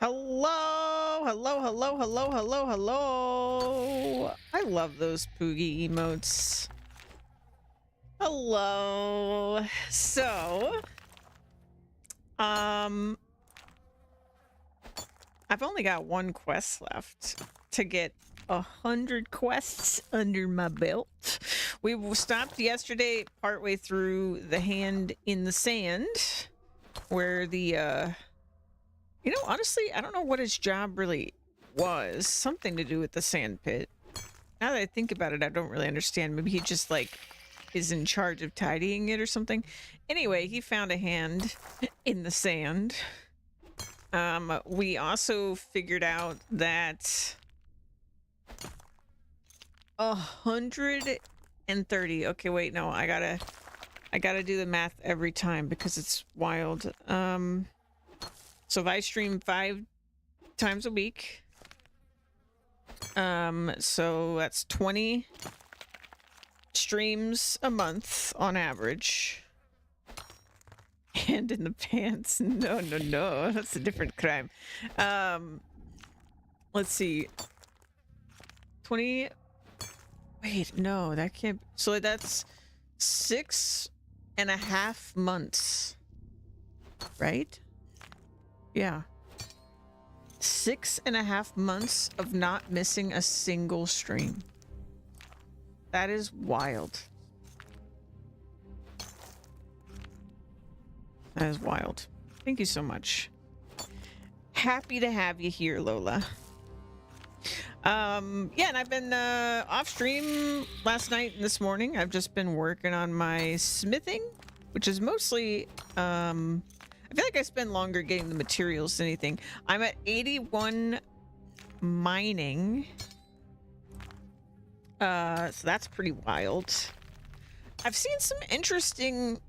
Hello, hello, hello, hello, hello, hello. I love those Poogie emotes. Hello. So, I've only got one quest left to get 100 quests under my belt. We stopped yesterday partway through the hand in the sand where the you know, honestly, I don't know what his job really was. Something to do with the sand pit. Now that I think about it, I don't really understand. Maybe he just, like, is in charge of tidying it or something. Anyway, he found a hand in the sand. We also figured out that 130. Okay, wait, no, I gotta do the math every time because it's wild. So if I stream 5 times a week, so that's 20 streams a month on average. Hand in the pants. No, no, no. That's a different crime. Let's see. 20. Wait, no, that can't. So that's 6.5 months. Right? Yeah. 6.5 months of not missing a single stream. That is wild. That is wild. Thank you so much. Happy to have you here, Lola. Yeah, and I've been off stream last night and this morning. I've just been working on my smithing, which is mostly I feel like I spend longer getting the materials than anything. I'm at 81 mining. So that's pretty wild. I've seen some interesting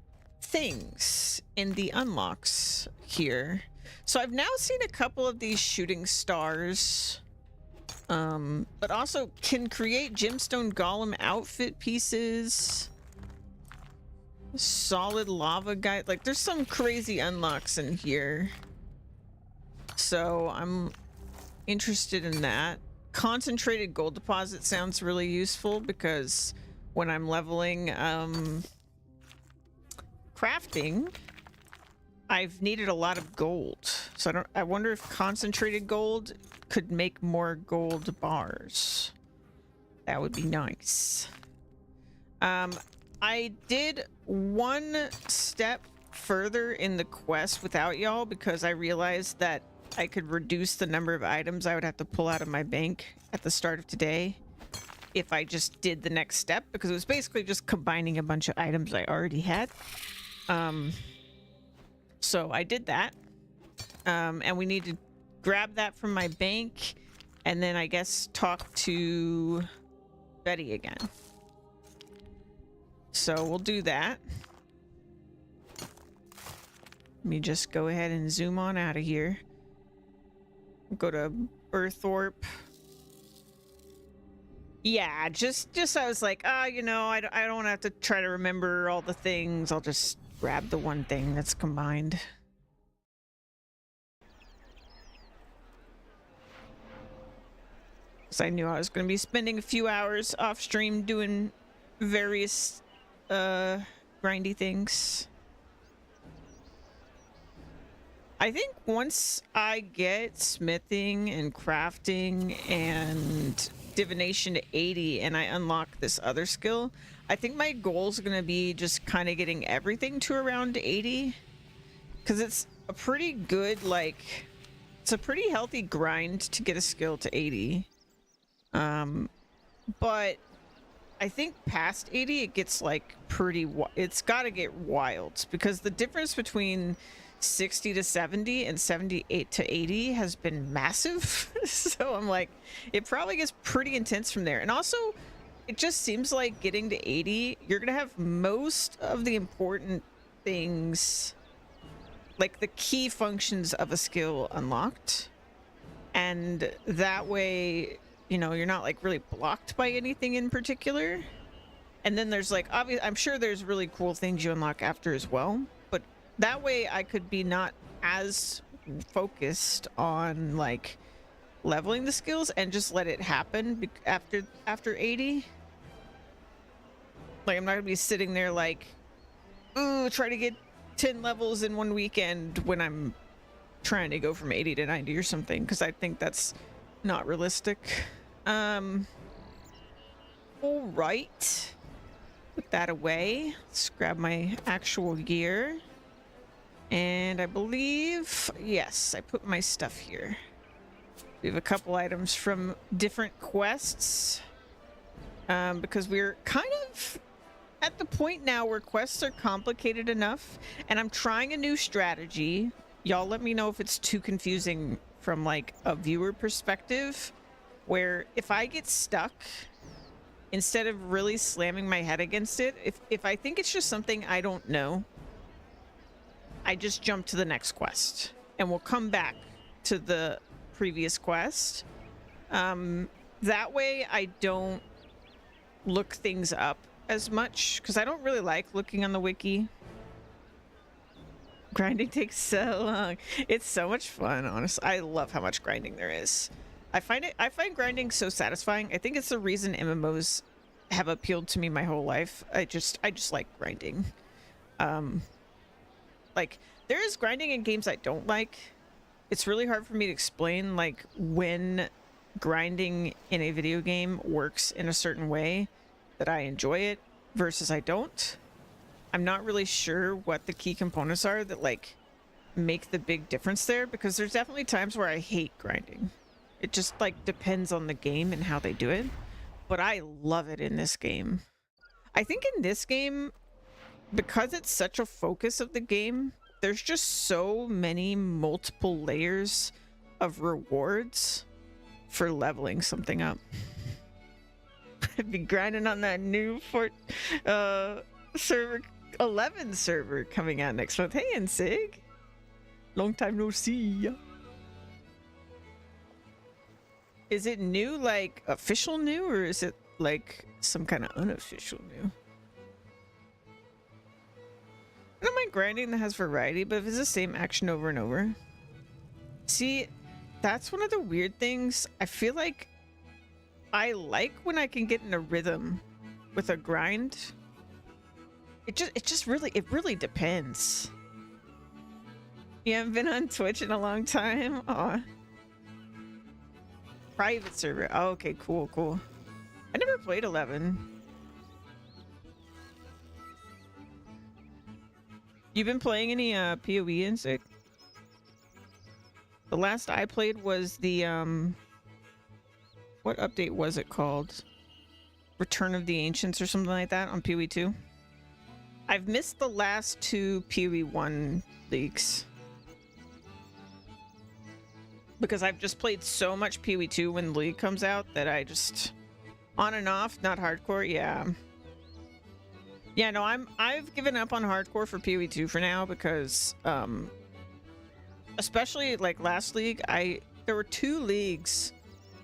things in the unlocks here. So I've now seen a couple of these shooting stars. But also can create gemstone golem outfit pieces. Solid lava guy. Like there's some crazy unlocks in here. So I'm interested in that. Concentrated gold deposit sounds really useful because when I'm leveling crafting, I've needed a lot of gold. So I wonder if concentrated gold could make more gold bars. That would be nice. I did one step further in the quest without y'all because I realized that I could reduce the number of items I would have to pull out of my bank at the start of today if I just did the next step, because it was basically just combining a bunch of items I already had. So I did that. And we need to grab that from my bank and then I guess talk to Betty again. So we'll do that. Let me just go ahead and zoom on out of here. Go to Earthorpe. Yeah, just I was like, you know, I don't have to try to remember all the things. I'll just grab the one thing that's combined. Because I knew I was going to be spending a few hours off stream doing various grindy things. I think once I get smithing and crafting and divination to 80 and I unlock this other skill, I think my goal is going to be just kind of getting everything to around 80, because it's a pretty good, like, it's a pretty healthy grind to get a skill to 80. But I think past 80 it gets like pretty it's got to get wild, because the difference between 60 to 70 and 78 to 80 has been massive. So I'm like, it probably gets pretty intense from there. And also it just seems like getting to 80, you're gonna have most of the important things, like the key functions of a skill, unlocked, and that way, you know, you're not like really blocked by anything in particular. And then there's like, obviously, I'm sure there's really cool things you unlock after as well, but that way I could be not as focused on like leveling the skills and just let it happen after 80. Like I'm not gonna be sitting there like, ooh, try to get 10 levels in one weekend when I'm trying to go from 80 to 90 or something, because I think that's not realistic. All right, put that away. Let's grab my actual gear. And I believe, yes, I put my stuff here. We have a couple items from different quests, because we're kind of at the point now where quests are complicated enough, and I'm trying a new strategy. Y'all let me know if it's too confusing from like a viewer perspective, where if I get stuck instead of really slamming my head against it, if I think it's just something I don't know, I just jump to the next quest and we'll come back to the previous quest. That way I don't look things up as much because I don't really like looking on the wiki. Grinding takes so long. It's so much fun, honestly. I love how much grinding there is. I find grinding so satisfying. I think it's the reason MMOs have appealed to me my whole life. I just like grinding. Like there is grinding in games I don't like. It's really hard for me to explain like when grinding in a video game works in a certain way that I enjoy it versus I don't. I'm not really sure what the key components are that like make the big difference there, because there's definitely times where I hate grinding. It just like depends on the game and how they do it, but I love it in this game. I think in this game, because it's such a focus of the game, there's just so many multiple layers of rewards for leveling something up. I'd be grinding on that new server 11 server coming out next month. Hey, Nsig. Long time no see. Is it new, like official new, or is it like some kind of unofficial new? I don't mind grinding that has variety, but if it's the same action over and over. See, that's one of the weird things. I feel like I like when I can get in a rhythm with a grind. It really depends. You haven't been on Twitch in a long time? Aw. Private server. Oh, okay, cool. I never played 11. You been playing any PoE in Sick? The last I played was the what update was it called? Return of the Ancients or something like that on PoE 2. I've missed the last two PoE 1 leagues because I've just played so much PoE 2 when the league comes out that I just on and off, not hardcore. Yeah, no, I've given up on hardcore for PoE 2 for now because especially like last league, there were 2 leagues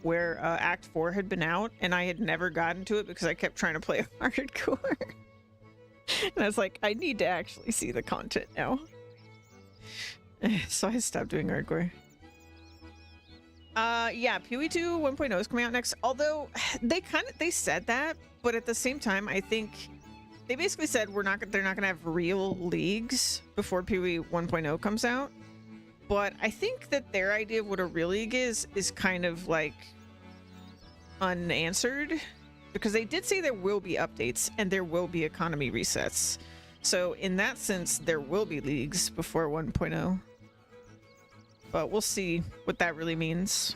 where Act 4 had been out and I had never gotten to it because I kept trying to play hardcore. And I was like, I need to actually see the content now. So I stopped doing hardcore. Yeah, PoE 2 1.0 is coming out next. Although they said that, but at the same time, I think they basically said they're not gonna have real leagues before PoE 1.0 comes out. But I think that their idea of what a real league is kind of like unanswered, because they did say there will be updates and there will be economy resets. So in that sense, there will be leagues before 1.0. But we'll see what that really means.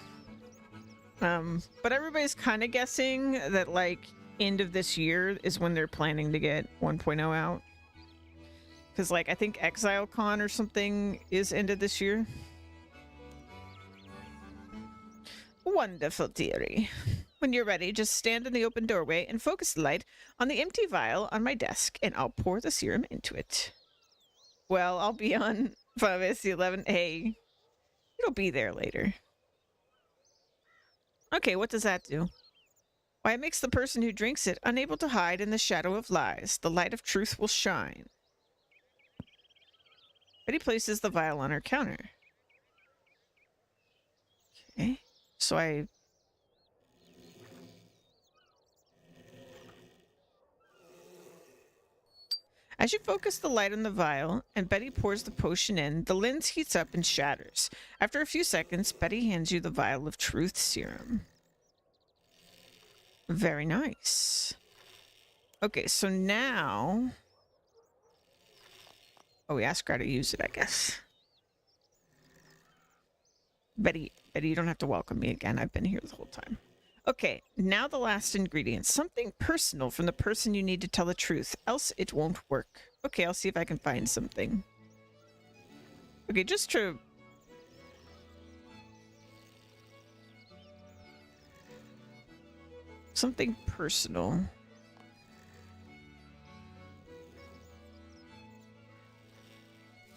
But everybody's kind of guessing that like end of this year is when they're planning to get 1.0 out. Because like I think ExileCon or something is end of this year. Wonderful theory. When you're ready, just stand in the open doorway and focus the light on the empty vial on my desk, and I'll pour the serum into it. Well, I'll be on 5SC11. Hey, it'll be there later. Okay, what does that do? Why, it makes the person who drinks it unable to hide in the shadow of lies. The light of truth will shine. Betty places the vial on her counter. Okay, so as you focus the light on the vial and Betty pours the potion in, the lens heats up and shatters. After a few seconds, Betty hands you the vial of truth serum. Very nice. Okay, so now... Oh, we asked her to use it, I guess. Betty, you don't have to welcome me again. I've been here the whole time. Okay, now the last ingredient. Something personal from the person you need to tell the truth, else it won't work. Okay, I'll see if I can find something. Okay, just to... Something personal.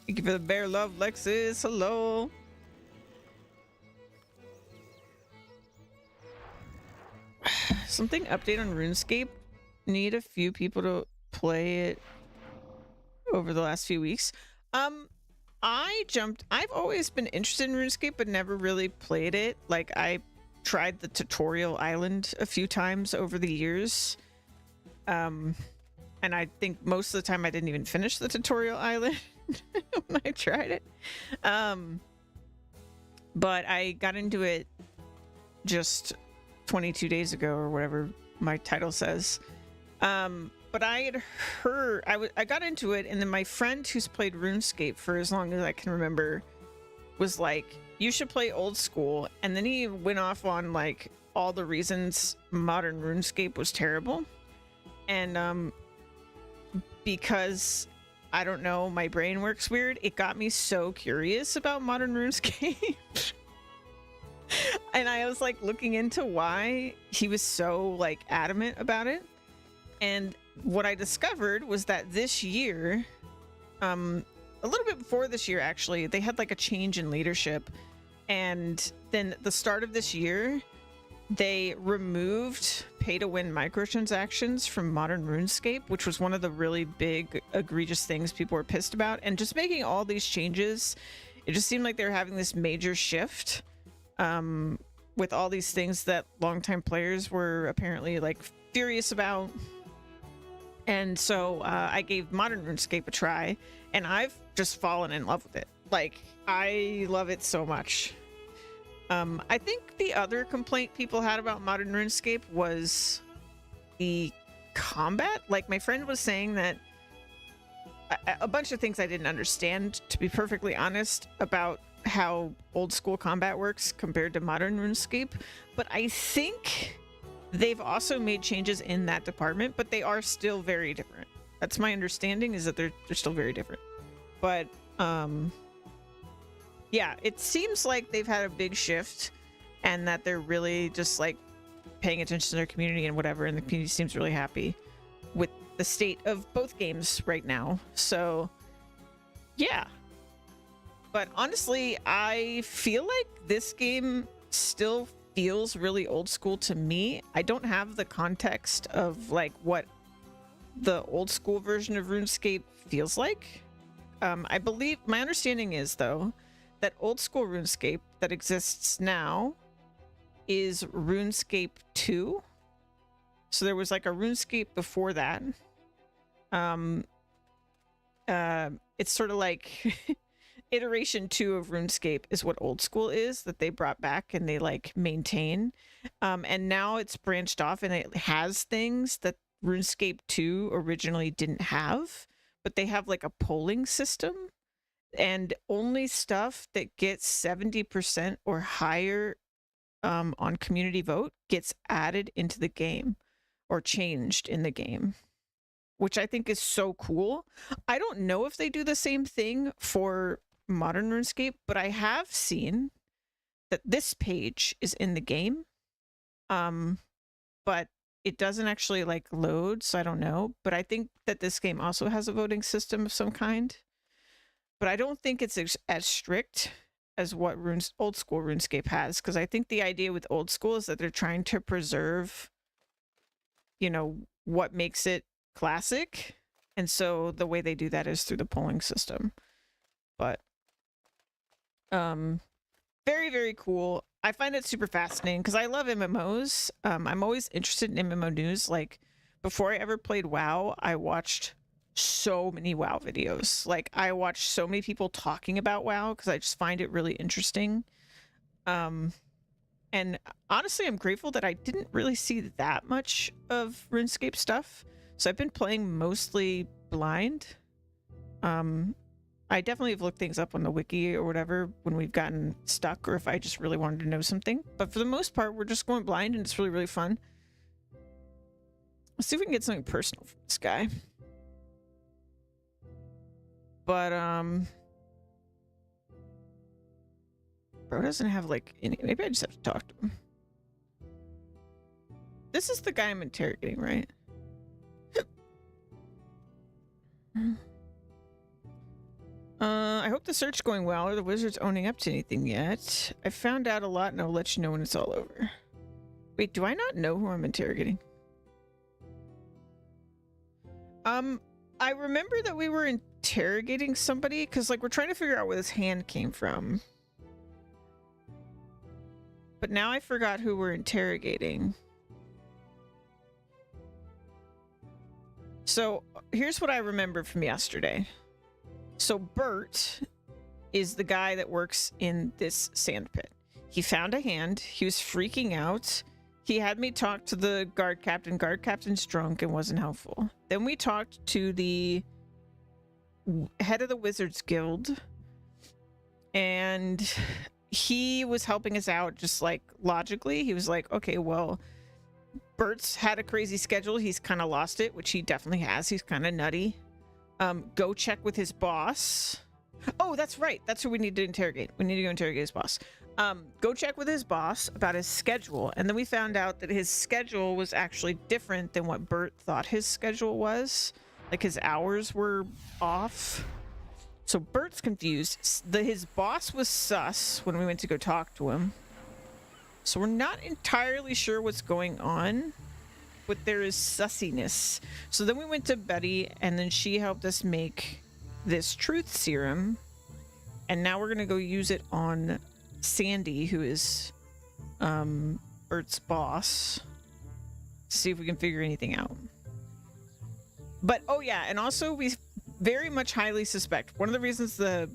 Thank you for the bear love, Lexus. Hello. Something update on RuneScape. Need a few people to play it over the last few weeks. I've always been interested in RuneScape, but never really played it. Like, I tried the tutorial island a few times over the years. And I think most of the time I didn't even finish the tutorial island when I tried it. But I got into it just 22 days ago or whatever my title says. But I had heard, I got into it, and then my friend who's played RuneScape for as long as I can remember was like, you should play old school. And then he went off on like all the reasons modern RuneScape was terrible. And because I don't know, my brain works weird, it got me so curious about modern RuneScape. And I was like looking into why he was so like adamant about it. And what I discovered was that this year, a little bit before this year actually, they had like a change in leadership. And then the start of this year, they removed pay-to-win microtransactions from modern RuneScape, which was one of the really big, egregious things people were pissed about. And just making all these changes, it just seemed like they were having this major shift with all these things that longtime players were apparently like furious about. And so I gave modern RuneScape a try, and I've just fallen in love with it. Like, I love it so much. I think the other complaint people had about modern RuneScape was the combat. Like, my friend was saying that a bunch of things I didn't understand, to be perfectly honest, about how old school combat works compared to modern RuneScape. But I think they've also made changes in that department, but they are still very different. That's my understanding, is that they're still very different. But yeah, it seems like they've had a big shift, and that they're really just like paying attention to their community and whatever, and the community seems really happy with the state of both games right now. So yeah. But honestly, I feel like this game still feels really old school to me. I don't have the context of like what the old school version of RuneScape feels like. I believe, my understanding is though, that old school RuneScape that exists now is RuneScape 2. So there was like a RuneScape before that. It's sort of like iteration 2 of RuneScape is what old school is, that they brought back and they like maintain. And now it's branched off, and it has things that RuneScape 2 originally didn't have, but they have like a polling system, and only stuff that gets 70% or higher on community vote gets added into the game or changed in the game, which I think is so cool. I don't know if they do the same thing for modern RuneScape, but I have seen that this page is in the game, but it doesn't actually like load, so I don't know. But I think that this game also has a voting system of some kind, but I don't think it's as strict as what old school RuneScape has, because I think the idea with old school is that they're trying to preserve, you know, what makes it classic, and so the way they do that is through the polling system. But very, very cool. I find it super fascinating because I love MMOs. I'm always interested in MMO news. Like, before I ever played WoW, I watched so many WoW videos. Like, I watched so many people talking about WoW because I just find it really interesting. And honestly, I'm grateful that I didn't really see that much of RuneScape stuff. So I've been playing mostly blind. I definitely have looked things up on the wiki or whatever when we've gotten stuck, or if I just really wanted to know something. But for the most part, we're just going blind, and it's really, really fun. Let's see if we can get something personal from this guy. But, bro doesn't have, like, any... Maybe I just have to talk to him. This is the guy I'm interrogating, right? I hope the search going well. Are the wizards owning up to anything yet? I found out a lot and I'll let you know when it's all over. Wait, do I not know who I'm interrogating? I remember that we were interrogating somebody because, like, we're trying to figure out where this hand came from. But now I forgot who we're interrogating. So here's what I remember from yesterday. So Bert is the guy that works in this sand pit. He found a hand. He was freaking out. He had me talk to the guard captain. Guard captain's drunk and wasn't helpful. Then we talked to the head of the Wizards Guild. And he was helping us out just like logically. He was like, okay, well, Bert's had a crazy schedule. He's kind of lost it, which he definitely has. He's kind of nutty. Go check with his boss. Oh, that's right. That's who we need to interrogate. We need to go interrogate his boss. Go check with his boss about his schedule. And then we found out that his schedule was actually different than what Bert thought his schedule was. Like his hours were off. So Bert's confused. His boss was sus when we went to go talk to him. So we're not entirely sure what's going on, but there is sussiness. So then we went to Betty, and then she helped us make this truth serum. And now we're going to go use it on Sandy, who is Bert's boss, to see if we can figure anything out. But, oh yeah, and also we very much highly suspect, one of the reasons the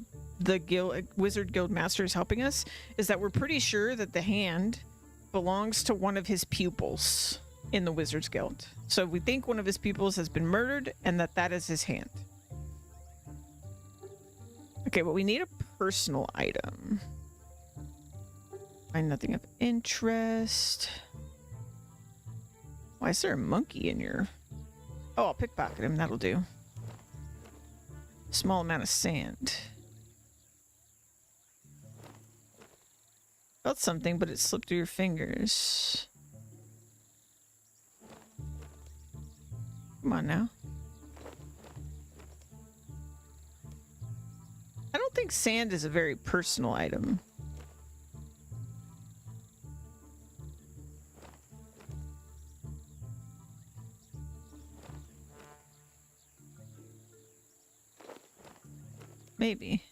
Wizard Guild Master is helping us is that we're pretty sure that the hand belongs to one of his pupils in the Wizards Guild. So we think one of his pupils has been murdered and that is his hand. Okay, but we need a personal item. Find nothing of interest. Why is there a monkey in your... Oh, I'll pickpocket him. That'll do. Small amount of sand. Felt something, but it slipped through your fingers. Come on now. I don't think sand is a very personal item. Maybe.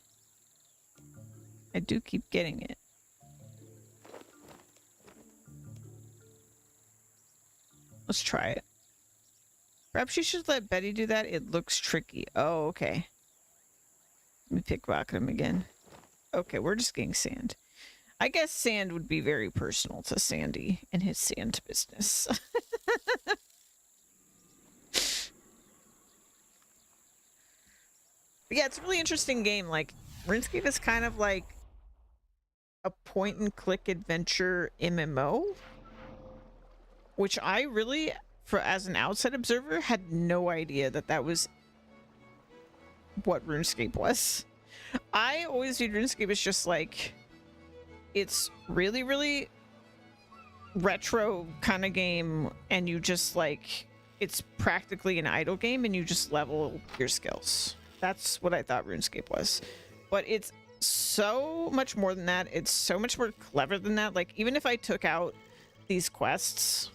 I do keep getting it. Let's try it. Perhaps you should let Betty do that. It looks tricky. Oh, okay. Let me pickpocket him again. Okay, we're just getting sand. I guess sand would be very personal to Sandy and his sand business. But yeah, it's a really interesting game. Like, RuneScape is kind of like a point-and-click adventure MMO, which I really, as an outside observer, had no idea that was what RuneScape was. I always viewed RuneScape as just like, it's really, really retro kind of game, and you just like, it's practically an idle game, and you just level your skills. That's what I thought RuneScape was. But it's so much more than that. It's so much more clever than that. Like, even if I took out these quests,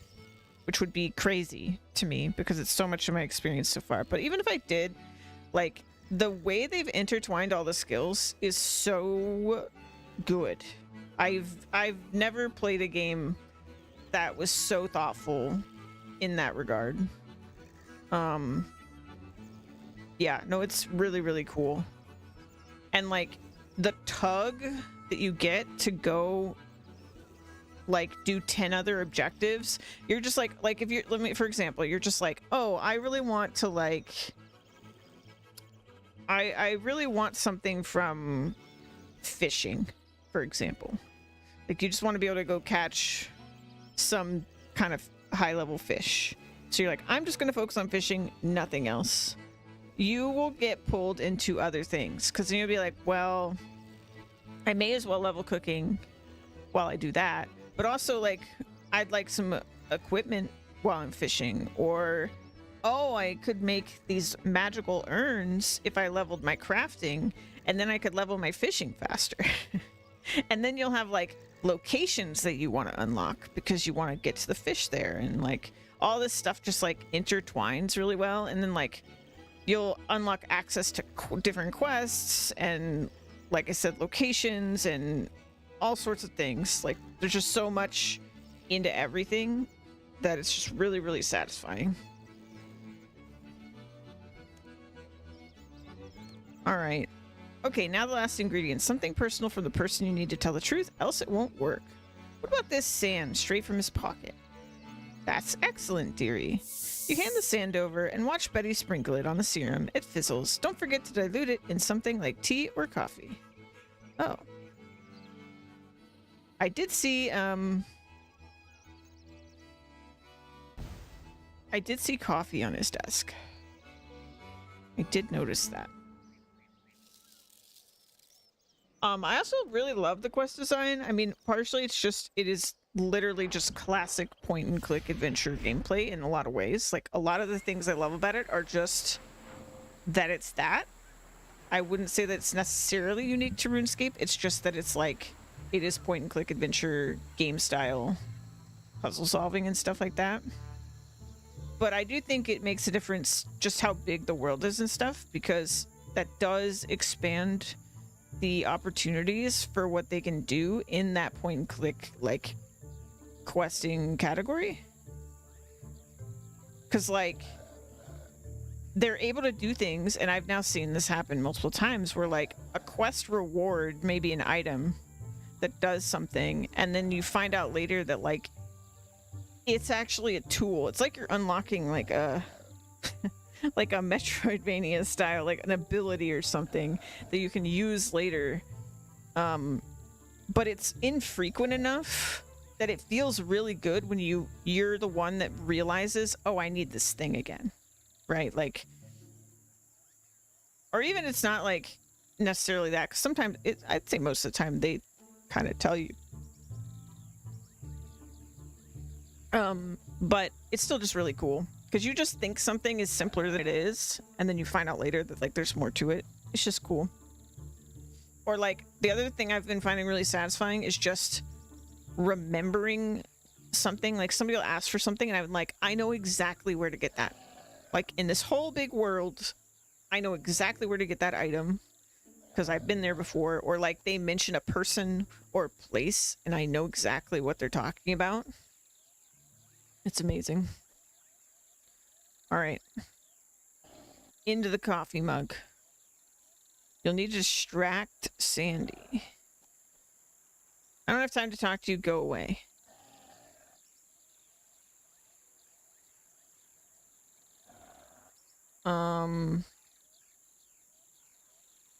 which would be crazy to me because it's so much of my experience so far, but even if I did, like, the way they've intertwined all the skills is so good. I've never played a game that was so thoughtful in that regard. Yeah, no, it's really, really cool. And like the tug that you get to go like do 10 other objectives, you're just like if you're, let me, for example, you're just like, oh, I really want to like, I really want something from fishing, for example. Like you just want to be able to go catch some kind of high level fish. So you're like, I'm just going to focus on fishing, nothing else. You will get pulled into other things because then you'll be like, well, I may as well level cooking while I do that. But also, like, I'd like some equipment while I'm fishing, or oh, I could make these magical urns if I leveled my crafting, and then I could level my fishing faster. And then you'll have like locations that you want to unlock because you want to get to the fish there, and like all this stuff just like intertwines really well. And then like you'll unlock access to different quests and, like I said, locations and all sorts of things. Like there's just so much into everything that it's just really, really satisfying. All right. Okay, now the last ingredient. Something personal from the person you need to tell the truth, else it won't work. What about this sand straight from his pocket? That's excellent, dearie. You hand the sand over and watch Betty sprinkle it on the serum. It fizzles. Don't forget to dilute it in something like tea or coffee. Oh. I did see coffee on his desk. I did notice that. I also really love the quest design. I mean, partially it is literally just classic point and click adventure gameplay in a lot of ways. Like a lot of the things I love about it are just that it's that. I wouldn't say that it's necessarily unique to RuneScape. It's just that it's like, it is point and click adventure game style puzzle solving and stuff like that. But I do think it makes a difference just how big the world is and stuff, because that does expand the opportunities for what they can do in that point and click like questing category. Because like they're able to do things, and I've now seen this happen multiple times, where like a quest reward may be an item that does something, and then you find out later that like it's actually a tool. It's like you're unlocking like a like a Metroidvania style, like an ability or something that you can use later. But it's infrequent enough that it feels really good when you're the one that realizes, oh, I need this thing again, right? Like, or even it's not like necessarily that, because sometimes I'd say most of the time they kind of tell you. But it's still just really cool because you just think something is simpler than it is, and then you find out later that like there's more to it. It's just cool. Or like the other thing I've been finding really satisfying is just remembering something. Like somebody will ask for something and I'm like, I know exactly where to get that. Like in this whole big world, I know exactly where to get that item because I've been there before. Or like they mention a person or a place and I know exactly what they're talking about. It's amazing. All right. Into the coffee mug. You'll need to distract Sandy. I don't have time to talk to you. Go away.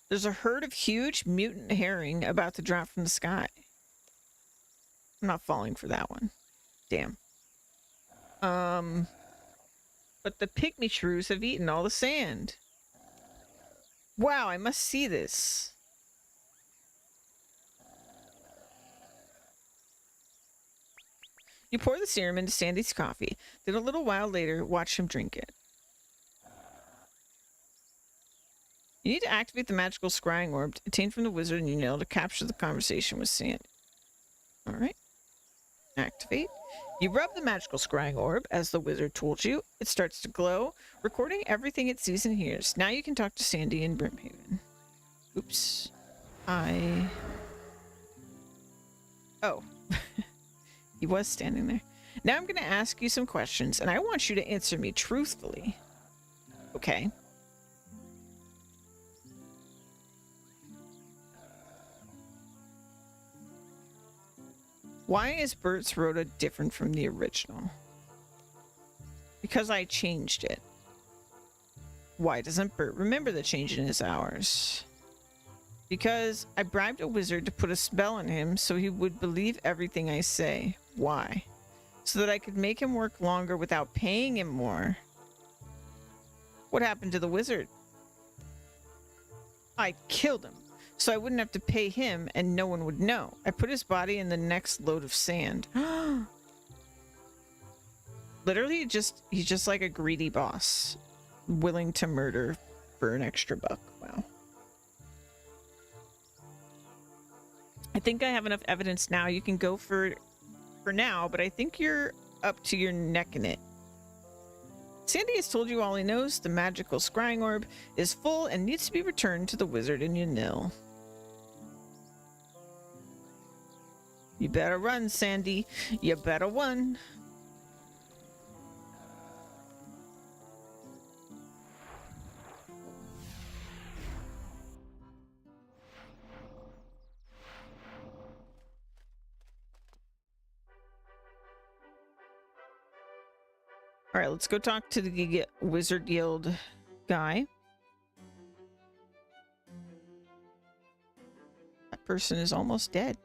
There's a herd of huge mutant herring about to drop from the sky. I'm not falling for that one. Damn. But the pygmy shrews have eaten all the sand. Wow, I must see this. You pour the serum into Sandy's coffee. Then a little while later, watch him drink it. You need to activate the magical scrying orb obtained from the wizard in your nail to capture the conversation with Sandy. Alright. Activate. You rub the magical scrying orb, as the wizard told you. It starts to glow, recording everything it sees and hears. Now you can talk to Sandy in Brimhaven. Oops. Oh. He was standing there. Now I'm going to ask you some questions, and I want you to answer me truthfully. Okay. Why is Bert's rota different from the original? Because I changed it. Why doesn't Bert remember the change in his hours? Because I bribed a wizard to put a spell on him so he would believe everything I say. Why? So that I could make him work longer without paying him more. What happened to the wizard? I killed him, so I wouldn't have to pay him and no one would know. I put his body in the next load of sand. Literally he's just like a greedy boss, willing to murder for an extra buck. Wow. I think I have enough evidence now. You can go for now, but I think you're up to your neck in it. Sandy has told you all he knows. The magical scrying orb is full and needs to be returned to the wizard in Yanil. You better run, Sandy. You better run. All right, let's go talk to the Wizard Guild guy. That person is almost dead.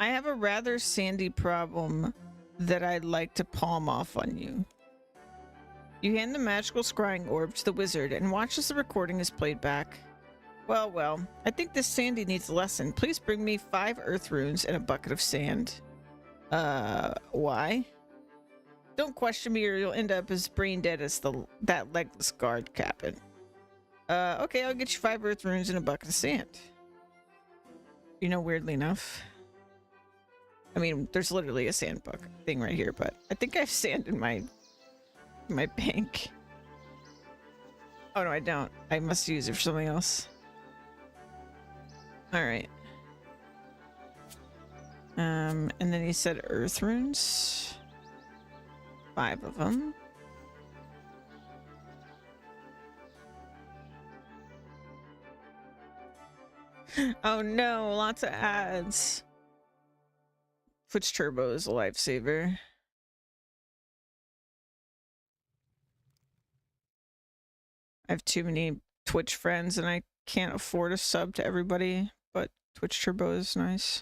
I have a rather sandy problem that I'd like to palm off on you. You hand the magical scrying orb to the wizard and watch as the recording is played back. Well, I think this Sandy needs a lesson. Please bring me 5 earth runes and a bucket of sand. Why? Don't question me or you'll end up as brain dead as that legless guard captain. Okay, I'll get you 5 earth runes and a bucket of sand. You know, weirdly enough, I mean, there's literally a sand book thing right here, but I think I have sand in my bank. Oh no, I don't. I must use it for something else. All right. And then he said earth runes. 5 of them. Oh no, lots of ads. Twitch Turbo is a lifesaver. I have too many Twitch friends and I can't afford a sub to everybody, but Twitch Turbo is nice.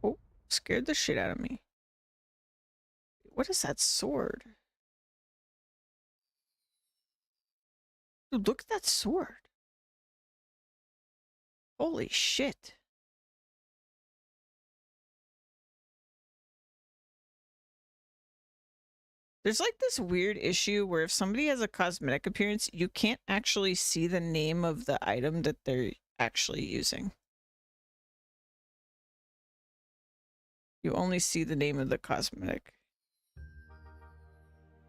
Oh, scared the shit out of me. What is that sword? Dude, look at that sword. Holy shit. There's like this weird issue where if somebody has a cosmetic appearance, you can't actually see the name of the item that they're actually using. You only see the name of the cosmetic.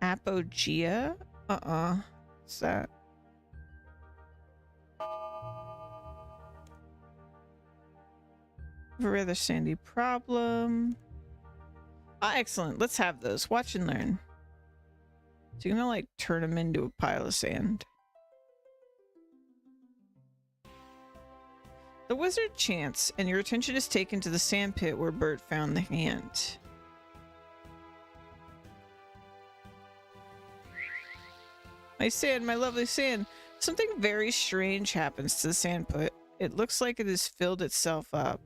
Apogea? What's that? A rather sandy problem. Ah, excellent. Let's have those. Watch and learn. So you're gonna like turn them into a pile of sand. The wizard chants, and your attention is taken to the sand pit where Bert found the hand. My sand, my lovely sand. Something very strange happens to the sand pit. It looks like it has filled itself up.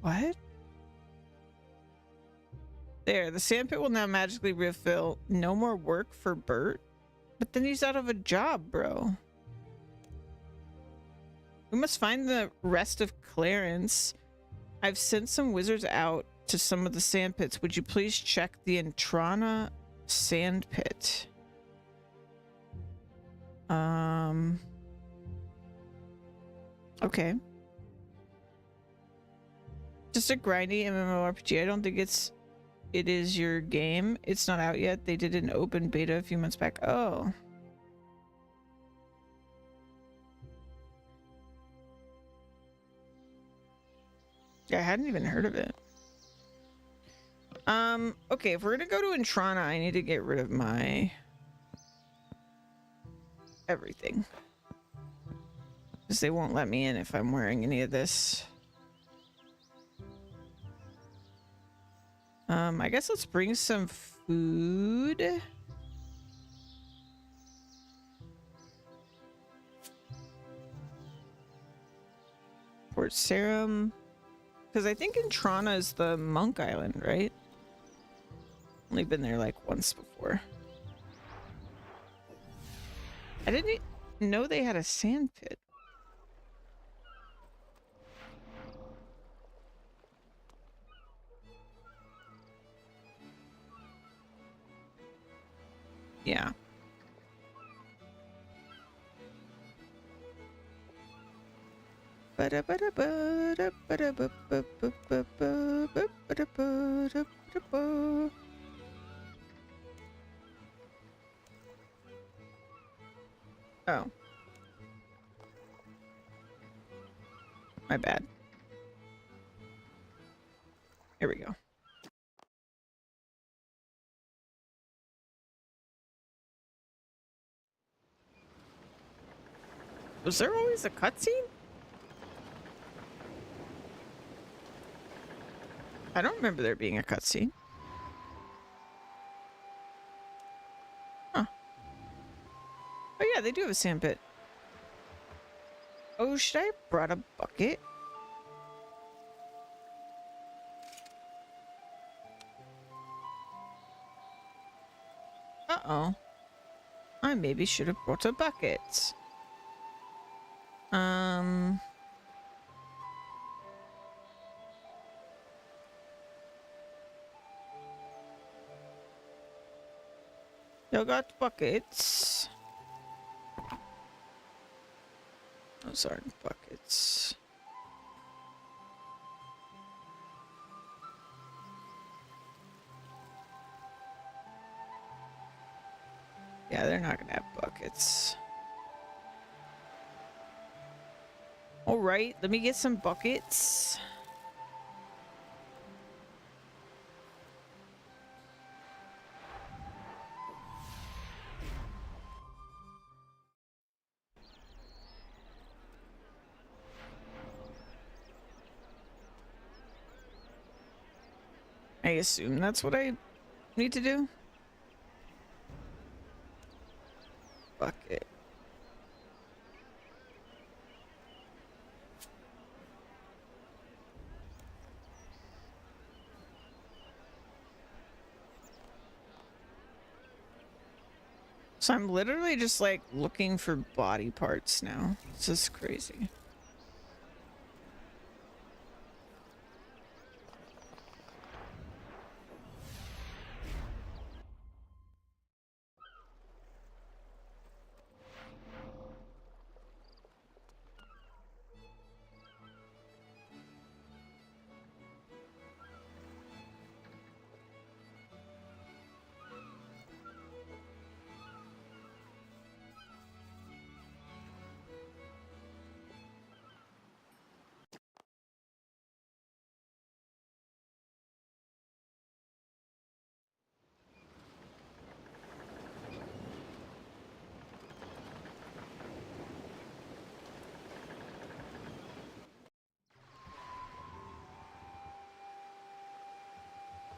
What? There, the sandpit will now magically refill. No more work for Bert? But then he's out of a job, bro. We must find the rest of Clarence. I've sent some wizards out to some of the sand pits. Would you please check the Entrana sand pit? Okay. Just a grindy MMORPG. I don't think it is your game. It's not out yet. They did an open beta a few months back. Oh. Yeah, I hadn't even heard of it. Okay, if we're gonna go to Entrana, I need to get rid of my... everything. Because they won't let me in if I'm wearing any of this. I guess let's bring some food. Port Serum. Because I think Intrana is the Monk Island, right? Only been there like once before. I didn't know they had a sand pit. Yeah. Oh. My bad. Here we go. Was there always a cutscene? I don't remember there being a cutscene. Huh. Oh yeah, they do have a sand pit. Oh, should I have brought a bucket? Uh-oh. I maybe should have brought a bucket. You got buckets. Those aren't buckets. Yeah, they're not gonna have buckets. All right, let me get some buckets. I assume that's what I need to do. Bucket. So I'm literally just like looking for body parts now. This is crazy.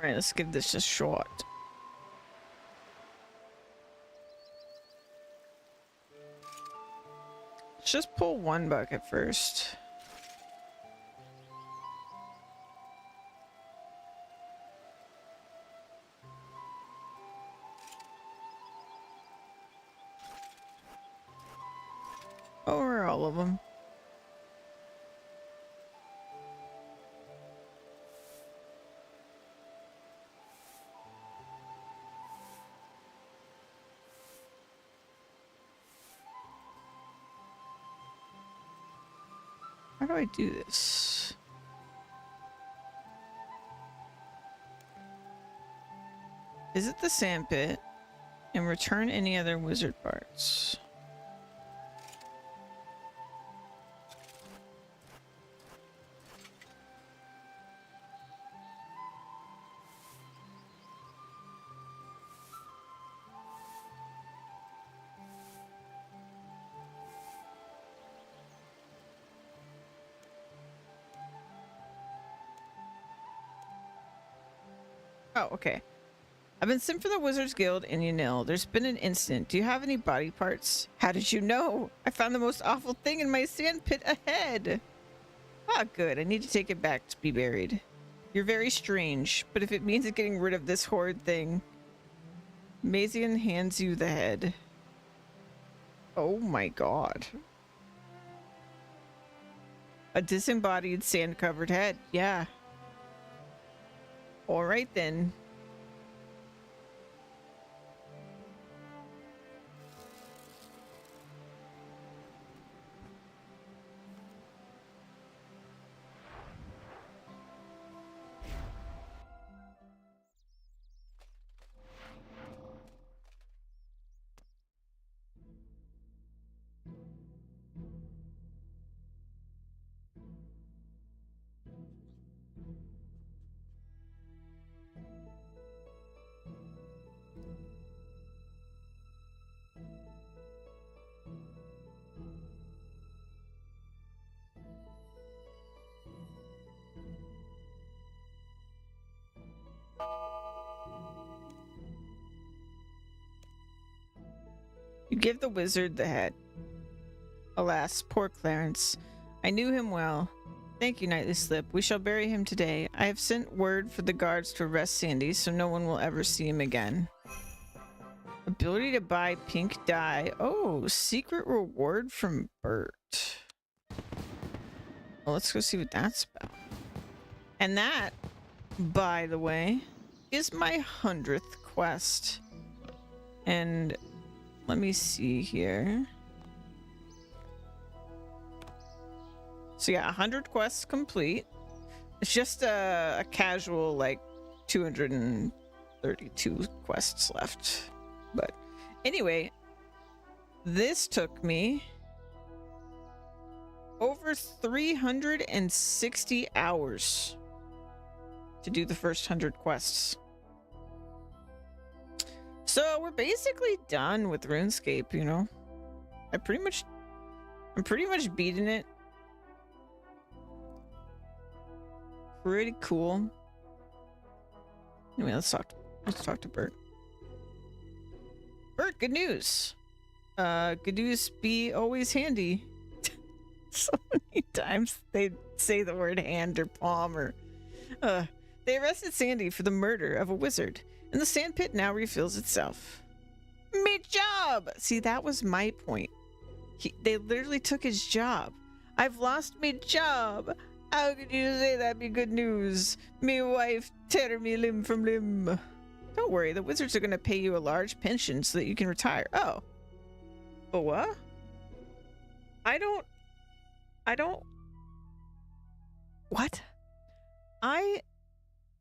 All right, let's give this a shot. Let's just pull one bucket first. Or all of them. How do I do this? Visit the sand pit and return any other wizard parts. Oh, okay. I've been sent for the Wizards Guild in Yanil. There's been an incident. Do you have any body parts? How did you know? I found the most awful thing in my sand pit ahead. Ah, good. I need to take it back to be buried. You're very strange, but if it means getting rid of this horrid thing... Mazian hands you the head. Oh my god. A disembodied sand-covered head. Yeah. Alright then. You give the wizard the head. Alas, poor Clarence. I knew him well. Thank you, Nightly Slip. We shall bury him today. I have sent word for the guards to arrest Sandy, so no one will ever see him again. Ability to buy pink dye. Oh, secret reward from Bert. Well, let's go see what that's about. And that, by the way, is my 100th quest. And let me see here. So yeah, 100 quests complete. It's just a casual, like, 232 quests left. But anyway, this took me over 360 hours to do the first 100 quests. So we're basically done with RuneScape, you know. I'm pretty much beating it. Pretty cool. Anyway, let's talk to Bert. Bert, good news. Good news be always handy. So many times they say the word hand or palm or they arrested Sandy for the murder of a wizard, and the sandpit now refills itself. Me job! See, that was my point. They literally took his job. I've lost me job. How could you say that be good news? Me wife tear me limb from limb. Don't worry, the wizards are going to pay you a large pension so that you can retire. Oh. But what? I don't... What?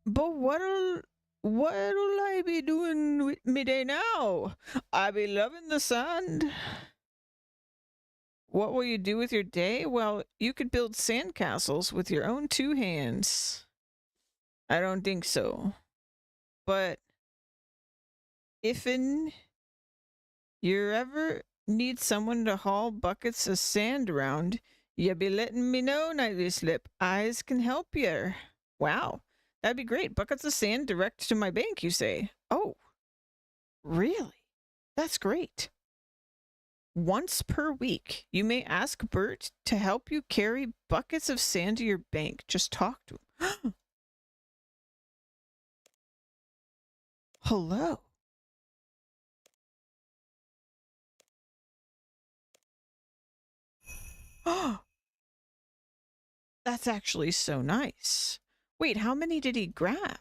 But what'll I be doing with me day now? I be loving the sand. What will you do with your day? Well, you could build sandcastles with your own two hands. I don't think so. But if you ever need someone to haul buckets of sand around, you be letting me know, Nightly Slip. Eyes can help you. Wow, that'd be great. Buckets of sand direct to my bank, you say? Oh, really? That's great. Once per week, you may ask Bert to help you carry buckets of sand to your bank. Just talk to him. Hello. Oh, that's actually so nice. Wait, how many did he grab?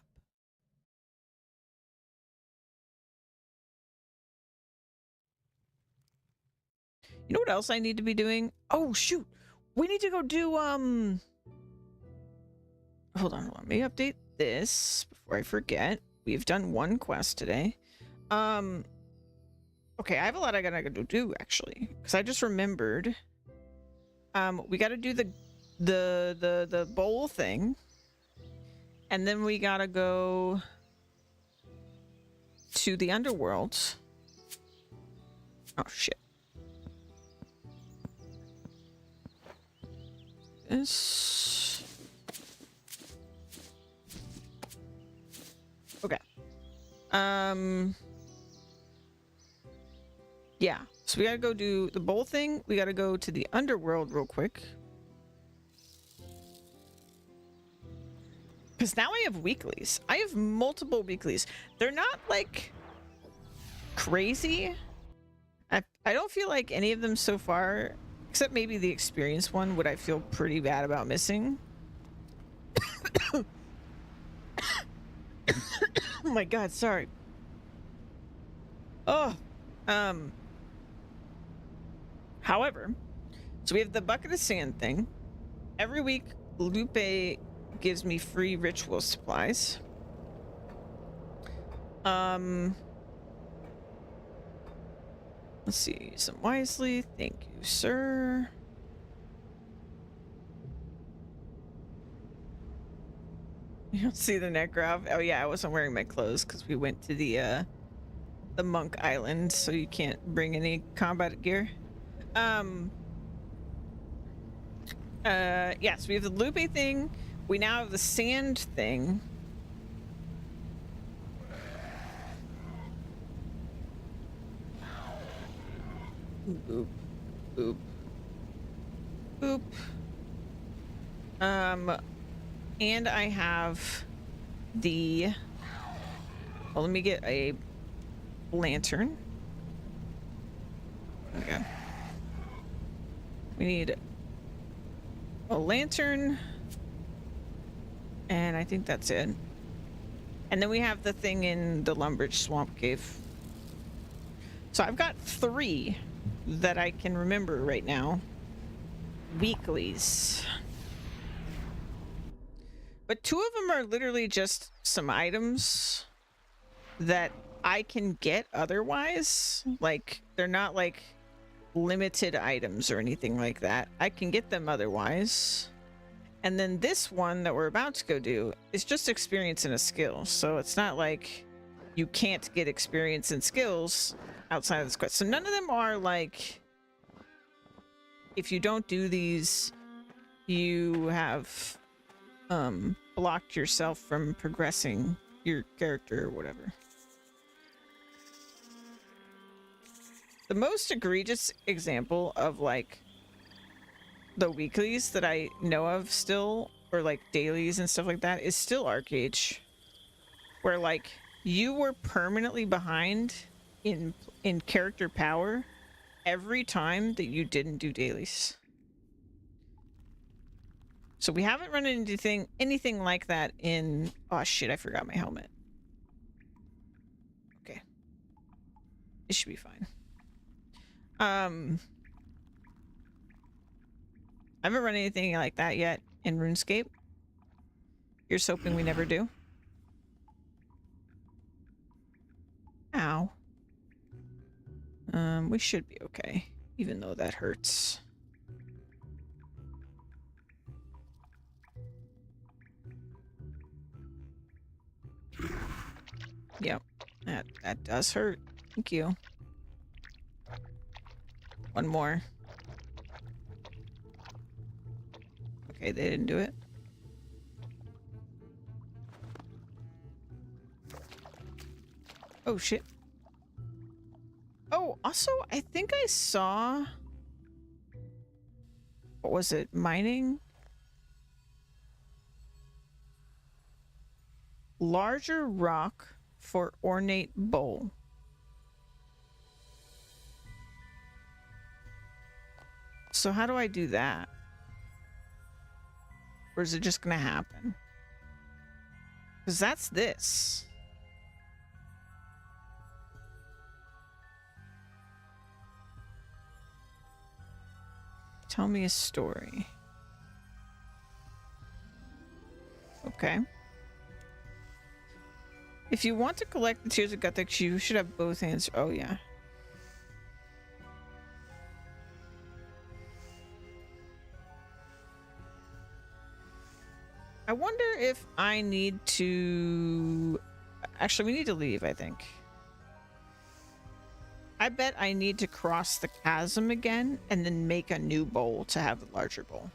You know what else I need to be doing? Oh, shoot. We need to go do, Hold on. Let me update this before I forget. We've done one quest today. Okay, I have a lot I gotta go do, actually. Because I just remembered. We gotta do the bowl thing. And then we gotta go to the underworld. Oh, shit. This. Okay. Yeah, so we gotta go do the bowl thing. We gotta go to the underworld real quick. Because now I have weeklies. I have multiple weeklies. They're not like crazy. I don't feel like any of them so far, except maybe the experience one, would I feel pretty bad about missing. Oh my god, sorry. Oh, however, so we have the bucket of sand thing. Every week, Lupe gives me free ritual supplies. Let's see, use them wisely. Thank you, sir. You don't see the neck graph? Oh yeah, I wasn't wearing my clothes because we went to the monk island, so you can't bring any combat gear. Yes, we have the Lupe thing. We now have the sand thing. Boop, boop, boop. And I have the. Well, let me get a lantern. Okay. We need a lantern. And I think that's it. And then we have the thing in the Lumbridge Swamp Cave. So I've got 3 that I can remember right now. Weeklies. But 2 of them are literally just some items that I can get otherwise. Like, they're not like limited items or anything like that. I can get them otherwise. And then this one that we're about to go do is just experience and a skill. So it's not like you can't get experience and skills outside of this quest. So none of them are like, if you don't do these, you have blocked yourself from progressing your character or whatever. The most egregious example of like the weeklies that I know of still, or like dailies and stuff like that, is still Arcage, where like you were permanently behind in character power every time that you didn't do dailies. So we haven't run into anything like that in... Oh shit, I forgot my helmet. Okay. It should be fine. I haven't run anything like that yet in RuneScape. Here's hoping we never do. Ow. We should be okay, even though that hurts. Yep, that does hurt. Thank you. One more. Okay, they didn't do it. Oh shit. Oh, also, I think I saw... What was it? Mining? Larger rock for ornate bowl. So how do I do that? Or is it just gonna happen? Because that's this. Tell me a story. Okay. If you want to collect the Tears of Guthix, you should have both hands. Oh, yeah. I wonder if I need to... Actually, we need to leave, I think. I bet I need to cross the chasm again and then make a new bowl to have a larger bowl.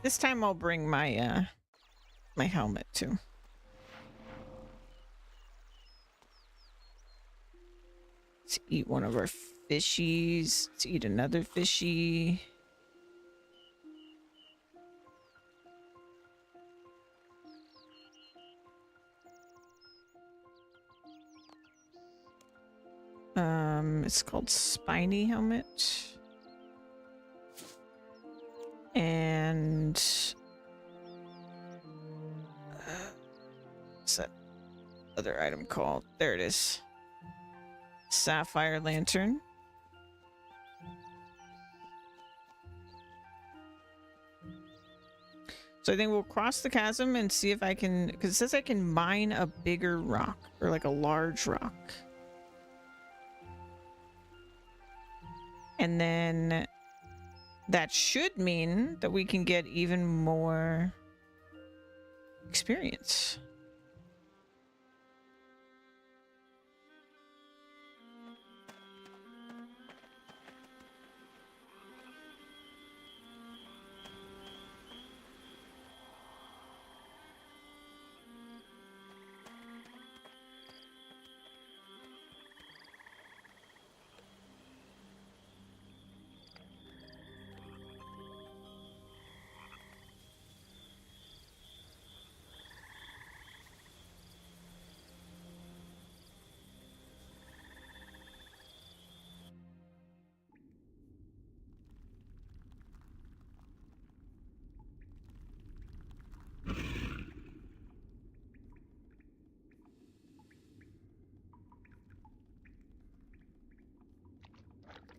This time I'll bring my my helmet too. Let's eat one of our fishies. Let's eat another fishy. It's called Spiny Helmet. And what's that other item called? There it is. Sapphire Lantern. So I think we'll cross the chasm and see if I can, because it says I can mine a bigger rock, or like a large rock. And then that should mean that we can get even more experience.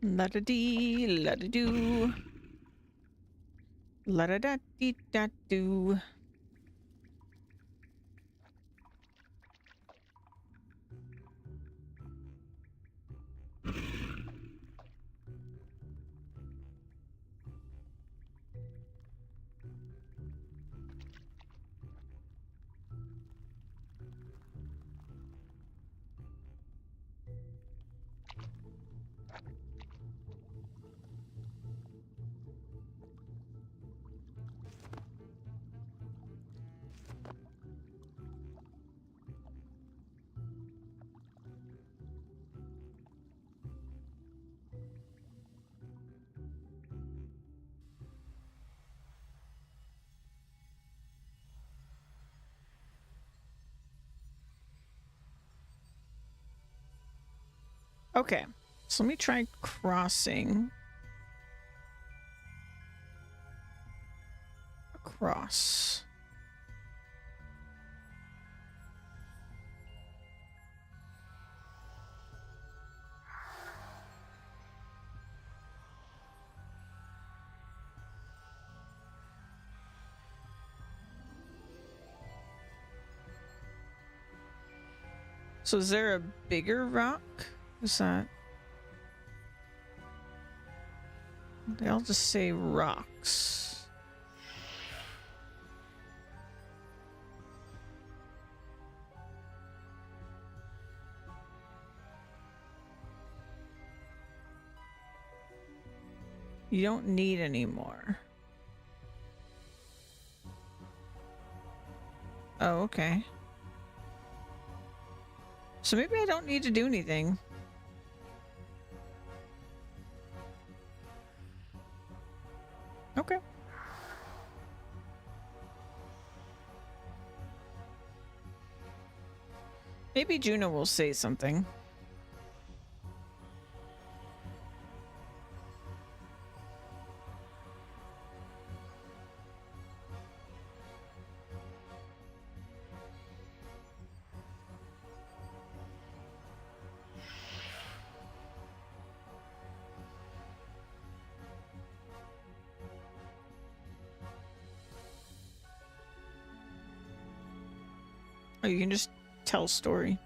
La-da-dee, la-da-doo. La-da-da-dee-da-doo. Okay, so let me try crossing across. So is there a bigger rock? Is that? They all just say rocks. You don't need any more. Oh, okay. So maybe I don't need to do anything. Okay. Maybe Juno will say something. Oh, you can just tell a story.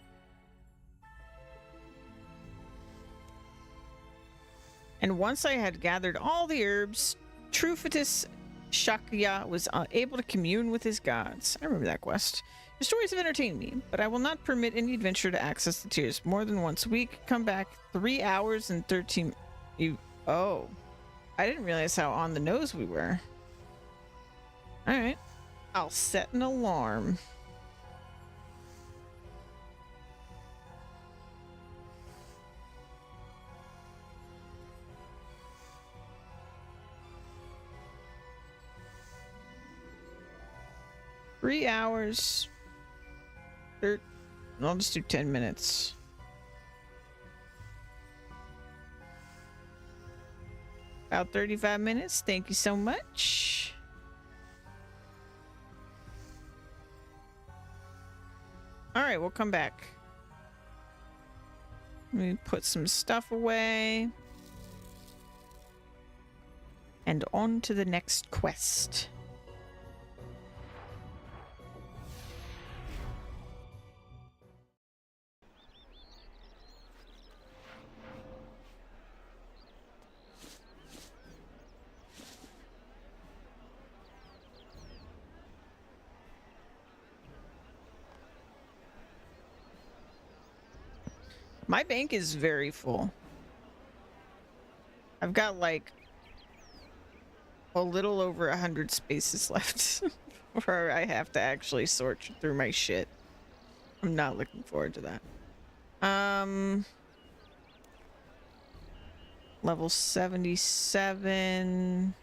And once I had gathered all the herbs, Trufitus Shakya was able to commune with his gods. I remember that quest. Your stories have entertained me, but I will not permit any adventure to access the tears more than once a week. Come back 3 hours and 13... Oh. I didn't realize how on the nose we were. Alright. I'll set an alarm. Three hours. I'll just do 10 minutes. About 35 minutes. Thank you so much. All right, we'll come back. Let me put some stuff away. And on to the next quest. My bank is very full. I've got like a little over 100 spaces left where I have to actually sort through my shit. I'm not looking forward to that. Level 77.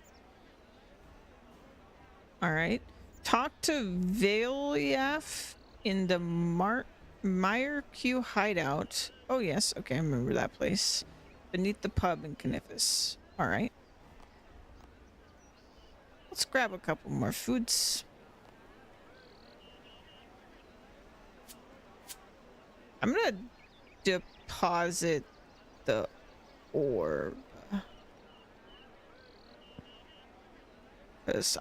All right. Talk to Valiaf in the Meyer Q hideout. Oh yes, okay, I remember that place. Beneath the pub in Canifus. All right. Let's grab a couple more foods. I'm gonna deposit the orb. Because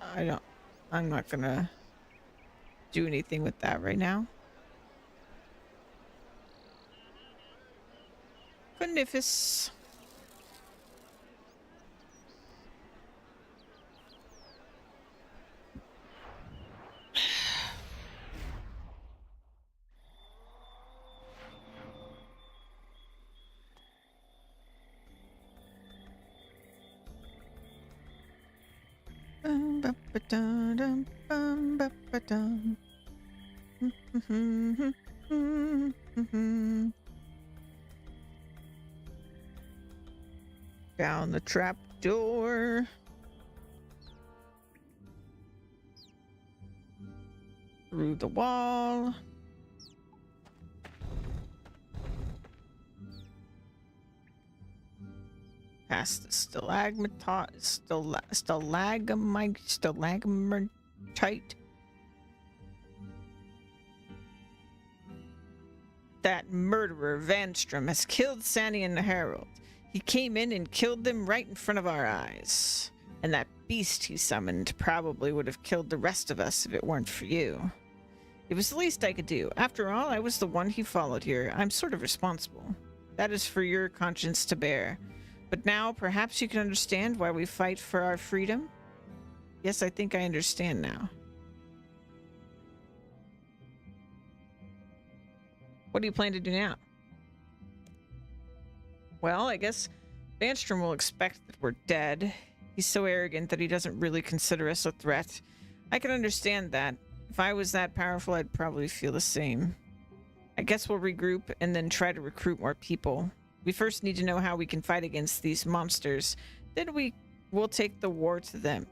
I'm not gonna do anything with that right now. Canifus. Down the trap door. Through the wall. Past the stalagmite. That murderer, Vanstrom, has killed Sandy and the Herald. He came in and killed them right in front of our eyes. And that beast he summoned probably would have killed the rest of us if it weren't for you. It was the least I could do. After all, I was the one he followed here. I'm sort of responsible. That is for your conscience to bear. But now, perhaps you can understand why we fight for our freedom? Yes, I think I understand now. What do you plan to do now? Well, I guess Vanstrom will expect that we're dead. He's so arrogant that he doesn't really consider us a threat. I can understand that. If I was that powerful, I'd probably feel the same. I guess we'll regroup and then try to recruit more people. We first need to know how we can fight against these monsters. Then we'll take the war to them.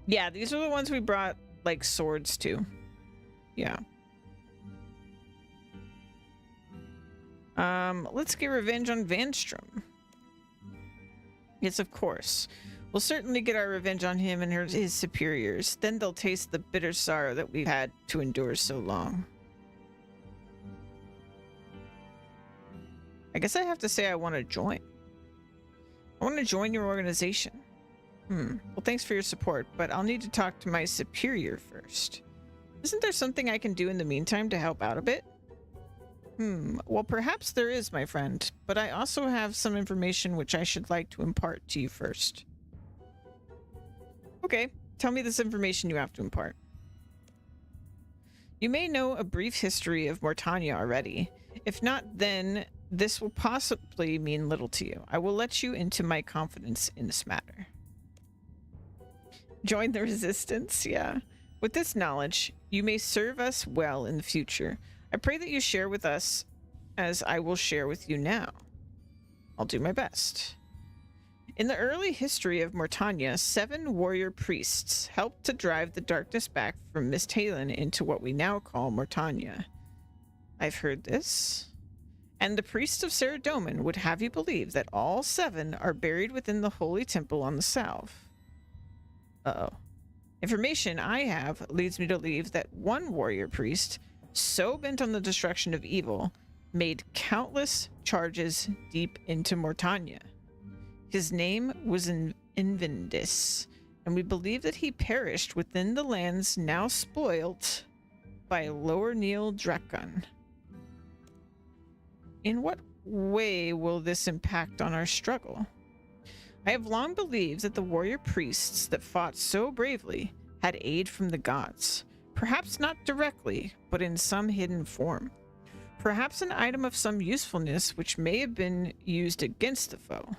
Yeah, these are the ones we brought, like, swords to. Yeah. Let's get revenge on Vanstrom. Yes, of course. We'll certainly get our revenge on him and his superiors. Then they'll taste the bitter sorrow that we've had to endure so long. I guess I have to say I want to join. I want to join your organization. Well, thanks for your support, but I'll need to talk to my superior first. Isn't there something I can do in the meantime to help out a bit? Well, perhaps there is, my friend, but I also have some information which I should like to impart to you first. Okay, tell me this information you have to impart. You may know a brief history of Mortania already. If not, then this will possibly mean little to you. I will let you into my confidence in this matter. Join the resistance, yeah. With this knowledge, you may serve us well in the future. I pray that you share with us as I will share with you now. I'll do my best. In the early history of Mortania, 7 warrior priests helped to drive the darkness back from Misthalin into what we now call Mortania. I've heard this. And the priests of Saradomin would have you believe that all 7 are buried within the holy temple on the south. Uh-oh. Information I have leads me to believe that one warrior priest, so bent on the destruction of evil, made countless charges deep into Mortania. His name was Invendis, and we believe that he perished within the lands now spoilt by Lower Neil Drakon. In what way will this impact on our struggle? I have long believed that the warrior priests that fought so bravely had aid from the gods, perhaps not directly, but in some hidden form. Perhaps an item of some usefulness which may have been used against the foe.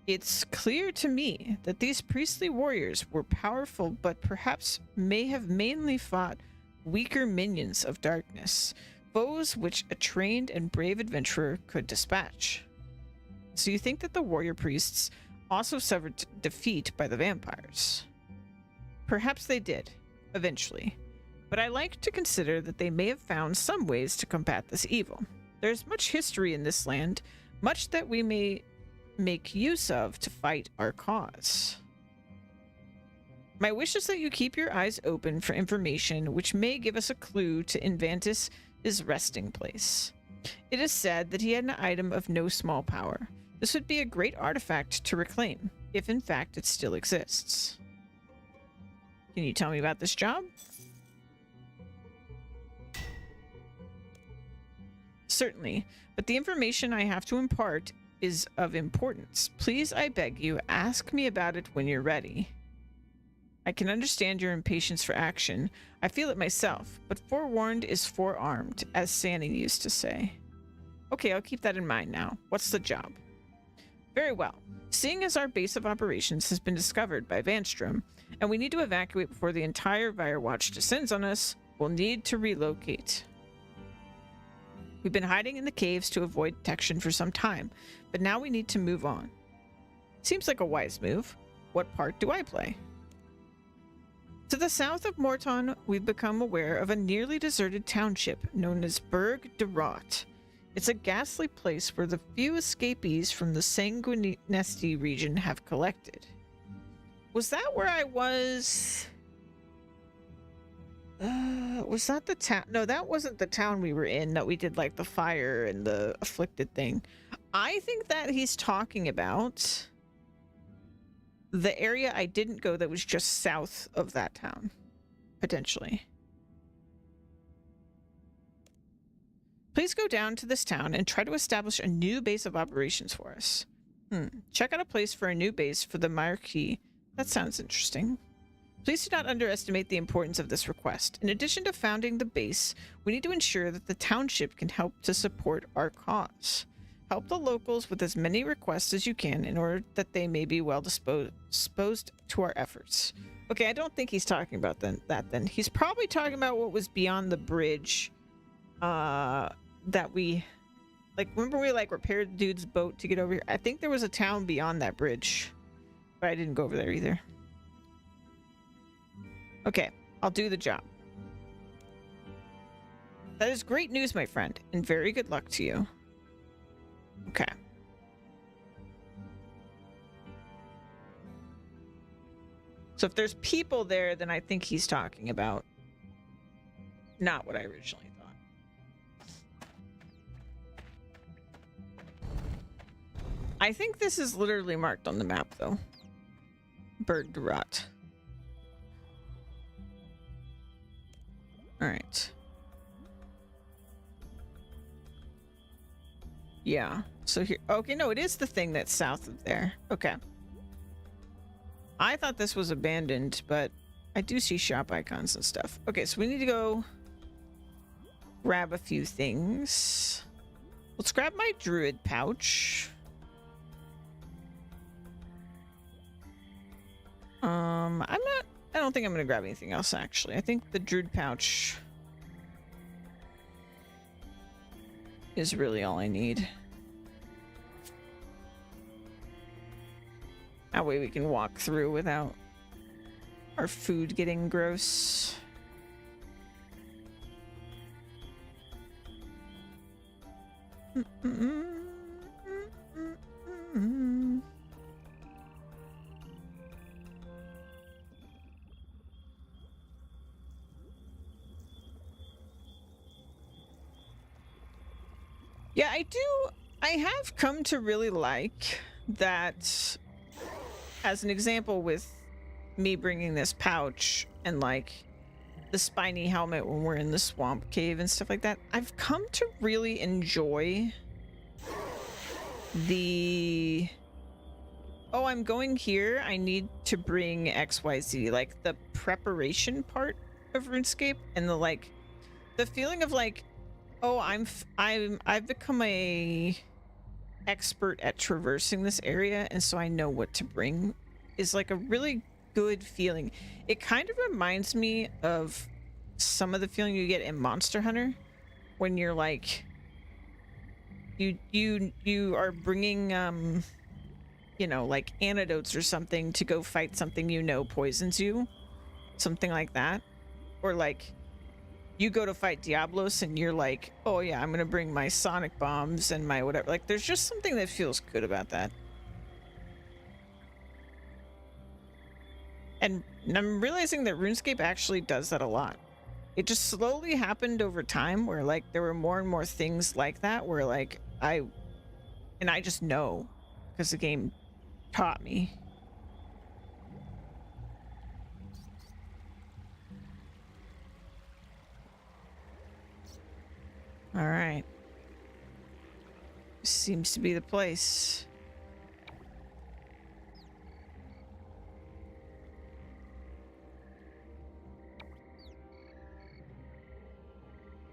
It's clear to me that these priestly warriors were powerful, but perhaps may have mainly fought weaker minions of darkness, foes which a trained and brave adventurer could dispatch. So you think that the warrior priests also suffered defeat by the vampires? Perhaps they did, eventually, but I like to consider that they may have found some ways to combat this evil. There's much history in this land, much that we may make use of to fight our cause. My wish is that you keep your eyes open for information which may give us a clue to Invantis' resting place. It is said that he had an item of no small power. This would be a great artifact to reclaim, if in fact it still exists. Can you tell me about this job? Certainly, but the information I have to impart is of importance. Please, I beg you, ask me about it when you're ready. I can understand your impatience for action. I feel it myself, but forewarned is forearmed, as Sanning used to say. Okay, I'll keep that in mind now. What's the job? Very well. Seeing as our base of operations has been discovered by Vanstrom, and we need to evacuate before the entire Firewatch descends on us, we'll need to relocate. We've been hiding in the caves to avoid detection for some time, but now we need to move on. Seems like a wise move. What part do I play? To the south of Morton, we've become aware of a nearly deserted township known as Berg de Rot. It's a ghastly place where the few escapees from the Sanguinesti region have collected. Was that where I was? Was that the town? No, that wasn't the town we were in that we did like the fire and the afflicted thing. I think that he's talking about the area I didn't go that was just south of that town, potentially. Please go down to this town and try to establish a new base of operations for us. Check out a place for a new base for the Marquis. That sounds interesting. Please do not underestimate the importance of this request. In addition to founding the base, we need to ensure that the township can help to support our cause. Help the locals with as many requests as you can in order that they may be well disposed to our efforts. Okay, I don't think he's talking about that then. He's probably talking about what was beyond the bridge that we... Like, remember we, like, repaired the dude's boat to get over here? I think there was a town beyond that bridge, but I didn't go over there either. Okay, I'll do the job. That is great news, my friend, and very good luck to you. Okay. So if there's people there, then I think he's talking about not what I originally thought. I think this is literally marked on the map, though. Berg de Rot. All right. Yeah. So here, okay, no, it is the thing that's south of there. Okay. I thought this was abandoned, but I do see shop icons and stuff. Okay, so we need to go grab a few things. Let's grab my druid pouch. I don't think I'm gonna grab anything else, actually. I think the Druid pouch is really all I need. That way we can walk through without our food getting gross. Yeah, I have come to really like that as an example with me bringing this pouch and like the spiny helmet when we're in the swamp cave and stuff like that. I've come to really enjoy the, oh, I'm going here, I need to bring XYZ, like the preparation part of RuneScape, and the like the feeling of like, oh, I've become a expert at traversing this area, and so I know what to bring, is like a really good feeling. It kind of reminds me of some of the feeling you get in Monster Hunter when you're like you are bringing you know, like antidotes or something to go fight something you know poisons you, something like that. Or like you go to fight Diablos and you're like, oh yeah, I'm gonna bring my sonic bombs and my whatever. Like there's just something that feels good about that. And I'm realizing that RuneScape actually does that a lot. It just slowly happened over time where like there were more and more things like that where like I just know because the game taught me. All right. Seems to be the place.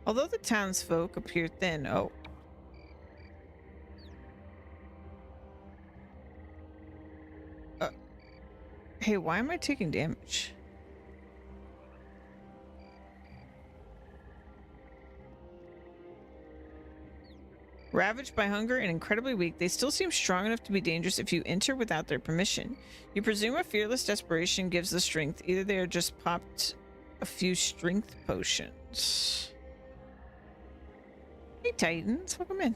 Although the townsfolk appear thin, oh. Hey, why am I taking damage? Ravaged by hunger and incredibly weak, they still seem strong enough to be dangerous if you enter without their permission. You presume a fearless desperation gives the strength. Either they are just popped a few strength potions. Hey Titans, welcome in.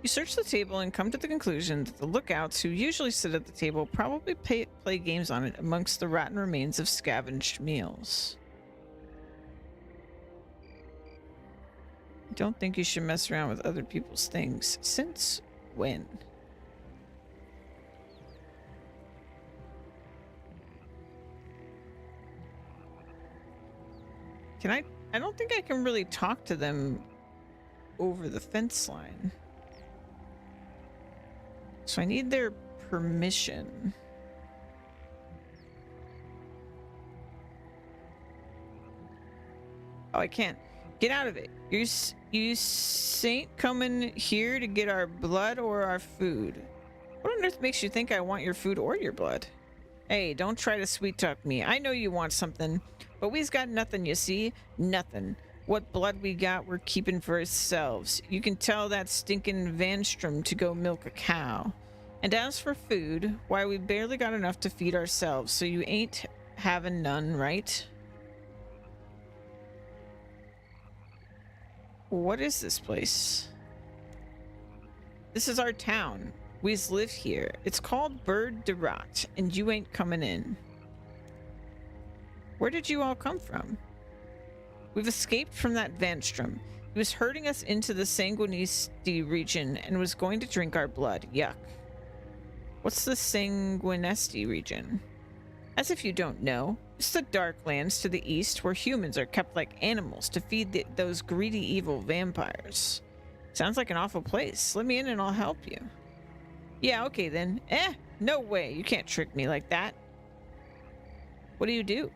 You search the table and come to the conclusion that the lookouts who usually sit at the table probably play games on it amongst the rotten remains of scavenged meals. I don't think you should mess around with other people's things. Since when? Can I don't think I can really talk to them over the fence line. So I need their permission. Oh, I can't. Get out of it. You saint coming here to get our blood or our food? What on earth makes you think I want your food or your blood? Hey, don't try to sweet talk me. I know you want something, but we's got nothing, you see? Nothing. What blood we got, we're keeping for ourselves. You can tell that stinking Vanstrom to go milk a cow. And as for food, why, we barely got enough to feed ourselves, so you ain't having none, right? What is this place? This is our town. We's live here. It's called Bird de Rot, and you ain't coming in. Where did you all come from? We've escaped from that Vanstrom. He was herding us into the Sanguinesti region and was going to drink our blood. Yuck. What's the Sanguinesti region? As if you don't know, it's the dark lands to the east where humans are kept like animals to feed those greedy evil vampires. Sounds like an awful place. Let me in and I'll help you. Yeah, okay then. No way. You can't trick me like that. What do you do?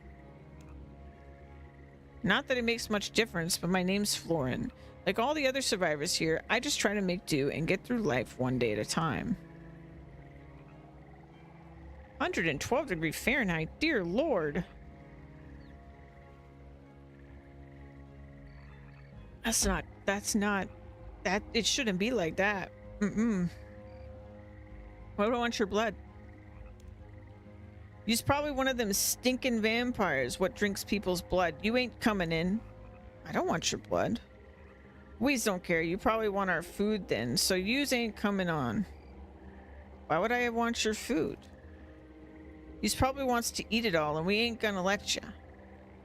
Not that it makes much difference, but my name's Florin. Like all the other survivors here, I just try to make do and get through life one day at a time. 112 degrees Fahrenheit. Dear Lord. That it shouldn't be like that. Why do I want your blood? You's probably one of them stinking vampires what drinks people's blood. You ain't coming in. I don't want your blood. We's don't care. You probably want our food then, so yous ain't coming on. Why would I want your food? Yous probably wants to eat it all, and we ain't gonna let ya.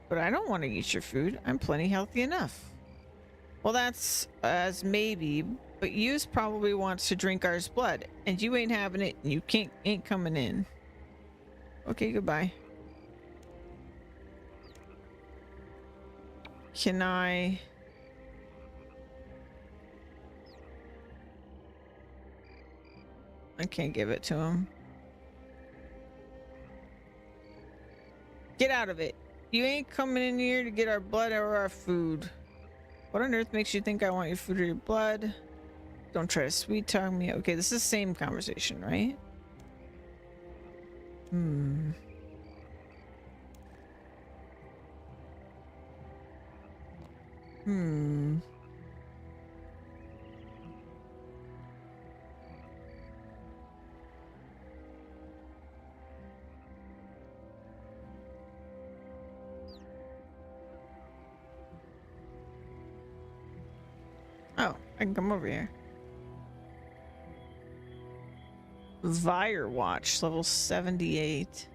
But I don't want to eat your food. I'm plenty healthy enough. Well, that's as maybe, but yous probably wants to drink ours blood, and you ain't having it, and you ain't coming in. Okay, goodbye. Can I can't give it to him. Get out of it. You ain't coming in here to get our blood or our food. What on earth makes you think I want your food or your blood? Don't try to sweet talk me. Okay, this is the same conversation, right? Oh, I can come over here. Vire Watch, level 78.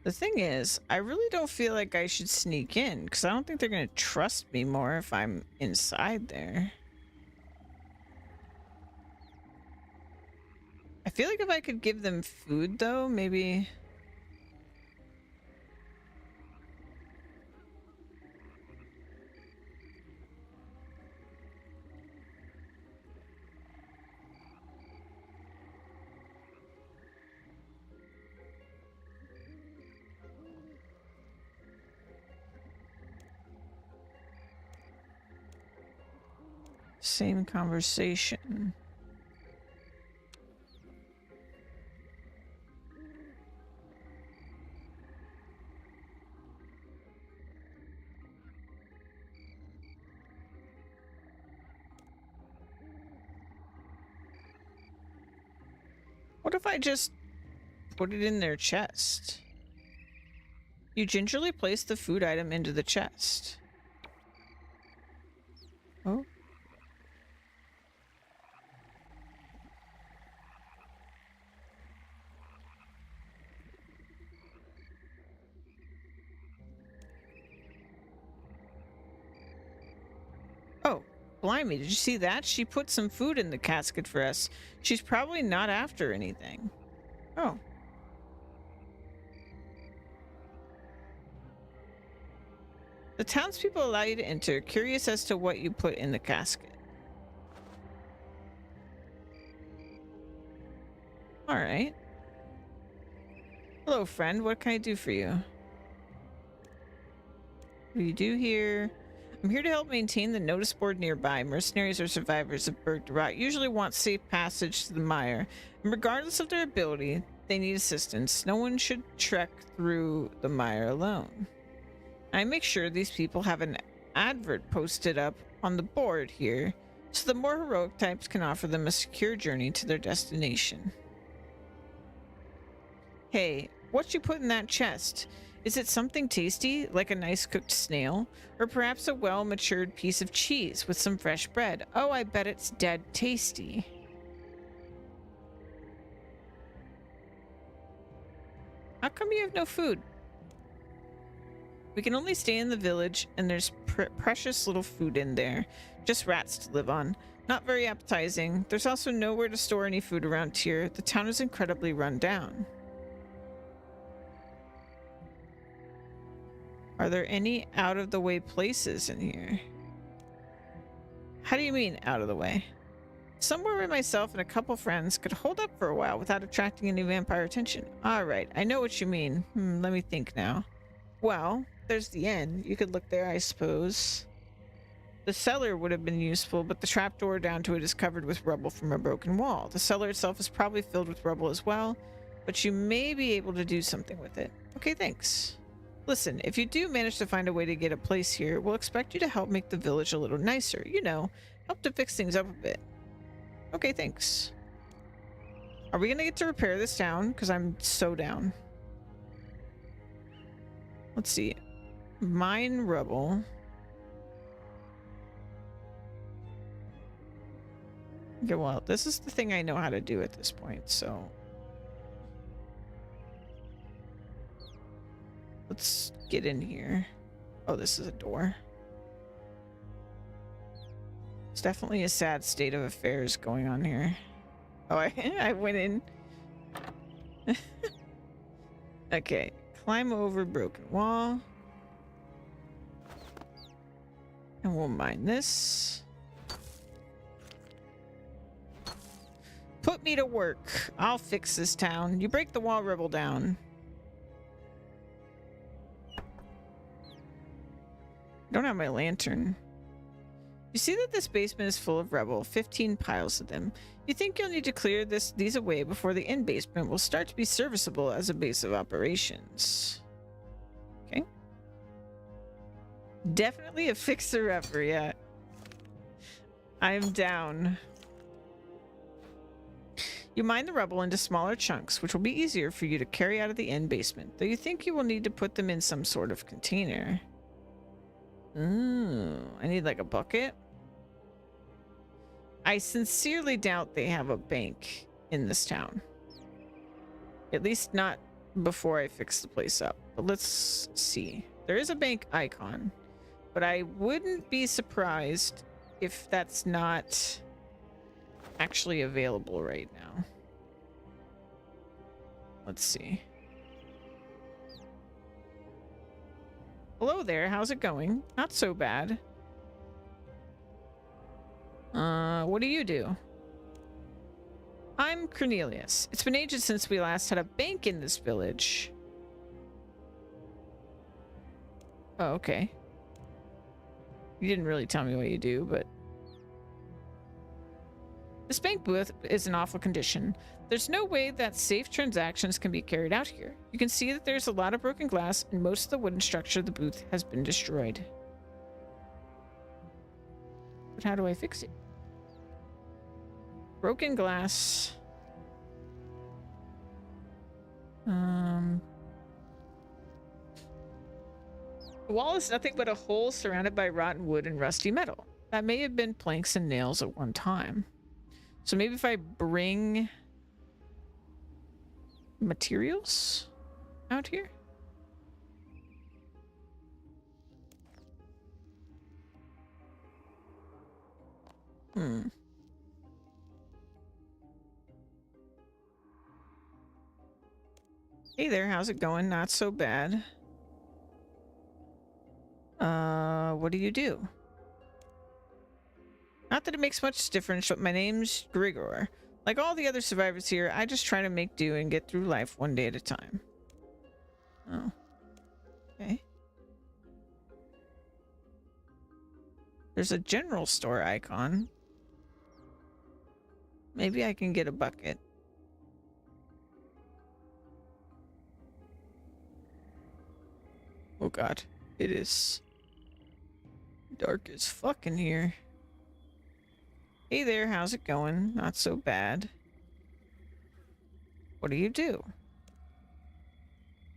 The thing is, I really don't feel like I should sneak in, because I don't think they're going to trust me more if I'm inside there. I feel like if I could give them food, though, maybe... Same conversation. What if I just put it in their chest? You gingerly place the food item into the chest. Oh. Oh, blimey, did you see that? She put some food in the casket for us. She's probably not after anything. Oh. The townspeople allow you to enter, curious as to what you put in the casket. Alright. Hello, friend. What can I do for you? What do you do here? I'm here to help maintain the notice board nearby. Mercenaries or survivors of Berg de Rot usually want safe passage to the mire, and regardless of their ability, they need assistance. No one should trek through the mire alone. I make sure these people have an advert posted up on the board here, so the more heroic types can offer them a secure journey to their destination. Hey, what you put in that chest? Is it something tasty, like a nice cooked snail? Or perhaps a well-matured piece of cheese with some fresh bread? Oh, I bet it's dead tasty. How come you have no food? We can only stay in the village, and there's precious little food in there. Just rats to live on. Not very appetizing. There's also nowhere to store any food around here. The town is incredibly run down. Are there any out-of-the-way places in here? How do you mean, out of the way? Somewhere where myself and a couple friends could hold up for a while without attracting any vampire attention. Alright, I know what you mean. Let me think now. Well, there's the inn. You could look there, I suppose. The cellar would have been useful, but the trapdoor down to it is covered with rubble from a broken wall. The cellar itself is probably filled with rubble as well, but you may be able to do something with it. Okay, thanks. Listen, if you do manage to find a way to get a place here, we'll expect you to help make the village a little nicer. You know, help to fix things up a bit. Okay, thanks. Are we gonna get to repair this town? Because I'm so down. Let's see. Mine rubble. Okay, well, this is the thing I know how to do at this point, so... Let's get in here. Oh, this is a door. It's definitely a sad state of affairs going on here. Oh, I went in. Okay, climb over broken wall. And we'll mine this. Put me to work. I'll fix this town. You break the wall, rubble down. I don't have my lantern. You see that this basement is full of rubble, 15 piles of them. You think you'll need to clear these away before the end basement will start to be serviceable as a base of operations. Okay. Definitely a fixer-upper, yeah. I'm down. You mine the rubble into smaller chunks, which will be easier for you to carry out of the end basement, though you think you will need to put them in some sort of container. Ooh, I need like a bucket. I sincerely doubt they have a bank in this town. At least not before I fix the place up. But let's see. There is a bank icon, but I wouldn't be surprised if that's not actually available right now. Let's see. Hello there, how's it going? Not so bad. What do you do? I'm Cornelius. It's been ages since we last had a bank in this village. Oh, okay. You didn't really tell me what you do, but... This bank booth is in awful condition. There's no way that safe transactions can be carried out here. You can see that there's a lot of broken glass, and most of the wooden structure of the booth has been destroyed. But how do I fix it? Broken glass. The wall is nothing but a hole surrounded by rotten wood and rusty metal. That may have been planks and nails at one time. So maybe if I bring materials out here? Hey there, how's it going? Not so bad. What do you do? Not that it makes much difference, but my name's Grigor. Like all the other survivors here, I just try to make do and get through life one day at a time. Oh. Okay. There's a general store icon. Maybe I can get a bucket. Oh god. It is dark as fuck in here. Hey there, how's it going? Not so bad. What do you do?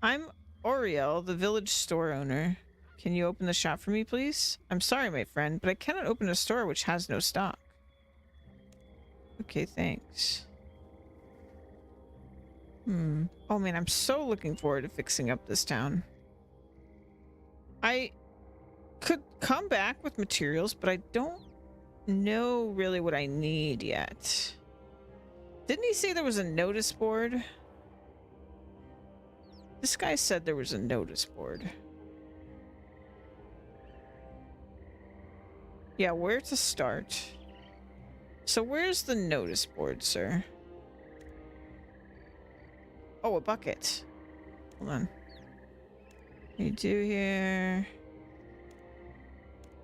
I'm Oriel, the village store owner. Can you open the shop for me, please? I'm sorry, my friend, but I cannot open a store which has no stock. Okay, thanks. Oh man, I'm so looking forward to fixing up this town. I could come back with materials, but I don't know really what I need yet. Didn't he say there was a notice board? This guy said there was a notice board. Yeah, where to start? So where's the notice board, sir? Oh, a bucket. Hold on. What do you do here?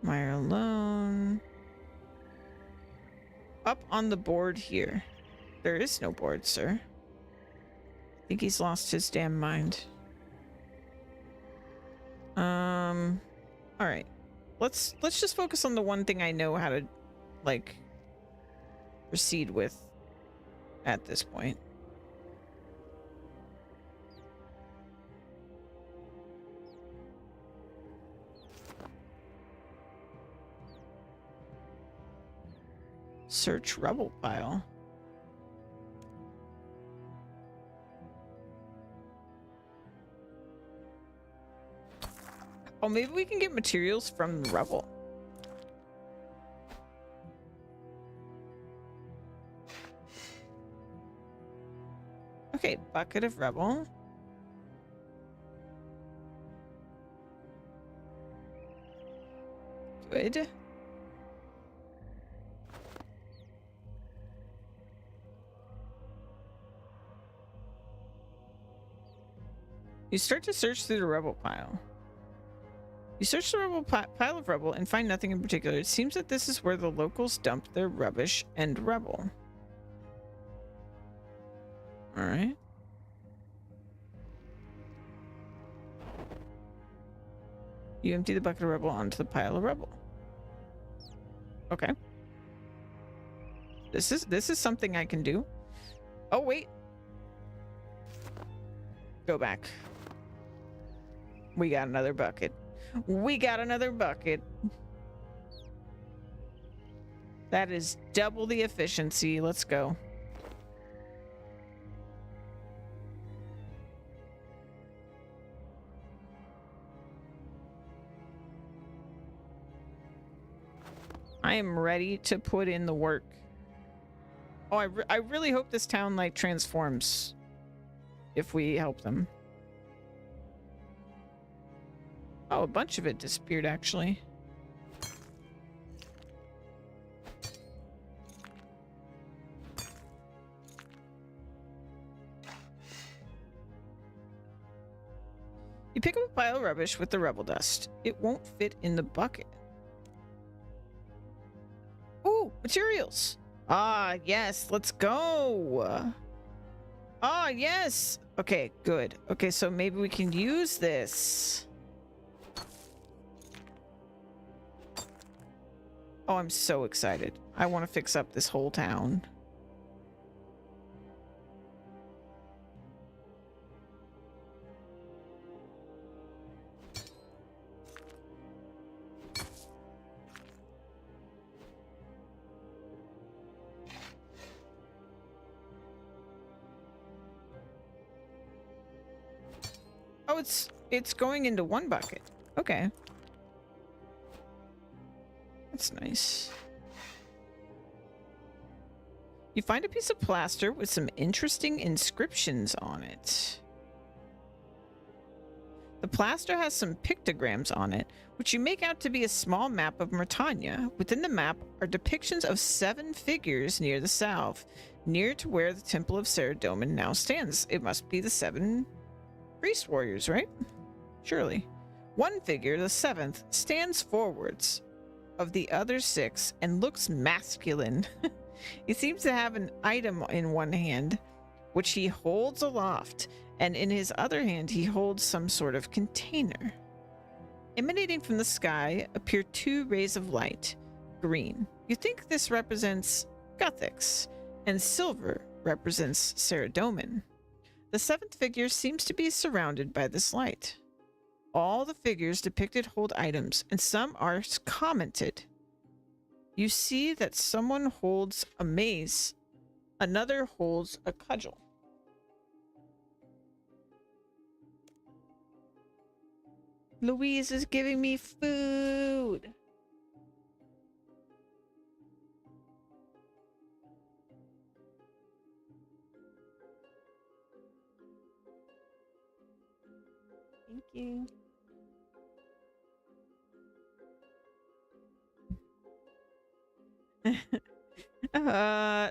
Meyer alone. Up on the board here. There is no board, sir. I think he's lost his damn mind. All right. Let's just focus on the one thing I know how to, like, proceed with at this point. Search rubble pile. Oh, maybe we can get materials from the rubble. Okay, bucket of rubble. Good. You start to search through the rubble pile. You search the rubble pile of rubble and find nothing in particular. It seems that this is where the locals dump their rubbish and rubble. All right. You empty the bucket of rubble onto the pile of rubble. Okay. This is something I can do. Oh, wait. Go back. We got another bucket. We got another bucket. That is double the efficiency. Let's go. I am ready to put in the work. Oh, I really hope this town, like, transforms if we help them. Oh, a bunch of it disappeared, actually. You pick up a pile of rubbish with the rubble dust. It won't fit in the bucket. Ooh, materials. Ah, yes, let's go. Ah, yes. Okay, good. Okay, so maybe we can use this. Oh, I'm so excited. I want to fix up this whole town. Oh, it's going into one bucket. Okay. That's nice. You find a piece of plaster with some interesting inscriptions on it. The plaster has some pictograms on it, which you make out to be a small map of Britannia. Within the map are depictions of 7 figures near the south, near to where the Temple of Saradomin now stands. It must be the 7 priest warriors, right? Surely. One figure, the 7th, stands forwards of the other 6 and looks masculine. He seems to have an item in one hand, which he holds aloft, and in his other hand he holds some sort of container. Emanating from the sky appear 2 rays of light, green. You think this represents Guthix, and silver represents Saradomin. The 7th figure seems to be surrounded by this light. All the figures depicted hold items, and some are commented. You see that someone holds a mace, another holds a cudgel. Louise is giving me food. Thank you.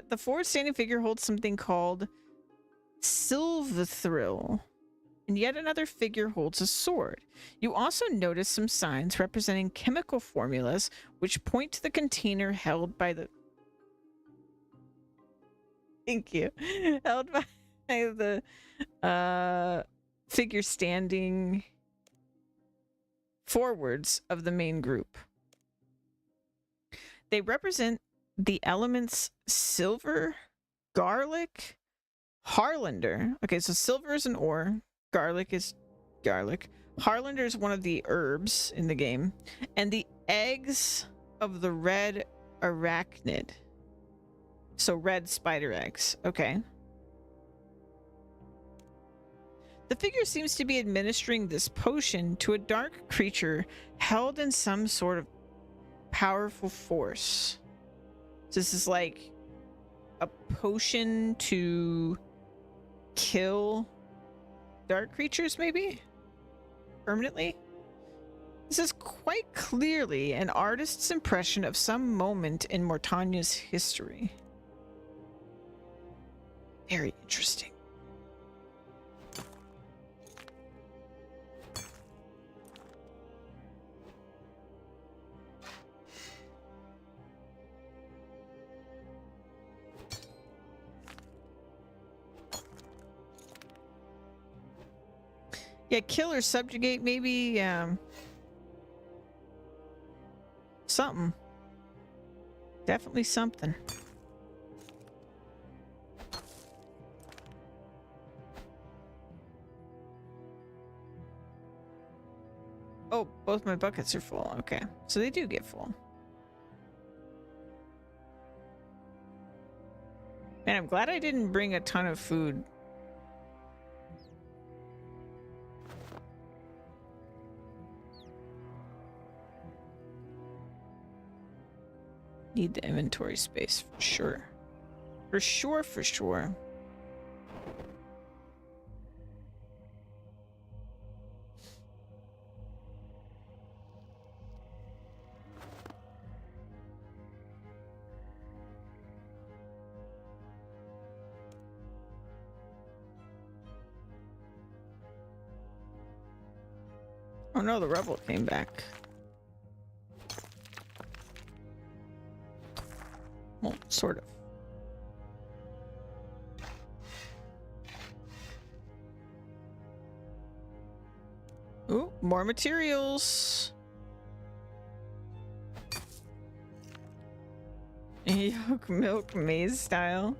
The forward standing figure holds something called Silvathril. and yet another figure holds a sword. You also notice some signs representing chemical formulas which point to the container held by the thank you. Held by the figure standing forwards of the main group. They represent the elements silver, garlic, Harlander. Okay, so silver is an ore, garlic is garlic. Harlander is one of the herbs in the game, and the eggs of the red arachnid. So red spider eggs. Okay. The figure seems to be administering this potion to a dark creature held in some sort of powerful force. So this is like a potion to kill dark creatures, maybe? Permanently? This is quite clearly an artist's impression of some moment in Mortania's history. Very interesting. Yeah, kill or subjugate, maybe, something. Definitely something. Oh, both my buckets are full. Okay, so they do get full. Man, I'm glad I didn't bring a ton of food. Need the inventory space for sure. For sure, for sure. Oh no, the rebel came back. Well, sort of. Ooh, more materials. Yolk milk maze style.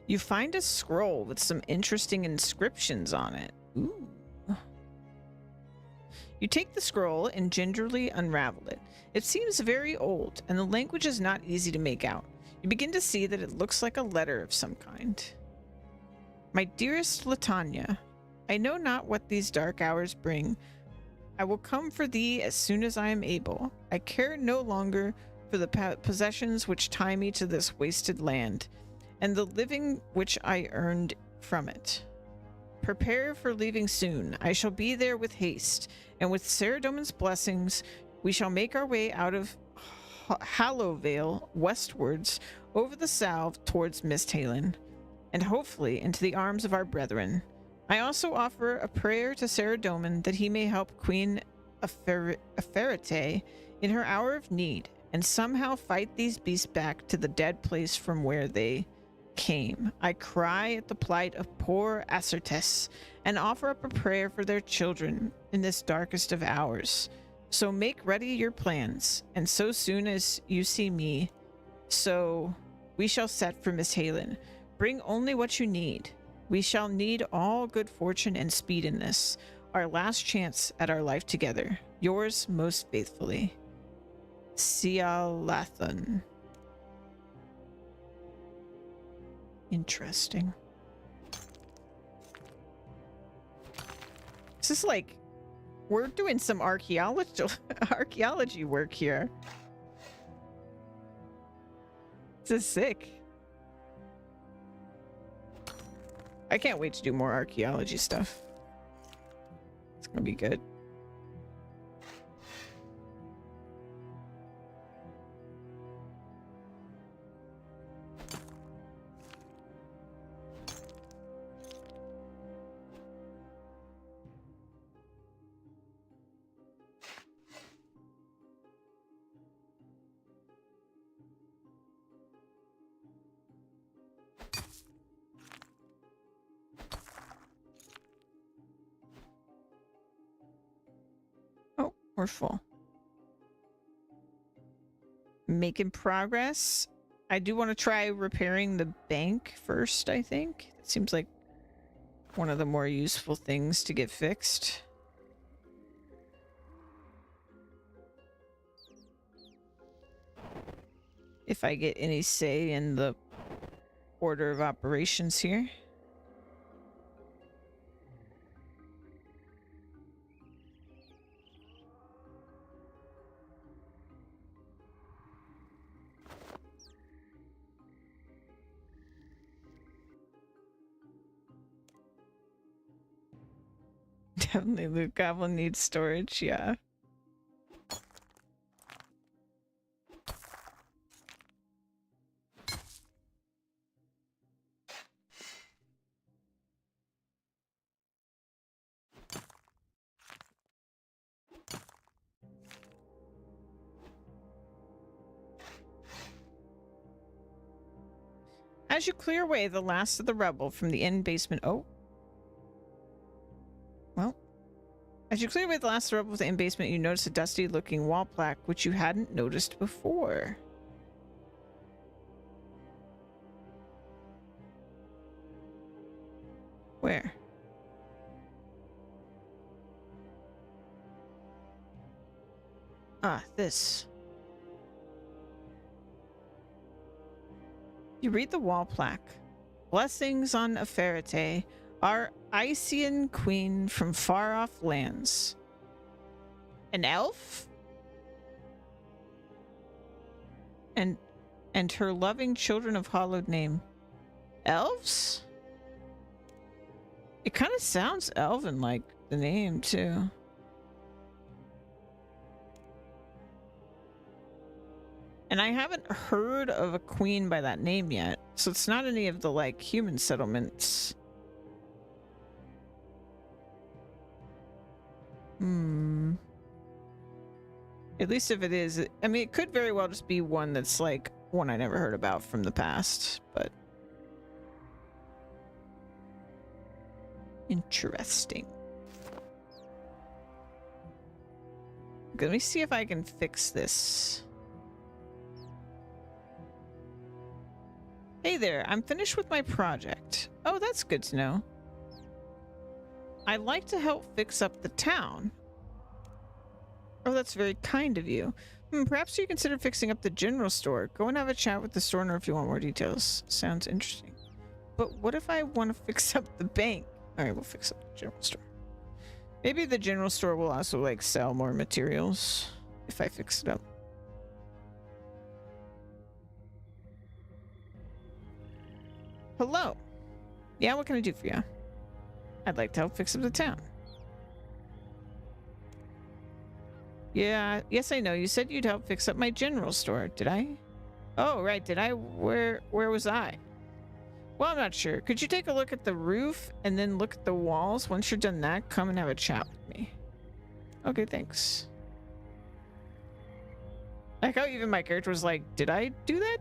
You find a scroll with some interesting inscriptions on it. Ooh. You take the scroll and gingerly unravel it. It seems very old, and the language is not easy to make out. You begin to see that it looks like a letter of some kind. My dearest Latanya, I know not what these dark hours bring. I will come for thee as soon as I am able. I care no longer for the possessions which tie me to this wasted land, and the living which I earned from it. Prepare for leaving soon. I shall be there with haste, and with Saradomin's blessings, we shall make our way out of Hallowvale westwards over the Salve towards Misthalen, and hopefully into the arms of our brethren. I also offer a prayer to Saradomin that he may help Queen Aferite in her hour of need, and somehow fight these beasts back to the dead place from where they came. I cry at the plight of poor Acertes and offer up a prayer for their children in this darkest of hours. So make ready your plans, and so soon as you see me, so we shall set for Misthalen. Bring only what you need. We shall need all good fortune and speed in this, our last chance at our life together. Yours most faithfully, Sialathon. Interesting. This is like, we're doing some archaeology work here. This is sick. I can't wait to do more archaeology stuff. It's gonna be good. Oh, we're full. Making progress. I do want to try repairing the bank first, I think. It seems like one of the more useful things to get fixed. If I get any say in the order of operations here. Definitely Loot Goblin needs storage, yeah. As you clear away the last of the rubble from the end basement... Oh. Well. As you clear away the last of the rubble from the end basement, you notice a dusty-looking wall plaque, which you hadn't noticed before. Where? Ah, this. You read the wall plaque. Blessings on Aferite, our Ician queen from far-off lands. An elf? And her loving children of hallowed name. Elves? It kind of sounds elven like the name, too. And I haven't heard of a queen by that name yet. So it's not any of the, like, human settlements. At least if it is, I mean, it could very well just be one that's, like, one I never heard about from the past, but... Interesting. Okay, let me see if I can fix this. Hey there, I'm finished with my project. Oh, that's good to know. I'd like to help fix up the town. Oh, that's very kind of you. Perhaps you consider fixing up the general store. Go and have a chat with the store owner if you want more details. Sounds interesting. But what if I want to fix up the bank? Alright, we'll fix up the general store. Maybe the general store will also, like, sell more materials if I fix it up. Hello. Yeah, what can I do for you? I'd like to help fix up the town. Yeah, yes I know. You said you'd help fix up my general store, did I? Oh, right, did I? Where was I? Well, I'm not sure. Could you take a look at the roof and then look at the walls? Once you're done that, come and have a chat with me. Okay, thanks. Like how even my character was like, did I do that?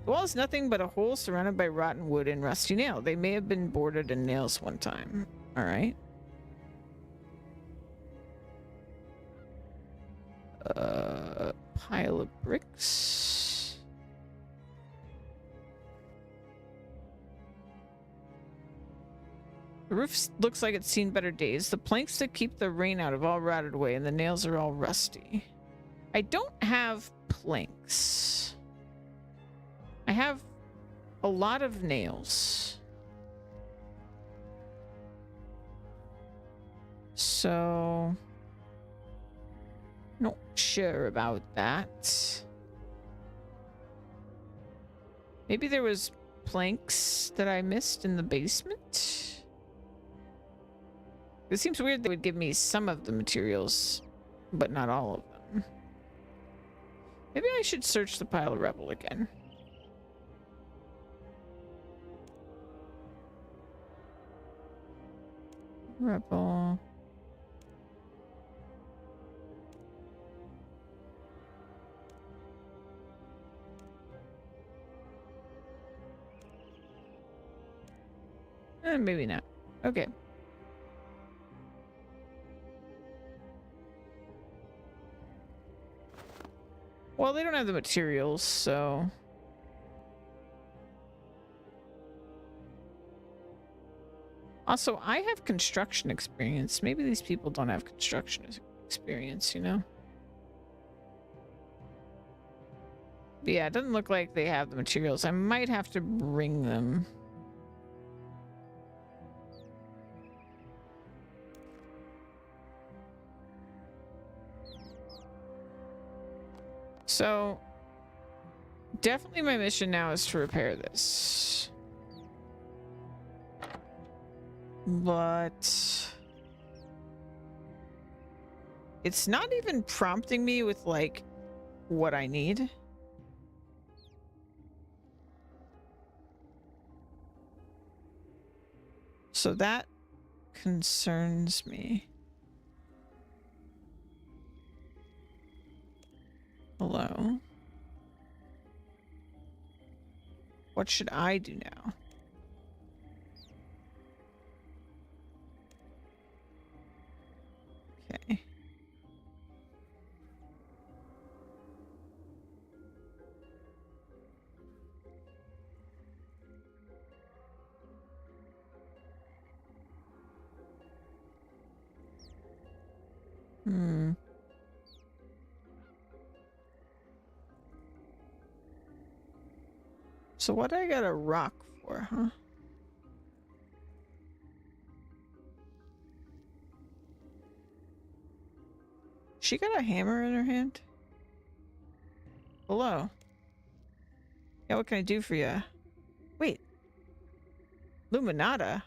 The wall is nothing but a hole surrounded by rotten wood and rusty nail. They may have been boarded in nails one time. Alright. Pile of bricks. The roof looks like it's seen better days. The planks that keep the rain out have all rotted away and the nails are all rusty. I don't have planks. I have a lot of nails. So... not sure about that. Maybe there was planks that I missed in the basement? It seems weird they would give me some of the materials, but not all of them. Maybe I should search the pile of rubble again. Rubble. Maybe not. Okay. Well, they don't have the materials, so... Also, I have construction experience. Maybe these people don't have construction experience, you know? But yeah, it doesn't look like they have the materials. I might have to bring them. So, definitely my mission now is to repair this. But it's not even prompting me with, like, what I need. So that concerns me. Hello? What should I do now? Okay. Hmm. So what I got a rock for, huh? She got a hammer in her hand? Hello? Yeah, what can I do for you? Wait. Luminata?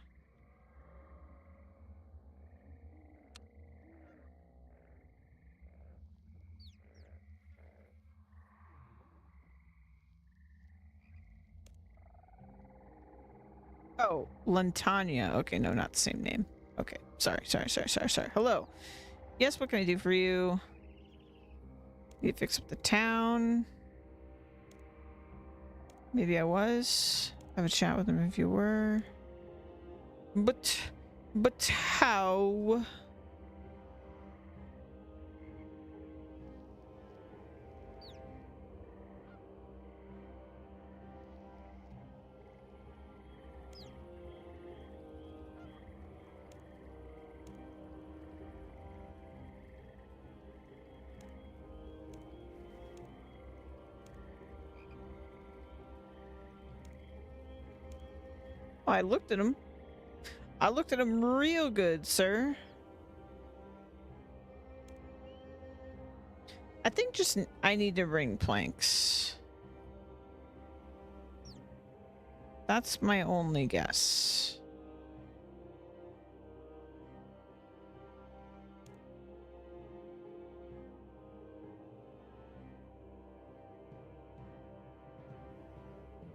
Oh, Lantania. Okay, no, not the same name. Okay, sorry. Hello. Yes, what can I do for you? You fix up the town. Maybe I was. Have a chat with him if you were. But how? Oh, I looked at him. I looked at him real good, sir. I think just I need to bring planks. That's my only guess.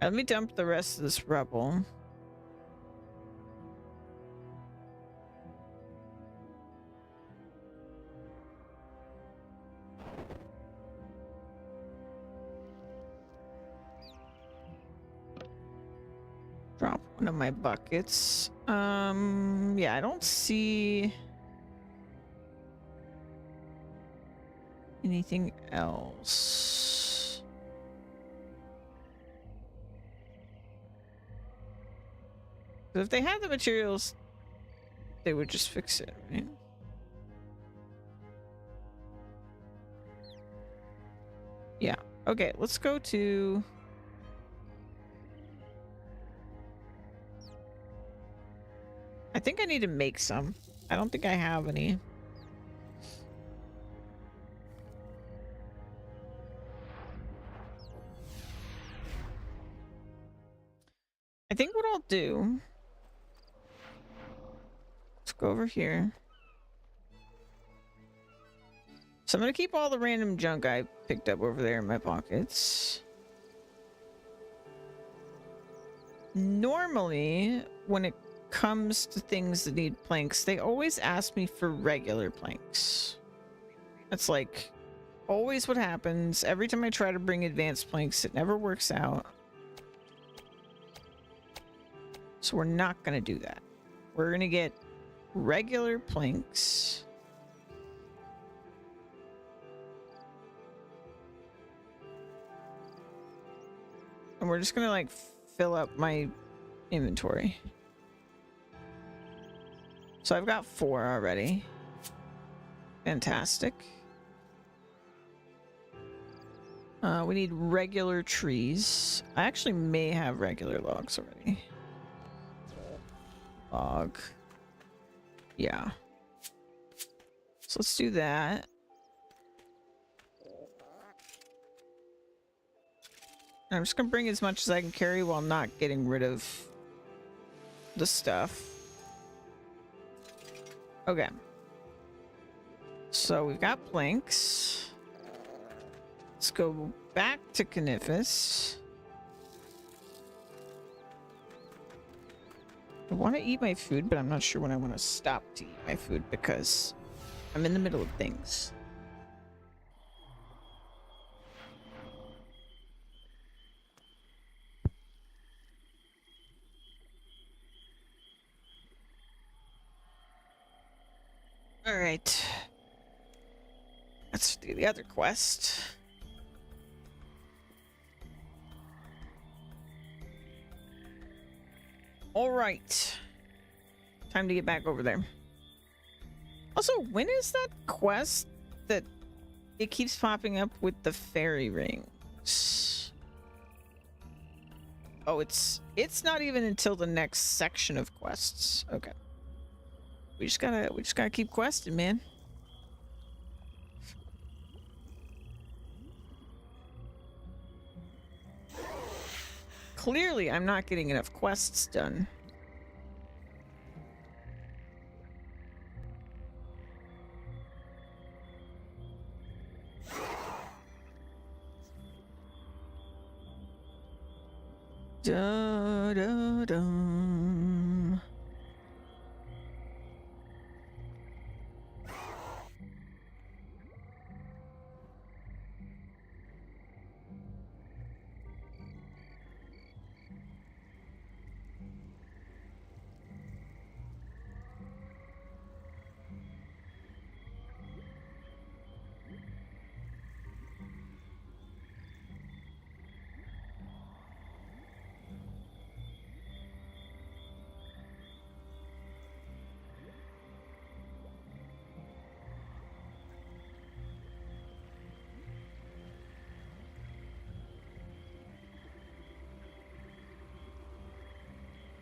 Let me dump the rest of this rubble. Drop one of my buckets. Yeah, I don't see anything else. But if they had the materials, they would just fix it, right? Yeah. Okay, let's go to... I think I need to make some. I don't think I have any. do, let's go over here. So I'm gonna keep all the random junk I picked up over there in my pockets. Normally, when it comes to things that need planks, they always ask me for regular planks. That's like always what happens. Every time I try to bring advanced planks, it never works out. So we're not gonna do that. We're gonna get regular planks. And we're just gonna like fill up my inventory. So I've got 4 already. Fantastic. We need regular trees. I actually may have regular logs already. Log. Yeah. So let's do that. I'm just gonna bring as much as I can carry while not getting rid of the stuff. Okay. So we've got planks. Let's go back to Canifus. I want to eat my food, but I'm not sure when I want to stop to eat my food because I'm in the middle of things. All right. Let's do the other quest. All right. Time to get back over there. Also, when is that quest that it keeps popping up with the fairy rings? Oh, it's not even until the next section of quests. Okay. We just gotta keep questing, man. Clearly, I'm not getting enough quests done. Da, da, dum.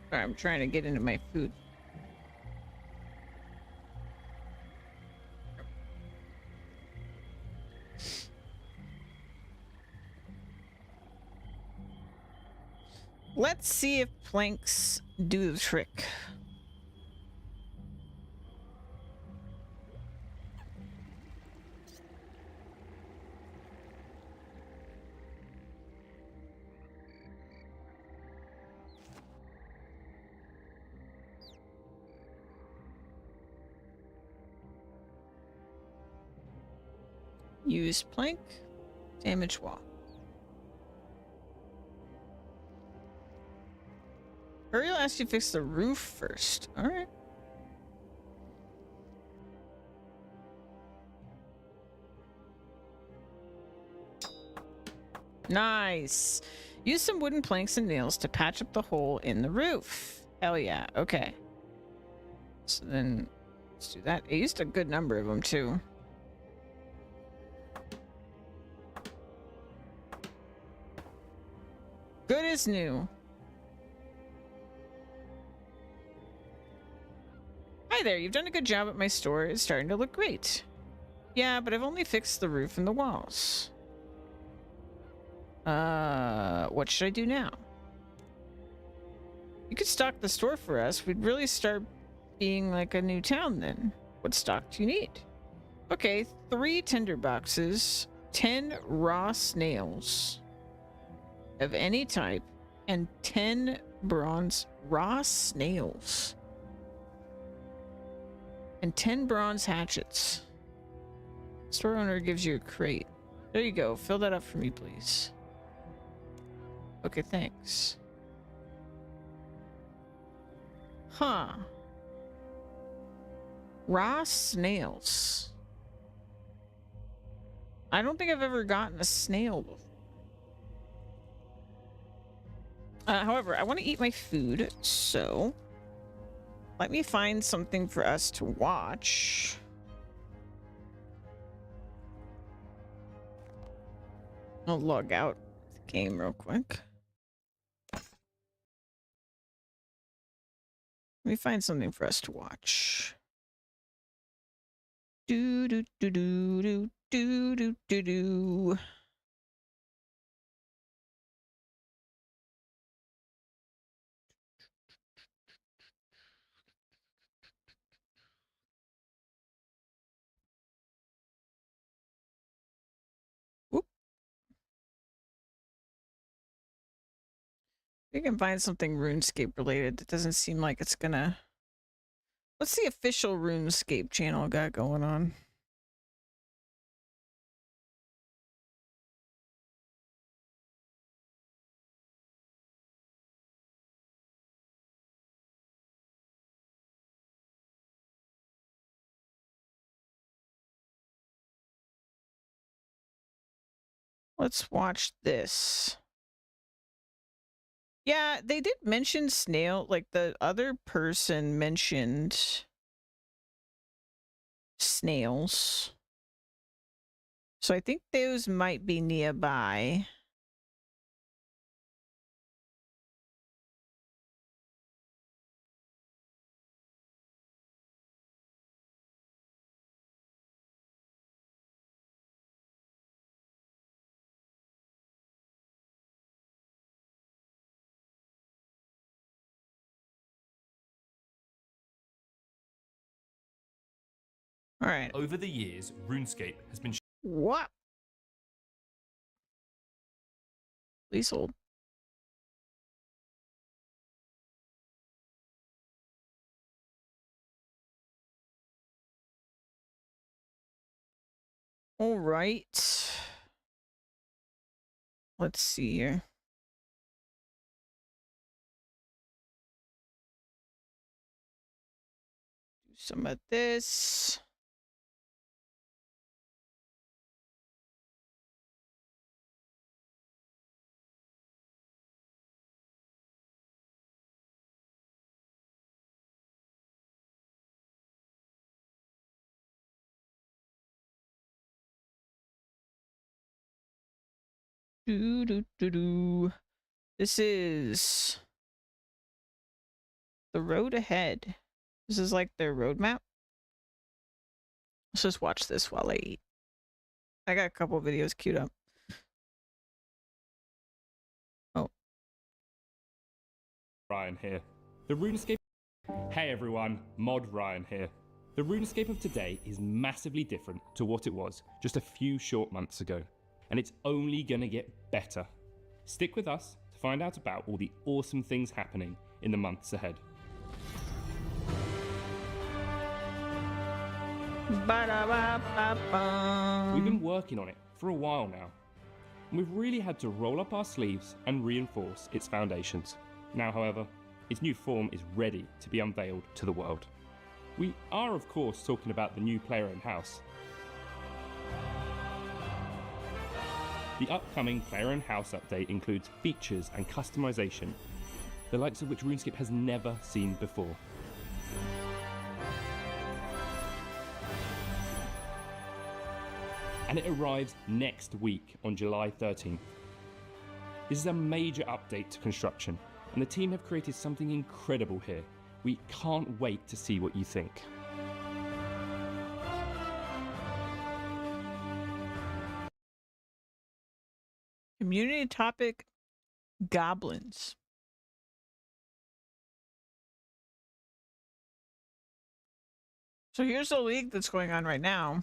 Sorry, I'm trying to get into my food. Let's see if planks do the trick. Use plank, damage wall. Uriel asked you to fix the roof first. All right. Nice. Use some wooden planks and nails to patch up the hole in the roof. Hell yeah. Okay. So then let's do that. I used a good number of them too. Good as new. Hi there, you've done a good job at my store. It's starting to look great. Yeah, but I've only fixed the roof and the walls. What should I do now? You could stock the store for us. We'd really start being like a new town then. What stock do you need? Okay, 3 tinder boxes, 10 raw snails of any type, and 10 bronze raw snails. And 10 bronze hatchets. Store owner gives you a crate. There you go. Fill that up for me, please. Okay, thanks. Huh. Raw snails. I don't think I've ever gotten a snail before. However, I want to eat my food, so let me find something for us to watch. I'll log out the game real quick. Let me find something for us to watch. Do do do do do do do do do. Whoop. We can find something RuneScape related that doesn't seem like it's gonna. What's the official RuneScape channel got going on? Let's watch this. Yeah, they did mention snail, like the other person mentioned snails. So I think those might be nearby. All right. Over the years, Runescape has been... What? Please hold. All right. Let's see here. Do some of this. Do do do do. This is the road ahead. This is like their roadmap. Let's just watch this while I eat. I got a couple videos queued up. Oh. Ryan here. The Runescape... Hey everyone, Mod Ryan here. The Runescape of today is massively different to what it was just a few short months ago. And it's only gonna get better. Stick with us to find out about all the awesome things happening in the months ahead. We've been working on it for a while now. And we've really had to roll up our sleeves and reinforce its foundations. Now, however, its new form is ready to be unveiled to the world. We are, of course, talking about the new player-owned house. The upcoming player-owned house update includes features and customization, the likes of which RuneScape has never seen before. And it arrives next week on July 13th. This is a major update to construction, and the team have created something incredible here. We can't wait to see what you think. Community topic: goblins. So here's the league that's going on right now.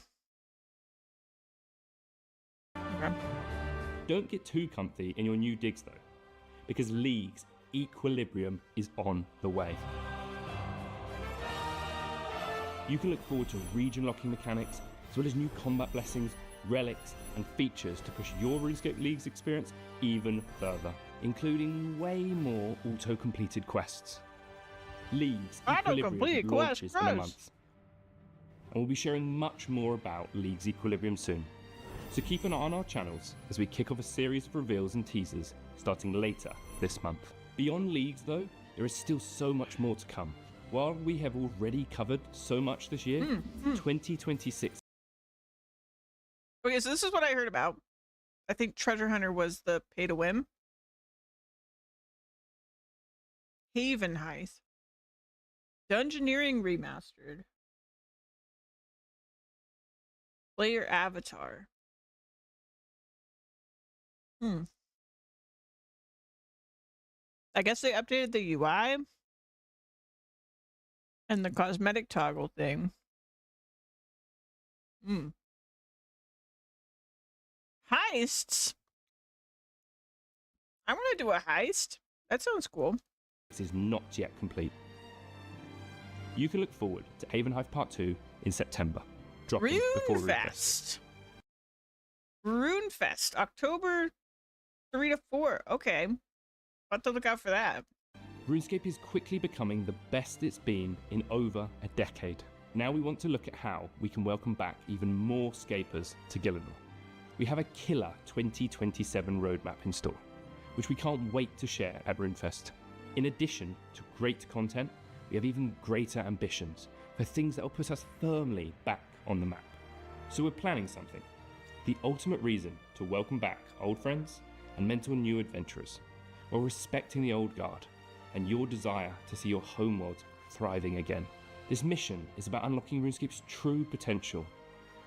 Okay. Don't get too comfy in your new digs though, because League's Equilibrium is on the way. You can look forward to region locking mechanics, as well as new combat blessings, relics, and features to push your RuneScape League's experience even further, including way more auto-completed quests. League's Equilibrium launches in a month, and we'll be sharing much more about League's Equilibrium soon. So keep an eye on our channels as we kick off a series of reveals and teasers starting later this month. Beyond Leagues though, there is still so much more to come. While we have already covered so much this year, 2026. Okay, so this is what I heard about. I think Treasure Hunter was the pay to win. Haven Heist. Dungeoneering Remastered. Player Avatar. I guess they updated the UI and the cosmetic toggle thing. Heists? I want to do a heist. That sounds cool. This is not yet complete. You can look forward to Haven Hive Part 2 in September, dropping before RuneFest. RuneFest, October 3 to 4. Okay. About to look out for that. RuneScape is quickly becoming the best it's been in over a decade. Now we want to look at how we can welcome back even more scapers to Gillinor. We have a killer 2027 roadmap in store, which we can't wait to share at RuneFest. In addition to great content, we have even greater ambitions for things that will put us firmly back on the map. So we're planning something. The ultimate reason to welcome back old friends and mentor new adventurers, while respecting the old guard and your desire to see your homeworld thriving again. This mission is about unlocking RuneScape's true potential,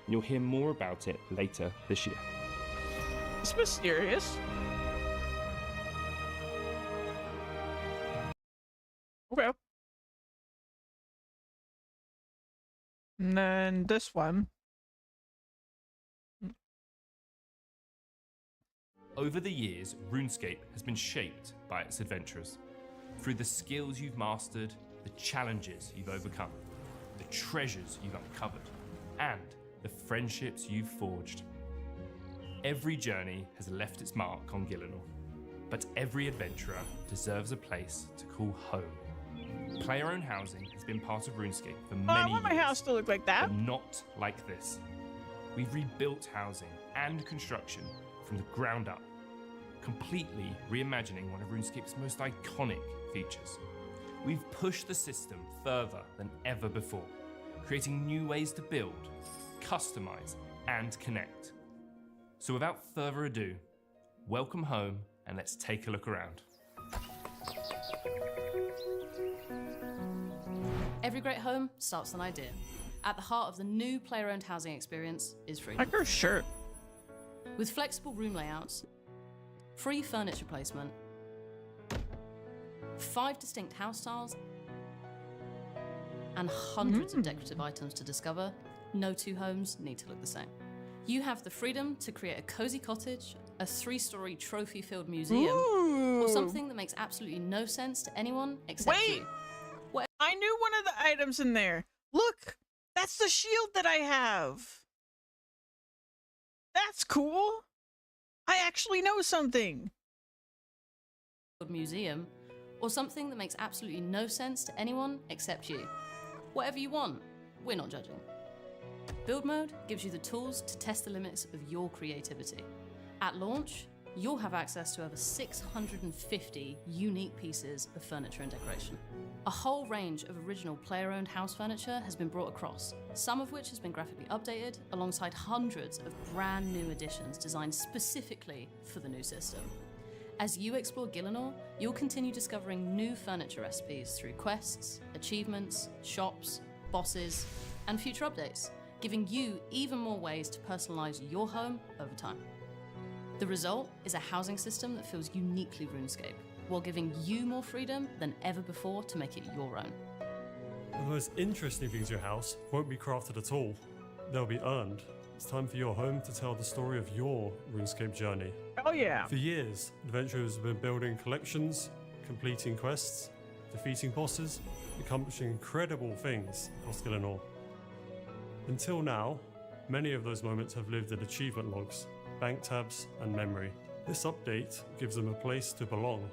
and you'll hear more about it later this year. It's mysterious. Okay. And then this one. Over the years, RuneScape has been shaped by its adventurers. Through the skills you've mastered, the challenges you've overcome, the treasures you've uncovered, and the friendships you've forged. Every journey has left its mark on Gillinor, but every adventurer deserves a place to call home. Player-owned housing has been part of RuneScape for many years. I want my house to look like that. But not like this. We've rebuilt housing and construction from the ground up, completely reimagining one of RuneScape's most iconic features. We've pushed the system further than ever before, creating new ways to build, customize, and connect. So without further ado, welcome home and let's take a look around. Every great home starts with an idea. At the heart of the new player-owned housing experience is freedom. Like her shirt. With flexible room layouts, free furniture placement, 5 distinct house styles, and hundreds of decorative items to discover, no two homes need to look the same. You have the freedom to create a cozy cottage, a 3-story trophy-filled museum, or something that makes absolutely no sense to anyone except you. I knew one of the items in there. Look, that's the shield that I have. That's cool. I actually know something. Museum, or something that makes absolutely no sense to anyone except you. Whatever you want, we're not judging. Build mode gives you the tools to test the limits of your creativity. At launch, you'll have access to over 650 unique pieces of furniture and decoration. A whole range of original player-owned house furniture has been brought across, some of which has been graphically updated, alongside hundreds of brand new additions designed specifically for the new system. As you explore Gillinor, you'll continue discovering new furniture recipes through quests, achievements, shops, bosses, and future updates, giving you even more ways to personalize your home over time. The result is a housing system that feels uniquely RuneScape, while giving you more freedom than ever before to make it your own. The most interesting things in your house won't be crafted at all. They'll be earned. It's time for your home to tell the story of your RuneScape journey. Oh yeah. For years, adventurers have been building collections, completing quests, defeating bosses, accomplishing incredible things across Gillinor. Until now, many of those moments have lived in achievement logs, bank tabs, and memory. This update gives them a place to belong.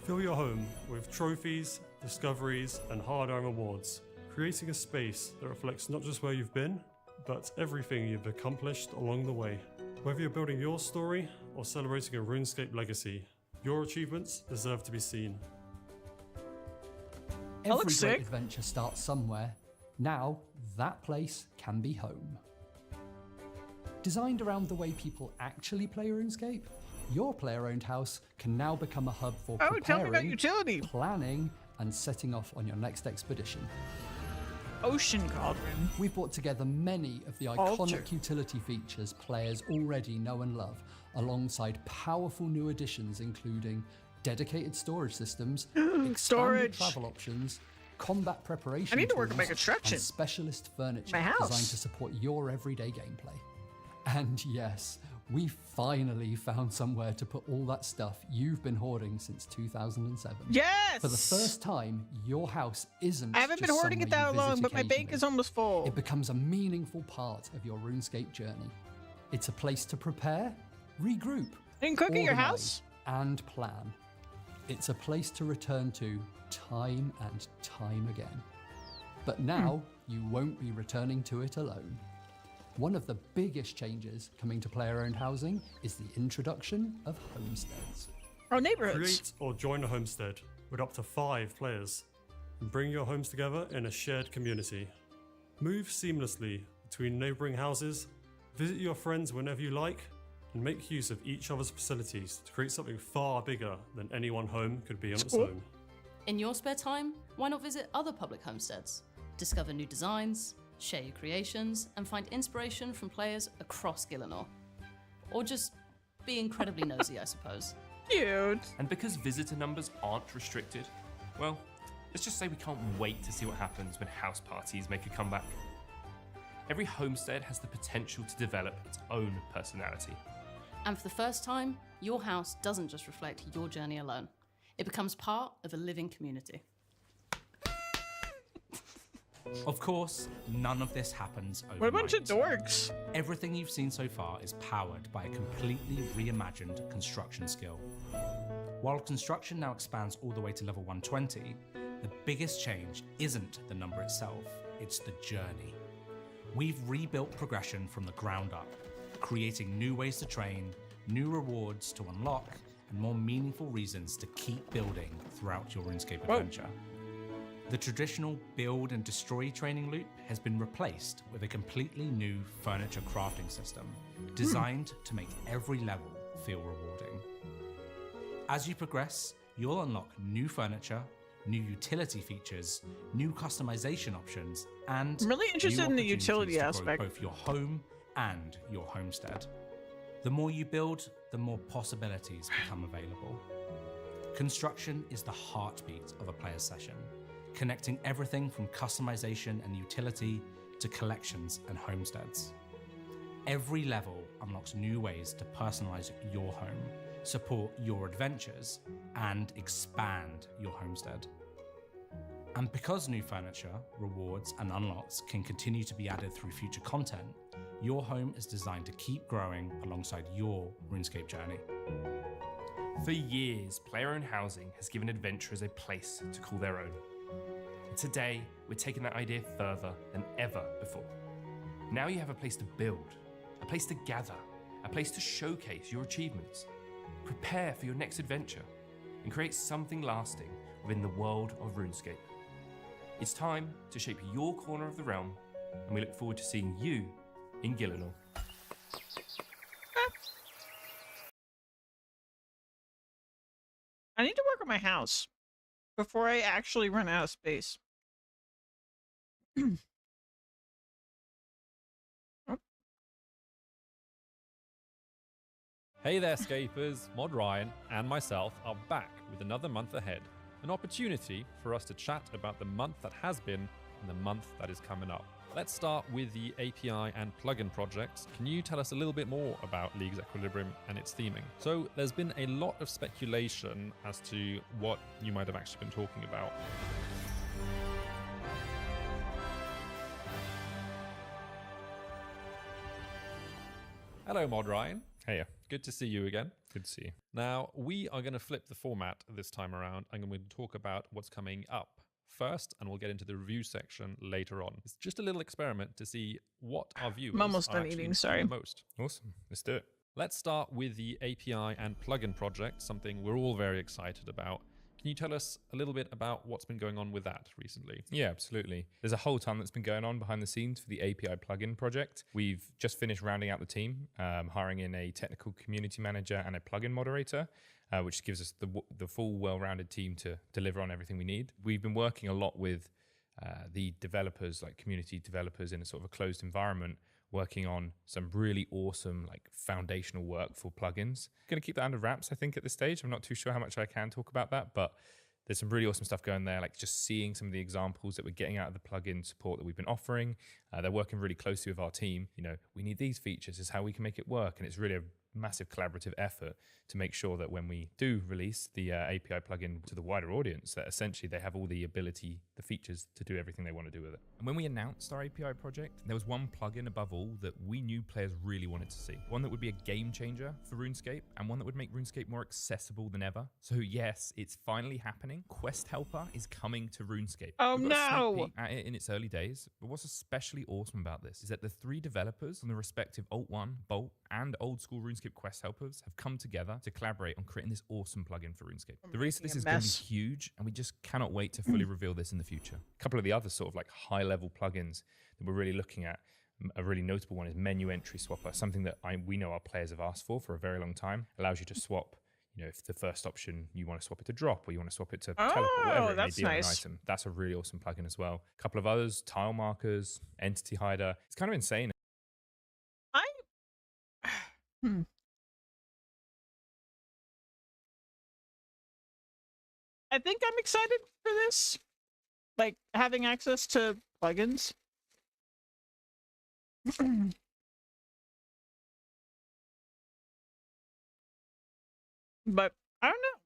Fill your home with trophies, discoveries, and hard-earned rewards, creating a space that reflects not just where you've been, but everything you've accomplished along the way. Whether you're building your story or celebrating a RuneScape legacy, your achievements deserve to be seen. Every looks great sick. adventure starts somewhere. Now, that place can be home. Designed around the way people actually play RuneScape, your player-owned house can now become a hub for Oh, tell me about preparing, utility. planning, and setting off on your next expedition. Ocean Cauldron. We've brought together many of the Altar. iconic utility features players already know and love, alongside powerful new additions including dedicated storage systems, expanded Storage. travel options, combat preparation I need to work on my tools, construction. and specialist furniture My house. designed to support your everyday gameplay. And yes, we finally found somewhere to put all that stuff you've been hoarding since 2007. Yes. For the first time, your house isn't I haven't been just hoarding it somewhere that you long, visit but my bank occasionally. is almost full. It becomes a meaningful part of your RuneScape journey. It's a place to prepare, regroup, And cook at your organize, house? and plan. It's a place to return to time and time again. But now, you won't be returning to it alone. One of the biggest changes coming to player-owned housing is the introduction of homesteads. Oh, neighborhoods. Create or join a homestead with up to 5 players and bring your homes together in a shared community. Move seamlessly between neighbouring houses, visit your friends whenever you like, and make use of each other's facilities to create something far bigger than any one home could be on its Cool. own. In your spare time, why not visit other public homesteads? Discover new designs, share your creations, and find inspiration from players across Gillinor. Or just be incredibly nosy, I suppose. Cute. And because visitor numbers aren't restricted, well, let's just say we can't wait to see what happens when house parties make a comeback. Every homestead has the potential to develop its own personality. And for the first time, your house doesn't just reflect your journey alone. It becomes part of a living community. Of course, none of this happens overnight. What a bunch of dorks. Everything you've seen so far is powered by a completely reimagined construction skill. While construction now expands all the way to level 120, the biggest change isn't the number itself, it's the journey. We've rebuilt progression from the ground up, creating new ways to train, new rewards to unlock, and more meaningful reasons to keep building throughout your RuneScape adventure. The traditional build and destroy training loop has been replaced with a completely new furniture crafting system designed to make every level feel rewarding. As you progress, you'll unlock new furniture, new utility features, new customization options, and I'm really interested new in the opportunities utility to grow aspect. both your home and your homestead. The more you build, the more possibilities become available. Construction is the heartbeat of a player's session, connecting everything from customization and utility to collections and homesteads. Every level unlocks new ways to personalize your home, support your adventures, and expand your homestead. And because new furniture, rewards, and unlocks can continue to be added through future content, your home is designed to keep growing alongside your RuneScape journey. For years, player-owned housing has given adventurers a place to call their own. And today, we're taking that idea further than ever before. Now you have a place to build, a place to gather, a place to showcase your achievements, prepare for your next adventure, and create something lasting within the world of RuneScape. It's time to shape your corner of the realm, and we look forward to seeing you in Gillinor. I need to work on my house before I actually run out of space. Hey there, Scapers! Mod Ryan and myself are back with another month ahead an opportunity for us to chat about the month that has been and the month that is coming up. Let's start with the API and plugin projects. Can you tell us a little bit more about League's Equilibrium and its theming? So there's been a lot of speculation as to what you might have actually been talking about. Hello, Mod Ryan. Hey, Good to see you again. good to see you. Now, we are going to flip the format this time around. I'm going to talk about what's coming up first, and we'll get into the review section later on. It's just a little experiment to see what our viewers I'm almost are done actually eating, sorry. the most. Awesome. Let's do it. Let's start with the API and plugin project, something we're all very excited about. Can you tell us a little bit about what's been going on with that recently? Yeah, absolutely. There's a whole ton that's been going on behind the scenes for the API plugin project. We've just finished rounding out the team, hiring in a technical community manager and a plugin moderator, which gives us the full well-rounded team to deliver on everything we need. We've been working a lot with the developers, like community developers in a sort of a closed environment, working on some really awesome like foundational work for plugins. Going to keep that under wraps, I think, at this stage. I'm not too sure how much I can talk about that, but there's some really awesome stuff going there, like just seeing some of the examples that we're getting out of the plugin support that we've been offering. They're working really closely with our team. You know, we need these features, this is how we can make it work. And it's really a massive collaborative effort to make sure that when we do release the API plugin to the wider audience, that essentially they have all the ability, the features to do everything they want to do with it. And when we announced our API project, there was one plugin above all that we knew players really wanted to see. One that would be a game changer for RuneScape, and one that would make RuneScape more accessible than ever. So yes, it's finally happening. Quest Helper is coming to RuneScape. Oh, We've got a sneak no. peek at it in its early days, but what's especially awesome about this is that the 3 developers from the respective Alt1, Bolt, and old school RuneScape Quest Helpers have come together to collaborate on creating this awesome plugin for RuneScape. The release of this is going to be huge, and we just cannot wait to fully reveal this in the future. A couple of the other sort of like high-level plugins that we're really looking at, a really notable one is Menu Entry Swapper, something that we know our players have asked for a very long time. Allows you to swap, you know, if the first option you want to swap it to drop or you want to swap it to teleport, whatever it may be on an item. That's a really awesome plugin as well. A couple of others, Tile Markers, Entity Hider. It's kind of insane. I think I'm excited for this. Like, having access to plugins. But, I don't know.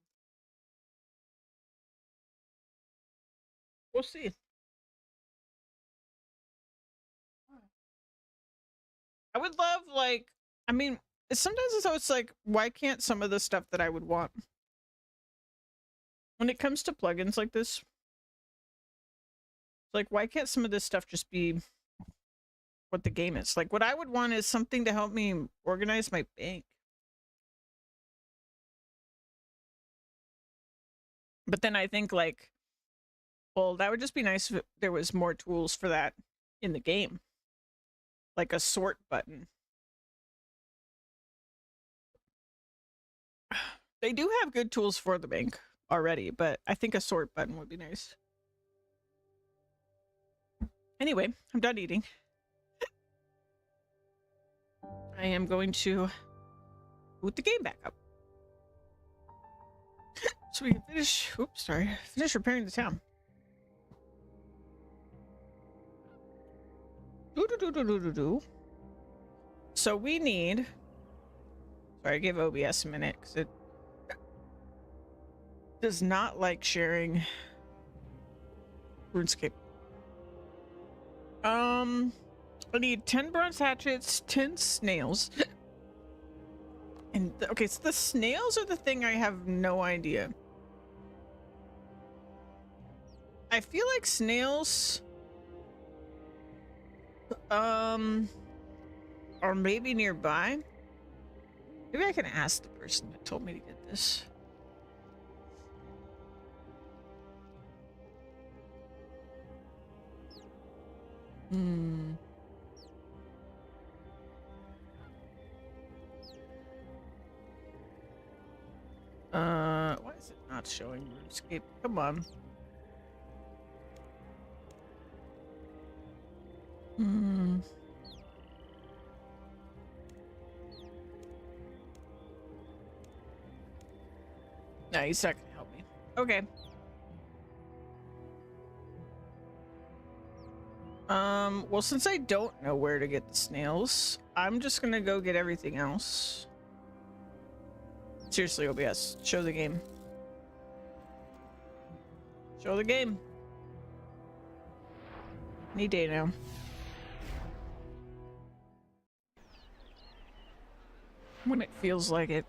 We'll see. I would love, like, I mean, sometimes it's like, why can't some of the stuff that I would want when it comes to plugins like this, like, why can't some of this stuff just be what the game is? Like, what I would want is something to help me organize my bank. But then I think, like, well, that would just be nice if there was more tools for that in the game. Like a sort button. They do have good tools for the bank already, but I think a sort button would be nice. Anyway, I'm done eating. I am going to boot the game back up. So we can finish repairing the town. So we need... Sorry, I gave OBS a minute, because it does not like sharing RuneScape. I need 10 bronze hatchets, 10 snails. And, okay, so the snails are the thing I have no idea. I feel like snails... are maybe nearby. Maybe I can ask the person that told me to get this. Why is it not showing RuneScape? Come on. No, he's not gonna help me. Okay. Well, since I don't know where to get the snails, I'm just gonna go get everything else. Seriously, OBS, show the game. Show the game. Any day now. When it feels like it.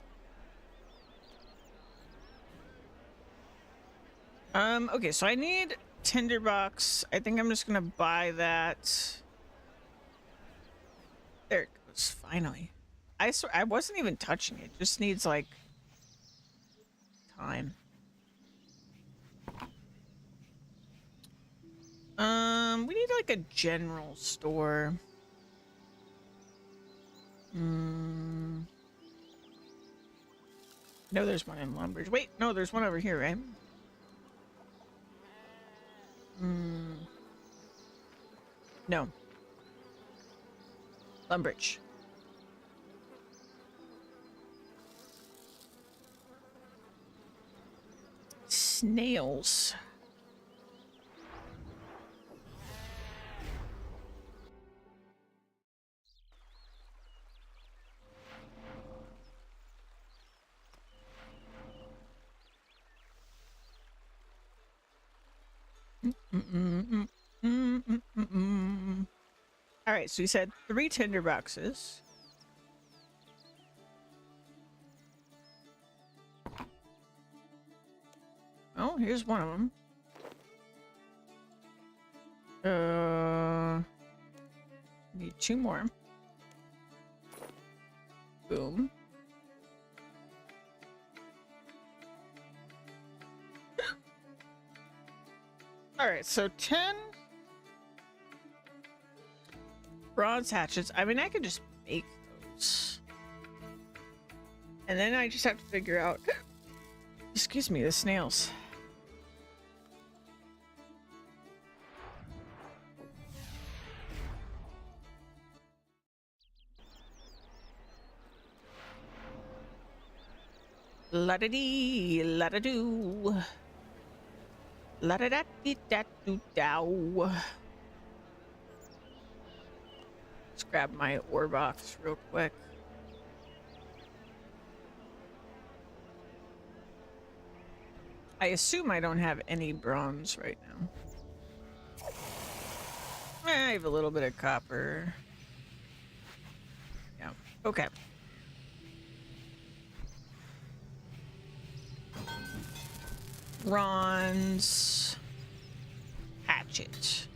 Okay, so I need tinderbox. I think I'm just gonna buy that. There it goes, finally. I swear, I wasn't even touching it. Just needs, like, time. We need, like, a general store. No, there's one in Lumbridge. Wait, no, there's one over here, right? No. Lumbridge. Snails. All right, so you said 3 tinder boxes. Oh, here's one of them. Need 2 more. Boom. All right, so 10 bronze hatchets. I mean, I could just make those. And then I just have to figure out, excuse me, the snails. La-da-dee, la-da-doo. La-da-da-dee-da-doo-dow. Let's grab my ore box real quick. I assume I don't have any bronze right now. I have a little bit of copper. Yeah, okay. Bronze hatchet.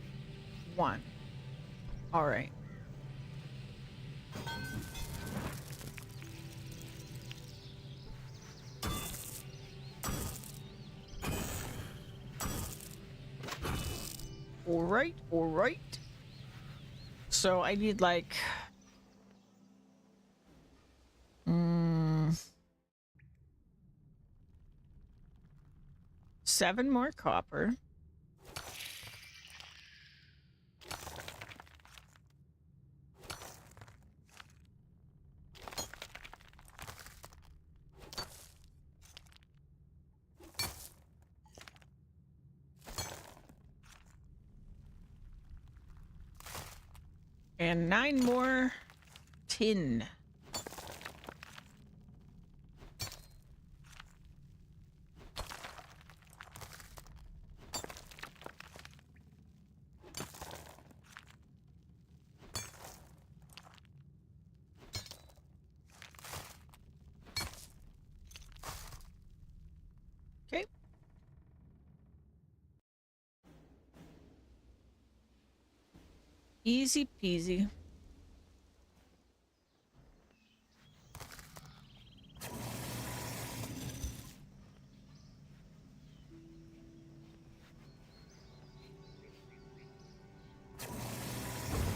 1. All right. All right. So I need like 7 more copper. And 9 more tin. Okay. Easy peasy.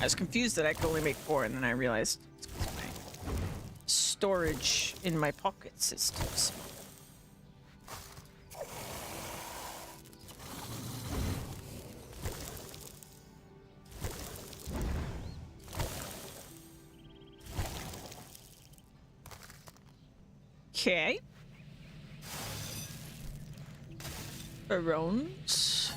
I was confused that I could only make 4, and then I realized it's 'cause of my storage in my pocket systems. Okay. Barones.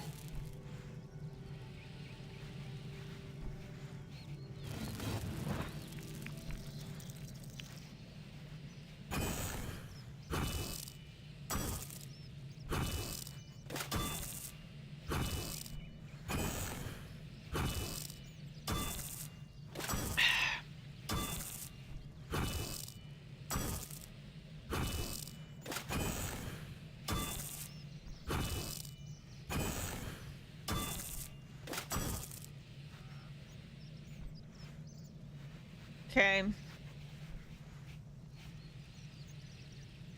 Okay.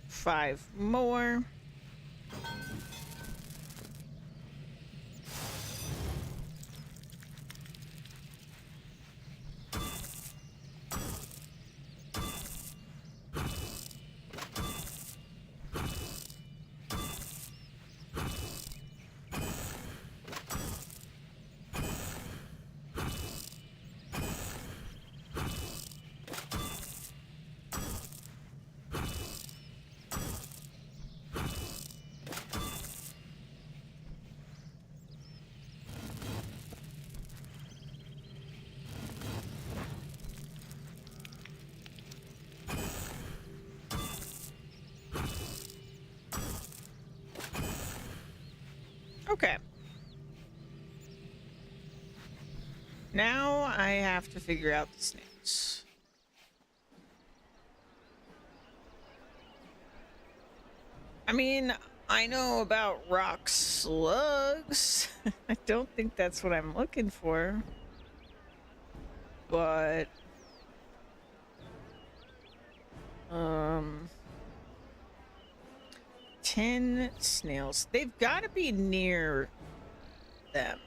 5 more. Okay. Now I have to figure out the snails. I mean, I know about rock slugs. I don't think that's what I'm looking for. But... 10 snails. They've got to be near them.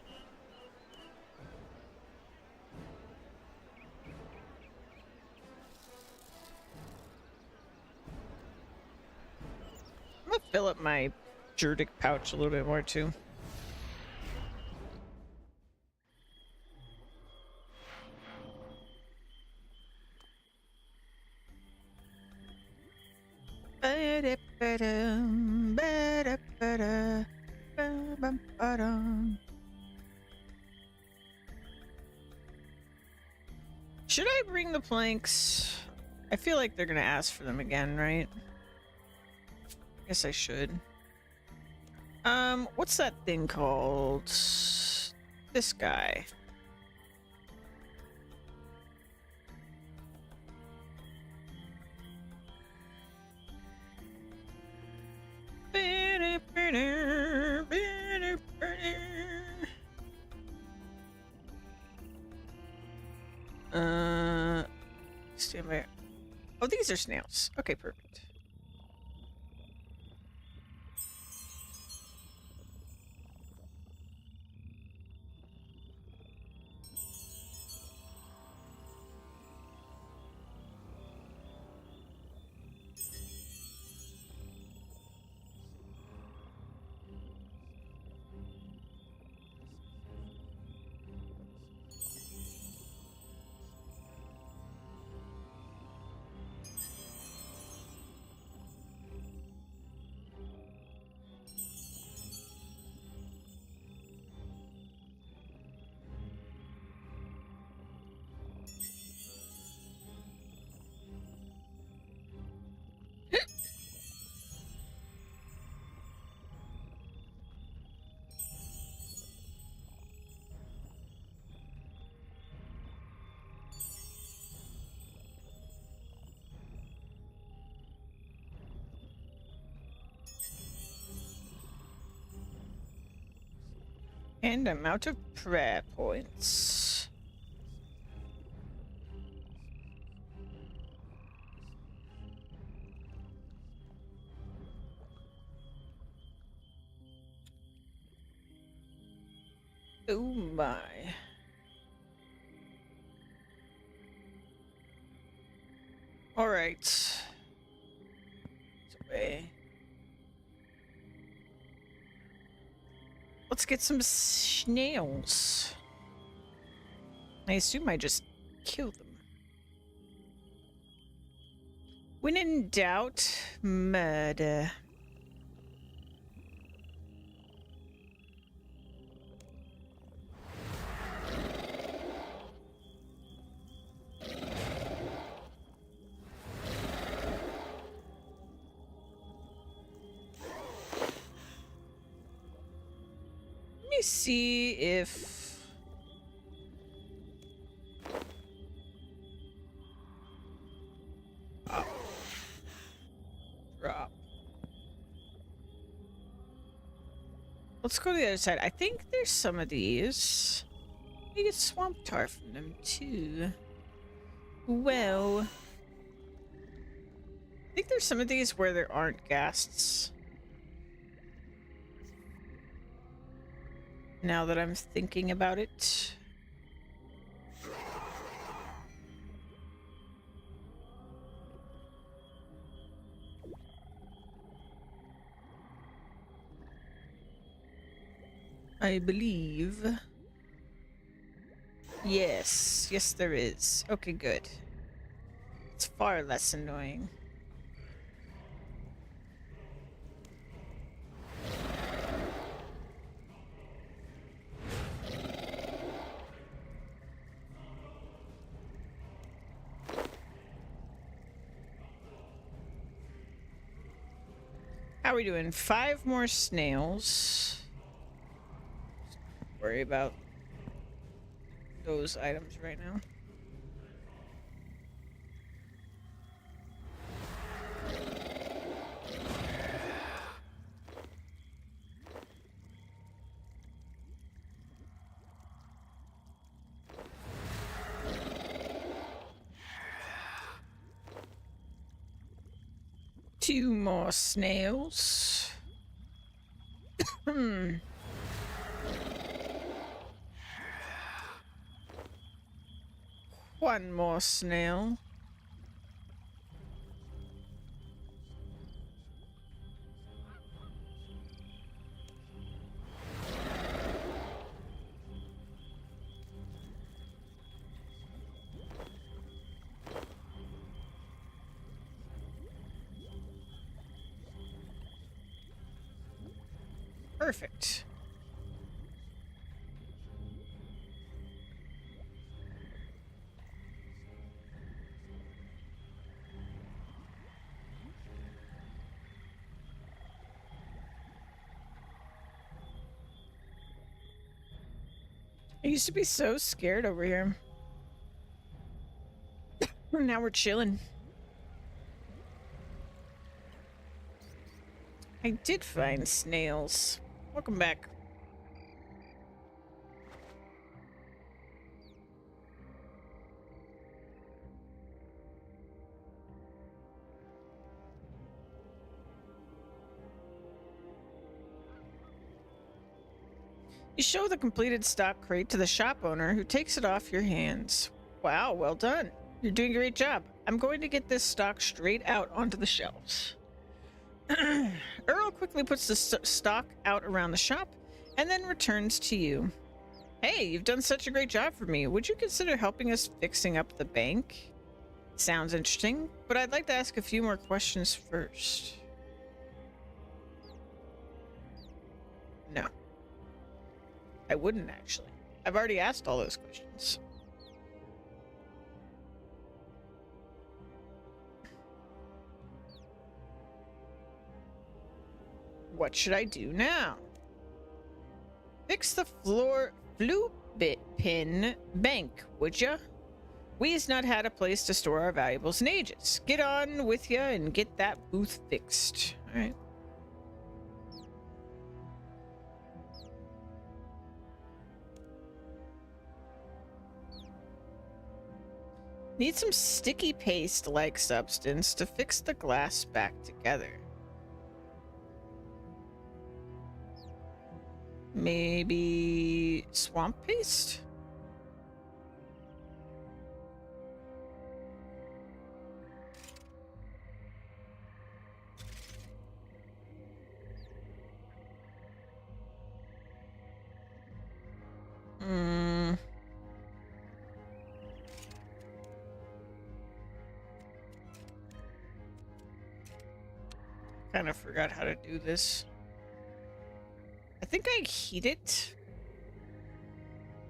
I'm gonna fill up my Jurdic pouch a little bit more too. Should I bring the planks? I feel like they're gonna ask for them again, right? Guess I should. What's that thing called? This guy. Stand by. Oh, these are snails. Okay, perfect. And I'm out of prayer points. Oh my. All right. Away. Let's get some snails. I assume I just kill them. When in doubt, murder. Let me see if... Oh. Drop. Let's go to the other side. I think there's some of these. We get swamp tar from them too. Well, I think there's some of these where there aren't ghasts. Now that I'm thinking about it. I believe. Yes, there is. Okay, good. It's far less annoying. How are we doing? 5 more snails. Don't worry about those items right now. Two more snails. One more snail. Perfect. I used to be so scared over here. Now we're chilling. I did find snails. Welcome back. You show the completed stock crate to the shop owner, who takes it off your hands. Wow, well done. You're doing a great job. I'm going to get this stock straight out onto the shelves. Earl quickly puts the stock out around the shop and then returns to you. Hey, you've done such a great job for me. Would you consider helping us fixing up the bank? Sounds interesting, but I'd like to ask a few more questions first. No. I wouldn't, actually. I've already asked all those questions. What should I do now? Fix the flue bit pin bank, would ya? We's not had a place to store our valuables in ages. Get on with ya and get that booth fixed. All right. Need some sticky paste-like substance to fix the glass back together. Maybe swamp paste? Kind of forgot how to do this. I think I heat it.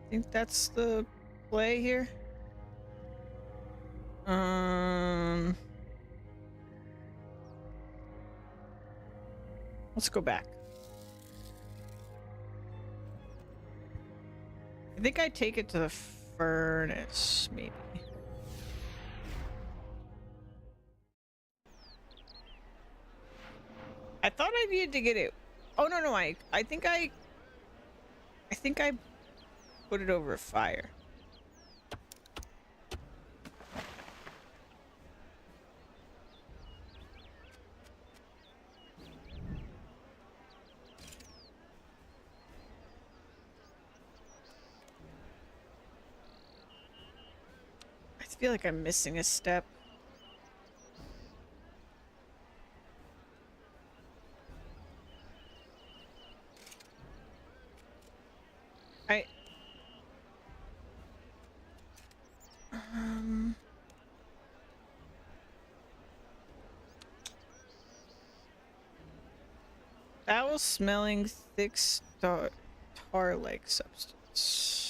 I think that's the play here. Let's go back. I think I take it to the furnace, maybe. I thought I needed to get it. Oh no, I think I put it over a fire. feel like I'm missing a step. I... Foul smelling thick tar-like substance.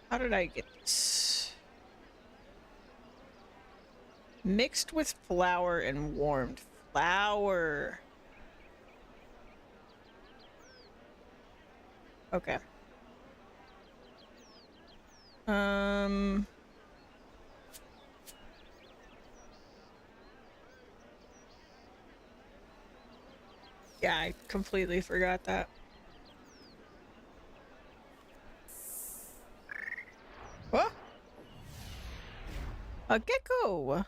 How did I get this? Mixed with flour and warmed. Flour. Okay. Yeah, I completely forgot that. What? A gecko!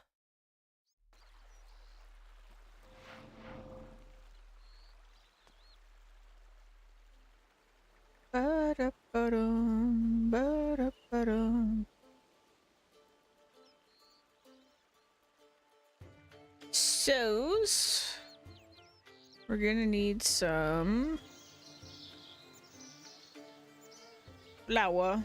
Ba-da-ba-dum, ba-da-ba-dum. So's we're gonna need some flour.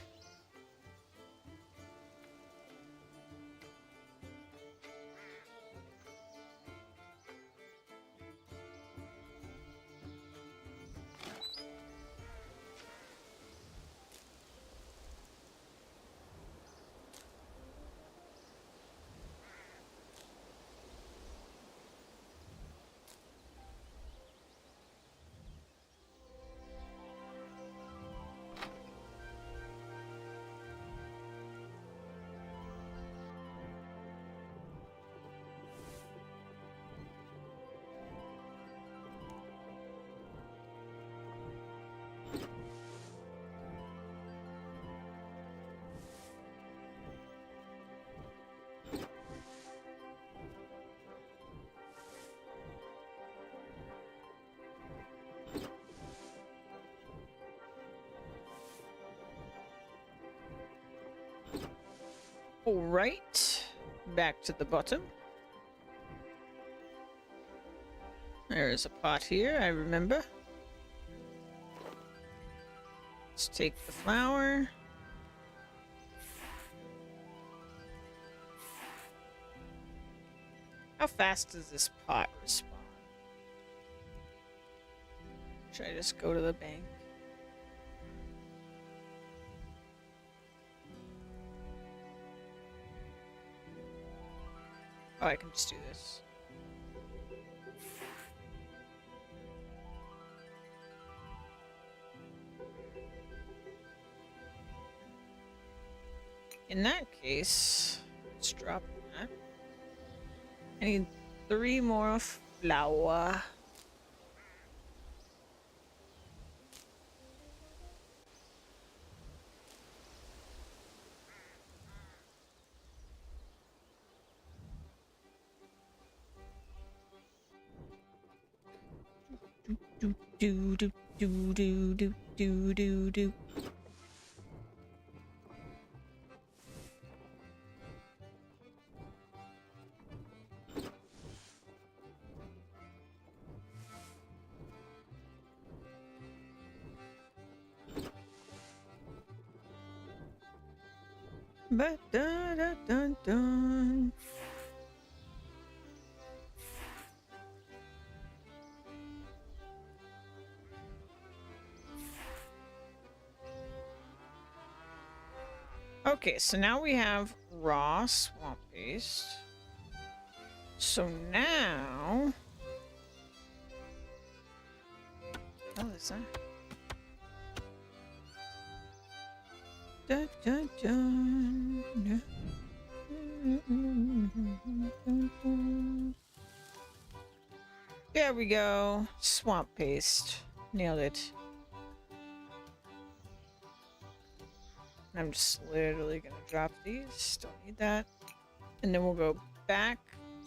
All right, back to the bottom. There is a pot here, I remember. Let's take the flour. How fast does this pot respond? Should I just go to the bank? Oh, I can just do this. In that case, let's drop that. I need 3 more flour. Do do do do do do do do do. But da da dun dun. Okay, so now we have raw swamp paste. So now, what is that? Dun, dun, dun. There we go. Swamp paste. Nailed it. I'm just literally gonna drop these. Don't need that. And then we'll go back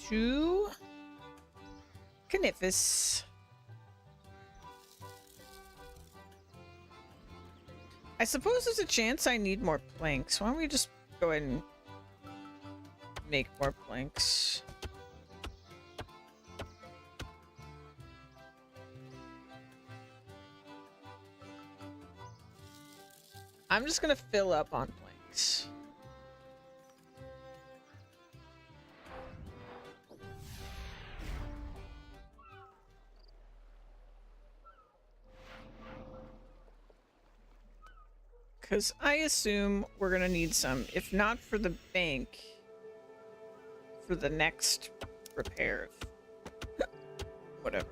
to Canifus. I suppose there's a chance I need more planks. Why don't we just go ahead and make more planks? I'm just gonna fill up on planks. Because I assume we're gonna need some, if not for the bank, for the next repair. Whatever.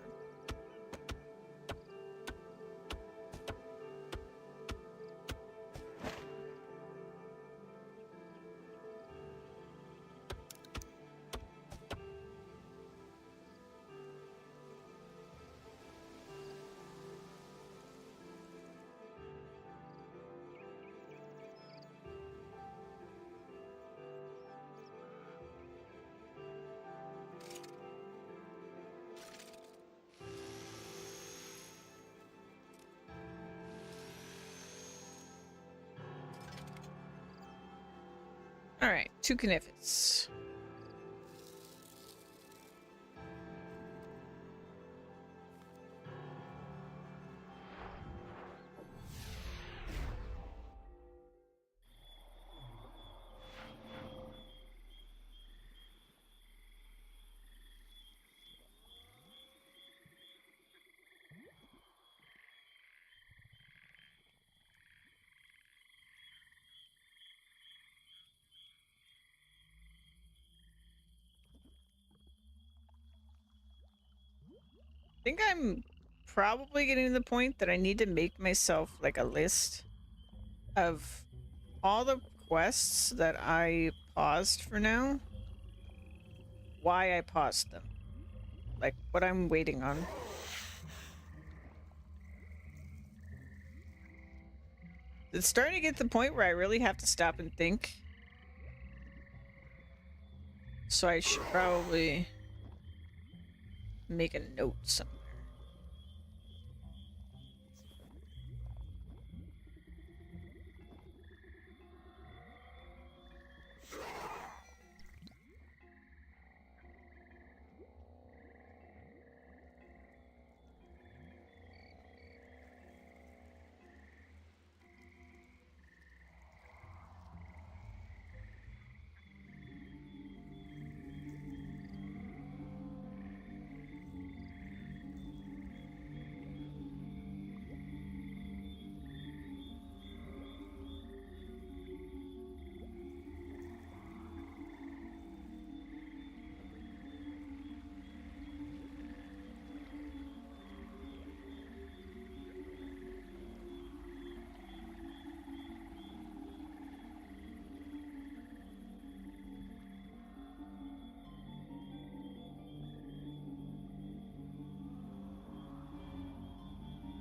Alright, 2 Canifus. I think I'm probably getting to the point that I need to make myself like a list of all the quests that I paused for now. Why I paused them. Like what I'm waiting on. It's starting to get to the point where I really have to stop and think. So I should probably make a note somewhere.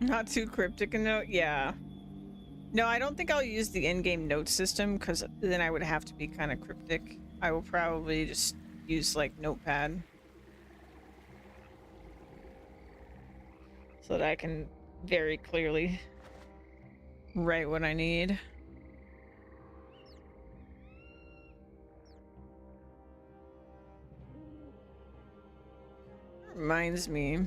Not too cryptic a note? Yeah. No, I don't think I'll use the in-game note system because then I would have to be kind of cryptic. I will probably just use like Notepad. So that I can very clearly write what I need. Reminds me.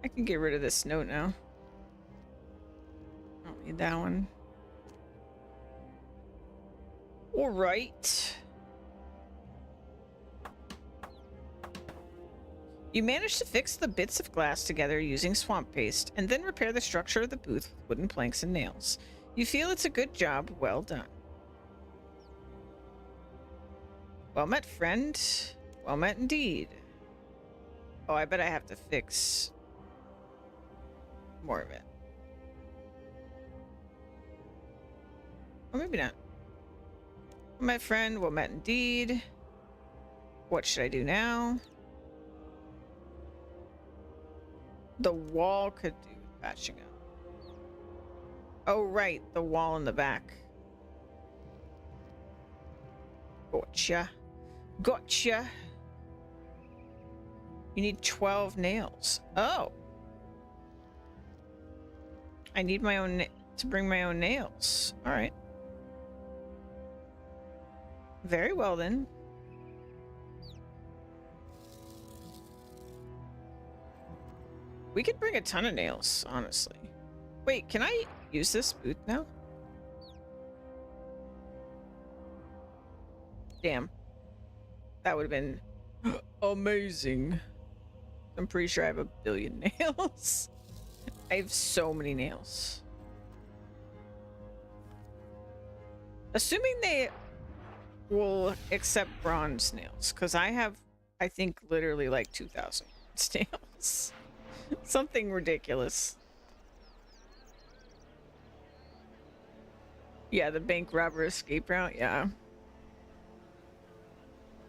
I can get rid of this note now. I don't need that one. All right. You managed to fix the bits of glass together using swamp paste, and then repair the structure of the booth with wooden planks and nails. You feel it's a good job, well done. Well met, friend. Well met indeed. Oh, I bet I have to fix more of it. Or maybe not. My friend, well met indeed. What should I do now? The wall could do with patching up. Oh, right. The wall in the back. Gotcha. Gotcha. You need 12 nails. Oh. I need my own to bring my own nails. All right. Very well then. We could bring a ton of nails, honestly. Wait, can I use this booth now? Damn. That would have been amazing. I'm pretty sure I have a billion nails. I have so many nails. Assuming they will accept bronze nails, because I have, I think, literally like 2,000 nails. Something ridiculous. Yeah, the bank robber escape route, yeah.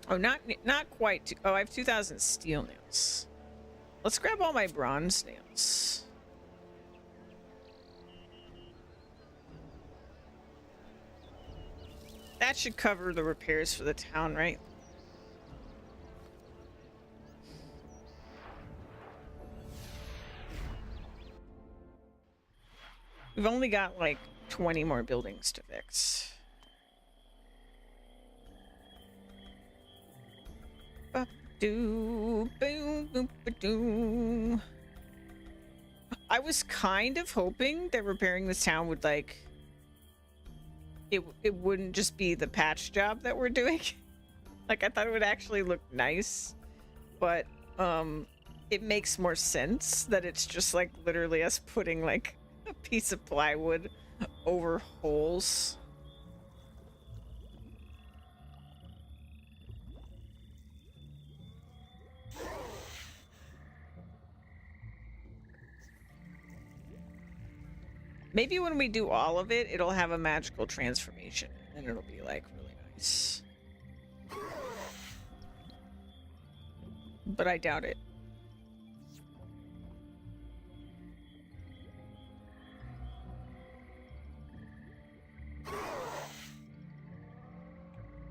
Oh, not quite. Oh, I have 2,000 steel nails. Let's grab all my bronze nails. That should cover the repairs for the town, right? We've only got like 20 more buildings to fix. I was kind of hoping that repairing this town would like it wouldn't just be the patch job that we're doing. Like I thought it would actually look nice, but it makes more sense that it's just like literally us putting like a piece of plywood over holes. Maybe when we do all of it, it'll have a magical transformation and it'll be like really nice. But I doubt it.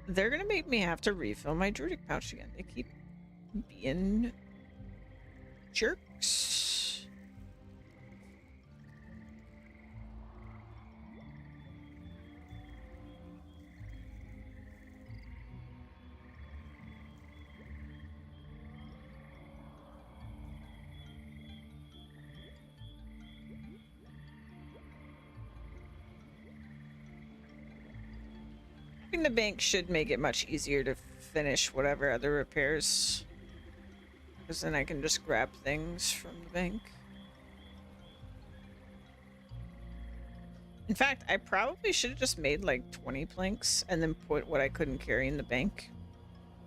They're gonna make me have to refill my druidic pouch again. They keep being jerks. The bank should make it much easier to finish whatever other repairs, because then I can just grab things from the bank. In fact, I probably should have just made like 20 planks and then put what I couldn't carry in the bank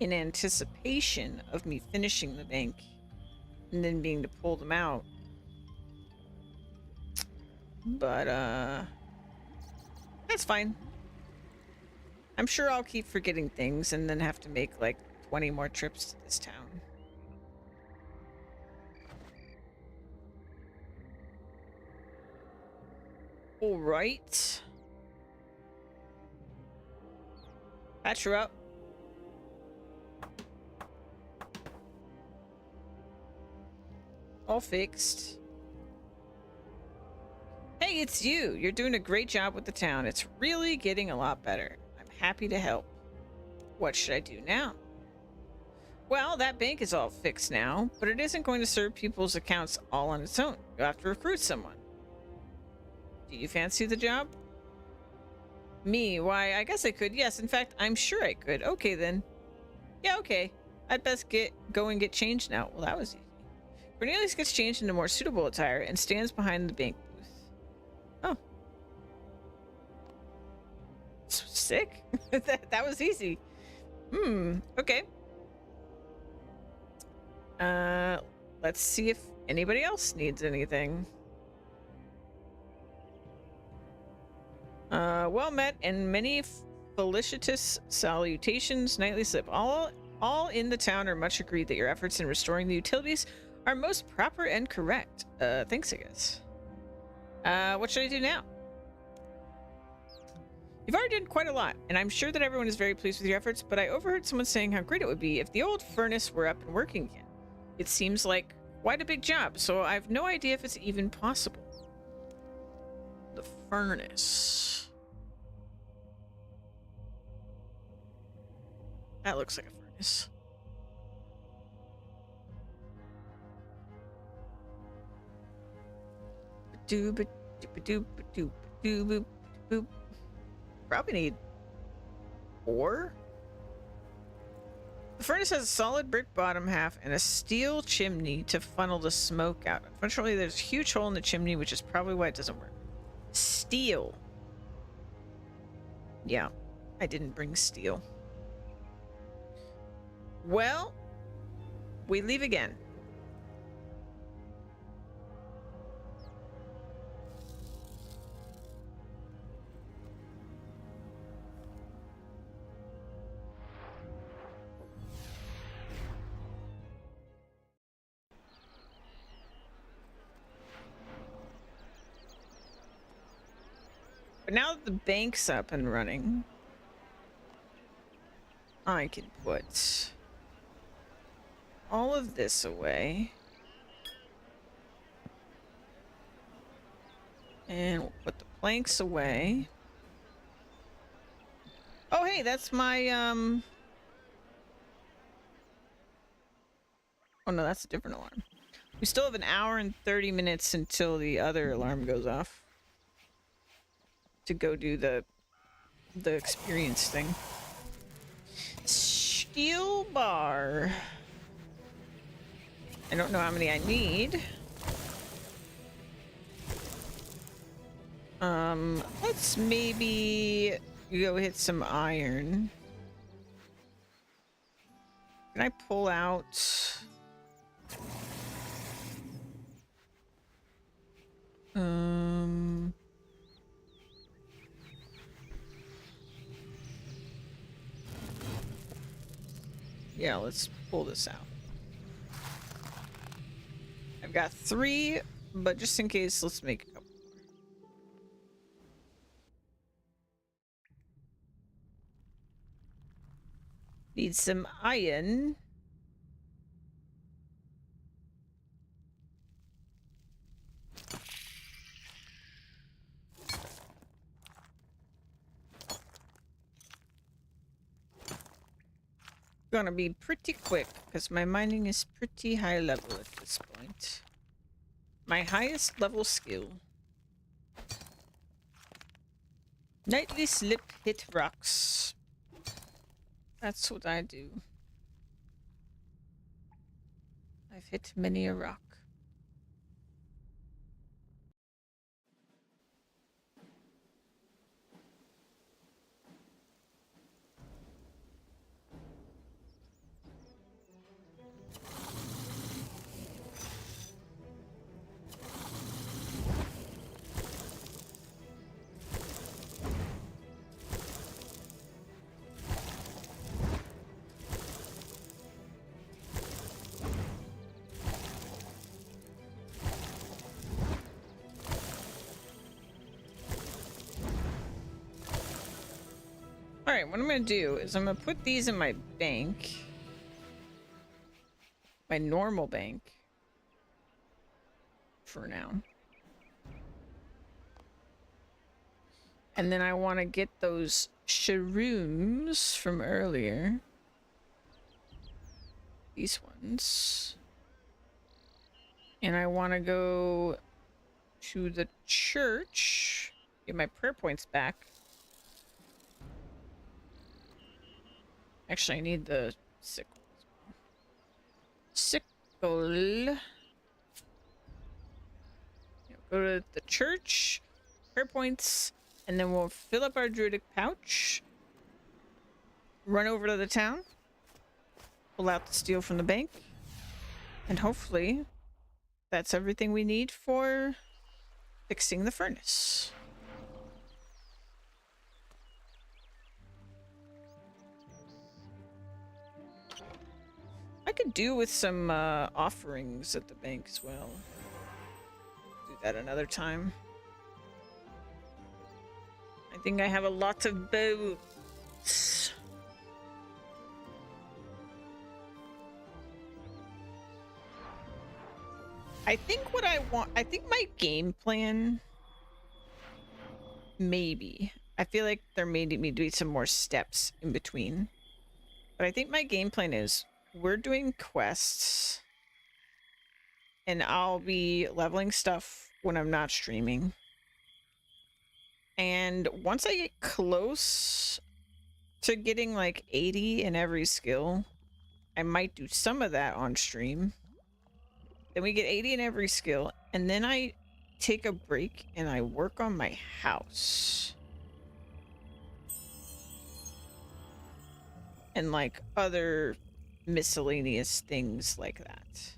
in anticipation of me finishing the bank and then being to pull them out. But that's fine. I'm sure I'll keep forgetting things and then have to make like 20 more trips to this town. All right. Patch her up. All fixed. Hey, it's you. You're doing a great job with the town. It's really getting a lot better. Happy to help. What should I do now? Well, that bank is all fixed now, but it isn't going to serve people's accounts all on its own. You'll have to recruit someone. Do you fancy the job? Me? Why, I guess I could. Yes, in fact, I'm sure I could. Okay, then. Yeah, okay. I'd best go and get changed now. Well, that was easy. Cornelius gets changed into more suitable attire and stands behind the bank booth. Oh. Sick. that was easy. Okay. Let's see if anybody else needs anything. Well met and many felicitous salutations. Nightly slip. All in the town are much agreed that your efforts in restoring the utilities are most proper and correct. Thanks, I guess. What should I do now? You've already done quite a lot, and I'm sure that everyone is very pleased with your efforts, but I overheard someone saying how great it would be if the old furnace were up and working again. it seems like quite a big job, so I have no idea if it's even possible. The furnace. That looks like a furnace. Doop. Probably need ore. The furnace has a solid brick bottom half and a steel chimney to funnel the smoke out. Unfortunately, there's a huge hole in the chimney, which is probably why it doesn't work. Steel. Yeah, I didn't bring steel. Well, we leave again. But now that the bank's up and running, I can put all of this away. And we'll put the planks away. Oh, hey, that's my, oh no, that's a different alarm. We still have an hour and 30 minutes until the other alarm goes off. To go do the experience thing. Steel bar. I don't know how many I need. Let's maybe go hit some iron. Can I pull out? Yeah, let's pull this out. I've got 3, but just in case, let's make a couple more. Need some iron. Gonna be pretty quick because my mining is pretty high level at this point. My highest level skill. Nightly slip hit rocks. That's what I do. I've hit many a rock. Alright, what I'm gonna do is I'm gonna put these in my bank. My normal bank. For now. And then I want to get those shrooms from earlier. These ones. And I want to go to the church. Get my prayer points back. Actually, I need the sickle as well. Sickle. Go to the church, prayer points, and then we'll fill up our druidic pouch. Run over to the town. Pull out the steel from the bank. And hopefully, that's everything we need for fixing the furnace. I could do with some offerings at the bank as well. Do that another time. I think I have a lot of boats. I think what I want, I think my game plan, maybe. I feel like there may need to be some more steps in between. But I think my game plan is we're doing quests and I'll be leveling stuff when I'm not streaming. And once I get close to getting like 80 in every skill, I might do some of that on stream. Then we get 80 in every skill, and then I take a break and I work on my house. And like other miscellaneous things like that.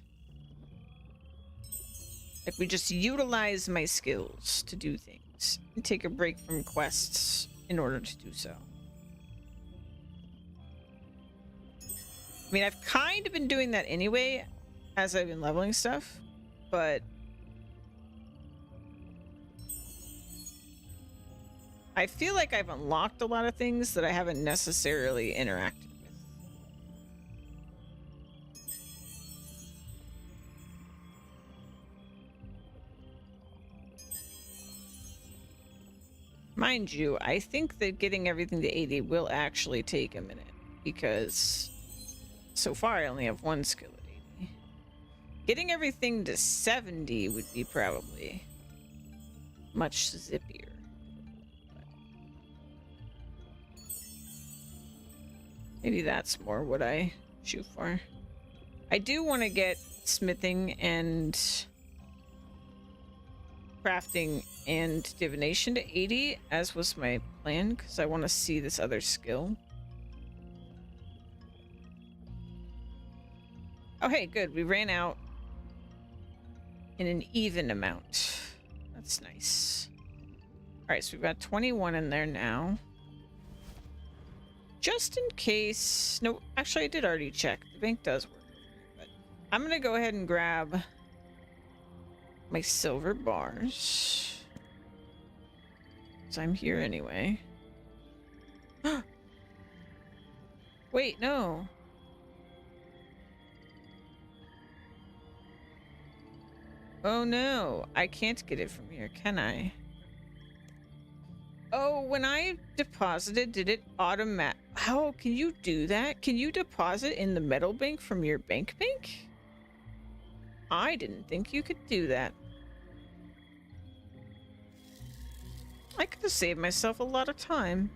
Like we just utilize my skills to do things and take a break from quests in order to do so. I mean, I've kind of been doing that anyway as I've been leveling stuff, but I feel like I've unlocked a lot of things that I haven't necessarily interacted with. Mind you, I think that getting everything to 80 will actually take a minute because so far I only have one skill at 80. Getting everything to 70 would be probably much zippier. Maybe that's more what I shoot for. I do want to get smithing and crafting and divination to 80, as was my plan, because I want to see this other skill. Oh, hey, good. We ran out in an even amount. That's nice. All right, so we've got 21 in there now. Just in case... No, actually, I did already check. The bank does work. But I'm going to go ahead and grab my silver bars. So I'm here anyway. Wait, no. Oh no, I can't get it from here, can I? Oh, when I deposited, did it automatic? How can you do that? Can you deposit in the metal bank from your bank? I didn't think you could do that. I could have saved myself a lot of time.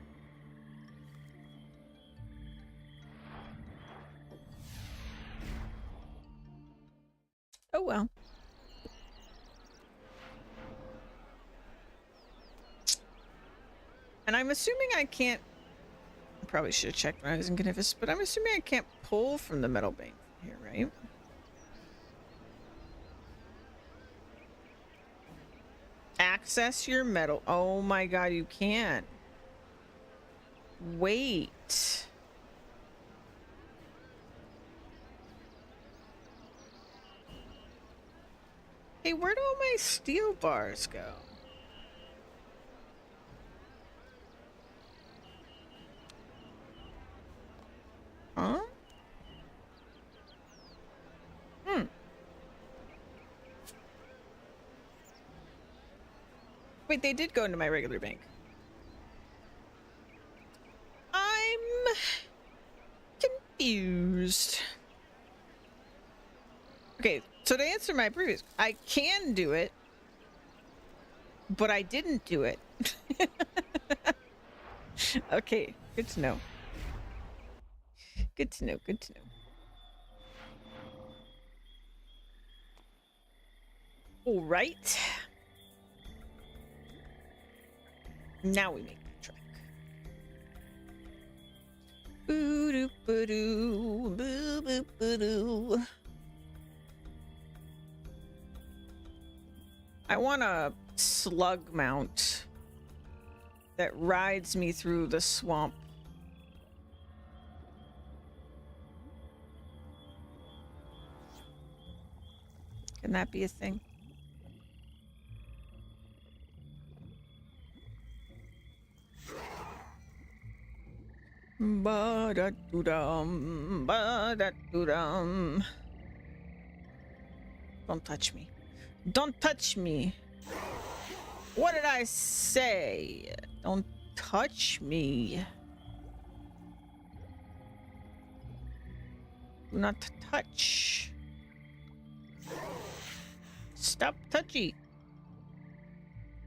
Oh well. And I'm assuming I can't... I probably should have checked when I was in Canivis, but I'm assuming I can't pull from the metal bank here, right? Access your metal. Oh my god, you can. Wait. Hey, where'd all my steel bars go? Huh? Wait, they did go into my regular bank. I'm confused. Okay, so to answer my previous, I can do it, but I didn't do it. Okay, good to know. Good to know, good to know. All right. Now we make the trek. Boo-doo-boo-doo, boo-boo-boo-doo. I want a slug mount that rides me through the swamp. Can that be a thing? Ba-da-doo-dum, ba-da-doo-dum. Don't touch me. Don't touch me. What did I say? Don't touch me. Do not touch. Stop touchy.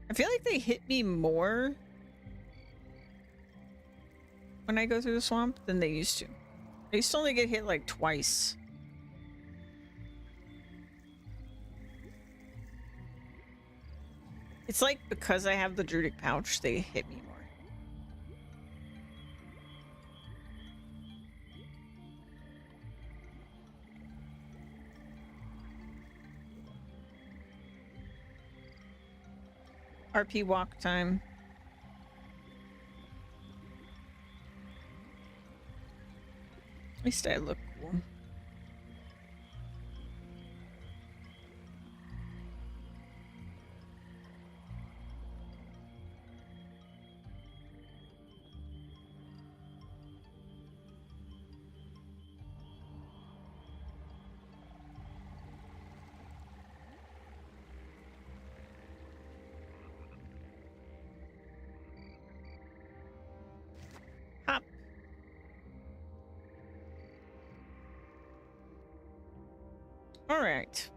I feel like they hit me more when I go through the swamp than they used to. I used to only get hit like twice. It's like because I have the druidic pouch, they hit me more. RP walk time. At least I look cool. Hop. All right.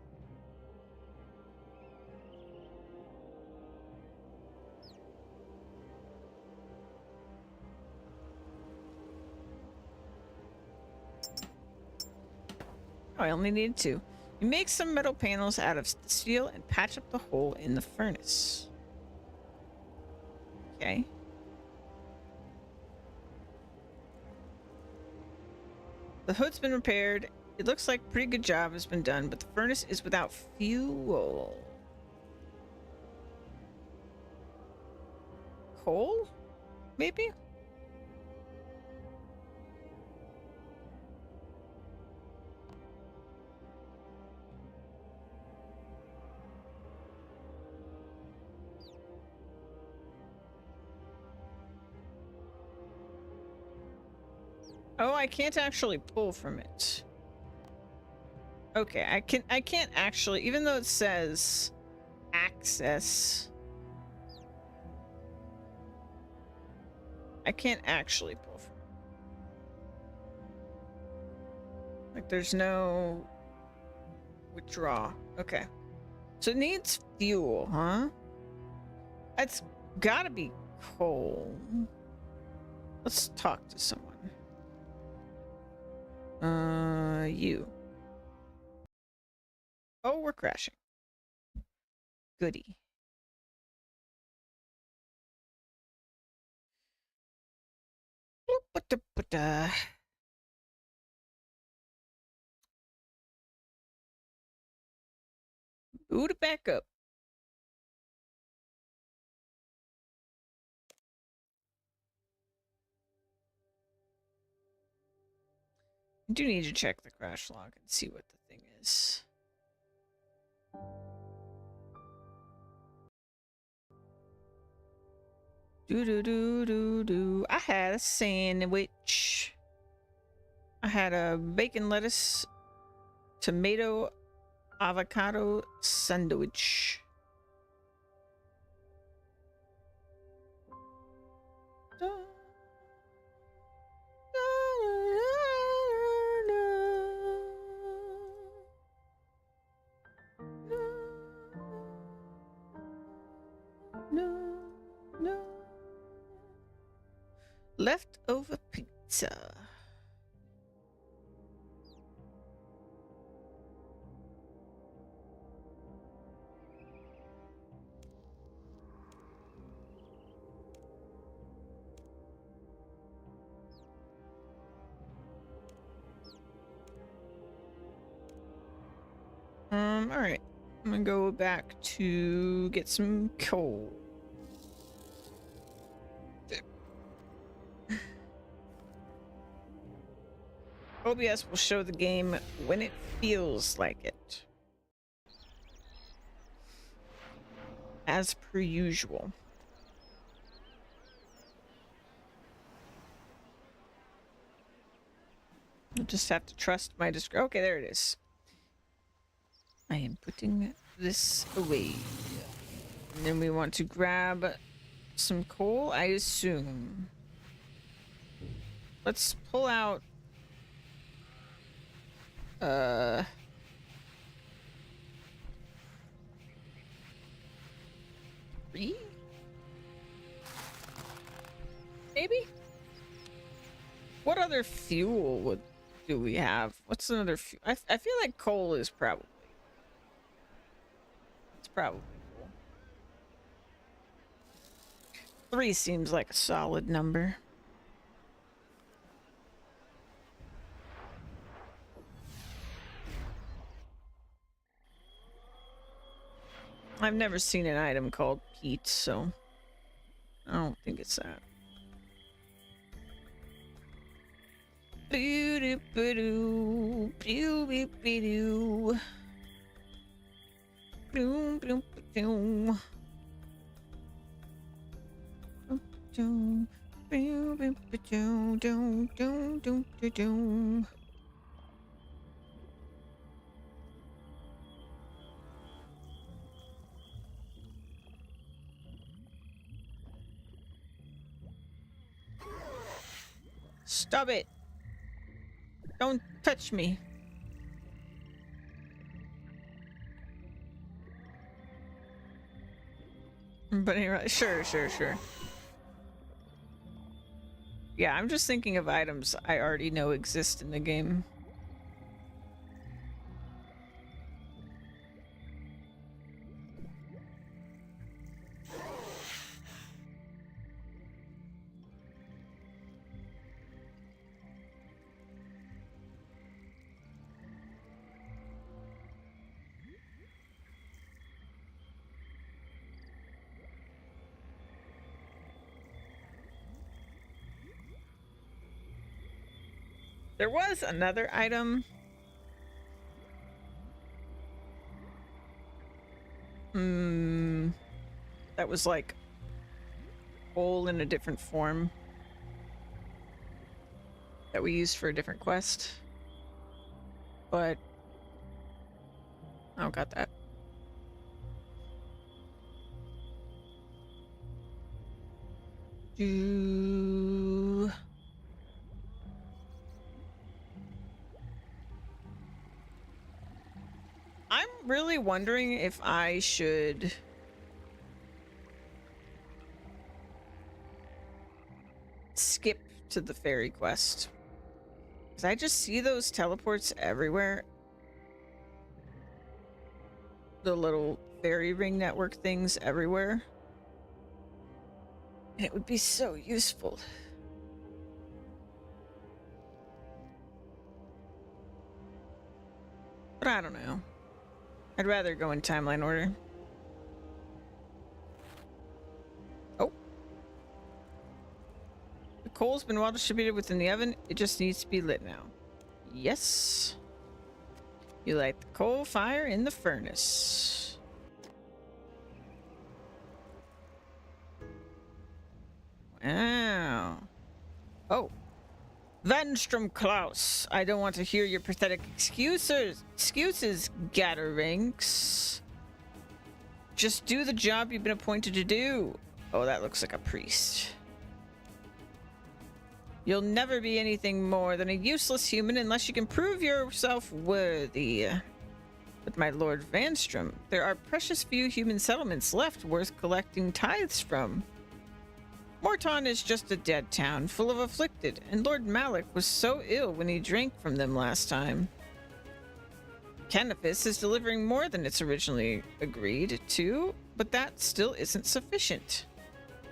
Oh, I only needed 2. You make some metal panels out of steel and patch up the hole in the furnace. Okay. The hood's been repaired. It looks like a pretty good job has been done, but the furnace is without fuel. Coal? Maybe? Oh, I can't actually pull from it. Okay, I can't actually, even though it says access, I can't actually pull from it. Like there's no withdraw. Okay. So it needs fuel, huh? It's gotta be coal. Let's talk to someone. You. Oh, we're crashing. Goody. Boot it back up. I do need to check the crash log and see what the thing is. Do. I had a sandwich. I had a bacon, lettuce, tomato, avocado sandwich. No. Leftover pizza. All right. I'm gonna go back to get some coal. OBS will show the game when it feels like it. As per usual. I'll just have to trust my okay, there it is. I am putting this away. And then we want to grab some coal, I assume. Let's pull out three? Maybe? What other fuel do we have? What's another fuel? I feel like coal is probably. It's probably cool. 3 seems like a solid number. I've never seen an item called peat, so I don't think it's that. Boo-doo-boo-doo, boo-boo-boo-doo. Boom-boom-boom. Boom-boom, boom-boom-boom, doom, doom, doom, doom, doom. Stop it! Don't touch me. But anyway, sure. Yeah, I'm just thinking of items I already know exist in the game. There was another item. That was like coal in a different form that we used for a different quest. But I don't got that. I'm really wondering if I should skip to the fairy quest. Because I just see those teleports everywhere. The little fairy ring network things everywhere. And it would be so useful. But I don't know. I'd rather go in timeline order. Oh. The coal's been well distributed within the oven. It just needs to be lit now. Yes. You light the coal fire in the furnace. Wow. Oh. Vanstrom Klaus, I don't want to hear your pathetic excuses, Gatterrinks. Just do the job you've been appointed to do. Oh, that looks like a priest. You'll never be anything more than a useless human unless you can prove yourself worthy. But my Lord Vanstrom, there are precious few human settlements left worth collecting tithes from. Morton is just a dead town, full of afflicted, and Lord Malik was so ill when he drank from them last time. Canopus is delivering more than it's originally agreed to, but that still isn't sufficient.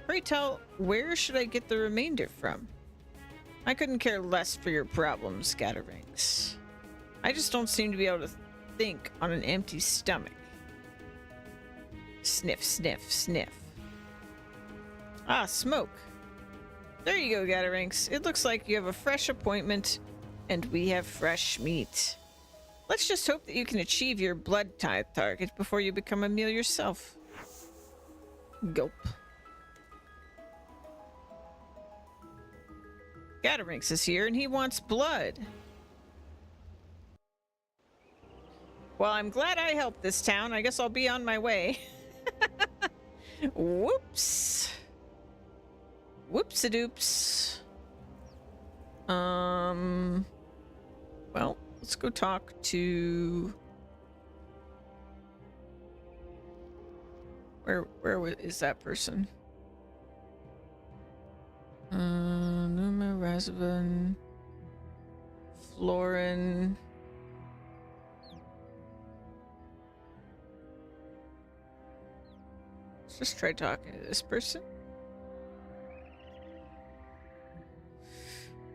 Pray tell, where should I get the remainder from? I couldn't care less for your problems, Scatterbanks. I just don't seem to be able to think on an empty stomach. Sniff, sniff, sniff. Ah, smoke. There you go, Gatterrinks. It looks like you have a fresh appointment, and we have fresh meat. Let's just hope that you can achieve your blood tithe target before you become a meal yourself. Gulp. Gatterrinks is here, and he wants blood. Well, I'm glad I helped this town. I guess I'll be on my way. Whoops. Whoops-a-doops. Well, let's go talk to... Where is that person? Numa, Razvan, Florin. Let's just try talking to this person.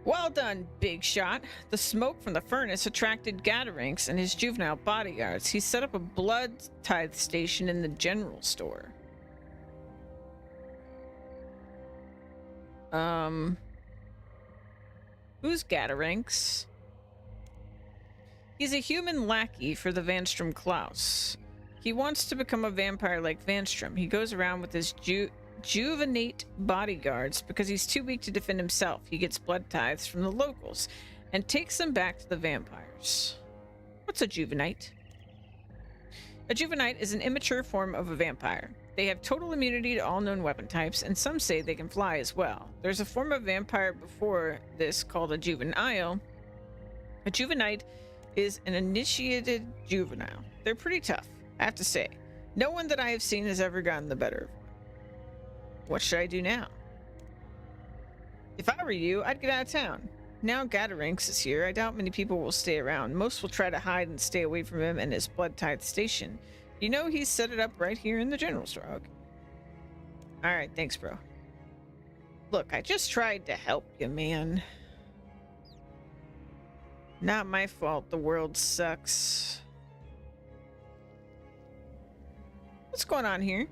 Well done, big shot. The smoke from the furnace attracted Gadarinx and his juvenile bodyguards. He set up a blood tithe station in the general store. Who's Gadarinx? He's a human lackey for the Vanstrom Klaus. He wants to become a vampire like Vanstrom. He goes around with his juvenate bodyguards because he's too weak to defend himself. He gets blood tithes from the locals and takes them back to the vampires. What's a juvenate? A juvenite is an immature form of a vampire. They have total immunity to all known weapon types, and some say they can fly as well. There's a form of vampire before this called a juvenile. A juvenite is an initiated juvenile. They're pretty tough, I have to say. No one that I have seen has ever gotten the better of one. What should I do now? If I were you, I'd get out of town. Now Gadarinx is here, I doubt many people will stay around. Most will try to hide and stay away from him and his blood tithe station. You know he's set it up right here in the general store. Okay. Alright, thanks, bro. Look, I just tried to help you, man. Not my fault the world sucks. What's going on here?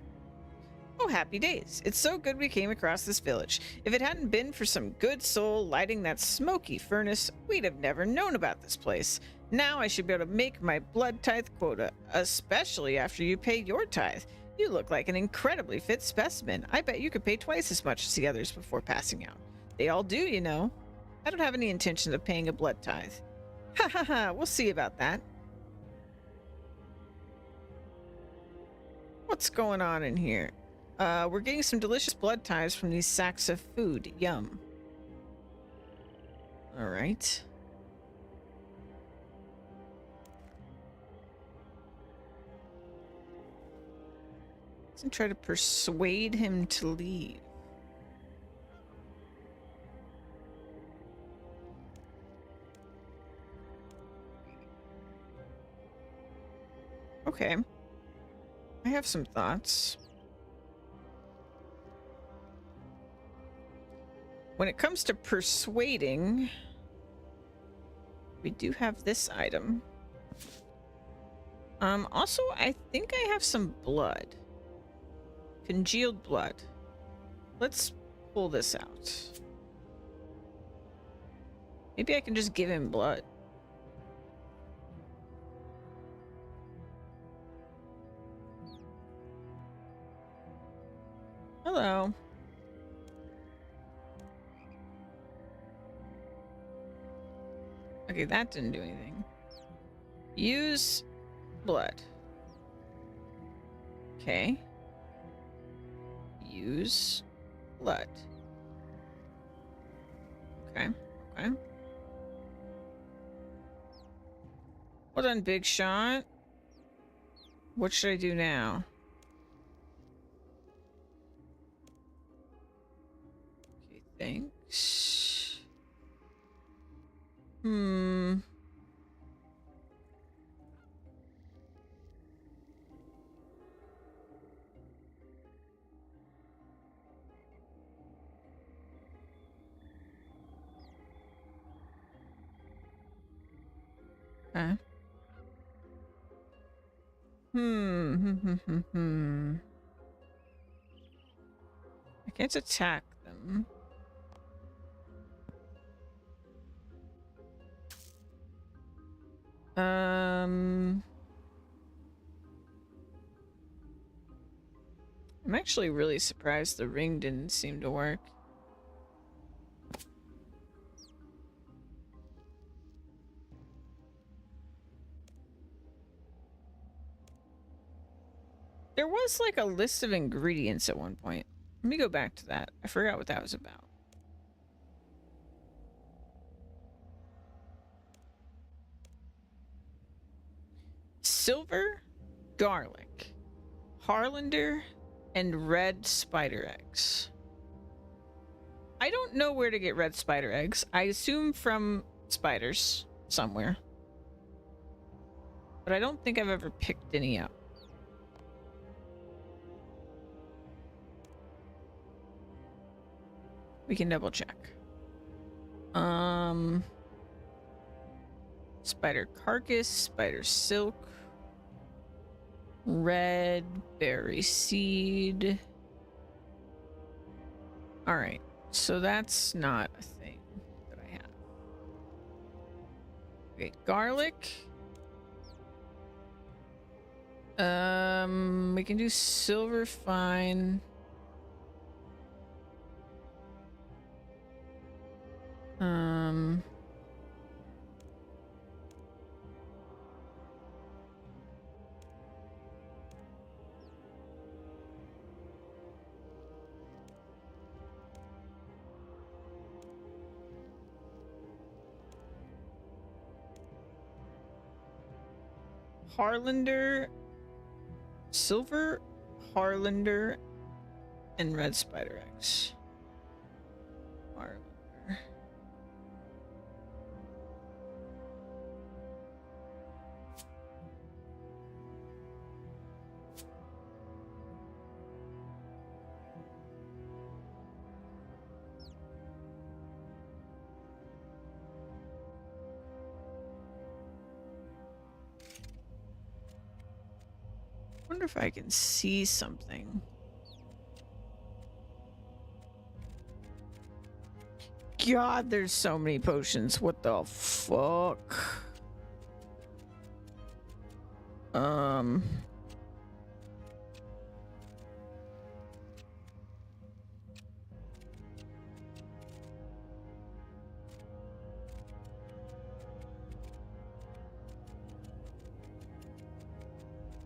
Oh, happy days. It's so good we came across this village. If it hadn't been for some good soul lighting that smoky furnace, we'd have never known about this place. Now I should be able to make my blood tithe quota, especially after you pay your tithe. You look like an incredibly fit specimen. I bet you could pay twice as much as the others before passing out. They all do, you know. I don't have any intention of paying a blood tithe. Ha ha ha, we'll see about that. What's going on in here? We're getting some delicious blood tithes from these sacks of food. Yum. Alright. Let's try to persuade him to leave. Okay. I have some thoughts. When it comes to persuading, we do have this item. Also, I think I have some blood. Congealed blood. Let's pull this out. Maybe I can just give him blood. Hello. Okay, that didn't do anything. Use blood. Okay. Use blood. Okay, okay. Well done, big shot. What should I do now? Okay, thanks. Okay. I can't attack them. I'm actually really surprised the ring didn't seem to work. There was like a list of ingredients at one point. Let me go back to that. I forgot what that was about. Silver, garlic, Harlander, and red spider eggs. I don't know where to get red spider eggs. I assume from spiders somewhere. But I don't think I've ever picked any up. We can double check. Spider carcass, spider silk, red berry seed. All right, so that's not a thing that I have. Okay, garlic. We can do silver fine. Harlander, silver, Harlander, and red spider eggs. Harlander. Wonder if I can see something. God, there's so many potions. What the fuck?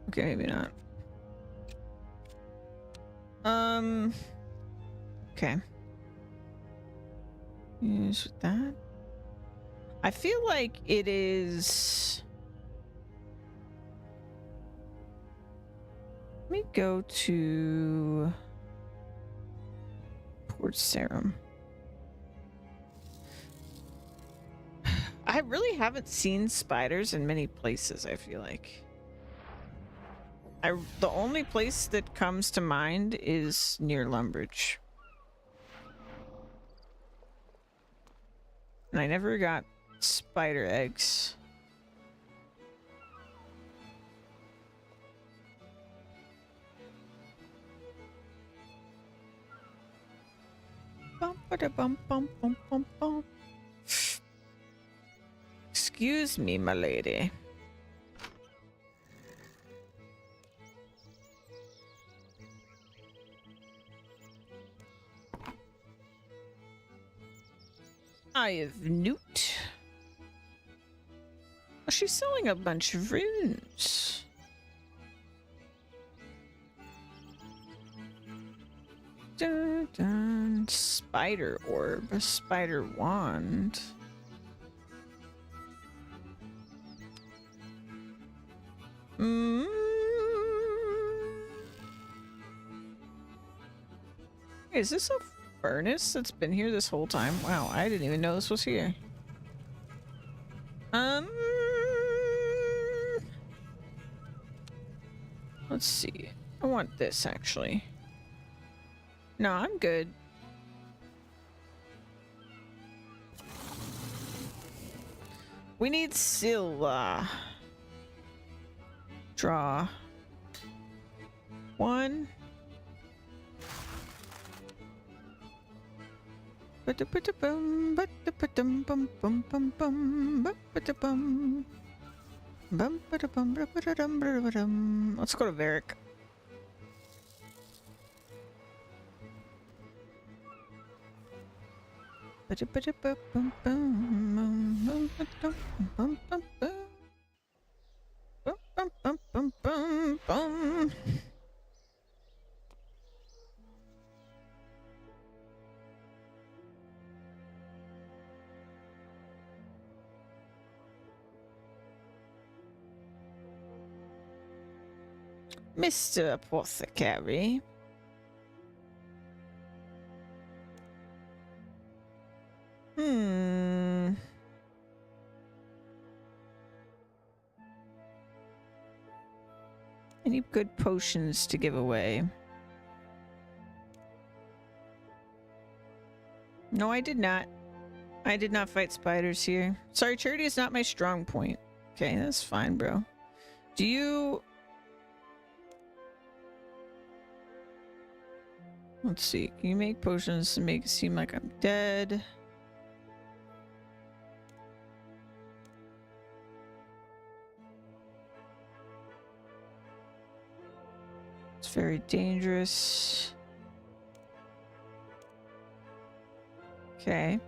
Okay, maybe not. Okay. Use with that. I feel like it is. Let me go to Port Sarum. I really haven't seen spiders in many places, I feel like. The only place that comes to mind is near Lumbridge. And I never got spider eggs. Bum, ba-da, bum, bum, bum, bum, bum. Excuse me, my lady. I have Newt. Oh, she's selling a bunch of runes. Dun, dun. Spider orb, a spider wand. Is this a furnace that's been here this whole time? Wow, I didn't even know this was here. Let's see. I want this actually. No, I'm good. We need Scylla. Draw. One. Let's go to Varric. Mr. Apothecary. Hmm. Any good potions to give away? No, I did not. I did not fight spiders here. Sorry, charity is not my strong point. Okay, that's fine, bro. Do you... Let's see. Can you make potions to make it seem like I'm dead? It's very dangerous. Okay.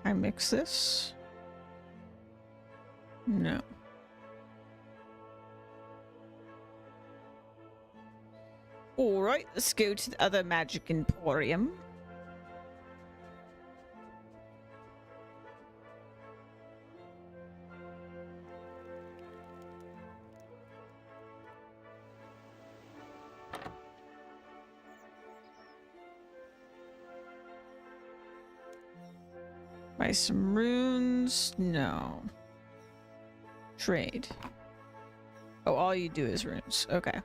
Can I mix this? No. Alright, let's go to the other magic emporium. Buy some runes? No. Trade. Oh, all you do is runes. Okay.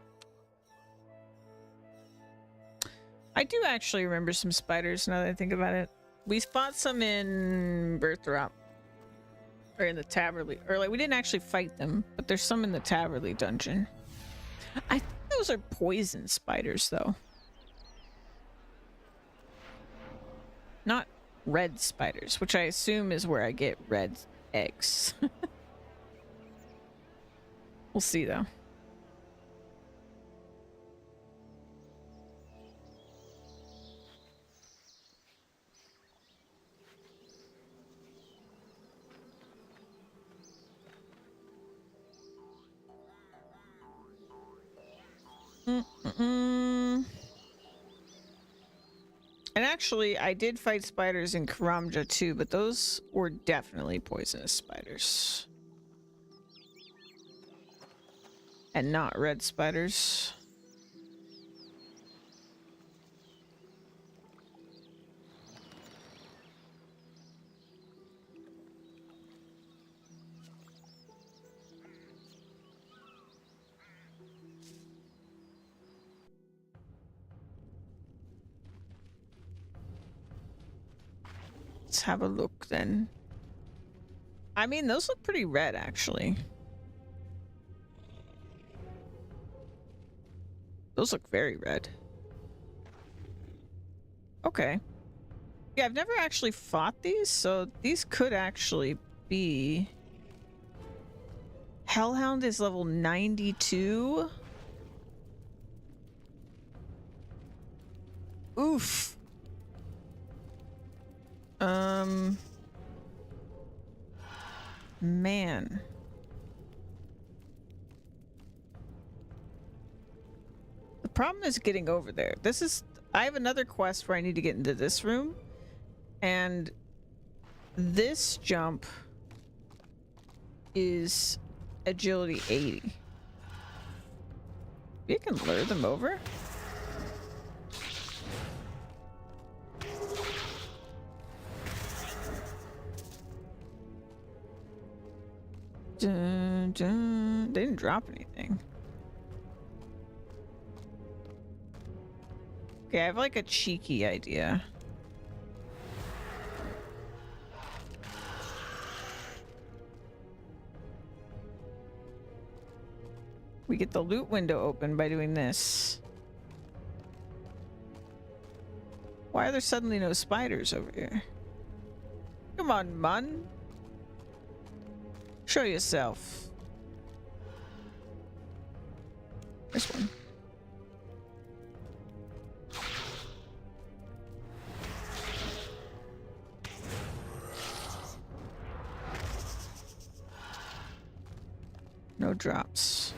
I do actually remember some spiders now that I think about it. We fought some in Birthrop. Or in the Taverley. Or like, we didn't actually fight them, but there's some in the Taverley dungeon. I think those are poison spiders, though. Not red spiders, which I assume is where I get red eggs. We'll see, though. And actually, I did fight spiders in Karamja too, but those were definitely poisonous spiders. And not red spiders. Let's have a look then. I mean, those look pretty red, actually. Those look very red. Okay. Yeah, I've never actually fought these, so these could actually be... Hellhound is level 92. Oof. Man. The problem is getting over there. I have another quest where I need to get into this room. And this jump is agility 80. You can lure them over? Dun, dun. They didn't drop anything. Okay, I have like a cheeky idea. We get the loot window open by doing this. Why are there suddenly no spiders over here? Come on, man. Show yourself. This one. No drops.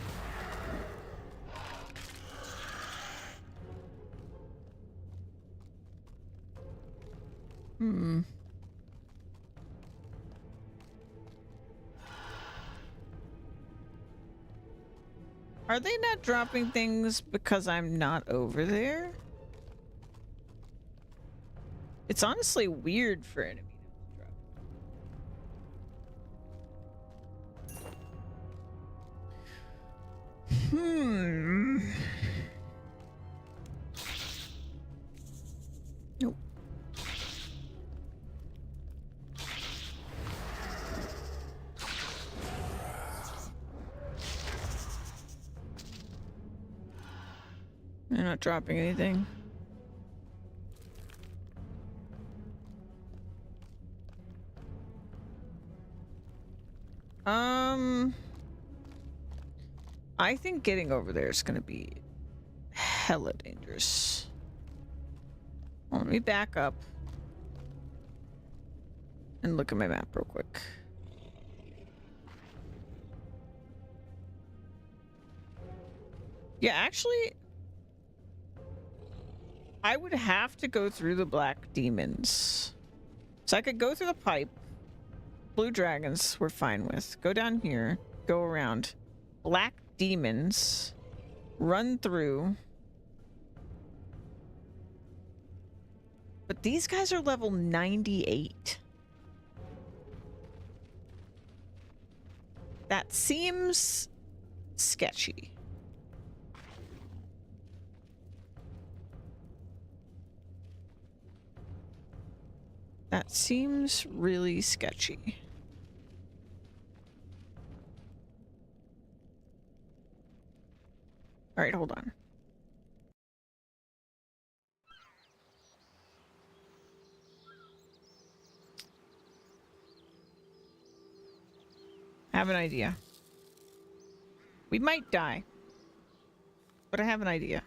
Are they not dropping things because I'm not over there? It's honestly weird for enemy to drop. Nope. They're not dropping anything. I think getting over there is gonna be hella dangerous. Well, let me back up and look at my map real quick. Yeah, actually, I would have to go through the black demons. So I could go through the pipe. Blue dragons we're fine with. Go down here, go around. Black demons, run through. But these guys are level 98. That seems sketchy. That seems really sketchy. All right, hold on. I have an idea. We might die, but I have an idea.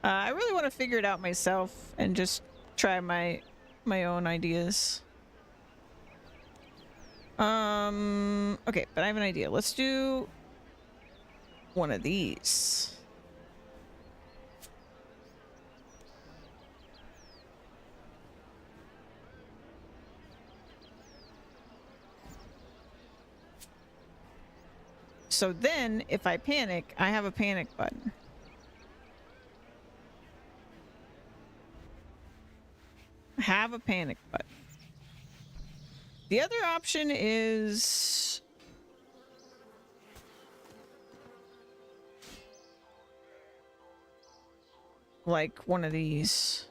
I really want to figure it out myself and just try my own ideas. Okay, but I have an idea. Let's do one of these. So then, if I panic, I have a panic button. Have a panic button. The other option is like one of these.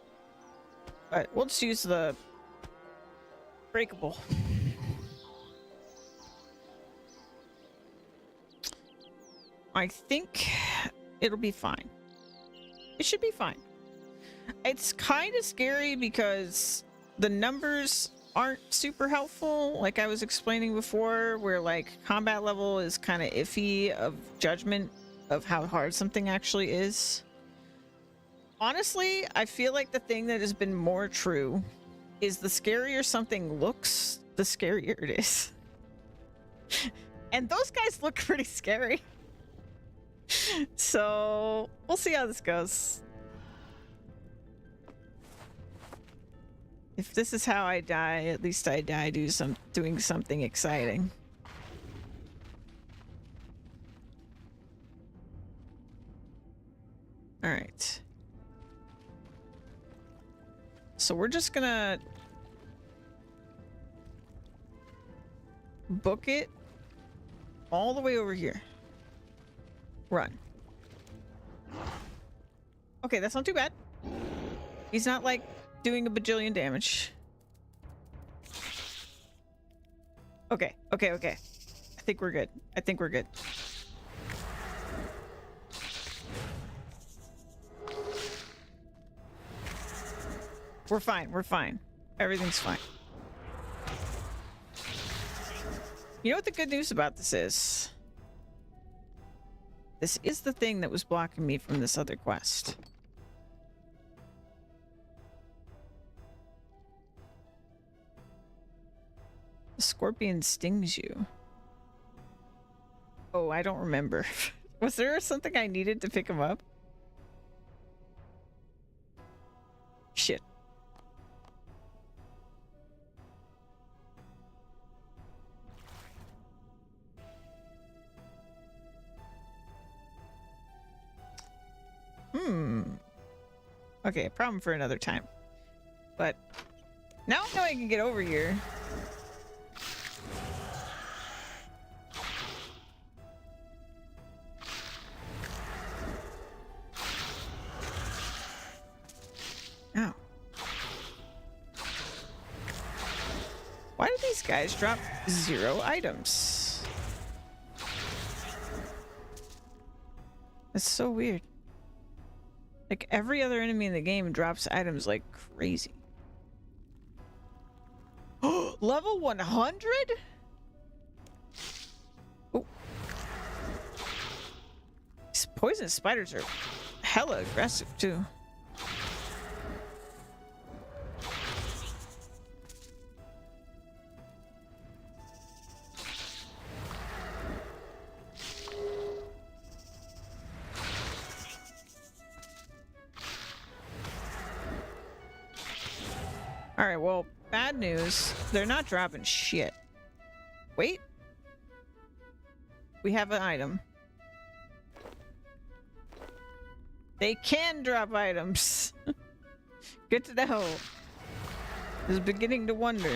But we'll just use the breakable. I think it'll be fine. It should be fine. It's kind of scary because the numbers aren't super helpful, like I was explaining before, where like combat level is kind of iffy of judgment of how hard something actually is. Honestly, I feel like the thing that has been more true is the scarier something looks, the scarier it is. And those guys look pretty scary. So we'll see how this goes. If this is how I die, at least I die doing something exciting. All right. So we're just gonna book it all the way over here. Run. Okay, that's not too bad. He's not like doing a bajillion damage. Okay. I think we're good. We're fine. Everything's fine. You know what the good news about this is? This is the thing that was blocking me from this other quest. The scorpion stings you. Oh, I don't remember. Was there something I needed to pick him up? Shit. Okay, problem for another time. But now I know I can get over here. Ow. Why do these guys drop 0 items? That's so weird. Like, every other enemy in the game drops items like crazy. Level 100? Oh. These poisonous spiders are hella aggressive, too. Alright, well, bad news. They're not dropping shit. Wait. We have an item. They can drop items. Good to know. I was beginning to wonder.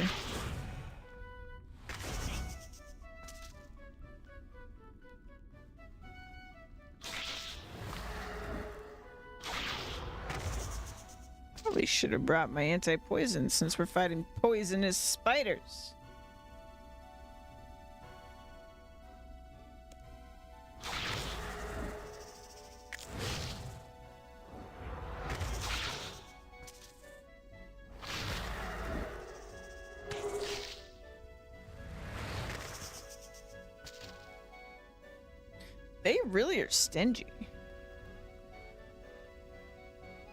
Probably should have brought my anti-poison since we're fighting poisonous spiders. They really are stingy.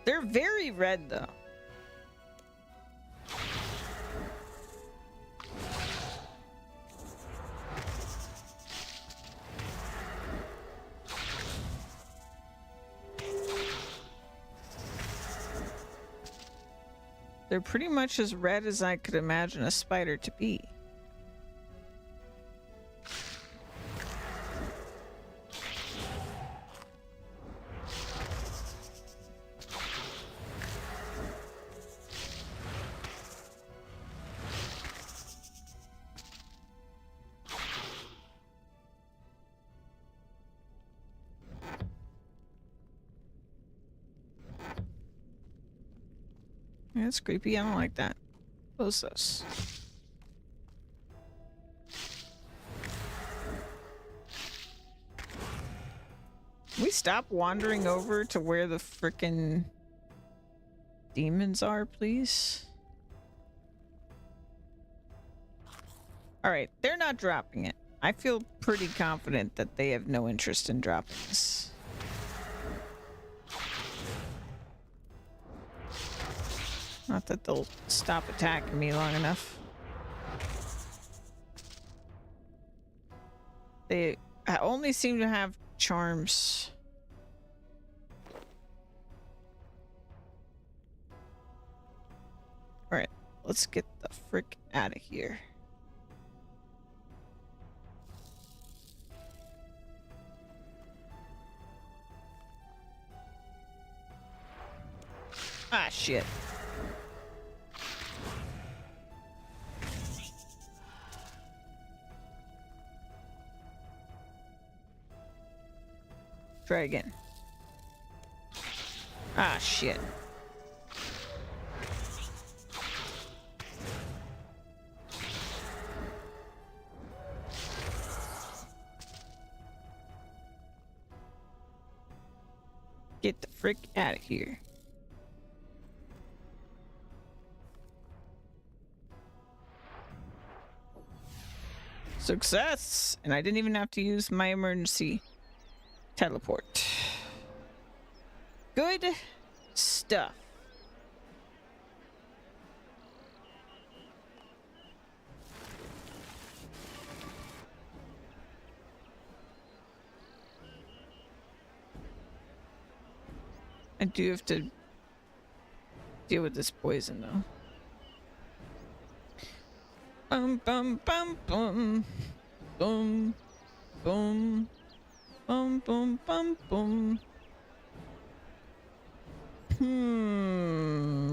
They're very red, though. They're pretty much as red as I could imagine a spider to be. Yeah, that's creepy. I don't like that. Close this. Can we stop wandering over to where the frickin' demons are, please? Alright, they're not dropping it. I feel pretty confident that they have no interest in dropping this. Not that they'll stop attacking me long enough. They only seem to have charms. Alright, let's get the frick out of here. Ah, shit. Try again. Ah, shit. Get the frick out of here. Success! And I didn't even have to use my emergency teleport. Good stuff. I do have to deal with this poison though. Bum bum bum bum bum bum bum bum bum bum.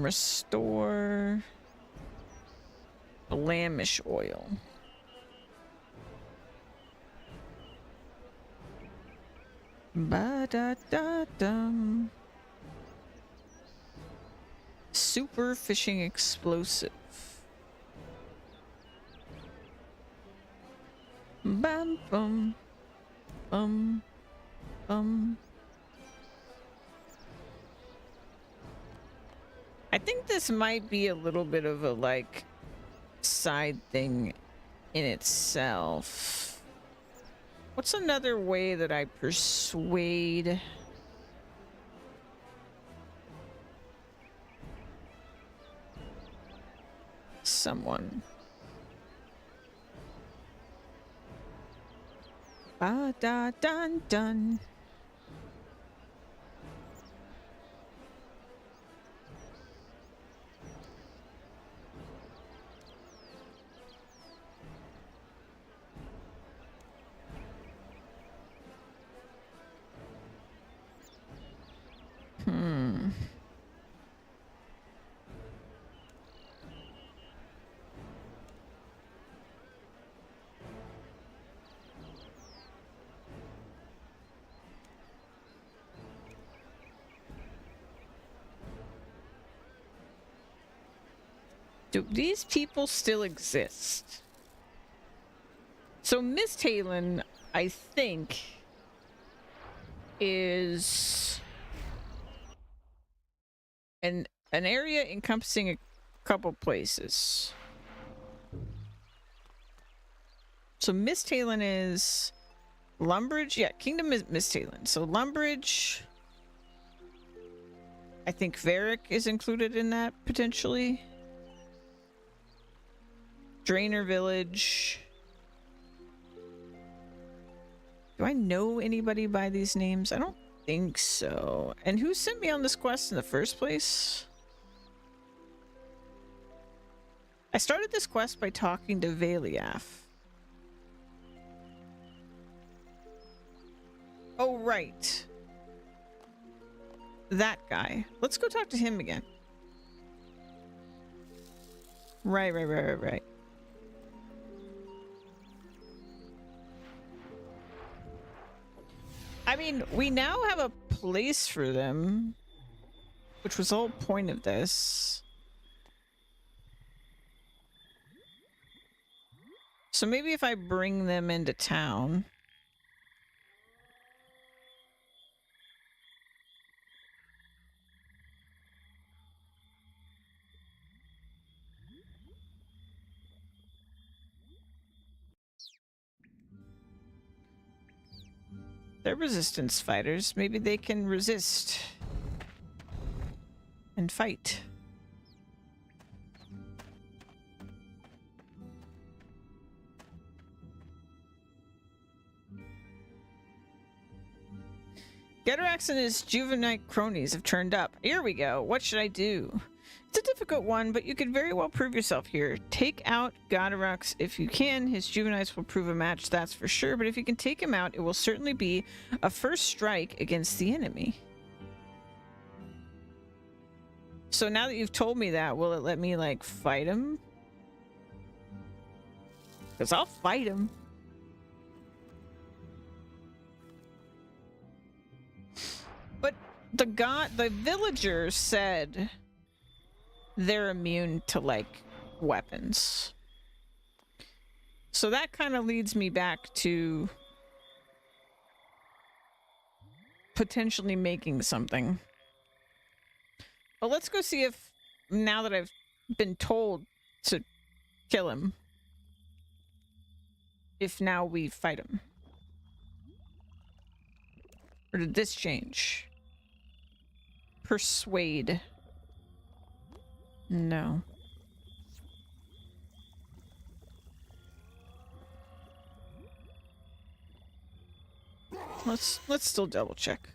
Restore blemish oil. Ba da da dum. Super fishing explosive. Bum bum bum bum. I think this might be a little bit of a like side thing in itself. What's another way that I persuade someone? Ba da dun dun. Do these people still exist? So Miss Talon, I think, is an area encompassing a couple places. So Miss Talon is Lumbridge. Yeah, Kingdom is Miss Talon. So Lumbridge. I think Varric is included in that potentially. Drainer Village. Do I know anybody by these names? I don't think so. And who sent me on this quest in the first place? I started this quest by talking to Valiaf. Oh, right. That guy. Let's go talk to him again. Right. I mean, we now have a place for them, which was the whole point of this. So maybe if I bring them into town. They're resistance fighters. Maybe they can resist and fight. Gederax and his juvenile cronies have turned up. Here we go. What should I do? It's a difficult one, but you could very well prove yourself here. Take out Gederax if you can. His juveniles will prove a match, that's for sure. But if you can take him out, it will certainly be a first strike against the enemy. So now that you've told me that, will it let me, like, fight him? Because I'll fight him. But the villager said they're immune to, like, weapons. So that kind of leads me back to potentially making something. But let's go see if, now that I've been told to kill him, if now we fight him. Or did this change? Persuade. No. Let's still double check.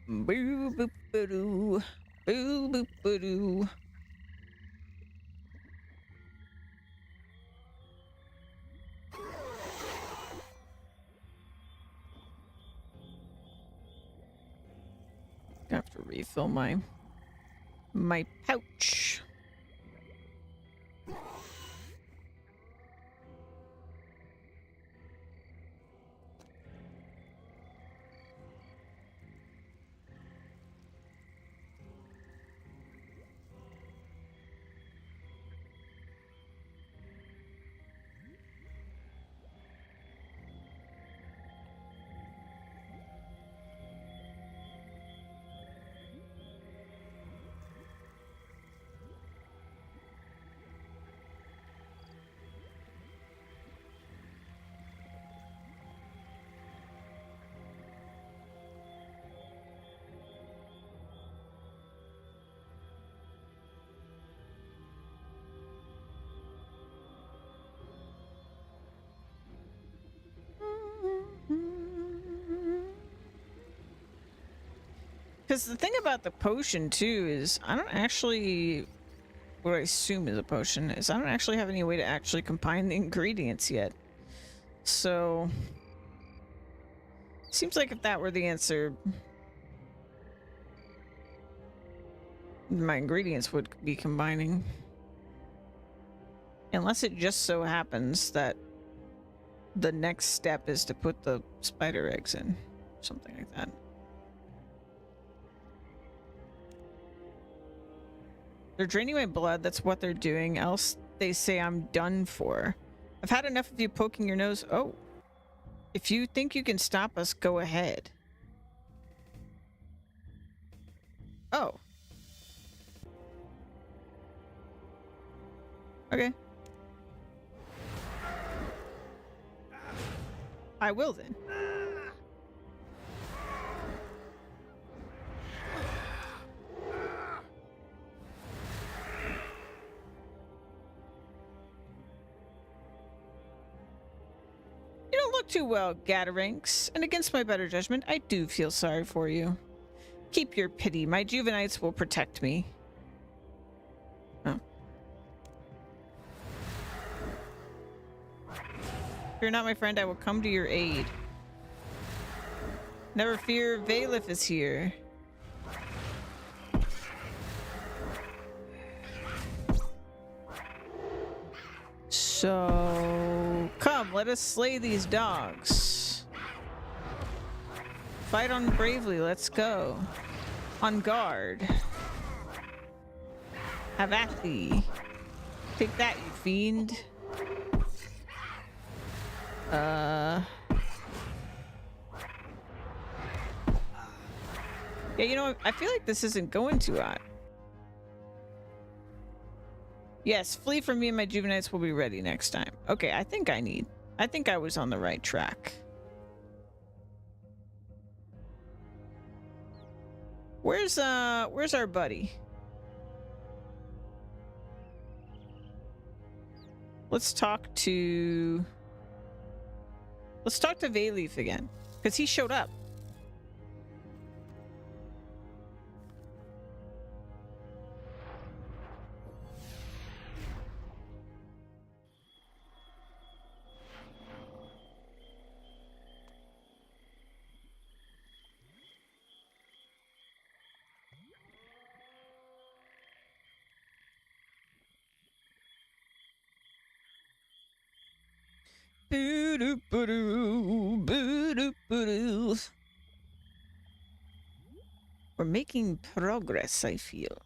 Boo, boo, boo, boo. Boo boop boo doo. I have to refill my pouch. Because the thing about the potion too is I don't actually, what I assume is a potion, is I don't actually have any way to actually combine the ingredients yet. So seems like if that were the answer, my ingredients would be combining. Unless it just so happens that the next step is to put the spider eggs in. Something like that. They're draining my blood, that's what they're doing, else they say I'm done for. I've had enough of you poking your nose. Oh. If you think you can stop us, go ahead. Oh. Okay. I will then. You don't look too well, Gatarinx, and against my better judgment, I do feel sorry for you. Keep your pity. My Juvenites will protect me. Oh. If you're not my friend, I will come to your aid. Never fear, Valif is here. So, come, let us slay these dogs. Fight on bravely, let's go. On guard. Have at thee. Take that, you fiend. Yeah, you know, I feel like this isn't going too hot. Yes, flee from me and my Juvenites will be ready next time. Okay, I think I was on the right track. Where's our buddy? Let's talk to Valif again, because he showed up. We're making progress, I feel.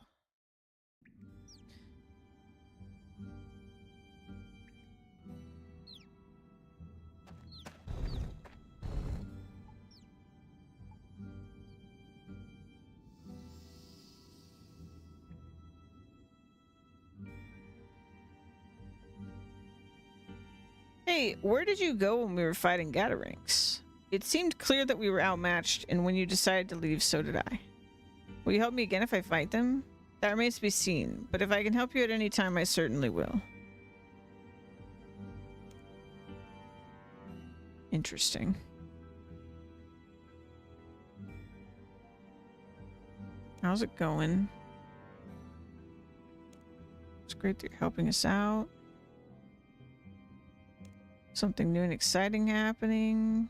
Hey, where did you go when we were fighting Gatarinx? It seemed clear that we were outmatched, and when you decided to leave, so did I. Will you help me again if I fight them? That remains to be seen, but if I can help you at any time, I certainly will. Interesting. How's it going? great that you're helping us out. Something new and exciting happening.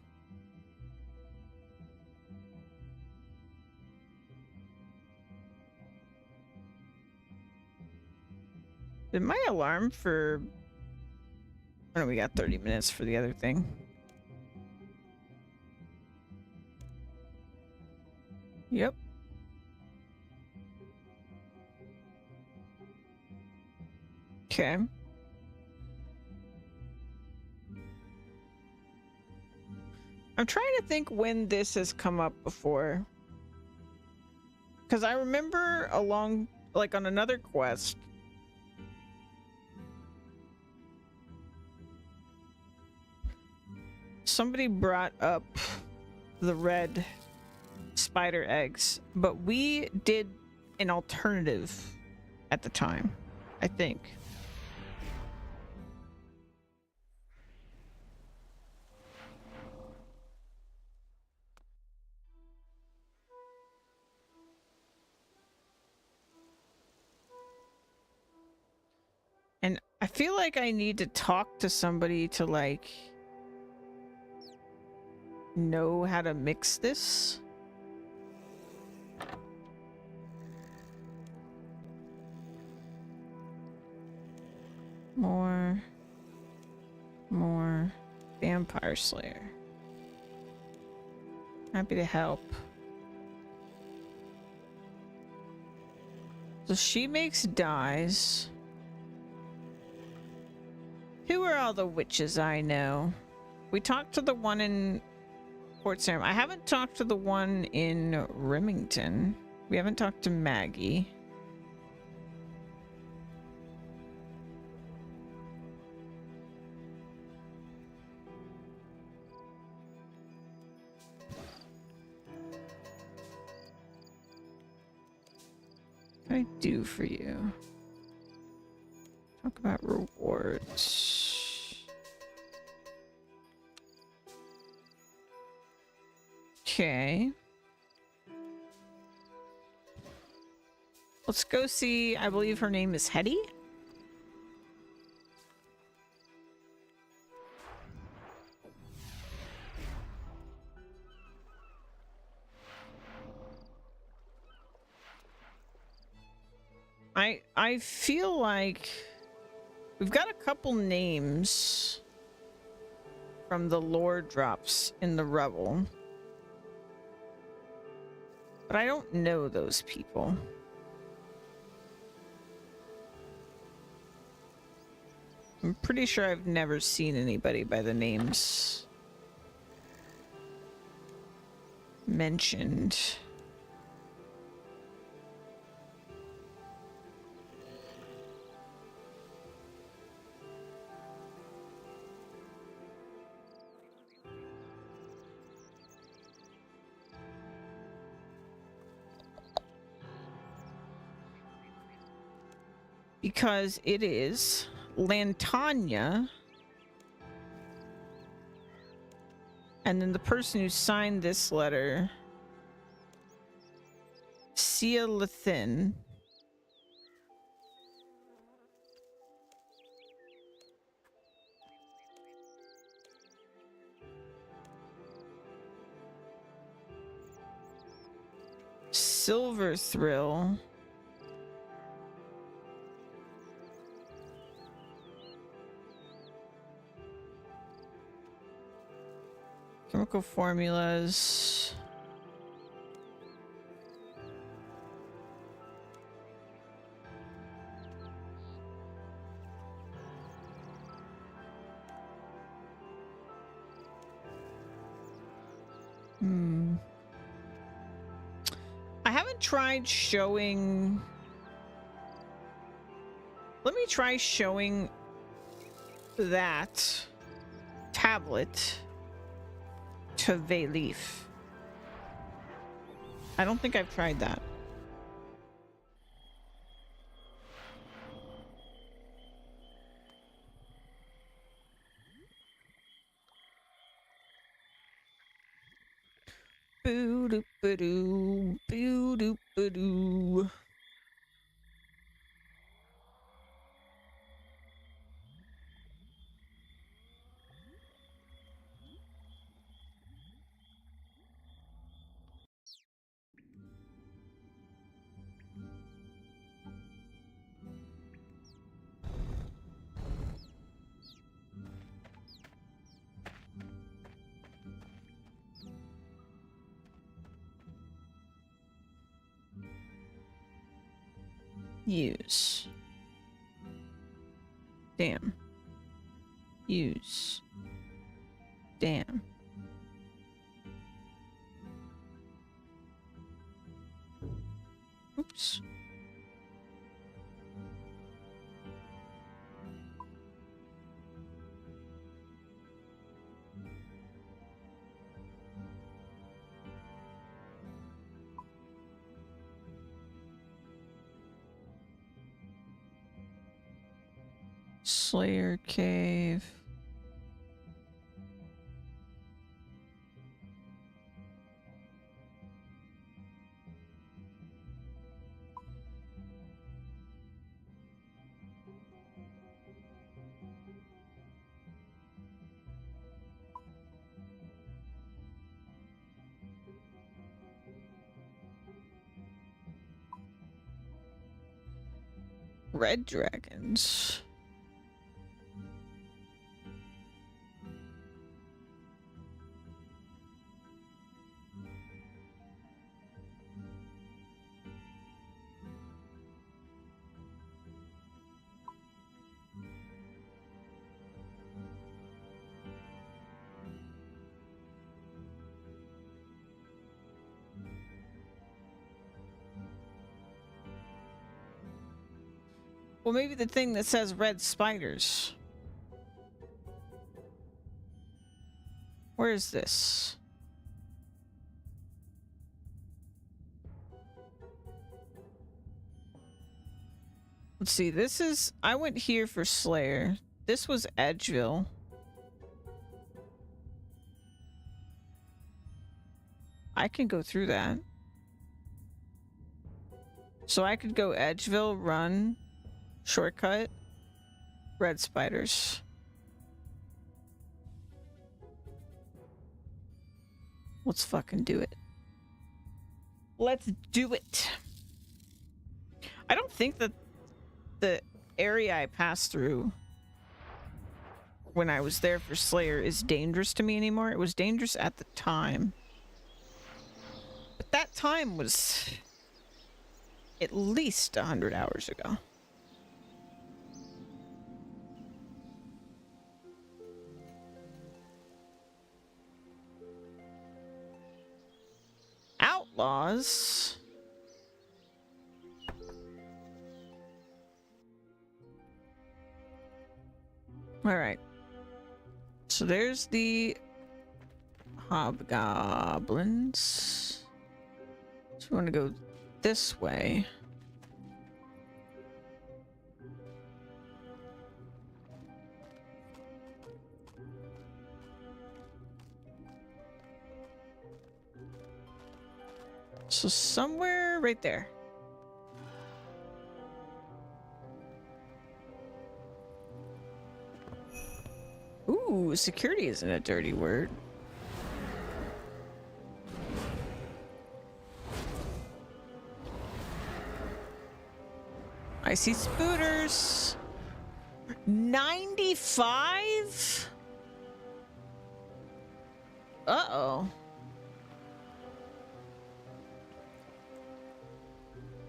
Did my alarm for... Oh, no, we got 30 minutes for the other thing. Yep. Okay. I'm trying to think when this has come up before. Because I remember along, like on another quest, somebody brought up the red spider eggs, but we did an alternative at the time, I think. And I feel like I need to talk to somebody to like know how to mix this. More Vampire Slayer. Happy to help. So she makes dyes. Who are all the witches I know? We talked to the one in Port Sarum. I haven't talked to the one in Remington. We haven't talked to Maggie. What can I do for you? Talk about rewards. Okay. Let's go see, I believe her name is Hetty. I feel like we've got a couple names from the lore drops in the Revel, but I don't know those people. I'm pretty sure I've never seen anybody by the names mentioned. Because it is Lantanya, and then the person who signed this letter, Sia Lathin. Silver Thrill. Chemical formulas. I haven't tried showing... Let me try showing that tablet to Vayleaf. I don't think I've tried that. Boo-doo-ba-doo, boo-doo-ba-doo. Use. Damn. Use. Damn. Oops. Slayer Cave. Red dragons. Well, maybe the thing that says red spiders. Where is this? Let's see, this is... I went here for Slayer. This was Edgeville. I can go through that. So I could go Edgeville, run, shortcut, red spiders. Let's fucking do it. Let's do it. I don't think that the area I passed through when I was there for Slayer is dangerous to me anymore. It was dangerous at the time. But that time was at least 100 hours ago. Outlaws? Alright. So there's the hobgoblins. So we want to go this way. So somewhere right there. Ooh, security isn't a dirty word. I see spooters. 95? Uh-oh.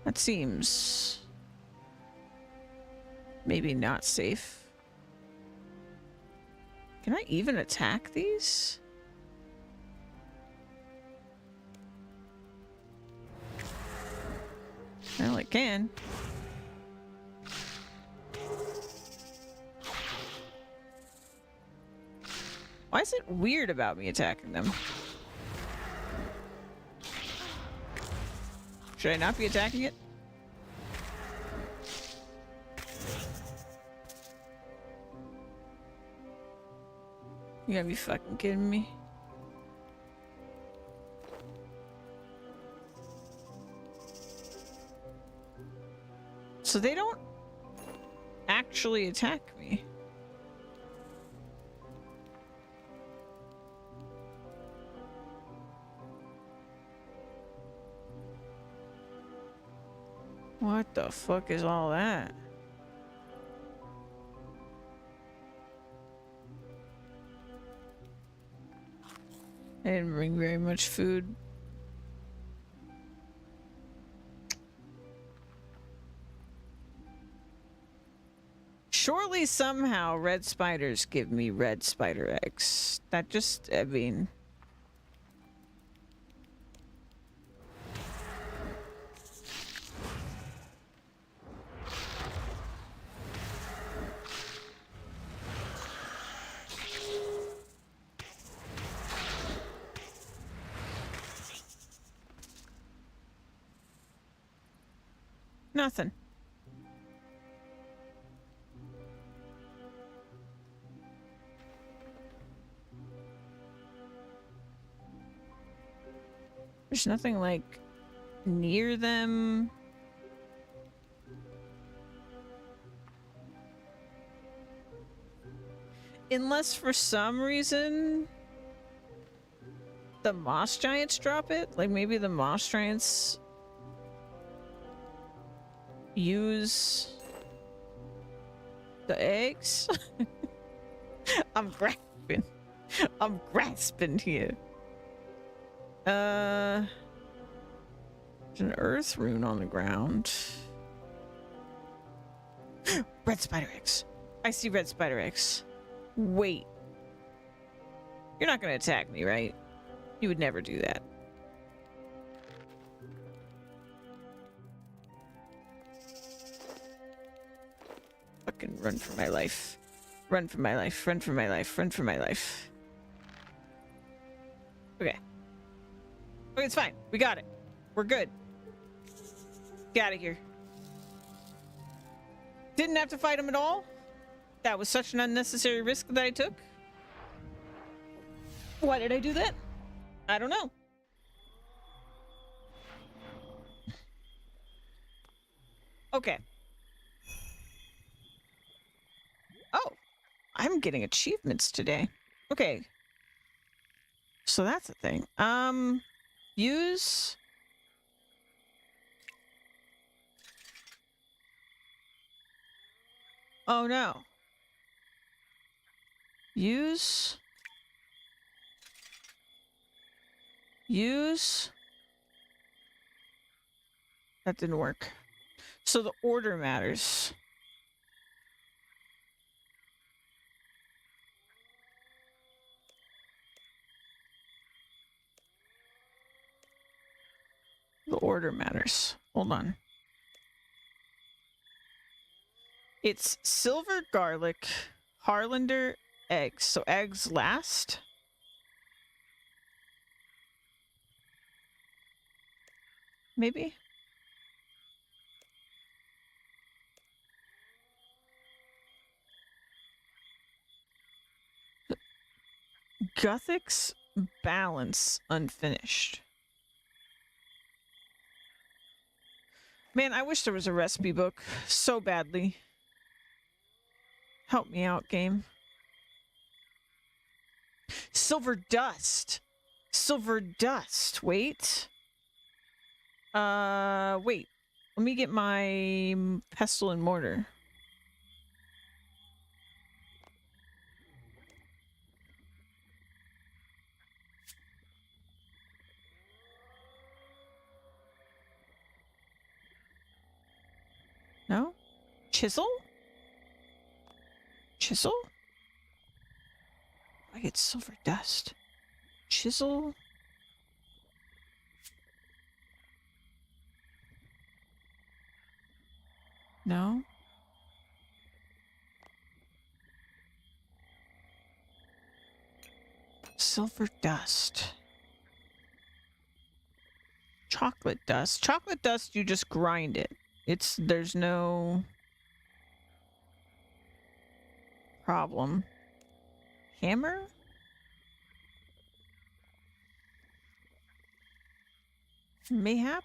That seems maybe not safe. Can I even attack these? Well, it can. Why is it weird about me attacking them? Should I not be attacking it? You gotta be fucking kidding me. So they don't actually attack me. What the fuck is all that? I didn't bring very much food. Surely somehow red spiders give me red spider eggs. That just, I mean... Nothing. There's nothing like near them. Unless for some reason the moss giants drop it. Like maybe the moss giants use the eggs. I'm grasping. I'm grasping here. There's an earth rune on the ground. Red spider eggs. I see red spider eggs. Wait. You're not gonna attack me, right? You would never do that. Fucking run for my life. Run for my life. Run for my life. Run for my life. Okay. Okay, it's fine. We got it. We're good. Get out of here. Didn't have to fight him at all. That was such an unnecessary risk that I took. Why did I do that? I don't know. Okay. Oh, I'm getting achievements today. Okay. So that's a thing. Use... Oh no. Use... That didn't work. So the order matters. The order matters. Hold on. It's silver garlic, Harlander, eggs. So eggs last. Maybe? Guthix balance unfinished. Man, I wish there was a recipe book so badly. Help me out, game. Silver dust. Silver dust. Wait. Wait. Let me get my pestle and mortar. No? Chisel? Chisel? I get silver dust. Chisel? No? Silver dust. Chocolate dust. Chocolate dust, you just grind it. There's no problem. Hammer? Mayhap?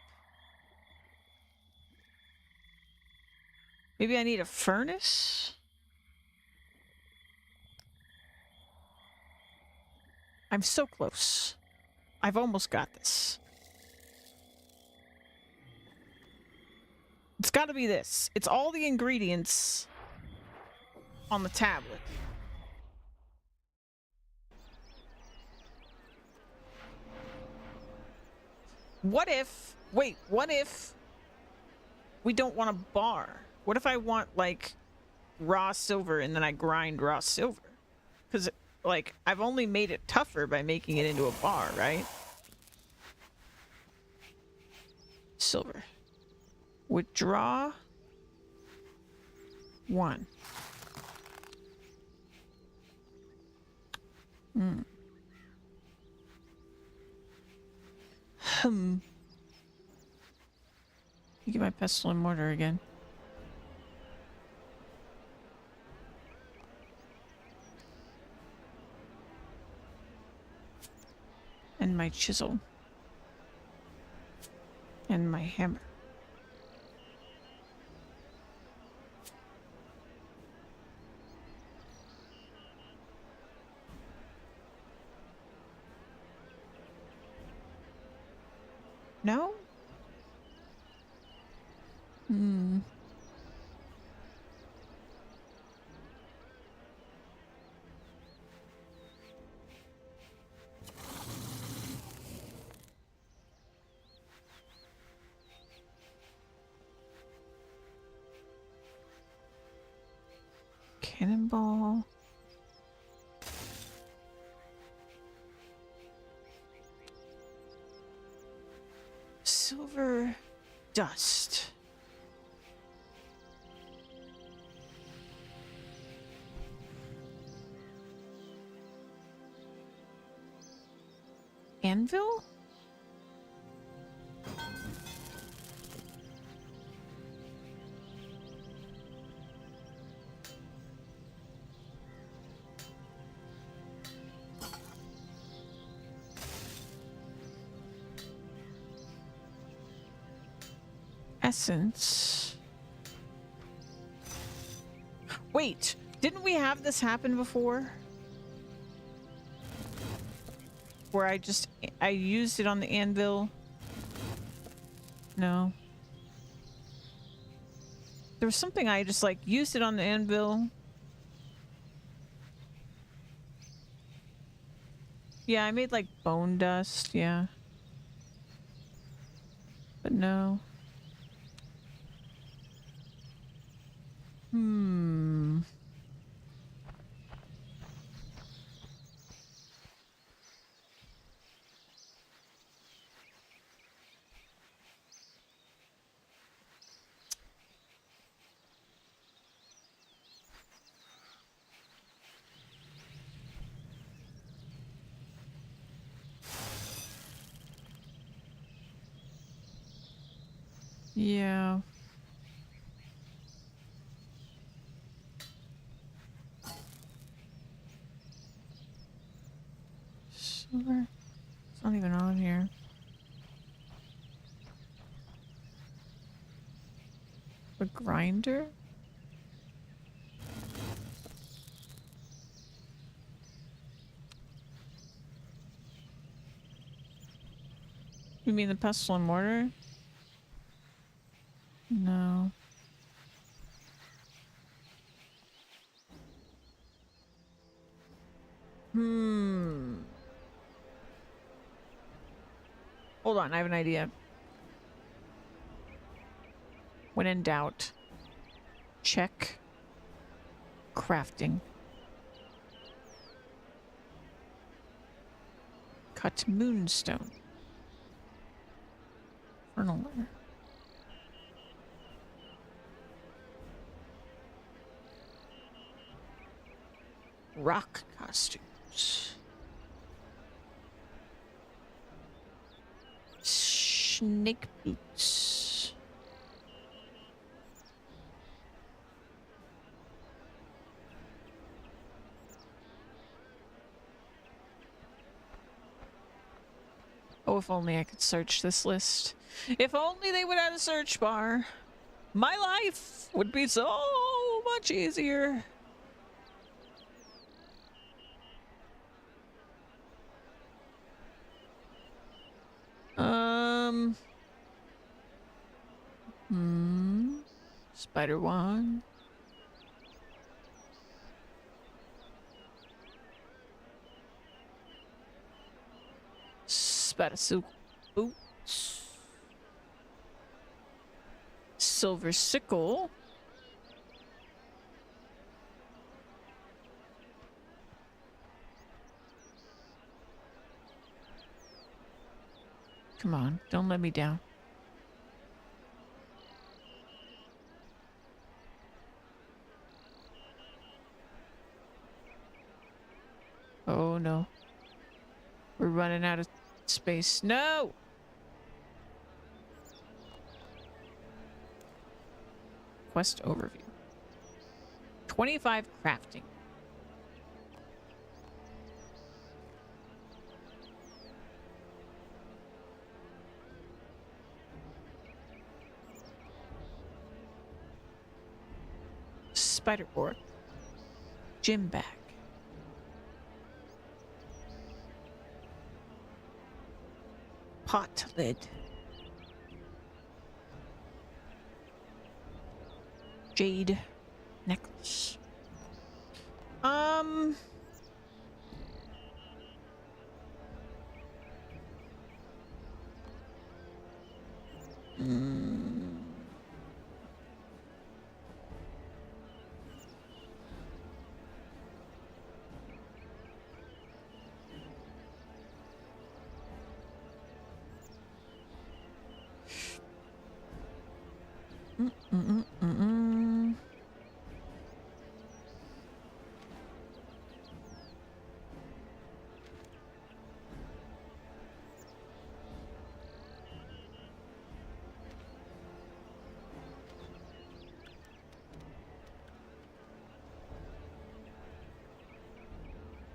Maybe I need a furnace? I'm so close. I've almost got this. It's got to be this. It's all the ingredients on the tablet. What if... Wait, what if we don't want a bar? What if I want, like, raw silver and then I grind raw silver. Because, like, I've only made it tougher by making it into a bar, right? Silver. Withdraw. 1. You get my pestle and mortar again. And my chisel. And my hammer. No? Cannonball. Silver dust. Anvil? Essence. Wait, didn't we have this happen before? Where I used it on the anvil? No. There was something I just like used it on the anvil. Yeah, I made like bone dust, yeah. But no. Yeah. Silver. It's not even on here. A grinder? You mean the pestle and mortar? No. Hold on, I have an idea. When in doubt, check crafting. Cut moonstone. Infernal layer. Rock costumes. Snake boots. Oh, if only I could search this list. If only they would add a search bar. My life would be so much easier. Spider wand. Spider silk boots. Silver sickle. Come on, don't let me down. Oh no. We're running out of space. No! Quest overview. 25 crafting. Spiderboard. Gym bag. Pot lid. Jade necklace.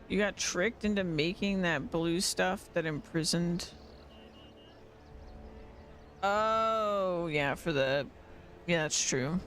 You got tricked into making that blue stuff that imprisoned. Oh, yeah, for the... Yeah, that's true.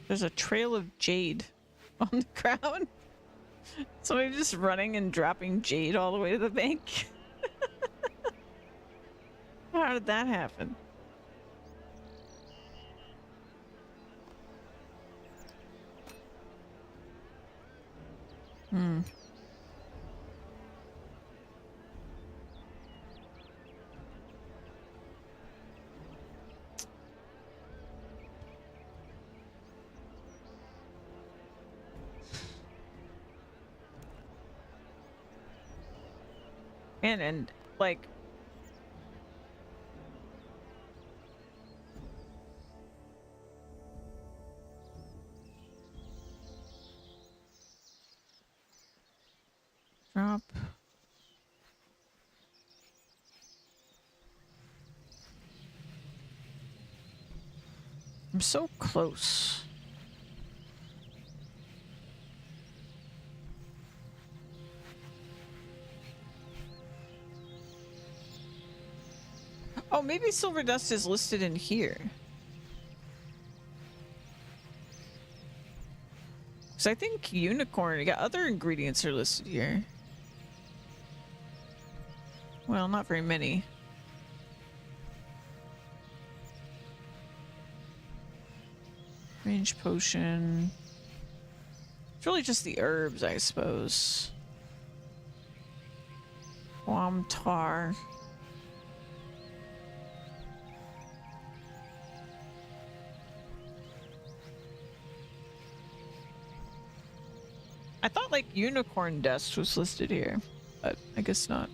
There's a trail of jade on the ground. Somebody just running and dropping jade all the way to the bank. How did that happen? Hmm. And like drop. I'm so close. Oh, maybe silver dust is listed in here. Because I think unicorn, yeah, other ingredients are listed here. Well, not very many. Range potion. It's really just the herbs, I suppose. Quam tar. I thought like unicorn dust was listed here, but I guess not.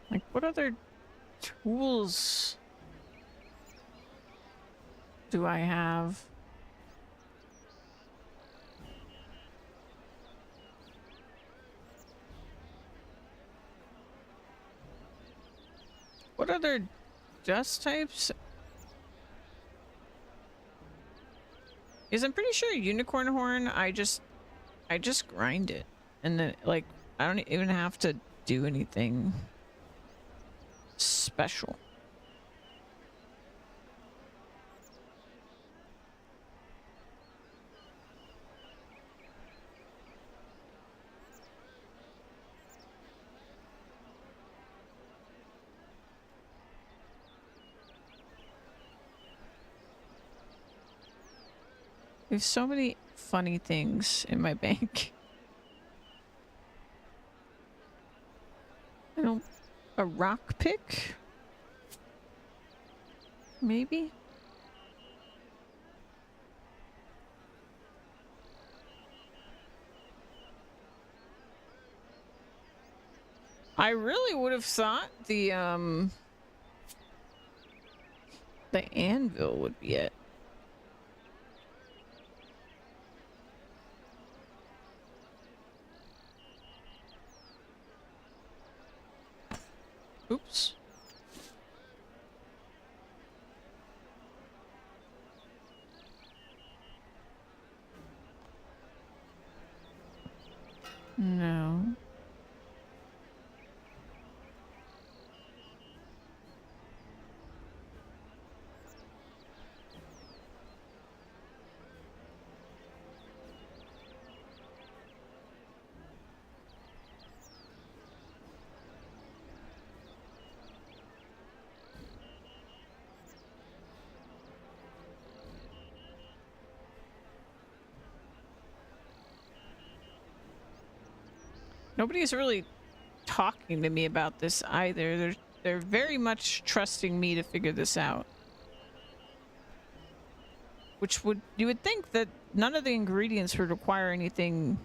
Like what other tools do I have? What other dust types? Is I'm pretty sure unicorn horn, I just grind it and then like I don't even have to do anything special. We have so many funny things in my bank. I don't... A rock pick? Maybe? I really would have thought the anvil would be it. Oops. No. Nobody's really talking to me about this either. They're very much trusting me to figure this out. Which you would think that none of the ingredients would require anything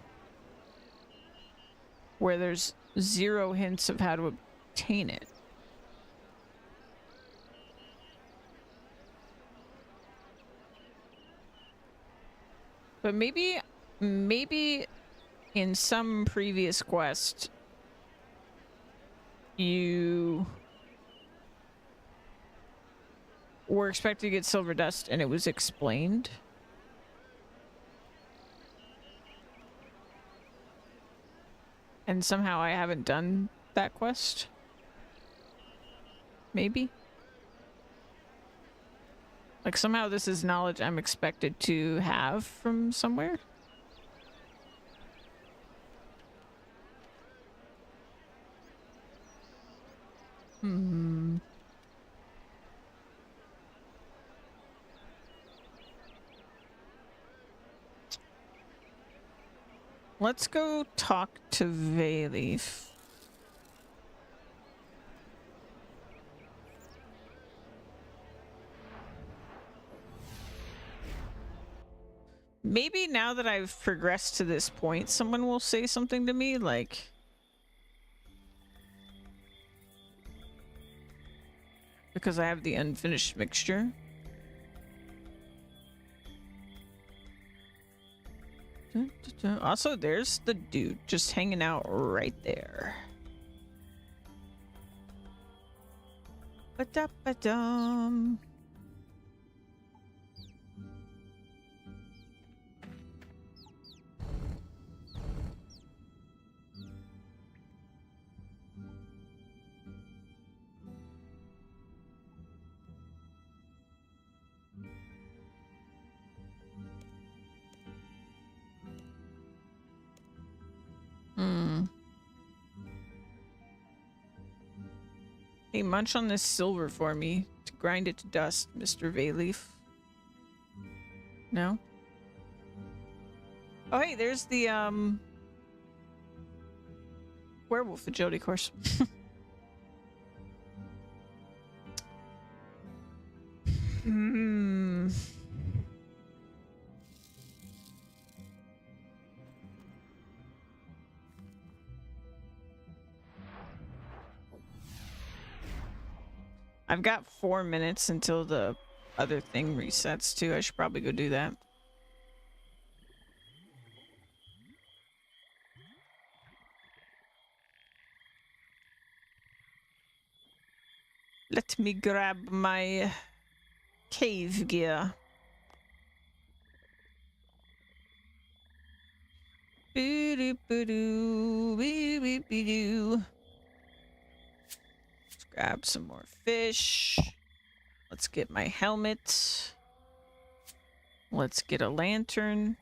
where there's zero hints of how to obtain it. But maybe in some previous quest, you were expected to get silver dust and it was explained. And somehow I haven't done that quest. Maybe. Like somehow this is knowledge I'm expected to have from somewhere. Let's go talk to Vayleaf. Maybe now that I've progressed to this point, someone will say something to me, like... Because I have the unfinished mixture. Also, there's the dude just hanging out right there. Ba-da-ba-dum. Hey, munch on this silver for me to grind it to dust, Mr. Vayleaf. No? Oh, hey, there's the, werewolf agility course. I've got 4 minutes until the other thing resets too. I should probably go do that. Let me grab my cave gear. Boo. Boo-doo-boo-doo, bee-bee-bee-doo. Let's grab some more fish. Let's get my helmet. Let's get a lantern.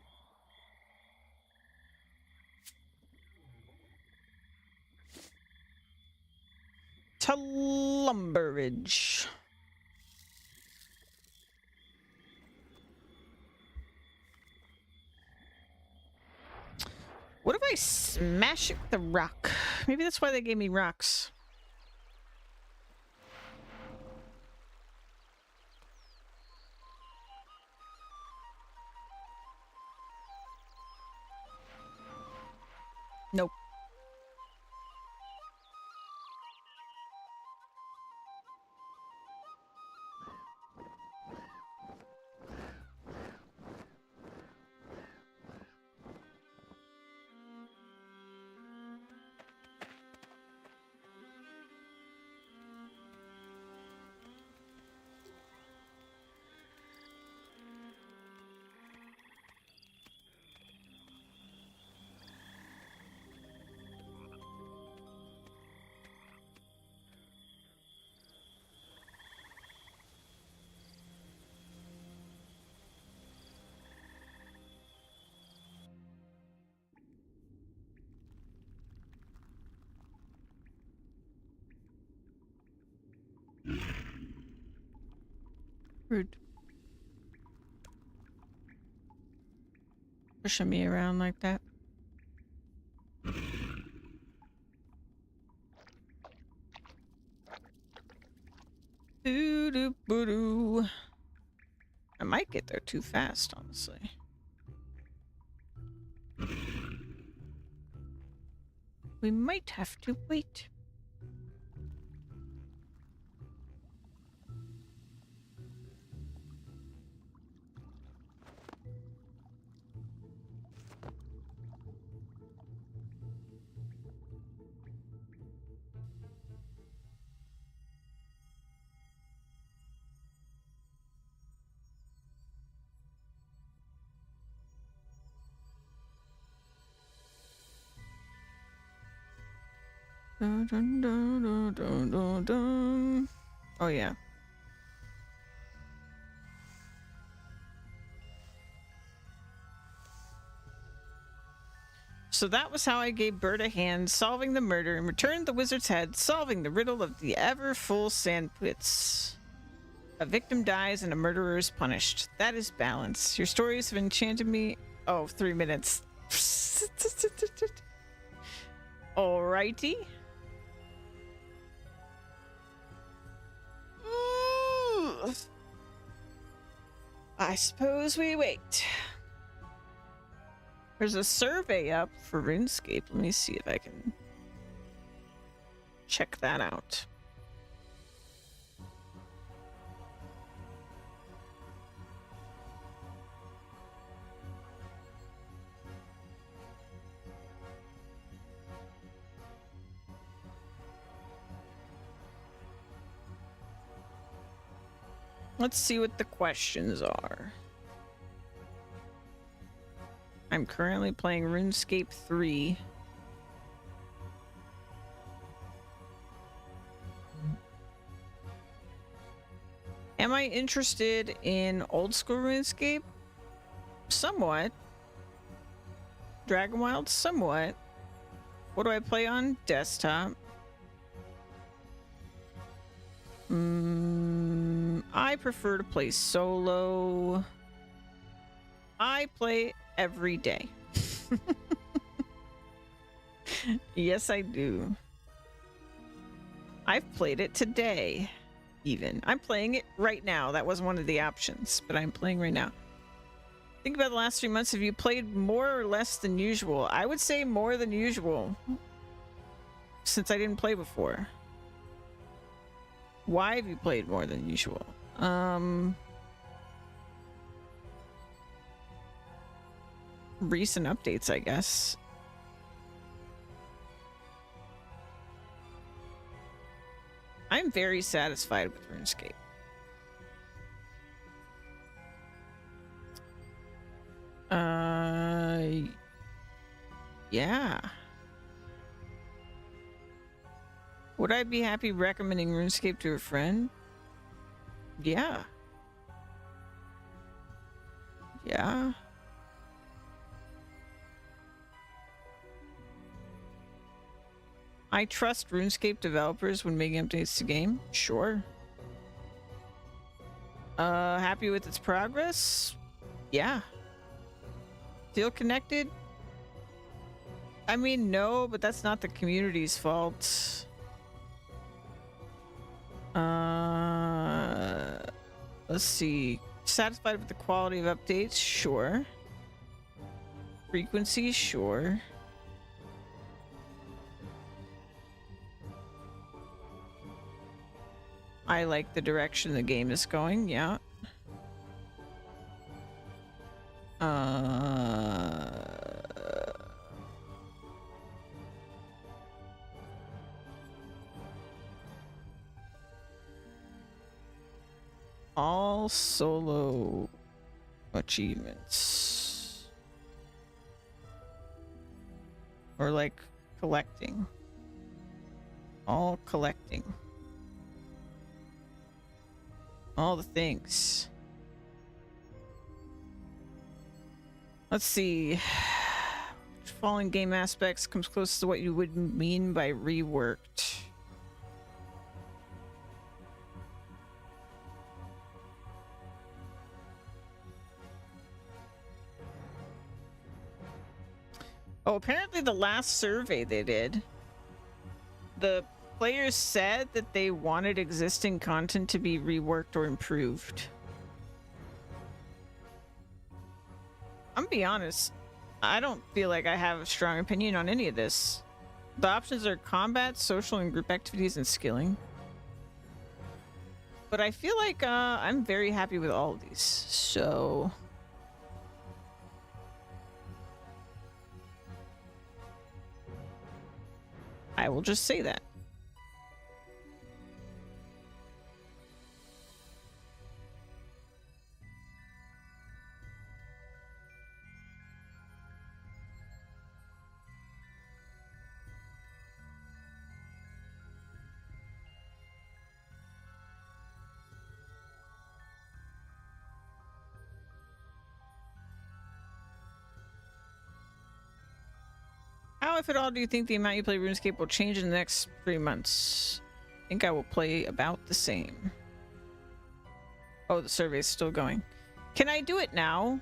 To Lumberage. What if I smash it with a rock? Maybe that's why they gave me rocks. Nope. Rude. Pushing me around like that. Doo-doo-boo-doo. I might get there too fast, honestly. We might have to wait. Dun, dun, dun, dun, dun, dun, dun. Oh, yeah. So that was how I gave Bert a hand, solving the murder, and returned the wizard's head, solving the riddle of the ever-full sand pits. A victim dies and a murderer is punished. That is balance. Your stories have enchanted me. Oh, 3 minutes. Alrighty. I suppose we wait. There's a survey up for Runescape. Let me see if I can check that out. Let's see what the questions are. I'm currently playing RuneScape 3. Am I interested in old school RuneScape? Somewhat. Dragon Wild? Somewhat. What do I play on? Desktop. I prefer to play solo. I play every day. Yes, I do. I've played it today, even. I'm playing it right now. That was one of the options, but I'm playing right now. Think about the last 3 months. Have you played more or less than usual? I would say more than usual, since I didn't play before. Why have you played more than usual? Recent updates, I guess. I'm very satisfied with RuneScape. Yeah. Would I be happy recommending RuneScape to a friend? Yeah. Yeah. I trust RuneScape developers when making updates to game. Sure. Happy with its progress? Yeah. Feel connected? I mean, no, but that's not the community's fault. Let's see. Satisfied with the quality of updates? Sure. Frequency? Sure. I like the direction the game is going, yeah. All solo achievements. Or like collecting. All collecting. All the things. Let's see. Falling game aspects comes close to what you would mean by reworked. Oh, apparently the last survey they did, the players said that they wanted existing content to be reworked or improved. I'm gonna be honest, I don't feel like I have a strong opinion on any of this. The options are combat, social and group activities, and skilling. But I feel like I'm very happy with all of these, so... I will just say that. How, if at all, do you think the amount you play RuneScape will change in the next 3 months? I think I will play about the same. Oh, the survey is still going. Can I do it now?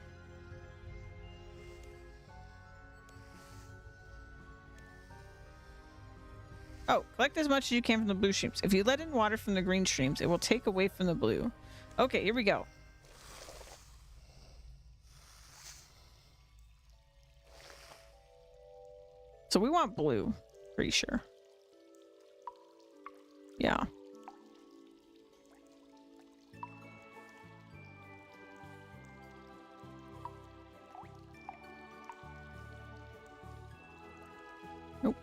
Oh, collect as much as you can from the blue streams. If you let in water from the green streams, it will take away from the blue. Okay, here we go. So we want blue, pretty sure. Yeah. Nope.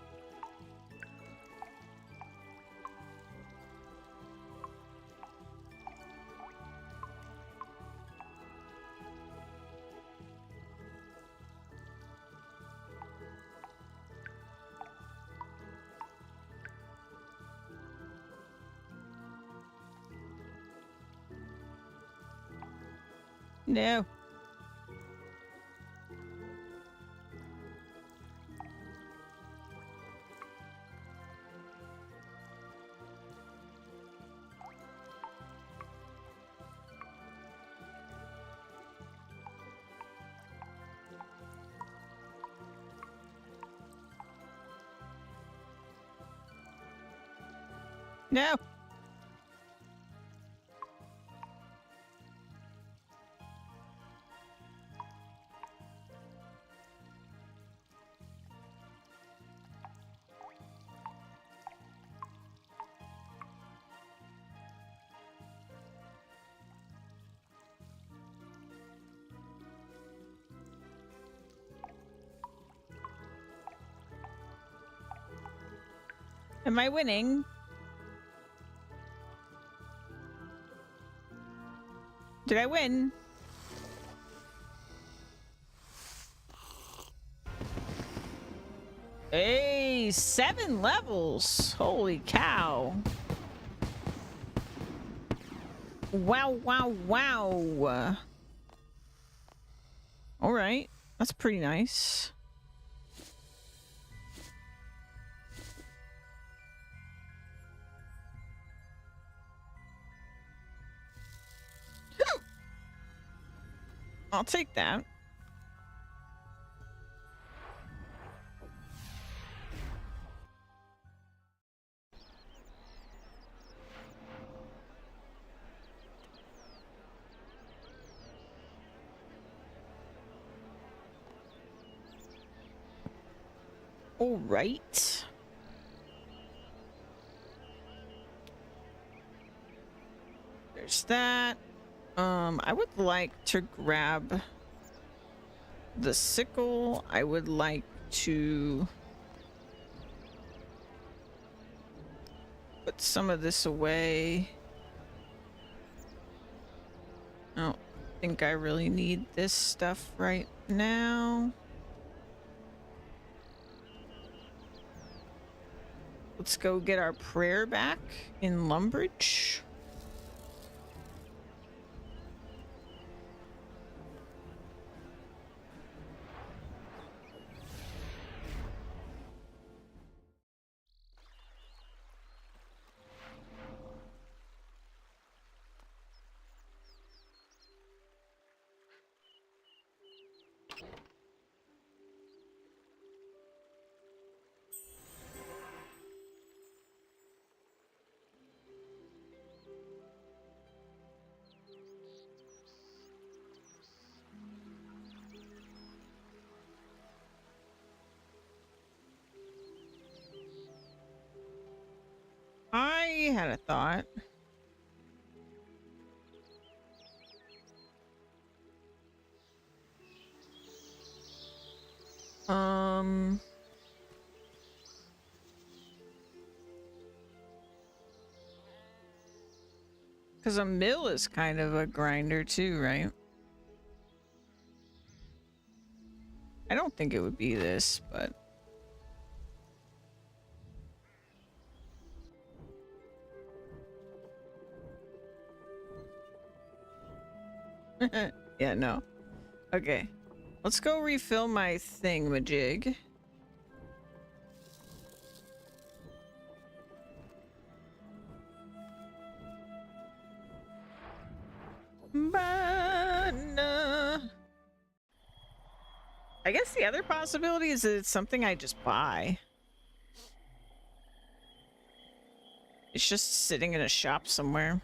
No. No. Am I winning? Did I win? Hey, 7 levels. Holy cow. Wow, wow, wow. All right. That's pretty nice. I'll take that. All right. There's that. I would like to grab the sickle. I would like to put some of this away. I don't think I really need this stuff right now. Let's go get our prayer back in Lumbridge. I had a thought. Because a mill is kind of a grinder too, right? I don't think it would be this, but... yeah, no. Okay. Let's go refill my thingamajig. I guess the other possibility is that it's something I just buy. It's just sitting in a shop somewhere.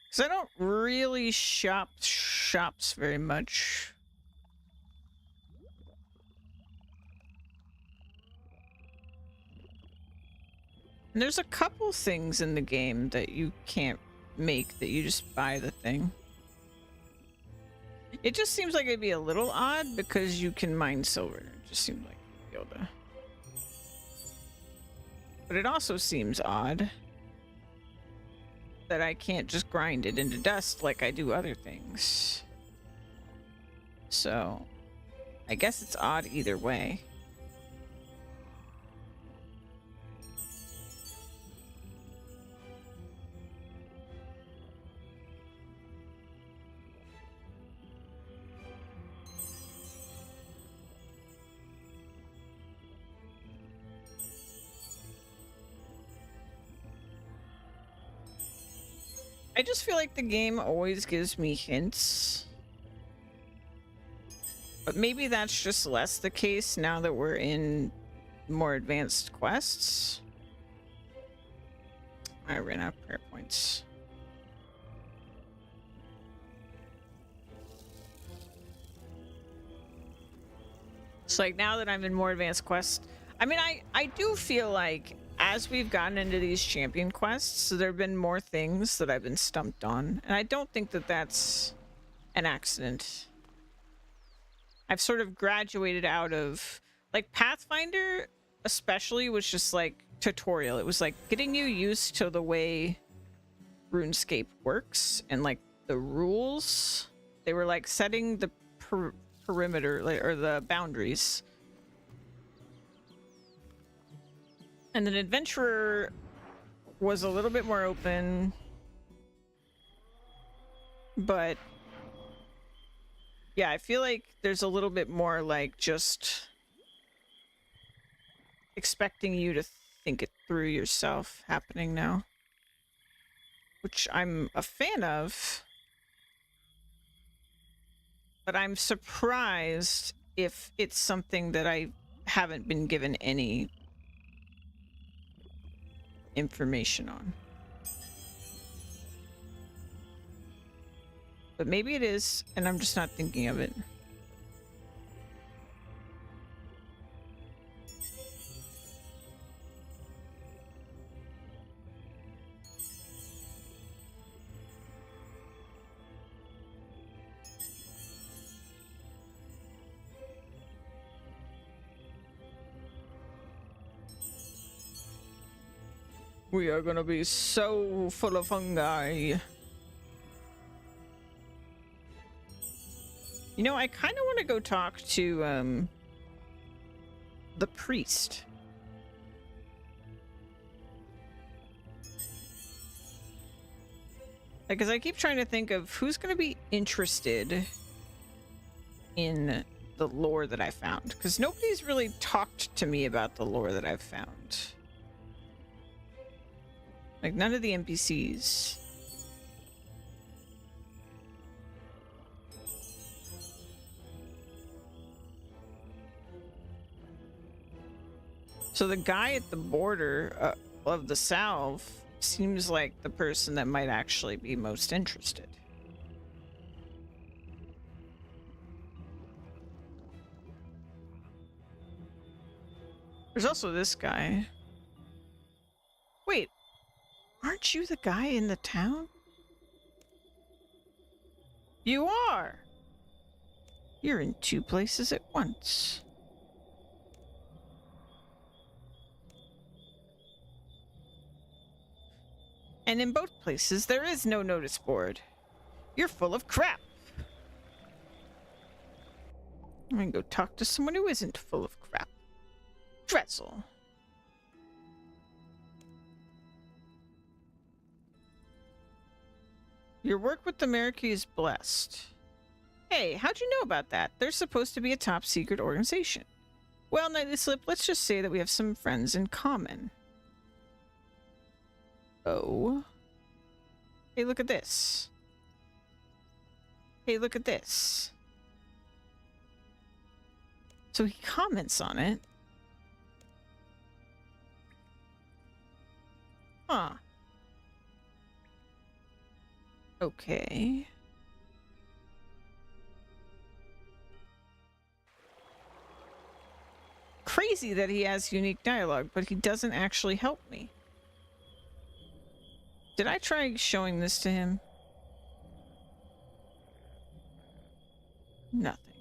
Because I don't really shop shops very much. And there's a couple things in the game that you can't make, that you just buy the thing. It just seems like it'd be a little odd because you can mine silver. It just seems like you'd be able to. But it also seems odd that I can't just grind it into dust like I do other things. So, I guess it's odd either way. I just feel like the game always gives me hints. But maybe that's just less the case now that we're in more advanced quests. I ran out of prayer points. It's like now that I'm in more advanced quests, I mean, I do feel like as we've gotten into these champion quests, there have been more things that I've been stumped on. And I don't think that that's an accident. I've sort of graduated out of, like, Pathfinder especially was just like tutorial. It was like getting you used to the way RuneScape works and like the rules They were like setting the perimeter, like, or the boundaries. And then Adventurer was a little bit more open. But yeah, I feel like there's a little bit more like just expecting you to think it through yourself happening now, which I'm a fan of, but I'm surprised if it's something that I haven't been given any information on. But maybe it is, and I'm just not thinking of it. We are gonna be so full of fungi. You know, I kind of want to go talk to, the priest. Like, because I keep trying to think of who's going to be interested in the lore that I found. Because nobody's really talked to me about the lore that I've found. Like, none of the NPCs. So the guy at the border of the salve seems like the person that might actually be most interested. There's also this guy. Wait, aren't you the guy in the town? You are! You're in two places at once. And in both places, there is no notice board. You're full of crap. I'm gonna go talk to someone who isn't full of crap. Dressel. Your work with the Marquis is blessed. Hey, how'd you know about that? They're supposed to be a top secret organization. Well, Nightly Slip, let's just say that we have some friends in common. Oh. Hey, look at this. Hey, look at this. So he comments on it. Huh. Okay. Crazy that he has unique dialogue, but he doesn't actually help me. Did I try showing this to him? Nothing.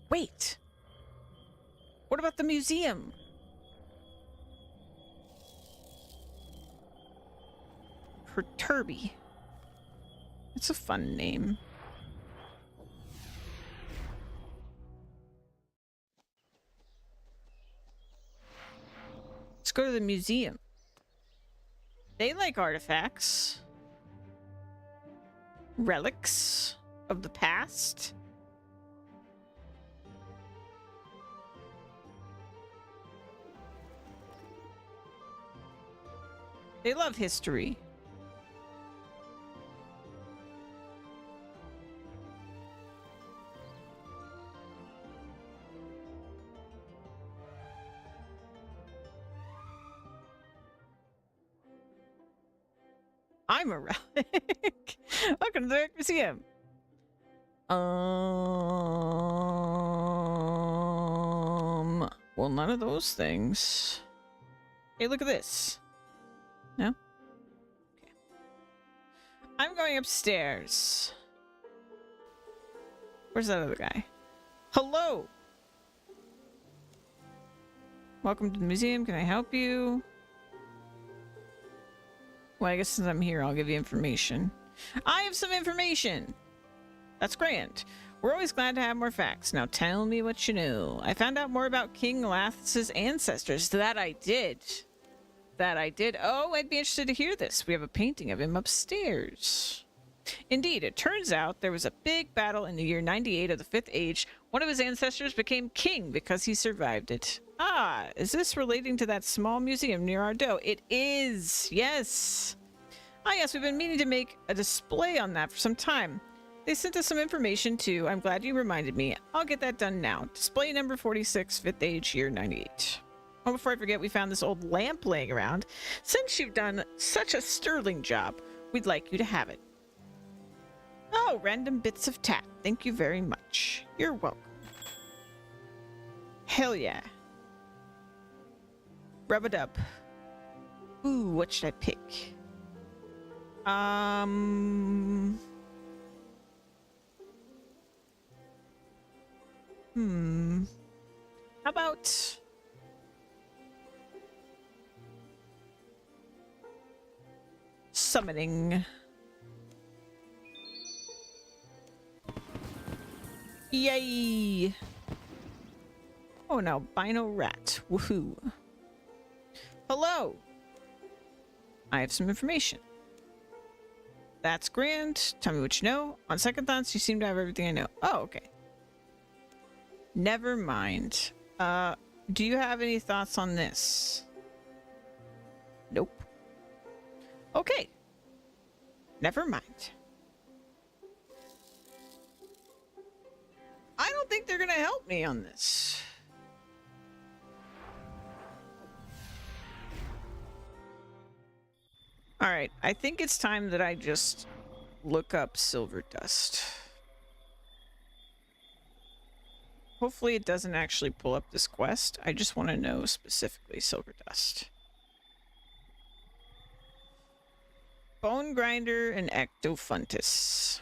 Wait! What about the museum? Perturby. It's a fun name. Let's go to the museum. They like artifacts. Relics of the past. They love history. I'm a relic. Welcome to the museum. Well, none of those things. Hey, look at this. No? Okay. I'm going upstairs. Where's that other guy? Hello! Welcome to the museum. Can I help you? Well, I guess since I'm here, I'll give you information. I have some information. That's grand. We're always glad to have more facts. Now tell me what you know. I found out more about King Lathas's ancestors. That I did. That I did. Oh, I'd be interested to hear this. We have a painting of him upstairs. Indeed, it turns out there was a big battle in the year 98 of the Fifth Age. One of his ancestors became king because he survived it. Ah, is this relating to that small museum near Ardo? It is, yes. Ah, yes, we've been meaning to make a display on that for some time. They sent us some information too. I'm glad you reminded me. I'll get that done now. Display number 46, Fifth Age, year 98. Oh, before I forget, we found this old lamp laying around. Since you've done such a sterling job, we'd like you to have it. Oh, random bits of tat. Thank you very much. You're welcome. Hell yeah. Rub it up. Ooh, what should I pick? How about summoning? Yay! Oh, no, albino rat. Woohoo. Hello! I have some information. That's grand. Tell me what you know. On second thoughts, you seem to have everything I know. Oh, okay. Never mind. Do you have any thoughts on this? Nope. Okay. Never mind. I don't think they're gonna help me on this. Alright, I think it's time that I just look up silver dust. Hopefully it doesn't actually pull up this quest. I just want to know specifically silver dust. Bone grinder and ectofuntus.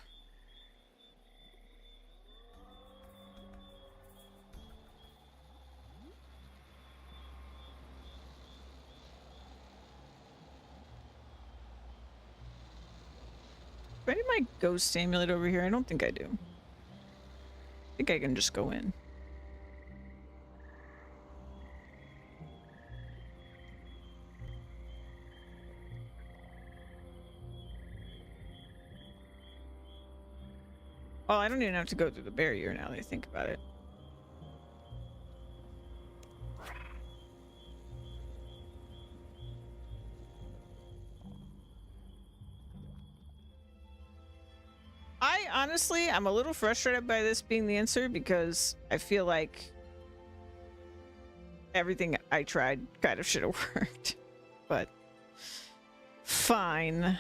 Do I need my ghost amulet over here? I don't think I do. I think I can just go in. Well, I don't even have to go through the barrier now that I think about it. I'm a little frustrated by this being the answer because I feel like everything I tried kind of should have worked. But fine.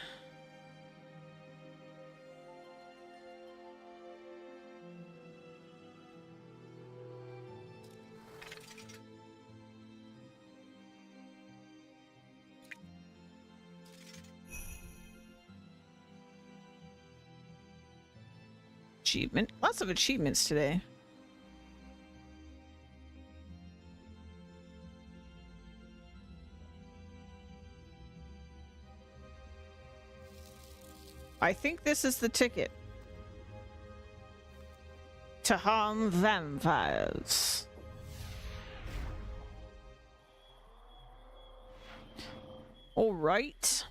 Achievement. Lots of achievements today. I think this is the ticket. To harm vampires. All right.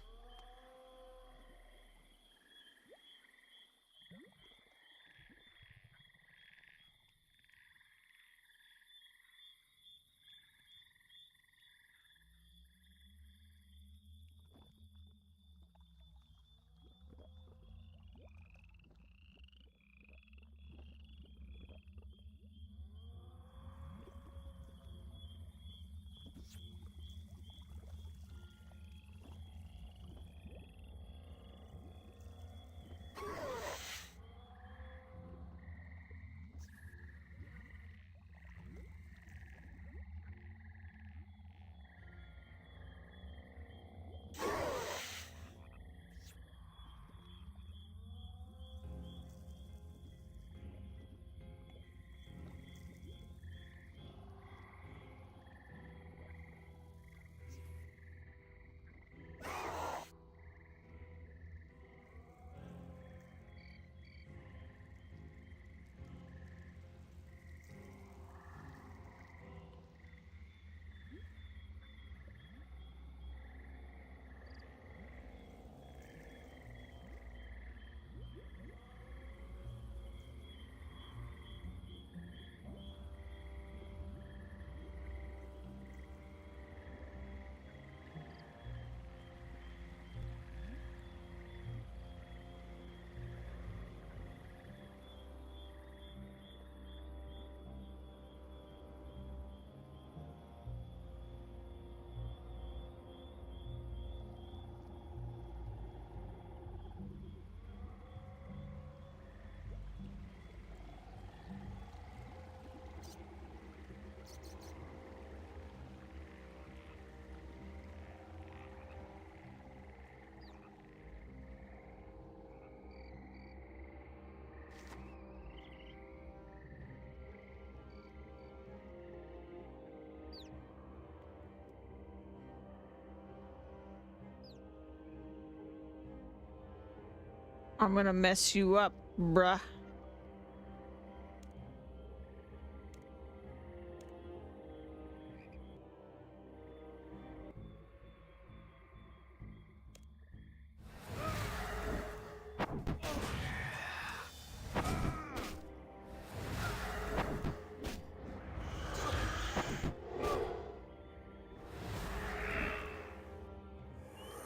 I'm gonna mess you up, bruh.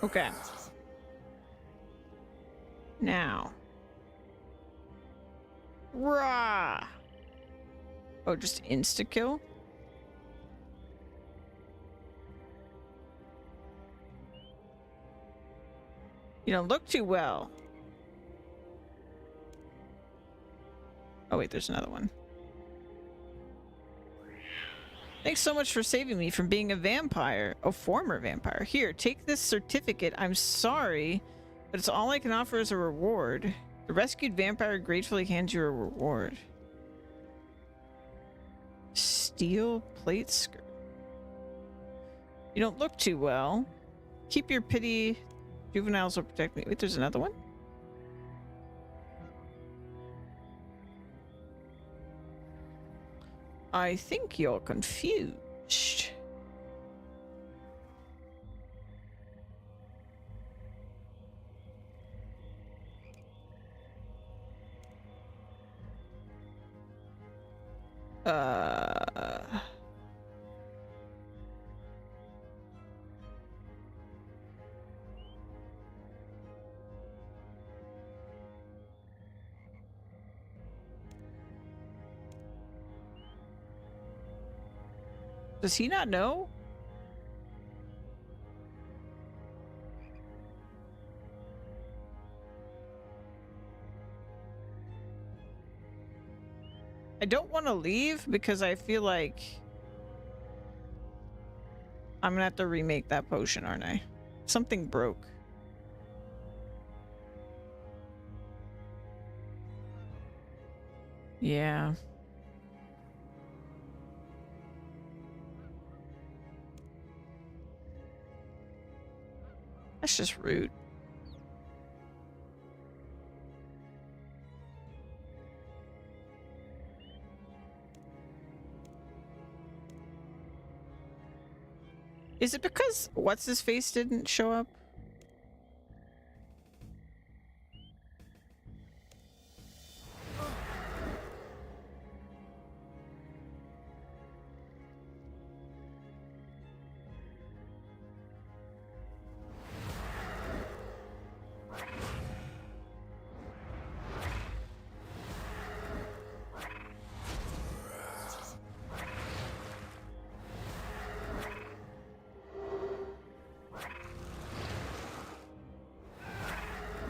Okay. Now. Rah! Oh, just insta-kill? You don't look too well. Oh wait, there's another one. Thanks so much for saving me from being a vampire. A former vampire. Here, take this certificate. I'm sorry, but it's all I can offer as a reward. The rescued vampire gratefully hands you a reward. Steel plate skirt. You don't look too well. Keep your pity. Juveniles will protect me. Wait, there's another one? I think you're confused. Does he not know? I don't want to leave because I feel like I'm gonna have to remake that potion, aren't I? Something broke. Yeah. That's just rude. Is it because what's-his-face didn't show up?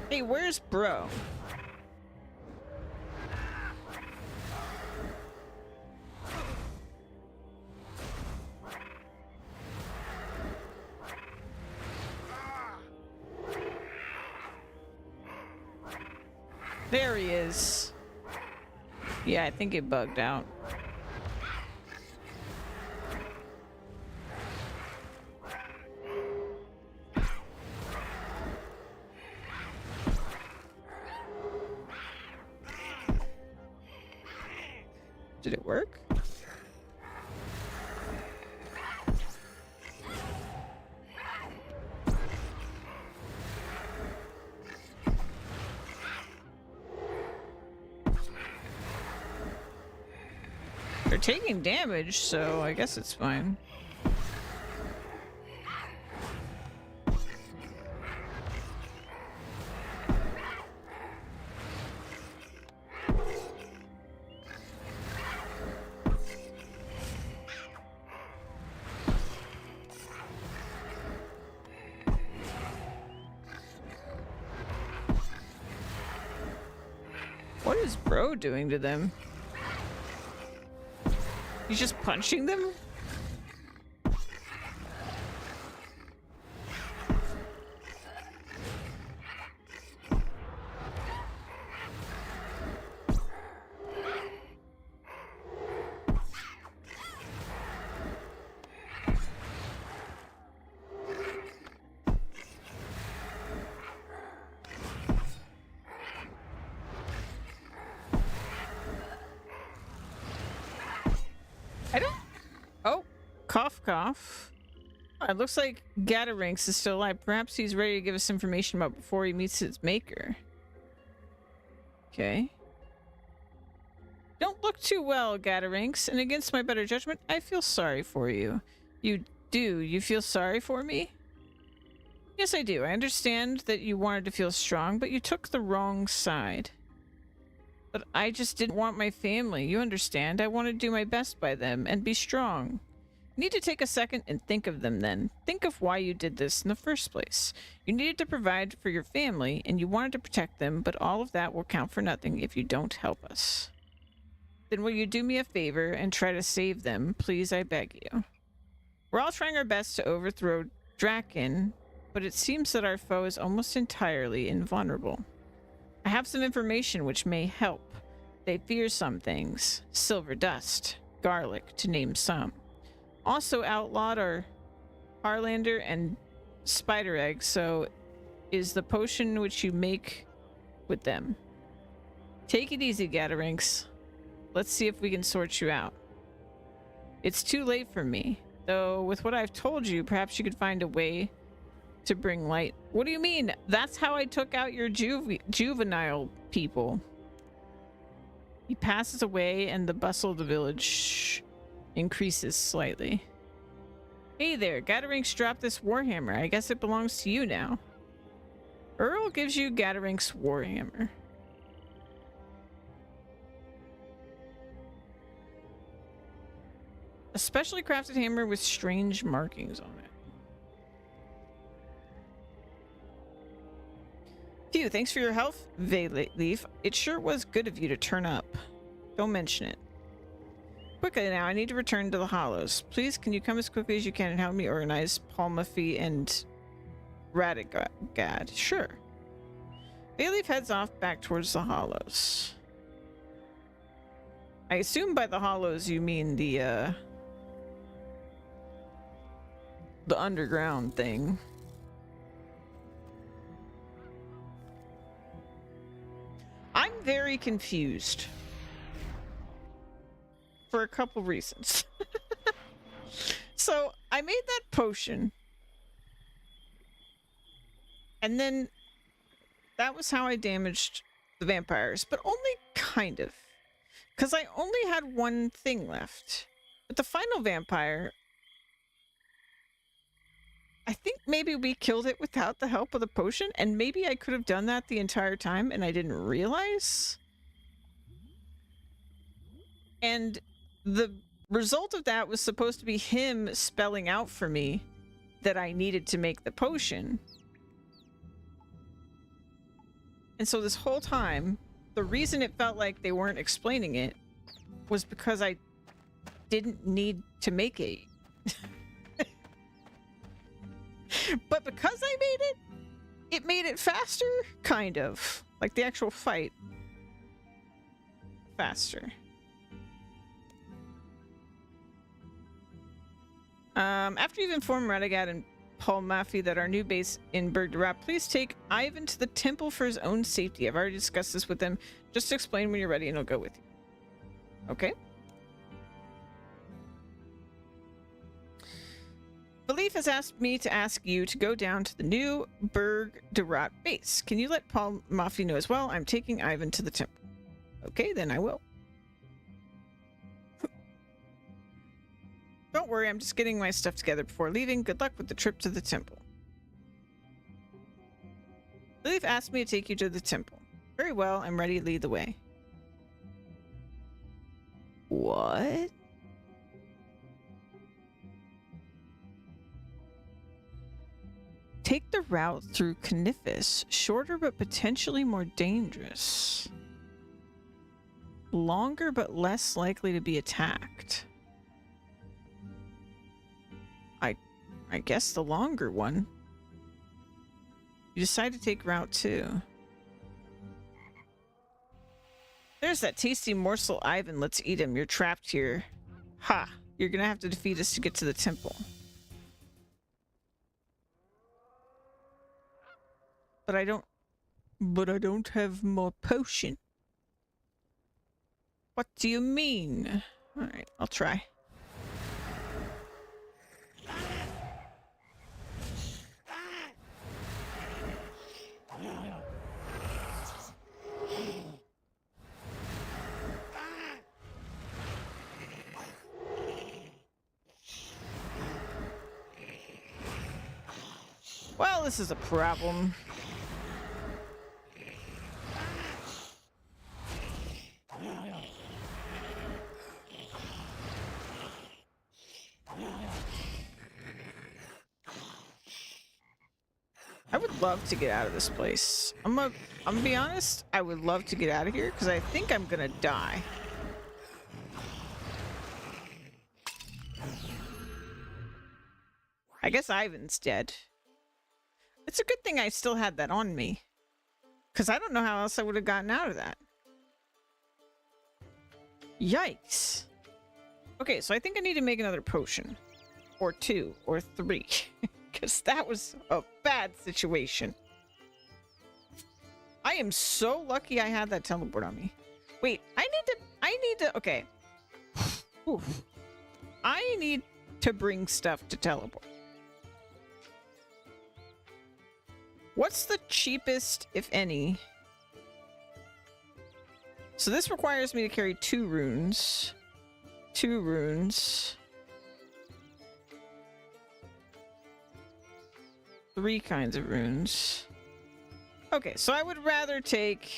Hey, where's bro? There he is. Yeah, I think it bugged out. Did it work? They're taking damage, so I guess it's fine. What is bro doing to them? He's just punching them? Cough, cough. Oh, it looks like Gatarinx is still alive. Perhaps he's ready to give us information about before he meets his maker. Okay. Don't look too well, Gatarinx, and against my better judgment, I feel sorry for you. You do? You feel sorry for me? Yes, I do. I understand that you wanted to feel strong, but you took the wrong side. But I just didn't want my family. You understand? I want to do my best by them and be strong. You need to take a second and think of them then. Think of why you did this in the first place. You needed to provide for your family, and you wanted to protect them, but all of that will count for nothing if you don't help us. Then will you do me a favor and try to save them, please, I beg you. We're all trying our best to overthrow Draken, but it seems that our foe is almost entirely invulnerable. I have some information which may help. They fear some things. Silver dust, garlic, to name some. Also outlawed are Harlander and spider eggs, so is the potion which you make with them. Take it easy, Gatarinx. Let's see if we can sort you out. It's too late for me, though with what I've told you, perhaps you could find a way to bring light. What do you mean? That's how I took out your juvenile people. He passes away and the bustle of the village increases slightly. Hey there, Gatarinx dropped this warhammer. I guess it belongs to you now. Earl gives you Gatarinx warhammer. A specially crafted hammer with strange markings on it. Phew, thanks for your help, Vayleaf. It sure was good of you to turn up. Don't mention it. Quickly now, I need to return to the Hollows. Please, can you come as quickly as you can and help me organize Palmafy and Radagad? Sure. Vayleaf heads off back towards the Hollows. I assume by the Hollows you mean the underground thing. I'm very confused. For a couple reasons. So, I made that potion. And then that was how I damaged the vampires. But only kind of. Because I only had one thing left. But the final vampire, I think maybe we killed it without the help of the potion, and maybe I could have done that the entire time and I didn't realize. And the result of that was supposed to be him spelling out for me that I needed to make the potion. And so this whole time, the reason it felt like they weren't explaining it was because I didn't need to make it. But because I made it, it made it faster, kind of. Like the actual fight. Faster. After you've informed Radagad and Palmafy that our new base in Bergerath, please take Ivan to the temple for his own safety. I've already discussed this with him. Just explain when you're ready and I'll go with you. Okay? Belief has asked me to ask you to go down to the new Bergerath base. Can you let Palmafy know as well? I'm taking Ivan to the temple. Okay, then I will. Don't worry, I'm just getting my stuff together before leaving. Good luck with the trip to the temple. Belief asked me to take you to the temple. Very well, I'm ready to lead the way. What? Take the route through Canifis. Shorter but potentially more dangerous. Longer but less likely to be attacked. I guess the longer one. You decide to take Route 2. There's that tasty morsel, Ivan. Let's eat him. You're trapped here. Ha! You're gonna have to defeat us to get to the temple. But I don't have more potion. What do you mean? Alright, I'll try. Well, this is a problem. I would love to get out of this place. I'm gonna be honest, I would love to get out of here because I think I'm gonna die. I guess Ivan's dead. It's a good thing I still had that on me. Because I don't know how else I would have gotten out of that. Yikes. Okay, so I think I need to make another potion. Or 2, or 3. Because that was a bad situation. I am so lucky I had that teleport on me. Wait, I need to, okay. Oof. I need to bring stuff to teleport. What's the cheapest, if any? So this requires me to carry 2 runes. 2 runes. 3 kinds of runes. Okay, so I would rather take...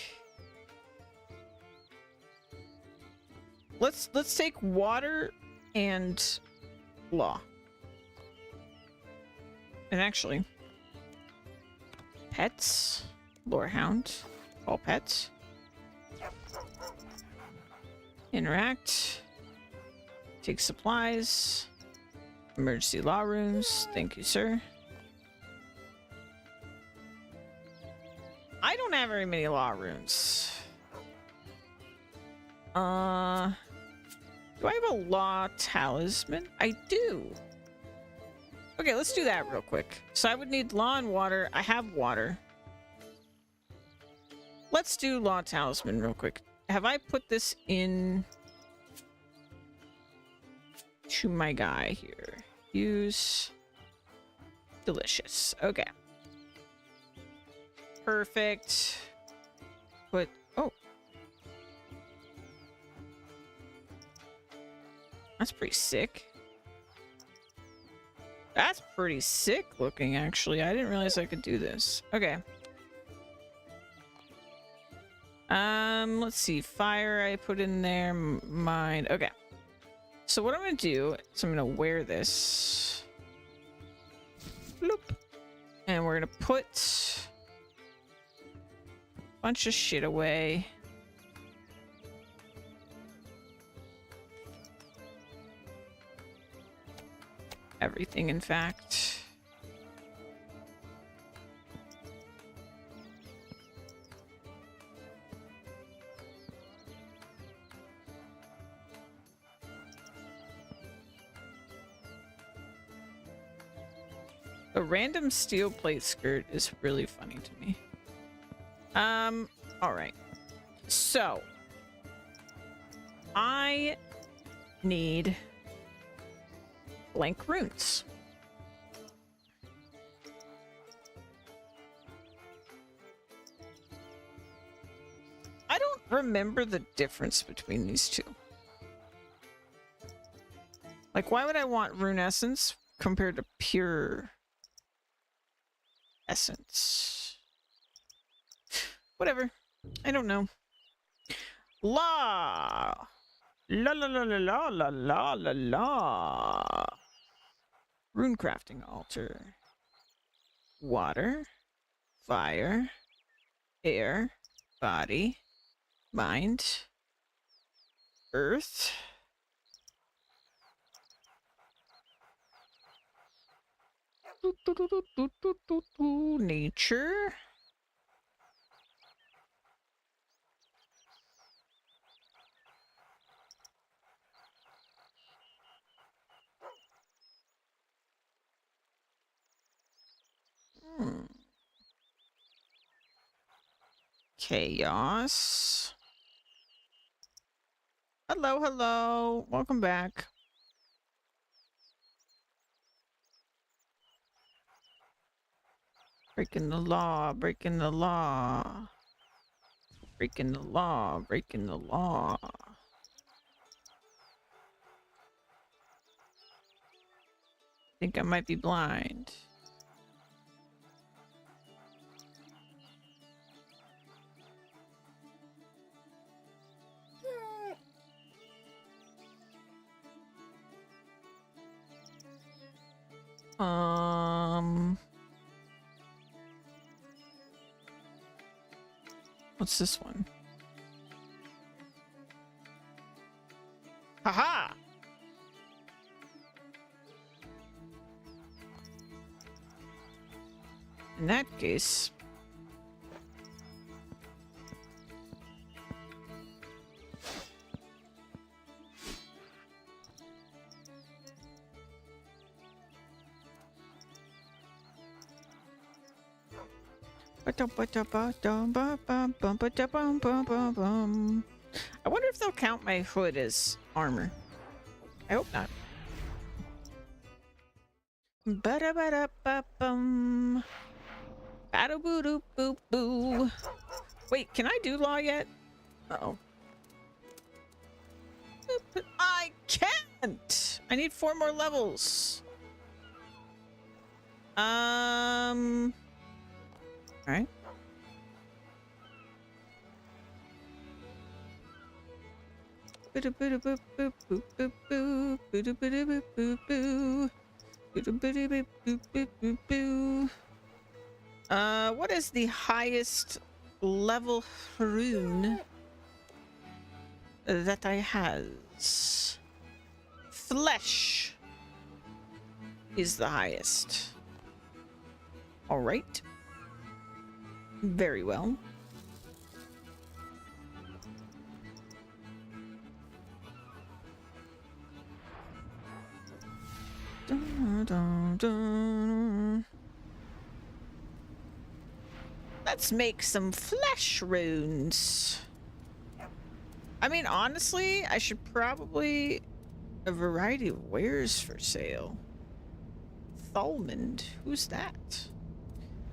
Let's take water and law. And actually... Pets. Lorehound. All pets. Interact. Take supplies. Emergency law runes. Thank you, sir. I don't have very many law runes. Do I have a law talisman? I do. Okay, let's do that real quick. So I would need law and water. I have water. Let's do law talisman real quick. Have I put this in to my guy here? Use delicious. Okay. Perfect. Put, oh. That's pretty sick. That's pretty sick looking, actually. I didn't realize I could do this. Okay. Let's see. Fire I put in there. Mine. Okay. So what I'm going to do is I'm going to wear this. Bloop. And we're going to put a bunch of shit away. Everything, in fact. A random steel plate skirt is really funny to me. All right. So I need blank runes. I don't remember the difference between these two. Like, why would I want rune essence compared to pure essence? Whatever. I don't know. La la la la la la la la la la. Rune crafting altar. Water. Fire. Air. Body. Mind. Earth. Nature. Chaos. Hello, hello. Welcome back. Breaking the law, breaking the law. Breaking the law, breaking the law. Think I might be blind. What's this one? Haha! In that case... I wonder if they'll count my hood as armor. I hope not. Ba-da-ba-da-ba-bum. Ba-da-boo-doo-boo-boo. Wait, can I do law yet? Uh-oh. I can't! I need 4 more levels. Alright. What is the highest level rune that I has? Flesh is the highest. All right. Very well. Dun, dun, dun. Let's make some flesh runes. I mean, honestly, I should probably... A variety of wares for sale. Thalmond, who's that?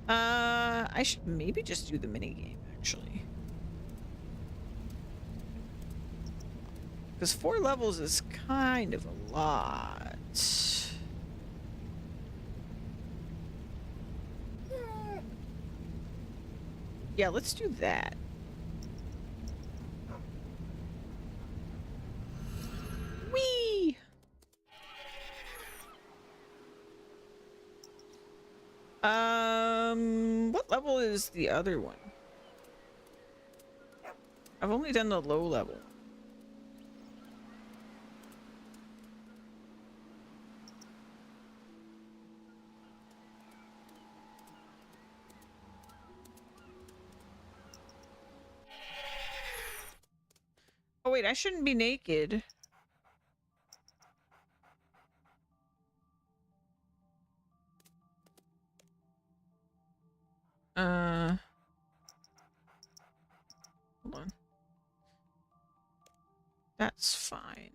I should maybe just do the minigame, actually. Because 4 levels is kind of a lot. Yeah, let's do that. Whee! What level is the other one? I've only done the low level. Oh wait, I shouldn't be naked. Hold on. That's fine.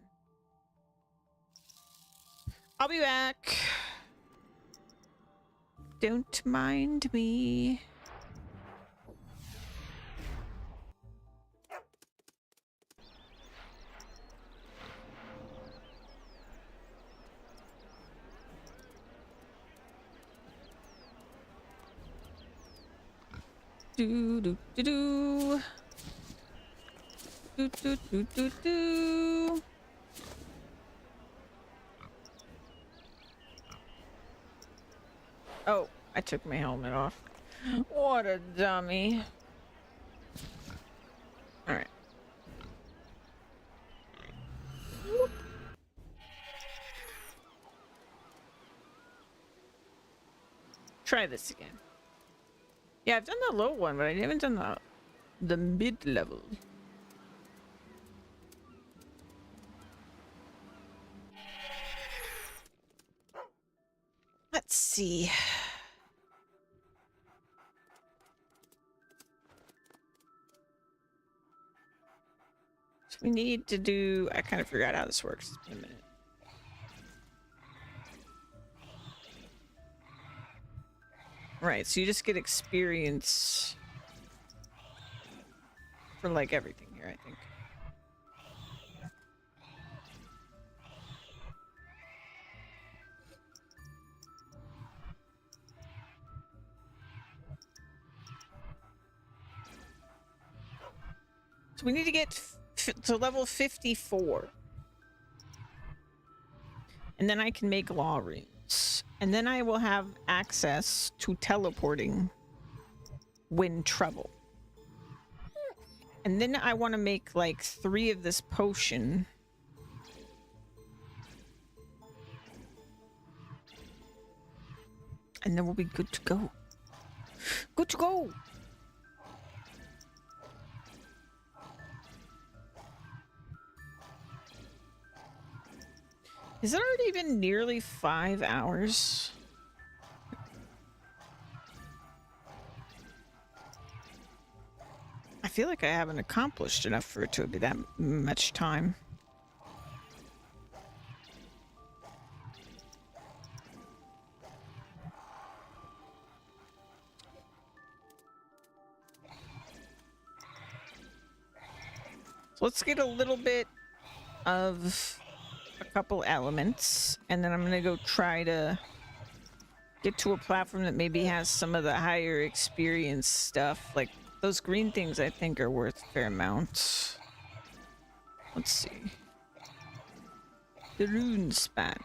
I'll be back. Don't mind me. Do do do do. Do do do do do. Oh, I took my helmet off. What a dummy. All right. Whoop. Try this again. Yeah, I've done the low one, but I haven't done the mid level. Let's see. So we need to do... I kind of forgot how this works. It's been a minute. Right, so you just get experience for like everything here, I think. So we need to get to level 54. And then I can make law runes. And then I will have access to teleporting when trouble. And then I want to make like 3 of this potion. And then we'll be good to go. Good to go! Has it already been nearly 5 hours? I feel like I haven't accomplished enough for it to be that much time. So let's get a little bit of a couple elements, and then I'm gonna go try to get to a platform that maybe has some of the higher experience stuff. Like those green things I think are worth a fair amount. Let's see. The Runescape.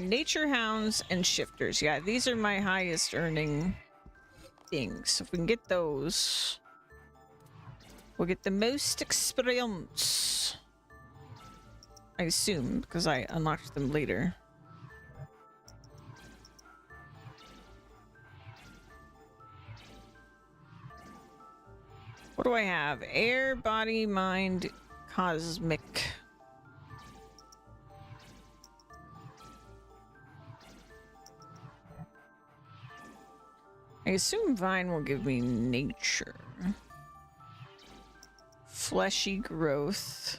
Nature Hounds and Shifters. Yeah, these are my highest earning things. So if we can get those, we'll get the most experience. I assume, because I unlocked them later. What do I have? Air, body, mind, cosmic. I assume Vine will give me nature. Fleshy growth.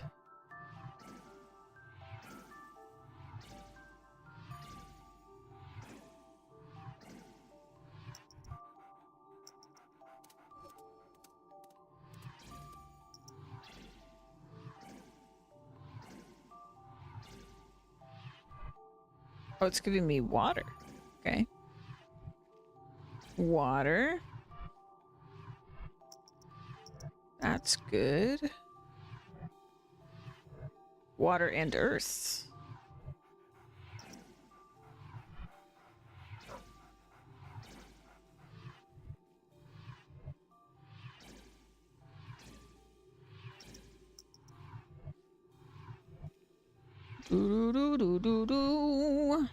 Oh, it's giving me water. Okay. Water. That's good. Water and earth. Do-do-do-do-do-do.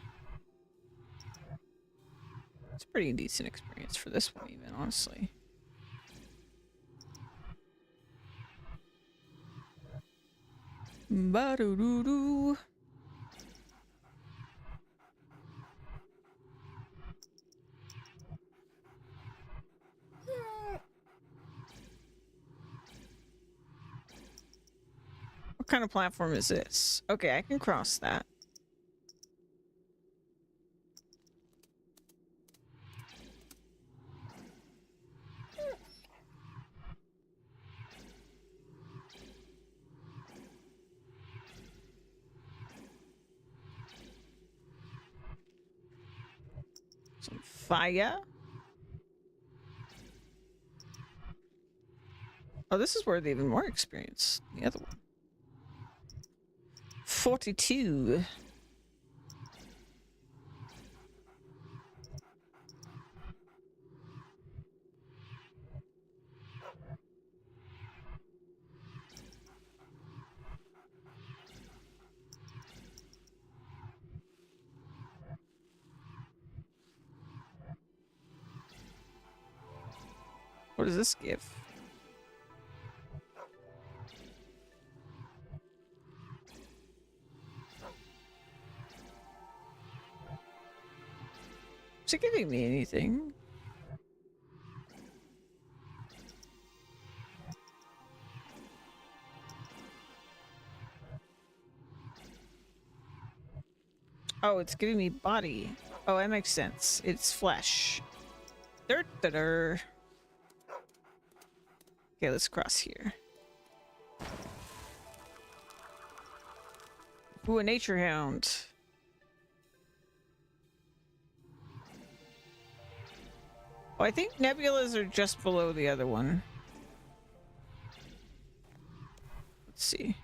It's a pretty decent experience for this one, even, honestly. Ba-do-do-do. What kind of platform is this? Okay, I can cross that. Some fire. Oh, this is worth even more experience. The other one. 42. What does this give? Is it giving me anything? Oh, it's giving me body. Oh, that makes sense. It's flesh. Okay, let's cross here. Ooh, a nature hound. Oh, I think nebulas are just below the other one. Let's see.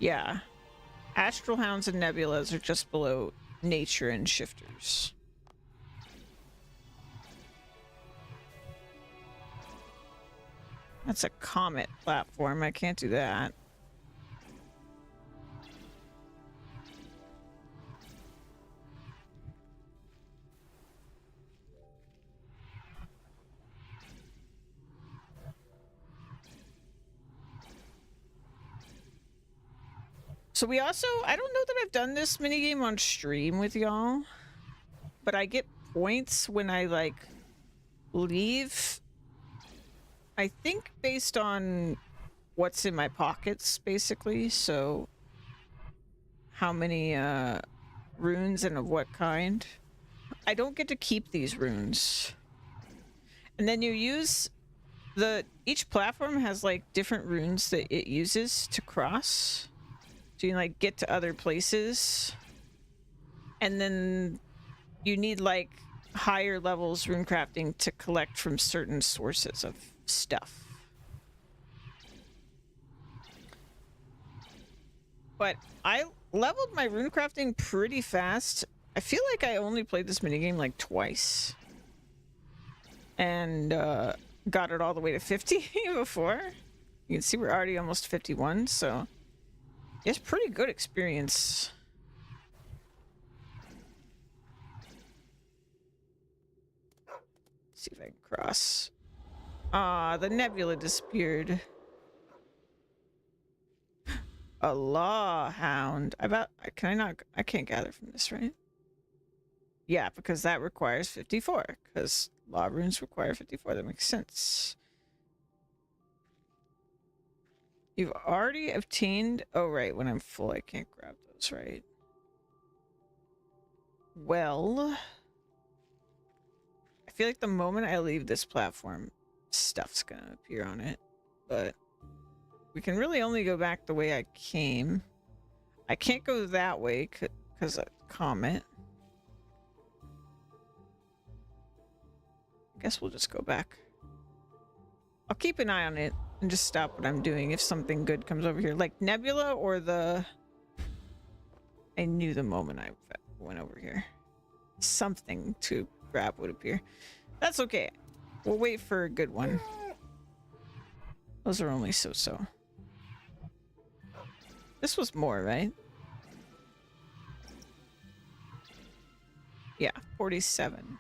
Yeah. Astral Hounds and Nebulas are just below Nature and Shifters. That's a Comet platform. I can't do that. So we also, I don't know that I've done this minigame on stream with y'all, but I get points when I like leave, I think based on what's in my pockets basically. So how many runes and of what kind. I don't get to keep these runes. And then you use each platform has like different runes that it uses to cross. So you like get to other places, and then you need like higher levels rune crafting to collect from certain sources of stuff. But I leveled my rune crafting pretty fast. I feel like I only played this minigame like twice. And got it all the way to 50 before. You can see we're already almost 51, so it's pretty good experience. See if I can cross. Ah, the nebula disappeared. A law hound. Can I not? I can't gather from this, right? Yeah, because that requires 54. Because law runes require 54. That makes sense. You've already obtained... Oh, right. When I'm full, I can't grab those, right? Well... I feel like the moment I leave this platform, stuff's gonna appear on it. But... we can really only go back the way I came. I can't go that way because of Comet. I guess we'll just go back. I'll keep an eye on it and just stop what I'm doing if something good comes over here. Like Nebula or the... I knew the moment I went over here. Something to grab would appear. That's okay. We'll wait for a good one. Those are only so-so. This was more, right? Yeah, 47.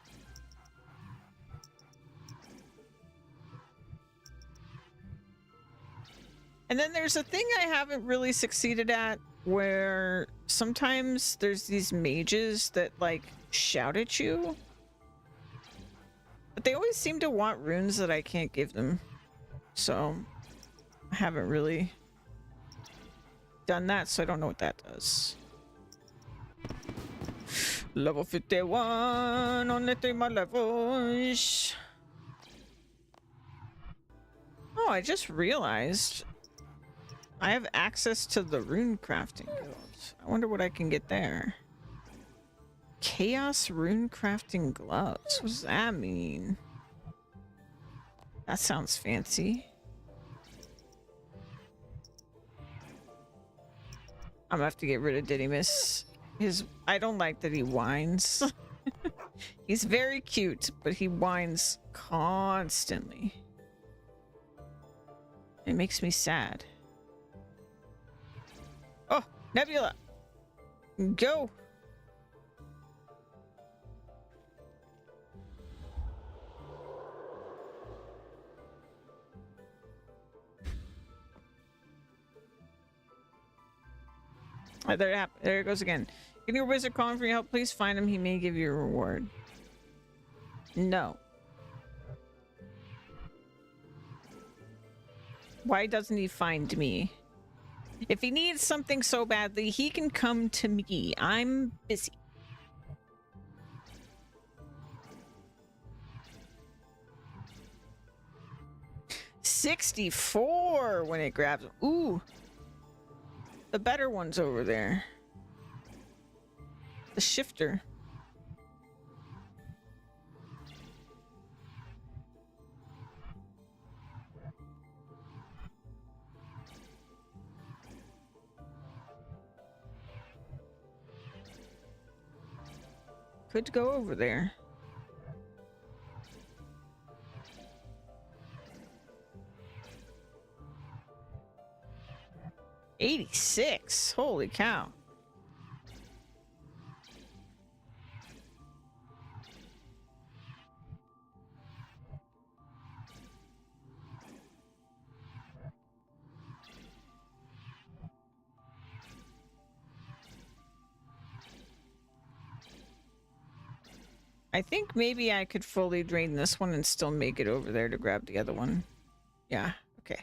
And then there's a thing I haven't really succeeded at where sometimes there's these mages that like shout at you. But they always seem to want runes that I can't give them. So I haven't really done that, so I don't know what that does. Level 51 on my levels. Oh, I just realized I have access to the rune crafting guild. I wonder what I can get there. Chaos rune crafting gloves. What does that mean? That sounds fancy. I'm gonna have to get rid of Didymus. I don't like that he whines. He's very cute, but he whines constantly. It makes me sad. Oh, Nebula! Go! There it goes again. Can your wizard calling for your help? Please find him. He may give you a reward. No. Why doesn't he find me? If he needs something so badly, he can come to me. I'm busy. $64 when it grabs him. Ooh. The better one's over there. The shifter. could go over there. $86. Holy cow. I think maybe I could fully drain this one and still make it over there to grab the other one. Yeah, okay.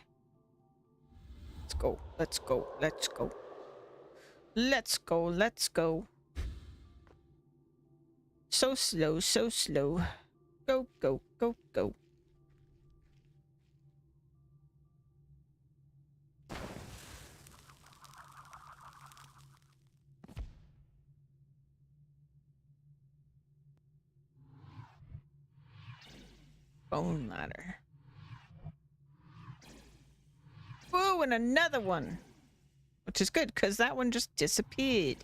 Let's go, let's go, let's go. Let's go, let's go. So slow, so slow. Go, go, go, go. Bone ladder. Ooh, and another one. Which is good, because that one just disappeared.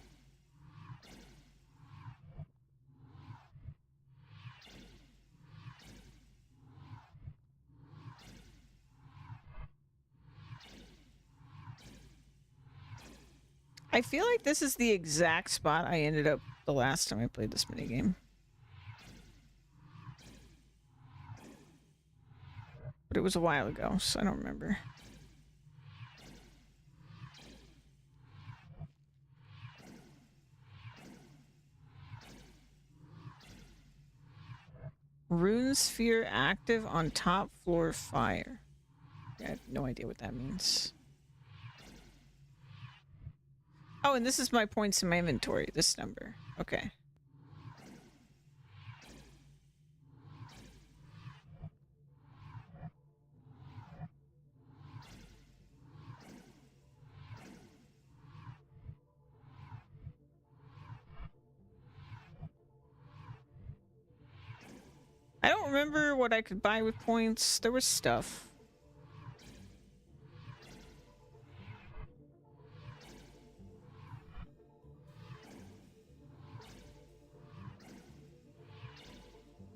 I feel like this is the exact spot I ended up the last time I played this minigame. But it was a while ago, so I don't remember. Rune sphere active on top floor fire. I have no idea what that means. Oh, and this is my points in my inventory, this number. Okay. I don't remember what I could buy with points. There was stuff.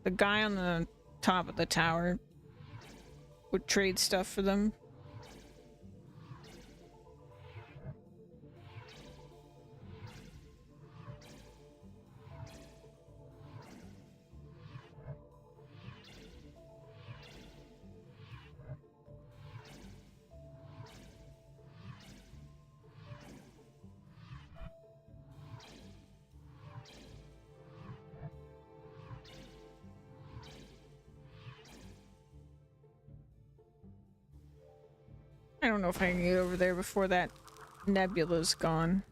The guy on the top of the tower would trade stuff for them. I don't know if I can get over there before that nebula's gone.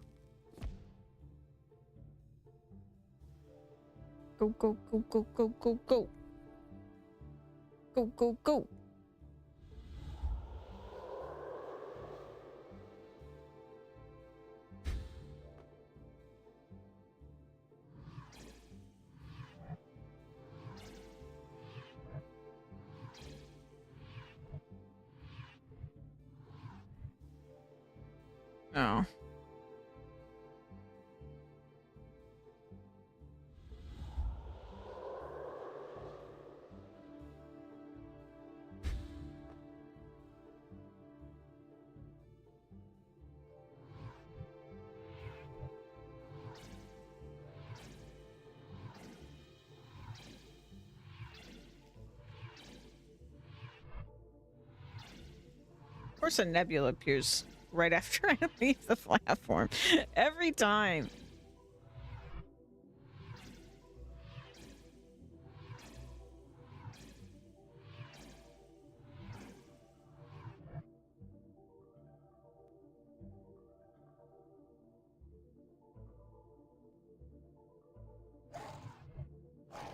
Go, go, go, go, go, go, go. Go, go, go. Oh. Of course, a nebula appears right after I leave the platform. Every time.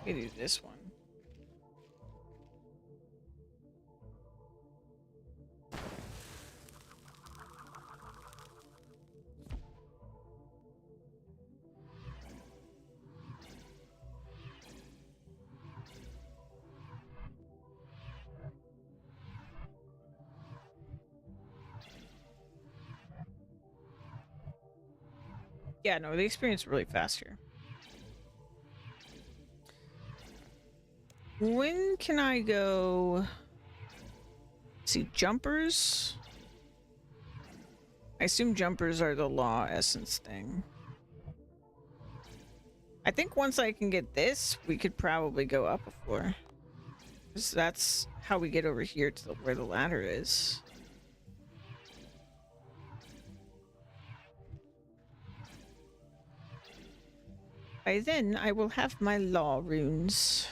We do this one. Yeah, no, the experience is really fast here. When can I go? See, jumpers? I assume jumpers are the law essence thing. I think once I can get this, we could probably go up a floor. 'Cause that's how we get over here to where the ladder is. By then, I will have my law runes.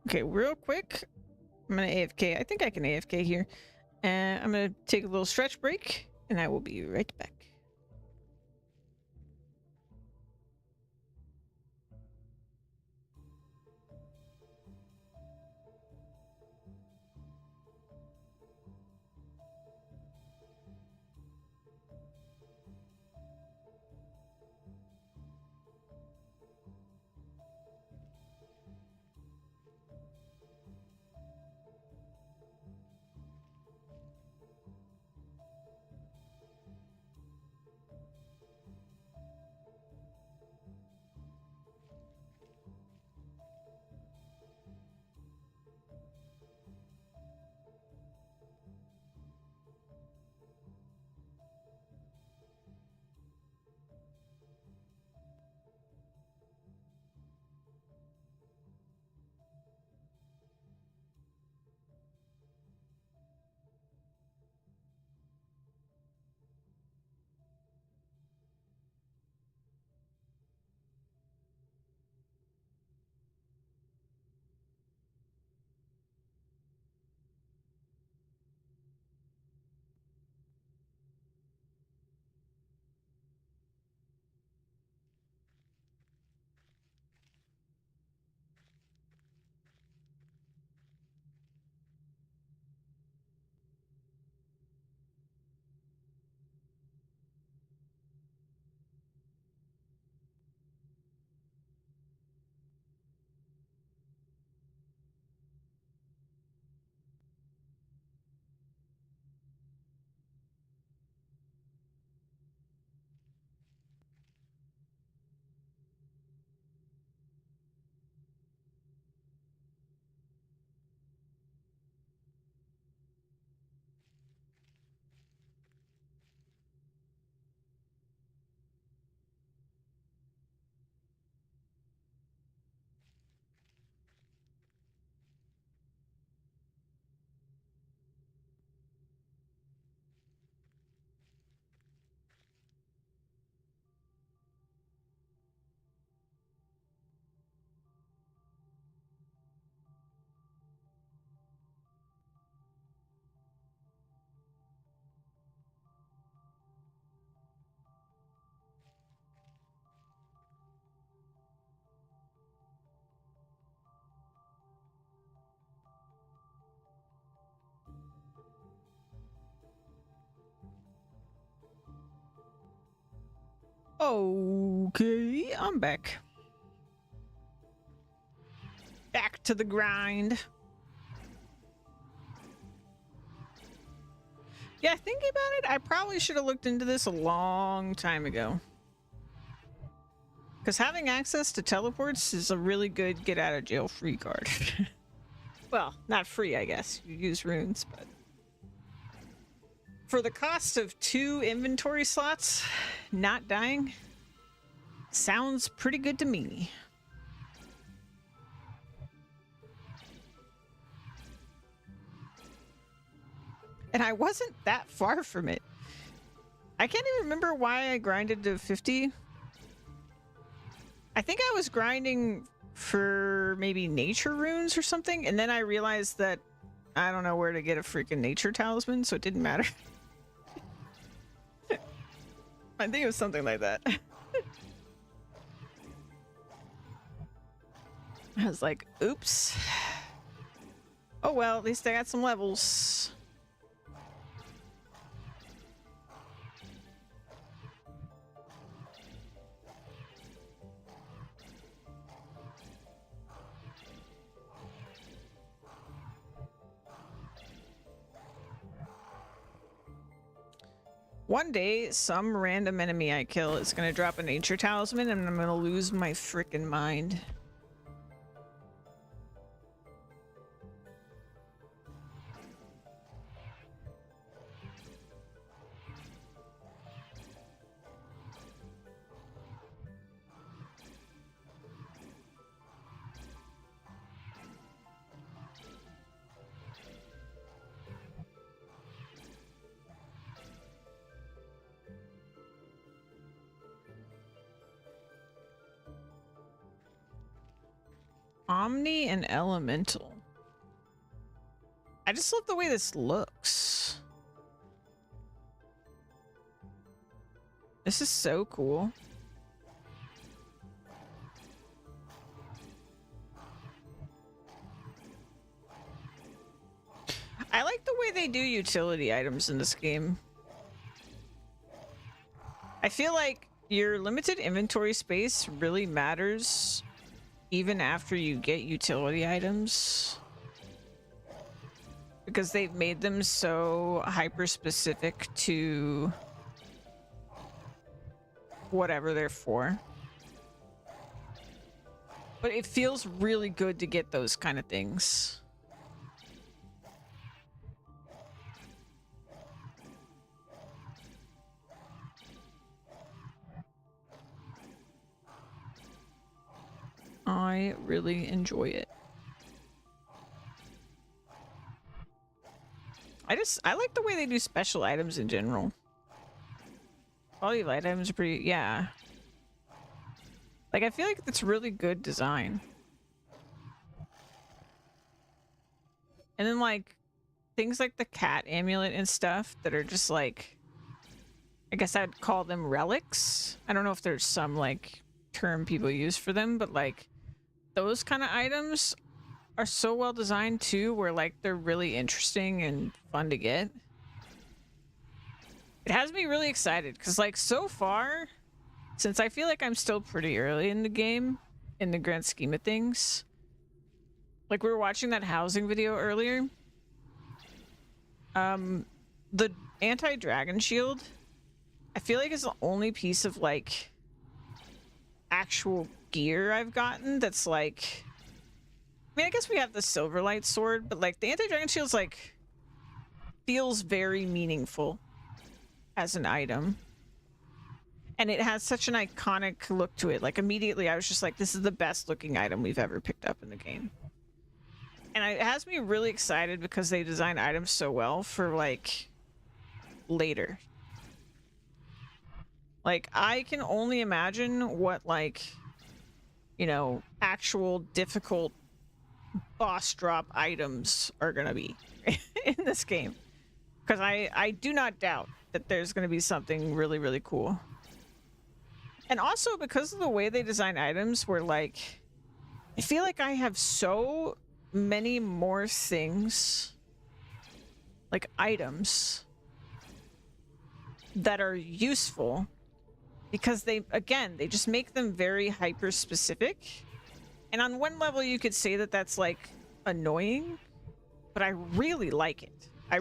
Okay, real quick, I'm gonna AFK. I think I can AFK here. And I'm gonna take a little stretch break, and I will be right back. Okay, I'm back. Back to the grind. Yeah, thinking about it, I probably should have looked into this a long time ago. Because having access to teleports is a really good get out of jail free card. Well, not free, I guess. You use runes, but for the cost of 2 inventory slots, not dying sounds pretty good to me. And I wasn't that far from it. I can't even remember why I grinded to 50. I think I was grinding for maybe nature runes or something, and then I realized that I don't know where to get a freaking nature talisman, so it didn't matter. I think it was something like that. I was like, oops. Oh well, at least I got some levels. One day, some random enemy I kill is gonna drop a nature talisman and I'm gonna lose my frickin' mind. Omni and Elemental. I just love the way this looks. This is so cool. I like the way they do utility items in this game. I feel like your limited inventory space really matters even after you get utility items, because they've made them so hyper specific to whatever they're for. But it feels really good to get those kind of things. I really enjoy it. I like the way they do special items in general. Quality of items are pretty, yeah. Like, I feel like it's really good design. And then, like, things like the cat amulet and stuff that are just like, I guess I'd call them relics. I don't know if there's some, like, term people use for them, but, like, those kind of items are so well designed too, where like they're really interesting and fun to get. It has me really excited because, like, so far, since I feel like I'm still pretty early in the game in the grand scheme of things, like, we were watching that housing video earlier. The anti-dragon shield, I feel like is the only piece of like actual gear I've gotten that's like, I mean, I guess we have the Silverlight sword, but like the anti-dragon shield's like feels very meaningful as an item, and it has such an iconic look to it. Like, immediately I was just like, this is the best looking item we've ever picked up in the game, and it has me really excited because they design items so well for like later. Like, I can only imagine what, like, you know, actual difficult boss drop items are gonna be in this game, because I do not doubt that there's gonna be something really, really cool. And also because of the way they design items, where like I feel like I have so many more things, like items that are useful, because they, again, they just make them very hyper specific. And on one level you could say that that's like annoying, but I really like it. I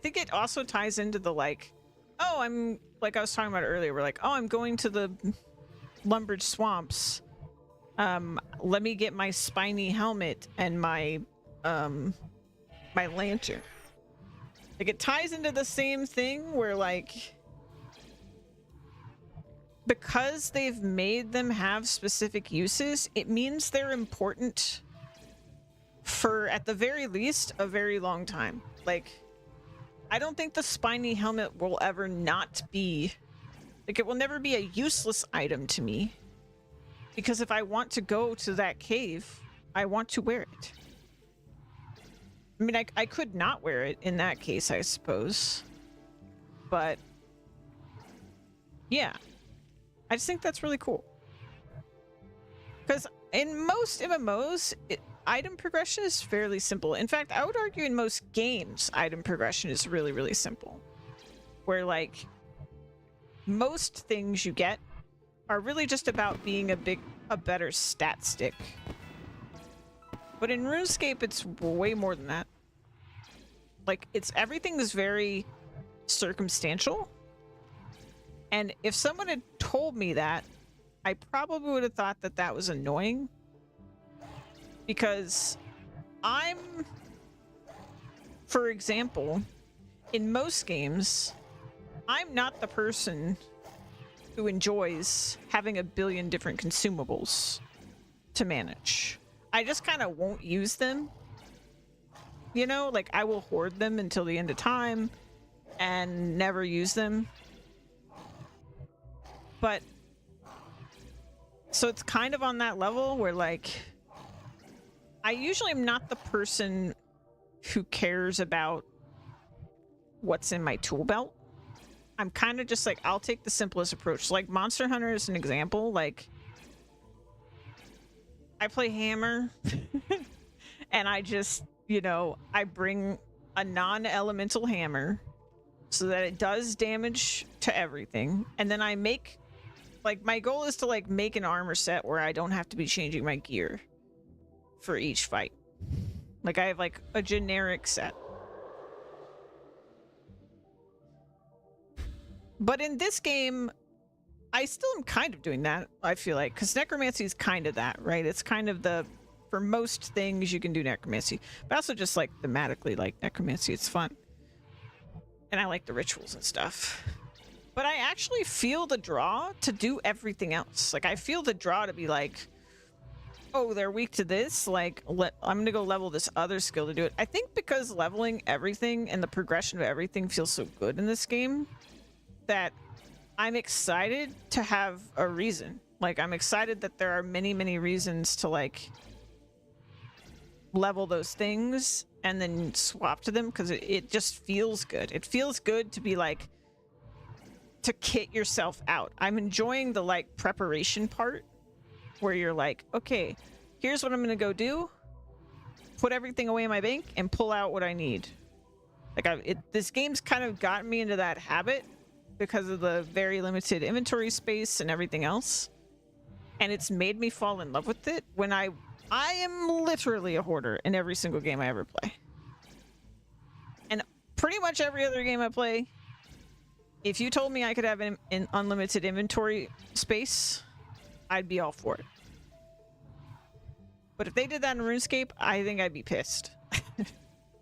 think it also ties into the like, oh, I'm, like I was talking about earlier, we're like, oh, I'm going to the Lumbridge swamps, let me get my spiny helmet and my my lantern. Like, it ties into the same thing where, like, because they've made them have specific uses, it means they're important for, at the very least, a very long time. Like, I don't think the spiny helmet will ever not be, like, it will never be a useless item to me, because if I want to go to that cave, I want to wear it. I mean, I could not wear it in that case, I suppose, but yeah, I just think that's really cool. Because in most MMOs, item progression is fairly simple. In fact, I would argue in most games, item progression is really, really simple. Where, like, most things you get are really just about being a better stat stick. But in RuneScape, it's way more than that. Like, everything is very circumstantial. And if someone had told me that, I probably would have thought that that was annoying. Because for example, in most games, I'm not the person who enjoys having a billion different consumables to manage. I just kind of won't use them. You know, like I will hoard them until the end of time and never use them. But so it's kind of on that level where like I usually am not the person who cares about what's in my tool belt. I'm kind of just like, I'll take the simplest approach. Like Monster Hunter is an example. Like I play hammer and I just, you know, I bring a non-elemental hammer so that it does damage to everything. And then I make, like, my goal is to like make an armor set where I don't have to be changing my gear for each fight. Like I have like a generic set. But in this game, I still am kind of doing that, I feel like, because necromancy is kind of that, right? It's kind of the, for most things you can do necromancy, but also just like thematically like necromancy, it's fun. And I like the rituals and stuff. But I actually feel the draw to do everything else. Like I feel the draw to be like, oh, they're weak to this, like I'm gonna go level this other skill to do it. I think because leveling everything and the progression of everything feels so good in this game that I'm excited to have a reason. Like I'm excited that there are many, many reasons to like level those things and then swap to them, because it just feels good. It feels good to be like, to kit yourself out. I'm enjoying the like preparation part where you're like, okay, here's what I'm gonna go do, put everything away in my bank and pull out what I need. Like this game's kind of gotten me into that habit because of the very limited inventory space and everything else, and it's made me fall in love with it. When I am literally a hoarder in every single game I ever play, and pretty much every other game I play, if you told me I could have an unlimited inventory space, I'd be all for it. But if they did that in RuneScape, I think I'd be pissed.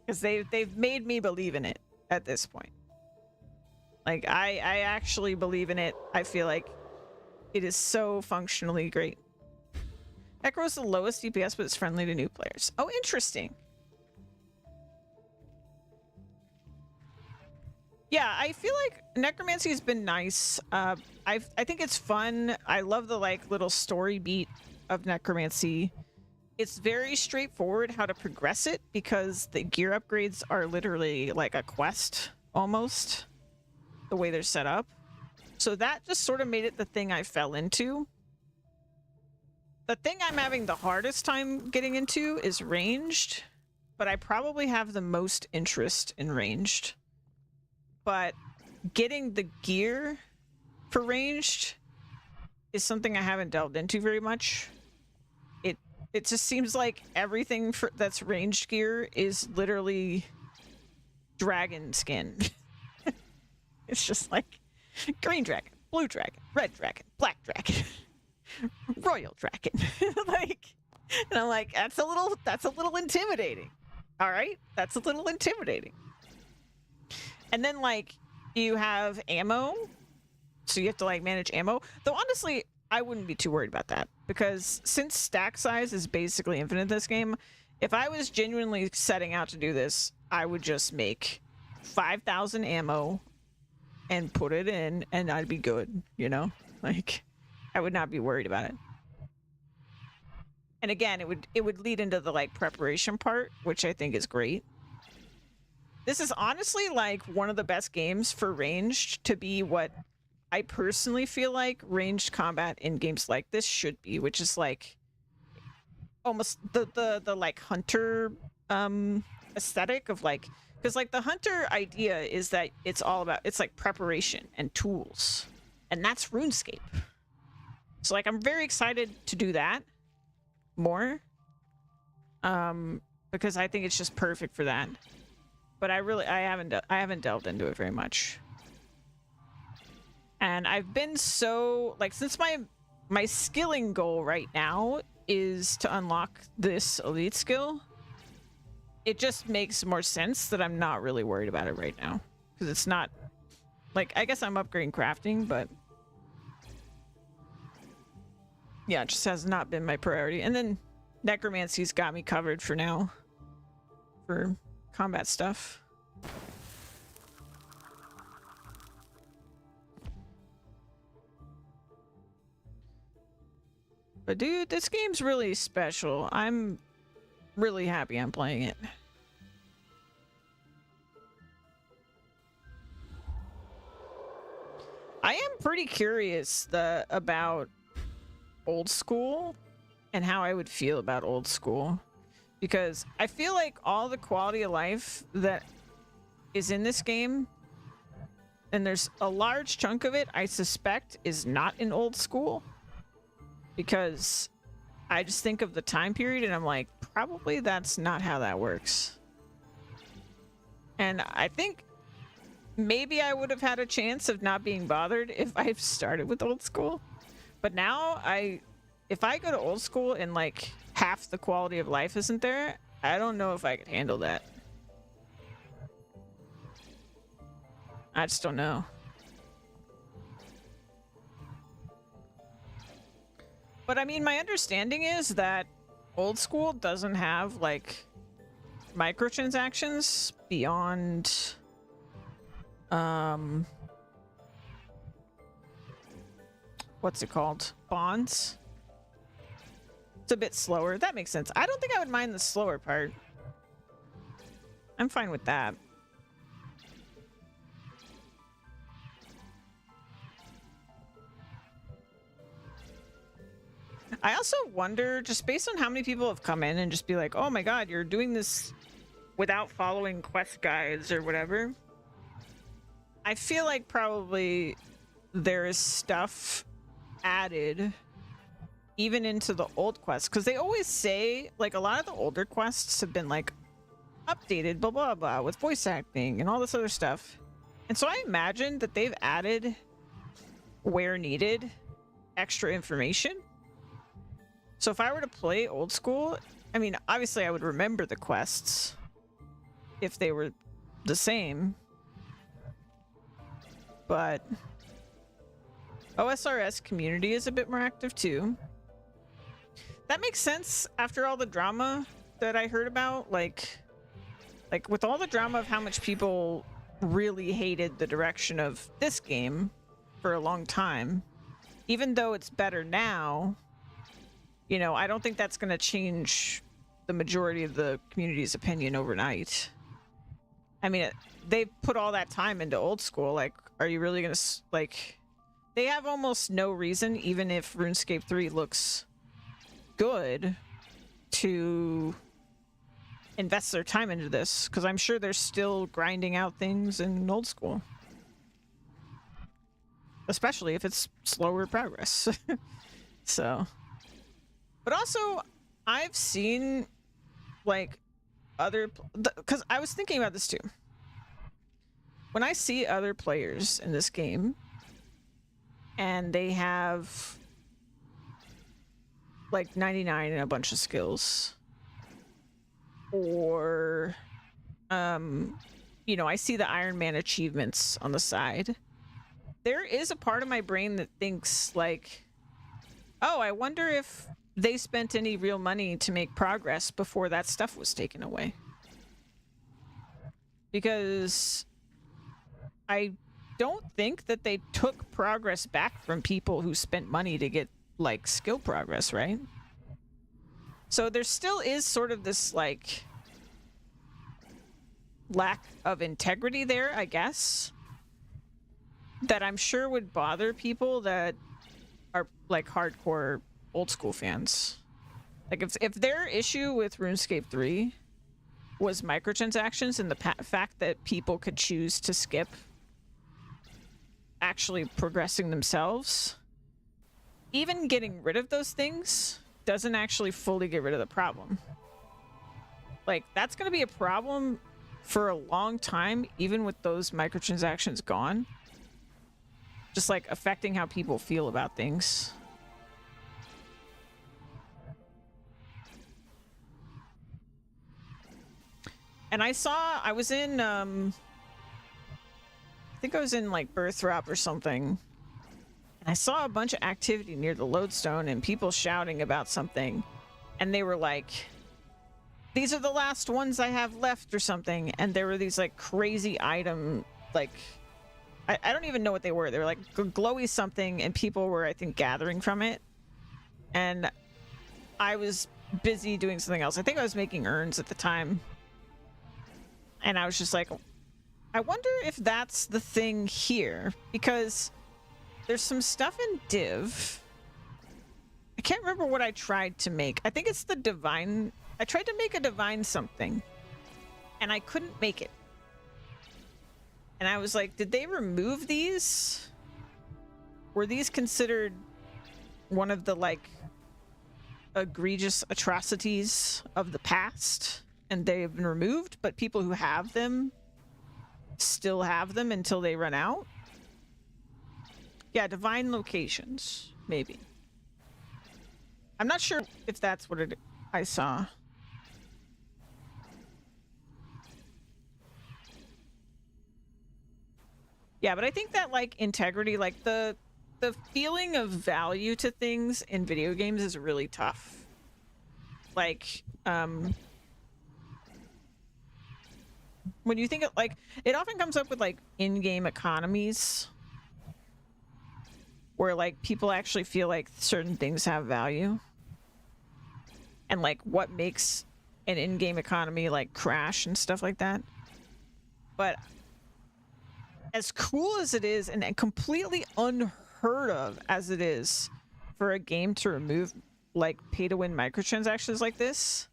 Because they've made me believe in it at this point. Like, I actually believe in it. I feel like it is so functionally great. Necro is the lowest DPS, but it's friendly to new players. Oh, interesting. Yeah, I feel like necromancy has been nice. I think it's fun. I love the like little story beat of necromancy. It's very straightforward how to progress it because the gear upgrades are literally like a quest almost, the way they're set up. So that just sort of made it the thing I fell into. The thing I'm having the hardest time getting into is ranged, but I probably have the most interest in ranged. But getting the gear for ranged is something I haven't delved into very much. It just seems like everything that's ranged gear is literally dragon skin. It's just like green dragon, blue dragon, red dragon, black dragon, royal dragon. Like, and I'm like, that's a little intimidating. All right, that's a little intimidating. And then like you have ammo, so you have to like manage ammo. Though honestly, I wouldn't be too worried about that because since stack size is basically infinite this game, if I was genuinely setting out to do this, I would just make 5,000 ammo and put it in and I'd be good, you know? Like I would not be worried about it. And again, it would lead into the like preparation part, which I think is great. This is honestly like one of the best games for ranged to be what I personally feel like ranged combat in games like this should be, which is like almost the like hunter aesthetic of like, because like the hunter idea is that it's all about, it's like preparation and tools, and that's RuneScape. So like I'm very excited to do that more because I think it's just perfect for that. But I haven't delved into it very much. And I've been so like, since my skilling goal right now is to unlock this elite skill, it just makes more sense that I'm not really worried about it right now, because it's not like, I guess I'm upgrading crafting, but yeah, it just has not been my priority. And then necromancy's got me covered for now for combat stuff. But dude, this game's really special. I'm really happy I'm playing it. I am pretty curious about old school and how I would feel about old school, because I feel like all the quality of life that is in this game, and there's a large chunk of it I suspect is not in old school, because I just think of the time period and I'm like, probably that's not how that works. And I think maybe I would have had a chance of not being bothered if I started with old school. But now if I go to old school and like half the quality of life isn't there, I don't know if I could handle that. I just don't know. But I mean, my understanding is that old school doesn't have like microtransactions beyond what's it called? Bonds. It's a bit slower. That makes sense. I don't think I would mind the slower part. I'm fine with that. I also wonder, just based on how many people have come in and just be like, oh my god, you're doing this without following quest guides or whatever. I feel like probably there is stuff added even into the old quests, because they always say, like, a lot of the older quests have been like updated, blah blah blah, with voice acting and all this other stuff. And so I imagine that they've added, where needed, extra information. So if I were to play old school, I mean, obviously I would remember the quests if they were the same. But OSRS community is a bit more active too. That makes sense after all the drama that I heard about. Like with all the drama of how much people really hated the direction of this game for a long time, even though it's better now, you know, I don't think that's going to change the majority of the community's opinion overnight. I mean, they put all that time into old school. Like, are you really going to, like, they have almost no reason, even if RuneScape 3 looks good, to invest their time into this, because I'm sure they're still grinding out things in old school. Especially if it's slower progress. So... But also, I've seen, like, other... Because I was thinking about this, too. When I see other players in this game, and they have, like, 99 and a bunch of skills, or, you know, I see the Ironman achievements on the side, there is a part of my brain that thinks, like, oh, I wonder if they spent any real money to make progress before that stuff was taken away. Because I don't think that they took progress back from people who spent money to get, like, skill progress, right? So there still is sort of this, like, lack of integrity there, I guess, that I'm sure would bother people that are, like, hardcore old school fans. Like, if their issue with RuneScape 3 was microtransactions and the fact that people could choose to skip actually progressing themselves, even getting rid of those things doesn't actually fully get rid of the problem. Like, that's going to be a problem for a long time, even with those microtransactions gone. just like affecting how people feel about things. And I was in, I think I was in like Birthrop or something. And I saw a bunch of activity near the lodestone and people shouting about something. And they were like, these are the last ones I have left or something. And there were these like crazy item, like, I don't even know what they were. They were like glowy something and people were, I think, gathering from it. And I was busy doing something else. I think I was making urns at the time. And I was just like, I wonder if that's the thing here, because there's some stuff in Div. I can't remember what I tried to make. I think it's the divine. I tried to make a divine something and I couldn't make it. And I was like, did they remove these? Were these considered one of the like egregious atrocities of the past? And they've been removed, but people who have them still have them until they run out? Yeah, divine locations, maybe. I'm not sure if that's what I saw. Yeah, but I think that like integrity, like the feeling of value to things in video games is really tough. Like, when you think of like, it often comes up with like in-game economies where like people actually feel like certain things have value and like what makes an in-game economy like crash and stuff like that. But as cool as it is and completely unheard of as it is for a game to remove like pay-to-win microtransactions like this,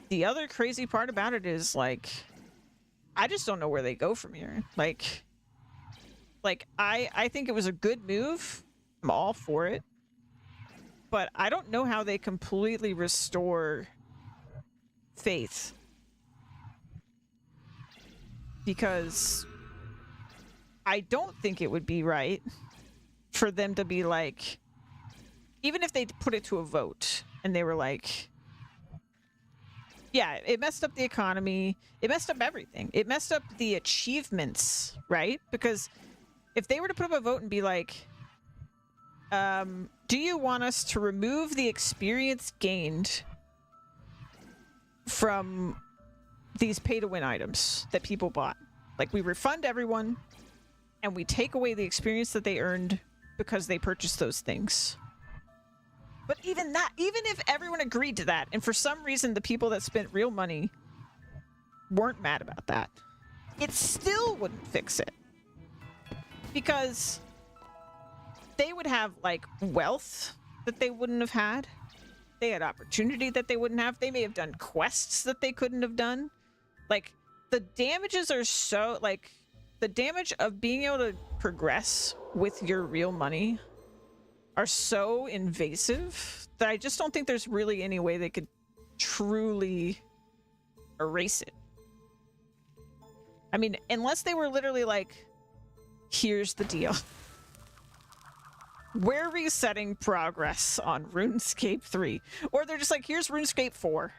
the other crazy part about it is like, I just don't know where they go from here. Like I think it was a good move. I'm all for it. But I don't know how they completely restore faith. Because I don't think it would be right for them to be like, even if they put it to a vote and they were like, yeah, it messed up the economy. It messed up everything. It messed up the achievements, right? Because if they were to put up a vote and be like, do you want us to remove the experience gained from these pay-to-win items that people bought? Like, we refund everyone and we take away the experience that they earned because they purchased those things. But even that, even if everyone agreed to that, and for some reason the people that spent real money weren't mad about that, it still wouldn't fix it. Because they would have, like, wealth that they wouldn't have had. They had opportunity that they wouldn't have. They may have done quests that they couldn't have done. Like, the damages are so, like, the damage of being able to progress with your real money are so invasive that I just don't think there's really any way they could truly erase it. I mean, unless they were literally like, here's the deal. We're resetting progress on RuneScape 3. Or they're just like, here's RuneScape 4,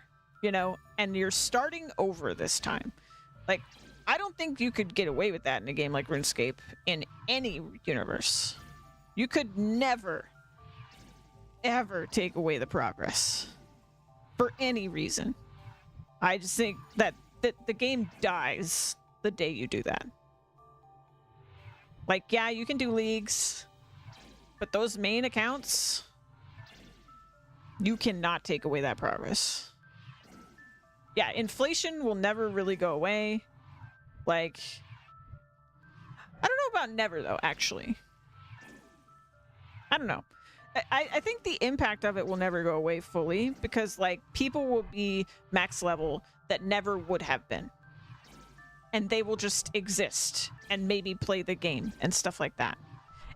you know, and you're starting over this time. Like, I don't think you could get away with that in a game like RuneScape in any universe. You could never, ever take away the progress for any reason. I just think that the game dies the day you do that. Like, yeah, you can do leagues, but those main accounts, you cannot take away that progress. Yeah, inflation will never really go away. Like, I don't know about never, though, actually. I don't know. I think the impact of it will never go away fully because, like, people will be max level that never would have been. And they will just exist and maybe play the game and stuff like that.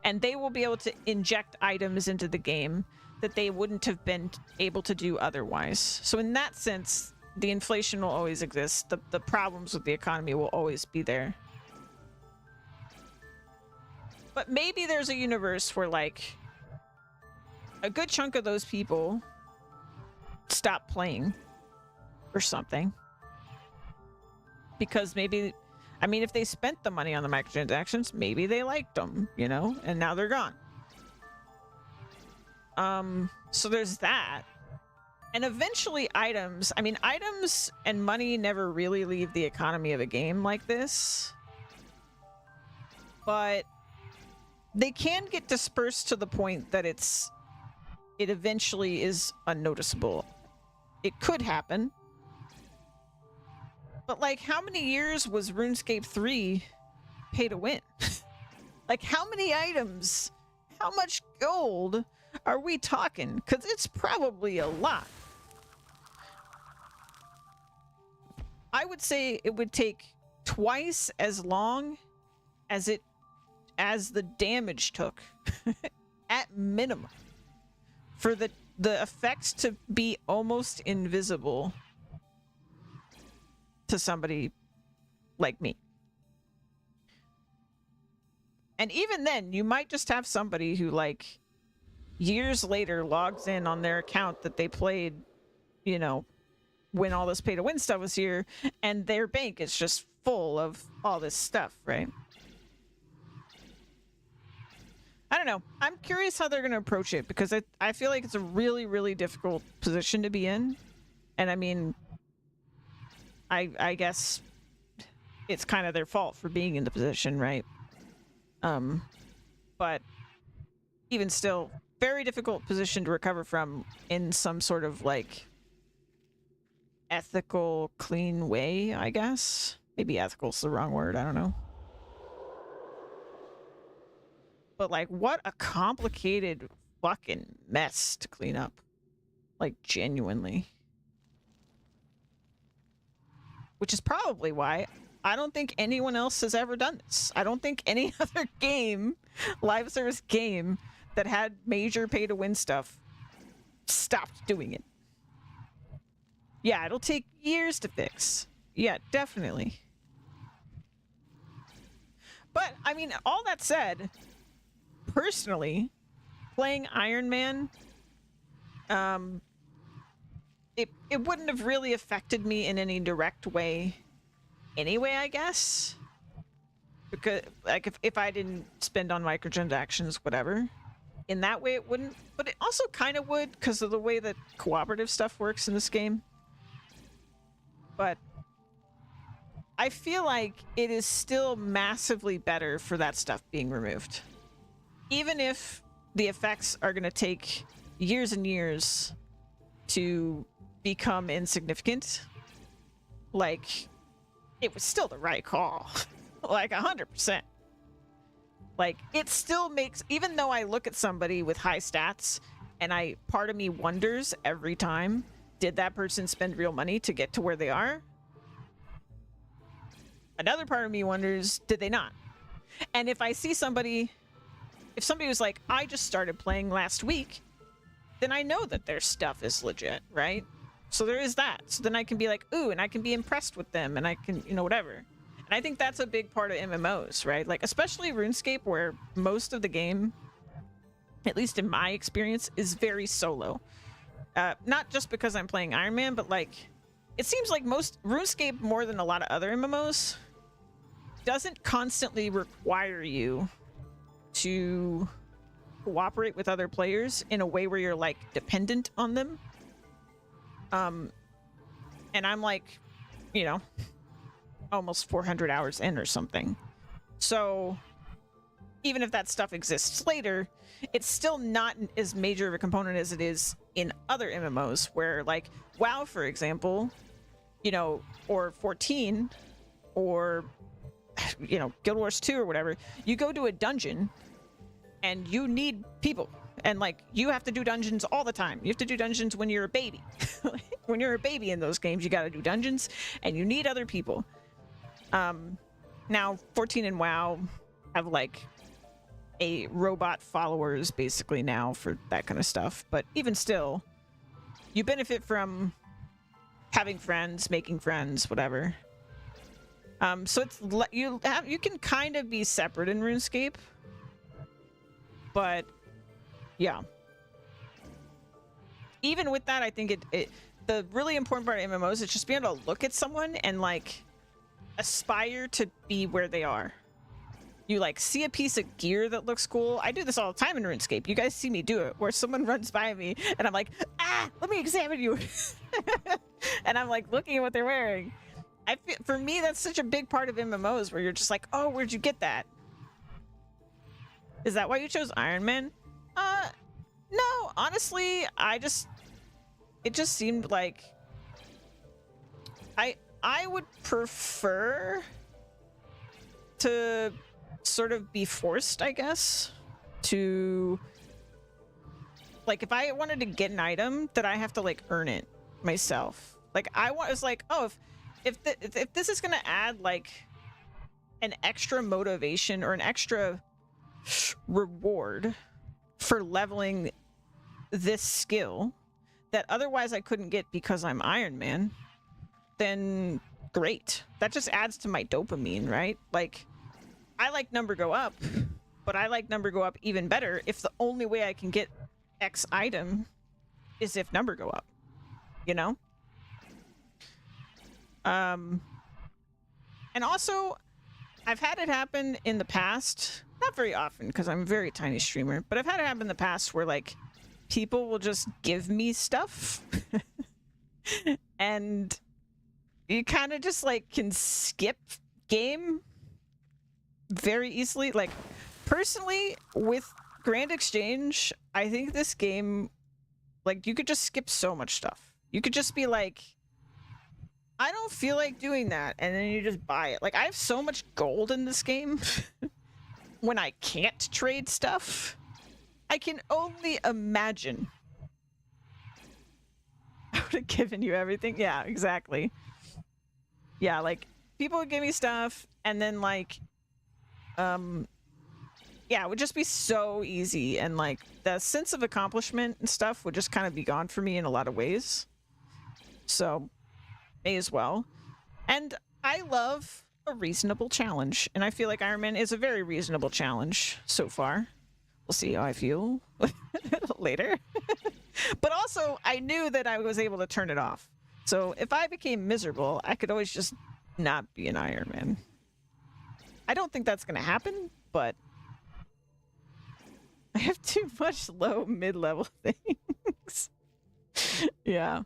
And they will be able to inject items into the game that they wouldn't have been able to do otherwise. So in that sense, the inflation will always exist. The problems with the economy will always be there. But maybe there's a universe where, like, a good chunk of those people stop playing or something. Because maybe, I mean, if they spent the money on the microtransactions, maybe they liked them, you know, and now they're gone. So there's that. And eventually items, I mean, items and money never really leave the economy of a game like this. But they can get dispersed to the point that it eventually is unnoticeable. It could happen. But, like, how many years was RuneScape 3 pay to win? Like, how many items? How much gold are we talking? Because it's probably a lot. I would say it would take twice as long as the damage took at minimum for the effects to be almost invisible to somebody like me. And even then, you might just have somebody who, like, years later logs in on their account that they played, you know, when all this pay to win stuff was here, and their bank is just full of all this stuff, right? I don't know. I'm curious how they're going to approach it, because I feel like it's a really, really difficult position to be in. And I mean, I guess it's kind of their fault for being in the position, right? But even still, very difficult position to recover from in some sort of, like, ethical, clean way, I guess. Maybe ethical's the wrong word, I don't know. But, like, what a complicated fucking mess to clean up. Like, genuinely. Which is probably why I don't think anyone else has ever done this. I don't think any other game, live service game, that had major pay-to-win stuff stopped doing it. Yeah, it'll take years to fix. Yeah, definitely. But, I mean, all that said, personally, playing Ironman, it wouldn't have really affected me in any direct way anyway, I guess. Because, like, if I didn't spend on microtransactions, whatever. In that way, it wouldn't. But it also kind of would, because of the way that cooperative stuff works in this game. But I feel like it is still massively better for that stuff being removed. Even if the effects are going to take years and years to become insignificant, like, it was still the right call. Like, 100%. Like, it still makes, even though I look at somebody with high stats and part of me wonders every time, did that person spend real money to get to where they are? Another part of me wonders, did they not? And if I see somebody, if somebody was like, I just started playing last week, then I know that their stuff is legit, right? So there is that. So then I can be like, ooh, and I can be impressed with them, and I can, you know, whatever. And I think that's a big part of MMOs, right? Like, especially RuneScape, where most of the game, at least in my experience, is very solo. Not just because I'm playing Ironman, but, like, it seems like RuneScape, more than a lot of other MMOs, doesn't constantly require you to cooperate with other players in a way where you're, like, dependent on them. And I'm, like, you know, almost 400 hours in or something. So even if that stuff exists later, it's still not as major of a component as it is in other MMOs, where, like, WoW, for example, you know, or 14, or, you know, Guild Wars 2 or whatever, you go to a dungeon and you need people. And, like, you have to do dungeons all the time. You have to do dungeons when you're a baby. When you're a baby in those games, you got to do dungeons, and you need other people. Now, 14 and WoW have, like, a robot followers, basically, now for that kind of stuff. But even still, you benefit from having friends, making friends, whatever. So it's you can kind of be separate in RuneScape, But yeah. Even with that, I think the really important part of MMOs is just being able to look at someone and like aspire to be where they are. You like see a piece of gear that looks cool. I do this all the time in RuneScape. You guys see me do it, where someone runs by me and I'm like, let me examine you. And I'm like looking at what they're wearing. I feel, for me, that's such a big part of MMOs, where you're just like, oh, where'd you get that? Is that why you chose Ironman? No, honestly, it just seemed like I would prefer to sort of be forced, I guess, to like, if I wanted to get an item, that I have to like earn it myself. Like it's like, oh, if this is gonna add like an extra motivation or an extra reward for leveling this skill that otherwise I couldn't get because I'm Iron Man, then great. That just adds to my dopamine, right? Like, I like number go up, but I like number go up even better if the only way I can get X item is if number go up, you know? And also, I've had it happen in the past, not very often because I'm a very tiny streamer, but I've had it happen in the past where like people will just give me stuff and you kind of just like can skip game very easily. Like personally with Grand Exchange, I think this game, like you could just skip so much stuff. You could just be like, I don't feel like doing that, and then you just buy it. Like I have so much gold in this game when I can't trade stuff. I can only imagine I would have given you everything. Yeah, exactly. Yeah, like people would give me stuff and then like yeah, it would just be so easy, and like the sense of accomplishment and stuff would just kind of be gone for me in a lot of ways. So may as well. And I love a reasonable challenge, and I feel like Ironman is a very reasonable challenge so far. We'll see how I feel later. But also, I knew that I was able to turn it off. So if I became miserable, I could always just not be an Ironman. I don't think that's going to happen, but I have too much low mid-level things. Yeah.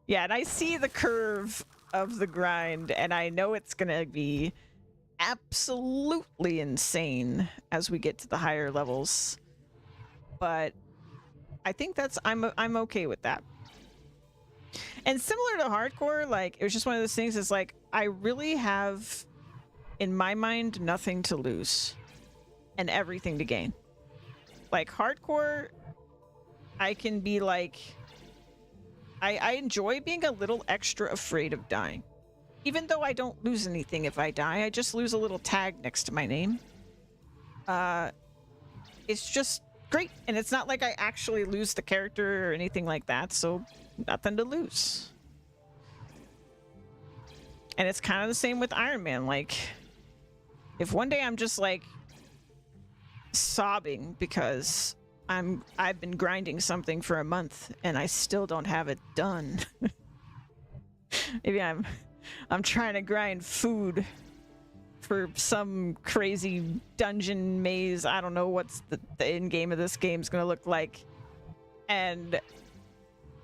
Yeah, and I see the curve of the grind, and I know it's going to be absolutely insane as we get to the higher levels. But I think I'm okay with that. And similar to hardcore, like it was just one of those things, is like I really have in my mind nothing to lose and everything to gain. Like hardcore, I can be like, I enjoy being a little extra afraid of dying. Even though I don't lose anything if I die, I just lose a little tag next to my name. It's just great, and it's not like I actually lose the character or anything like that, so nothing to lose. And it's kind of the same with Iron Man. Like, if one day I'm just like sobbing because I've been grinding something for a month and I still don't have it done. Maybe I'm trying to grind food for some crazy dungeon maze. I don't know what's the end game of this game is going to look like. And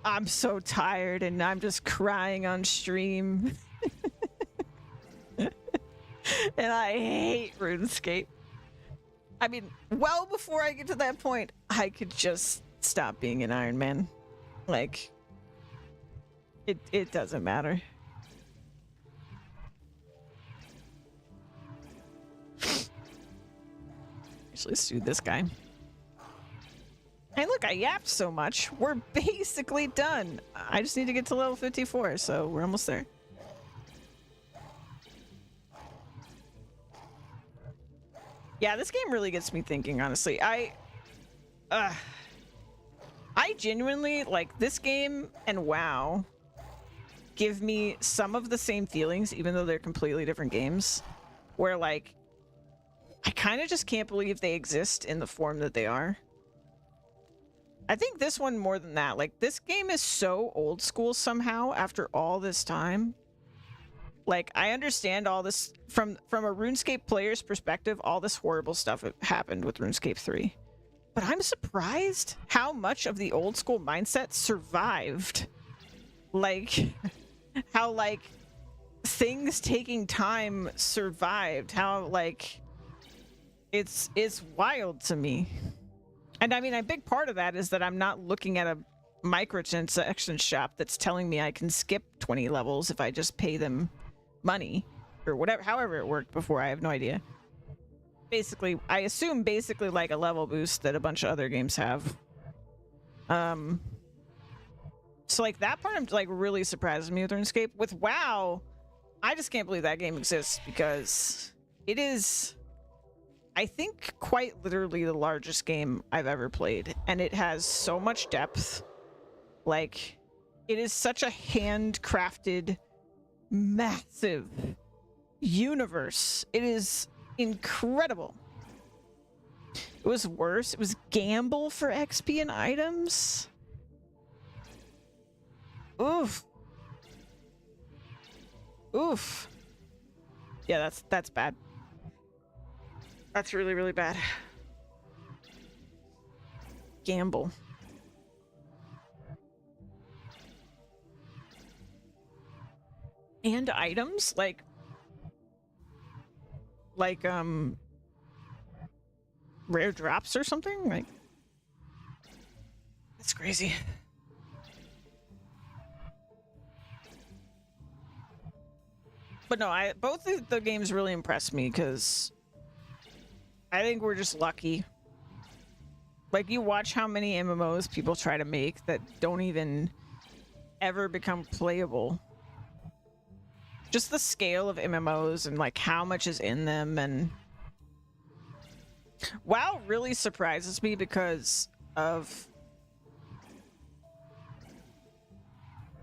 I'm so tired and I'm just crying on stream. And I hate RuneScape. I mean, well before I get to that point, I could just stop being an Iron Man. Like, it doesn't matter. Actually, let's do this guy. Hey, look, I yapped so much. We're basically done. I just need to get to level 54, so we're almost there. Yeah, this game really gets me thinking, honestly. I genuinely, like, this game and WoW give me some of the same feelings, even though they're completely different games. Where, like, I kind of just can't believe they exist in the form that they are. I think this one more than that. Like, this game is so old school somehow after all this time. Like, I understand all this from a RuneScape player's perspective, all this horrible stuff happened with RuneScape 3. But I'm surprised how much of the old school mindset survived. Like, how, like, things taking time survived. How, like, it's wild to me. And I mean, a big part of that is that I'm not looking at a microtransaction shop that's telling me I can skip 20 levels if I just pay them money or whatever, however it worked before. I have no idea. Basically, I assume basically like a level boost that a bunch of other games have. So like that part like really surprises me with RuneScape. With WoW, I just can't believe that game exists because it is, I think, quite literally the largest game I've ever played, and it has so much depth. Like, it is such a handcrafted, massive universe. It is incredible. It was worse. It was gamble for XP and items. Oof. Oof. Yeah, that's bad. That's really, really bad. Gamble. And items? Like, rare drops or something? Like, that's crazy. But no, both of the games really impressed me because I think we're just lucky. Like, you watch how many MMOs people try to make that don't even ever become playable. Just the scale of MMOs and like how much is in them, and WoW really surprises me because of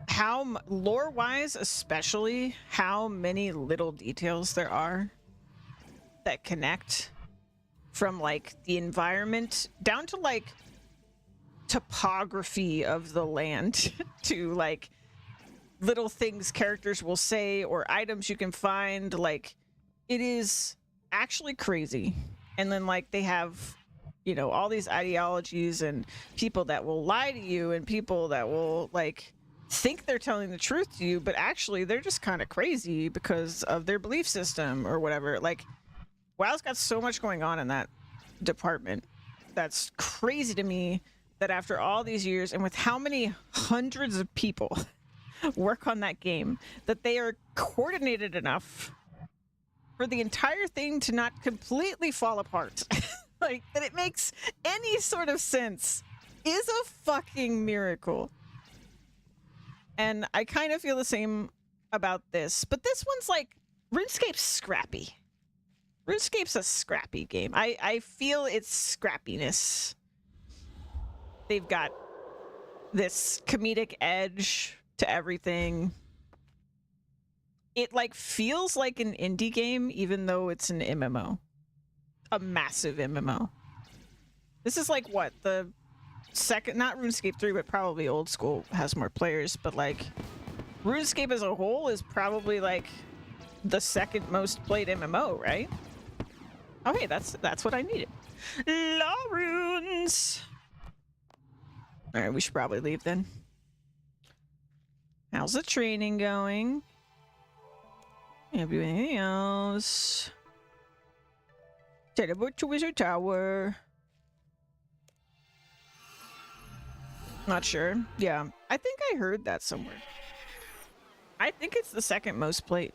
how lore-wise, especially how many little details there are that connect, from like the environment down to like topography of the land to like little things characters will say or items you can find. Like, it is actually crazy. And then like they have, you know, all these ideologies and people that will lie to you and people that will like think they're telling the truth to you, but actually they're just kind of crazy because of their belief system or whatever. Like, WoW's got so much going on in that department that's crazy to me, that after all these years and with how many hundreds of people work on that game, that they are coordinated enough for the entire thing to not completely fall apart. Like, that it makes any sort of sense is a fucking miracle. And I kind of feel the same about this, but this one's like, RuneScape's scrappy. RuneScape's a scrappy game. I feel its scrappiness. They've got this comedic edge to everything. It like feels like an indie game, even though it's an MMO. A massive MMO. This is like what, the second, not RuneScape 3, but probably old school has more players, but like RuneScape as a whole is probably like the second most played MMO, right? Okay, that's what I needed. Law runes. All right, we should probably leave then. How's the training going? Anything else? Teleport to Wizard Tower. Not sure. Yeah, I think I heard that somewhere. I think it's the second most played.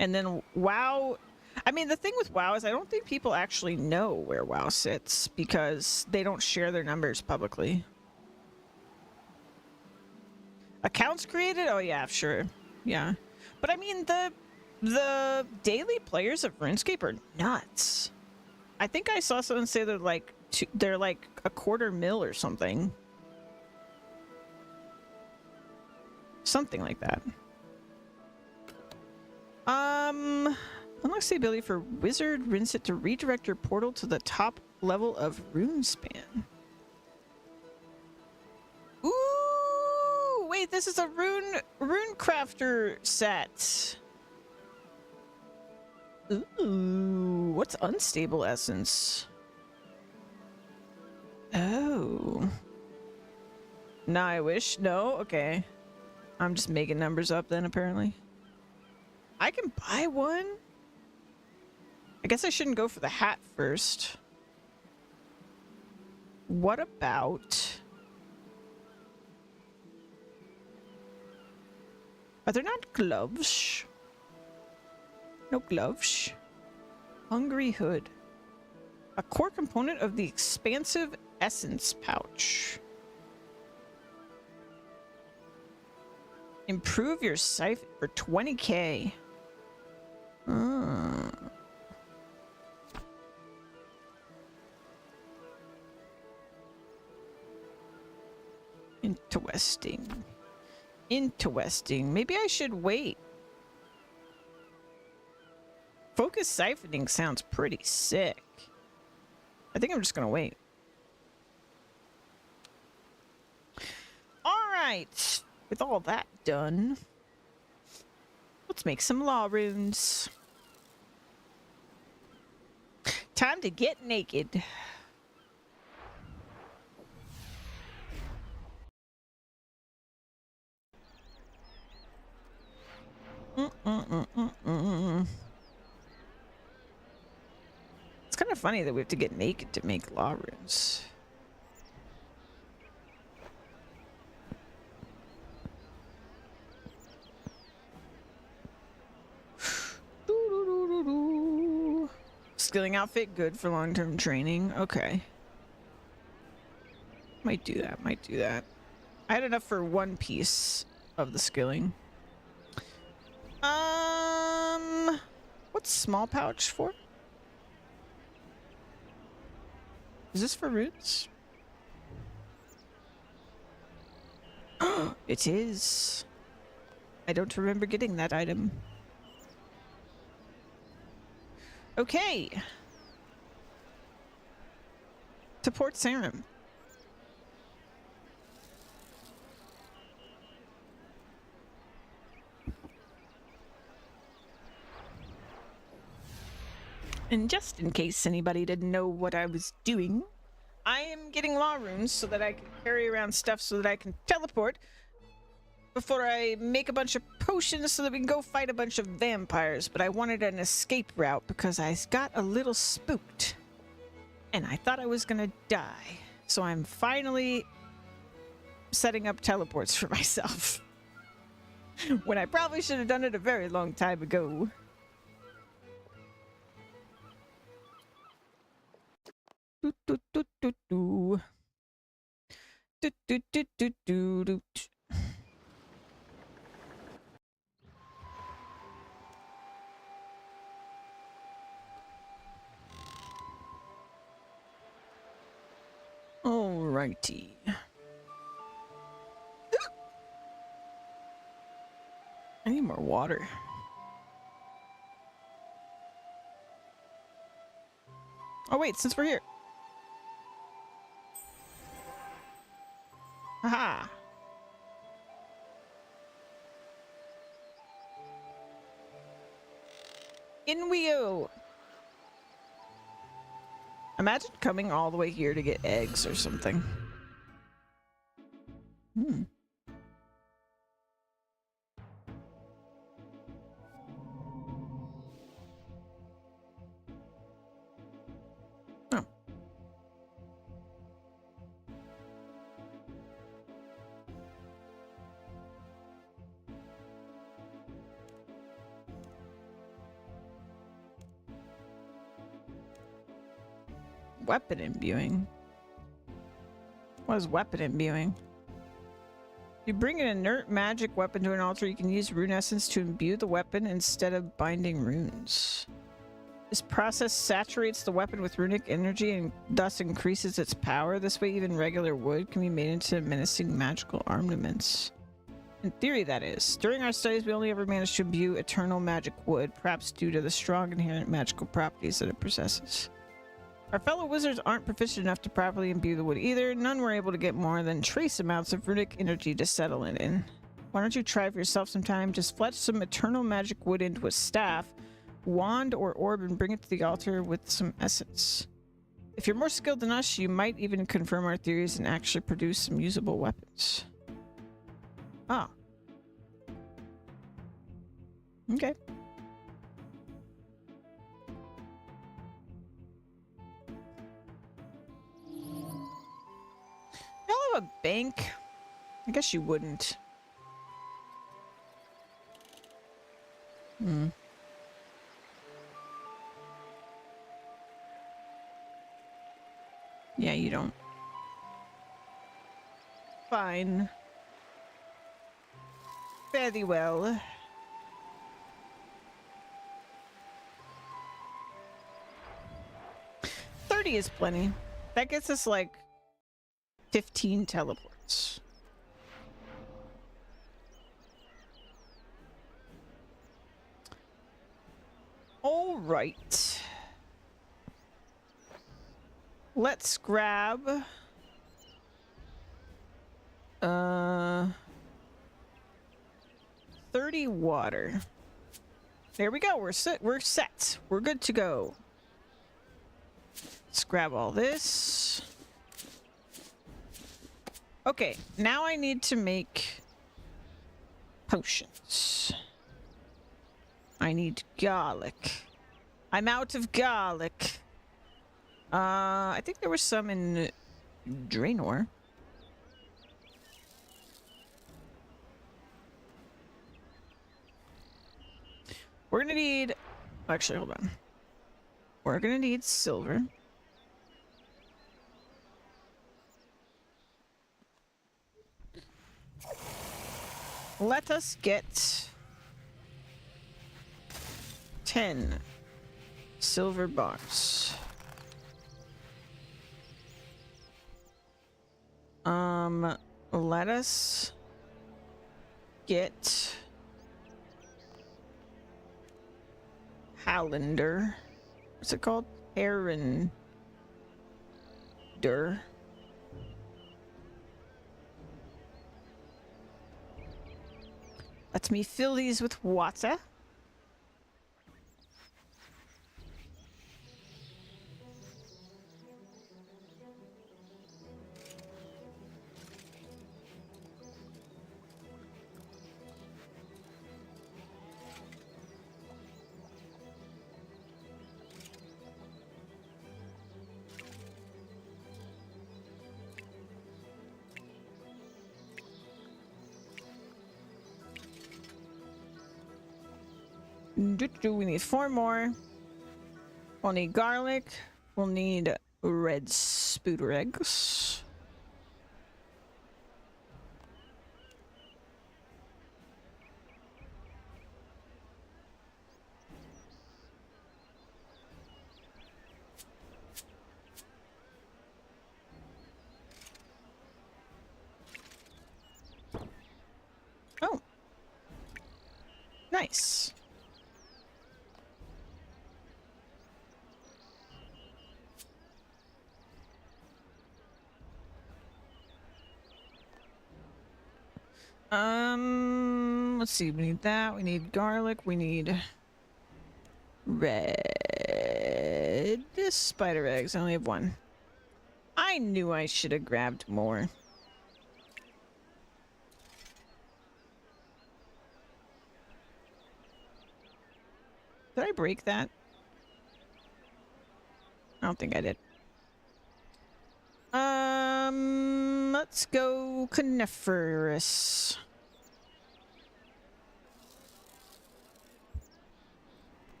And then WoW, I mean, the thing with WoW is I don't think people actually know where WoW sits because they don't share their numbers publicly. Accounts created? Oh yeah, sure. Yeah. But I mean, the daily players of RuneScape are nuts. I think I saw someone say they're like a 250,000 or something. Something like that. Unlocks the ability for Wizard Rinse It to redirect your portal to the top level of Runespan. Ooh, wait, this is a rune crafter set. Ooh, what's unstable essence? Oh. Now I wish. No? Okay. I'm just making numbers up then, apparently. I can buy one? I guess I shouldn't go for the hat first. What about... Are there not gloves? No gloves. Hungry Hood. A core component of the expansive essence pouch. Improve your sight for 20k. Interesting. Interesting. Maybe I should wait. Focus siphoning sounds pretty sick. I think I'm just gonna wait. Alright. With all that done, let's make some law runes. Time to get naked. It's kind of funny that we have to get naked to make law runes. Skilling outfit, good for long-term training. Okay. Might do that, might do that. I had enough for one piece of the skilling. What's small pouch for? Is this for roots? It is. I don't remember getting that item. Okay. To Port Sarim. And just in case anybody didn't know what I was doing, I am getting law runes so that I can carry around stuff so that I can teleport before I make a bunch of potions so that we can go fight a bunch of vampires. But I wanted an escape route because I got a little spooked and I thought I was gonna die. So I'm finally setting up teleports for myself when I probably should have done it a very long time ago. Do, do, do, do, do. Do, do, do, do, do, do. Alrighty. I need more water. Oh wait, since we're here. Haha. In we go. Imagine coming all the way here to get eggs or something. Hmm. Oh. Weapon imbuing. What is weapon imbuing? You bring an inert magic weapon to an altar, you can use rune essence to imbue the weapon instead of binding runes. This process saturates the weapon with runic energy and thus increases its power. This way even regular wood can be made into menacing magical armaments. In theory, that is. During our studies, we only ever managed to imbue eternal magic wood, perhaps due to the strong inherent magical properties that it possesses. Our fellow wizards aren't proficient enough to properly imbue the wood either. None were able to get more than trace amounts of runic energy to settle it in. Why don't you try for yourself sometime? Just fletch some eternal magic wood into a staff, wand, or orb and bring it to the altar with some essence. If you're more skilled than us, you might even confirm our theories and actually produce some usable weapons. Oh. Okay. Y'all have a bank? I guess you wouldn't. Hmm. Yeah, you don't. Fine. Very well. $30 is plenty. That gets us like 15 teleports. All right. Let's grab 30 water. There we go. We're set. We're set. We're good to go. Let's grab all this. Okay, now I need to make potions. I need garlic. I'm out of garlic. I think there was some in Draenor. We're gonna need... Actually, hold on. We're gonna need silver. Let us get 10 silver bars. Let us get Highlander. What's it called? Arender. Let me fill these with water. We need 4 more. We'll need garlic. We'll need red spooder eggs. Oh. Nice. Let's see. We need that. We need garlic. We need red spider eggs. I only have 1. I knew I should have grabbed more. Did I break that? I don't think I did. Let's go coniferous.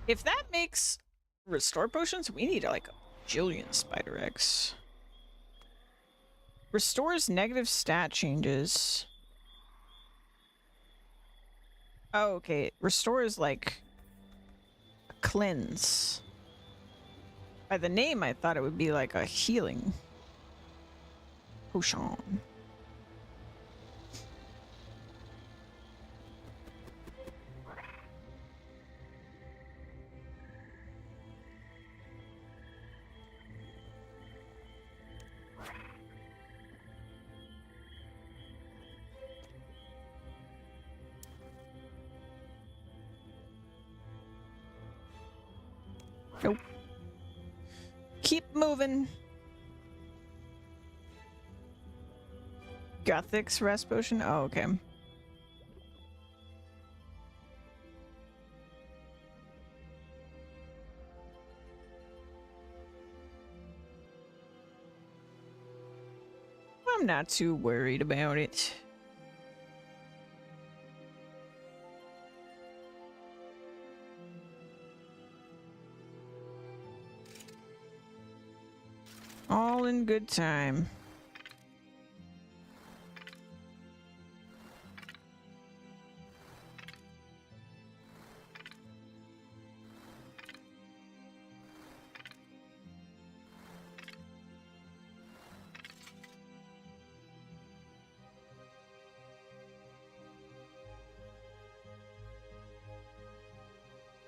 If that makes restore potions, we need like a jillion spider eggs. Restores negative stat changes. Oh, okay. Restores like a cleanse. By the name, I thought it would be like a healing potion. Nope. Keep moving. Gothic's rest potion? Oh, okay. I'm not too worried about it. All in good time.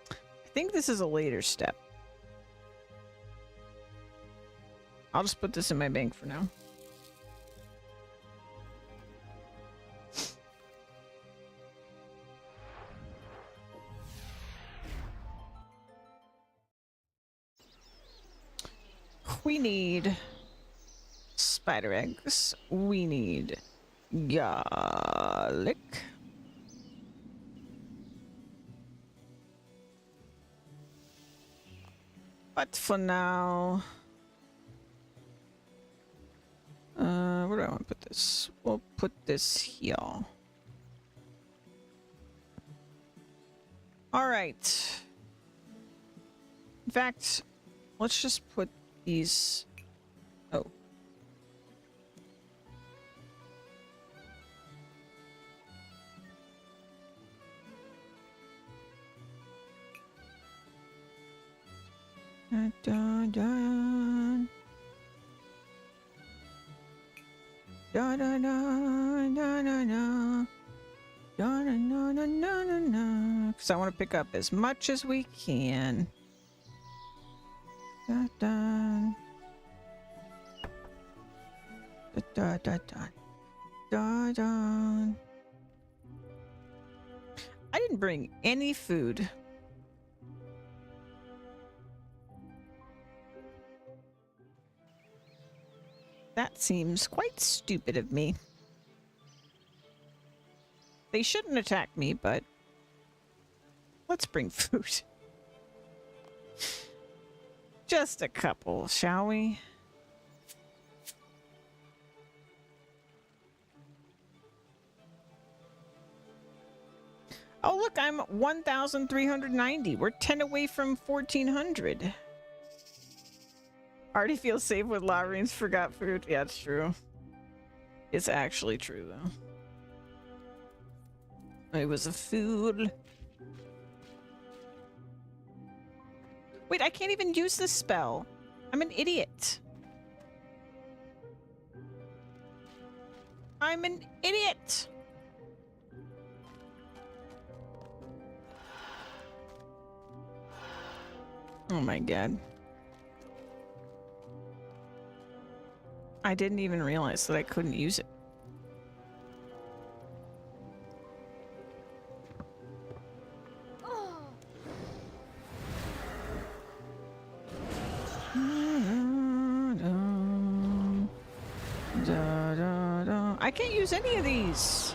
I think this is a later step. I'll just put this in my bank for now. We need spider eggs. We need garlic. But for now, where do I want to put this? We'll put this here. All right. In fact, let's just put these. Oh. Dun, dun, dun. Da da da da da da da da da da da. Because I want to pick up as much as we can. Da da da da da da da. I didn't bring any food. That seems quite stupid of me. They shouldn't attack me, but let's bring food. Just a couple, shall we? Oh, look, I'm 1,390. We're 10 away from 1,400. Already feel safe with Laureen's forgot food. Yeah, it's true. It's actually true, though. It was a fool. Wait, I can't even use this spell. I'm an idiot. I'm an idiot. Oh my god. I didn't even realize that I couldn't use it. I can't use any of these.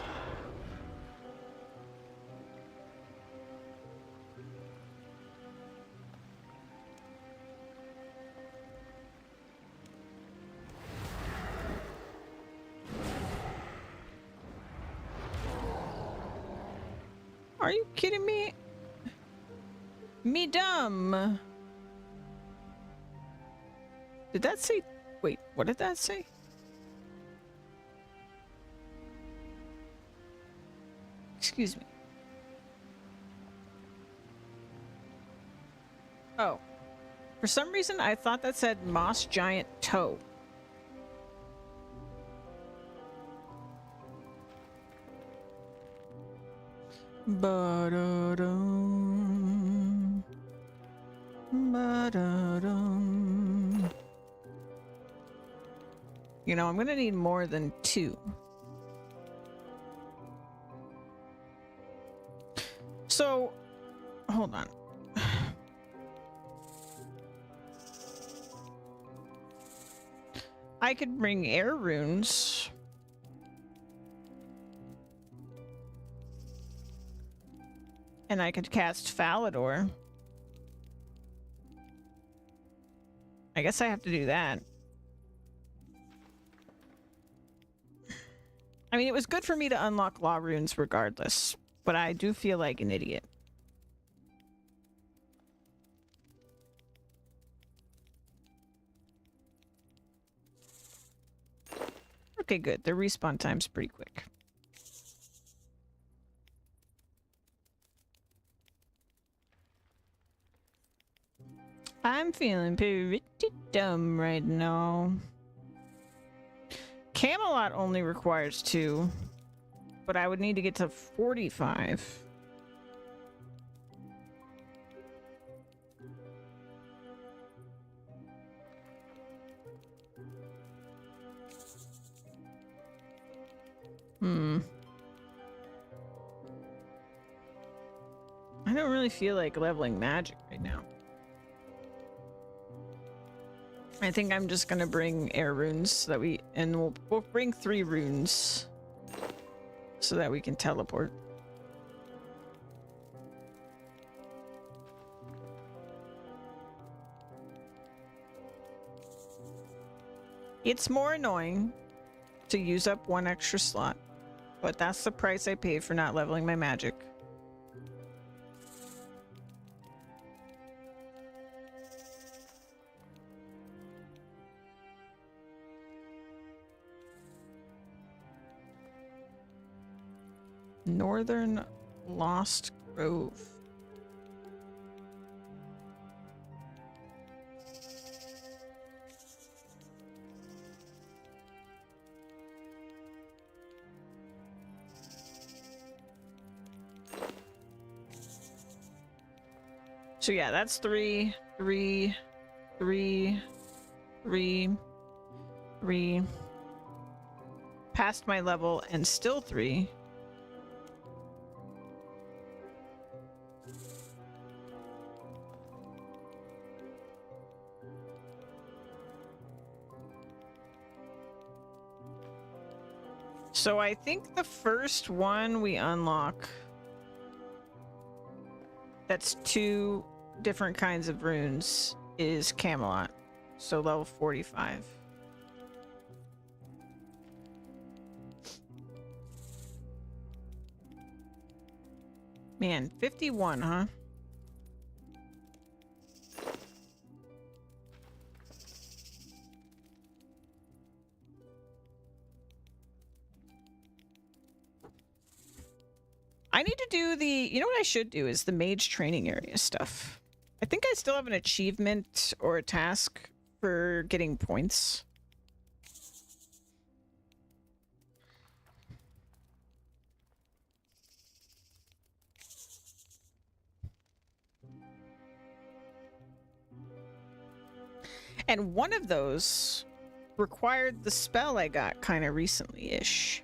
Are you kidding me? Me dumb. Did that say? Wait, what did that say? Excuse me. Oh. For some reason, I thought that said Moss Giant Toe. Ba-da-dum. Ba-da-dum. You know, I'm gonna need more than 2. So, hold on. I could bring air runes. And I could cast Falador. I guess I have to do that. I mean, it was good for me to unlock law runes regardless, but I do feel like an idiot. Okay, good. The respawn time's pretty quick. I'm feeling pretty dumb right now. Camelot only requires 2, but I would need to get to 45. I don't really feel like leveling magic right now. I think I'm just gonna bring air runes so that we'll bring 3 runes so that we can teleport. It's more annoying to use up 1 extra slot, but that's the price I pay for not leveling my magic. Northern Lost Grove. So yeah, that's 3, 3, 3, 3, 3. Past my level and still 3. So I think the first one we unlock, that's 2 different kinds of runes, is Camelot. So level 45. Man, 51, huh? I need to do the, you know what I should do is the mage training area stuff. I think I still have an achievement or a task for getting points. And one of those required the spell I got kind of recently-ish.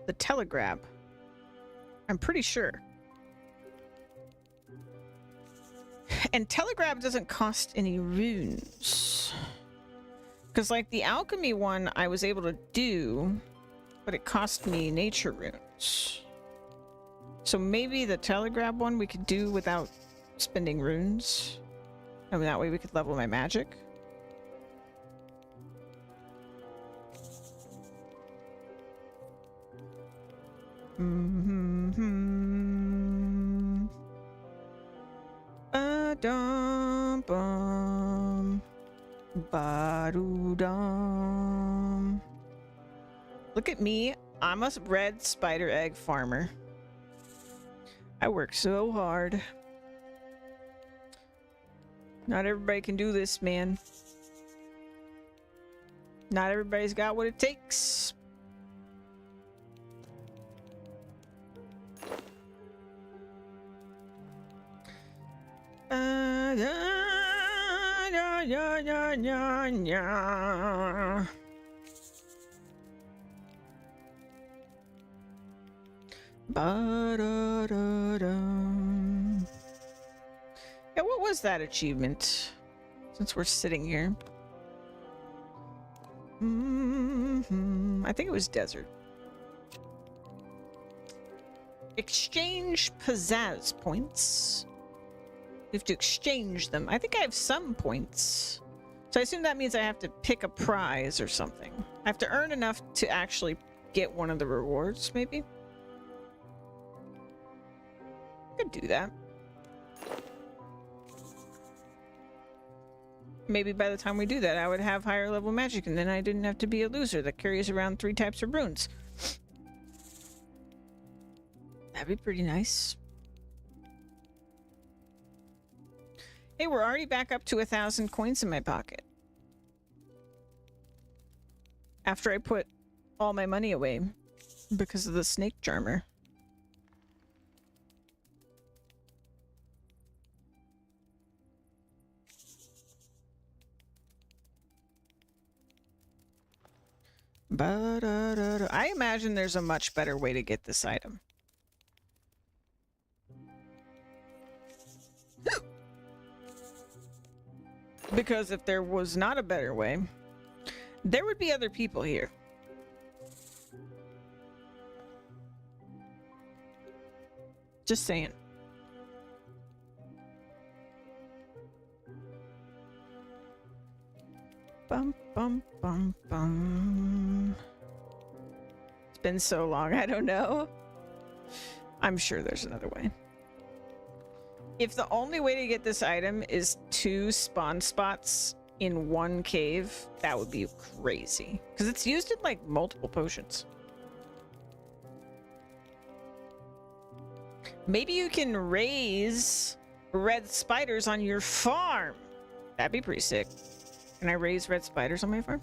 The Telegrab. I'm pretty sure. And Telegrab doesn't cost any runes. Because like the alchemy one I was able to do, but it cost me nature runes. So maybe the Telegrab one we could do without spending runes. I mean, that way we could level my magic. Ba-dum-bum. Ba-doo-dum. Look at me. I'm a red spider egg farmer. I work so hard. Not everybody can do this, man. Not everybody's got what it takes. Ba-da-da-dum. Yeah, what was that achievement? Since we're sitting here. I think it was desert. Exchange pizzazz points. We have to exchange them. I think I have some points. So I assume that means I have to pick a prize or something. I have to earn enough to actually get one of the rewards, maybe? Could do that. Maybe by the time we do that, I would have higher level magic, and then I didn't have to be a loser that carries around 3 types of runes. That'd be pretty nice. Hey, we're already back up to 1,000 coins in my pocket. After I put all my money away because of the snake charmer. Ba-da-da-da. I imagine there's a much better way to get this item. Because if there was not a better way, there would be other people here. Just saying. Bum, bum, bum, bum. It's been so long, I don't know. I'm sure there's another way. If the only way to get this item is 2 spawn spots in 1 cave, that would be crazy. Because it's used in, like, multiple potions. Maybe you can raise red spiders on your farm. That'd be pretty sick. Can I raise red spiders on my farm?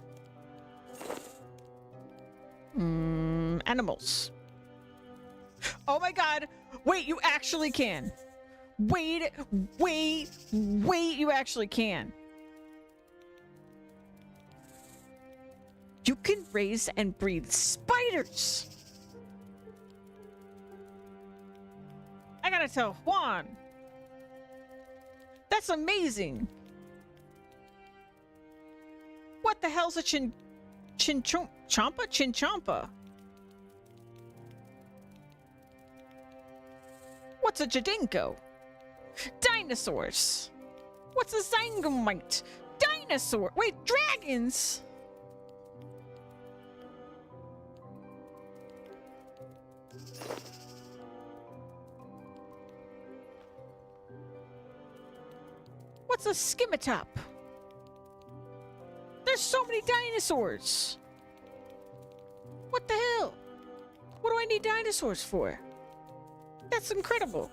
Animals. Oh my god! Wait, you actually can! Wait, you actually can. You can raise and breed spiders! I gotta tell Juan. That's amazing. What the hell's a chinchompa? What's a jadinko? Dinosaurs. What's a zangomite? Dinosaur. Wait, dragons. What's a skimatop? There's so many dinosaurs. What the hell? What do I need dinosaurs for? That's incredible.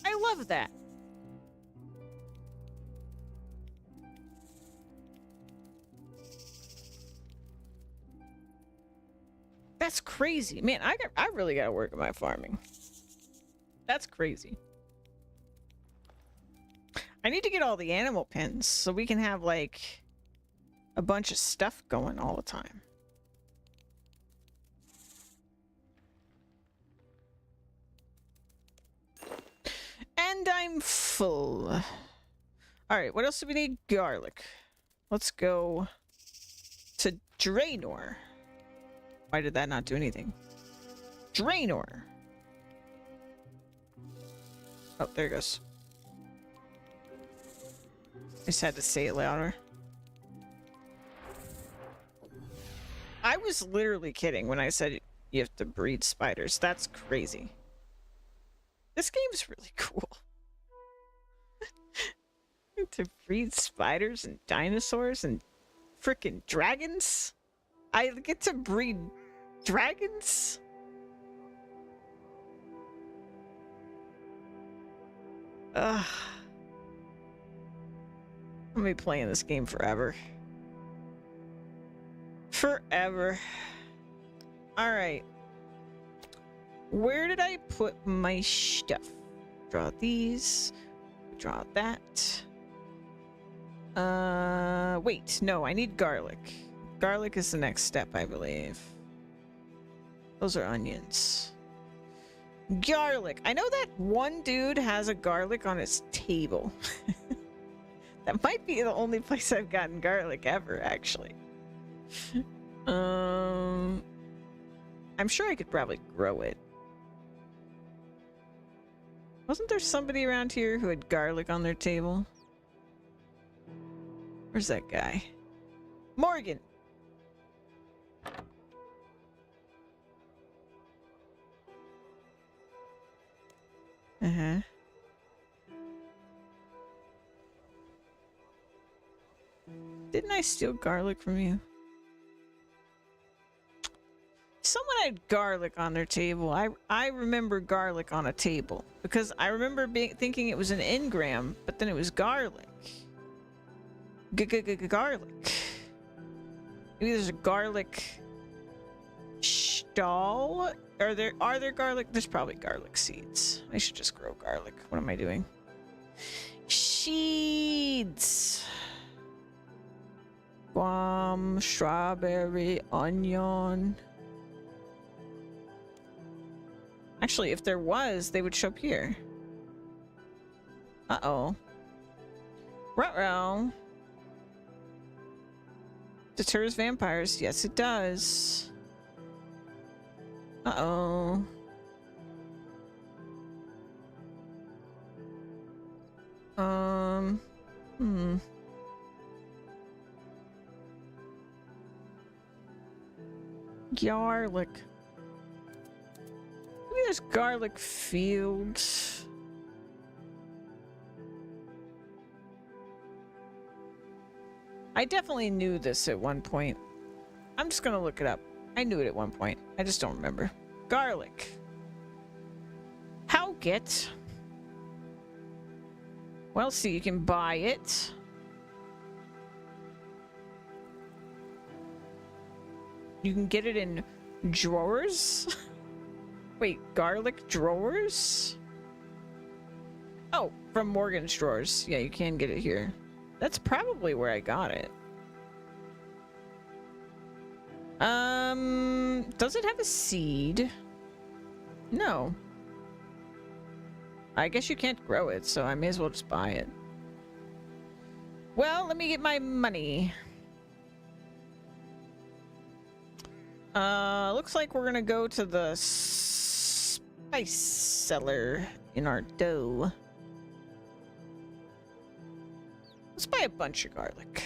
I love that. That's crazy. Man, I really gotta work on my farming. That's crazy. I need to get all the animal pens so we can have, like, a bunch of stuff going all the time. And I'm full. Alright, what else do we need? Garlic. Let's go to Draenor. Why did that not do anything? Draenor. Oh, there it goes. I just had to say it louder. I was literally kidding when I said you have to breed spiders. That's crazy. This game's really cool. To breed spiders and dinosaurs and frickin' dragons? I get to breed dragons? Ugh. I'm gonna be playing this game forever. Forever. Alright. Where did I put my stuff? Draw these. Draw that. Wait. No, I need garlic. Garlic is the next step, I believe. Those are onions. Garlic. I know that one dude has a garlic on his table. That might be the only place I've gotten garlic ever, actually. I'm sure I could probably grow it. Wasn't there somebody around here who had garlic on their table? Where's that guy? Morgan! Uh-huh. Didn't I steal garlic from you? Someone had garlic on their table. I remember garlic on a table because I remember thinking it was an engram, but then it was garlic. Garlic. Maybe there's a garlic stall. Are there garlic? There's probably garlic seeds. I should just grow garlic. What am I doing? Seeds. Guam, strawberry, onion. Actually, if there was, they would show up here. Uh-oh. Ruh-roh. Deters vampires. Yes, it does. Uh-oh. Garlic. Maybe there's garlic fields. I definitely knew this at one point. I'm just gonna look it up. I knew it at one point. I just don't remember. Garlic. How get? Well, see, you can buy it. You can get it in drawers? Wait, garlic drawers? Oh, from Morgan's drawers. Yeah, you can get it here. That's probably where I got it. Does it have a seed? No. I guess you can't grow it, so I may as well just buy it. Well, let me get my money. Looks like we're gonna go to the spice cellar in our dough. Let's buy a bunch of garlic.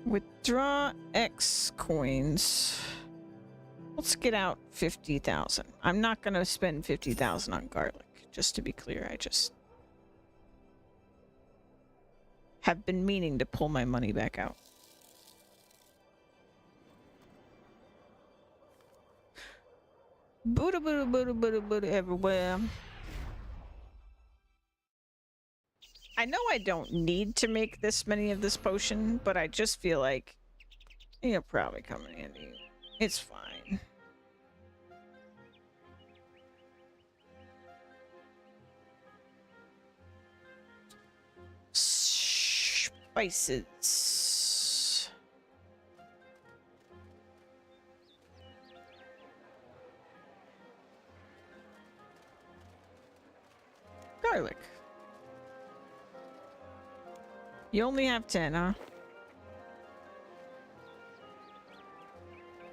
Withdraw X coins. Let's get out 50,000. I'm not going to spend 50,000 on garlic. Just to be clear, I just have been meaning to pull my money back out. Buddha, Buddha, Buddha, Buddha, Buddha everywhere. I know I don't need to make this many of this potion, but I just feel like it'll probably come in handy. It's fine. Spices. Garlic. You only have 10, huh?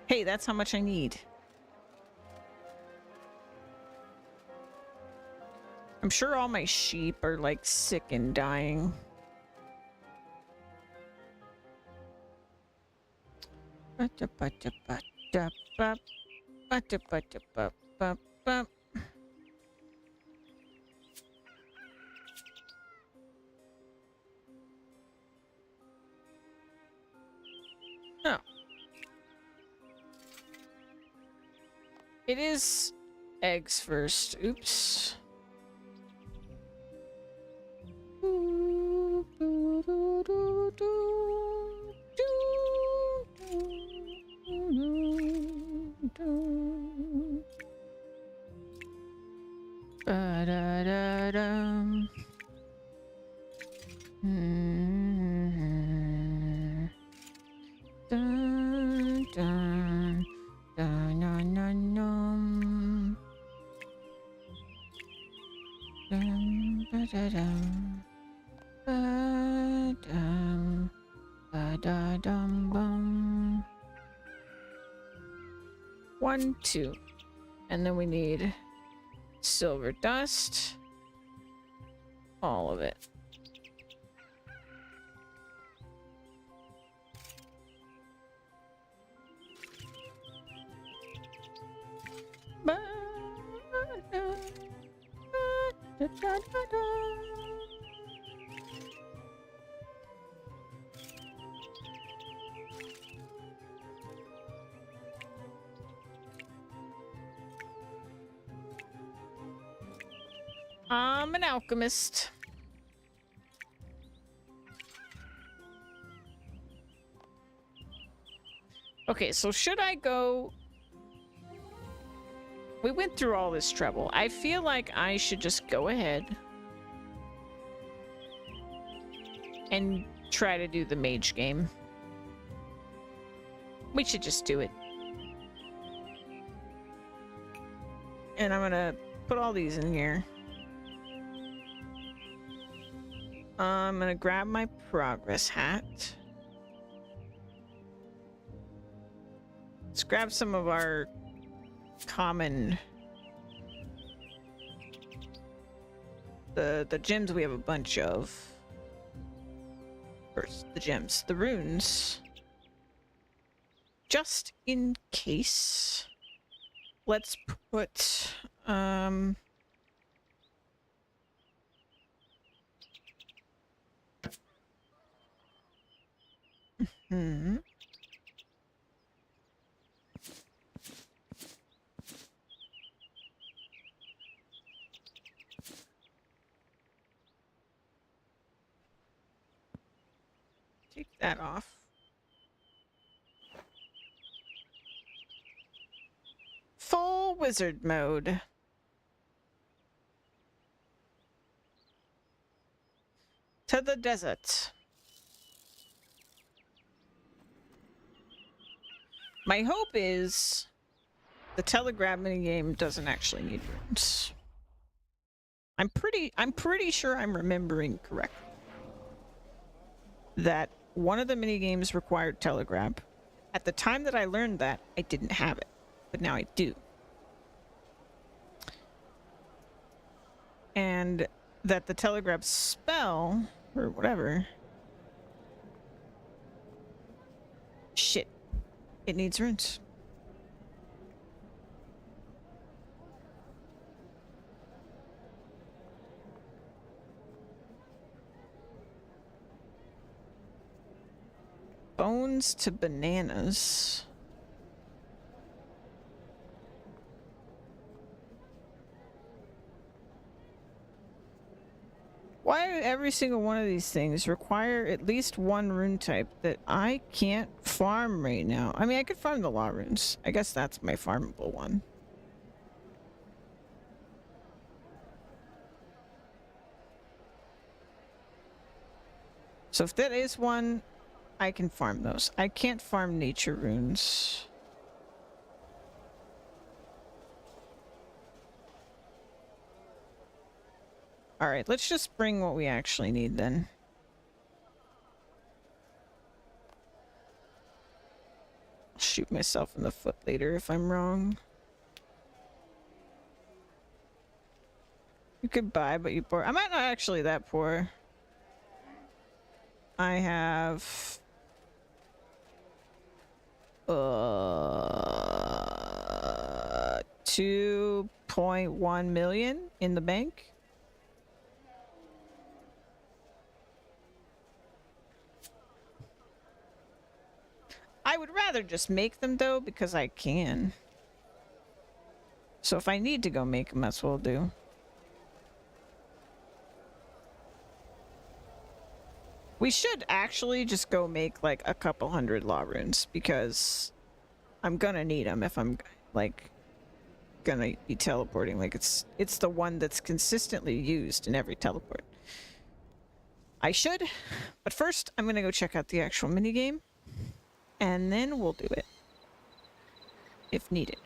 Hey, that's how much I need. I'm sure all my sheep are like sick and dying. No. It is eggs first. Oops. Ba-da-da-dum. Dun, dun, dun, dun, dun, dun. Dun, ba-da-dum. Ba-dum, ba-da-dum, bum. 1, 2. And then we need silver dust. All of it. I'm an alchemist. Okay, so should I go? We went through all this trouble. I feel like I should just go ahead and try to do the mage game. We should just do it. And I'm gonna put all these in here. I'm gonna grab my progress hat. Let's grab some of our common the gems we have a bunch of. First, the gems, the runes. Just in case. Let's put take that off. Full wizard mode. To the desert. My hope is the telegraph minigame doesn't actually need runes. I'm pretty sure I'm remembering correctly that one of the minigames required telegraph. At the time that I learned that, I didn't have it, but now I do. And that the telegraph spell, or whatever... Shit. It needs runes. Bones to bananas. Why do every single one of these things require at least one rune type that I can't farm right now? I mean, I could farm the law runes. I guess that's my farmable one. So if that is one, I can farm those. I can't farm nature runes. Alright, let's just bring what we actually need then. I'll shoot myself in the foot later if I'm wrong. You could buy, but you poor. I'm not actually that poor. I have... 2.1 million in the bank. would rather just make them, though, because I can. So if I need to go make them, that's what I'll do. We should actually just go make, like, a couple hundred law runes, because I'm gonna need them if I'm, like, gonna be teleporting. Like, it's the one that's consistently used in every teleport. I should, but first I'm gonna go check out the actual minigame, and then we'll do it if needed.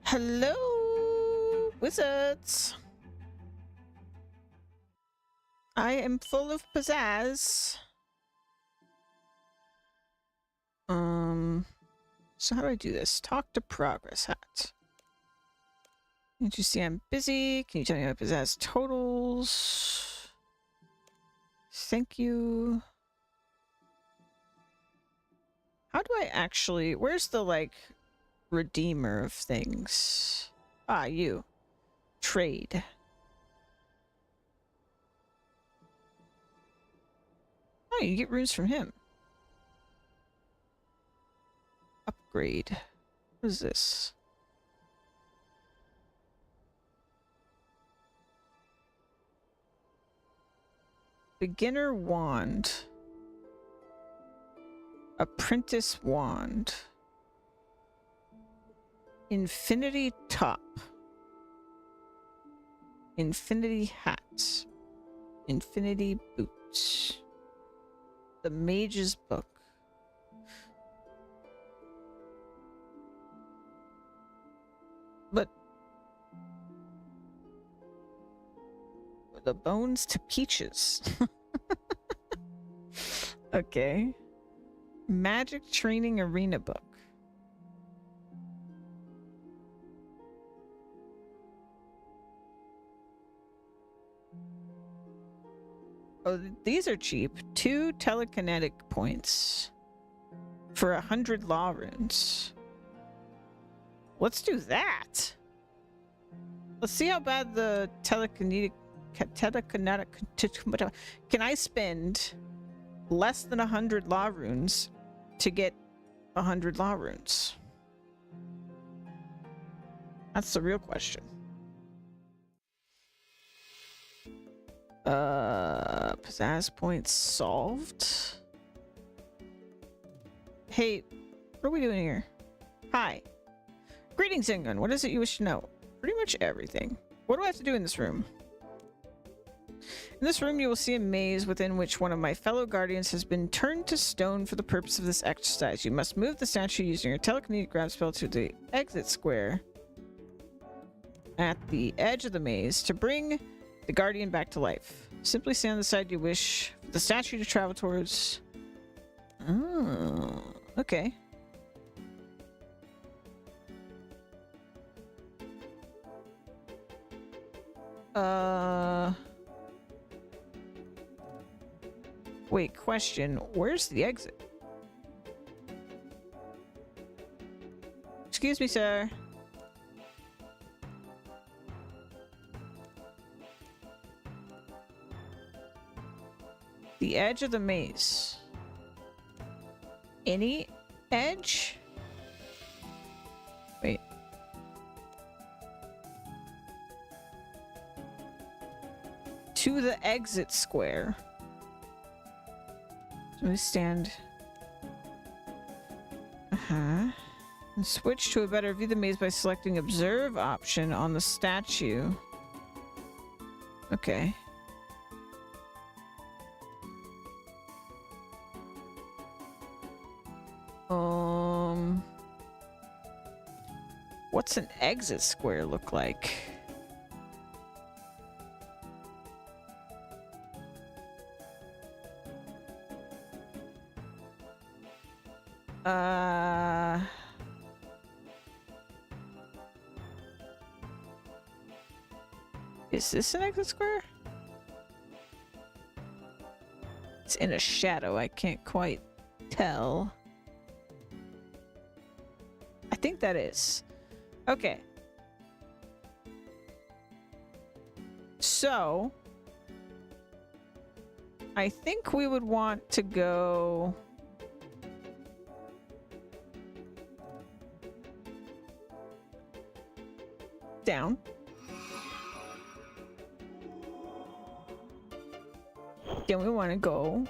Hello, wizards. I am full of pizzazz. So how do I do this? Talk to progress hat. Can't you see I'm busy? Can you tell me my pizzazz totals? Thank you. How do I actually... Where's the, like, redeemer of things? Ah, you. Trade. Oh, you get runes from him. Upgrade. What is this? Beginner wand. Apprentice wand. Infinity top. Infinity hat. Infinity boots. The Mage's Book. But the bones to peaches. Okay. Magic Training Arena Book. Oh, these are cheap. 2 telekinetic points for 100 law runes. Let's do that. Let's see how bad the telekinetic... Can I spend less than 100 law runes to get 100 law runes? That's the real question. Pizzazz points solved. Hey, what are we doing here? Hi. Greetings, Ingun. What is it you wish to know? Pretty much everything. What do I have to do in this room? In this room, you will see a maze within which one of my fellow guardians has been turned to stone for the purpose of this exercise. You must move the statue using your telekinetic grab spell to the exit square at the edge of the maze to bring the guardian back to life. Simply stand on the side you wish for the statue to travel towards. Oh, okay. Wait, question. Where's the exit? Excuse me, sir. The edge of the maze. Any edge? Wait. To the exit square. So we stand. And switch to a better view of the maze by selecting Observe option on the statue. Okay. What's an exit square look like? Is this an exit square? It's in a shadow. I can't quite tell. I think that is. Okay. I think we would want to go... down. Then we want to go...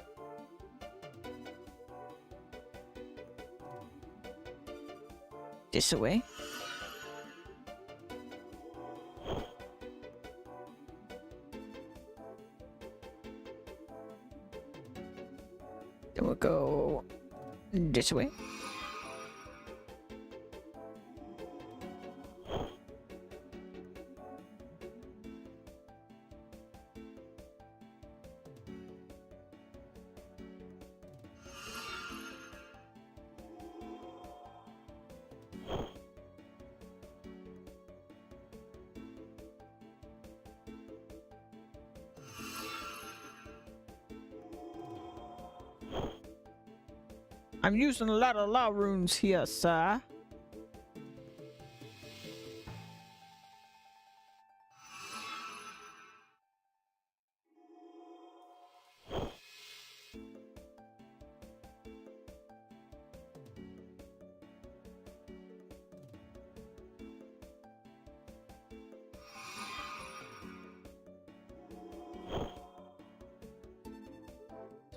this way. Then we'll go this way. I'm using a lot of law runes here, sir.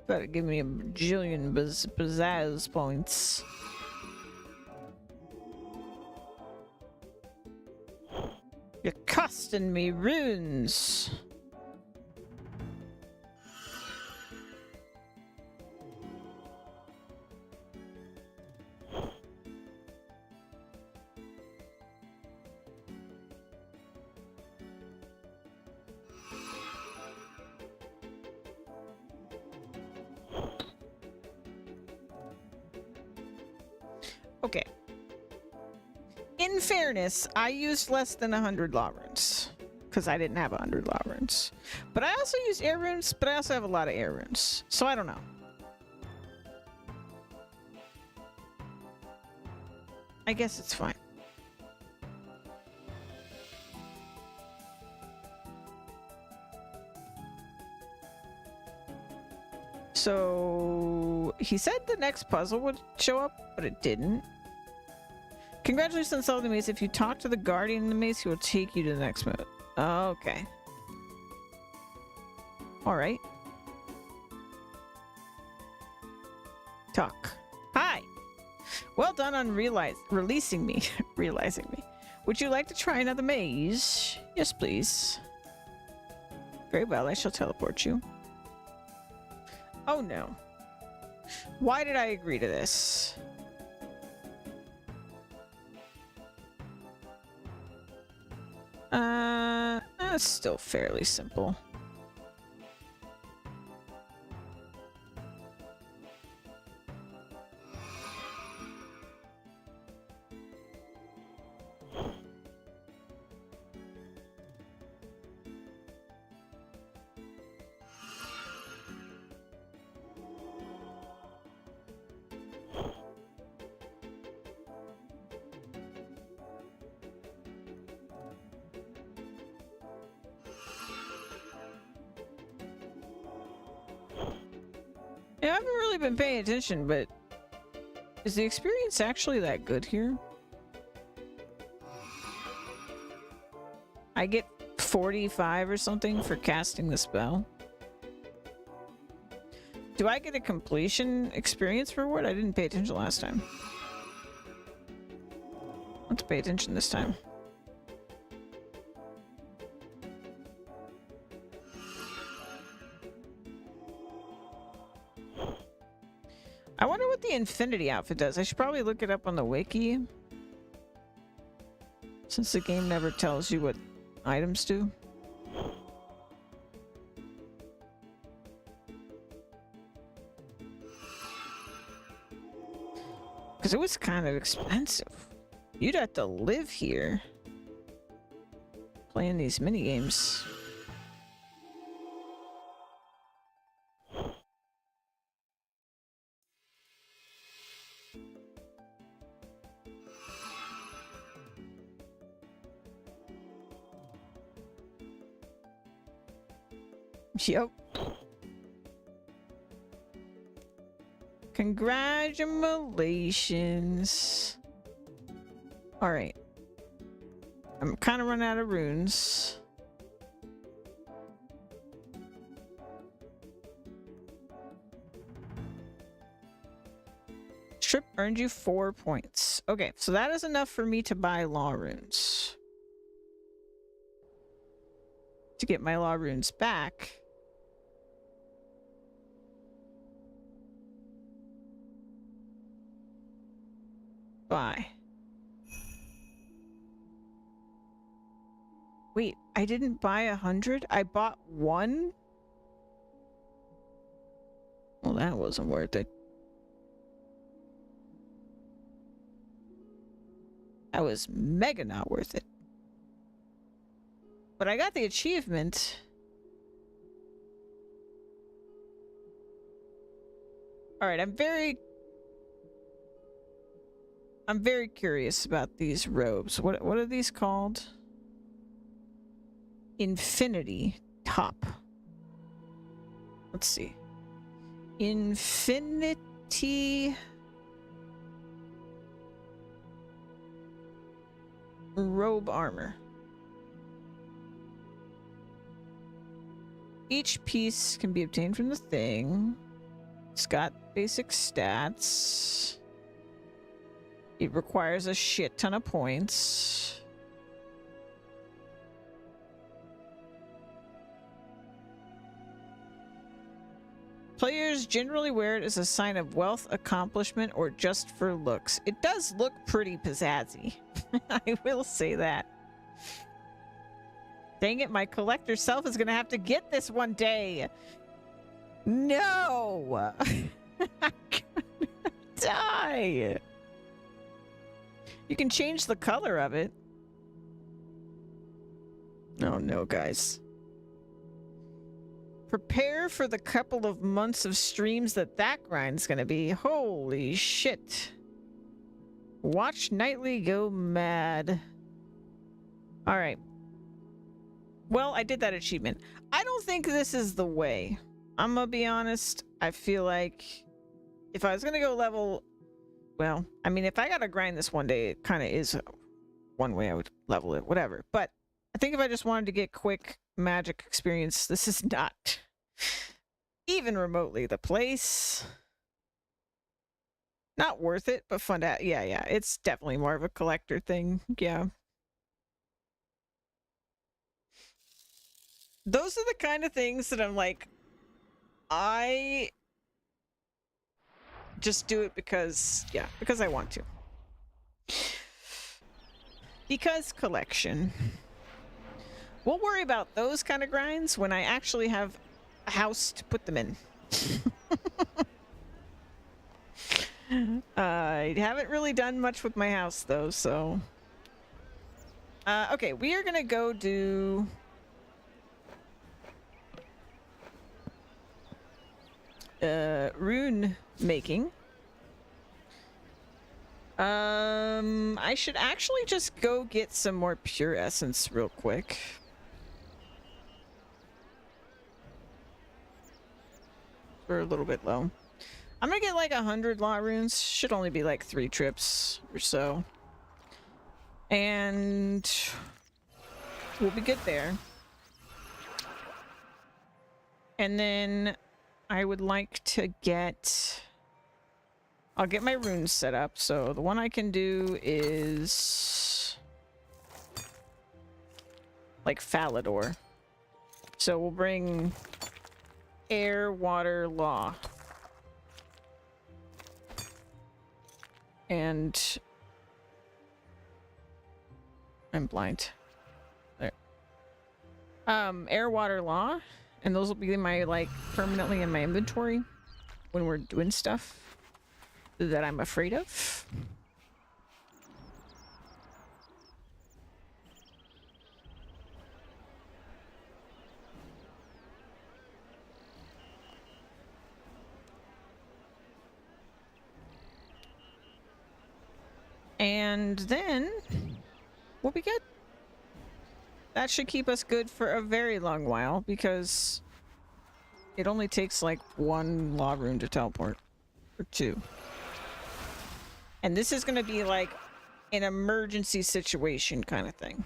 Better give me a bajillion pizzazz points. You're costing me runes. Okay. In fairness, I used less than 100 law runes because I didn't have 100 law runes. But I also use air runes, but I also have a lot of air runes. So I don't know. I guess it's fine. So he said the next puzzle would show up, but it didn't. Congratulations on solving the maze. If you talk to the guardian in the maze, he will take you to the next mode. Okay. Alright. Talk. Hi! Well done on releasing me. Realizing me. Would you like to try another maze? Yes, please. Very well, I shall teleport you. Oh no. Why did I agree to this? That's still fairly simple. Yeah, I haven't really been paying attention, but is the experience actually that good here? I get 45 or something for casting the spell. Do I get a completion experience reward? I didn't pay attention last time. Let's pay attention this time. I wonder what the Infinity outfit does. I should probably look it up on the wiki. Since the game never tells you what items do. Because it was kind of expensive. You'd have to live here. Playing these minigames. Yep. Congratulations. All right. I'm kind of running out of runes. Trip earned you 4 points. Okay, so that is enough for me to buy law runes. To get my law runes back. Bye. Wait, I didn't buy 100? I bought 1? Well, that wasn't worth it. That was mega not worth it. But I got the achievement. Alright, I'm very curious about these robes. What are these called? Infinity top. Let's see. Infinity robe armor. Each piece can be obtained from the thing. It's got basic stats. It requires a shit ton of points. Players generally wear it as a sign of wealth, accomplishment, or just for looks. It does look pretty pizzazzy. I will say that. Dang it, my collector self is gonna have to get this one day. No! I'm gonna die. You can change the color of it. Oh no, guys. Prepare for the couple of months of streams that grind's gonna be. Holy shit. Watch Nightly go mad. Alright. Well, I did that achievement. I don't think this is the way. I'm gonna be honest. I feel like if I was gonna go level... Well, I mean, if I gotta grind this one day, it kind of is one way I would level it. Whatever. But I think if I just wanted to get quick magic experience, this is not even remotely the place. Not worth it, but fun to... Yeah, it's definitely more of a collector thing. Yeah. Those are the kind of things that I'm like, I just do it because, yeah, because I want to. Because collection. We'll worry about those kind of grinds when I actually have a house to put them in. I haven't really done much with my house though, so... okay, we are gonna go do... rune making. I should actually just go get some more pure essence real quick. We're a little bit low. I'm gonna get like 100 law runes. Should only be like 3 trips or so. And we'll be good there. And then I would like to get... I'll get my runes set up. So the one I can do is... like Falador. So we'll bring air, water, law. And... I'm blind. There. Air, water, law. And those will be my, like, permanently in my inventory when we're doing stuff that I'm afraid of. And then we'll be good. That should keep us good for a very long while, because it only takes like 1 law rune to teleport. or 2. And this is going to be like an emergency situation kind of thing.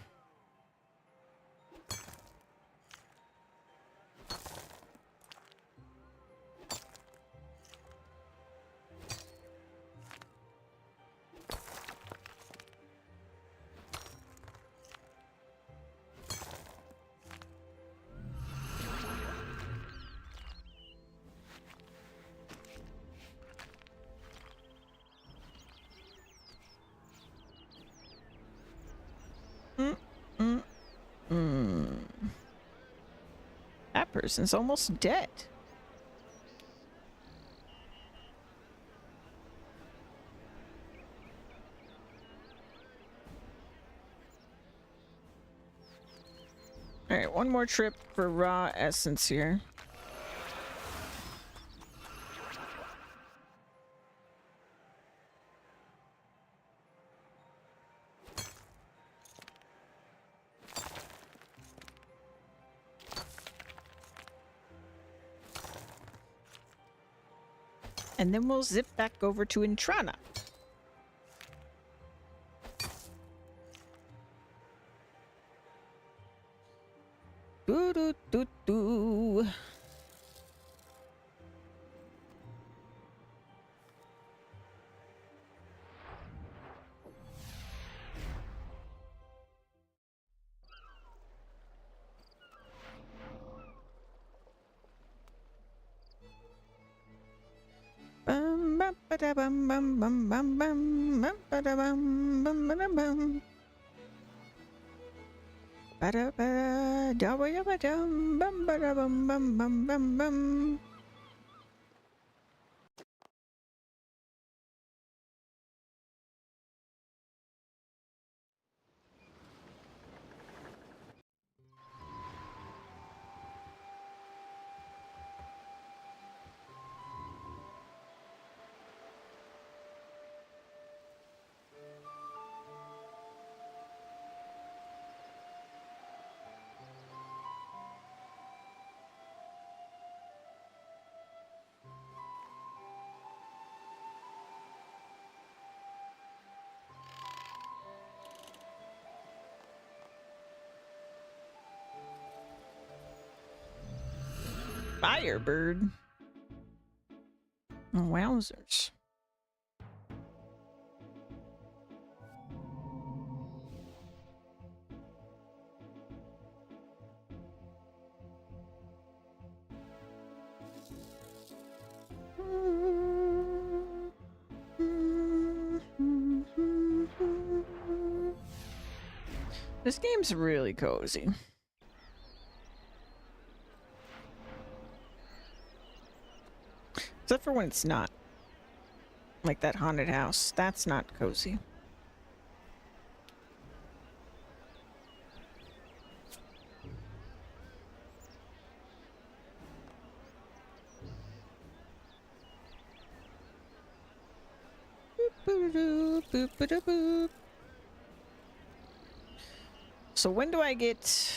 That person's almost dead. All right, one more trip for raw essence here. And then we'll zip back over to Intrana. Doo doo doo doo. Bum bum ba da bum bum bum bum bum bum ba da bum bum ba da bum. Ba da ba da ba ba dum bum ba da bum bum bum bum bum. Firebird. Wowzers. This game's really cozy. Except for when it's not. Like that haunted house. That's not cozy. Boop-a-doo, so when do I get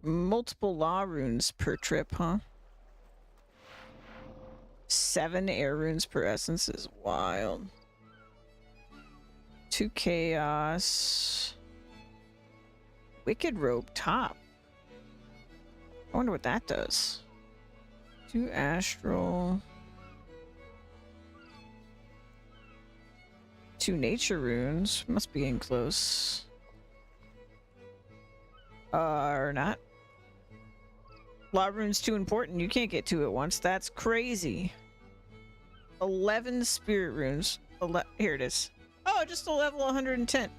multiple law runes per trip, huh? 7 air runes per essence is wild. 2 chaos. Wicked robe top. I wonder what that does. 2 astral. 2 nature runes. Must be getting close. Or not. Law rune's too important. You can't get 2 at once. That's crazy. 11 spirit runes. Here it is. Oh, just a level 110.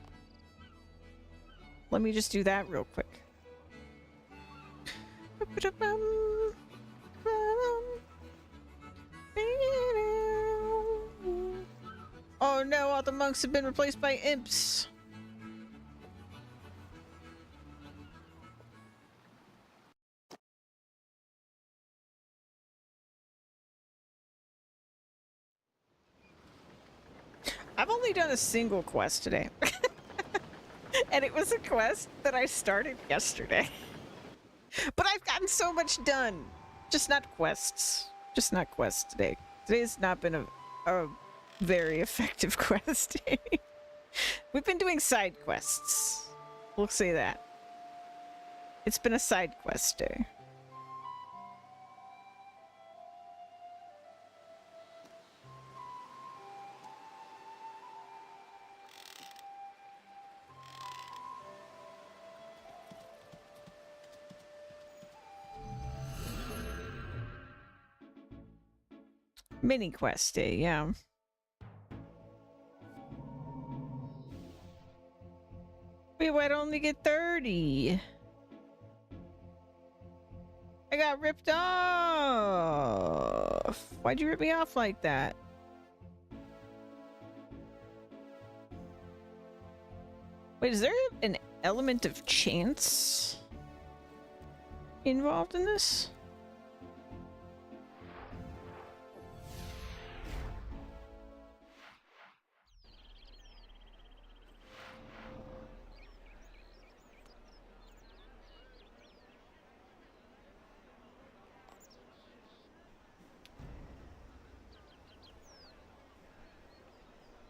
Let me just do that real quick. Oh no, all the monks have been replaced by imps. I've only done a single quest today. And it was a quest that I started yesterday. But I've gotten so much done Just not quests. Just not quests today. Today's not been a very effective quest day. We've been doing side quests. We'll say that. It's been a side quest day. Mini quest day, yeah. Wait, why'd I only get 30? I got ripped off. Why'd you rip me off like that? Wait, is there an element of chance involved in this?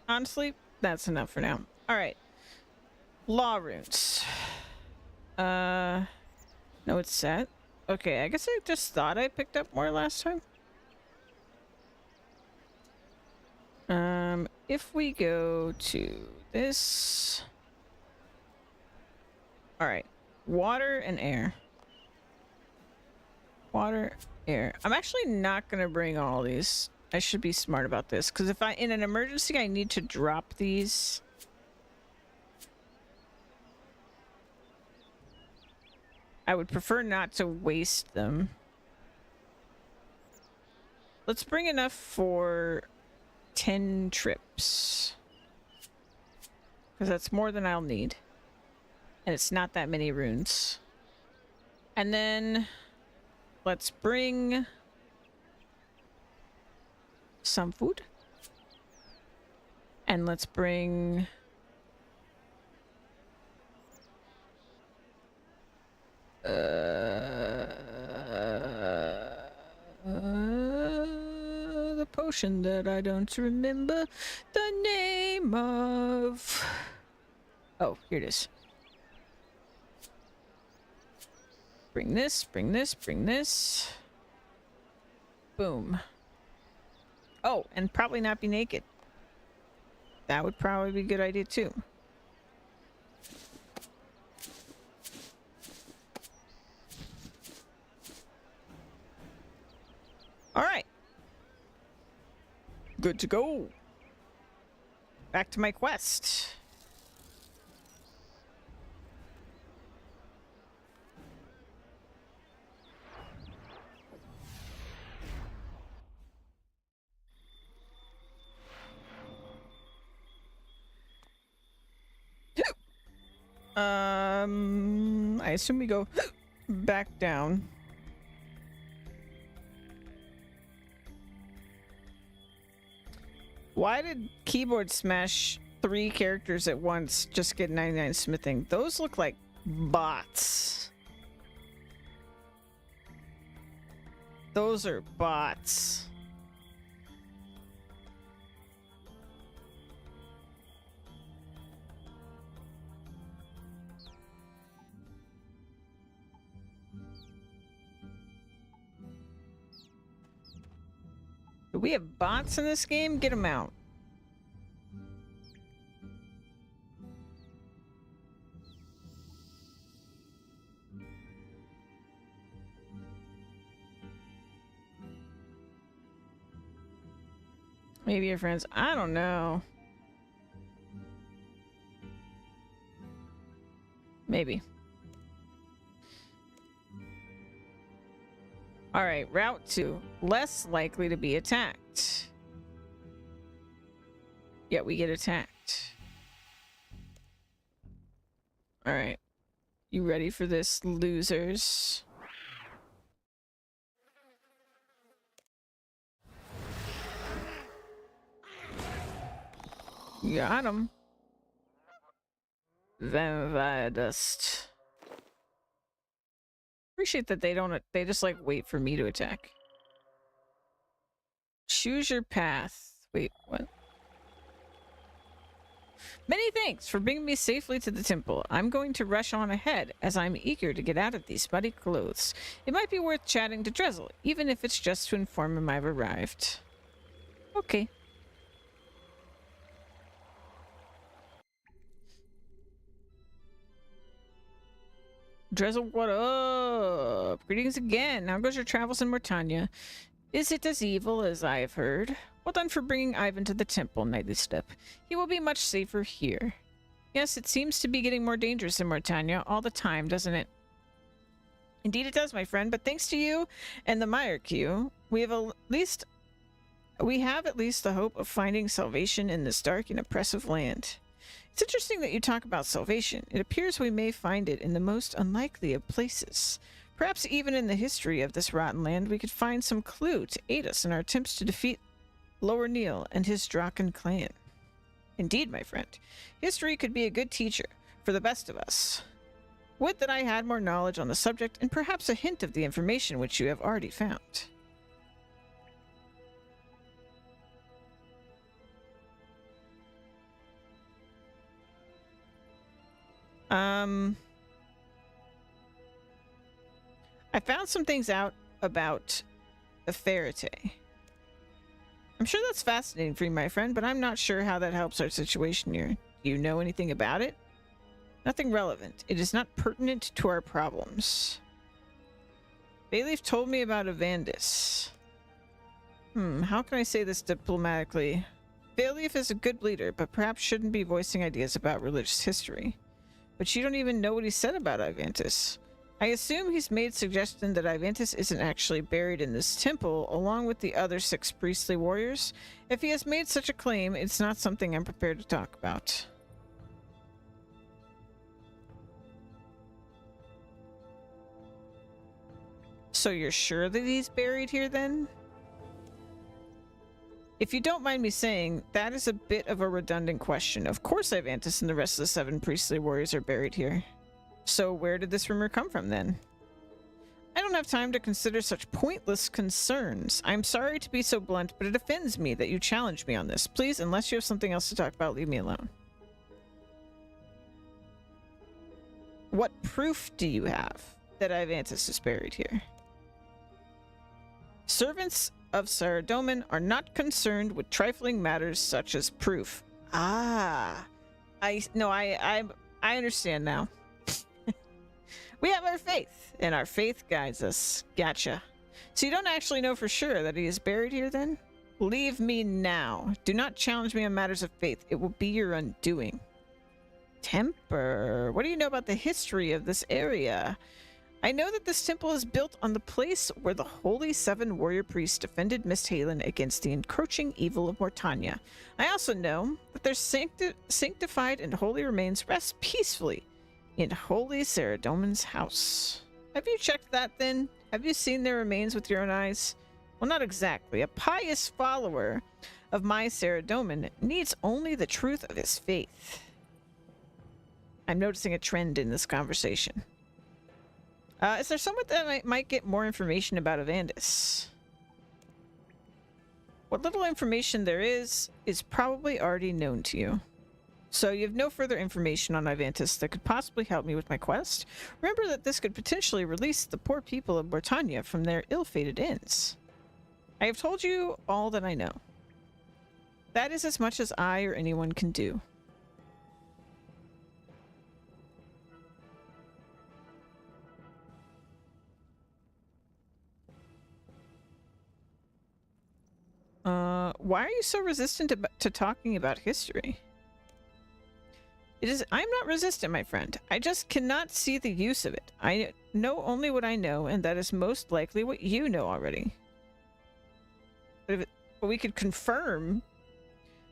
Honestly, that's enough for now. All right. Law runes. No, it's set. Okay, I guess I just thought I picked up more last time. If we go to this. All right. Water and air. Water, air. I'm actually not going to bring all these. I should be smart about this, because if in an emergency, I need to drop these. I would prefer not to waste them. Let's bring enough for 10 trips. Because that's more than I'll need. And it's not that many runes. And then let's bring some food. And let's bring the potion that I don't remember the name of. Oh, here it is. Bring this, bring this, bring this. Boom. Oh, and probably not be naked. That would probably be a good idea too. All right. Good to go. Back to my quest. I assume we go back down. Why did keyboard smash 3 characters at once just get 99 smithing? Those look like bots. Those are bots. Do we have bots in this game? Get them out. Maybe your friends. I don't know. Maybe. All right, route 2. Less likely to be attacked. Yet we get attacked. All right. You ready for this, losers? Got him. Vampire dust. Appreciate that they just like wait for me to attack. Choose your path. Wait, what? Many thanks for bringing me safely to the temple. I'm going to rush on ahead, as I'm eager to get out of these muddy clothes. It might be worth chatting to Drezel, even if it's just to inform him I've arrived. Okay. Drezel, what up? Greetings again. How goes your travels in Mortania? Is it as evil as I have heard? Well done for bringing Ivan to the temple, Knightly Step. He will be much safer here. Yes, it seems to be getting more dangerous in Mortania all the time, doesn't it? Indeed it does, my friend, but thanks to you and the Meyer Q, we have at least the hope of finding salvation in this dark and oppressive land. It's interesting that you talk about salvation. It appears we may find it in the most unlikely of places. Perhaps even in the history of this rotten land, we could find some clue to aid us in our attempts to defeat Lower Neil and his Draken clan. Indeed, my friend, history could be a good teacher for the best of us. Would that I had more knowledge on the subject and perhaps a hint of the information which you have already found. I found some things out about the Ferrite. I'm sure that's fascinating for you, my friend, but I'm not sure how that helps our situation here. Do you know anything about it? Nothing relevant. It is not pertinent to our problems. Bayleaf told me about Evandis. How can I say this diplomatically? Bayleaf is a good leader, but perhaps shouldn't be voicing ideas about religious history. But you don't even know what he said about Ivantis. I assume he's made suggestion that Ivantis isn't actually buried in this temple, along with the other 6 priestly warriors. If he has made such a claim, it's not something I'm prepared to talk about. So you're sure that he's buried here, then? If you don't mind me saying, that is a bit of a redundant question. Of course Ivantis and the rest of the 7 priestly warriors are buried here. So where did this rumor come from, then? I don't have time to consider such pointless concerns. I'm sorry to be so blunt, but it offends me that you challenge me on this. Please, unless you have something else to talk about, leave me alone. What proof do you have that Ivantis is buried here? Servants of Saradomin are not concerned with trifling matters such as proof. Ah. I understand now. We have our faith, and our faith guides us. Gotcha. So you don't actually know for sure that he is buried here, then? Leave me now. Do not challenge me on matters of faith. It will be your undoing. Temper. What do you know about the history of this area? I know that this temple is built on the place where the Holy 7 warrior priests defended Misthalin against the encroaching evil of Mortania. I also know that their sanctified and holy remains rest peacefully in Holy Saradomin's house. Have you checked that, then? Have you seen their remains with your own eyes? Well, not exactly. A pious follower of my Saradomin needs only the truth of his faith. I'm noticing a trend in this conversation. Is there someone that I might get more information about Evandis? What little information there is probably already known to you. So you have no further information on Ivantis that could possibly help me with my quest? Remember that this could potentially release the poor people of Mortania from their ill-fated ends. I have told you all that I know. That is as much as I or anyone can do. Why are you so resistant to talking about history? I'm not resistant, my friend. I just cannot see the use of it. I know only what I know, and that is most likely what you know already. But we could confirm.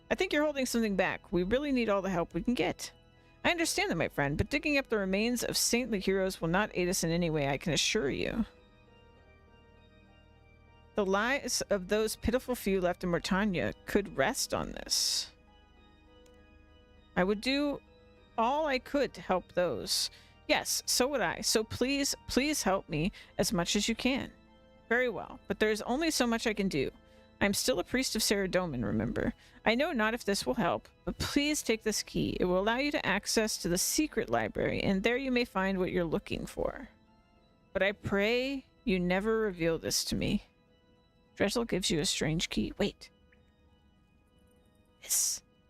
I think you're holding something back. We really need all the help we can get. I understand that, my friend, but digging up the remains of saintly heroes will not aid us in any way, I can assure you. The lives of those pitiful few left in Mortania could rest on this. I would do all I could to help those. Yes, so would I. So please, please help me as much as you can. Very well, but there is only so much I can do. I am still a priest of Saradomin, remember. I know not if this will help, but please take this key. It will allow you to access to the secret library, and there you may find what you're looking for. But I pray you never reveal this to me. Dressel gives you a strange key. Wait.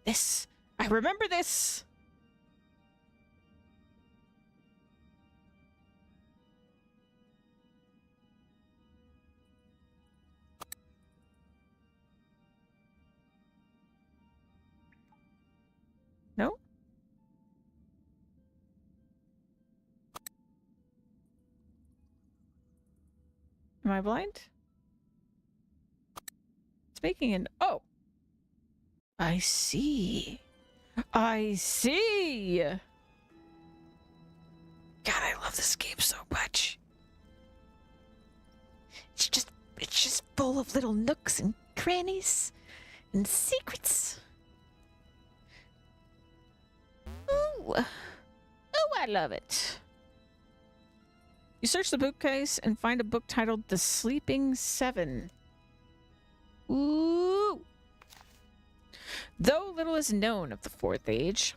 This. I remember this! No? Am I blind? It's making an... Oh! I see. I see! God, I love this game so much. It's just full of little nooks and crannies and secrets. Ooh. Oh, I love it. You search the bookcase and find a book titled The Sleeping Seven. Ooh. Though little is known of the Fourth Age,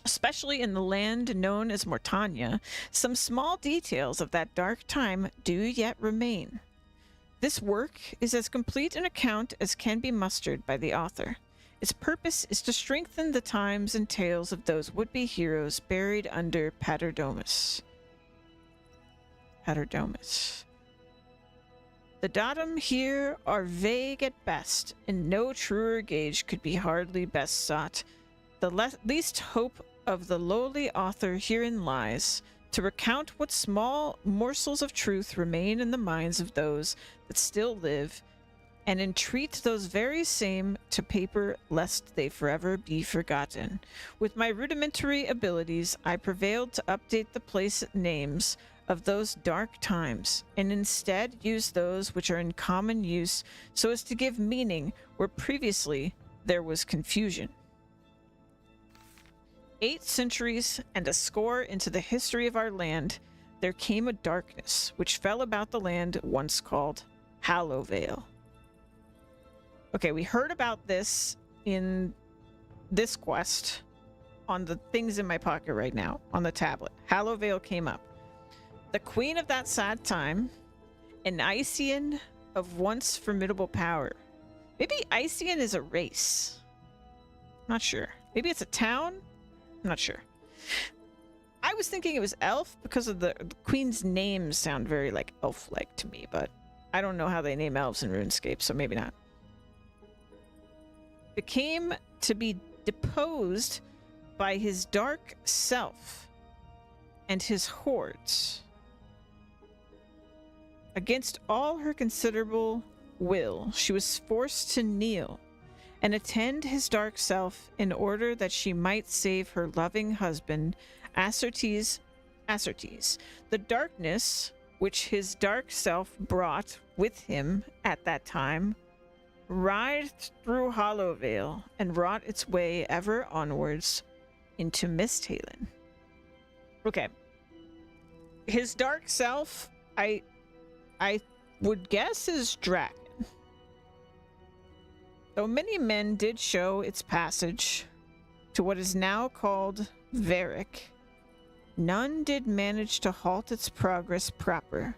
especially in the land known as Mortania, some small details of that dark time do yet remain. This work is as complete an account as can be mustered by the author. Its purpose is to strengthen the times and tales of those would-be heroes buried under Paterdomus. The datum here are vague at best, and no truer gauge could be hardly best sought. The least hope of the lowly author herein lies, to recount what small morsels of truth remain in the minds of those that still live, and entreat those very same to paper lest they forever be forgotten. With my rudimentary abilities, I prevailed to update the place names of those dark times, and instead use those which are in common use so as to give meaning where previously there was confusion. 8 centuries and a score into the history of our land, there came a darkness which fell about the land once called Hallowvale. Okay, we heard about this in this quest on the things in my pocket right now, on the tablet. Hallowvale came up. The queen of that sad time, an Ician of once formidable power. Maybe Ician is a race. Not sure. Maybe it's a town? I'm not sure. I was thinking it was elf because of the queen's names sound very like elf-like to me, but I don't know how they name elves in RuneScape, so maybe not. Became to be deposed by his dark self and his hordes. Against all her considerable will, she was forced to kneel and attend his dark self in order that she might save her loving husband, Acertes. The darkness which his dark self brought with him at that time writhed through Hallowvale and wrought its way ever onwards into Misthaven. Okay. His dark self, I would guess is dragon. Though many men did show its passage to what is now called Varric, none did manage to halt its progress proper,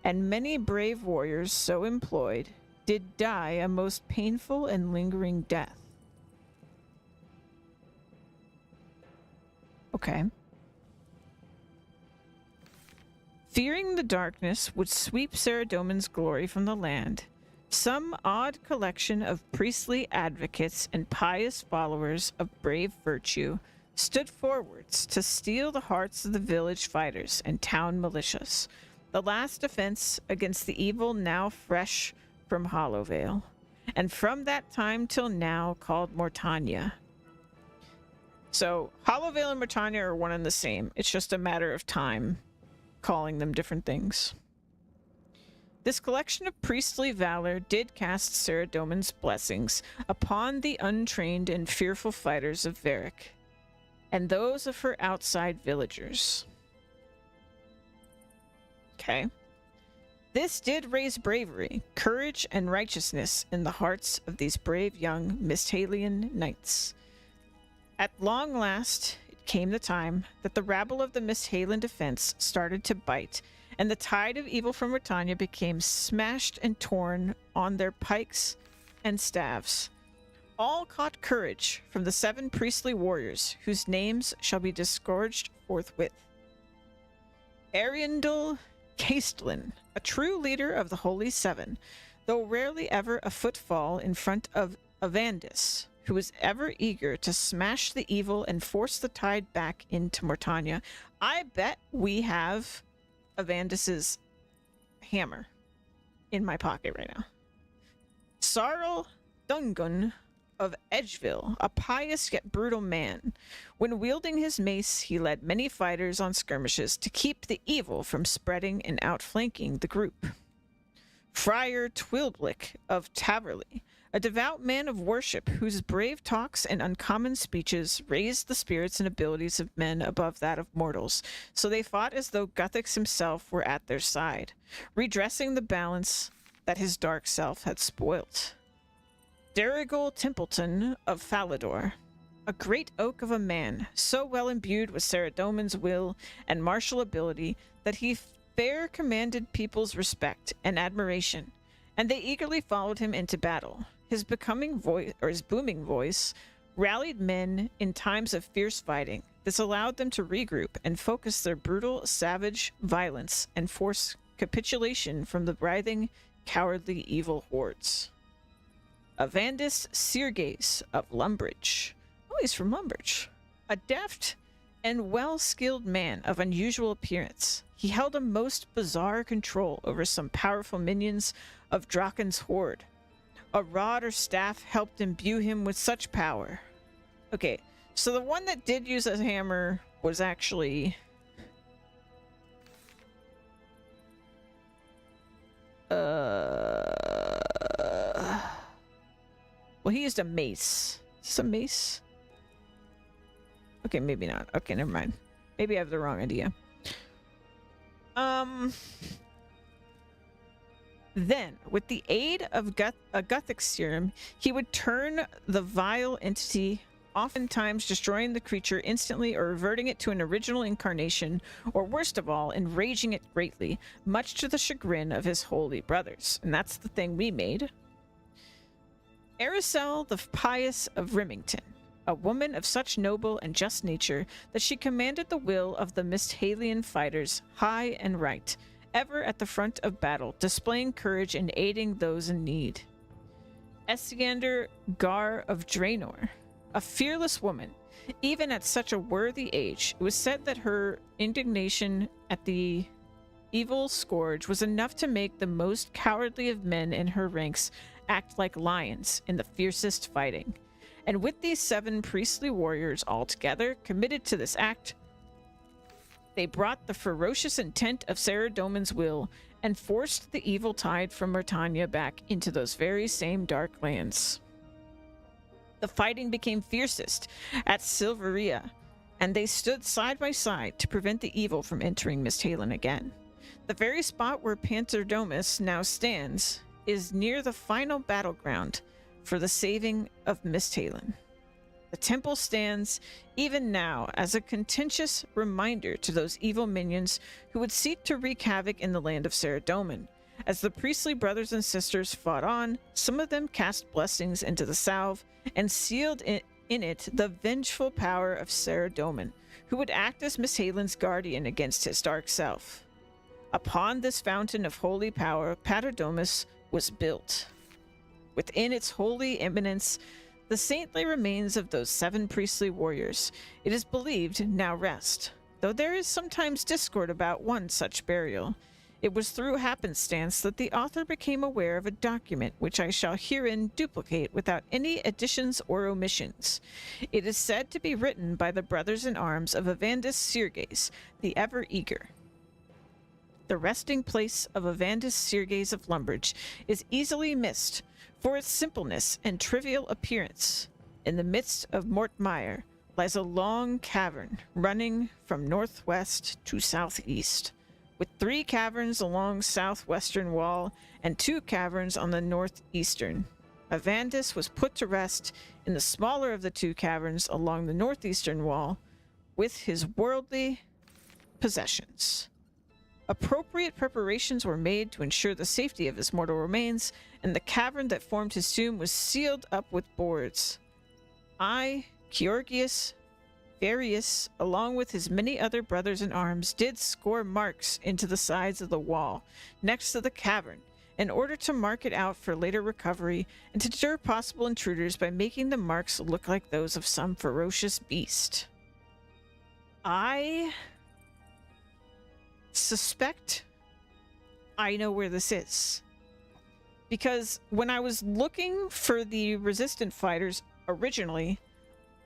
and many brave warriors so employed did die a most painful and lingering death. Okay. Fearing the darkness would sweep Saradomin's glory from the land, some odd collection of priestly advocates and pious followers of brave virtue stood forwards to steal the hearts of the village fighters and town militias, the last defense against the evil now fresh from Hallowvale, and from that time till now called Mortania. So, Hallowvale and Mortania are one and the same. It's just a matter of time calling them different things. This collection of priestly valor did cast Saradomin's blessings upon the untrained and fearful fighters of Varric, and those of her outside villagers. Okay. This did raise bravery, courage, and righteousness in the hearts of these brave young Misthalian knights. At long last, it came the time that the rabble of the Misthalian defense started to bite, and the tide of evil from Britannia became smashed and torn on their pikes and staves. All caught courage from the 7 priestly warriors, whose names shall be disgorged forthwith. Ariandel Castelin, a true leader of the Holy Seven, though rarely ever a footfall in front of Avandis, who was ever eager to smash the evil and force the tide back into Mortania. I bet we have Avandis's hammer in my pocket right now. Sarl Dungun of Edgeville, a pious yet brutal man. When wielding his mace, he led many fighters on skirmishes to keep the evil from spreading and outflanking the group. Friar Twilblick of Taverley, a devout man of worship whose brave talks and uncommon speeches raised the spirits and abilities of men above that of mortals, so they fought as though Guthix himself were at their side, redressing the balance that his dark self had spoilt. Derigal Templeton of Falador, a great oak of a man, so well imbued with Saradomin's will and martial ability that he fair commanded people's respect and admiration, and they eagerly followed him into battle. His booming voice rallied men in times of fierce fighting. This allowed them to regroup and focus their brutal, savage violence and force capitulation from the writhing, cowardly, evil hordes. Avandis Sirges of Lumbridge. Oh, he's from Lumbridge. A deft and well-skilled man of unusual appearance. He held a most bizarre control over some powerful minions of Draken's horde. A rod or staff helped imbue him with such power. Okay, so the one that did use a hammer was actually... Well, he used a mace. Is this a mace? Okay, maybe not. Okay, never mind. Maybe I have the wrong idea. Then, with the aid of a Guthix serum, he would turn the vile entity, oftentimes destroying the creature instantly or reverting it to an original incarnation, or worst of all, enraging it greatly, much to the chagrin of his holy brothers. And that's the thing we made. Aracel the Pious of Rimington, a woman of such noble and just nature that she commanded the will of the Misthalian fighters high and right, ever at the front of battle, displaying courage and aiding those in need. Esiander Gar of Draenor, a fearless woman, even at such a worthy age. It was said that her indignation at the evil scourge was enough to make the most cowardly of men in her ranks act like lions in the fiercest fighting. And with these 7 priestly warriors all together committed to this act, they brought the ferocious intent of Saradomin's will and forced the evil tide from Britannia back into those very same dark lands. The fighting became fiercest at Silveria, and they stood side by side to prevent the evil from entering Misthalen again. The very spot where Panzerdomus now stands is near the final battleground for the saving of Misthalen. The temple stands even now as a contentious reminder to those evil minions who would seek to wreak havoc in the land of Saradomin. As the priestly brothers and sisters fought on, some of them cast blessings into the salve and sealed in it the vengeful power of Saradomin, who would act as Mishalen's guardian against his dark self. Upon this fountain of holy power, Paterdomus was built. Within its holy eminence, the saintly remains of those 7 priestly warriors, it is believed, now rest, though there is sometimes discord about one such burial. It was through happenstance that the author became aware of a document which I shall herein duplicate without any additions or omissions. It is said to be written by the brothers-in-arms of Avandis Sirges, the ever-eager. The resting place of Avandis Sirges of Lumbridge is easily missed for its simpleness and trivial appearance. In the midst of Mortmire lies a long cavern running from northwest to southeast. with 3 caverns along southwestern wall and 2 caverns on the northeastern. Avandis was put to rest in the smaller of the 2 caverns along the northeastern wall with his worldly possessions. Appropriate preparations were made to ensure the safety of his mortal remains, and the cavern that formed his tomb was sealed up with boards. I, Georgius Varius, along with his many other brothers in arms, did score marks into the sides of the wall next to the cavern in order to mark it out for later recovery and to deter possible intruders by making the marks look like those of some ferocious beast. I suspect I know where this is. Because when I was looking for the resistant fighters originally,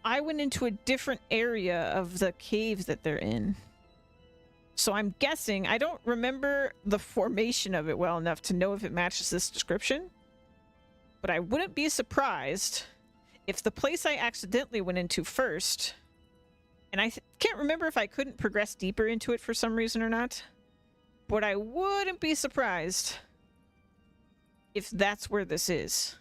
I went into a different area of the cave that they're in. So I'm guessing, I don't remember the formation of it well enough to know if it matches this description, but I wouldn't be surprised if the place I accidentally went into first, and I can't remember if I couldn't progress deeper into it for some reason or not, but I wouldn't be surprised if that's where this is.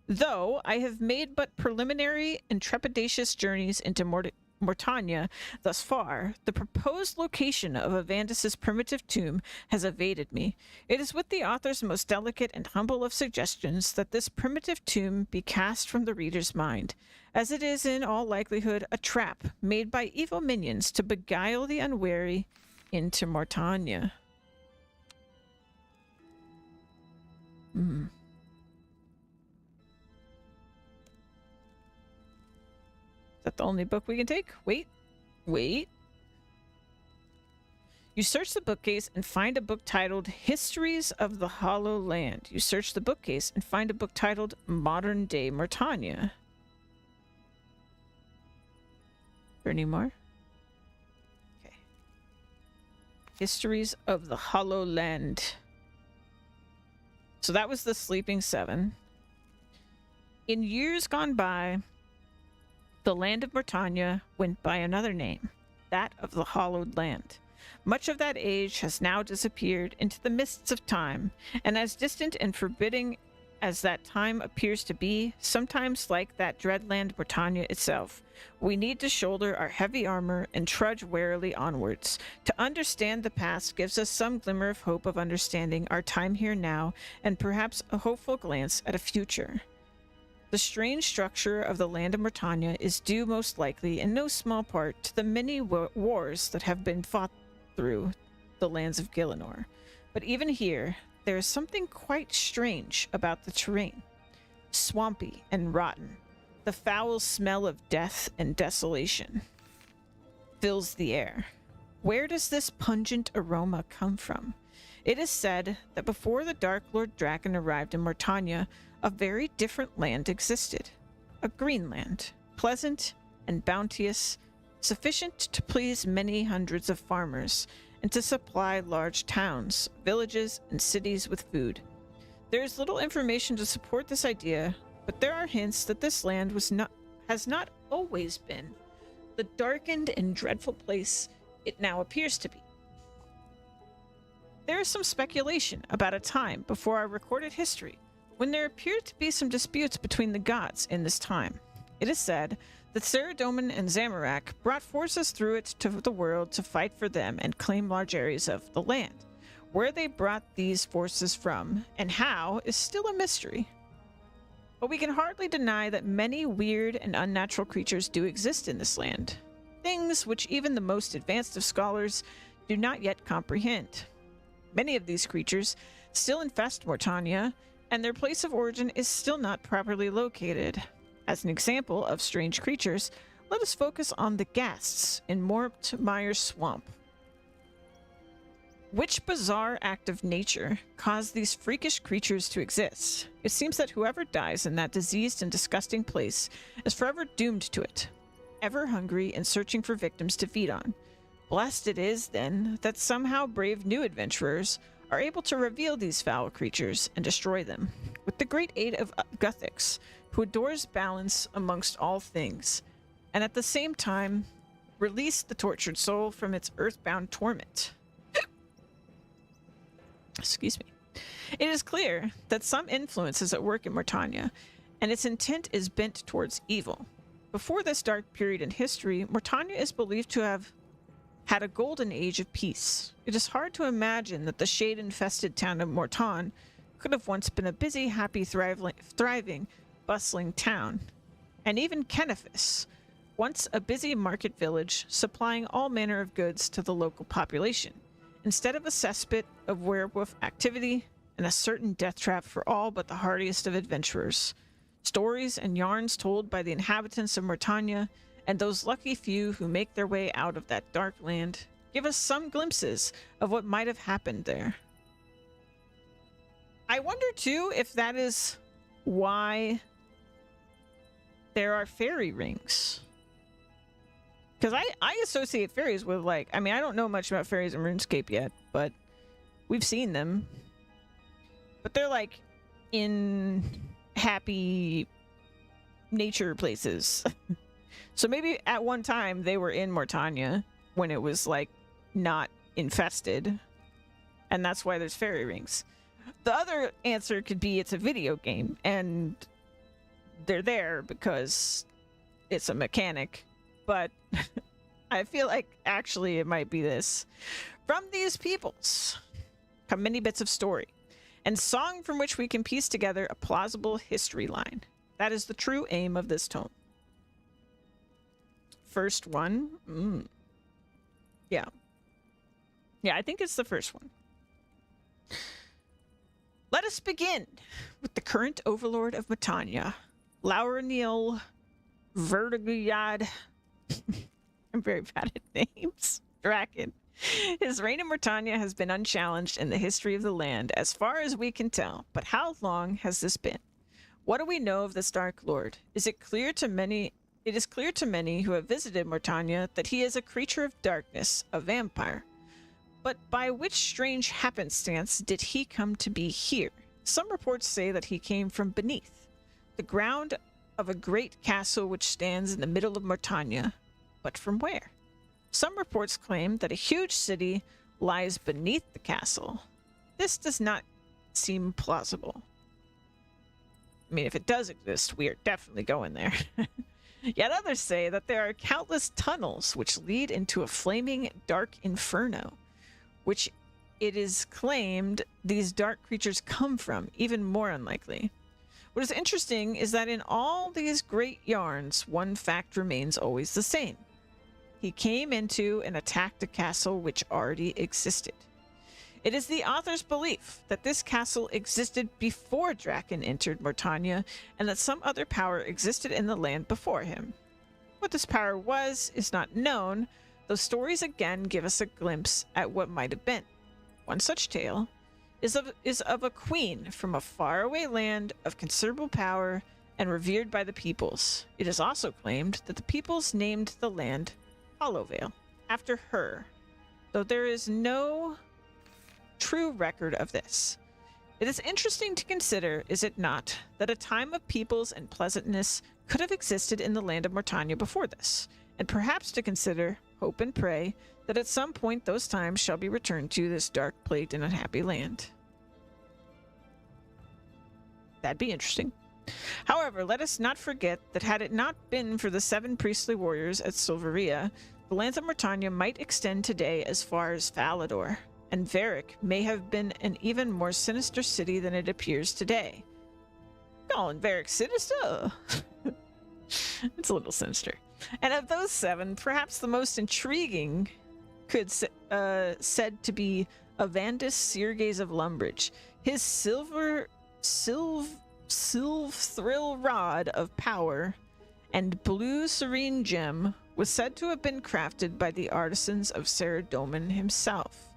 Though I have made but preliminary and trepidatious journeys into Mortania thus far, the proposed location of Avandis' primitive tomb has evaded me. It is with the author's most delicate and humble of suggestions that this primitive tomb be cast from the reader's mind, as it is in all likelihood a trap made by evil minions to beguile the unwary into Mortania. Is that the only book we can take? Wait. You search the bookcase and find a book titled Histories of the Hollow Land. You search the bookcase and find a book titled Modern Day Mortania. Is there any more? Okay. Histories of the Hollow Land. So that was the Sleeping Seven. In years gone by, the land of Mortania went by another name, that of the Hollowed Land. Much of that age has now disappeared into the mists of time, and as distant and forbidding as that time appears to be, sometimes like that dread land Mortania itself, we need to shoulder our heavy armor and trudge warily onwards. To understand the past gives us some glimmer of hope of understanding our time here now, and perhaps a hopeful glance at a future. The strange structure of the land of Mortania is due most likely in no small part to the many wars that have been fought through the lands of Gielinor. But even here, there is something quite strange about the terrain. Swampy and rotten, the foul smell of death and desolation fills the air. Where does this pungent aroma come from? It is said that before the Dark Lord Draken arrived in Mortania, a very different land existed. A green land, pleasant and bounteous, sufficient to please many hundreds of farmers, and to supply large towns, villages, and cities with food. There is little information to support this idea, but there are hints that this land has not always been the darkened and dreadful place it now appears to be. There is some speculation about a time before our recorded history when there appeared to be some disputes between the gods in this time. It is said that Saradomin and Zamorak brought forces through it to the world to fight for them and claim large areas of the land. Where they brought these forces from and how is still a mystery. But we can hardly deny that many weird and unnatural creatures do exist in this land. Things which even the most advanced of scholars do not yet comprehend. Many of these creatures still infest Mortania, and their place of origin is still not properly located. As an example of strange creatures, let us focus on the ghasts in Mortmire Swamp. Which bizarre act of nature caused these freakish creatures to exist? It seems that whoever dies in that diseased and disgusting place is forever doomed to it, ever hungry and searching for victims to feed on. Blessed it is, then, that somehow brave new adventurers are able to reveal these foul creatures and destroy them, with the great aid of Guthix, who adores balance amongst all things, and at the same time release the tortured soul from its earthbound torment. Excuse me. It is clear that some influence is at work in Mortania, and its intent is bent towards evil. Before this dark period in history, Mortania is believed to have had a golden age of peace. It is hard to imagine that the shade-infested town of Morton could have once been a busy, happy, thriving, bustling town. And even Kennephis, once a busy market village supplying all manner of goods to the local population, instead of a cesspit of werewolf activity and a certain death trap for all but the hardiest of adventurers. Stories and yarns told by the inhabitants of Mortania and those lucky few who make their way out of that dark land give us some glimpses of what might have happened there. I wonder too if that is why there are fairy rings. Because I associate fairies with, like, I mean, I don't know much about fairies in RuneScape yet, but we've seen them. But they're like in happy nature places. So maybe at one time they were in Mortania when it was like not infested. And that's why there's fairy rings. The other answer could be it's a video game and they're there because it's a mechanic. But I feel like actually it might be this. From these peoples come many bits of story and song from which we can piece together a plausible history line. That is the true aim of this tome. First one. Yeah. Yeah, I think it's the first one. Let us begin with the current overlord of Mortania, Lauraniel Vertiguyad. I'm very bad at names. Draken. His reign in Mortania has been unchallenged in the history of the land, as far as we can tell. But how long has this been? What do we know of this Dark Lord? It is clear to many who have visited Mortania that he is a creature of darkness, a vampire. But by which strange happenstance did he come to be here? Some reports say that he came from beneath the ground of a great castle which stands in the middle of Mortania. But from where? Some reports claim that a huge city lies beneath the castle. This does not seem plausible. I mean, if it does exist, we are definitely going there. Yet others say that there are countless tunnels which lead into a flaming dark inferno, which it is claimed these dark creatures come from, even more unlikely. What is interesting is that in all these great yarns, one fact remains always the same. He came into and attacked a castle which already existed. It is the author's belief that this castle existed before Draken entered Mortania and that some other power existed in the land before him. What this power was is not known, though stories again give us a glimpse at what might have been. One such tale is of a queen from a faraway land of considerable power and revered by the peoples. It is also claimed that the peoples named the land Hollowvale after her, though there is no true record of this. It is interesting to consider, is it not, that a time of peoples and pleasantness could have existed in the land of Mortania before this, and perhaps to consider, hope and pray, that at some point those times shall be returned to this dark-plagued and unhappy land. That'd be interesting. However, let us not forget that had it not been for the 7 priestly warriors at Silveria, the lands of Mortania might extend today as far as Falador, and Varric may have been an even more sinister city than it appears today. Calling Varric sinister? It's a little sinister. And of those 7, perhaps the most intriguing said to be Avandis Sirges of Lumbridge. His Thrill Rod of Power and Blue Serene Gem was said to have been crafted by the artisans of Saradomin himself.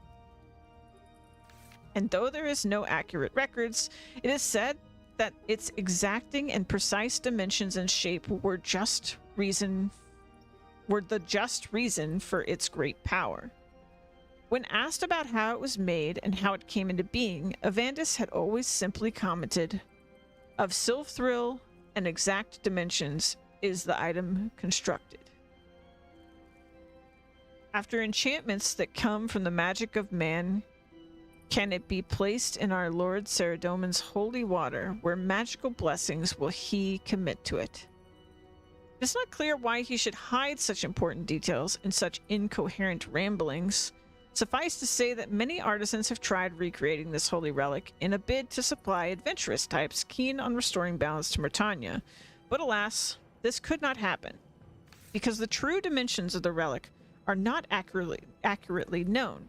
And though there is no accurate records, it is said that its exacting and precise dimensions and shape were the just reason for its great power. When asked about how it was made and how it came into being, Avandis had always simply commented, "Of Silfthril and exact dimensions is the item constructed." After enchantments that come from the magic of man, can it be placed in our Lord Saradomin's holy water, where magical blessings will he commit to it? It's not clear why he should hide such important details in such incoherent ramblings. Suffice to say that many artisans have tried recreating this holy relic in a bid to supply adventurous types keen on restoring balance to Myrtania. But alas, this could not happen, because the true dimensions of the relic are not accurately known.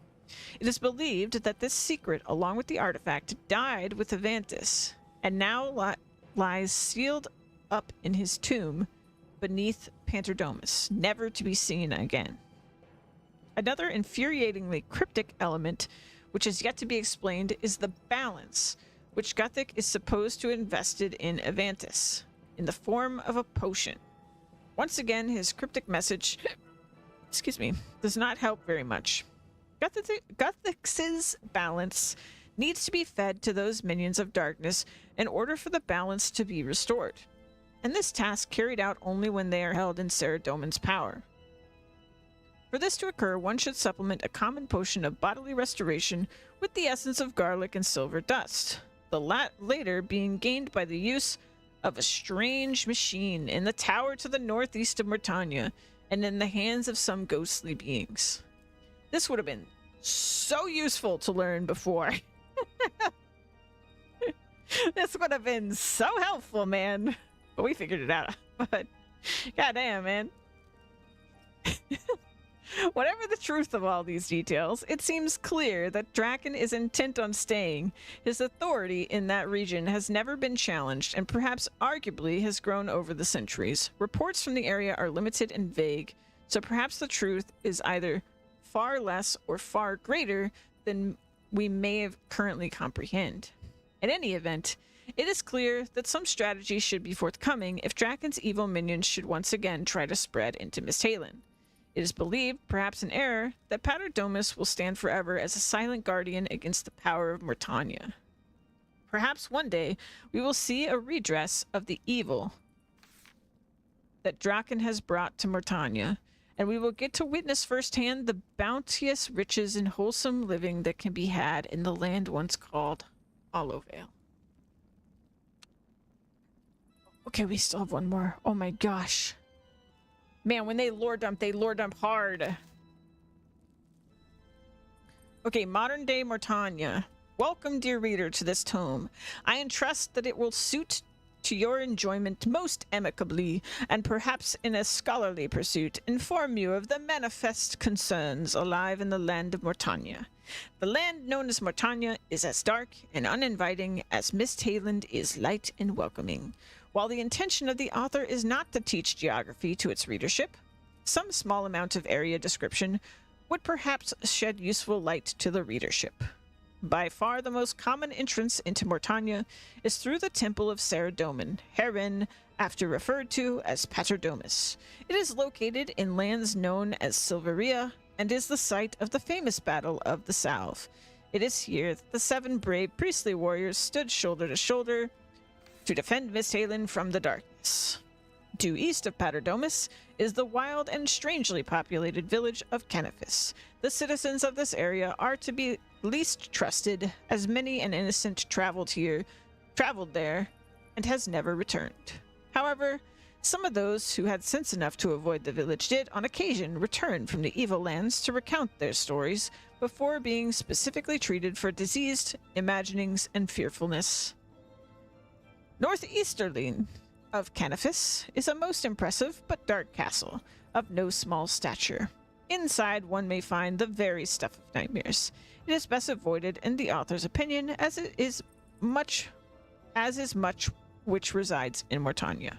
It is believed that this secret, along with the artifact, died with Avantis, and now lies sealed up in his tomb beneath Panterdomus, never to be seen again. Another infuriatingly cryptic element, which is yet to be explained, is the balance, which Guthix is supposed to have invested in Avantis, in the form of a potion. Once again, his cryptic message, does not help very much. Guthix's balance needs to be fed to those minions of darkness in order for the balance to be restored, and this task carried out only when they are held in Saradomin's power. For this to occur, one should supplement a common potion of bodily restoration with the essence of garlic and silver dust, the later being gained by the use of a strange machine in the tower to the northeast of Myrtania and in the hands of some ghostly beings. This would have been so useful to learn before. This would have been so helpful, man. But we figured it out. But goddamn, man. Whatever the truth of all these details, it seems clear that Draken is intent on staying. His authority in that region has never been challenged and perhaps arguably has grown over the centuries. Reports from the area are limited and vague, so perhaps the truth is either far less or far greater than we may have currently comprehend. In any event, it is clear that some strategy should be forthcoming if Draken's evil minions should once again try to spread into Misthalin. It is believed, perhaps in error, that Paterdomus will stand forever as a silent guardian against the power of Myrtania. Perhaps one day we will see a redress of the evil that Draken has brought to Myrtania, and we will get to witness firsthand the bounteous riches and wholesome living that can be had in the land once called Hollowvale. Okay, we still have one more. Oh my gosh. Man, when they lore dump hard. Okay, modern day Myrtania. Welcome, dear reader, to this tome. I entrust that it will suit to your enjoyment most amicably, and perhaps in a scholarly pursuit, inform you of the manifest concerns alive in the land of Myrtania. The land known as Myrtania is as dark and uninviting as Misthalin is light and welcoming. While the intention of the author is not to teach geography to its readership, some small amount of area description would perhaps shed useful light to the readership. By far the most common entrance into Myrtania is through the Temple of Saradomin, herein after referred to as Paterdomus. It is located in lands known as Silveria and is the site of the famous Battle of the Salve. It is here that the 7 brave priestly warriors stood shoulder to shoulder to defend Misthalin from the darkness. Due east of Paterdomus is the wild and strangely populated village of Canifis. The citizens of this area are to be least trusted, as many an innocent traveled there and has never returned. However, some of those who had sense enough to avoid the village did, on occasion, return from the evil lands to recount their stories before being specifically treated for diseased imaginings and fearfulness. Northeasterly of Canifis is a most impressive but dark castle of no small stature. Inside one may find the very stuff of nightmares. It is best avoided in the author's opinion, as is much which resides in Myrtania.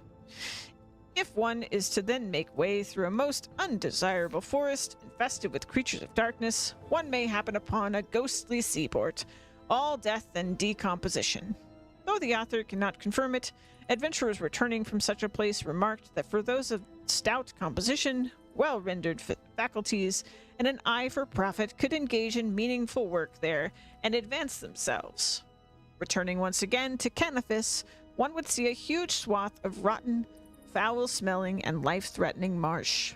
If one is to then make way through a most undesirable forest infested with creatures of darkness, one may happen upon a ghostly seaport, all death and decomposition. Though the author cannot confirm it, adventurers returning from such a place remarked that for those of stout composition, well-rendered faculties, and an eye for profit could engage in meaningful work there and advance themselves. Returning once again to Canifis, one would see a huge swath of rotten, foul-smelling, and life-threatening marsh.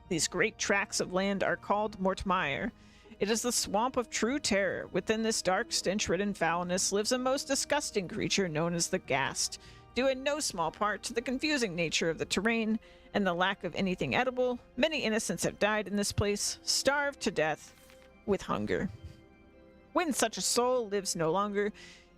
These great tracts of land are called Mortmire. It is the swamp of true terror. Within this dark, stench-ridden foulness lives a most disgusting creature known as the Ghast, due in no small part to the confusing nature of the terrain and the lack of anything edible. Many innocents have died in this place, starved to death with hunger. When such a soul lives no longer,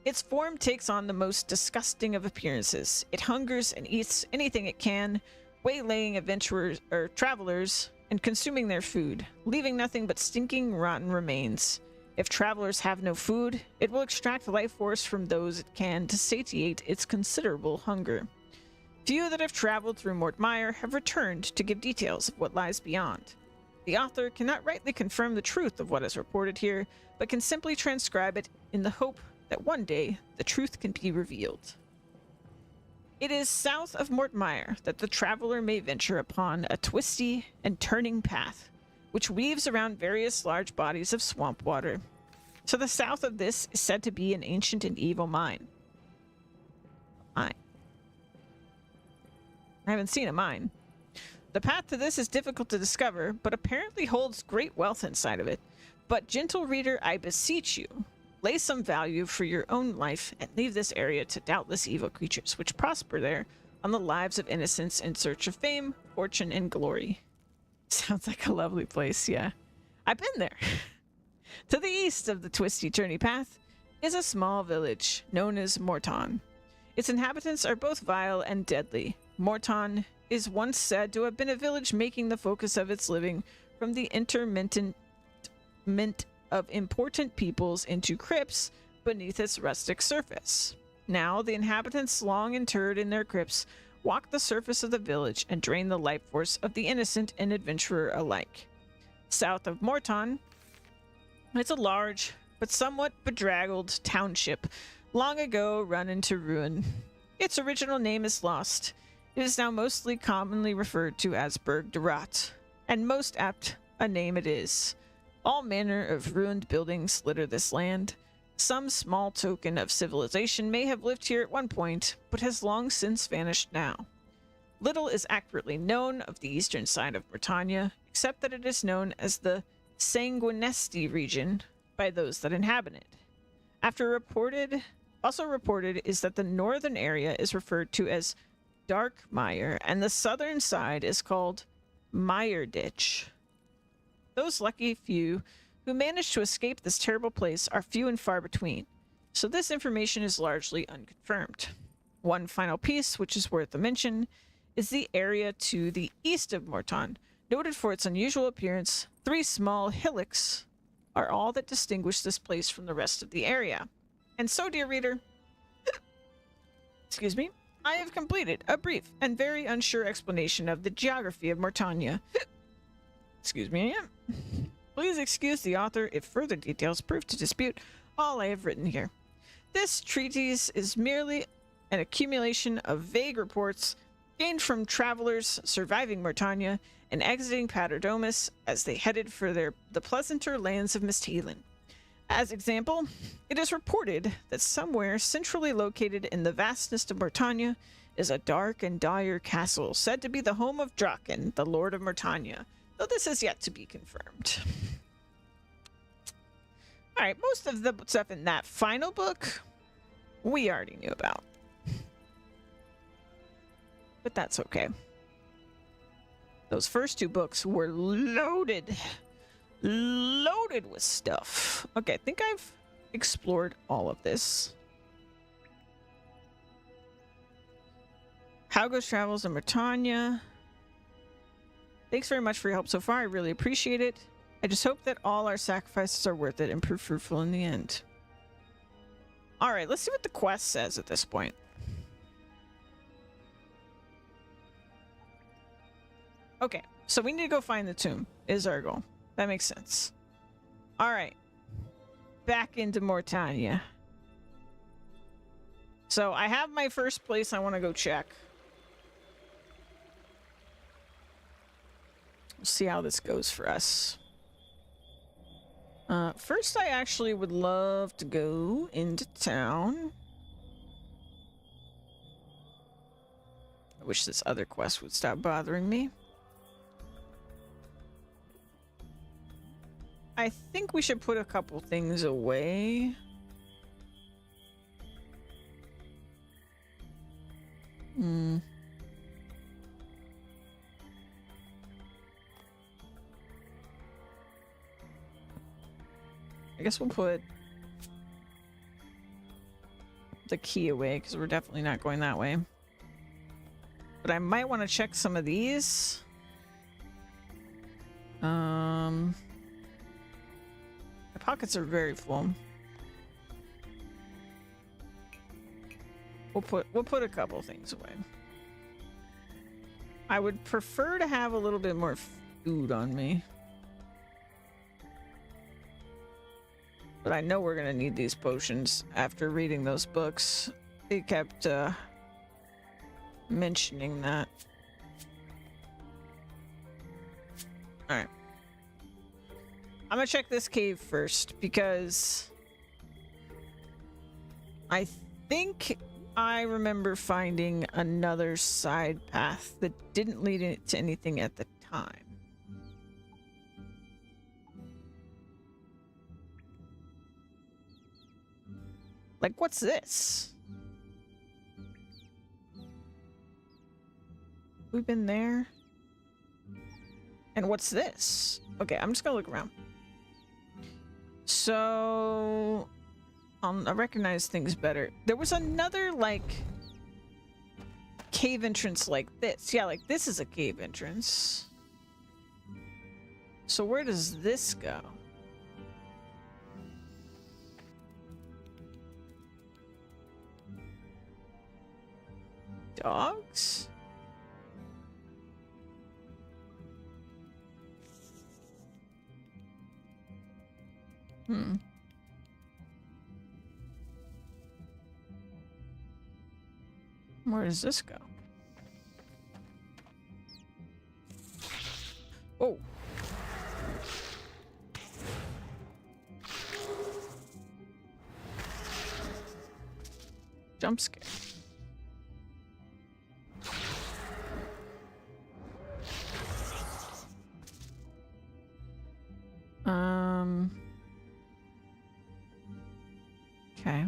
its form takes on the most disgusting of appearances. It hungers and eats anything it can, waylaying adventurers or travelers and consuming their food, leaving nothing but stinking, rotten remains. If travelers have no food, it will extract life force from those it can to satiate its considerable hunger. Few that have traveled through Mortmire have returned to give details of what lies beyond. The author cannot rightly confirm the truth of what is reported here, but can simply transcribe it in the hope that one day the truth can be revealed. It is south of Mortmire that the traveler may venture upon a twisty and turning path, which weaves around various large bodies of swamp water. To the south of this is said to be an ancient and evil mine. I haven't seen a mine. The path to this is difficult to discover, but apparently holds great wealth inside of it. But gentle reader, I beseech you, lay some value for your own life and leave this area to doubtless evil creatures which prosper there on the lives of innocents in search of fame, fortune, and glory. Sounds like a lovely place, yeah. I've been there. To the east of the twisty turny path is a small village known as Morton. Its inhabitants are both vile and deadly. Morton is once said to have been a village making the focus of its living from the intermittent of important peoples into crypts beneath its rustic surface. Now, the inhabitants, long interred in their crypts, walk the surface of the village and drain the life force of the innocent and adventurer alike. South of Morton, it's a large but somewhat bedraggled township, long ago run into ruin. Its original name is lost. It is now mostly commonly referred to as Berg de Rot, and most apt a name it is. All manner of ruined buildings litter this land. Some small token of civilization may have lived here at one point, but has long since vanished now. Little is accurately known of the eastern side of Britannia, except that it is known as the Sanguinesti region by those that inhabit it. Also reported is that the northern area is referred to as Darkmire, and the southern side is called Mireditch. Those lucky few who manage to escape this terrible place are few and far between, so this information is largely unconfirmed. One final piece, which is worth a mention, is the area to the east of Morton. Noted for its unusual appearance, 3 small hillocks are all that distinguish this place from the rest of the area. And so, dear reader, excuse me, I have completed a brief and very unsure explanation of the geography of Mortania. Excuse me. Please excuse the author if further details prove to dispute all I have written here. This treatise is merely an accumulation of vague reports gained from travelers surviving Mortania and exiting Paterdomus as they headed for the pleasanter lands of Misthelan. As example, it is reported that somewhere centrally located in the vastness of Mortania is a dark and dire castle said to be the home of Draken, the Lord of Mortania, though this is yet to be confirmed. Alright, most of the stuff in that final book, we already knew about. But that's okay. Those first 2 books were loaded with stuff. Okay, I think I've explored all of this. How goes travels in Britannia? Thanks very much for your help so far. I really appreciate it. I just hope that all our sacrifices are worth it and prove fruitful in the end. Alright, let's see what the quest says at this point. Okay, so we need to go find the tomb, is our goal. That makes sense. Alright. Back into Mortania. So I have my first place I want to go check. Let's see how this goes for us. First, I actually would love to go into town. I wish this other quest would stop bothering me. I think we should put a couple things away. I guess we'll put the key away because we're definitely not going that way. But I might want to check some of these. My pockets are very full. We'll put a couple things away. I would prefer to have a little bit more food on me. But I know we're gonna need these potions after reading those books. They kept mentioning that. Alright. I'm gonna check this cave first because I think I remember finding another side path that didn't lead to anything at the time. Like, what's this? We've been there. And what's this? Okay, I'm just gonna look around. So I recognize things better. There was another, like, cave entrance like this. Yeah, like this is a cave entrance. So where does this go? Dogs? Where does this go? Oh. Jump scare. Okay.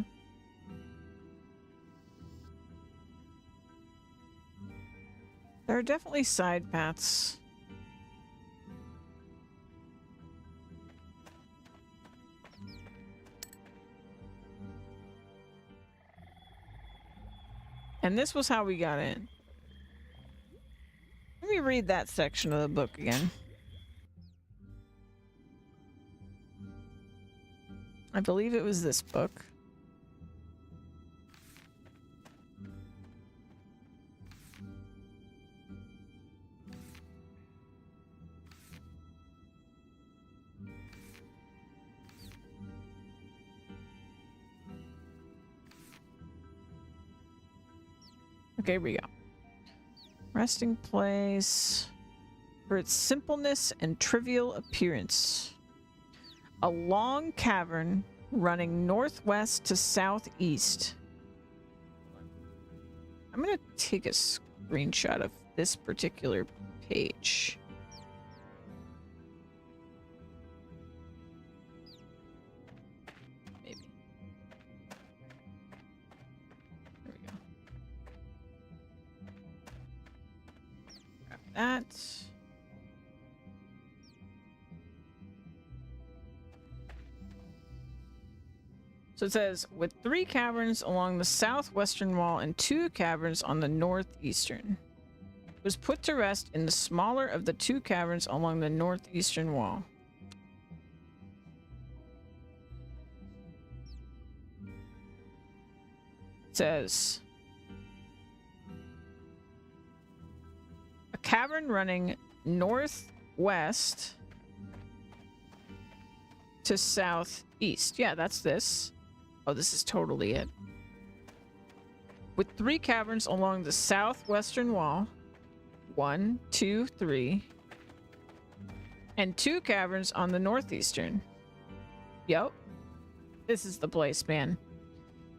There are definitely side paths. And this was how we got in. Let me read that section of the book again. I believe it was this book. Okay, here we go. Resting place for its simpleness and trivial appearance. A long cavern running northwest to southeast. I'm gonna take a screenshot of this particular page. Maybe. There we go. Grab that. So it says, with 3 caverns along the southwestern wall and 2 caverns on the northeastern. It was put to rest in the smaller of the 2 caverns along the northeastern wall. It says, a cavern running northwest to southeast. Yeah, that's this. Oh, this is totally it. With 3 caverns along the southwestern wall. 1, 2, 3. And 2 caverns on the northeastern. Yep. This is the place, man.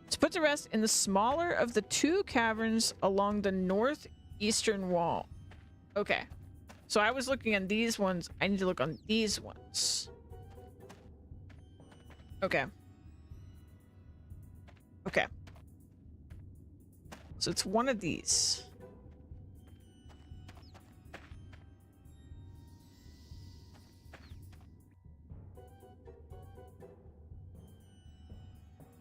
It's put to rest in the smaller of the 2 caverns along the northeastern wall. Okay. So I was looking at these ones. I need to look on these ones. Okay. Okay. So it's one of these.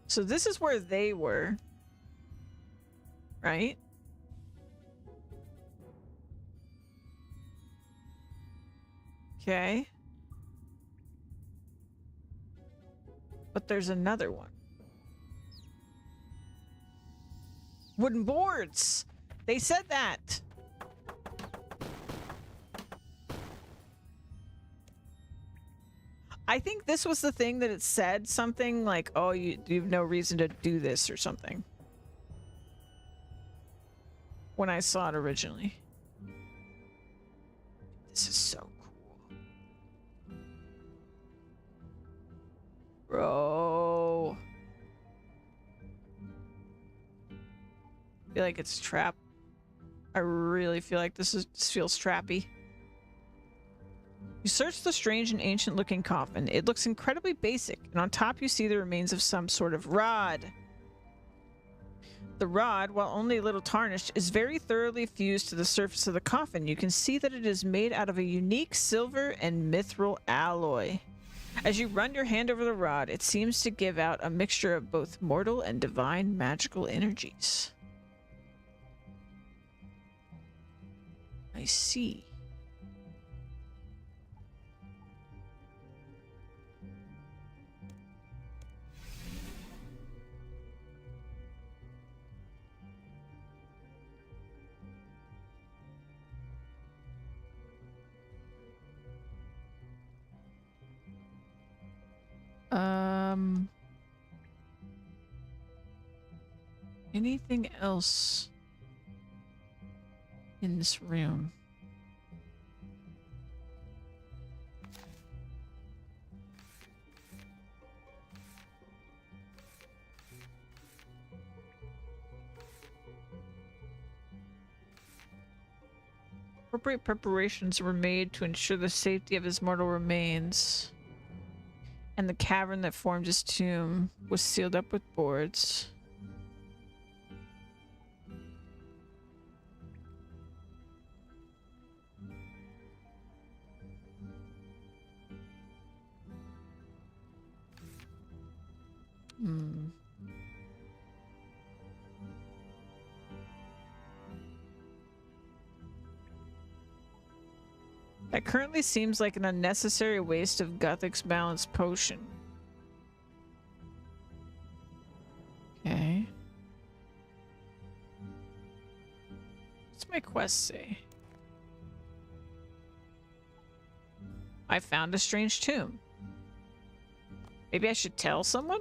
So this is where they were. Right? Okay. But there's another one. Wooden boards! They said that! I think this was the thing that it said something like, oh, you have no reason to do this or something. When I saw it originally. This is so cool. Bro. I feel like it's a trap. I really feel like this feels trappy. You search the strange and ancient looking coffin. It looks incredibly basic, and on top you see the remains of some sort of rod. The rod, while only a little tarnished, is very thoroughly fused to the surface of the coffin. You can see that it is made out of a unique silver and mithril alloy. As you run your hand over the rod, it seems to give out a mixture of both mortal and divine magical energies. I see. Anything else in this room? Appropriate preparations were made to ensure the safety of his mortal remains, and the cavern that formed his tomb was sealed up with boards. That currently seems like an unnecessary waste of Guthix balanced potion. Okay. What's my quest say? I found a strange tomb. Maybe I should tell someone?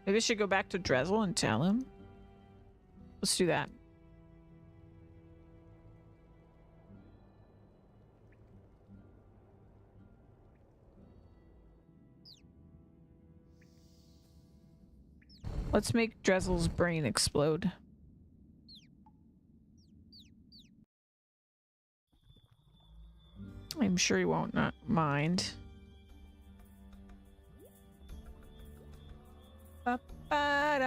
Maybe I should go back to Drezel and tell him? Let's do that. Let's make Drezel's brain explode. I'm sure he won't not mind. Ba-ba-da-ba-dum.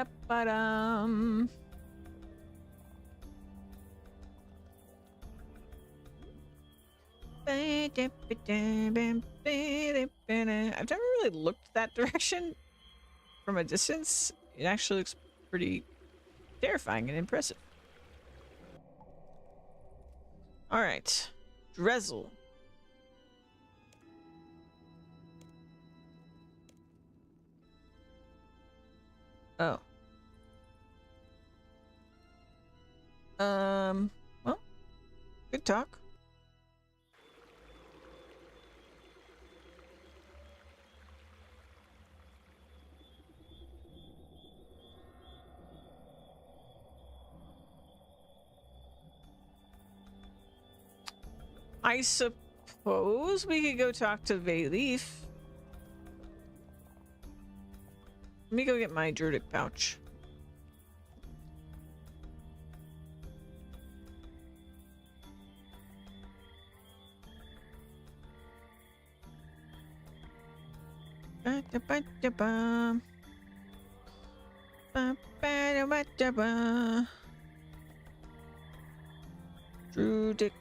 I've never really looked that direction from a distance. It actually looks pretty terrifying and impressive. All right, Drezel. Oh. Well, good talk. I suppose we could go talk to Vayleaf. Let me go get my druidic pouch. Ba-da-ba-da-ba. Ba-ba-da-ba-da-ba. Druidic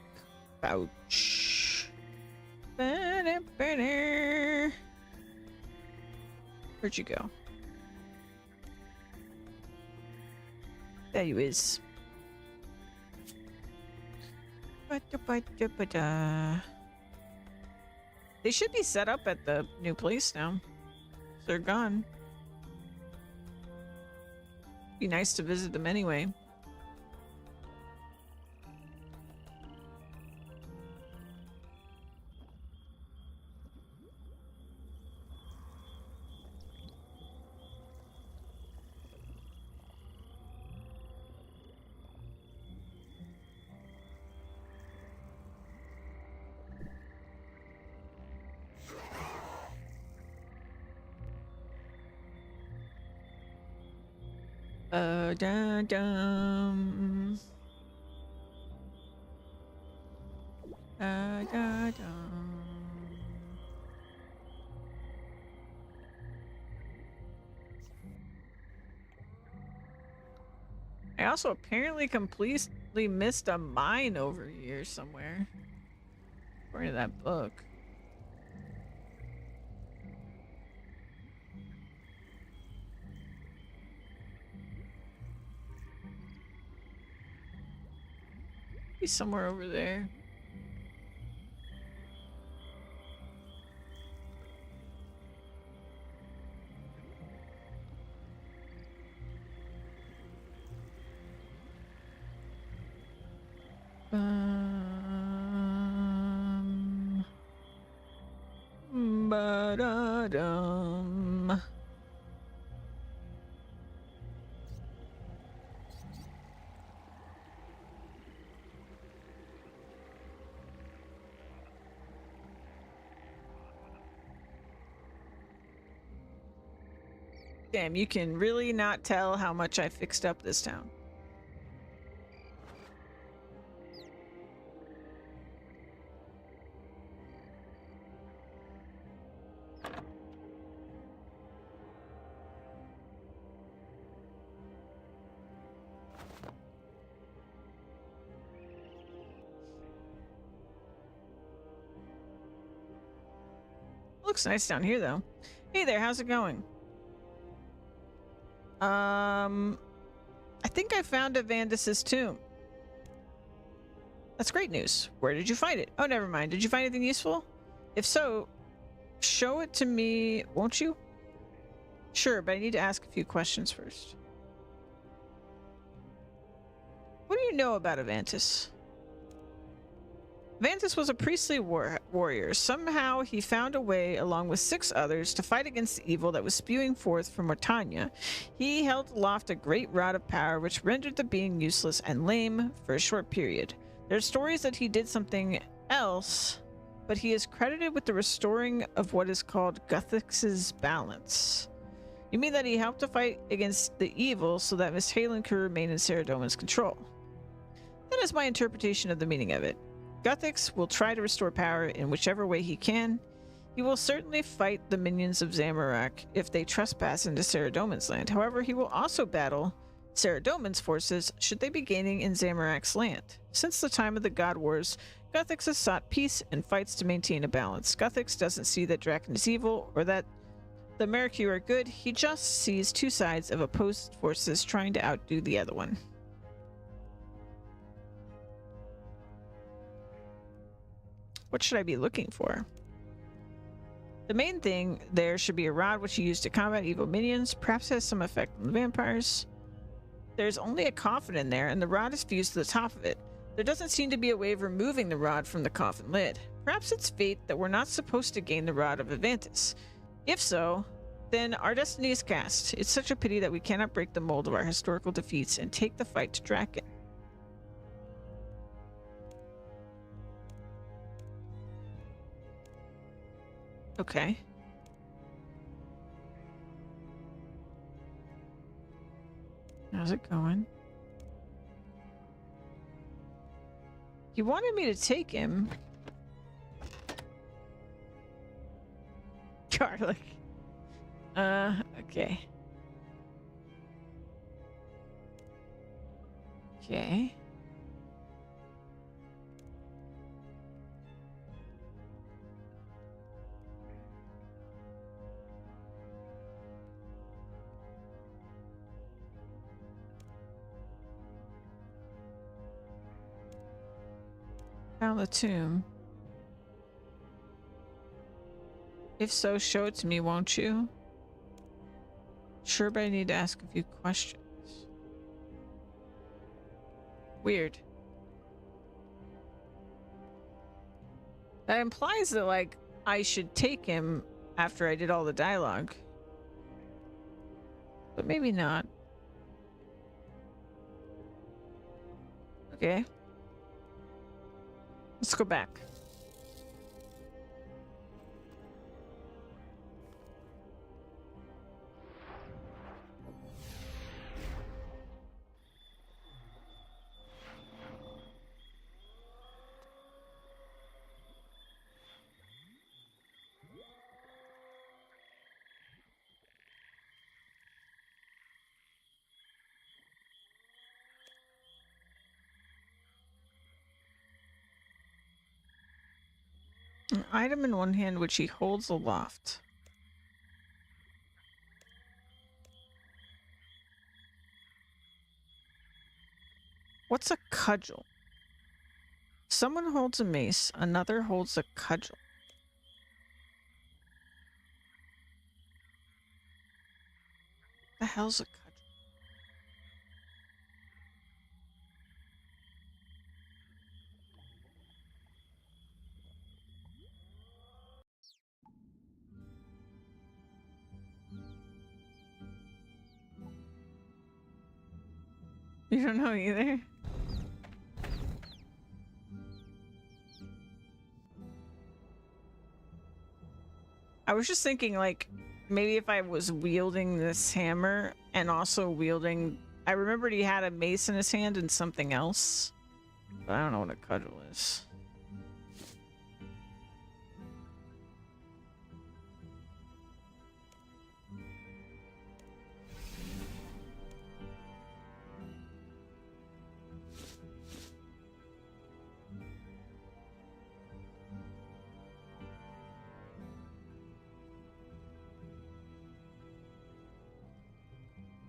pouch. Ba-da-ba-da. Where'd you go? There you is. Ba-da-ba-da-ba-da. They should be set up at the new place now. They're gone. Be nice to visit them anyway. Da-dum. Da-da-dum. I also apparently completely missed a mine over here somewhere. According to that book. Be somewhere over there. Ba-da-dum. Damn, you can really not tell how much I fixed up this town. Looks nice down here, though. Hey there, how's it going? I think I found Avandis' tomb. That's great news. Where did you find it? Oh, never mind. Did you find anything useful? If so, show it to me, won't you? Sure, but I need to ask a few questions first. What do you know about Avandis? Avandis was a priestly warrior. Somehow he found a way, along with 6 others, to fight against the evil that was spewing forth from Mortania. He held aloft a great rod of power which rendered the being useless and lame for a short period. There are stories that he did something else, but he is credited with the restoring of what is called Guthix's balance. You mean that he helped to fight against the evil so that Miss Halen could remain in Saradomin's control? That is my interpretation of the meaning of it. Guthix will try to restore power in whichever way he can. He will certainly fight the minions of Zamorak if they trespass into Saradomin's land. However, he will also battle Saradomin's forces should they be gaining in Zamorak's land. Since the time of the God Wars, Guthix has sought peace and fights to maintain a balance. Guthix doesn't see that Draken is evil or that the Mercu are good. He just sees 2 sides of opposed forces trying to outdo the other one. What should I be looking for? The main thing there should be a rod which you use to combat evil minions. Perhaps has some effect on the vampires. There's only a coffin in there, and the rod is fused to the top of it. There doesn't seem to be a way of removing the rod from the coffin lid. Perhaps it's fate that we're not supposed to gain the rod of Avandis. If so, then our destiny is cast. It's such a pity that we cannot break the mold of our historical defeats and take the fight to Draken. Okay. How's it going? He wanted me to take him. Garlic. Okay. Okay. Found the tomb. If so, show it to me, won't you? Sure, but I need to ask a few questions. Weird. That implies that, like, I should take him after I did all the dialogue. But maybe not. Okay. Let's go back. An item in one hand which he holds aloft. What's a cudgel? Someone holds a mace, another holds a cudgel. The hell's a cudgel? You don't know either? I was just thinking, like, maybe if I was wielding this hammer and also wielding... I remembered he had a mace in his hand and something else. But I don't know what a cudgel is.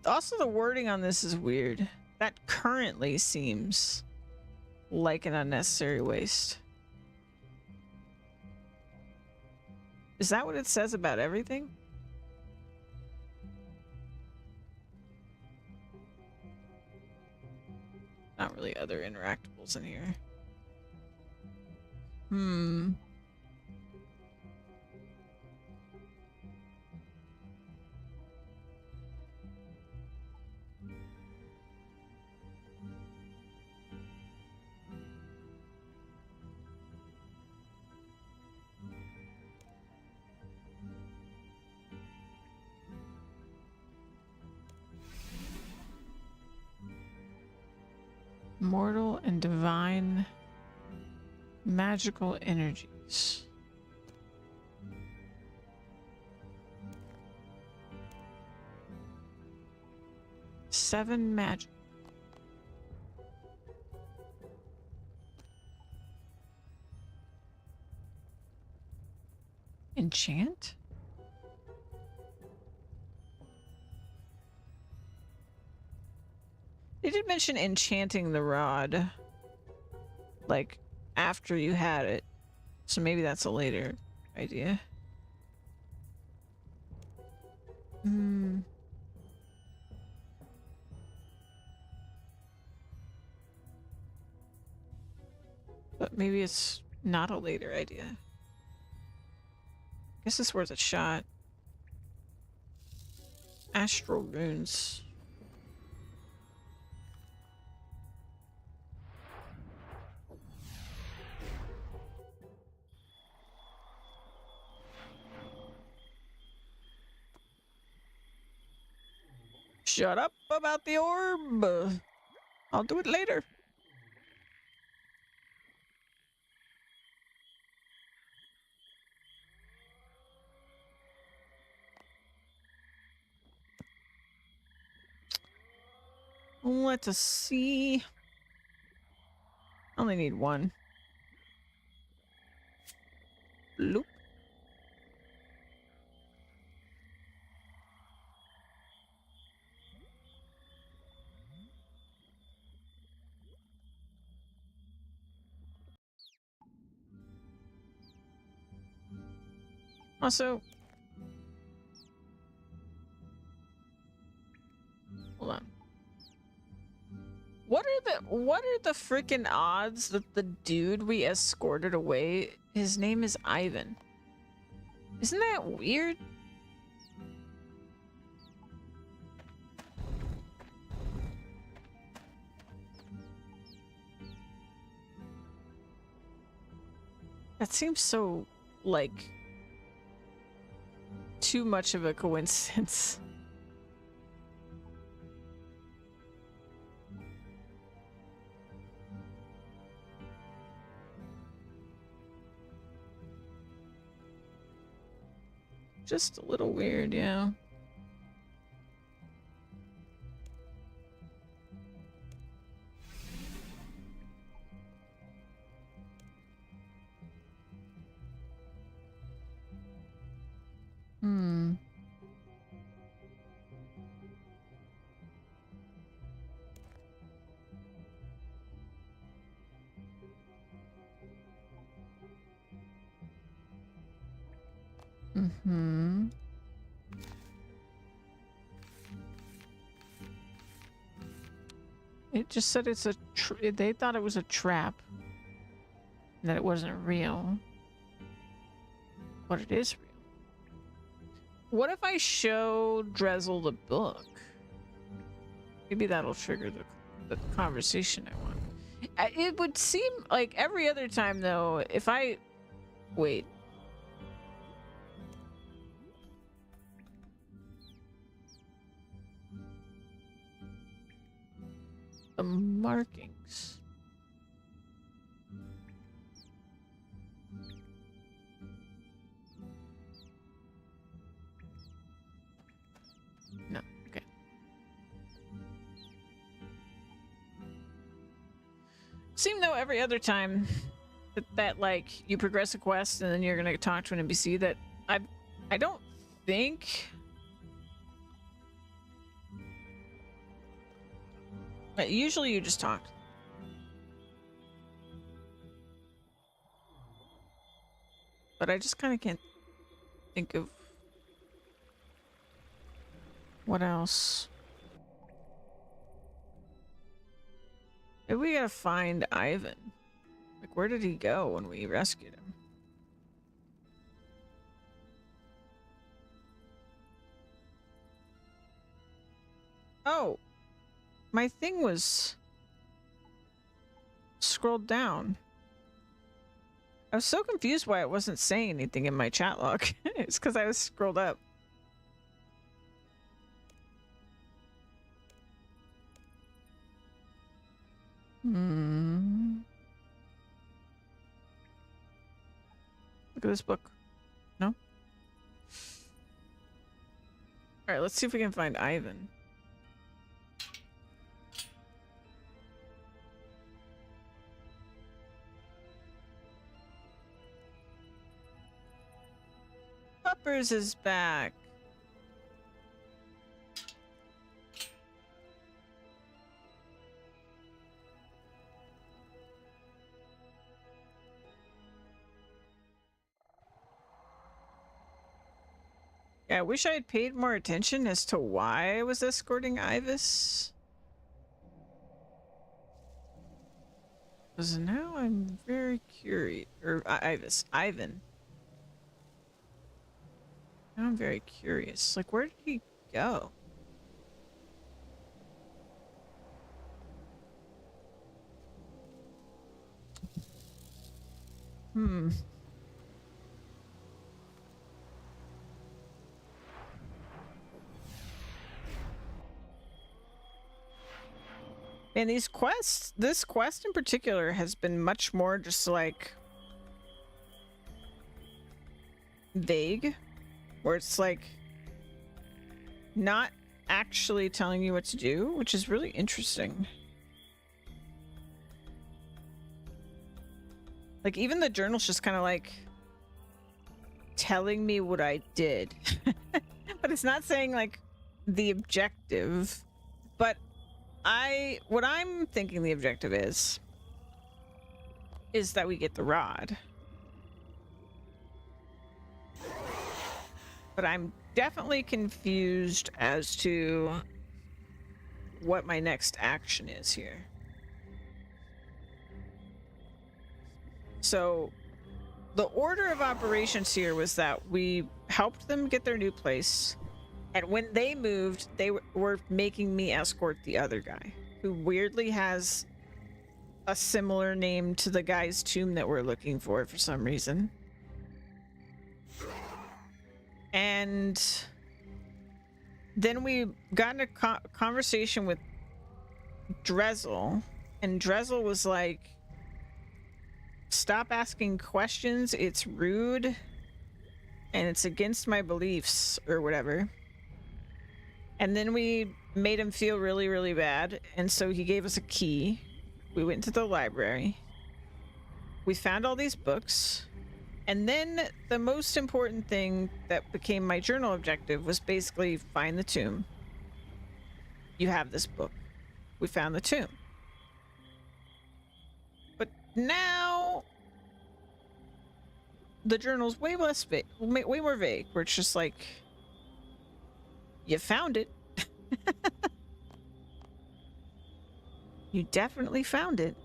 Also, the wording on this is weird. That currently seems like an unnecessary waste. Is that what it says about everything? Not really other interactables in here. Hmm. Mortal and divine magical energies. Seven magic. Enchant? They did mention enchanting the rod, like, after you had it. So maybe that's a later idea. Hmm. But maybe it's not a later idea. I guess it's worth a shot. Astral runes. Shut up about the orb. I'll do it later. Let us see. Only need one. Loop. Also, hold on. What are the freaking odds that the dude we escorted away, his name is Ivan? Isn't that weird? That seems so, like, too much of a coincidence. Just a little weird, yeah. Hmm. Mm-hmm. It just said it's a they thought it was a trap. And that it wasn't real. But it is real. What if I show Drezel the book? Maybe that'll trigger the conversation I want. It would seem like every other time, though, if I... Wait. The markings. No, okay. Seem though every other time that like you progress a quest and then you're gonna talk to an NPC that I don't think. Usually you just talk. But I just kind of can't think of what else. Maybe we gotta find Ivan. Like, where did he go when we rescued him? Oh, my thing was scrolled down. I was so confused why it wasn't saying anything in my chat log. It's because I was scrolled up. Hmm. Look at this book. No? Alright, let's see if we can find Ivan. Puppers is back. Yeah, I wish I had paid more attention as to why I was escorting Ivis. Because now I'm very curious. Or Ivan. Now I'm very curious. Like, where did he go? Hmm. And these quests, this quest in particular has been much more just like vague, where it's like not actually telling you what to do, which is really interesting. Like, even the journal's just kind of like telling me what I did. But it's not saying like the objective. But what I'm thinking the objective is that we get the rod. But I'm definitely confused as to what my next action is here. So the order of operations here was that we helped them get their new place, and when they moved, they were making me escort the other guy, who weirdly has a similar name to the guy's tomb that we're looking for some reason. And then we got in a conversation with Drezel, and Drezel was like, stop asking questions, it's rude and it's against my beliefs or whatever. And then we made him feel really, really bad, and so he gave us a key. We went to the library, we found all these books, and then the most important thing that became my journal objective was basically find the tomb. You have this book. We found the tomb. But now the journal's way less vague, way more vague, where it's just like, you found it. You definitely found it.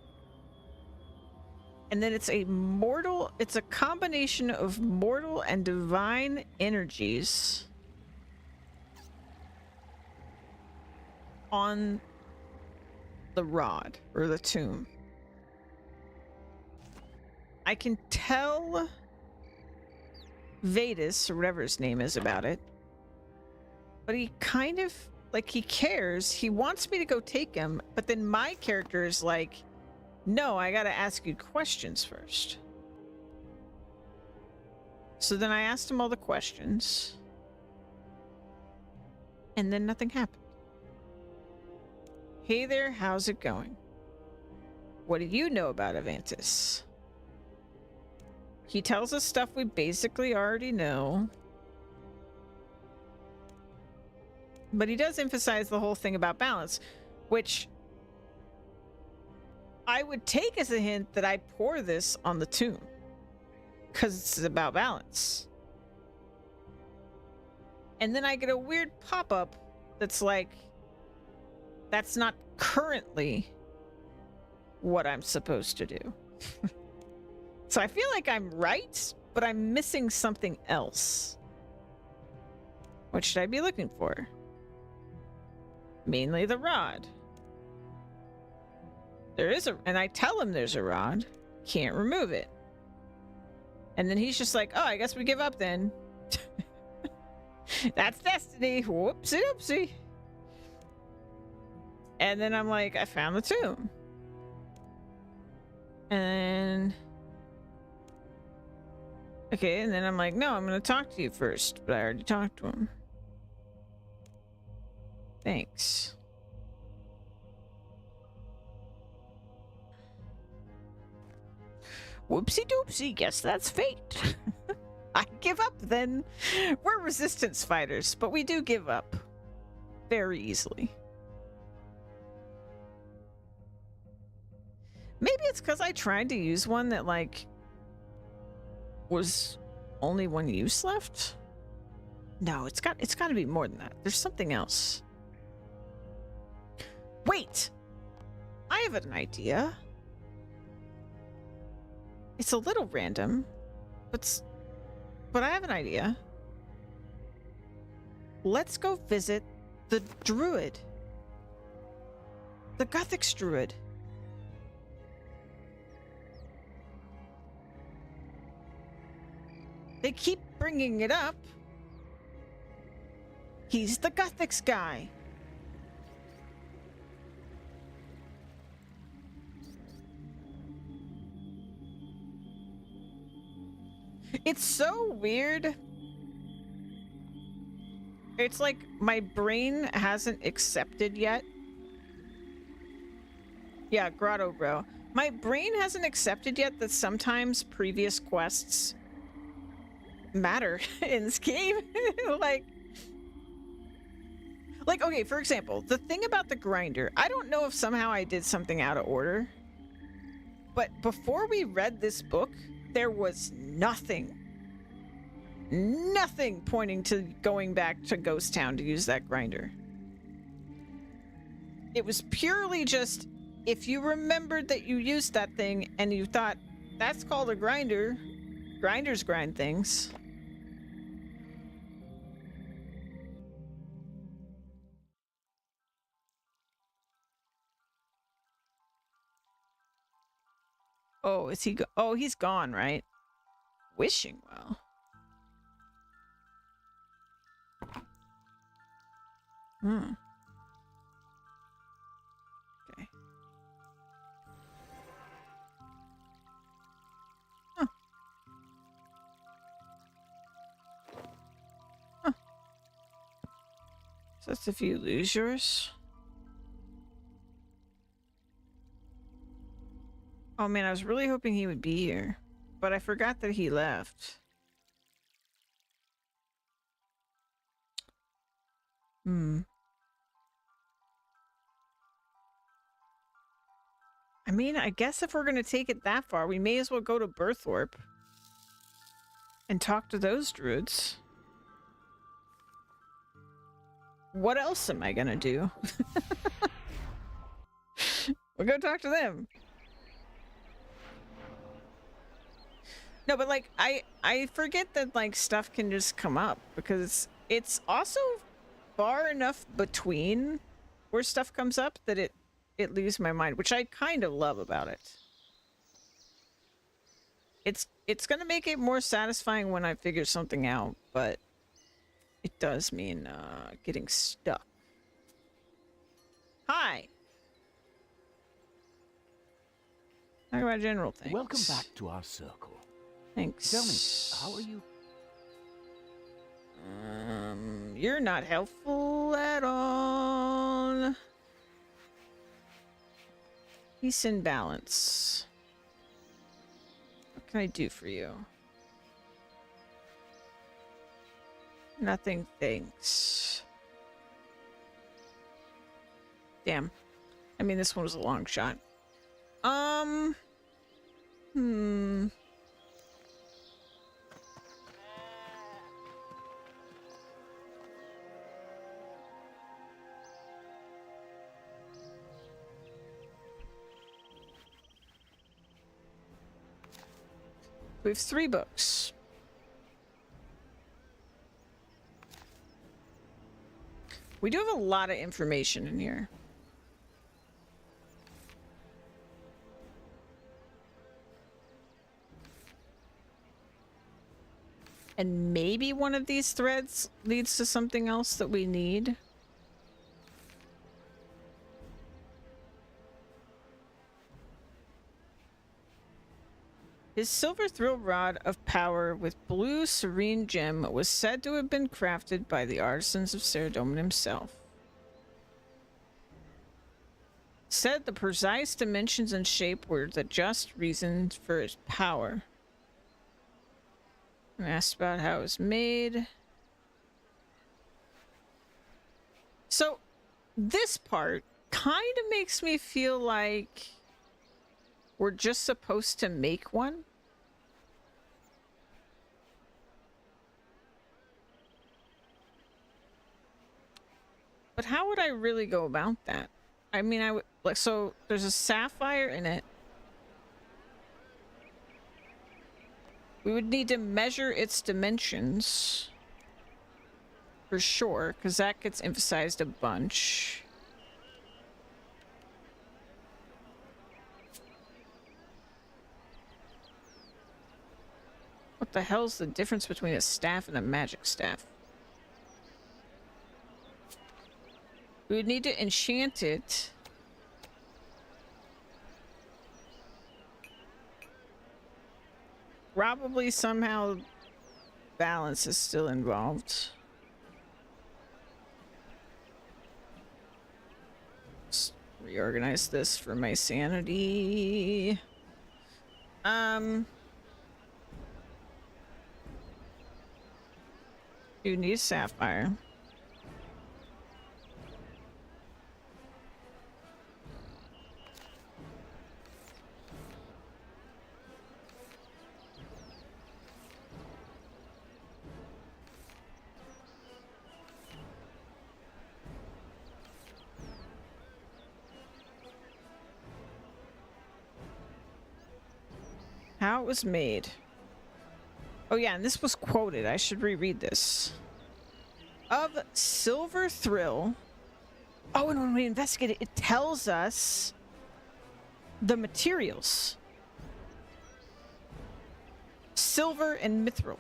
And then it's a combination of mortal and divine energies on the rod or the tomb. I can tell Vedas, or whatever his name is, about it, but he kind of, like, he cares. He wants me to go take him, but then my character is like, no, I gotta ask you questions first. So then I asked him all the questions, and then nothing happened. Hey there, how's it going? What do you know about Avantis? He tells us stuff we basically already know. But he does emphasize the whole thing about balance, which I would take as a hint that I pour this on the tomb, because it's about balance. And then I get a weird pop-up that's like, that's not currently what I'm supposed to do. So I feel like I'm right, but I'm missing something else. What should I be looking for? Mainly the rod. There is and I tell him there's a rod. Can't remove it. And then he's just like, oh, I guess we give up then. That's destiny. Whoopsie doopsie. And then I'm like, I found the tomb. And okay, and then I'm like, no, I'm gonna talk to you first, but I already talked to him. Thanks. Whoopsie doopsie, guess that's fate. I give up then. We're resistance fighters, but we do give up very easily. Maybe it's because I tried to use one that, like, was only one use left? No, it's got to be more than that. There's something else. Wait! I have an idea. It's a little random, but I have an idea. Let's go visit the druid. The Guthix druid. They keep bringing it up. He's the Guthix guy. It's so weird It's like my brain hasn't accepted yet. Yeah, Grotto Bro. My brain hasn't accepted yet that sometimes previous quests matter in this game. like, okay, for example, the thing about the grinder, I don't know if somehow I did something out of order, but before we read this book, there was nothing pointing to going back to Ghost Town to use that grinder. It was purely just, if you remembered that you used that thing and you thought, that's called a grinder, grinders grind things. Oh, is he oh, he's gone, right? Wishing well. Hmm. Okay. Huh. Huh. So that's if you lose yours. Oh man, I was really hoping he would be here, but I forgot that he left. I mean, I guess if we're going to take it that far, we may as well go to Berthorpe and talk to those druids. What else am I going to do? We'll go talk to them. No, but like, I forget that like stuff can just come up because it's also far enough between where stuff comes up that it leaves my mind, which I kind of love about it. It's gonna make it more satisfying when I figure something out, but it does mean getting stuck. Hi. Talk about general things. Welcome back to our circle. Thanks. Tell me, how are you? You're not helpful at all. Peace and balance. What can I do for you? Nothing, thanks. Damn. I mean, this one was a long shot. We have 3 books. We do have a lot of information in here. And maybe one of these threads leads to something else that we need. His silver thrill rod of power with blue serene gem was said to have been crafted by the artisans of Saradomin himself. Said the precise dimensions and shape were the just reasons for its power. And asked about how it was made. So, this part kind of makes me feel like we're just supposed to make one. But how would I really go about that? I mean, I would like, so there's a sapphire in it. We would need to measure its dimensions for sure, because that gets emphasized a bunch. What the hell's the difference between a staff and a magic staff? We would need to enchant it. Probably somehow balance is still involved. reorganize this for my sanity. You need sapphire. How it was made. Oh yeah, and this was quoted. I should reread this. Of silver thrill. Oh, and when we investigate it, it tells us the materials. Silver and mithril.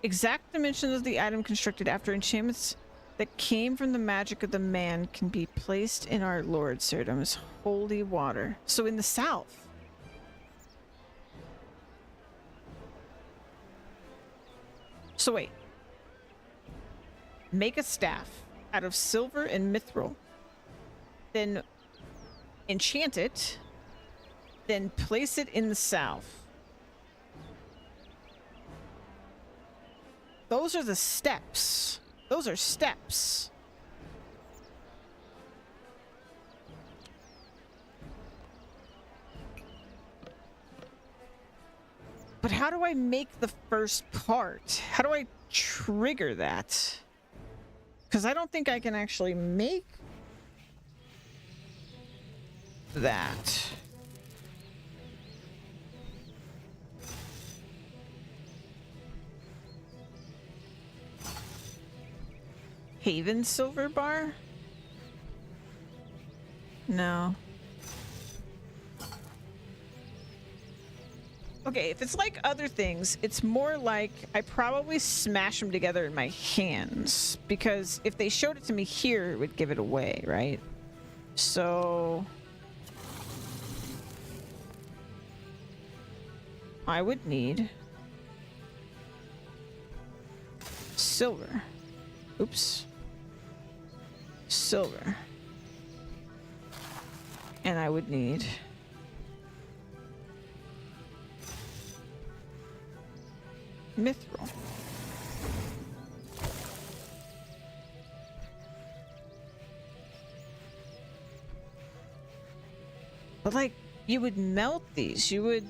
Exact dimensions of the item constructed after enchantments that came from the magic of the man can be placed in our Lord Cerdum's holy water. So in the south. So wait. Make a staff out of silver and mithril. Then enchant it. Then place it in the south. Those are the steps. Those are steps. But how do I make the first part? How do I trigger that? Because I don't think I can actually make that. Haven silver bar? No. Okay, if it's like other things, it's more like I probably smash them together in my hands. Because if they showed it to me here, it would give it away, right? So I would need silver. Oops. Silver. And I would need mithril. But like, you would melt these. You would...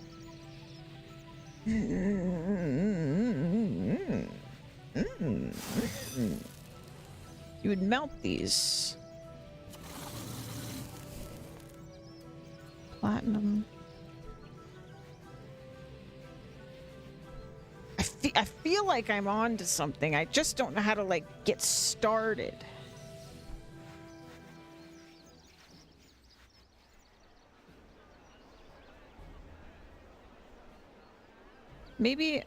You would melt these. Platinum. I feel like I'm on to something. I just don't know how to, like, get started. Maybe...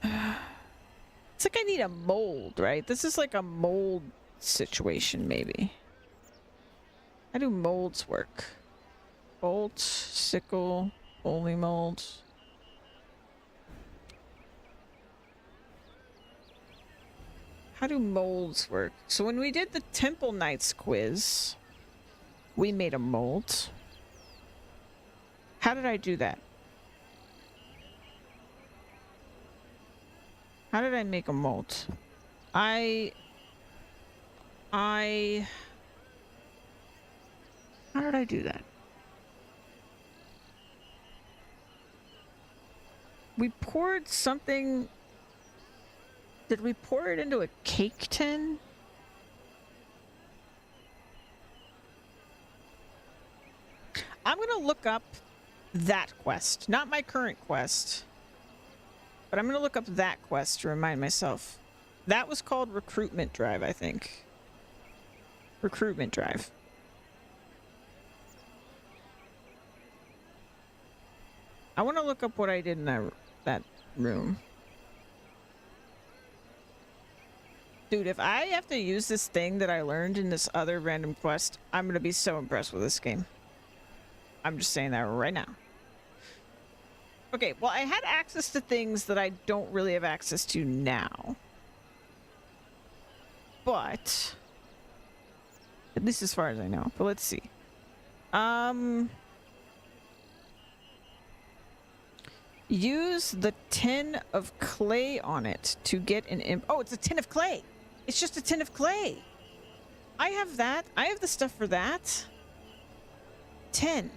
It's like I need a mold, right? This is like a mold situation, maybe. How do molds work? Bolt, sickle, only mold. How do molds work? So when we did the Temple Knights quiz, we made a mold. How did I do that? How did I make a mold? How did I do that? We poured something... Did we pour it into a cake tin? I'm gonna look up that quest. Not my current quest. But I'm gonna look up that quest to remind myself. That was called Recruitment Drive, I think. Recruitment Drive. I want to look up what I did in that room. Dude, if I have to use this thing that I learned in this other random quest, I'm going to be so impressed with this game. I'm just saying that right now. Okay, well, I had access to things that I don't really have access to now. But At least as far as I know. But let's see. Use the tin of clay on it to get an imp. Oh, it's a tin of clay. It's just a tin of clay. I have that. I have the stuff for that. 10.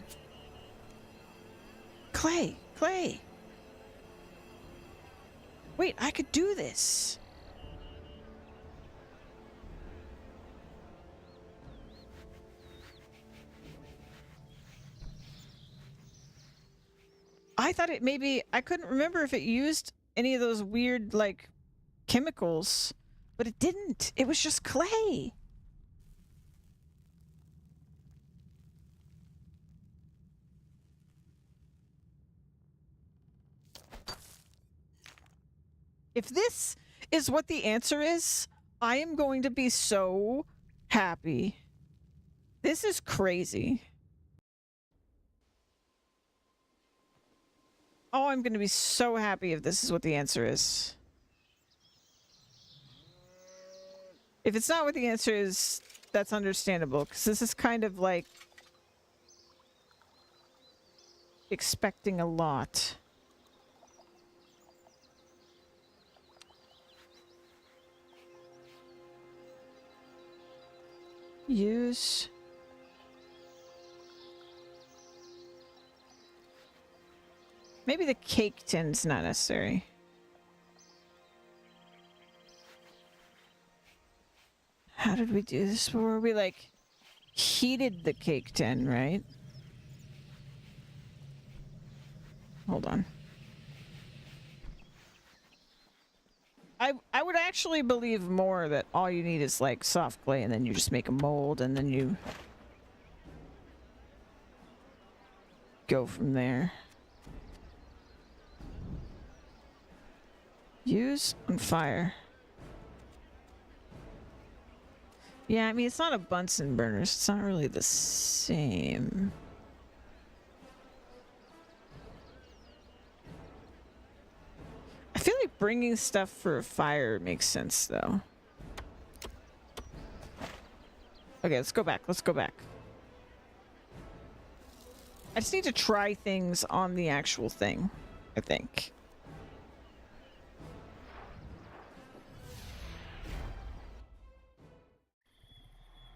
Clay. Clay. Wait, I could do this. I thought it maybe, I couldn't remember if it used any of those weird, like, chemicals, but it didn't. It was just clay. If this is what the answer is, I am going to be so happy. This is crazy. Oh, I'm going to be so happy if this is what the answer is. If it's not what the answer is, that's understandable, because this is kind of like expecting a lot. Use... Maybe the cake tin's not necessary. How did we do this before? We, like, heated the cake tin, right? Hold on. I would actually believe more that all you need is, like, soft clay, and then you just make a mold, and then you go from there. Use on fire. Yeah, I mean, it's not a Bunsen burner, so it's not really the same. I feel like bringing stuff for a fire makes sense, though. Okay, let's go back. Let's go back. I just need to try things on the actual thing, I think.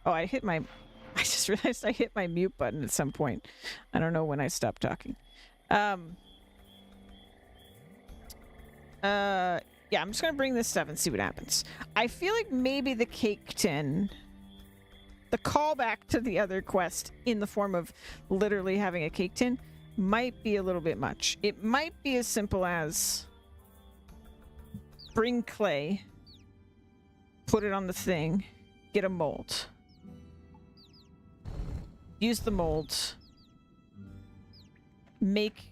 Oh, I just realized I hit my mute button at some point. I don't know when I stopped talking. Yeah, I'm just gonna bring this stuff and see what happens. I feel like maybe the cake tin, the callback to the other quest in the form of literally having a cake tin, might be a little bit much. It might be as simple as bring clay, put it on the thing, get a mold. Use the mold. Make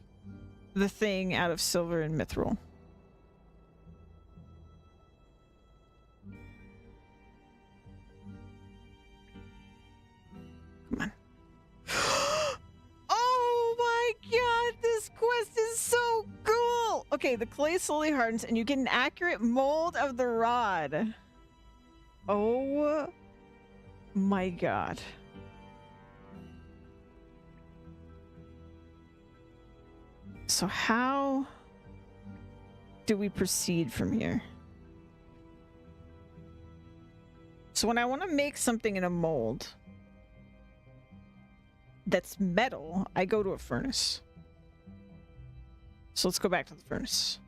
the thing out of silver and mithril. Come on. Oh my god, this quest is so cool! Okay, the clay slowly hardens and you get an accurate mold of the rod. Oh my god. So how do we proceed from here? So when I want to make something in a mold that's metal, I go to a furnace. So let's go back to the furnace.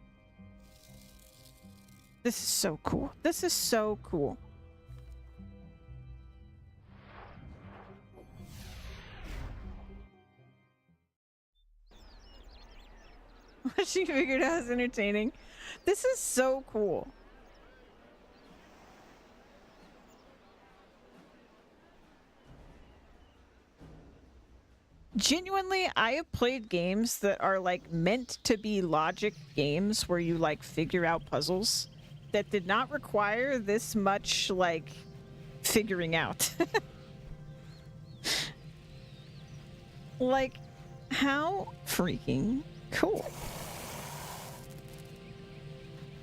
This is so cool. This is so cool. What she figured out is entertaining. This is so cool. Genuinely, I have played games that are like meant to be logic games where you like figure out puzzles that did not require this much like figuring out. Like, how freaking cool.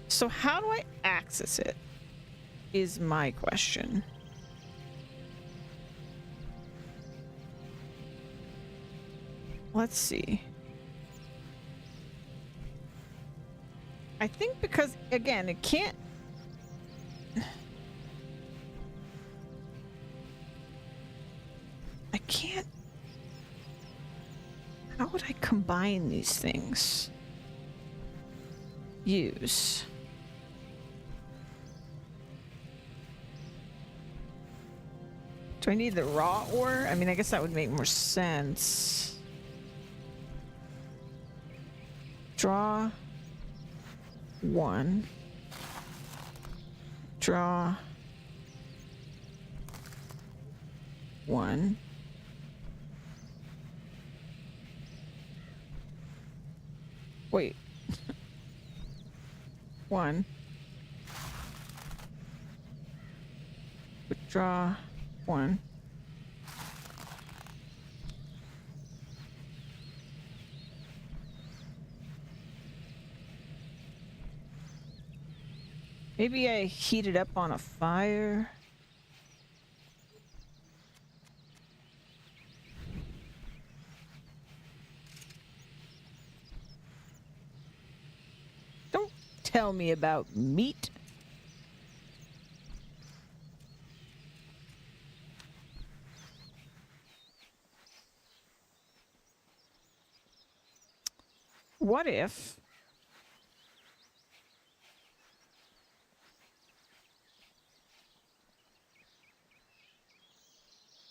So how do I access it is my question. Let's see. I think because, again, it can't... I can't... How would I combine these things? Use. Do I need the raw ore? I mean, I guess that would make more sense. Draw 1. Draw 1. Wait. 1. Withdraw 1. Maybe I heat it up on a fire. Don't tell me about meat. What if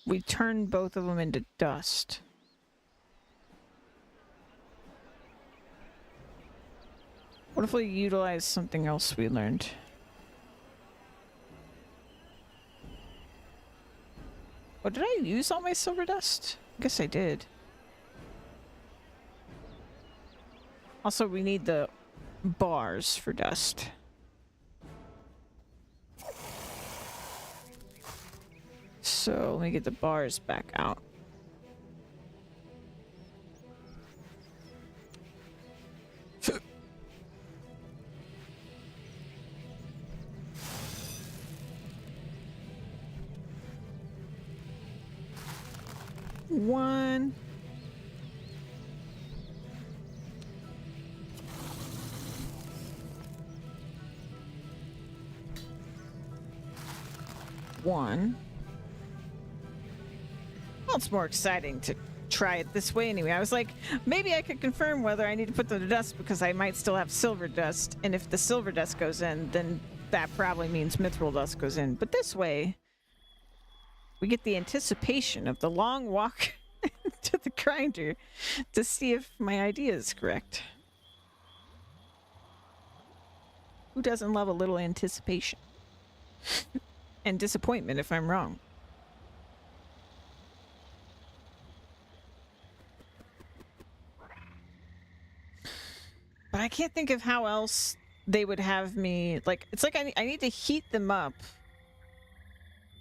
we turn both of them into dust? What if we utilize something else we learned? Oh, did I use all my silver dust? I guess I did. Also, we need the bars for dust. So, let me get the bars back out. One. One. Well, it's more exciting to try it this way anyway. I was like, maybe I could confirm whether I need to put the dust because I might still have silver dust. And if the silver dust goes in, then that probably means mithril dust goes in. But this way, we get the anticipation of the long walk to the grinder to see if my idea is correct. Who doesn't love a little anticipation? And disappointment if I'm wrong. But I can't think of how else they would have me... Like, it's like I need to heat them up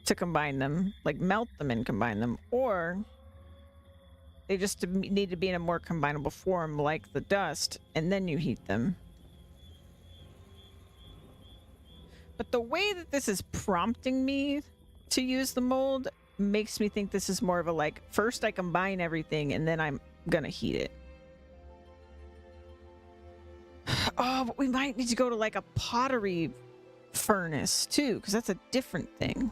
to combine them. Like, melt them and combine them. Or they just need to be in a more combinable form, like the dust, and then you heat them. But the way that this is prompting me to use the mold makes me think this is more of a, like, first I combine everything, and then I'm gonna heat it. Oh, but we might need to go to, like, a pottery furnace, too, because that's a different thing.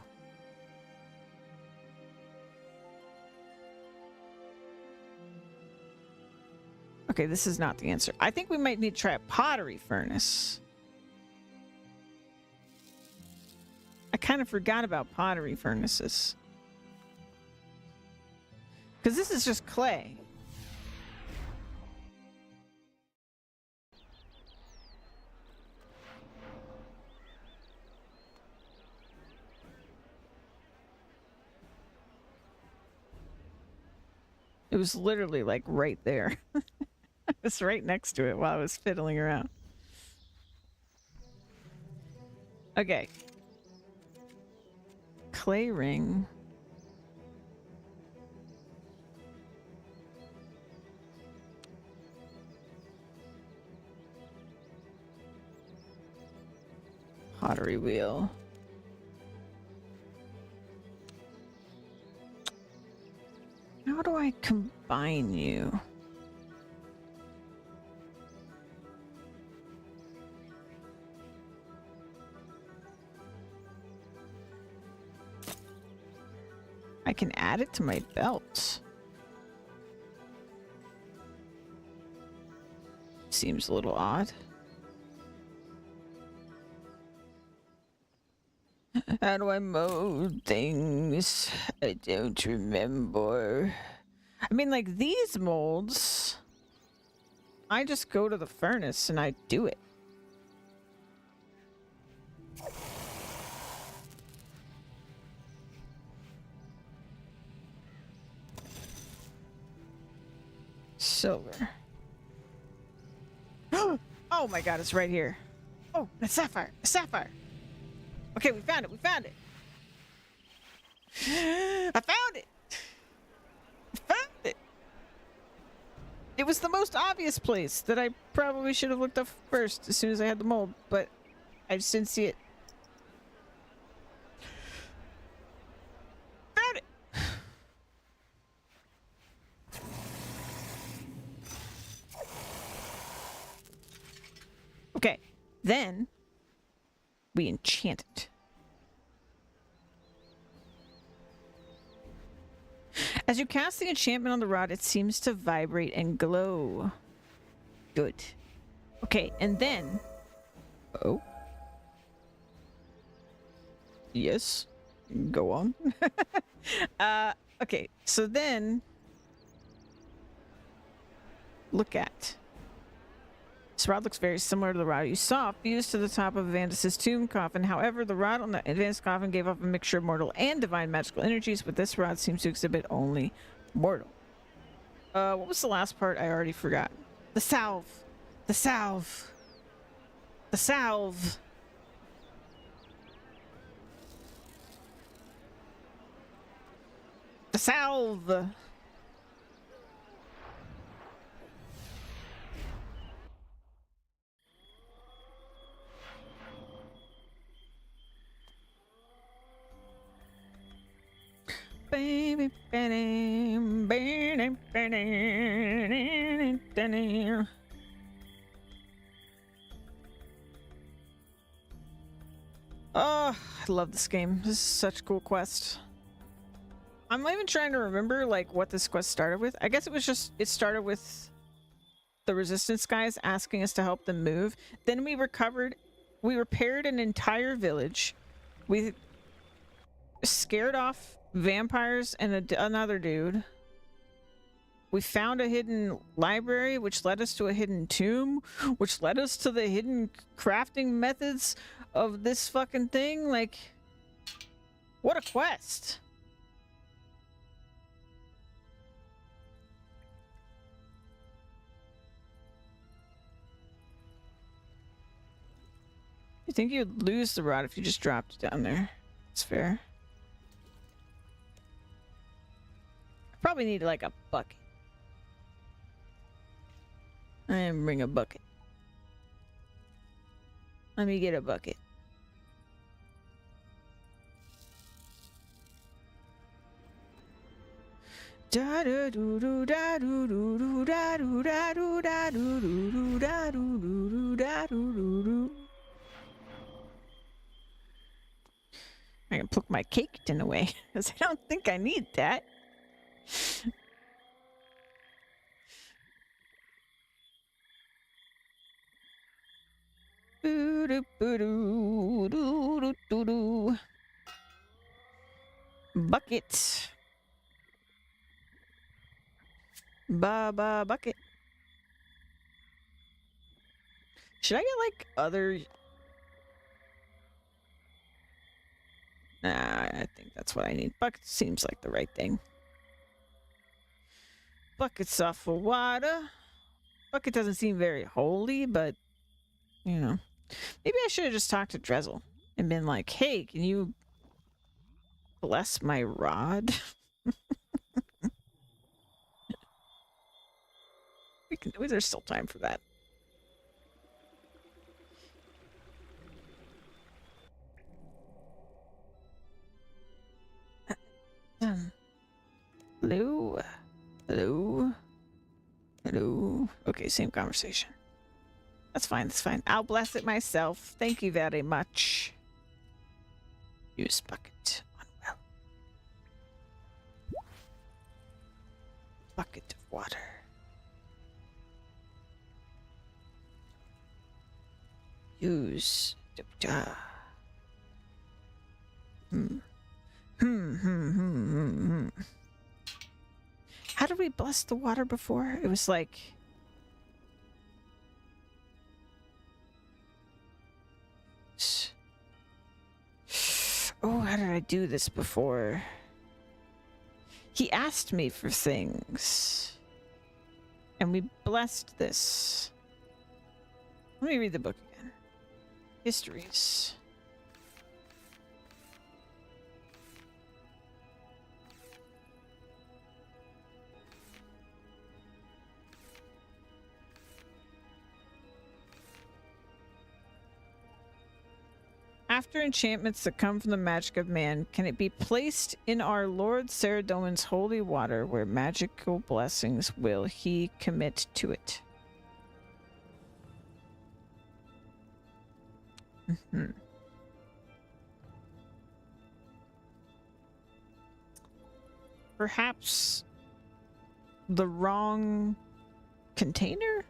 Okay, this is not the answer. I think we might need to try a pottery furnace. I kind of forgot about pottery furnaces. Because this is just clay. It was literally like right there. I was right next to it while I was fiddling around. Okay. Clay ring. Pottery wheel. How do I combine you? I can add it to my belt. Seems a little odd. How do I mold things? I don't remember. I mean, like these molds, I just go to the furnace and I do it. Silver. Oh my god, it's right here. Oh, it's sapphire. A sapphire. Okay, we found it. We found it. I found it. I found it. It was the most obvious place that I probably should have looked up first as soon as I had the mold, but I just didn't see it. Found it. Okay, then we enchant it. As you cast the enchantment on the rod, it seems to vibrate and glow. Good. Okay, and then... Oh. Yes. Go on. Okay, so then... Look at... This rod looks very similar to the rod you saw fused to the top of Vandus' tomb coffin. However, the rod on the advanced coffin gave off a mixture of mortal and divine magical energies, but this rod seems to exhibit only mortal. What was the last part? I already forgot. The salve. The salve. The salve. The salve. Baby, oh, I love this game. This is such a cool quest. I'm not even trying to remember like what this quest started with. I guess it started with the resistance guys asking us to help them move. Then we repaired an entire village. We scared off vampires and another dude. We found a hidden library, which led us to a hidden tomb, which led us to the hidden crafting methods of this fucking thing. Like, what a quest. You think you'd lose the rod if you just dropped it down there? It's fair. Probably need like a bucket. And bring a bucket. Let me get a bucket. Da do do do da do do do da do da do da do do do da do do do da do do do. I can put my cake tin away because I don't think I need that. Bucket. Baba bucket. Should I get like other... Nah, I think that's what I need. Bucket seems like the right thing. Bucket's off of water. Bucket doesn't seem very holy, but, you know. Maybe I should have just talked to Drezel and been like, hey, can you bless my rod? There's still time for that. Hello? Hello? Hello? Okay, same conversation. That's fine, that's fine. I'll bless it myself. Thank you very much. Use bucket. Unwell. bucket of water. Use. How did we bless the water before? It was like... Oh, how did I do this before? He asked me for things. And we blessed this. Let me read the book again. Histories. After enchantments that come from the magic of man, can it be placed in our Lord Saradomin's holy water, where magical blessings will he commit to it? Perhaps the wrong container?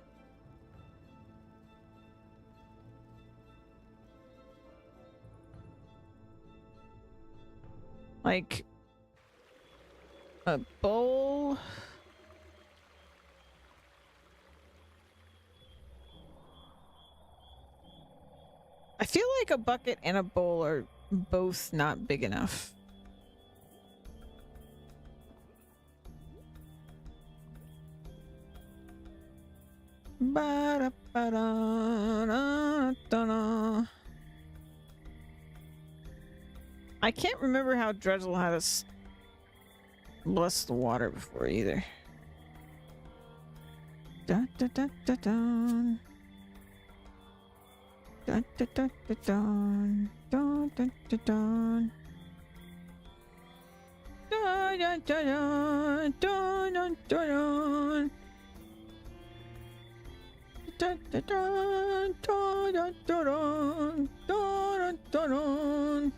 Like a bowl. I feel like a bucket and a bowl are both not big enough. Ba-da-ba-da-da-da-da. I can't remember how Dredzel had us bless the water before either. Da da da da da. Da da da da da. Da da da da. Da da da da. Da da da da. Da da da. Da da da da. Da da da.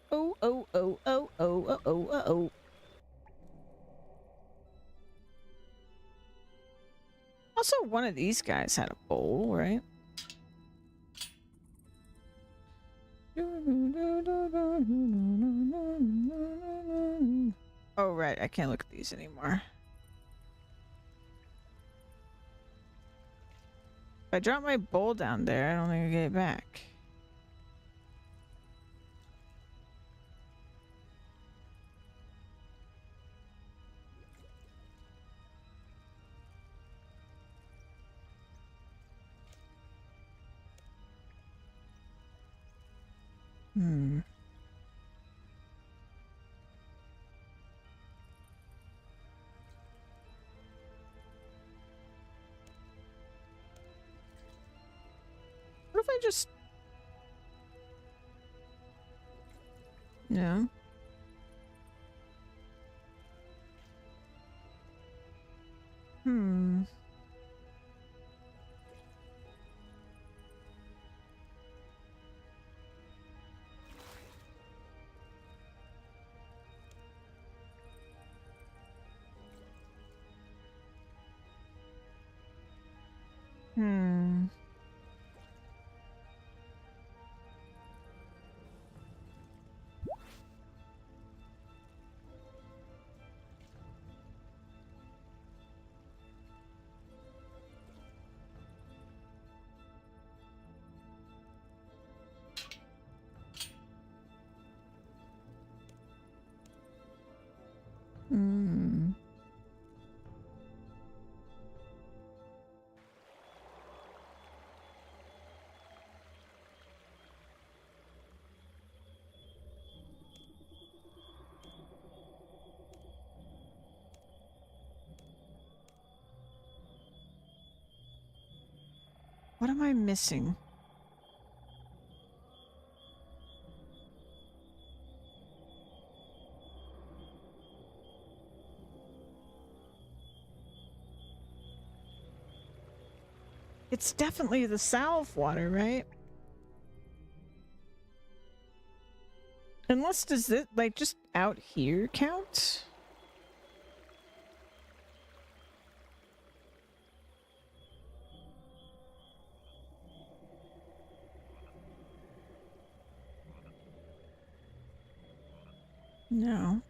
Oh, oh, oh, oh, oh, oh, oh, oh. Also, one of these guys had a bowl, right? Oh, right. I can't look at these anymore. If I drop my bowl down there, I don't think I get it back. Hmm. What if I just... No. Hmm. Hmm. Hmm. What am I missing? It's definitely the salve water, right? Unless, does it, like, just out here count? No.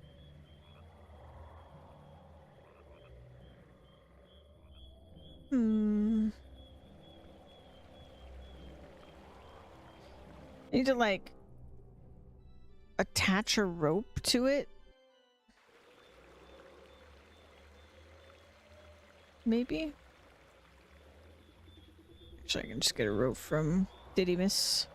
Need to, like, attach a rope to it? Maybe? Actually, I can just get a rope from Didymus.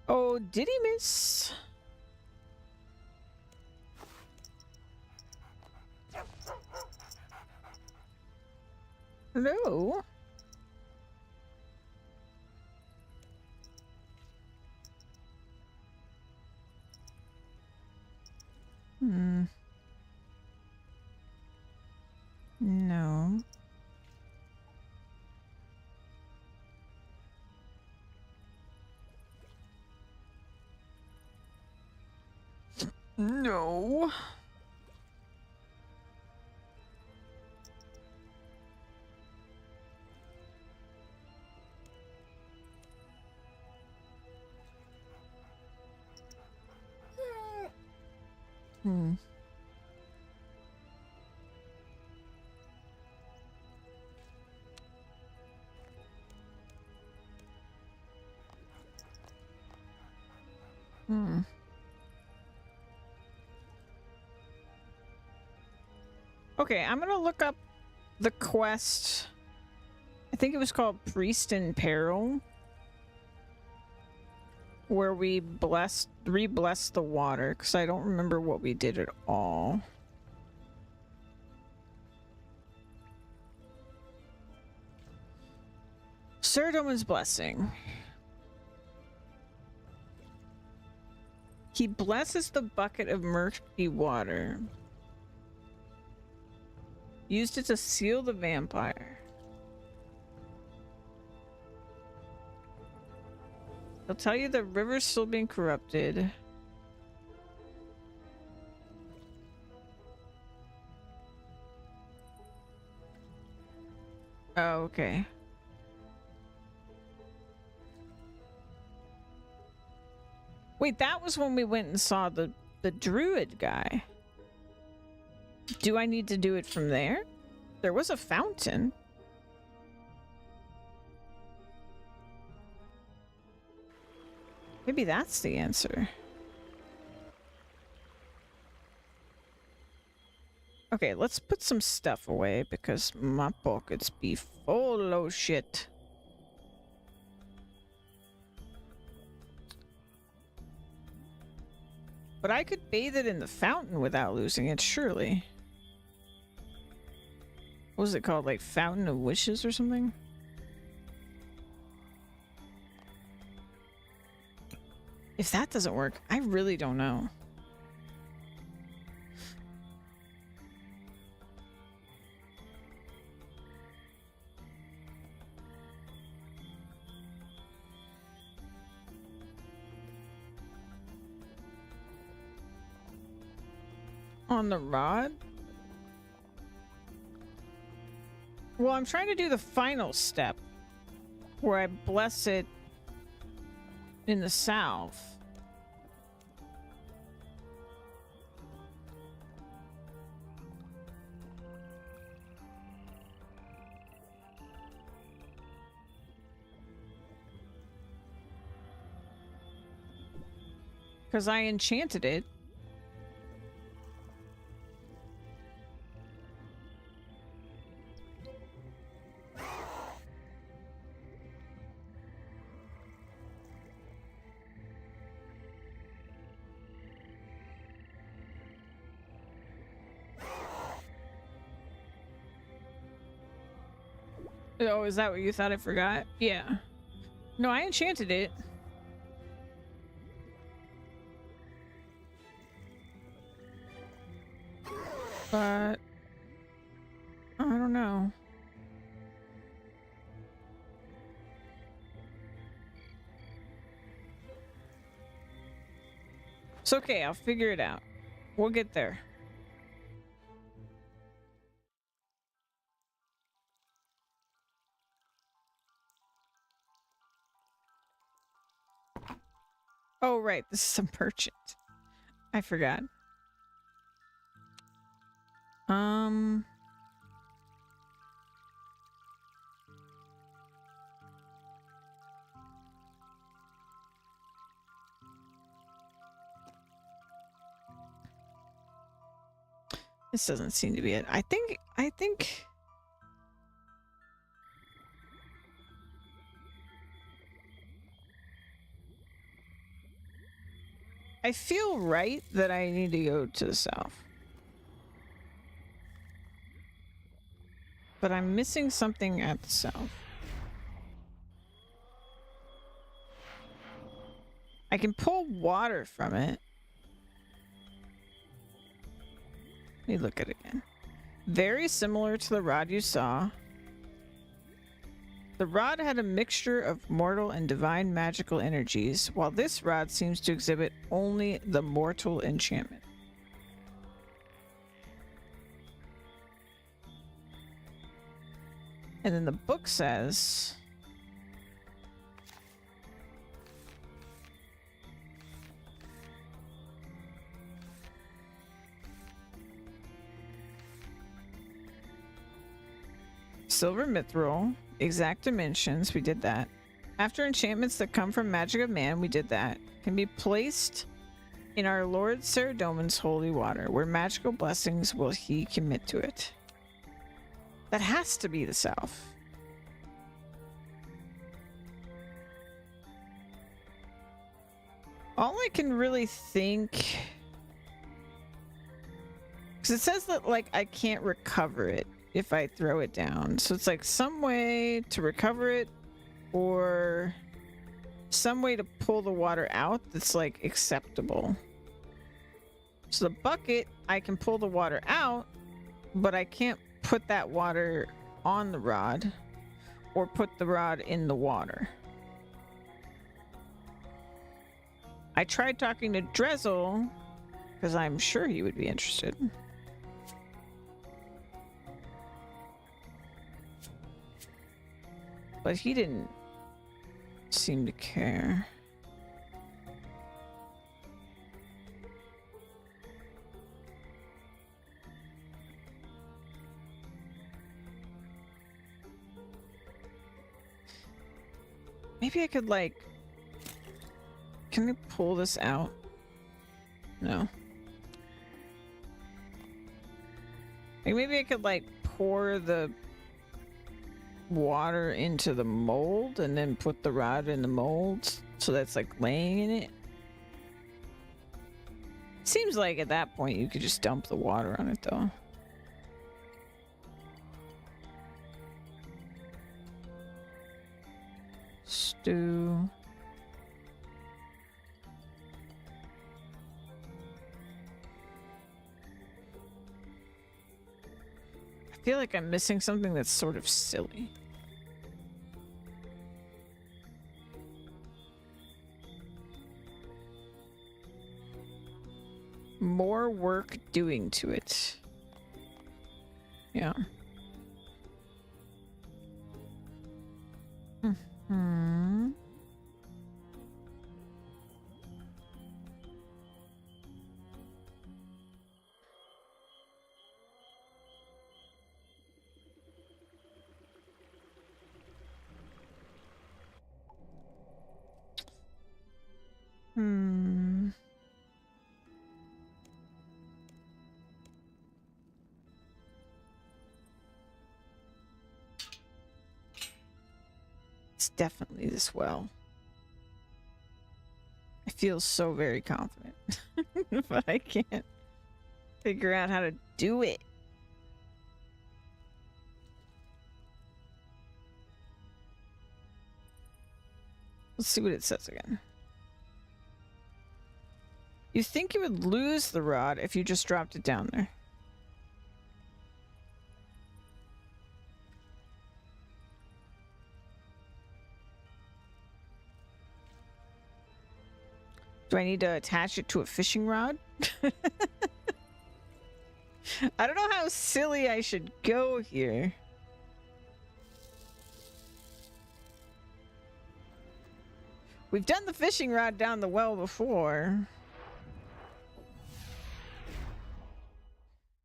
Oh, Didymus! Hello? No. No. Hmm. Hmm. Okay, I'm gonna look up the quest. I think it was called Priest in Peril, where we re-blessed the water, because I don't remember what we did at all. Sir Doman's Blessing. He blesses the bucket of murky water. Used it to seal the vampire. They'll tell you the river's still being corrupted. Oh, okay. Wait, that was when we went and saw the druid guy. Do I need to do it from there? There was a fountain. Maybe that's the answer. Okay, let's put some stuff away because my pockets be full of shit. But I could bathe it in the fountain without losing it, surely. What was it called? Like Fountain of Wishes or something? If that doesn't work, I really don't know. On the rod? Well, I'm trying to do the final step where I bless it in the south. Because I enchanted it. Oh, is that what you thought I forgot? Yeah. No, I enchanted it. But I don't know. It's okay, I'll figure it out. We'll get there. Oh, right, this is a merchant. I forgot. This doesn't seem to be it. I think I feel right that I need to go to the south. But I'm missing something at the south. I can pull water from it. Let me look at it again. Very similar to the rod you saw. The rod had a mixture of mortal and divine magical energies, while this rod seems to exhibit only the mortal enchantment. And then the book says... Silver mithril, exact dimensions, we did that. After enchantments that come from magic of man, we did that. Can be placed in our Lord Saradomin's holy water, where magical blessings will he commit to it. That has to be the south. All I can really think... Because it says that, like, I can't recover it if I throw it down. So it's like some way to recover it or some way to pull the water out that's like acceptable. So the bucket, I can pull the water out, but I can't put that water on the rod or put the rod in the water. I tried talking to Drezel because I'm sure he would be interested. But he didn't seem to care. Maybe I could, like... Can I pull this out? No. Like, maybe I could, like, pour the water into the mold and then put the rod in the mold so that's like laying in it. Seems like at that point you could just dump the water on it though. Stew. I feel like I'm missing something that's sort of silly. More work doing to it. Yeah. Hmm. Hmm. It's definitely this well. I feel so very confident, but I can't figure out how to do it. Let's see what it says again. You think you would lose the rod if you just dropped it down there. Do I need to attach it to a fishing rod? I don't know how silly I should go here. We've done the fishing rod down the well before.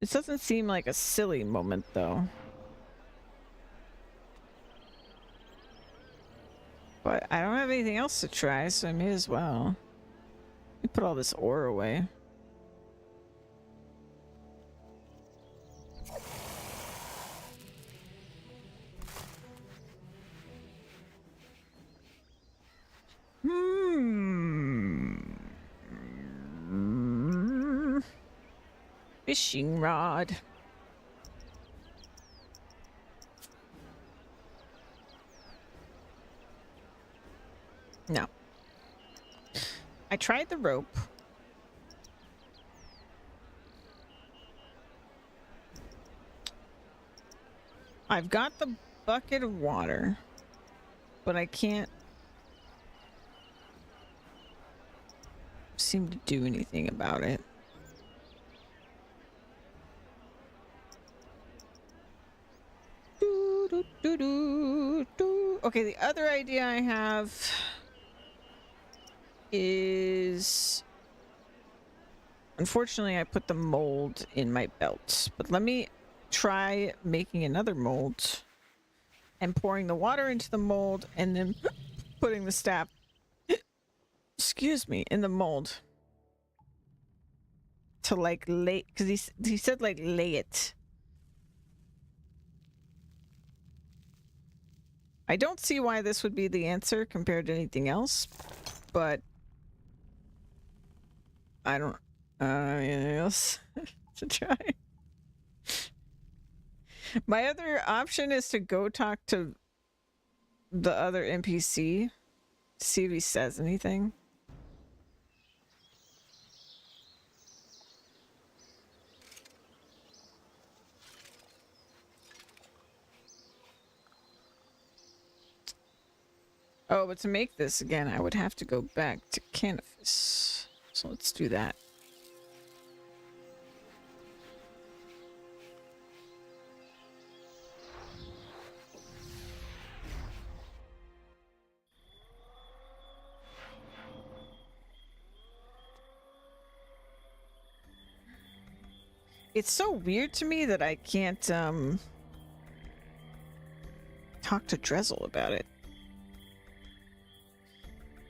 This doesn't seem like a silly moment, though. But I don't have anything else to try, so I may as well. Let me put all this ore away. Fishing rod. No. I tried the rope. I've got the bucket of water, but I can't seem to do anything about it. Okay, the other idea I have is, unfortunately, I put the mold in my belt, but let me try making another mold and pouring the water into the mold and then putting the staff, excuse me, in the mold to like lay, because he said like lay it. I don't see why this would be the answer compared to anything else, but I don't anything else to try. My other option is to go talk to the other NPC, see if he says anything. Oh, but to make this again, I would have to go back to Canifis. So let's do that. It's so weird to me that I can't talk to Drezel about it.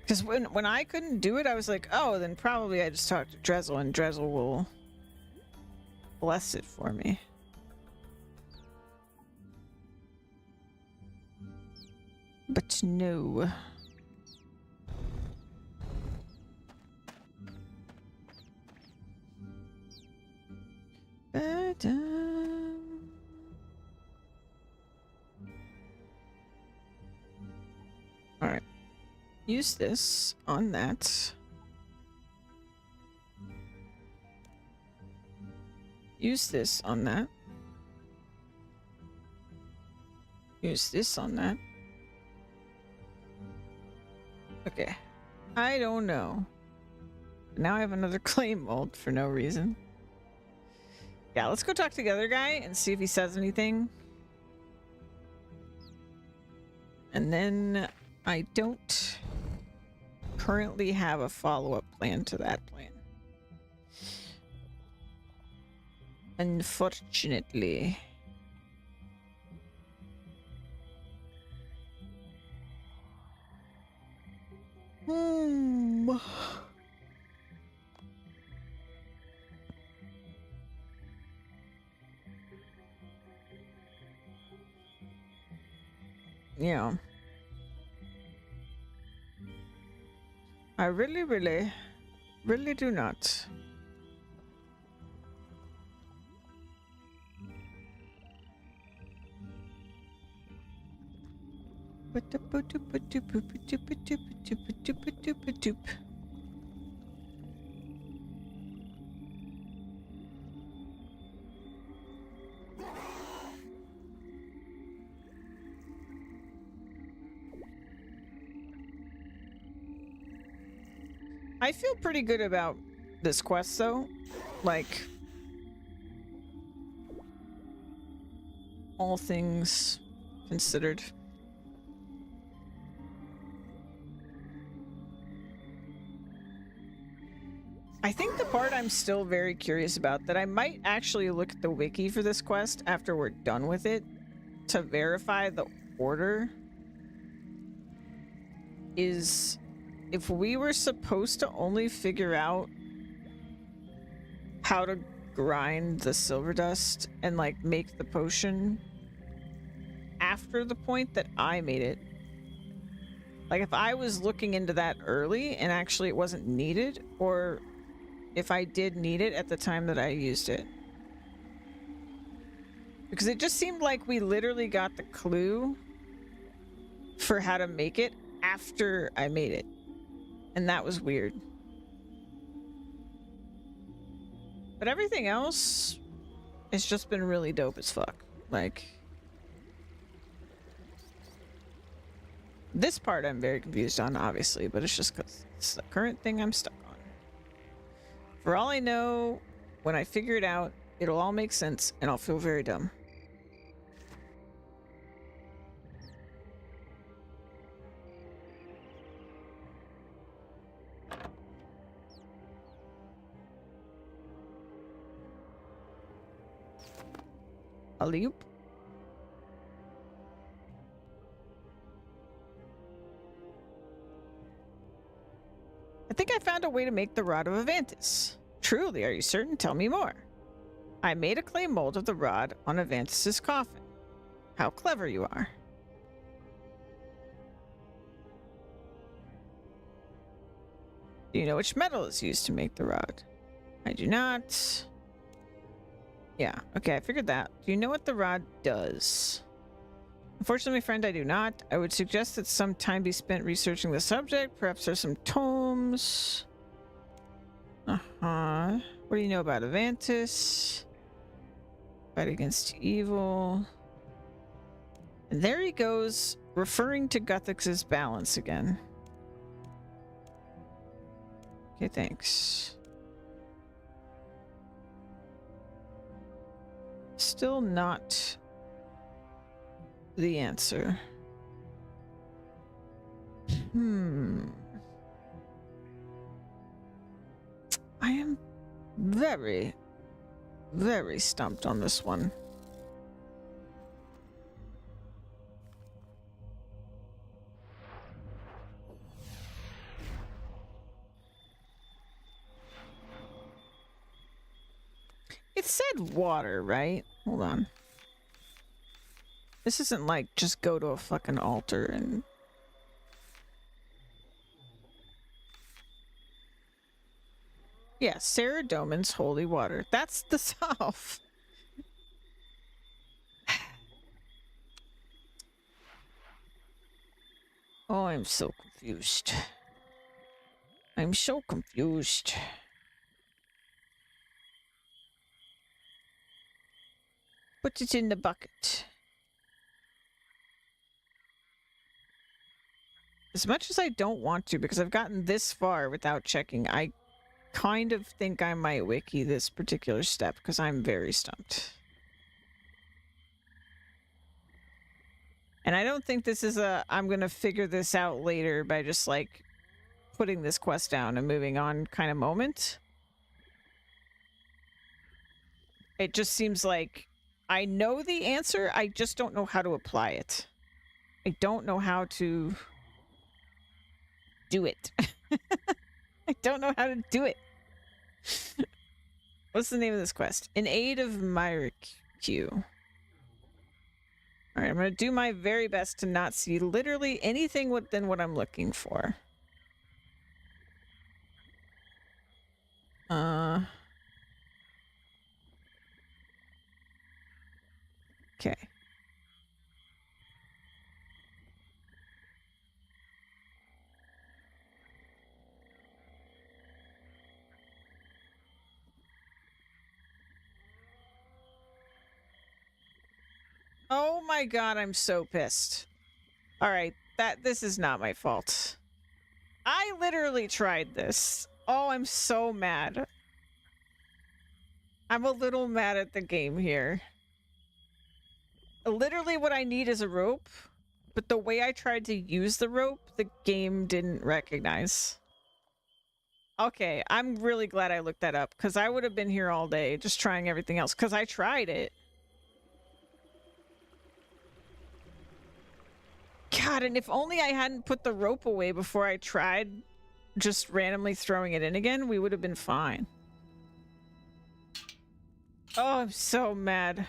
Because when I couldn't do it, I was like, oh, then probably I just talk to Drezel and Drezel will bless it for me. But no. Alright. Use this on that. Use this on that. Use this on that. Okay. I don't know. Now I have another clay mold for no reason. Yeah, let's go talk to the other guy and see if he says anything. And then I don't currently have a follow-up plan to that plan. Unfortunately. Yeah. I really do not. I feel pretty good about this quest, though. Like, all things considered. I think the part I'm still very curious about, that I might actually look at the wiki for this quest after we're done with it to verify the order, is if we were supposed to only figure out how to grind the silver dust and like make the potion after the point that I made it. Like if I was looking into that early and actually it wasn't needed, or if I did need it at the time that I used it. Because it just seemed like we literally got the clue for how to make it after I made it. And that was weird. But everything else has just been really dope as fuck. Like, this part I'm very confused on, obviously, but it's just because it's the current thing I'm stuck on. For all I know, when I figure it out, it'll all make sense and I'll feel very dumb. Alley-oop. I think I found a way to make the Rod of Avantis. Truly, are you certain? Tell me more. I made a clay mold of the rod on Avantis's coffin. How clever you are. Do you know which metal is used to make the rod? I do not. Yeah, okay, I figured that. Do you know what the rod does? Unfortunately, my friend, I do not. I would suggest that some time be spent researching the subject. Perhaps there's some tomes. Uh-huh. What do you know about Avantis? Fight against evil. And there he goes, referring to Guthix's balance again. Okay, thanks. Still not the answer. I am very, very stumped on this one. It said water, right? Hold on. This isn't like just go to a fucking altar and... Yeah, Sarah Doman's holy water. That's the salve. Oh, I'm so confused. I'm so confused. Put it in the bucket. As much as I don't want to, because I've gotten this far without checking, I kind of think I might wiki this particular step because I'm very stumped. And I don't think this is a I'm gonna figure this out later by just like putting this quest down and moving on kind of moment. It just seems like I know the answer, I just don't know how to apply it. I don't know how to do it. I don't know how to do it. What's the name of this quest? In Aid of Myrique. Alright, I'm going to do my very best to not see literally anything than what I'm looking for. Okay. Oh my god, I'm so pissed. Alright, this is not my fault. I literally tried this. Oh, I'm so mad. I'm a little mad at the game here. Literally what I need is a rope, but the way I tried to use the rope, the game didn't recognize. Okay, I'm really glad I looked that up, because I would have been here all day just trying everything else, because I tried it. God, and if only I hadn't put the rope away before I tried just randomly throwing it in again, we would have been fine. Oh, I'm so mad.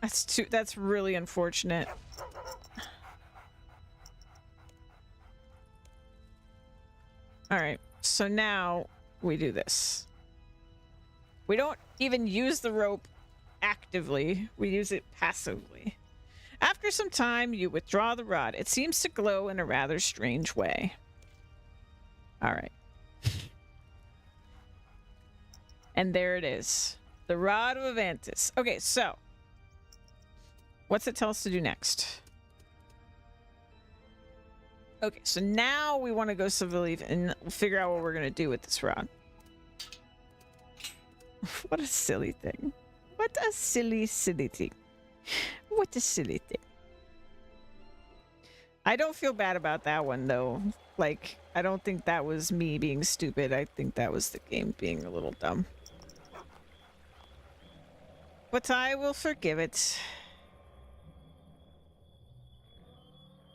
That's really unfortunate. Alright, so now we do this. We don't even use the rope actively, we use it passively. After some time, you withdraw the rod. It seems to glow in a rather strange way. Alright. And there it is. The Rod of Avantis. Okay, so. What's it tell us to do next? Okay, so now we want to go civilly and figure out what we're going to do with this rod. What a silly thing. What a silly, silly thing. What a silly thing. I don't feel bad about that one, though. Like, I don't think that was me being stupid. I think that was the game being a little dumb. But I will forgive it.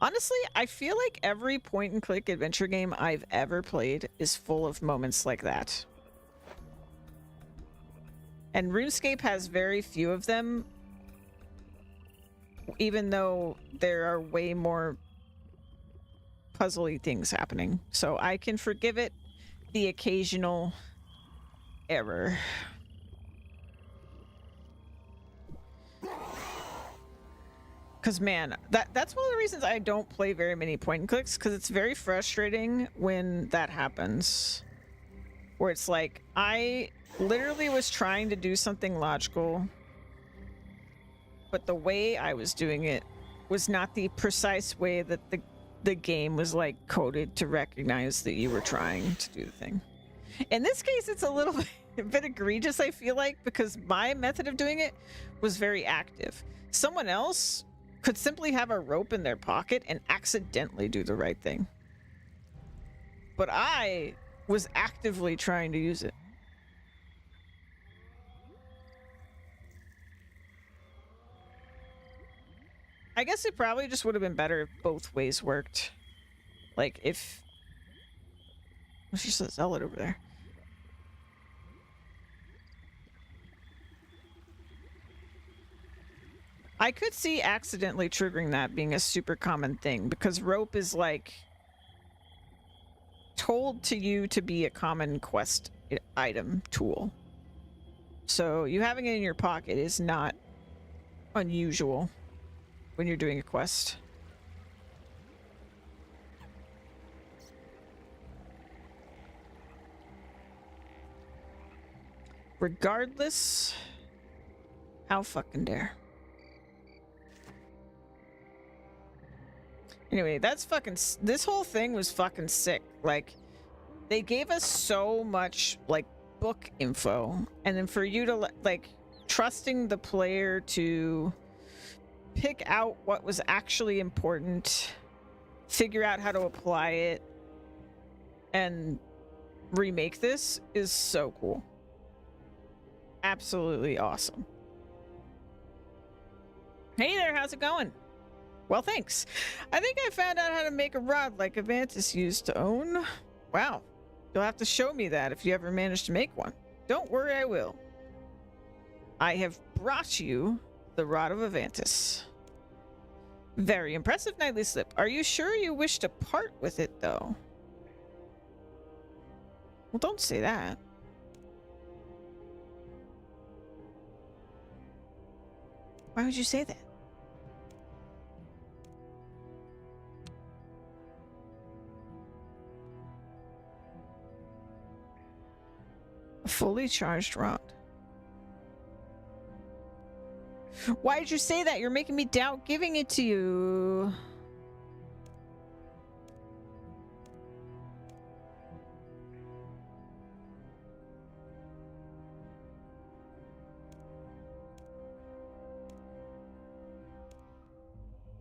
Honestly, I feel like every point-and-click adventure game I've ever played is full of moments like that. And RuneScape has very few of them, even though there are way more puzzly things happening. So I can forgive it the occasional error. Because, man, that's one of the reasons I don't play very many point and clicks, because it's very frustrating when that happens. Where it's like, I literally was trying to do something logical, but the way I was doing it was not the precise way that the game was, like, coded to recognize that you were trying to do the thing. In this case, it's a little bit egregious, I feel like, because my method of doing it was very active. Someone else could simply have a rope in their pocket and accidentally do the right thing. But I was actively trying to use it. I guess it probably just would have been better if both ways worked. Like, if... There's just a zealot over there. I could see accidentally triggering that being a super common thing, because rope is, like, told to you to be a common quest item tool. So you having it in your pocket is not unusual when you're doing a quest. Regardless, how fucking dare. Anyway, that's fucking... This whole thing was fucking sick. Like, they gave us so much, like, book info. And then for you to, like, trusting the player to pick out what was actually important, figure out how to apply it, and remake this is so cool. Absolutely awesome. Hey there, how's it going? Well, thanks. I think I found out how to make a rod like Avantis used to own. Wow. You'll have to show me that if you ever manage to make one. Don't worry, I will. I have brought you the Rod of Avantis. Very impressive knightly slip. Are you sure you wish to part with it, though? Well, don't say that. Why would you say that? A fully charged rod. Why did you say that? You're making me doubt giving it to you.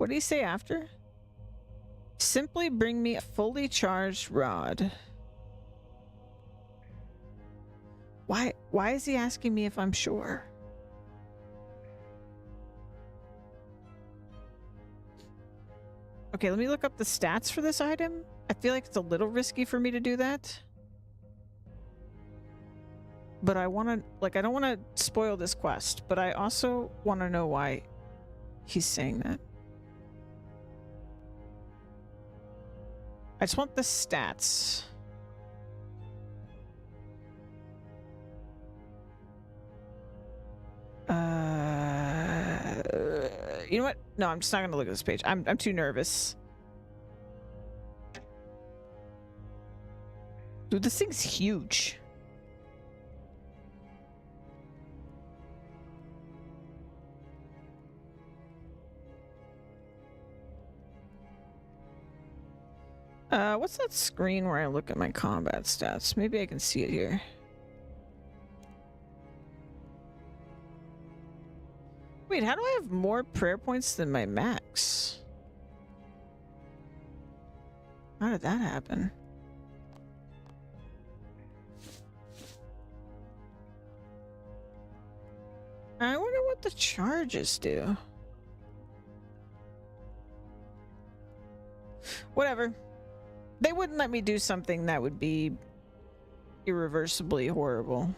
What do you say after? Simply bring me a fully charged rod. Why is he asking me if I'm sure? Okay, let me look up the stats for this item. I feel like it's a little risky for me to do that. But I want to, like, I don't want to spoil this quest, but I also want to know why he's saying that. I just want the stats. You know what? No, I'm just not gonna look at this page. I'm too nervous. Dude, this thing's huge. What's that screen where I look at my combat stats? Maybe I can see it here. Wait, how do I have more prayer points than my max? How did that happen? I wonder what the charges do. Whatever. They wouldn't let me do something that would be irreversibly horrible.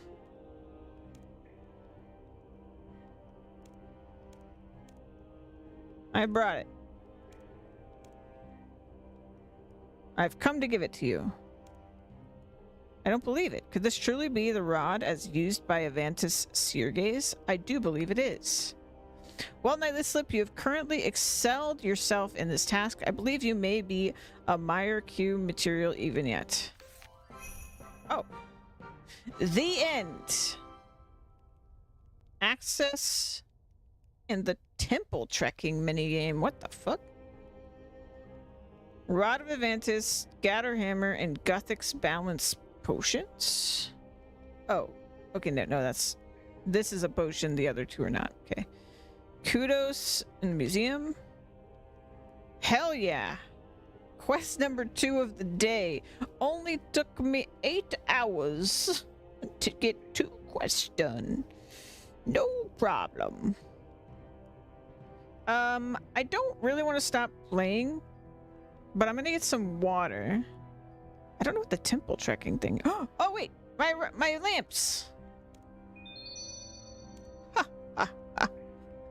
I brought it. I've come to give it to you. I don't believe it. Could this truly be the rod as used by Avantis Seergaze? I do believe it is. Well, Nightly Slip, you have currently excelled yourself in this task. I believe you may be a Meyer Q material even yet. Oh. The end. Access in the temple trekking minigame. What the fuck? Rod of Avantis, Gatterhammer, and Guthix balance potions? Oh. Okay, no, that's... This is a potion, the other two are not. Okay. Kudos in the museum. Hell yeah. Quest number 2 of the day. Only took me 8 hours to get 2 quests done. No problem. I don't really want to stop playing, but I'm gonna get some water. I don't know what the temple trekking thing. Oh wait, my lamps. Ha ha ha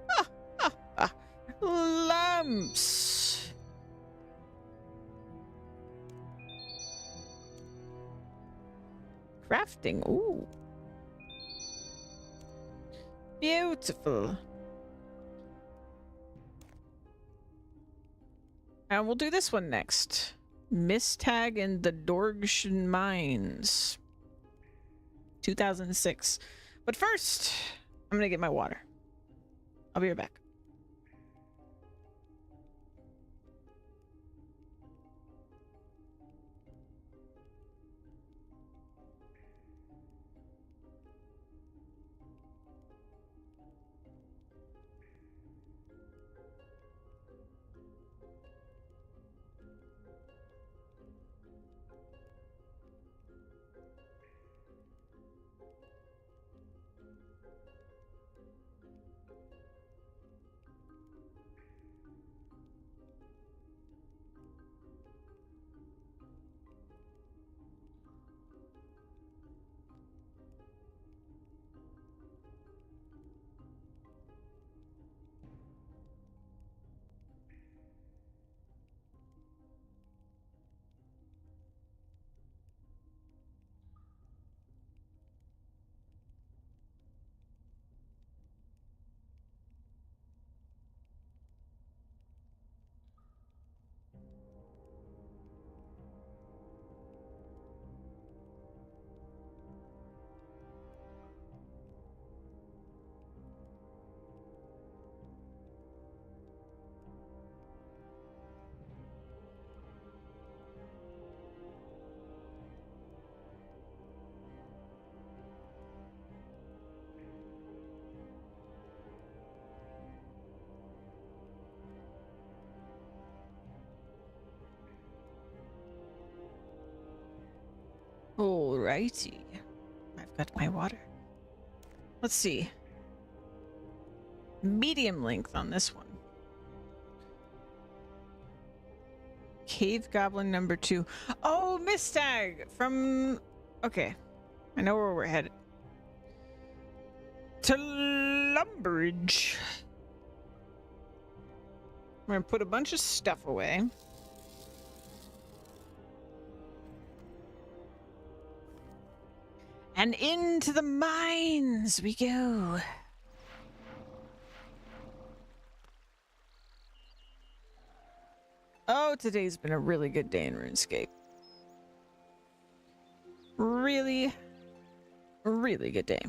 ha ha ha. Lamps. Crafting. Ooh. Beautiful. And we'll do this one next. Mistag in the Dorgshan Mines. 2006. But first, I'm gonna get my water. I'll be right back. Alrighty. I've got my water. Let's see. Medium length on this one. Cave Goblin number 2. Oh, Mistag from... Okay. I know where we're headed. To Lumbridge. We're gonna put a bunch of stuff away. And into the mines we go. Oh, today's been a really good day in RuneScape. Really, really good day.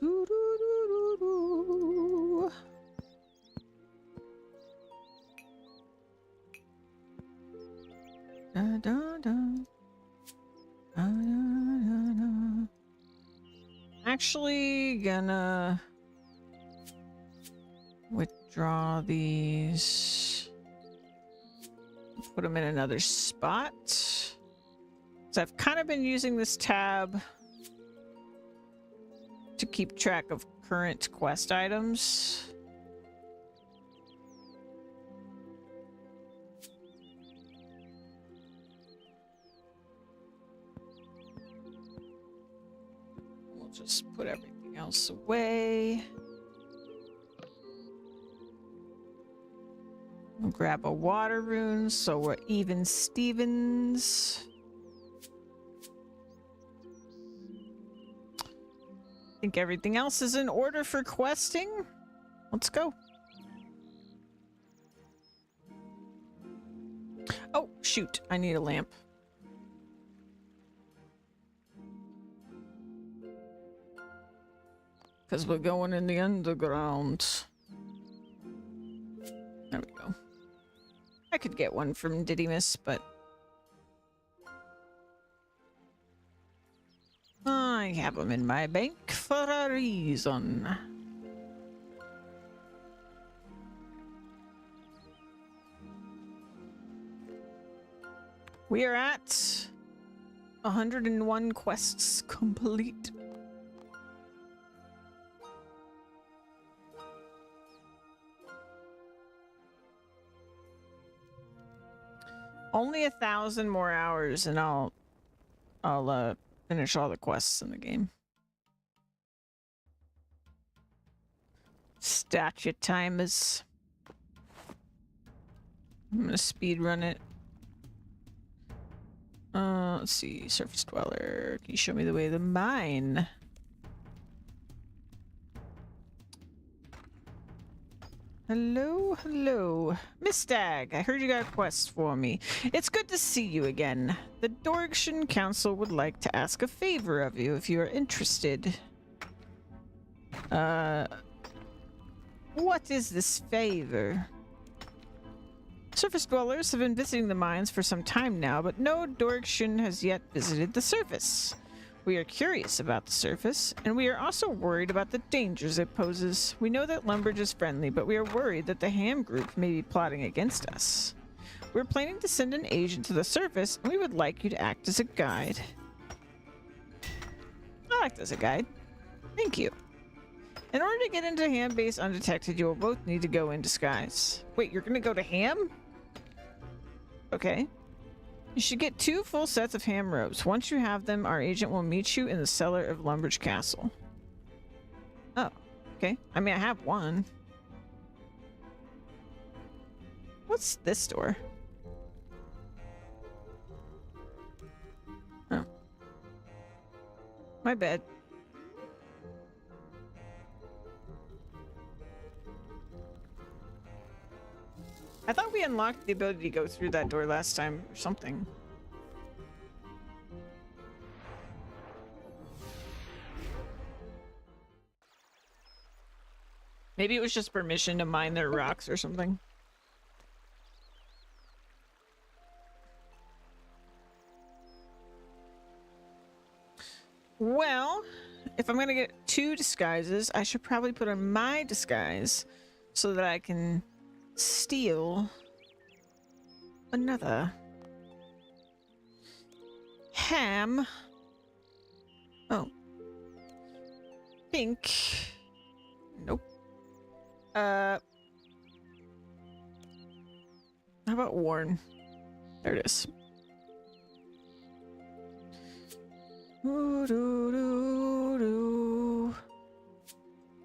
Doo-doo-doo-doo-doo. Da, da, da. Da, da, da, da. Actually gonna withdraw these, put them in another spot. So I've kind of been using this tab to keep track of current quest items. We'll just put everything else away. We'll grab a water rune so we're even Stevens. I think everything else is in order for questing. Let's go. Oh, shoot. I need a lamp. Because we're going in the underground. There we go. I could get one from Didymus, but I have them in my bank for a reason. We are at 101 quests complete. Only 1,000 more hours and I'll finish all the quests in the game. Statue timers. I'm gonna speed run it. Let's see. Surface Dweller. Can you show me the way to the mine? Hello, hello. Miss Stag, I heard you got a quest for me. It's good to see you again. The Dorkshan Council would like to ask a favor of you if you are interested. What is this favor? Surface dwellers have been visiting the mines for some time now, but no Dorkshan has yet visited the surface. We are curious about the surface, and we are also worried about the dangers it poses. We know that Lumbridge is friendly, but we are worried that the Ham Group may be plotting against us. We're planning to send an agent to the surface, and we would like you to act as a guide. I'll act as a guide. Thank you. In order to get into Ham Base undetected, you will both need to go in disguise. Wait, you're gonna go to Ham? Okay. You should get 2 full sets of ham robes. Once you have them, our agent will meet you in the cellar of Lumbridge Castle. Oh, okay. I mean, I have one. What's this door? Oh. My bad. I thought we unlocked the ability to go through that door last time or something. Maybe it was just permission to mine their rocks or something. Well, if I'm gonna get 2 disguises, I should probably put on my disguise so that I can steal another. Ham. Oh. Pink. Nope. How about worn? There it is. Ooh, doo, doo, doo.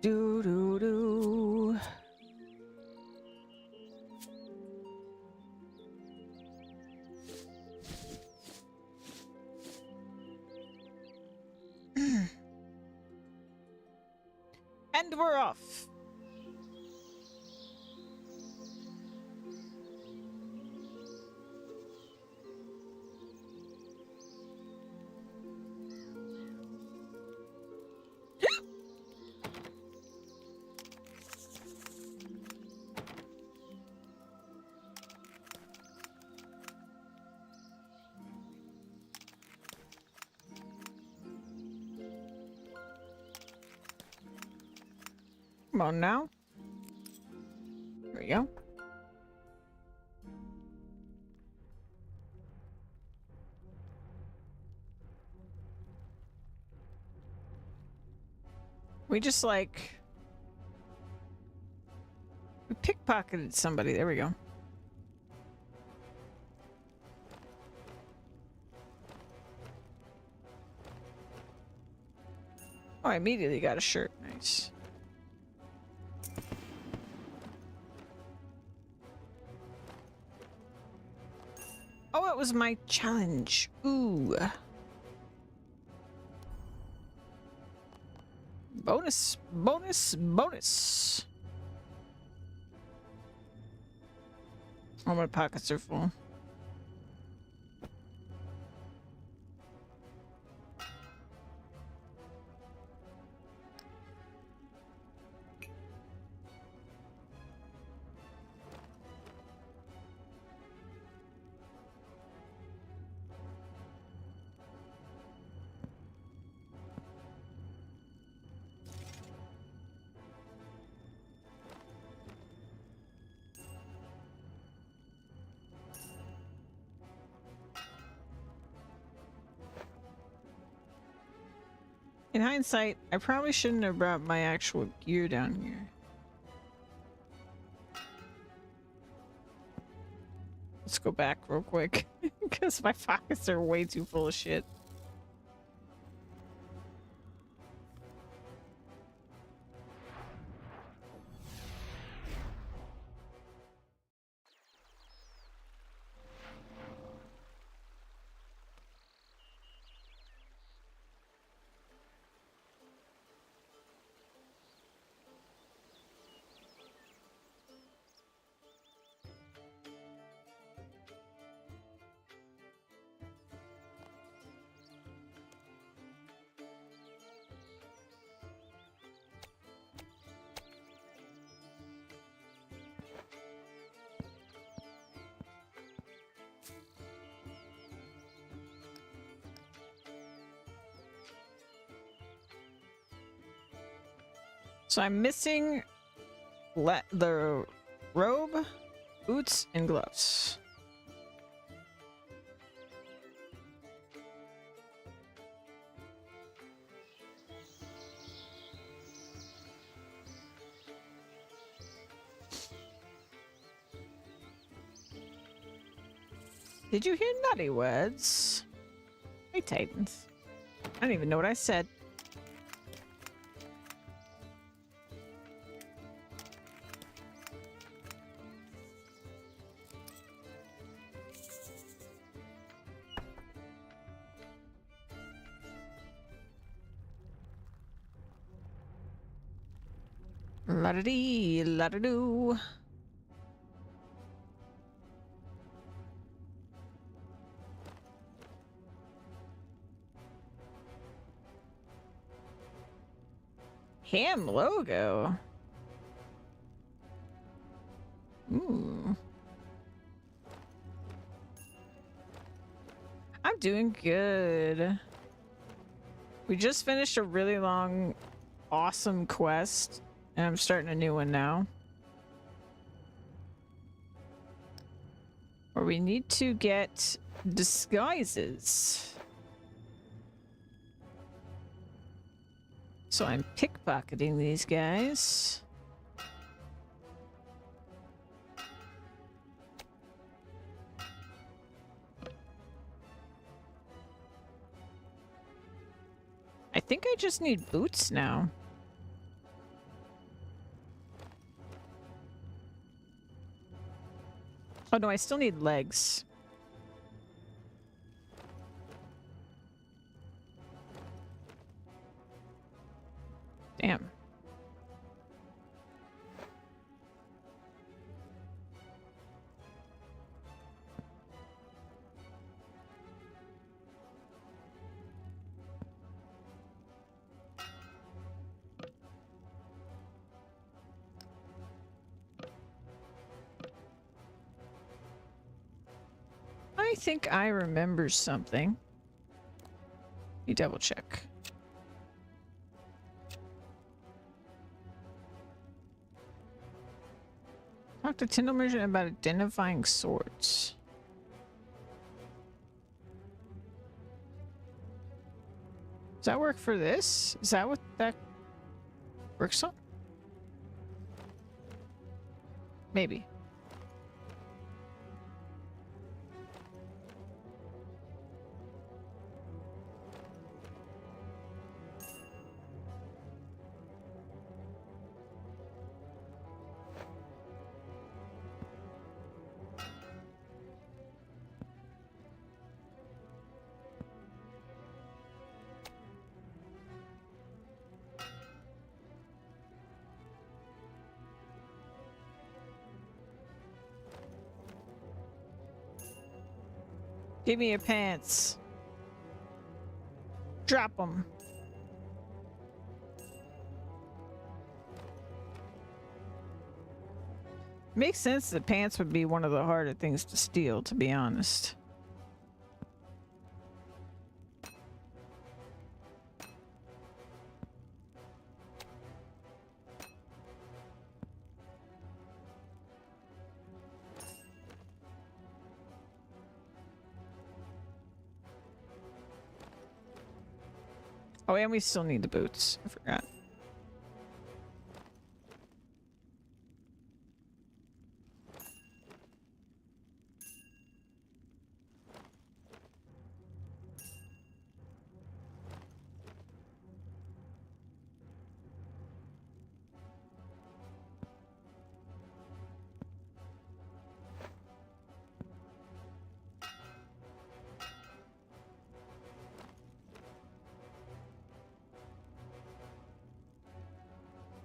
Doo, doo, doo. And we're off. Come on now. There we go. We just like... We pickpocketed somebody. There we go. Oh, I immediately got a shirt. Nice. Oh, it was my challenge. Ooh. Bonus, bonus, bonus. Oh, my pockets are full. In hindsight, I probably shouldn't have brought my actual gear down here. Let's go back real quick, because my pockets are way too full of shit. So I'm missing the robe, boots, and gloves. Did you hear naughty words? Hey, Titans. I don't even know what I said. La-da-dee, la-da-doo. Ham logo. Ooh. I'm doing good. We just finished a really long, awesome quest, and I'm starting a new one now. Or we need to get disguises. So I'm pickpocketing these guys. I think I just need boots now. Oh no, I still need legs. Damn. I think I remember something. You double check. Talk to Tyndall Merchant about identifying swords. Does that work for this? Is that what that works on? Maybe. Give me your pants. Drop them. Makes sense that pants would be one of the harder things to steal, to be honest. Oh, and we still need the boots. I forgot.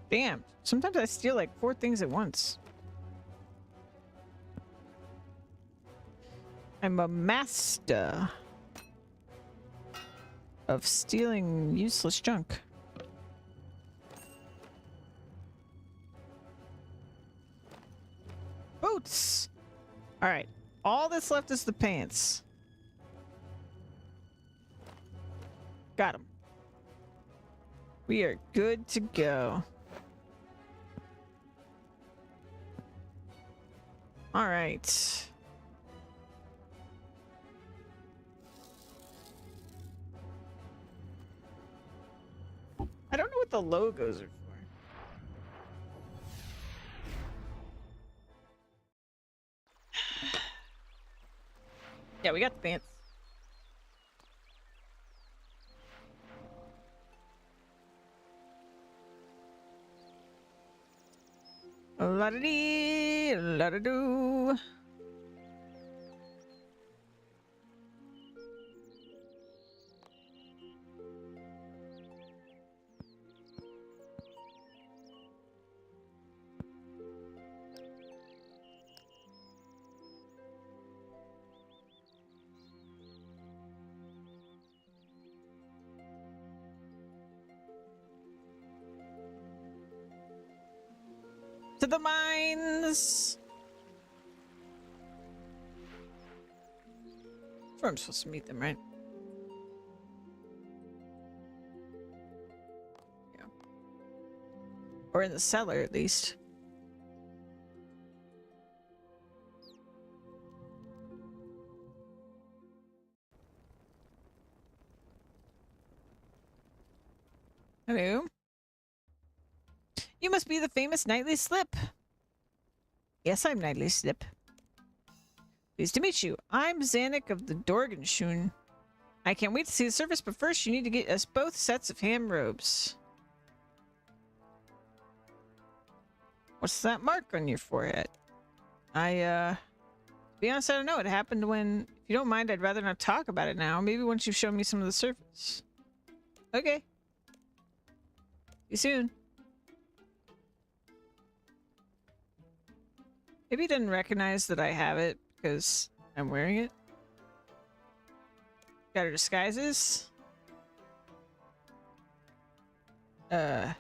Damn. Sometimes I steal like 4 things at once. I'm a master of stealing useless junk. Boots! Alright. All that's left is the pants. Got them. We are good to go. All right. I don't know what the logos are for. Yeah, we got the pants. La-da-dee, la-da-doo. To the mines! That's where I'm supposed to meet them, right? Yeah. Or in the cellar, at least. Hello. You must be the famous Nightly Slip. Yes, I'm Nightly Slip. Pleased to meet you. I'm Zanuck of the Dorganshun. I can't wait to see the surface, but first you need to get us both sets of ham robes. What's that mark on your forehead? To be honest, I don't know. It happened when... If you don't mind, I'd rather not talk about it now. Maybe once you've shown me some of the surface. Okay. See you soon. Maybe he didn't recognize that I have it because I'm wearing it. Got her disguises. Yeah.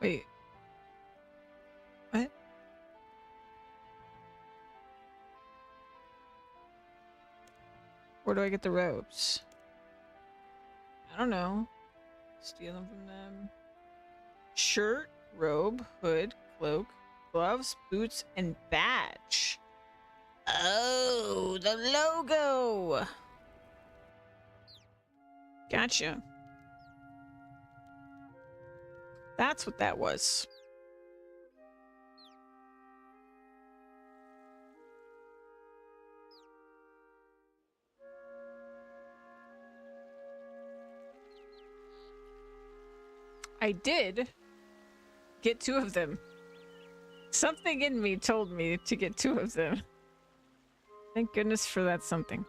Wait. What? Where do I get the robes? I don't know. Steal them from them. Shirt, robe, hood, cloak, gloves, boots, and badge. Oh, the logo! Gotcha. That's what that was. I did get 2 of them. Something in me told me to get 2 of them. Thank goodness for that something.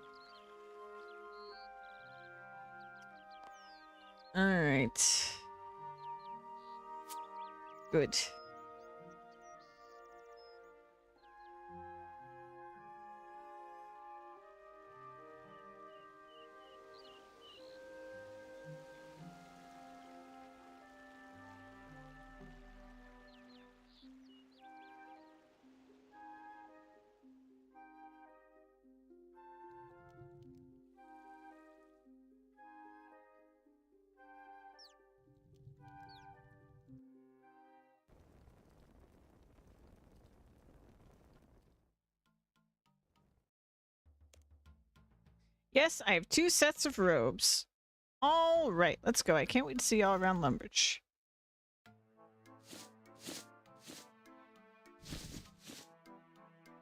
Alright. Good. Yes, I have 2 sets of robes. All right, let's go. I can't wait to see all around Lumbridge.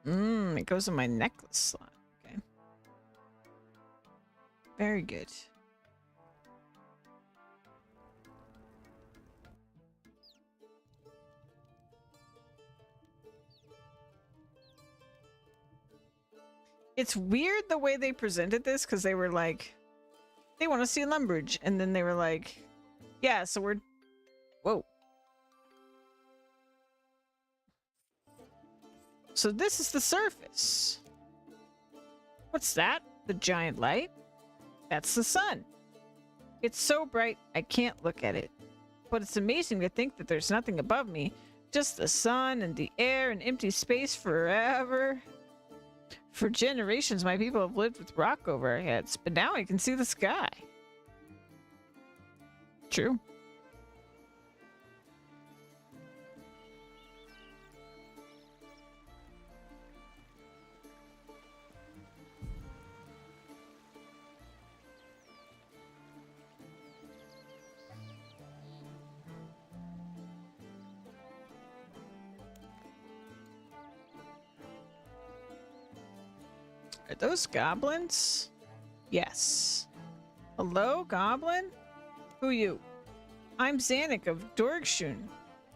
It goes in my necklace slot. Okay. Very good. It's weird the way they presented this, because they were like, they want to see Lumbridge, and then they were like, yeah, so we're... Whoa. So this is the surface. What's that? The giant light? That's the sun. It's so bright, I can't look at it. But it's amazing to think that there's nothing above me. Just the sun and the air and empty space forever. For generations, my people have lived with rock over our heads, but now I can see the sky. True. Are those goblins? Yes. Hello, goblin? Who you? I'm Zanuck of Dorgshun.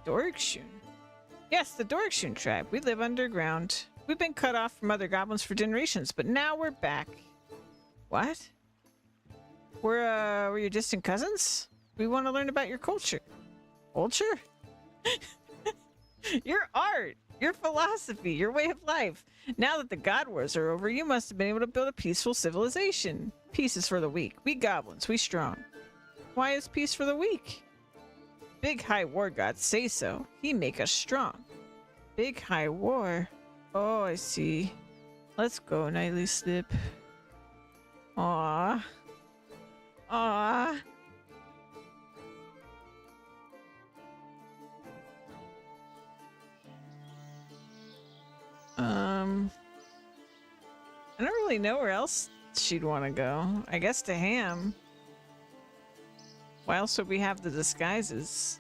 Dorgshun? Yes, the Dorgshun tribe. We live underground. We've been cut off from other goblins for generations, but now we're back. What? We're your distant cousins? We want to learn about your culture. Culture? Your art, your philosophy, your way of life. Now that the God Wars are over, you must have been able to build a peaceful civilization. Peace is for the weak. We goblins, we strong. Why is peace for the weak? Big High War gods say so. He make us strong. Big High War. Oh, I see. Let's go, Nightly Slip. Aww. Aww. really know where else she'd want to go. I guess to Ham. Why else would we have the disguises?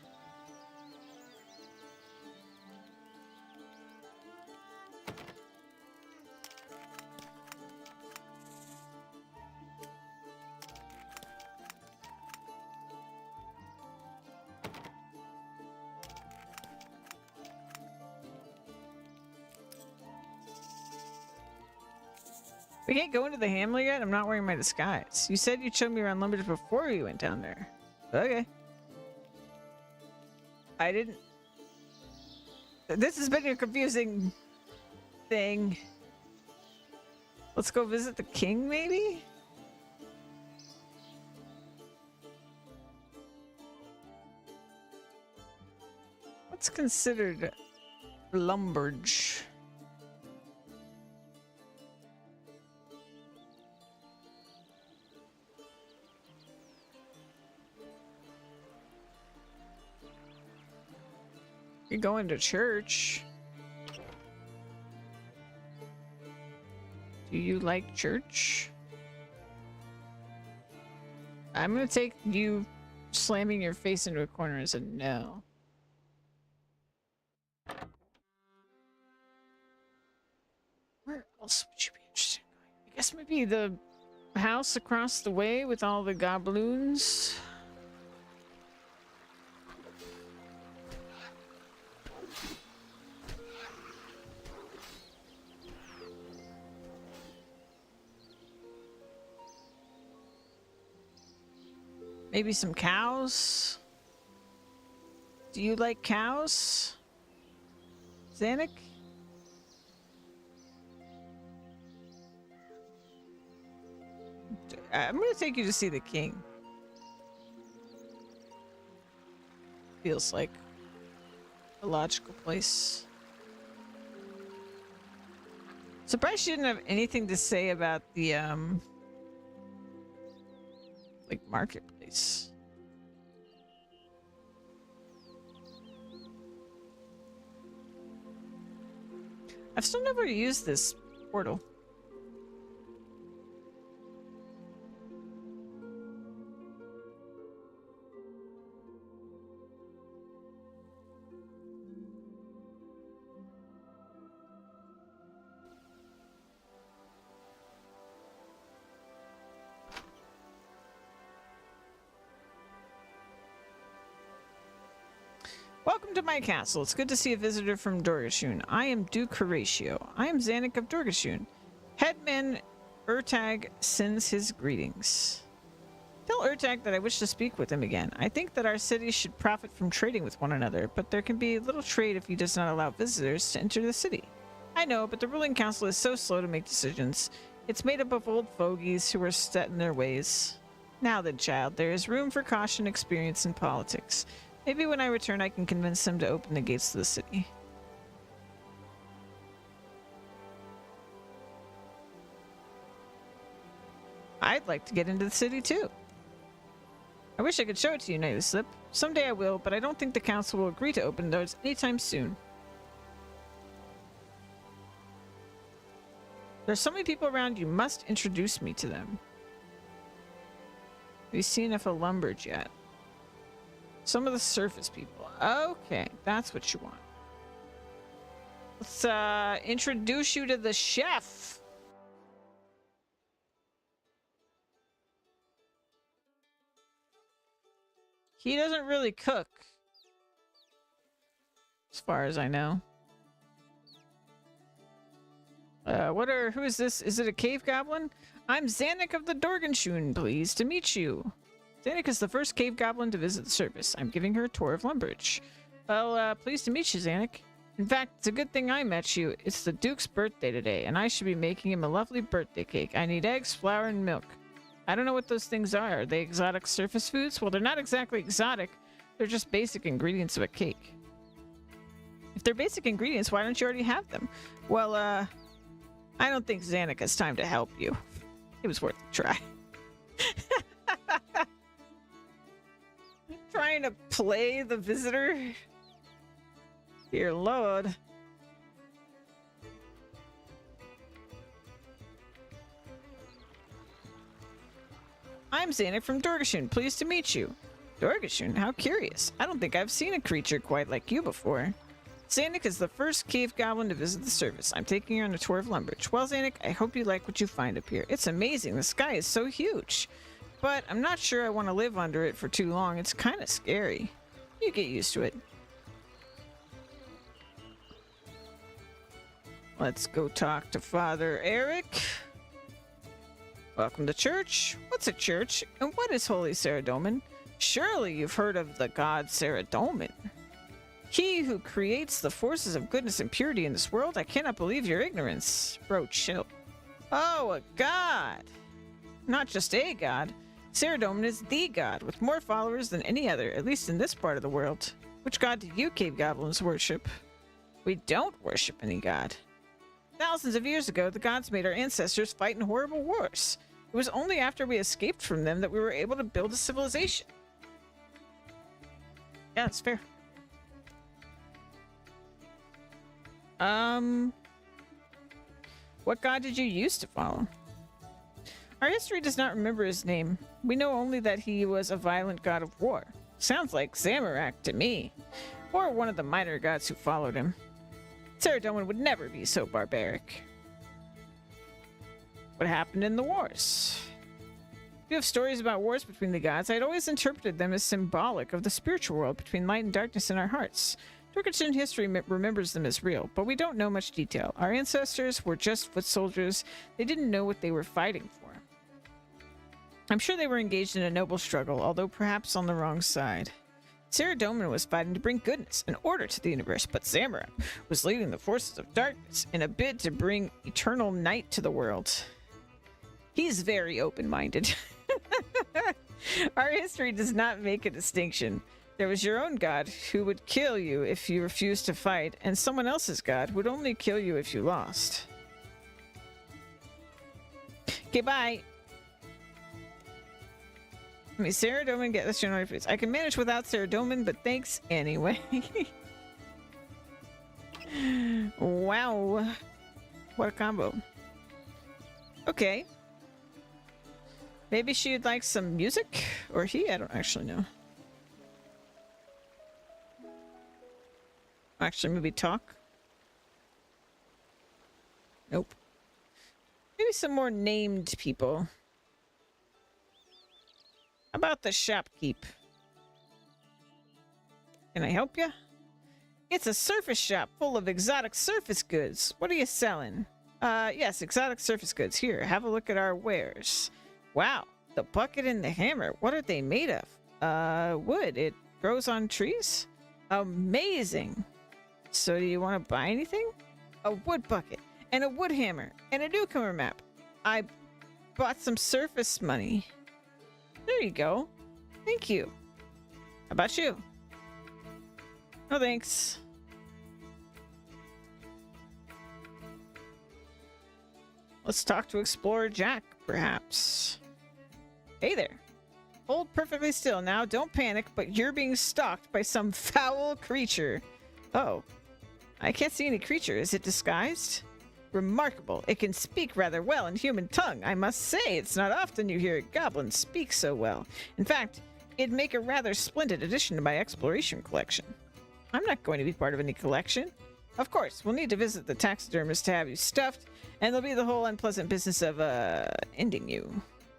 We can't go into the Hamlet yet? I'm not wearing my disguise. You said you'd show me around Lumbridge before you went down there. Okay. I didn't... This has been a confusing thing. Let's go visit the king, maybe? What's considered Lumbridge? You're going to church. Do you like church? I'm gonna take you slamming your face into a corner as a no. Where else would you be interested in going? I guess maybe the house across the way with all the gobloons. Maybe some cows? Do you like cows? Zanuck? I'm gonna take you to see the king. Feels like a logical place. Surprised she didn't have anything to say about the like marketplace. I've still never used this portal. Welcome to my castle. It's good to see a visitor from Dorgashun. I am Duke Horatio. I am Zanuck of Dorgashun. Headman Urtag sends his greetings. Tell Urtag that I wish to speak with him again. I think that our cities should profit from trading with one another, but there can be little trade if he does not allow visitors to enter the city. I know, but the ruling council is so slow to make decisions. It's made up of old fogies who are set in their ways. Now then, child, there is room for caution, experience, and politics. Maybe when I return, I can convince them to open the gates to the city. I'd like to get into the city, too. I wish I could show it to you, Knightly Slip. Someday I will, but I don't think the council will agree to open those anytime soon. There's so many people around, you must introduce me to them. Have you seen enough of Lumbridge yet? Some of the surface people. Okay, that's what you want. Let's introduce you to the chef. He doesn't really cook, as far as I know. Who is this? Is it a cave goblin? I'm Zanuck of the Dorgashun, pleased to meet you. Zanuck is the first cave goblin to visit the service. I'm giving her a tour of Lumbridge. Well, pleased to meet you, Zanuck. In fact, it's a good thing I met you. It's the Duke's birthday today, and I should be making him a lovely birthday cake. I need eggs, flour, and milk. I don't know what those things are. Are they exotic surface foods? Well, they're not exactly exotic. They're just basic ingredients of a cake. If they're basic ingredients, why don't you already have them? Well, I don't think Zanuck has time to help you. It was worth a try. Trying to play the visitor? Dear Lord. I'm Zanik from Dorgashun. Pleased to meet you. Dorgashun? How curious. I don't think I've seen a creature quite like you before. Zanik is the first cave goblin to visit the service. I'm taking you on a tour of Lumbridge. Well, Zanik, I hope you like what you find up here. It's amazing. The sky is so huge. But I'm not sure I want to live under it for too long. It's kind of scary. You get used to it. Let's go talk to Father Eric. Welcome to church. What's a church? And what is Holy Saradomin? Surely you've heard of the god Saradomin. He who creates the forces of goodness and purity in this world? I cannot believe your ignorance. Bro, chill. Oh, a god. Not just a god. Saradomin is the god, with more followers than any other, at least in this part of the world. Which god do you cave goblins worship? We don't worship any god. Thousands of years ago, the gods made our ancestors fight in horrible wars. It was only after we escaped from them that we were able to build a civilization. Yeah, that's fair. What god did you used to follow? Our history does not remember his name. We know only that he was a violent god of war. Sounds like Zamorak to me. Or one of the minor gods who followed him. Saradomin would never be so barbaric. What happened in the wars? You have stories about wars between the gods. I'd always interpreted them as symbolic of the spiritual world between light and darkness in our hearts. Dorkachin history remembers them as real, but we don't know much detail. Our ancestors were just foot soldiers. They didn't know what they were fighting for. I'm sure they were engaged in a noble struggle, although perhaps on the wrong side. Saradomin was fighting to bring goodness and order to the universe, but Zamorak was leading the forces of darkness in a bid to bring eternal night to the world. He's very open-minded. Our history does not make a distinction. There was your own god who would kill you if you refused to fight, and someone else's god would only kill you if you lost. Okay, bye. I mean, Saradomin, get this general please. I can manage without Saradomin, but thanks anyway. Wow. What a combo. Okay. Maybe she'd like some music? Or he? I don't actually know. Actually, maybe talk? Nope. Maybe some more named people. How about the shopkeep? Can I help you? It's a surface shop full of exotic surface goods. What are you selling? Yes, exotic surface goods. Here, have a look at our wares. Wow, the bucket and the hammer. What are they made of? Wood. It grows on trees? Amazing. So do you want to buy anything? A wood bucket and a wood hammer and a newcomer map. I bought some surface money. There you go. Thank you. How about you? No thanks. Let's talk to Explorer Jack, perhaps. Hey there. Hold perfectly still now. Don't panic, but you're being stalked by some foul creature. Oh. I can't see any creature. Is it disguised? Remarkable. It can speak rather well in human tongue. I must say, it's not often you hear a goblin speak so well. In fact, it'd make a rather splendid addition to my exploration collection. I'm not going to be part of any collection. Of course, we'll need to visit the taxidermist to have you stuffed, and there'll be the whole unpleasant business of, ending you.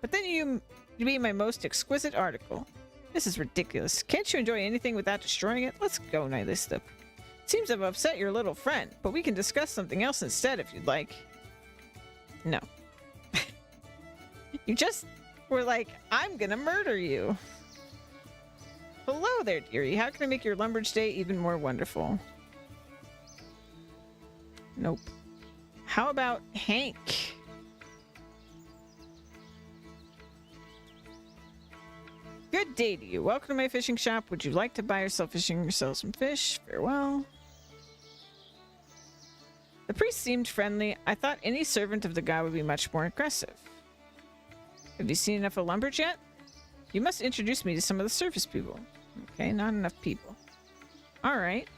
But then you'd be my most exquisite article. This is ridiculous. Can't you enjoy anything without destroying it? Let's go, Nihilista. Seems I've upset your little friend, but we can discuss something else instead if you'd like. No. You just were like, I'm gonna murder you. Hello there, dearie. How can I make your Lumbridge day even more wonderful? Nope. How about Hank? Good day to you. Welcome to my fishing shop. Would you like to buy or sell fishing or sell some fish? Farewell. The priest seemed friendly. I thought any servant of the god would be much more aggressive. Have you seen enough of Lumbridge yet? You must introduce me to some of the surface people. Okay, not enough people. Alright.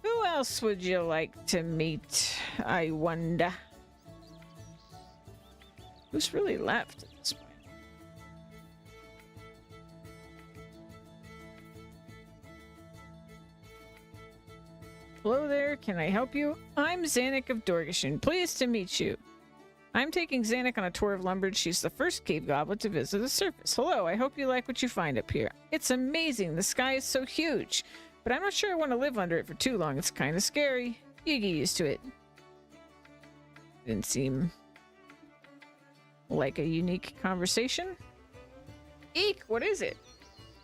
Who else would you like to meet, I wonder? Who's really left at this point? Hello there, can I help you? I'm Zanuck of Dorgashin. Pleased to meet you. I'm taking Zanuck on a tour of Lumbridge. She's the first cave goblin to visit the surface. Hello, I hope you like what you find up here. It's amazing. The sky is so huge, but I'm not sure I want to live under it for too long. It's kind of scary. You get used to it. Didn't seem like a unique conversation. Eek, what is it?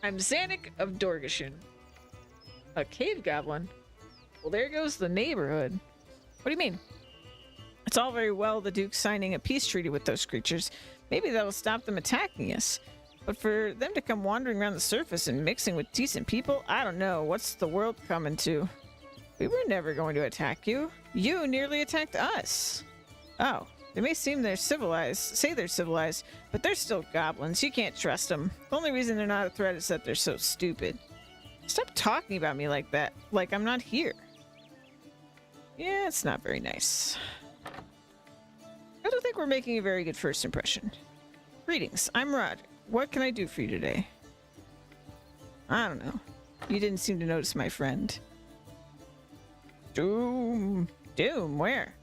I'm Zanuck of Dorgashin. A cave goblin? Well, there goes the neighborhood. What do you mean? It's all very well the Duke signing a peace treaty with those creatures. Maybe that'll stop them attacking us. But for them to come wandering around the surface and mixing with decent people, I don't know. What's the world coming to? We were never going to attack you. You nearly attacked us. Oh, they may seem they're civilized, but they're still goblins. You can't trust them. The only reason they're not a threat is that they're so stupid. Stop talking about me like that, like I'm not here. Yeah, it's not very nice. I don't think we're making a very good first impression. Greetings, I'm Rod. What can I do for you today? I don't know. You didn't seem to notice my friend. Doom. Doom, where?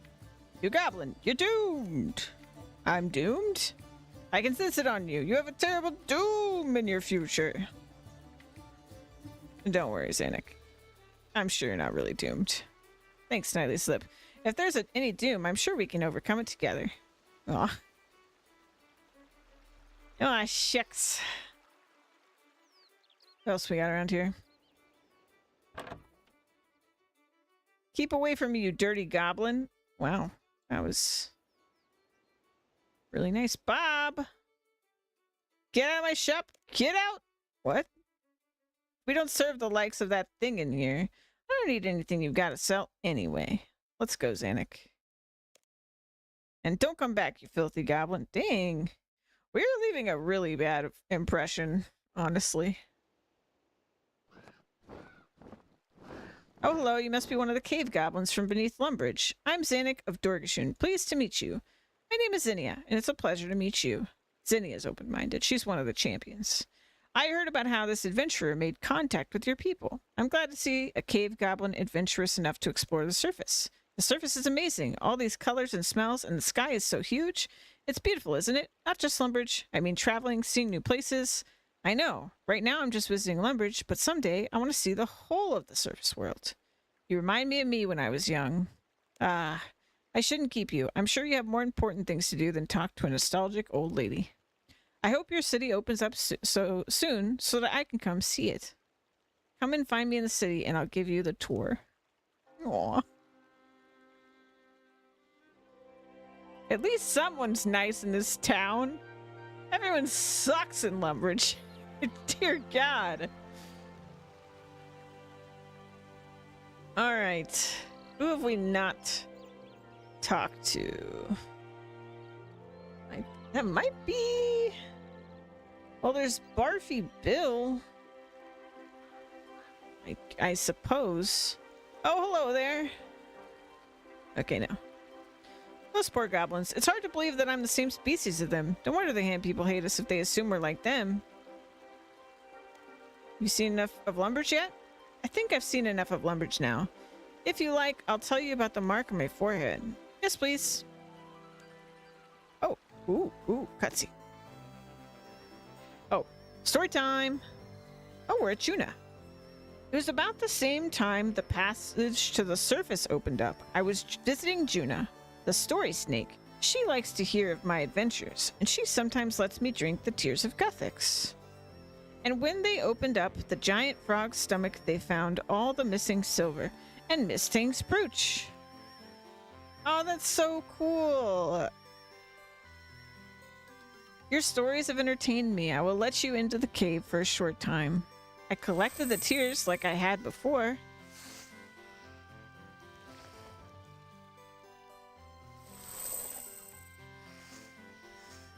You goblin, you're doomed. I'm doomed? I can sense it on you. You have a terrible doom in your future. Don't worry, Zanuck. I'm sure you're not really doomed. Thanks, Snidely Slip. If there's any doom, I'm sure we can overcome it together. Aw. Aw, shucks. What else we got around here? Keep away from me, you dirty goblin. Wow, that was really nice. Bob! Get out of my shop! Get out! What? We don't serve the likes of that thing in here. I don't need anything you've got to sell anyway. Let's go, Zanuck. And don't come back, you filthy goblin. Dang. We're leaving a really bad impression, honestly. Oh, hello. You must be one of the cave goblins from beneath Lumbridge. I'm Zanuck of Dorgashin. Pleased to meet you. My name is Zinnia, and it's a pleasure to meet you. Zinnia's open-minded. She's one of the champions. I heard about how this adventurer made contact with your people. I'm glad to see a cave goblin adventurous enough to explore the surface. The surface is amazing. All these colors and smells, and the sky is so huge. It's beautiful, isn't it? Not just Lumbridge. I mean traveling, seeing new places. I know. Right now I'm just visiting Lumbridge, but someday I want to see the whole of the surface world. You remind me of me when I was young. I shouldn't keep you. I'm sure you have more important things to do than talk to a nostalgic old lady. I hope your city opens up so soon so that I can come see it. Come and find me in the city and I'll give you the tour. Aww. At least someone's nice in this town. Everyone sucks in Lumbridge. Dear God. Alright. Who have we not talked to? That might be... Well, there's Barfy Bill. I suppose. Oh, hello there. Okay, now. Those poor goblins. It's hard to believe that I'm the same species as them. No wonder the hand people hate us if they assume we're like them. You seen enough of Lumbridge yet? I think I've seen enough of Lumbridge now. If you like, I'll tell you about the mark on my forehead. Yes, please. Oh, ooh, cutscene. Oh, story time. Oh, we're at Juna. It was about the same time the passage to the surface opened up. I was visiting Juna, the story snake. She likes to hear of my adventures, and she sometimes lets me drink the tears of Guthix. And when they opened up the giant frog's stomach, they found all the missing silver and Miss Ting's brooch. Oh, that's so cool. Your stories have entertained me. I will let you into the cave for a short time. I collected the tears like I had before.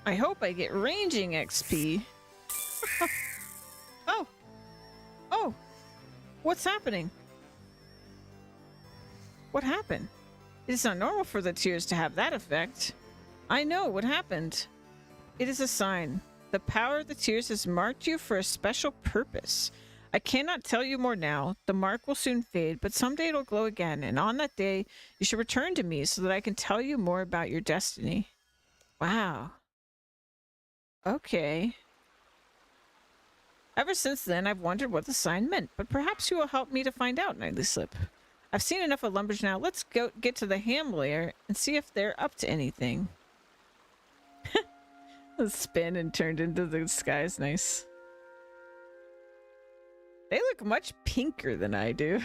I hope I get ranging XP. Oh, what's happening? What happened? It is not normal for the tears to have that effect. I know what happened. It is a sign. The power of the tears has marked you for a special purpose. I cannot tell you more now. The mark will soon fade, but someday it'll glow again, and on that day, you should return to me so that I can tell you more about your destiny. Wow. Okay. Ever since then, I've wondered what the sign meant, but perhaps you will help me to find out, Nightly Slip. I've seen enough of Lumbridge now. Let's go get to the ham layer and see if they're up to anything. The spin and turned into the sky is nice. They look much pinker than I do.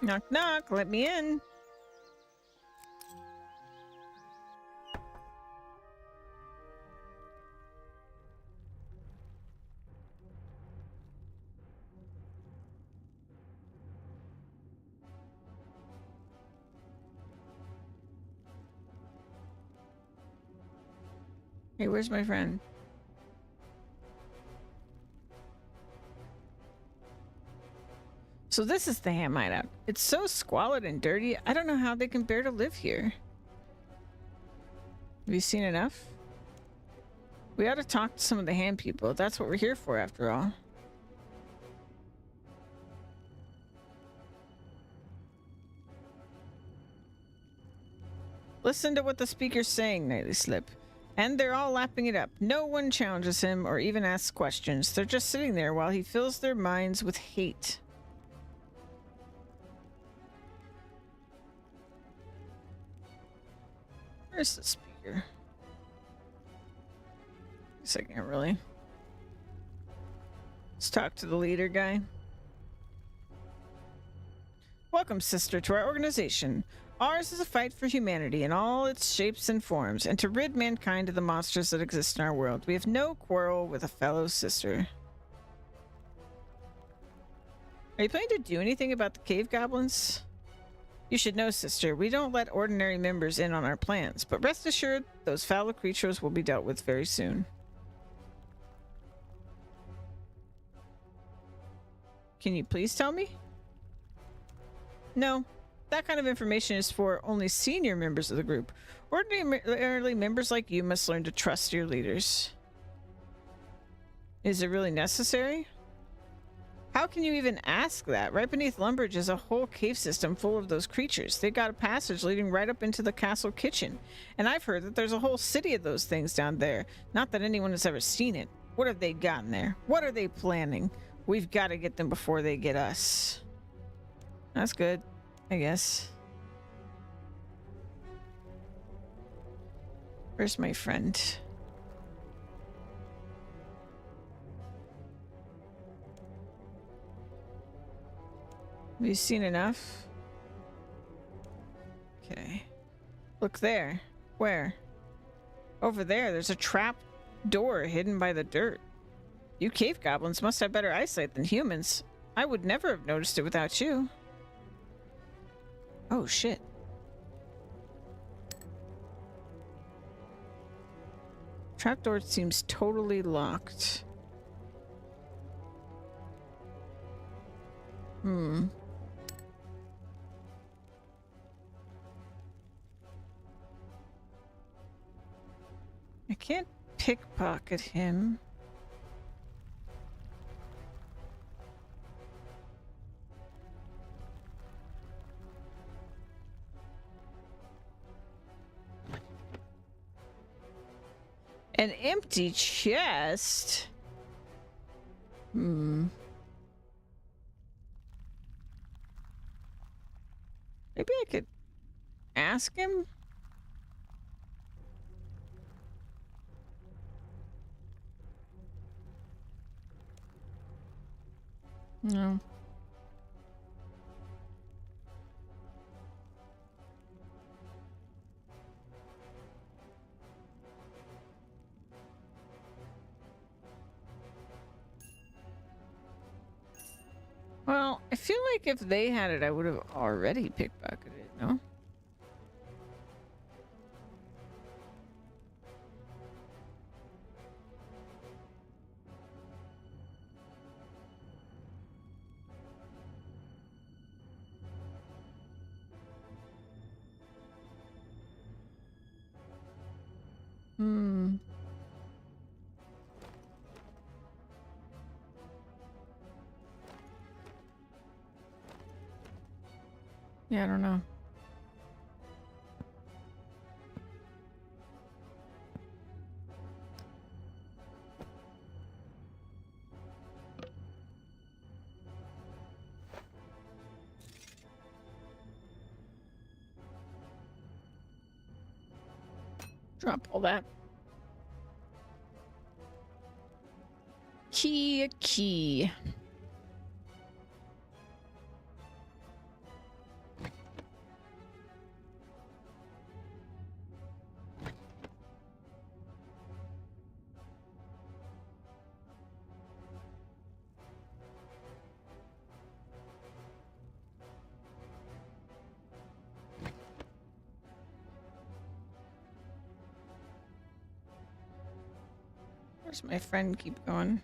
Knock, knock, let me in. Hey, where's my friend? So this is the ham hideout. It's so squalid and dirty, I don't know how they can bear to live here. Have you seen enough? We ought to talk to some of the ham people. That's what we're here for, after all. Listen to what the speaker's saying, Nightly Slip. And they're all lapping it up. No one challenges him or even asks questions. They're just sitting there while he fills their minds with hate. Where's the speaker? Guess I can't really. Let's talk to the leader guy. Welcome, sister, to our organization. Ours is a fight for humanity in all its shapes and forms, and to rid mankind of the monsters that exist in our world. We have no quarrel with a fellow sister. Are you planning to do anything about the cave goblins? You should know, sister, we don't let ordinary members in on our plans, but rest assured, those foul creatures will be dealt with very soon. Can you please tell me? No. That kind of information is for only senior members of the group. Ordinary members like you must learn to trust your leaders. Is it really necessary? How can you even ask that? Right beneath Lumbridge is a whole cave system full of those creatures. They got a passage leading right up into the castle kitchen. And I've heard that there's a whole city of those things down there. Not that anyone has ever seen it. What have they gotten there? What are they planning? We've got to get them before they get us. That's good, I guess. Where's my friend? Have you seen enough? Okay. Look there. Where? Over there, there's a trap door hidden by the dirt. You cave goblins must have better eyesight than humans. I would never have noticed it without you. Oh, shit. Trapdoor seems totally locked. I can't pickpocket him. An empty chest? Maybe I could ask him? No. Well, if feel like if they had it, I would have already pickpocketed it, no? Hmm. Yeah, I don't know. Drop all that. Key. Where's my friend keep going?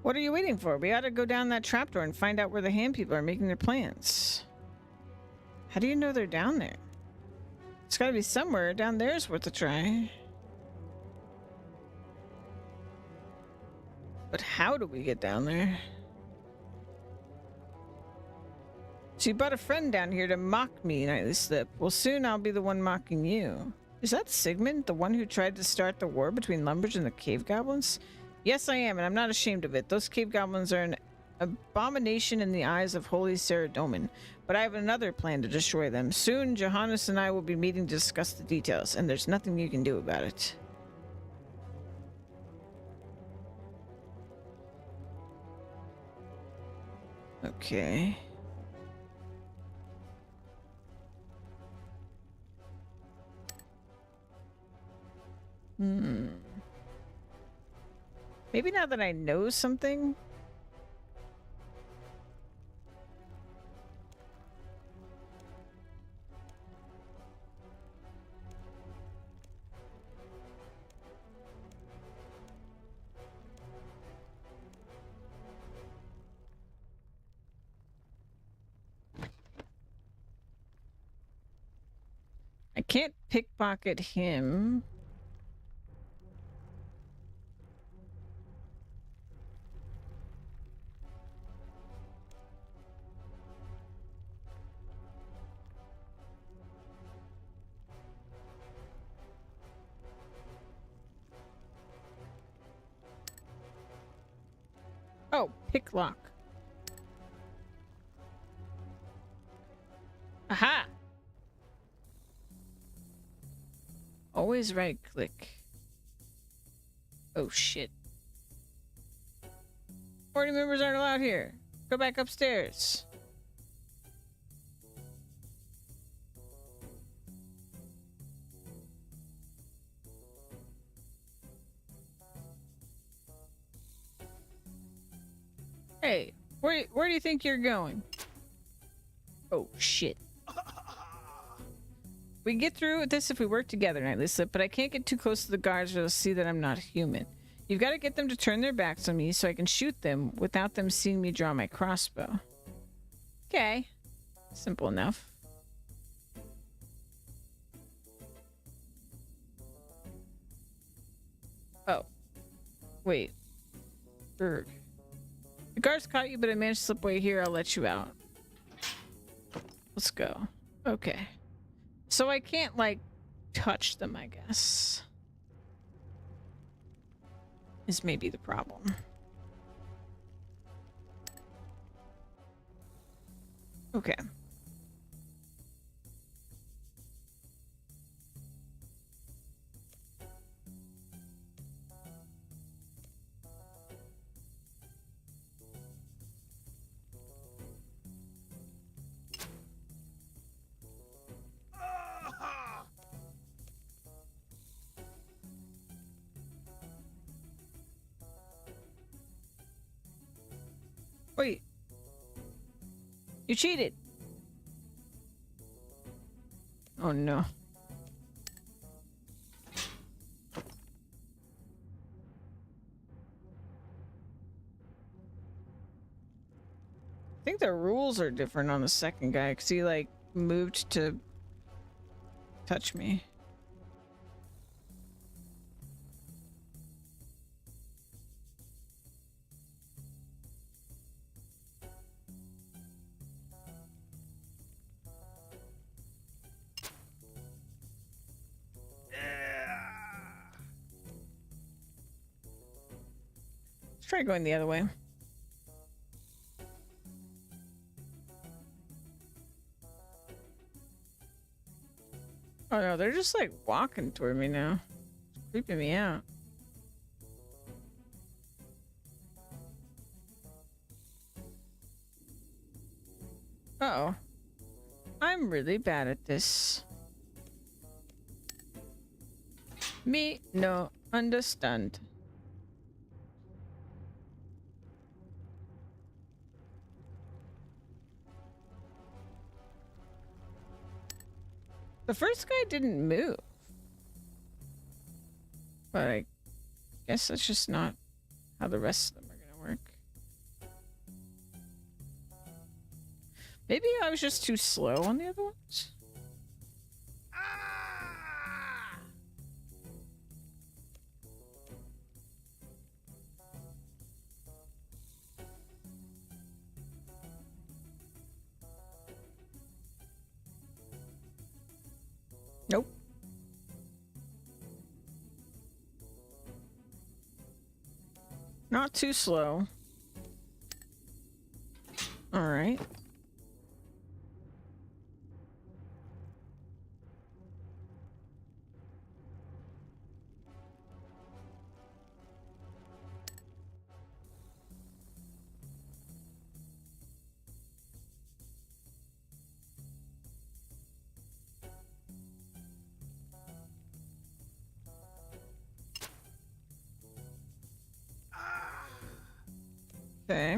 What are you waiting for? We ought to go down that trapdoor and find out where the hand people are making their plans. How do you know they're down there? It's gotta be somewhere. Down there's worth a try. But how do we get down there? So you brought a friend down here to mock me, Nightly Slip. Well, soon I'll be the one mocking you. Is that Sigmund, the one who tried to start the war between Lumbridge and the cave goblins? Yes, I am, and I'm not ashamed of it. Those cave goblins are an abomination in the eyes of Holy Saradomin. But I have another plan to destroy them. Soon, Johannes and I will be meeting to discuss the details, and there's nothing you can do about it. Okay. Maybe now that I know something. I can't pickpocket him. Oh, pick lock. Aha! Always right click. Oh shit. Party members aren't allowed here. Go back upstairs. Hey, where do you think you're going? Oh shit. We can get through with this if we work together, Nightly Slip, but I can't get too close to the guards or they'll see that I'm not human. You've got to get them to turn their backs on me so I can shoot them without them seeing me draw my crossbow. Okay. Simple enough. Oh. Wait. Berg. The guards caught you, but I managed to slip away here. I'll let you out. Let's go. Okay. So I can't, like, touch them, I guess. Is maybe the problem. Okay. Wait. You cheated. Oh no. I think the rules are different on the second guy because he like moved to touch me. Let's try going the other way. Oh no, they're just like walking toward me now. It's creeping me out. Uh-oh. I'm really bad at this. Me no understand. The first guy didn't move. But I guess that's just not how the rest of them are gonna work. Maybe I was just too slow on the other ones? Nope. Not too slow. All right. Okay.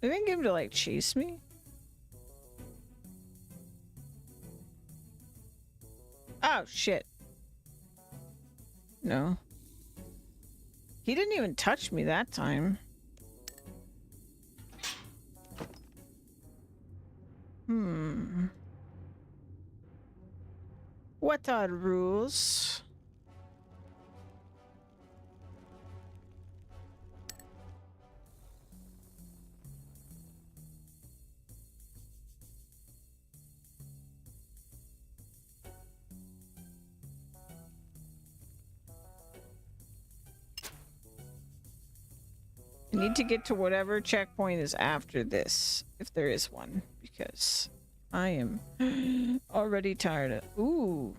They didn't get him to like chase me. Oh shit. No. He didn't even touch me that time. What are rules? I need to get to whatever checkpoint is after this, if there is one, because I am already tired of... Ooh.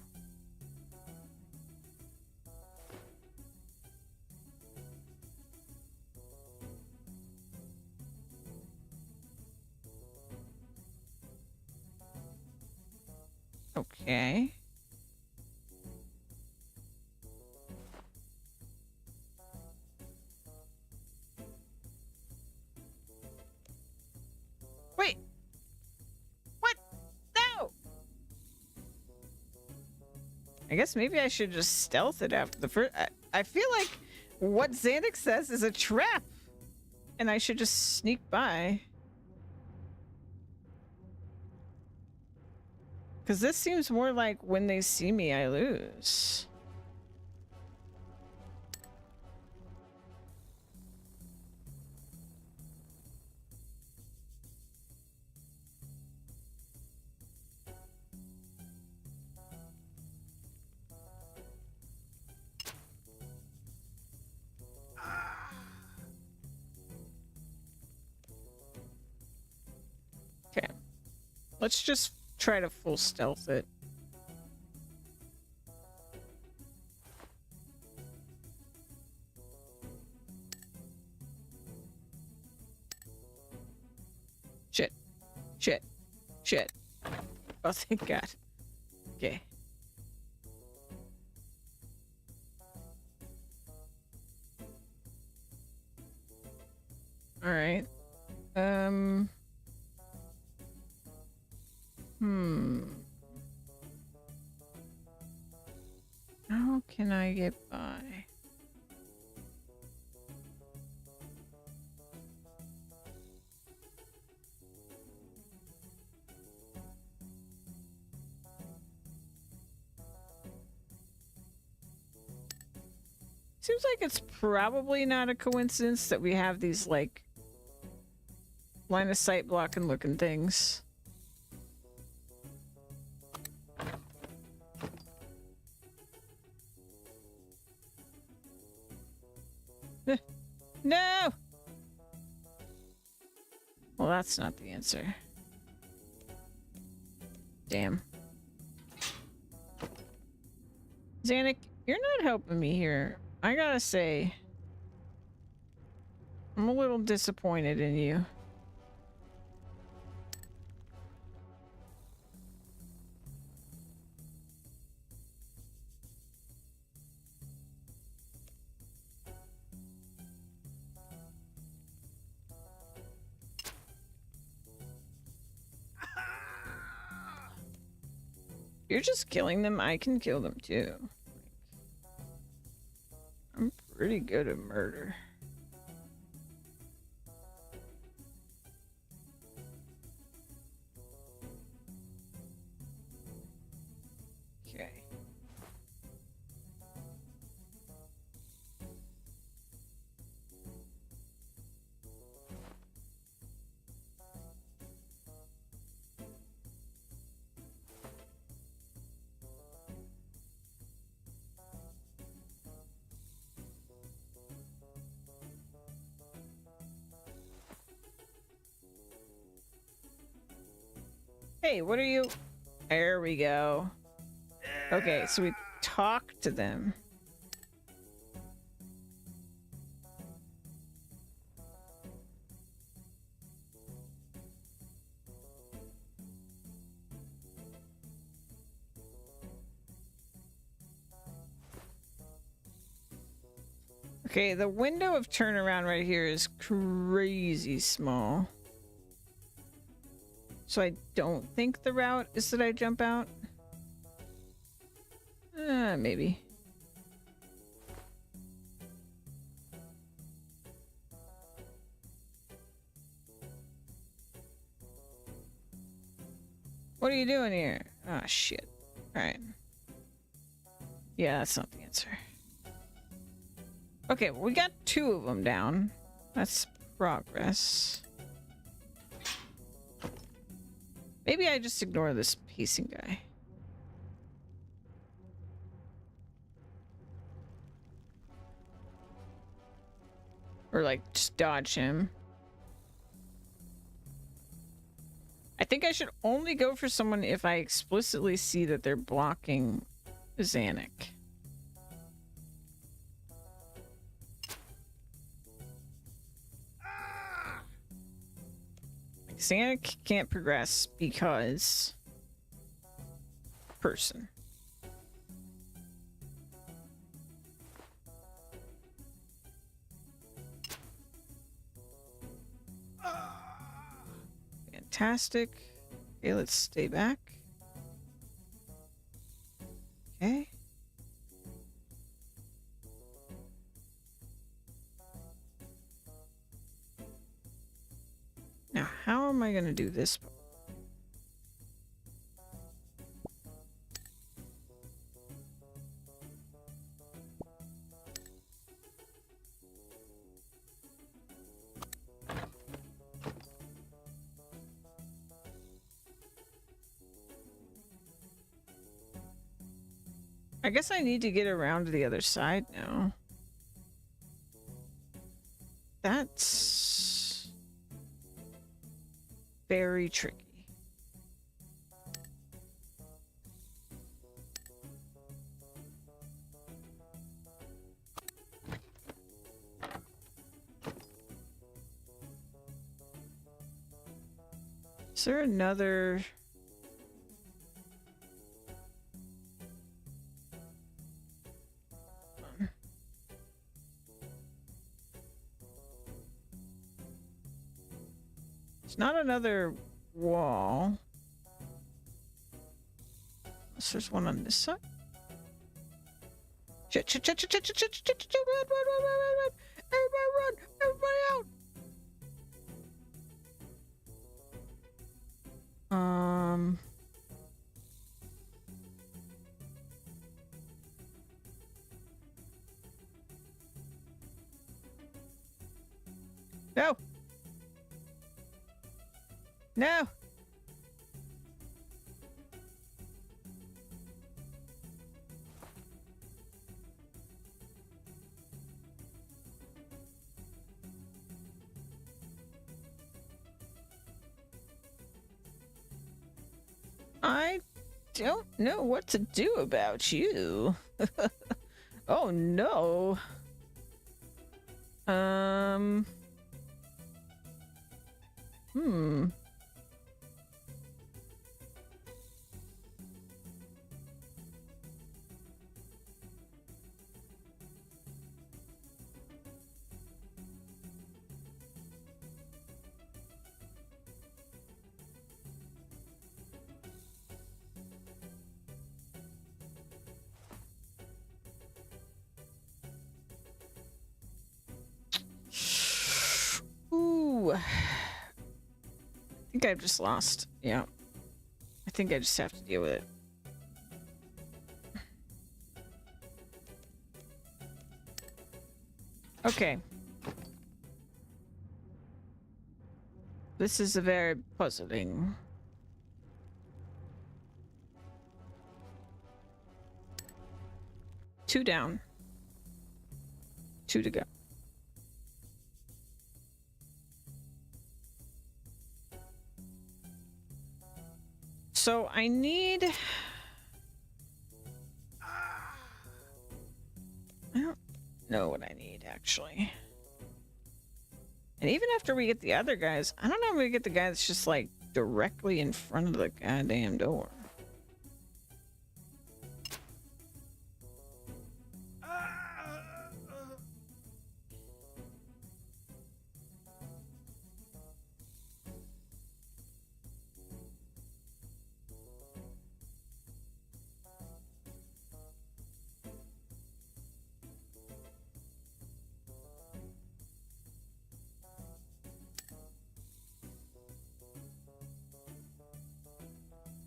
Okay. Wait. What? No. I guess maybe I should just stealth it after the first... I feel like what Xanax says is a trap. And I should just sneak by. Because this seems more like when they see me, I lose. Okay. Let's just try to full stealth it. Shit. Shit. Shit. Oh, thank God. Okay. All right. How can I get by? Seems like it's probably not a coincidence that we have these, like, line of sight blocking looking things. No! Well, that's not the answer. Damn. Zanuck, you're not helping me here. I gotta say, I'm a little disappointed in you. You're just killing them, I can kill them too. I'm pretty good at murder. Okay. Hey, what are you? There we go. Okay, so we talk to them. Okay, the window of turnaround right here is crazy small. So I don't think the route is that I jump out. Maybe. What are you doing here? Ah, shit. Alright. Yeah, that's not the answer. Okay, well, we got 2 of them down. That's progress. Maybe I just ignore this pacing guy. Or, like, just dodge him. I think I should only go for someone if I explicitly see that they're blocking Zanuck. Zanuck can't progress because person. Fantastic. Okay, let's stay back. Okay. Now, how am I going to do this? I guess I need to get around to the other side now. That's very tricky. Is there another... It's not another wall. Unless there's one on this side. Shit, shit, shit, shit, shit, shit, shit, shit, shit, run, run, run, run, run, run. Everybody run! Everybody out! No! No! I don't know what to do about you. Oh no. Hmm. Ooh. I think I've just lost. Yeah. I think I just have to deal with it. Okay. This is a very puzzling. Two down. Two to go. So I need... I don't know what I need, actually. And even after we get the other guys, I don't know if we get the guy that's just, like, directly in front of the goddamn door.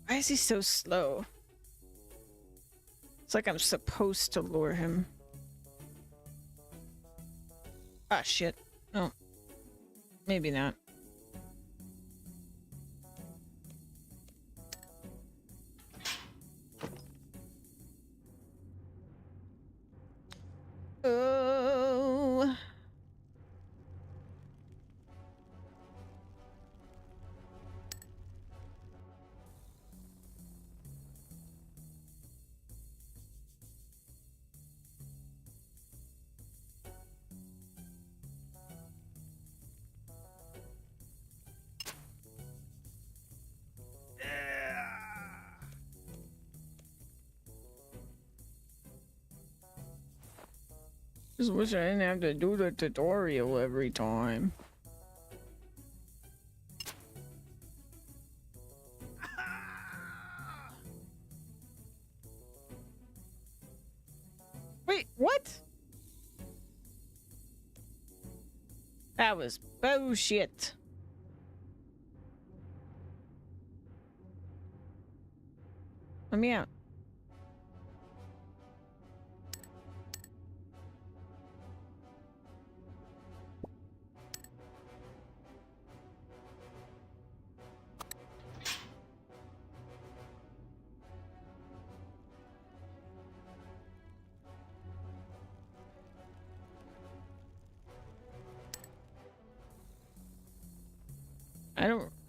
Why is he so slow? It's like I'm supposed to lure him. Ah, shit. No. Maybe not. Oh. Just wish I didn't have to do the tutorial every time. Wait, what? That was bullshit. Let me out.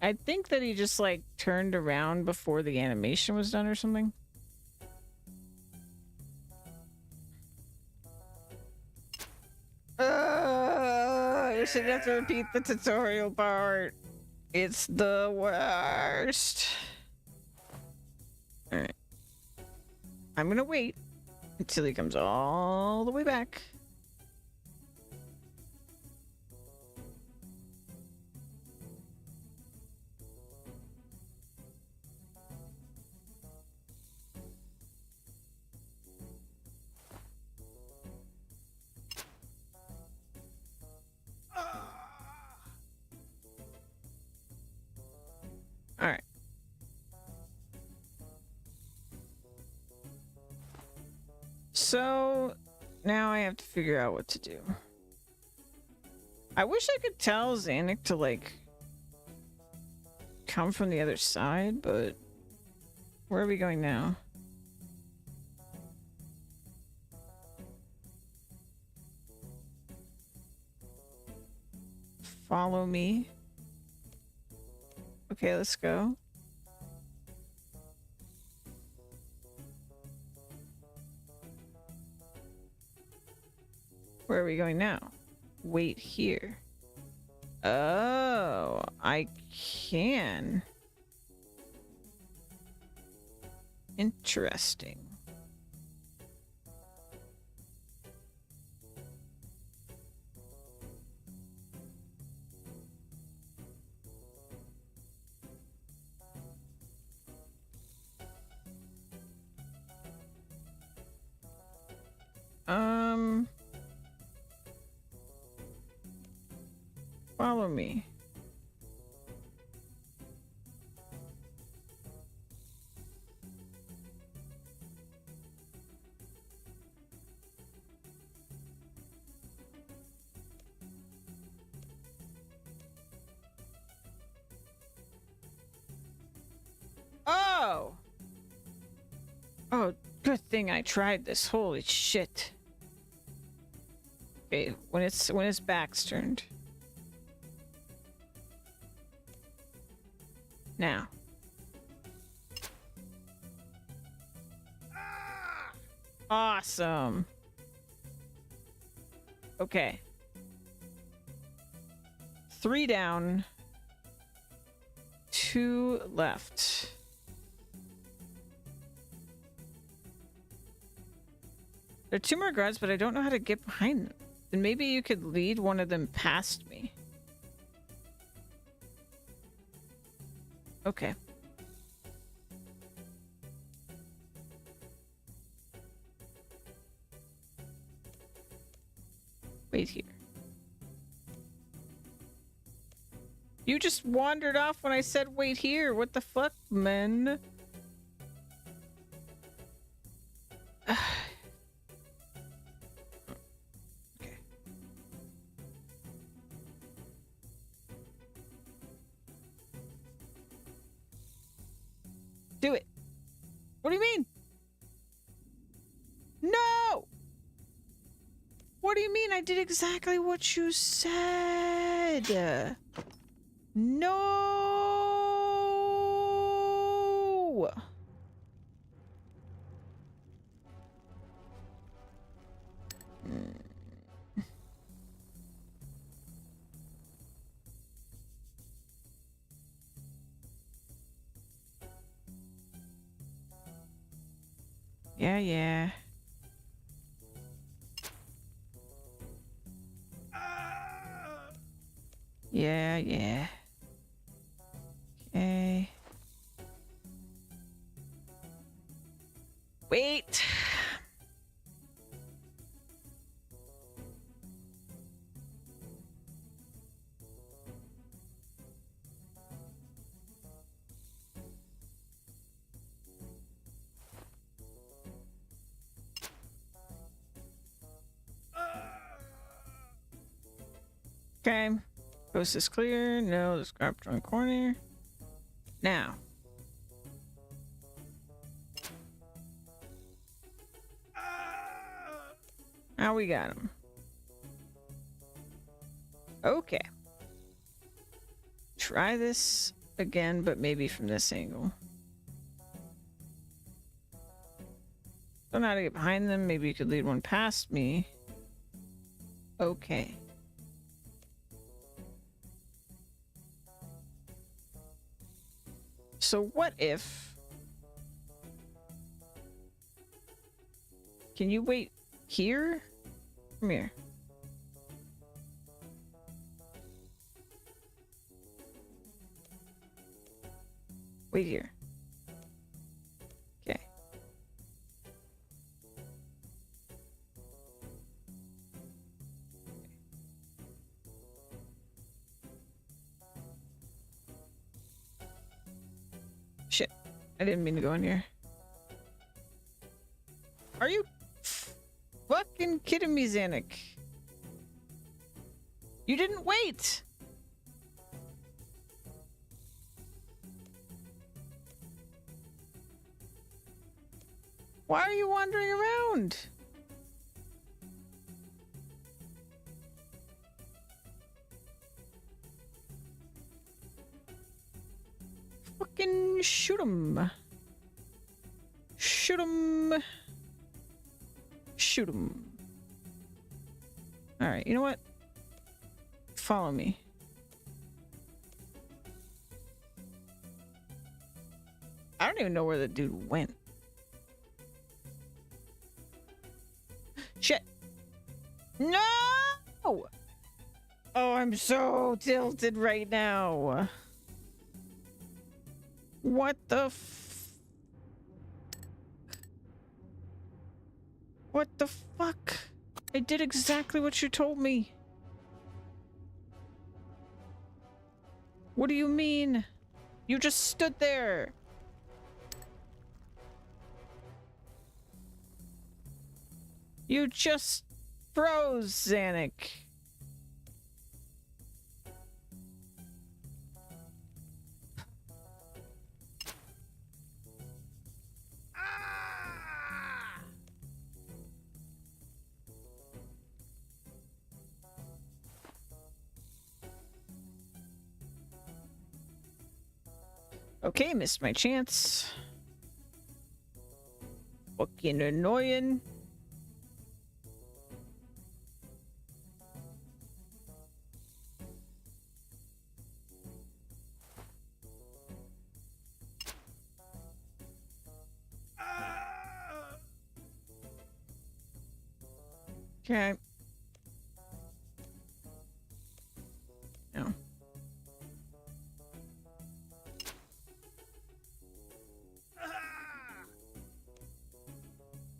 I think that he just like turned around before the animation was done or something. I should have to repeat the tutorial part. It's the worst. Alright. I'm gonna wait until he comes all the way back. So now I have to figure out what to do. I wish I could tell Xanic to like come from the other side, but where are we going now? Follow me. Okay, let's go. Where are we going now? Wait here. Oh, I can. Interesting. Follow me. Oh! Oh, good thing I tried this. Holy shit. Okay, when his back's turned. Now. Awesome. Okay. 3 down. 2 left. There are 2 more guards, but I don't know how to get behind them. Then maybe you could lead one of them past me. Okay. Wait here. You just wandered off when I said wait here. What the fuck, man? Okay. Do it. What do you mean? No! What do you mean? I did exactly what you said. No! Yeah, yeah. Yeah, yeah. Okay. Wait. Okay. Coast is clear. No, there's garbage on the corner. Now. Now we got him. Okay. Try this again, but maybe from this angle. Don't know how to get behind them. Maybe you could lead one past me. Okay. So what if... Can you wait here? Come here. Wait here. Okay. Shit. I didn't mean to go in here. Are you kidding me, Zanuck? You didn't wait! Why are you wandering around? Fucking shoot him. Shoot him. Shoot him. Alright, you know what? Follow me. I don't even know where the dude went. Shit. No! Oh, I'm so tilted right now. What the What the fuck? I did exactly what you told me. What do you mean? You just stood there. You just froze, Zanuck. Okay, missed my chance. Fucking annoying. Okay. No.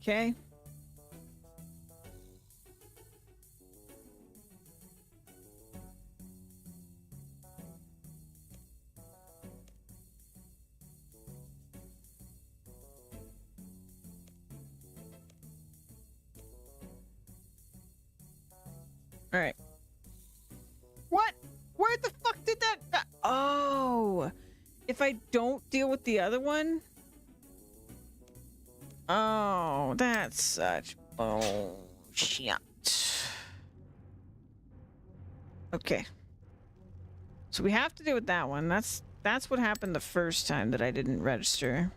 Okay. All right. What? Where the fuck did that? Oh, if I don't deal with the other one. Oh, that's such bullshit. Okay. So we have to deal with that one. That's what happened the first time that I didn't register.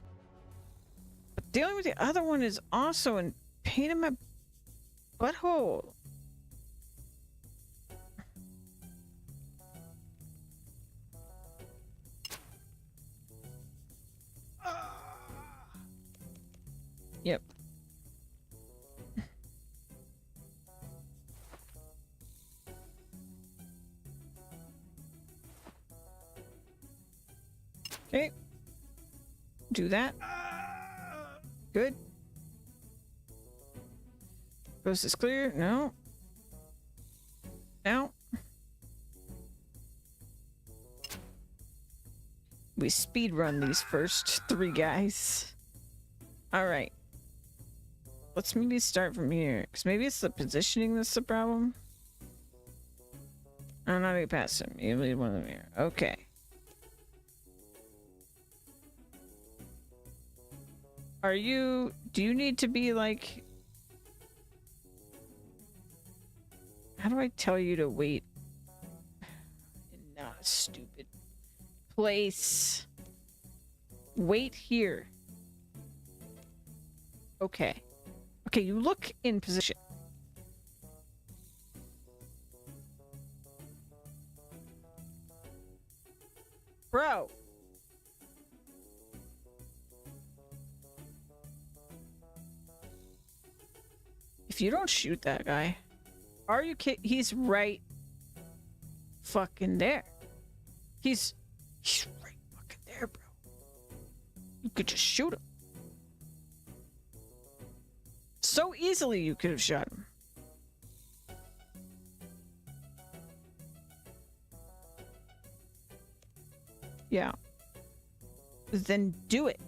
But dealing with the other one is also a pain in my butthole. Yep. Okay. Do that. Good. Coast is clear. No. No. We speed run these first 3 guys. All right. Let's maybe start from here, because maybe it's the positioning that's the problem. I'm not gonna pass him. You lead one of them here. Okay. Do you need to be like... How do I tell you to wait? Not a stupid place. Wait here. Okay. Okay, you look in position. Bro. If you don't shoot that guy, are you kidding? He's right fucking there. He's right fucking there, bro. You could just shoot him. So easily you could have shot him. Yeah. Then do it.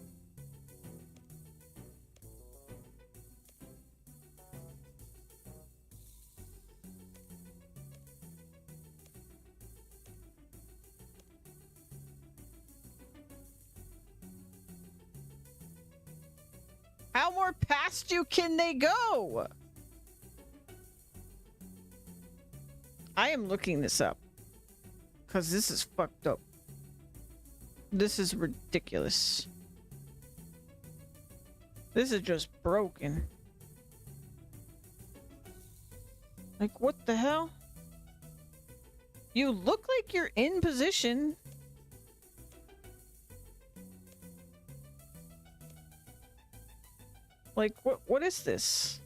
How more past you can they go? I am looking this up. Because this is fucked up. This is ridiculous. This is just broken. Like, what the hell? You look like you're in position. Like, what is this?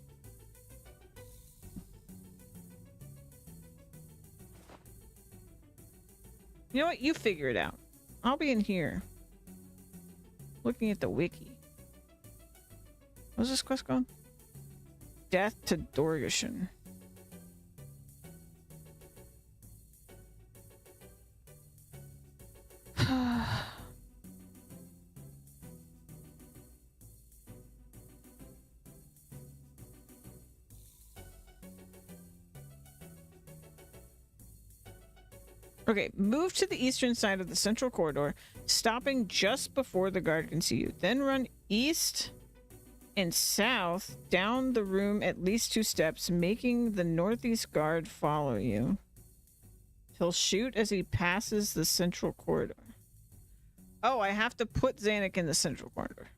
You know what? You figure it out. I'll be in here. Looking at the wiki. What's this quest called? Death to Dorgashin. Okay, move to the eastern side of the central corridor, stopping just before the guard can see you. Then run east and south down the room at least 2 steps, making the northeast guard follow you. He'll shoot as he passes the central corridor. Oh, I have to put Xanic in the central corridor.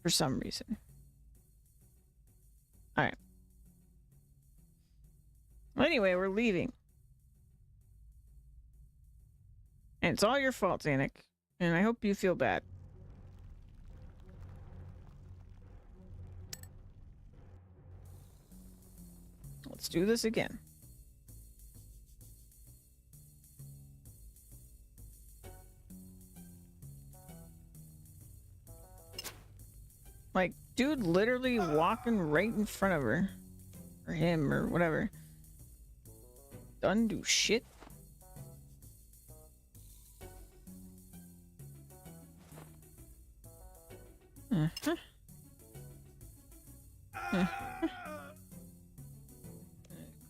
For some reason. Alright. Anyway, we're leaving. And it's all your fault, Xanic. And I hope you feel bad. Let's do this again. Like, dude literally walking right in front of her. Or him, or whatever. Doesn't do shit.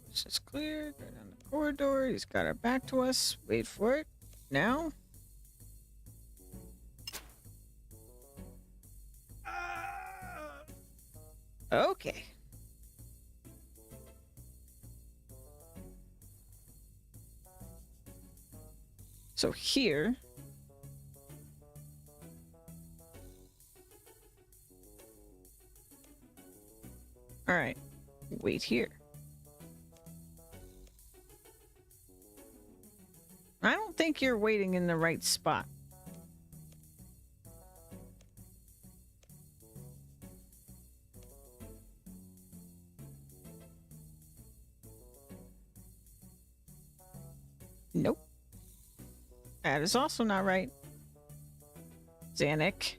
This is clear. Go down the corridor. He's got our back to us. Wait for it. Now. Okay. So here. All right. Wait here. I don't think you're waiting in the right spot. Nope. That is also not right. Xanic.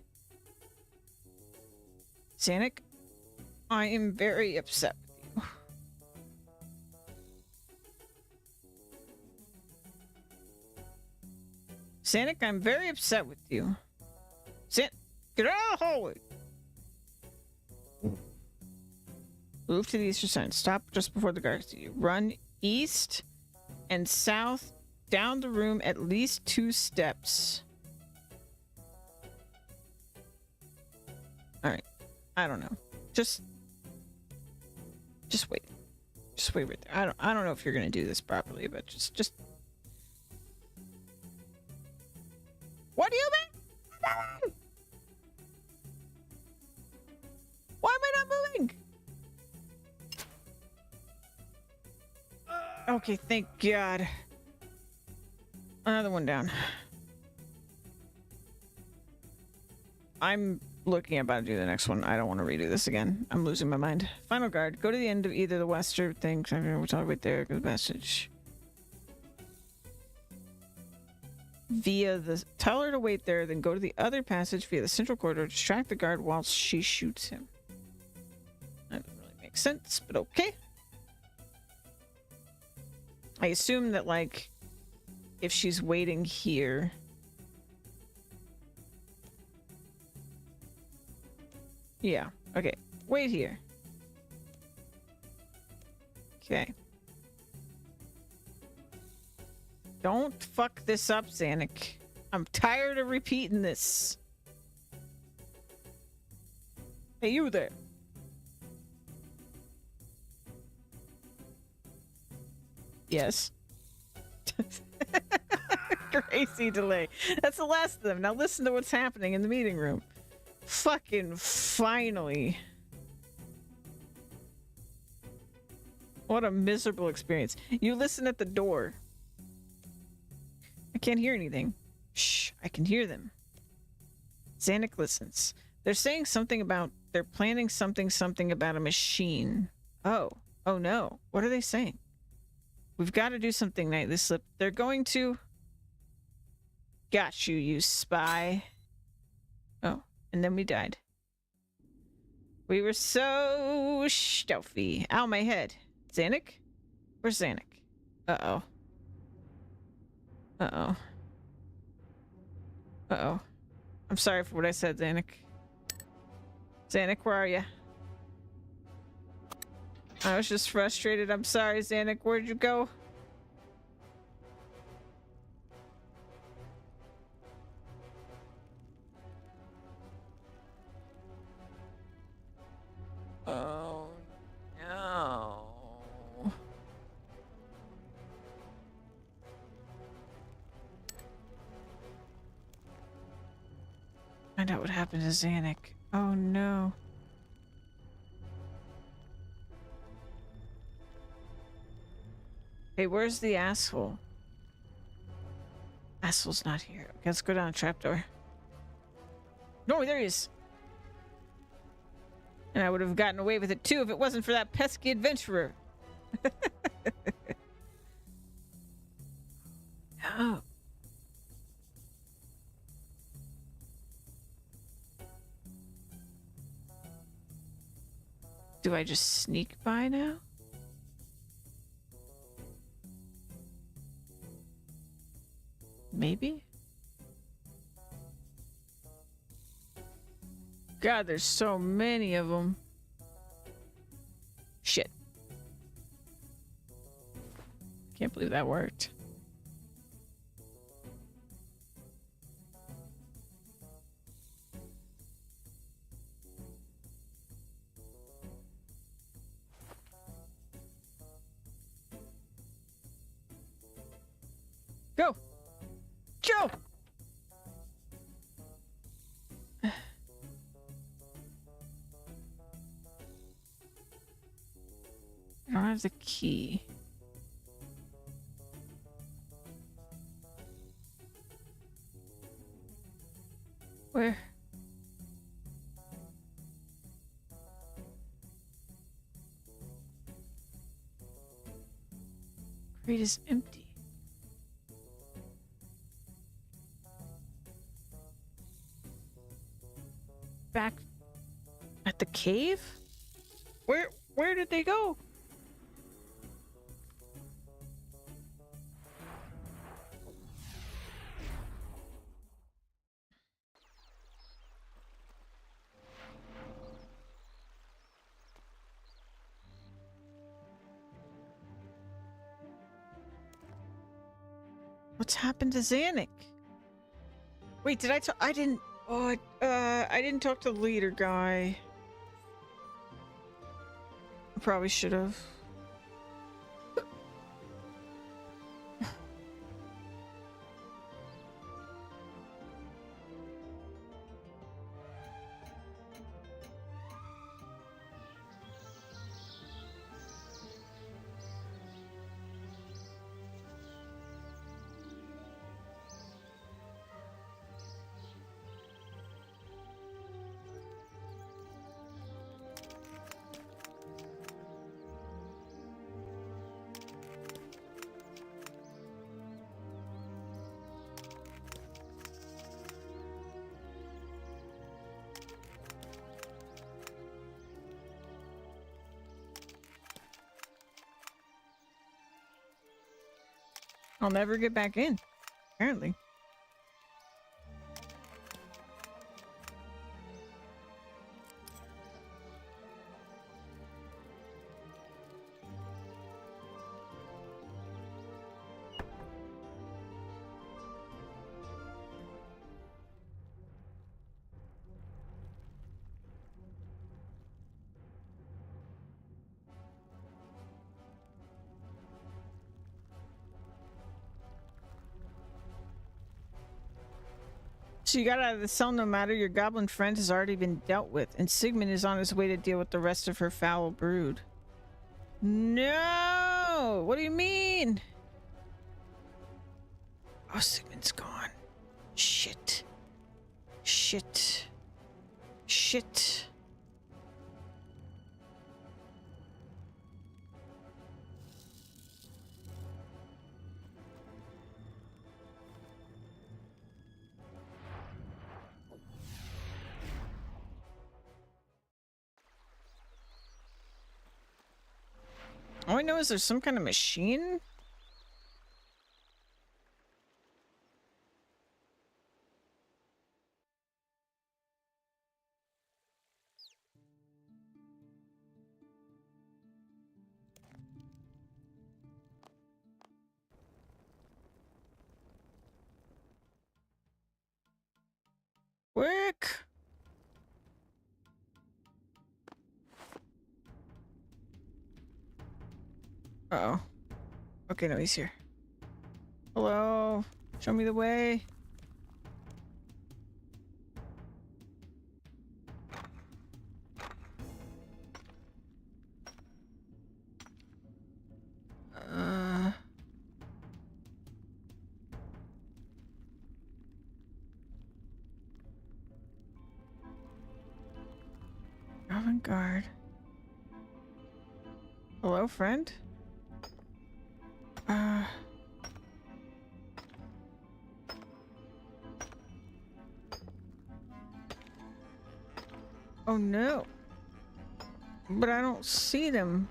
Xanic, I am very upset with you. Xanic, I'm very upset with you. Get out of the hallway. Move to the eastern side. Stop just before the guards see you. Run east and south down the room at least 2 steps. All right. I don't know. Just wait. Just wait right there. I don't know if you're gonna do this properly, but just. What do you mean? Why am I not moving? Okay, thank God. Another one down. I'm looking about to do the next one. I don't want to redo this again. I'm losing my mind. Final guard. Go to the end of either the western thing. We'll talk right there. Good message. Via the... Tell her to wait there, then go to the other passage via the central corridor. Distract the guard while she shoots him. That doesn't really make sense, but okay. I assume that, like, if she's waiting here... Yeah, okay. Wait here. Okay. Don't fuck this up, Xanic. I'm tired of repeating this. Hey, you there. Yes. Crazy delay. That's the last of them. Now listen to what's happening in the meeting room. Fucking finally. What a miserable experience. You listen at the door. I can't hear anything. Shh, I can hear them. Zanuck listens. They're saying something about, they're planning something about a machine. Oh no. What are they saying? We've got to do something, Nightly Slip. They're going to... Got you, you spy. Oh, and then we died. We were so stealthy. Ow, my head. Zanuck? Where's Zanuck? Uh-oh. Uh-oh. Uh-oh. I'm sorry for what I said, Zanuck. Zanuck, where are you? I was just frustrated. I'm sorry, Zanuck. Where'd you go? Oh, no. Find out what happened to Zanuck. Oh, no. Hey, where's the asshole? Asshole's not here. Okay, let's go down a trapdoor. No, there he is. And I would have gotten away with it too if it wasn't for that pesky adventurer. Oh. Do I just sneak by now? Maybe? God, there's so many of them. Shit. Can't believe that worked. Go! Go! I don't have the key. Where? Crate is empty. Back at the cave? Where did they go? What's happened to Zanuck? Wait, did I talk? I didn't. Oh, I didn't talk to the leader guy. I probably should have. I'll never get back in, apparently. So you got out of the cell no matter. Your goblin friend has already been dealt with, and Sigmund is on his way to deal with the rest of her foul brood. No! What do you mean? Oh, Sigmund's gone. Shit. Shit. Shit. All I know is there's some kind of machine. Quick! Uh-oh. Okay, no, he's here. Hello? Show me the way. Avant-garde. Hello, friend? Oh no. But I don't see them.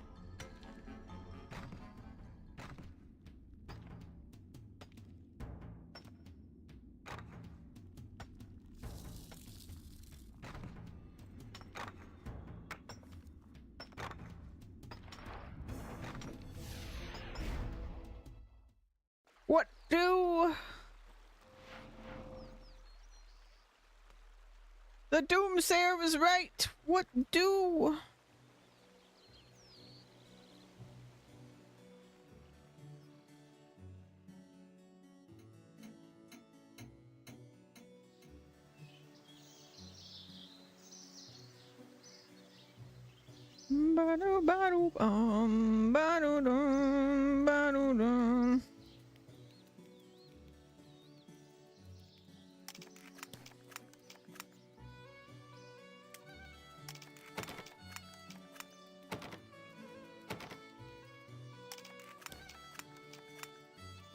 What do? The doomsayer was right. What do? Ba-do-ba-do-bum, ba-do-dum, ba-do-dum.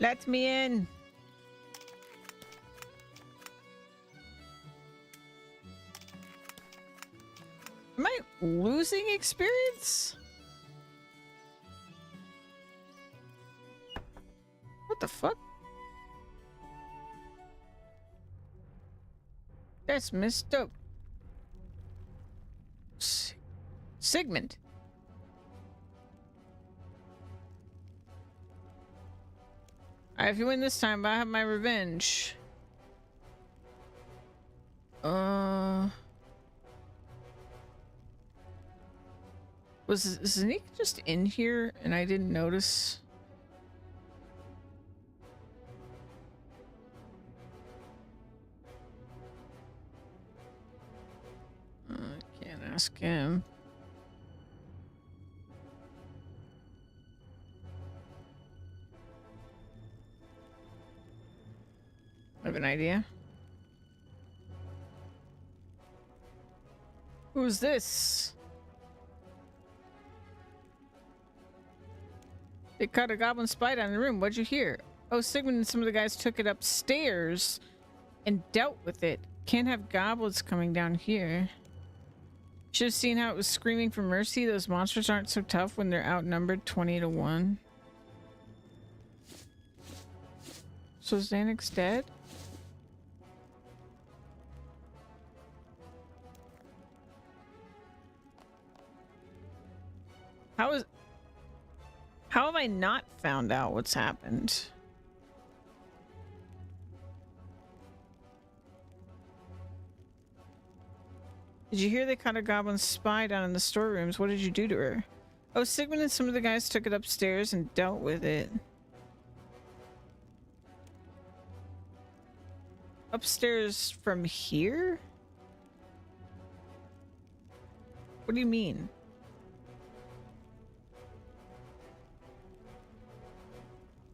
Let me in. Am I losing experience? What the fuck? That's messed up. Sigmund. Alright, if you win this time, I have my revenge. Was Zanik just in here and I didn't notice? Can't ask him. I have an idea. Who's this? They caught a goblin spy down in the room. What'd you hear? Oh, Sigmund and some of the guys took it upstairs and dealt with it. Can't have goblins coming down here. Should have seen how it was screaming for mercy. Those monsters aren't so tough when they're outnumbered 20-1. So Xanax dead? How have I not found out what's happened? Did you hear they caught a goblin spy down in the storerooms? What did you do to her? Oh, Sigmund and some of the guys took it upstairs and dealt with it. upstairs from here? What do you mean?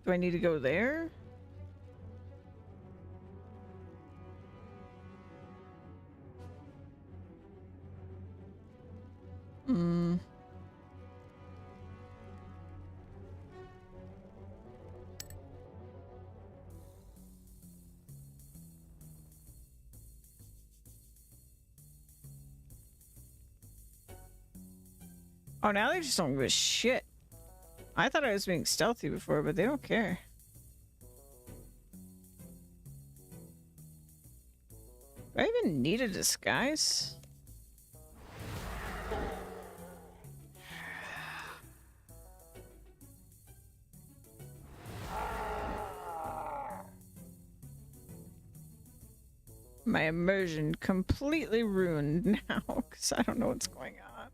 Do I need to go there? Hmm. Oh, now they just don't give a shit. I thought I was being stealthy before, but they don't care. Do I even need a disguise? My immersion completely ruined now because I don't know what's going on.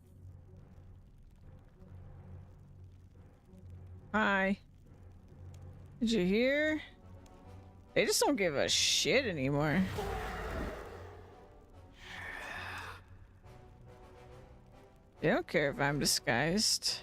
Hi. Did you hear? They just don't give a shit anymore. They don't care if I'm disguised.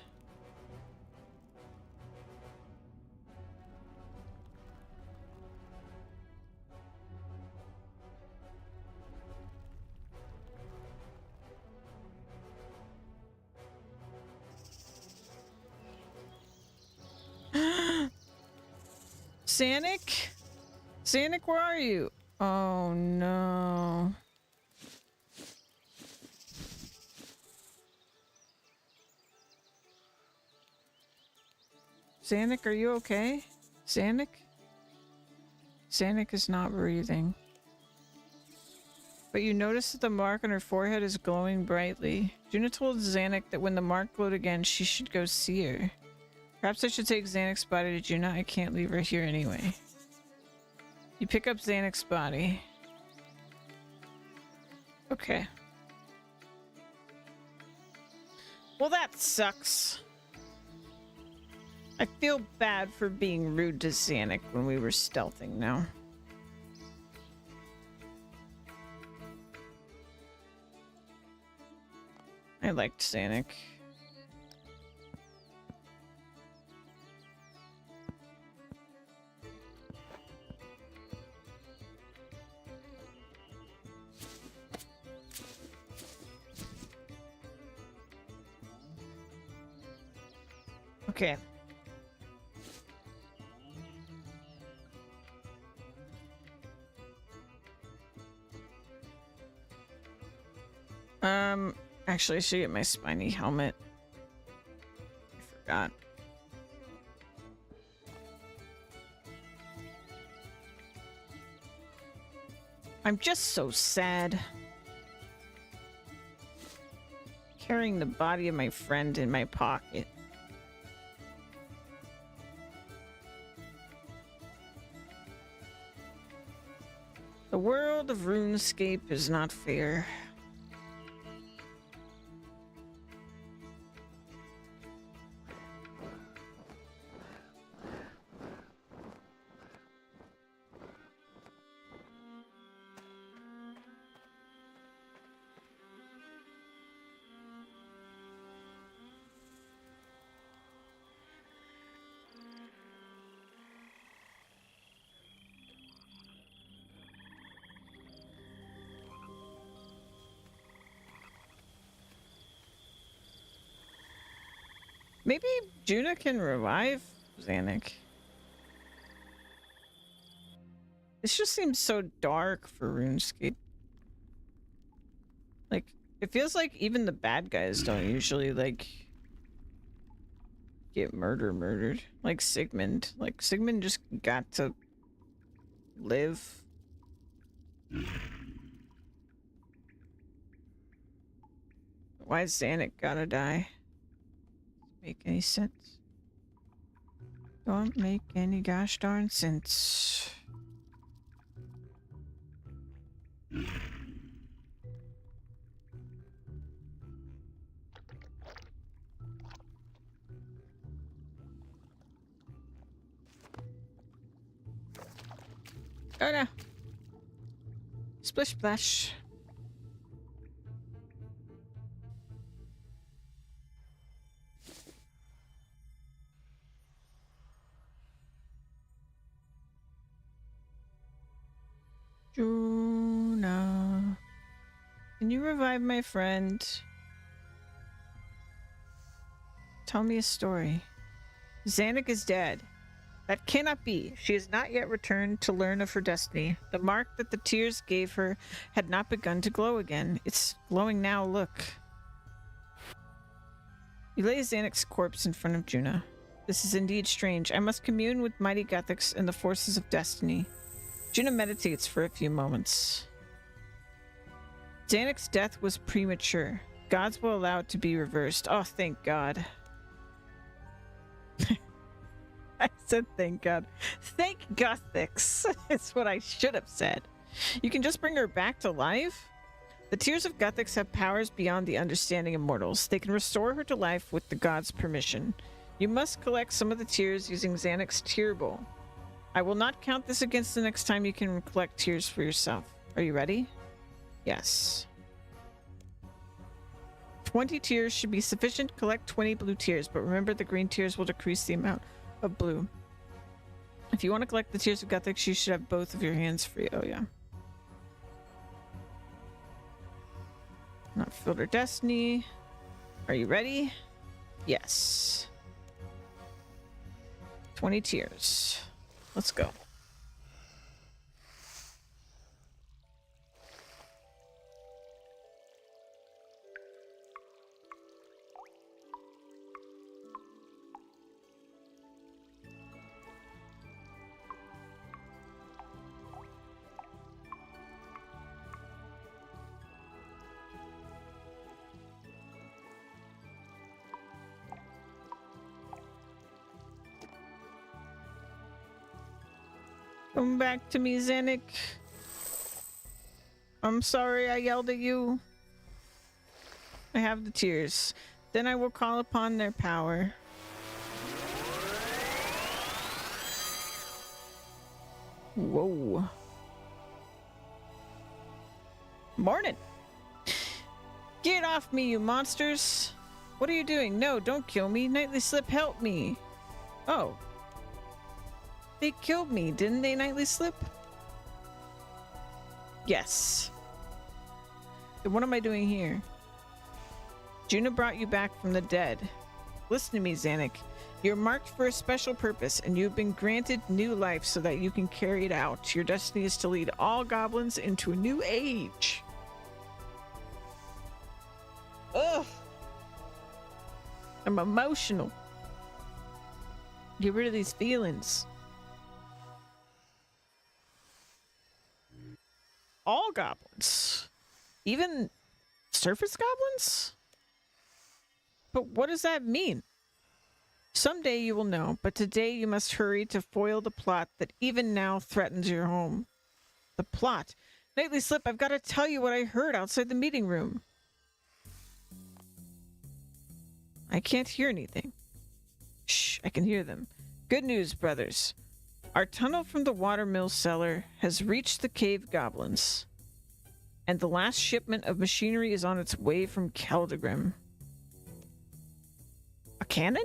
Sanic? Sanic, where are you? Oh no. Sanic, are you okay? Sanic? Sanic is not breathing. But you notice that the mark on her forehead is glowing brightly. Juna told Zanuck that when the mark glowed again, she should go see her. Perhaps I should take Zanuck's body to Juna. I can't leave her here anyway. You pick up Zanuck's body. Okay. Well, that sucks. I feel bad for being rude to Zanuck when we were stealthing now. I liked Zanuck. Okay. Actually, I should get my spiny helmet. I forgot. I'm just so sad. Carrying the body of my friend in my pocket. The world of Runescape is not fair. Maybe Juna can revive Zanuck. This just seems so dark for RuneScape. Like, it feels like even the bad guys don't usually, like, get murdered. Like Sigmund. Like, Sigmund just got to live. Why Zanuck gotta die? Make any sense? Don't make any gosh darn sense. Oh no. Splish splash. Juna. Can you revive my friend? Tell me a story. Zanuck is dead. That cannot be. She has not yet returned to learn of her destiny. The mark that the tears gave her had not begun to glow again. It's glowing now, look. You lay Zanuck's corpse in front of Juna. This is indeed strange. I must commune with mighty Gothics and the forces of destiny. Juna meditates for a few moments. Zanuck's death was premature. Gods will allow it to be reversed. Oh, thank God. I said thank God. Thank Gothics. That's what I should have said. You can just bring her back to life? The tears of Gothics have powers beyond the understanding of mortals. They can restore her to life with the gods' permission. You must collect some of the tears using Zanuck's tear bowl. I will not count this against the next time you can collect tears for yourself. Are you ready? Yes. 20 tears should be sufficient. Collect 20 blue tears, but remember the green tears will decrease the amount of blue. If you want to collect the tears of Gothics, you should have both of your hands free. Oh, yeah. Not fulfilled her destiny. Are you ready? Yes. 20 tears. Let's go. Come back to me, Zanuck. I'm sorry I yelled at you. I have the tears. Then I will call upon their power. Whoa. Morning. Get off me, you monsters. What are you doing? No, don't kill me. Nightly Slip, help me. Oh. They killed me, didn't they, Nightly Slip? Yes. Then what am I doing here? Juna brought you back from the dead. Listen to me, Zanuck. You're marked for a special purpose, and you've been granted new life so that you can carry it out. Your destiny is to lead all goblins into a new age. Ugh. I'm emotional. Get rid of these feelings. All goblins. Even surface goblins? But what does that mean? Someday you will know, but today you must hurry to foil the plot that even now threatens your home. The plot? Nightly Slip, I've got to tell you what I heard outside the meeting room. I can't hear anything. Shh, I can hear them. Good news, brothers. Our tunnel from the watermill cellar has reached the cave goblins, and the last shipment of machinery is on its way from Keldegrim. A cannon?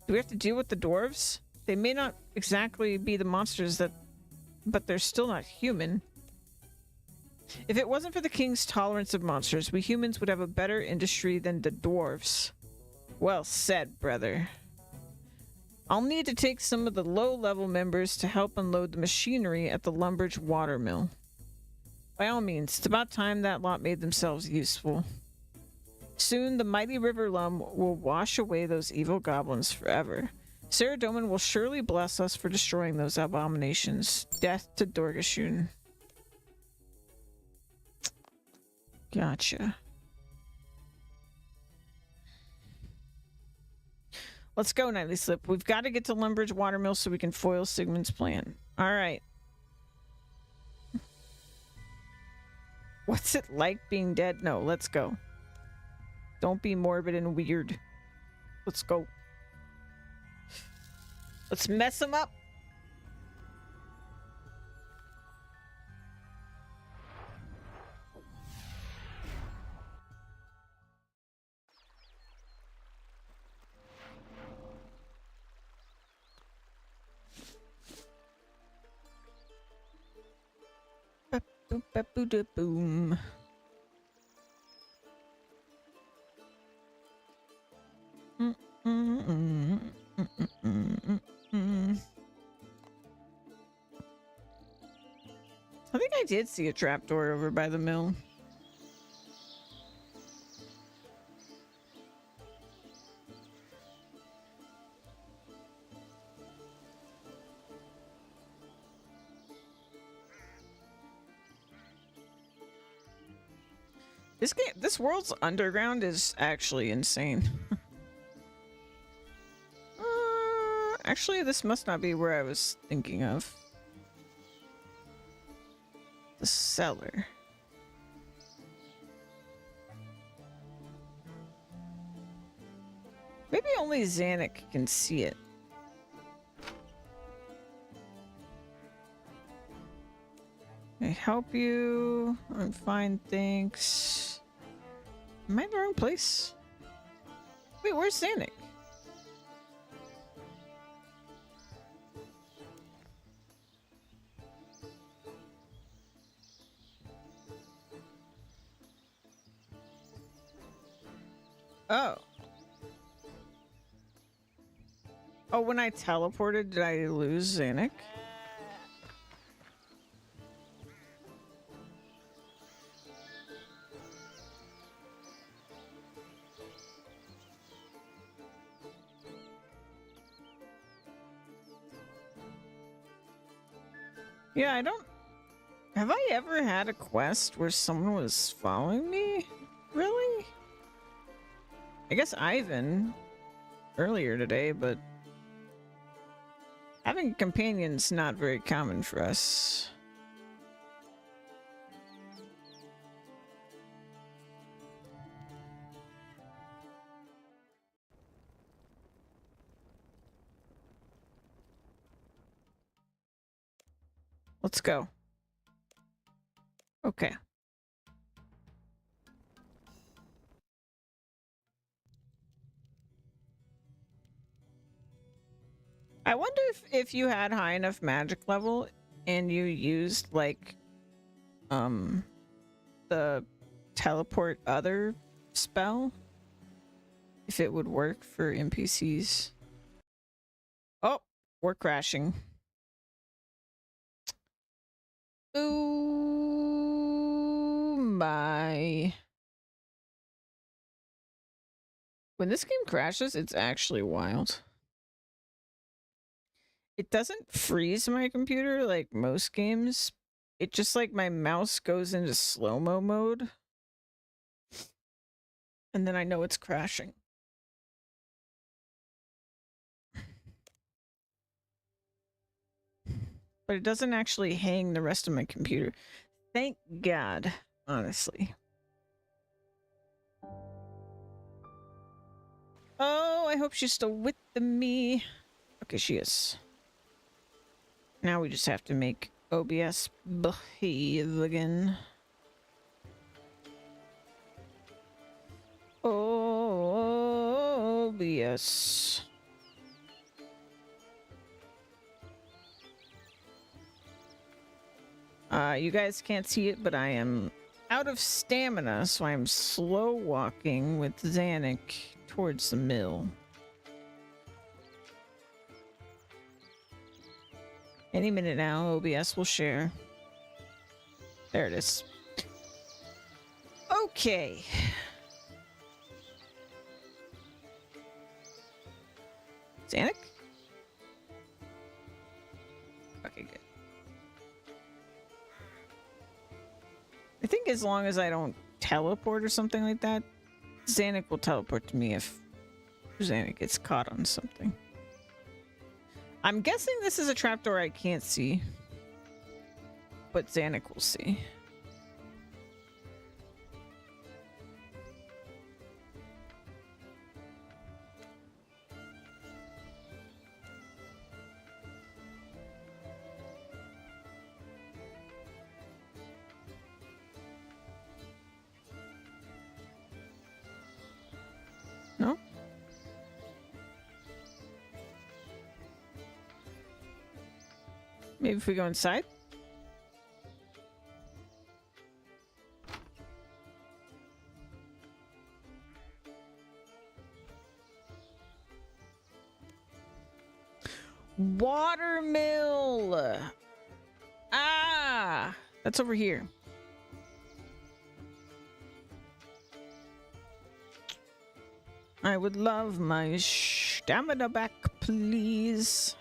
Do we have to deal with the dwarves? They may not exactly be the monsters but they're still not human. If it wasn't for the king's tolerance of monsters, we humans would have a better industry than the dwarves. Well said, brother. I'll need to take some of the low-level members to help unload the machinery at the Lumbridge watermill. By all means, it's about time that lot made themselves useful. Soon, the mighty River Lum will wash away those evil goblins forever. Saradomin will surely bless us for destroying those abominations. Death to Dorgashun. Gotcha. Let's go, Nightly Slip. We've got to get to Lumbridge Watermill so we can foil Sigmund's plan. All right. What's it like being dead? No, let's go. Don't be morbid and weird. Let's go. Let's mess him up. Boop, bap, boo, da, boom. Mm, mm, mm, mm, mm, mm, mm. I think I did see a trapdoor over by the mill. This world's underground is actually insane. Actually, this must not be where I was thinking of. The cellar. Maybe only Zanuck can see it. Can I help you? I'm fine, thanks. Am I in the wrong place? Wait, where's Zanuck? Oh. Oh, when I teleported, did I lose Zanuck? Yeah, I don't... Have I ever had a quest where someone was following me? Really? I guess Ivan earlier today, but having a companion's not very common for us. Let's go. Okay. I wonder if you had high enough magic level and you used like the teleport other spell, if it would work for NPCs. Oh, we're crashing. Oh my. When this game crashes, it's actually wild. It doesn't freeze my computer like most games. It just like my mouse goes into slow-mo mode. And then I know it's crashing. But it doesn't actually hang the rest of my computer. Thank God, honestly. Oh, I hope she's still with me. Okay, she is. Now we just have to make OBS behave again. OBS. You guys can't see it, but I am out of stamina, so I'm slow walking with Zanuck towards the mill. Any minute now, OBS will share. There it is. Okay. Zanuck? Okay, good. I think as long as I don't teleport or something like that, Zanuck will teleport to me if Zanuck gets caught on something. I'm guessing this is a trapdoor I can't see, but Zanuck will see. No? Maybe if we go inside? Watermill. Ah, that's over here. I would love my stamina back, please.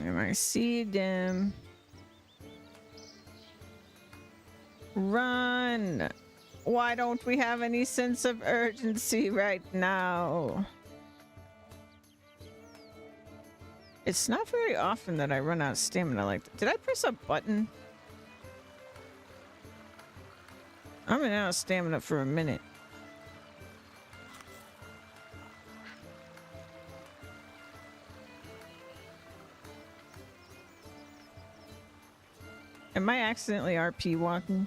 And I see them. Run! Why don't we have any sense of urgency right now? It's not very often that I run out of stamina like that. Did I press a button? I've been out of stamina for a minute. Am I accidentally RP walking?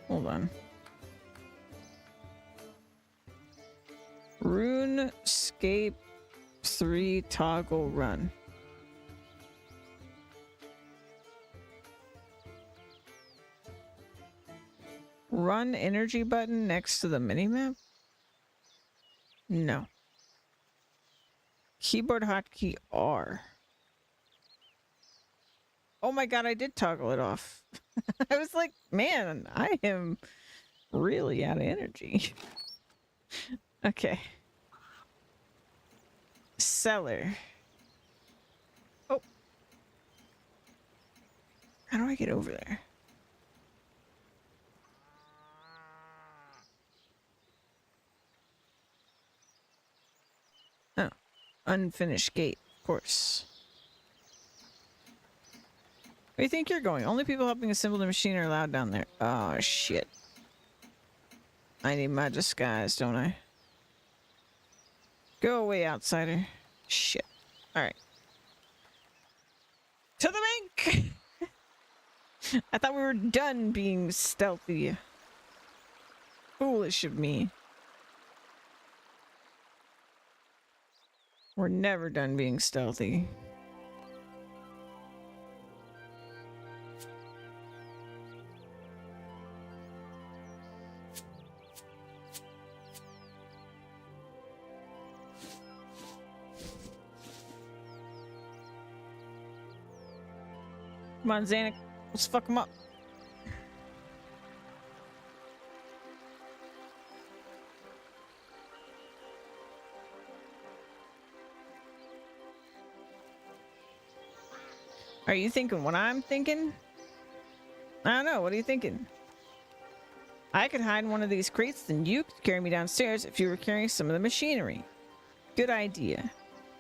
Hold on. Runescape 3 toggle run. Run energy button next to the minimap? No. Keyboard hotkey R. Oh my god, I did toggle it off. I was like, man, I am really out of energy. Okay. Cellar. Oh. How do I get over there? Oh. Unfinished gate, of course. Where do you think you're going? Only people helping assemble the machine are allowed down there. Oh, shit. I need my disguise, don't I? Go away, outsider. Shit. Alright. To the bank! I thought we were done being stealthy. Foolish of me. We're never done being stealthy. Come on, Xanac. Let's fuck him up. Are you thinking what I'm thinking? I don't know. What are you thinking? I could hide in one of these crates, then you could carry me downstairs if you were carrying some of the machinery. Good idea.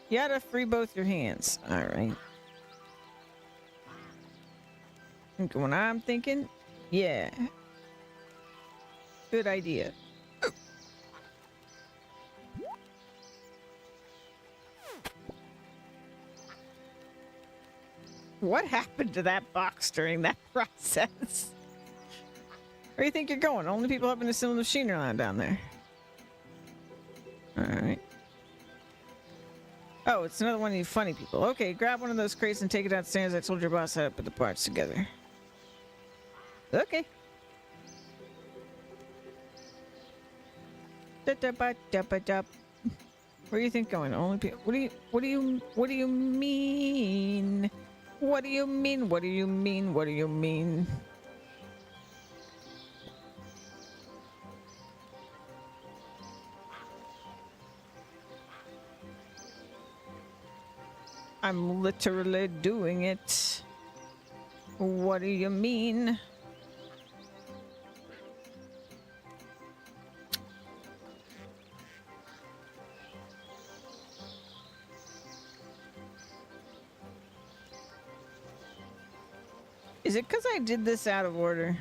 You gotta free both your hands. Alright. Thinking what I'm thinking? Yeah. Good idea. What happened to that box during that process? Where do you think you're going? Only people helping to assemble the machinery line down there. Alright. Oh, it's another one of you funny people. Okay, grab one of those crates and take it downstairs. I told your boss how to put the parts together. Okay. Where do you think going? Only people. What do you mean? What do you mean? What do you mean? What do you mean? What do you mean? I'm literally doing it. What do you mean? Is it because I did this out of order?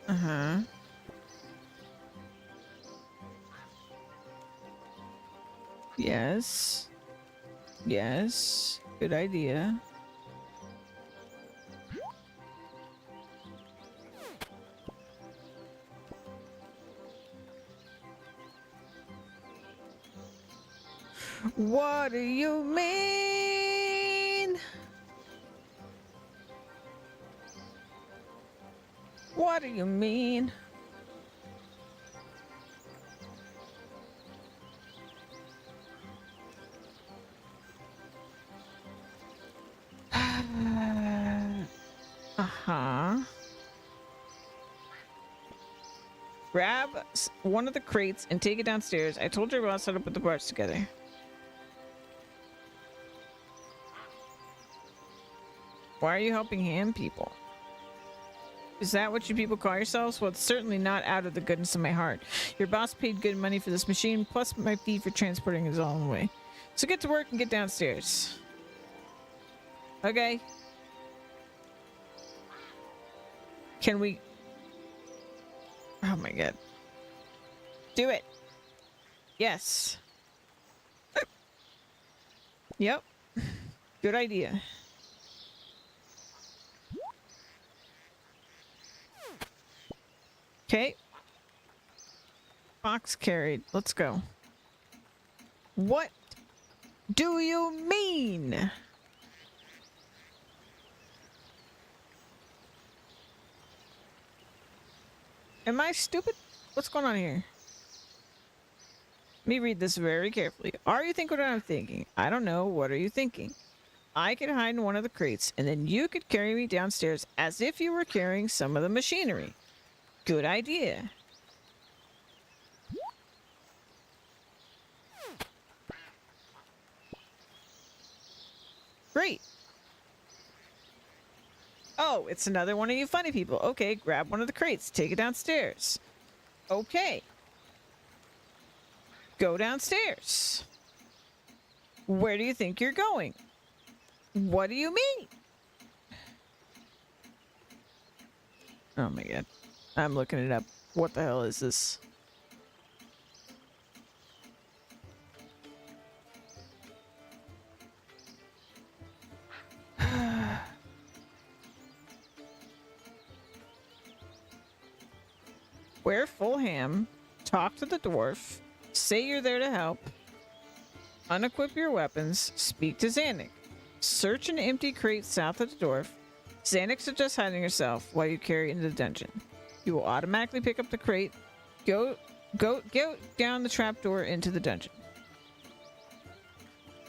Uh-huh. Yes. Yes. Good idea. What do you mean? What do you mean? Uh-huh. Grab one of the crates and take it downstairs. I told you about set up with the parts together. Why are you helping hand people? Is that what you people call yourselves? Well, it's certainly not out of the goodness of my heart. Your boss paid good money for this machine, plus my fee for transporting is all in the way. So get to work and get downstairs. Okay. Can we... Oh my god. Do it. Yes. Yep. Good idea. Okay. Box carried. Let's go. What do you mean? Am I stupid? What's going on here? Let me read this very carefully. Are you thinking what I'm thinking? I don't know. What are you thinking? I could hide in one of the crates, and then you could carry me downstairs as if you were carrying some of the machinery. Good idea. Great. Oh, it's another one of you funny people. Okay, grab one of the crates. Take it downstairs. Okay. Go downstairs. Where do you think you're going? What do you mean? Oh my god. I'm looking it up. What the hell is this? Wear full ham. Talk to the dwarf. Say you're there to help. Unequip your weapons. Speak to Xanac. Search an empty crate south of the dwarf. Xanac suggests hiding yourself while you carry it into the dungeon. You will automatically pick up the crate. Go down the trapdoor into the dungeon.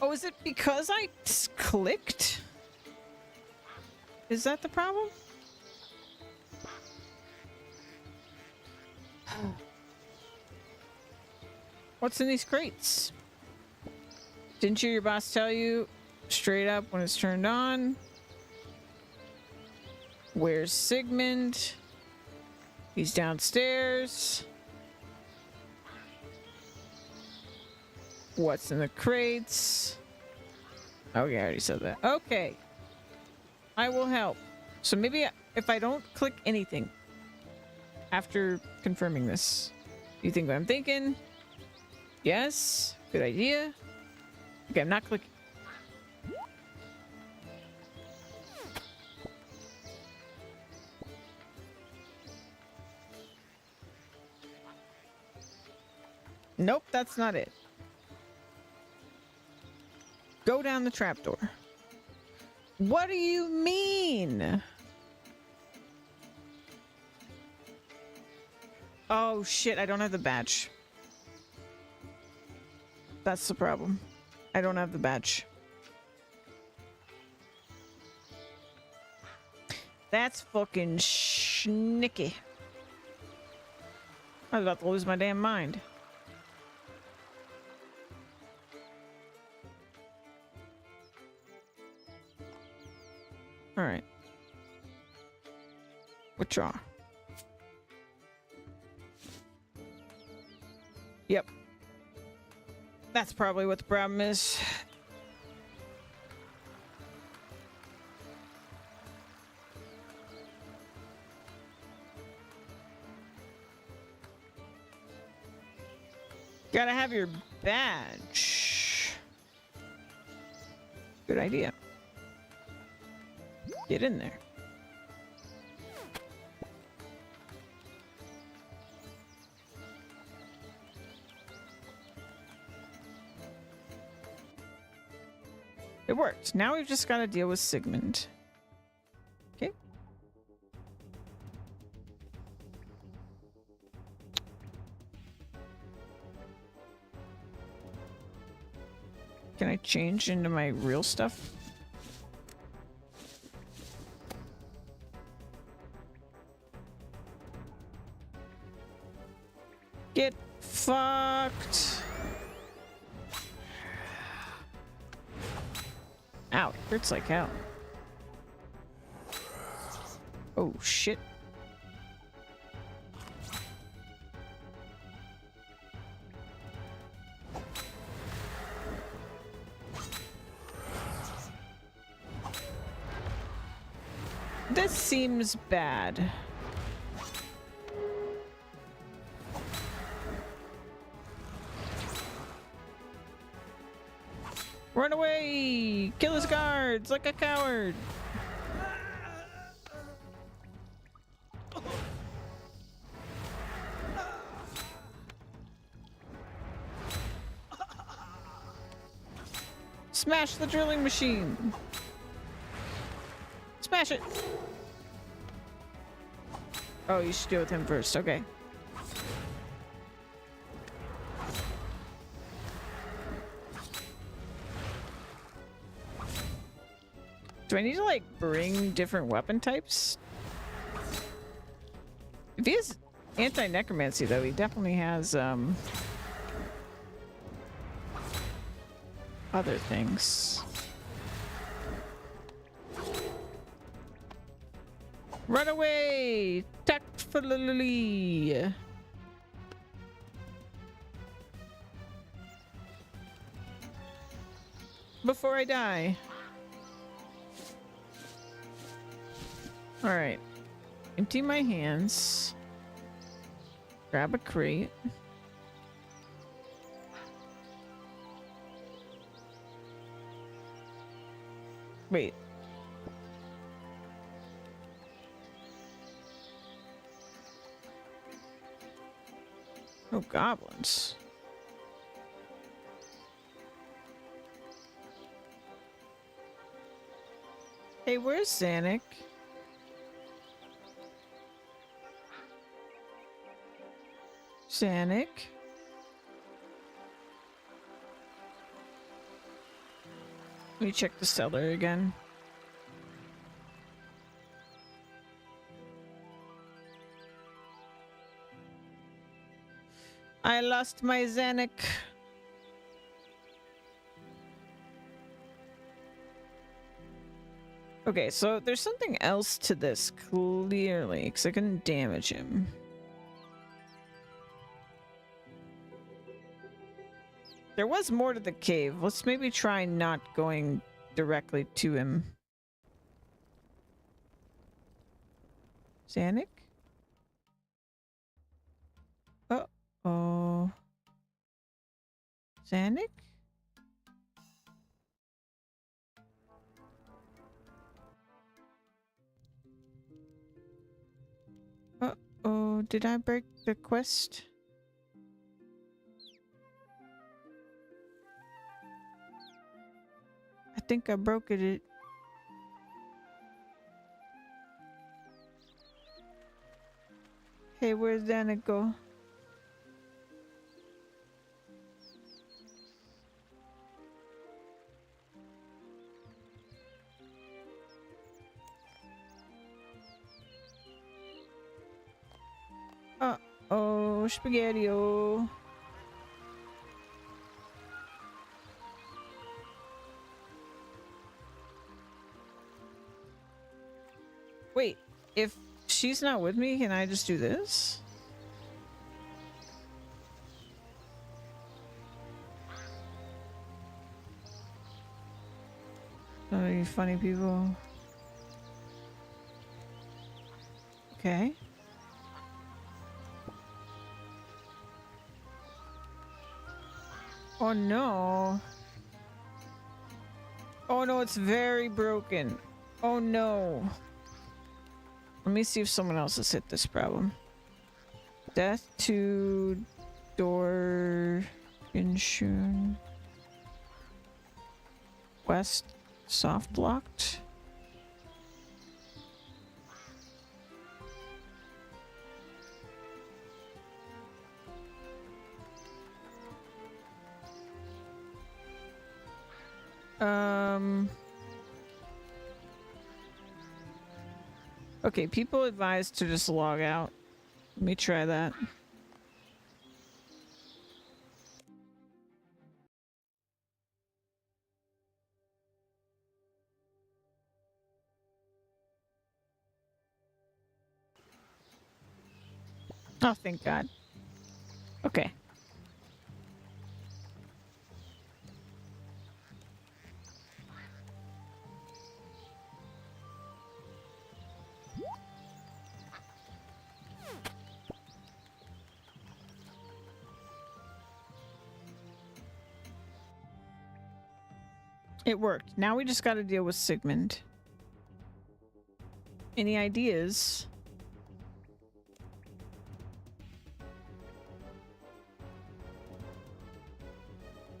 Oh, is it because I clicked? Is that the problem? What's in these crates? Didn't your boss tell you straight up when it's turned on? Where's Sigmund? He's downstairs. What's in the crates? Okay, I already said that. Okay. I will help. So maybe if I don't click anything after confirming this, you think what I'm thinking? Yes. Good idea. Okay, I'm not clicking. Nope, that's not it. Go down the trapdoor. What do you mean? Oh shit, I don't have the badge. That's the problem. I don't have the badge. That's fucking schnicky. I was about to lose my damn mind. Alright. Withdraw. Yep. That's probably what the problem is. Gotta have your badge. Good idea. Get in there. It worked. Now we've just got to deal with Sigmund. Okay. Can I change into my real stuff? Get fucked. Ow, it hurts like hell. Oh shit. This seems bad. Run away! Kill his guards like a coward! Smash the drilling machine! Smash it! Oh, you should deal with him first. Okay. Do I need to, like, bring different weapon types? If he has anti-necromancy, though, he definitely has, other things. Run away! Tactfully! Before I die. Alright. Empty my hands. Grab a crate. Wait. Oh, goblins. Hey, where's Zanuck? Zanuck? Let me check the cellar again. I lost my Zanuck. Okay, so there's something else to this, clearly, because I couldn't damage him. There was more to the cave. Let's maybe try not going directly to him. Zanuck? Uh-oh. Zanuck? Uh-oh, did I break the quest? I think I broke it. Hey, where's Zanuck go? Uh-oh, spaghetti-o. Wait, if she's not with me, can I just do this? Oh, you funny people. Okay. Oh no. Oh no, it's very broken. Oh no. Let me see if someone else has hit this problem. Death to door insurance. West soft locked. Okay, people advised to just log out. Let me try that. Oh, thank God. Okay. It worked. Now we just got to deal with Sigmund. Any ideas?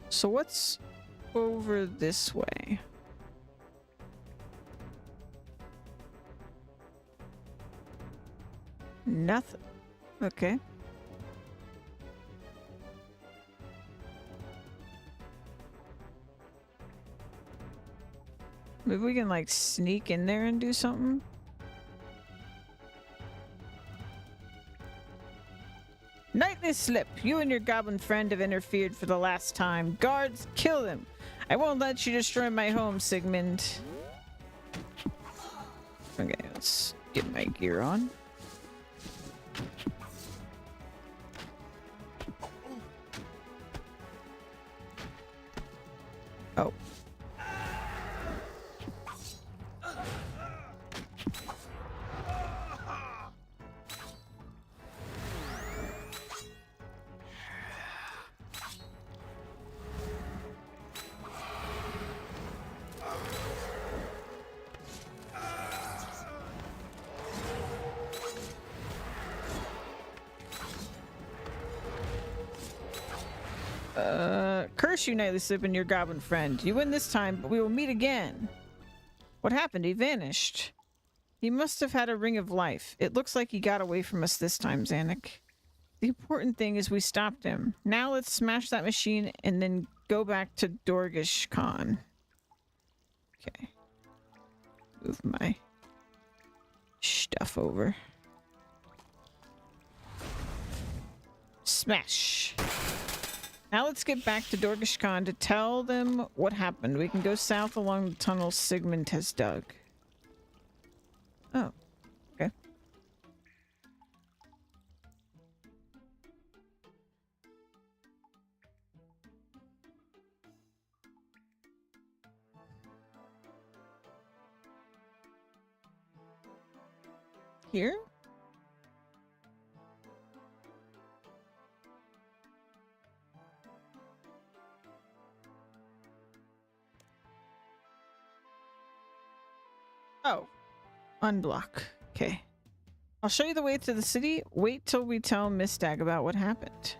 So what's over this way? Nothing. Okay. Maybe we can like sneak in there and do something. Nightly slip. You and your goblin friend have interfered for the last time. Guards, kill them. I won't let you destroy my home, Sigmund. Okay, let's get my gear on. Oh. Curse you, Nightly Slip, and your goblin friend. You win this time, but we will meet again. What happened? He vanished. He must have had a ring of life. It looks like he got away from us this time, Zanuck. The important thing is we stopped him. Now let's smash that machine and then go back to Dorgish Khan. Okay. Move my stuff over. Smash. Now let's get back to Dorgish Khan to tell them what happened. We can go south along the tunnel Sigmund has dug. Oh, okay. Here? Oh, unblock. Okay. I'll show you the way to the city. Wait till we tell Miss Stag about what happened.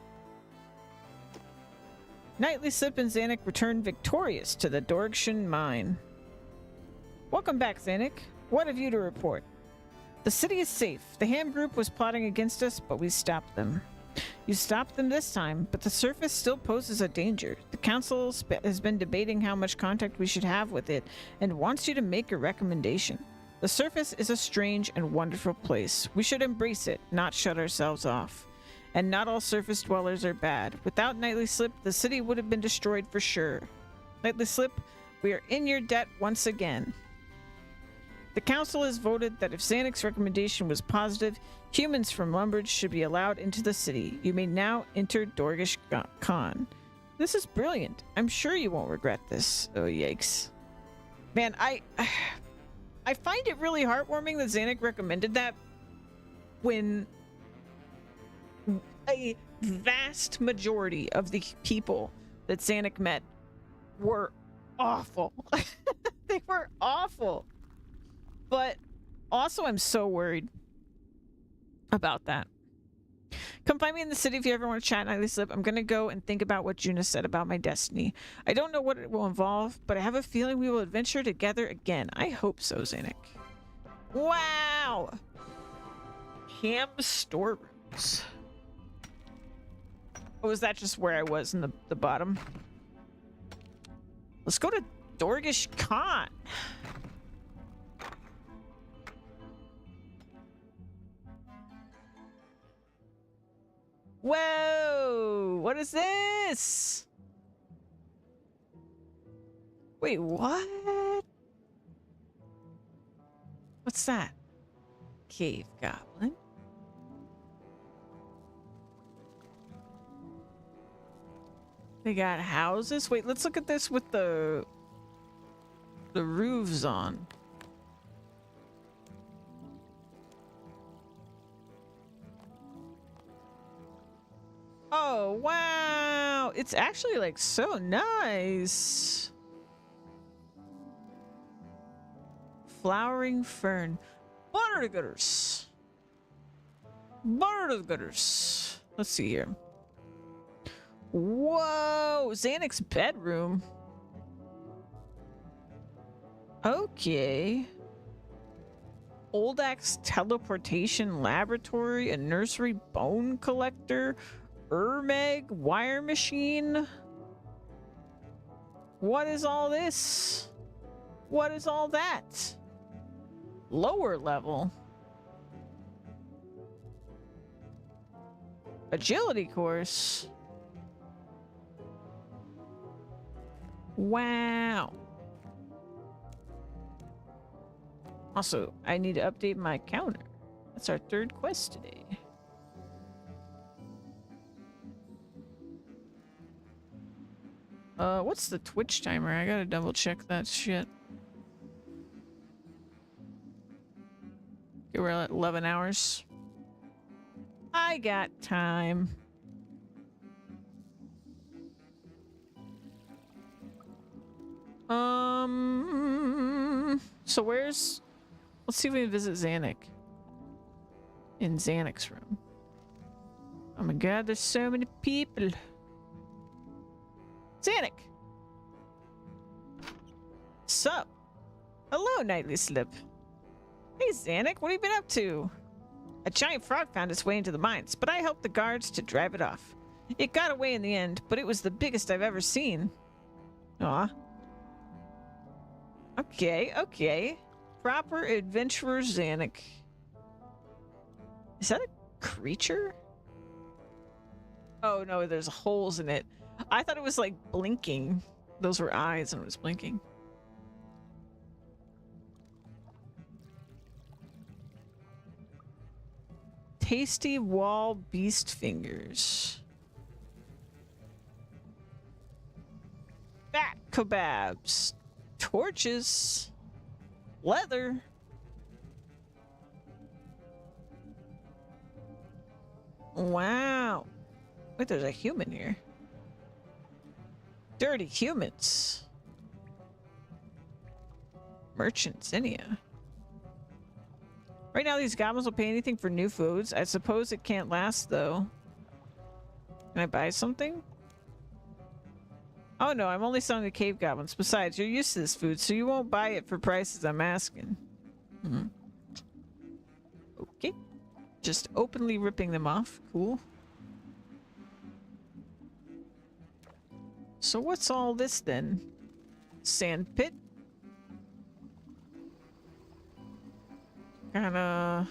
Nightly Slip and Zanuck returned victorious to the Dorgshan mine. Welcome back, Zanuck. What have you to report? The city is safe. The Ham group was plotting against us, but we stopped them. You stopped them this time, but the surface still poses a danger. The council has been debating how much contact we should have with it and wants you to make a recommendation. The surface is a strange and wonderful place. We should embrace it, not shut ourselves off. And not all surface dwellers are bad. Without Nightly Slip, the city would have been destroyed for sure. Nightly Slip, we are in your debt once again. The council has voted that if Zanuck's recommendation was positive, humans from Lumbridge should be allowed into the city. You may now enter Dorgish Khan. This is brilliant. I'm sure you won't regret this. Oh, yikes. Man, I find it really heartwarming that Zanuck recommended that when a vast majority of the people that Zanuck met were awful. They were awful. But also, I'm so worried about that. Come find me in the city if you ever want to chat, Nightly Slip. I'm going to go and think about what Juna said about my destiny. I don't know what it will involve, but I have a feeling we will adventure together again. I hope so, Zanuck. Wow! Ham storerooms. Oh, was that just where I was in the bottom? Let's go to Dorgish Khan. Whoa! What is this? Wait, what? What's that? Cave goblin. They got houses. Wait, let's look at this with the roofs on. Oh, wow. It's actually like so nice. Flowering fern. Buttergooders. Buttergooders. Let's see here. Whoa, Zanuck's bedroom. Okay. Old Axe teleportation laboratory, a nursery bone collector, Urmeg wire machine. What is all this? What is all that? Lower level. Agility course. Wow. Also, I need to update my counter. That's our third quest today. What's the Twitch timer? I gotta double check that shit. Okay, we're at 11 hours. I got time. So where's... Let's see if we can visit Zanuck. In Zanuck's room. Oh my god, there's so many people. Zanuck! Sup? Hello, Nightly Slip. Hey, Zanuck, what have you been up to? A giant frog found its way into the mines, but I helped the guards to drive it off. It got away in the end, but it was the biggest I've ever seen. Aw. Okay, okay. Proper adventurer Zanuck. Is that a creature? Oh no, there's holes in it. I thought it was like blinking. Those were eyes and it was blinking. Tasty wall beast fingers. Fat kebabs. Torches. Leather. Wow. Wait, there's a human here. Dirty humans. Merchant Zinnia. Right now, these goblins will pay anything for new foods. I suppose it can't last, though. Can I buy something? Oh no, I'm only selling the cave goblins. Besides, you're used to this food, so you won't buy it for prices I'm asking. Okay. Just openly ripping them off. Cool. So what's all this then? Sand pit? Kinda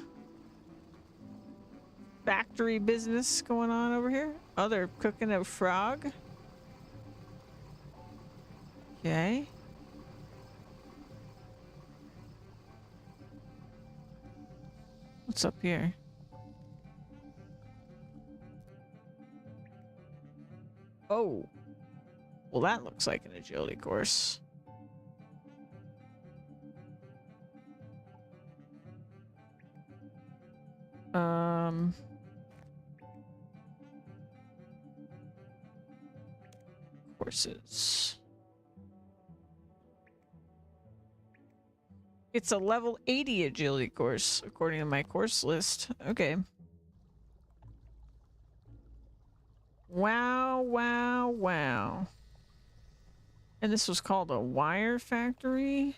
factory business going on over here. Oh, they're cooking a frog. Okay. What's up here? Oh. Well, that looks like an agility course. Courses. It's a level 80 agility course, according to my course list. Okay. Wow, wow, wow. And this was called a wire factory?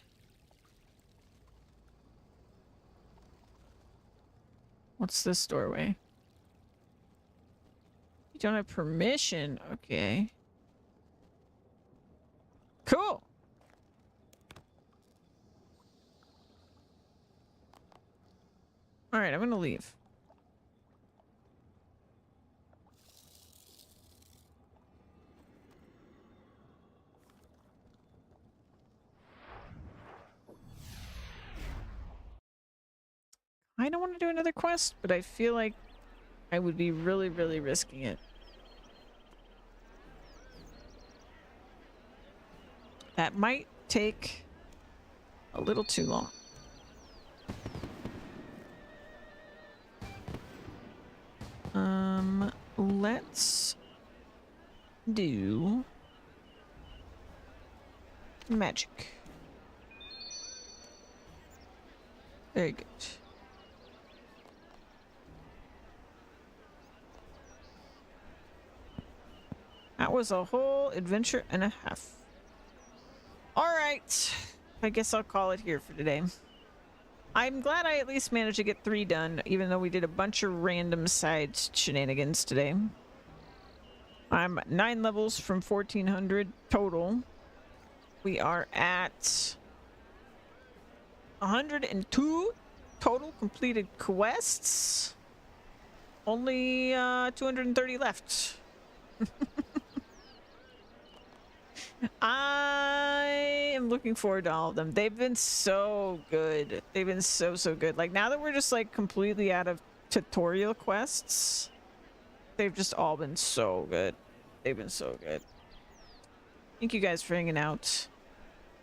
What's this doorway? You don't have permission. Okay. Cool. All right, I'm gonna leave. I don't want to do another quest, but I feel like I would be really, really risking it. That might take a little too long. Let's do magic. Very good. That was a whole adventure and a half. All right. I guess I'll call it here for today. I'm glad I at least managed to get 3 done, even though we did a bunch of random side shenanigans today. I'm 9 levels from 1400 total. We are at 102 total completed quests. Only 230 left. I am looking forward to all of them. They've been so good. They've been so good. Like, now that we're just like completely out of tutorial quests, they've just all been so good. They've been so good. Thank you guys for hanging out.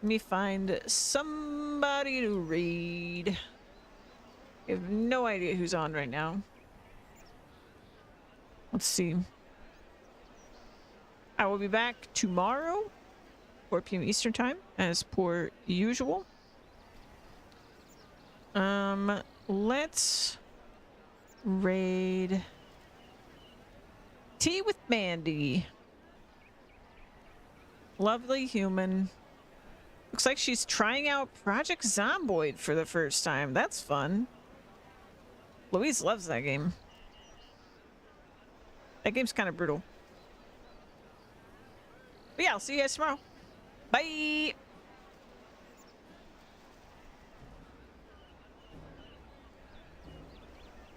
Let me find somebody to raid. I have no idea who's on right now. Let's see. I will be back tomorrow, 4 p.m. Eastern time, as per usual. Let's raid Tea with Mandy. Lovely human. Looks like she's trying out Project Zomboid for the first time. That's fun. Louise loves that game. That game's kind of brutal. But yeah, I'll see you guys tomorrow. Bye!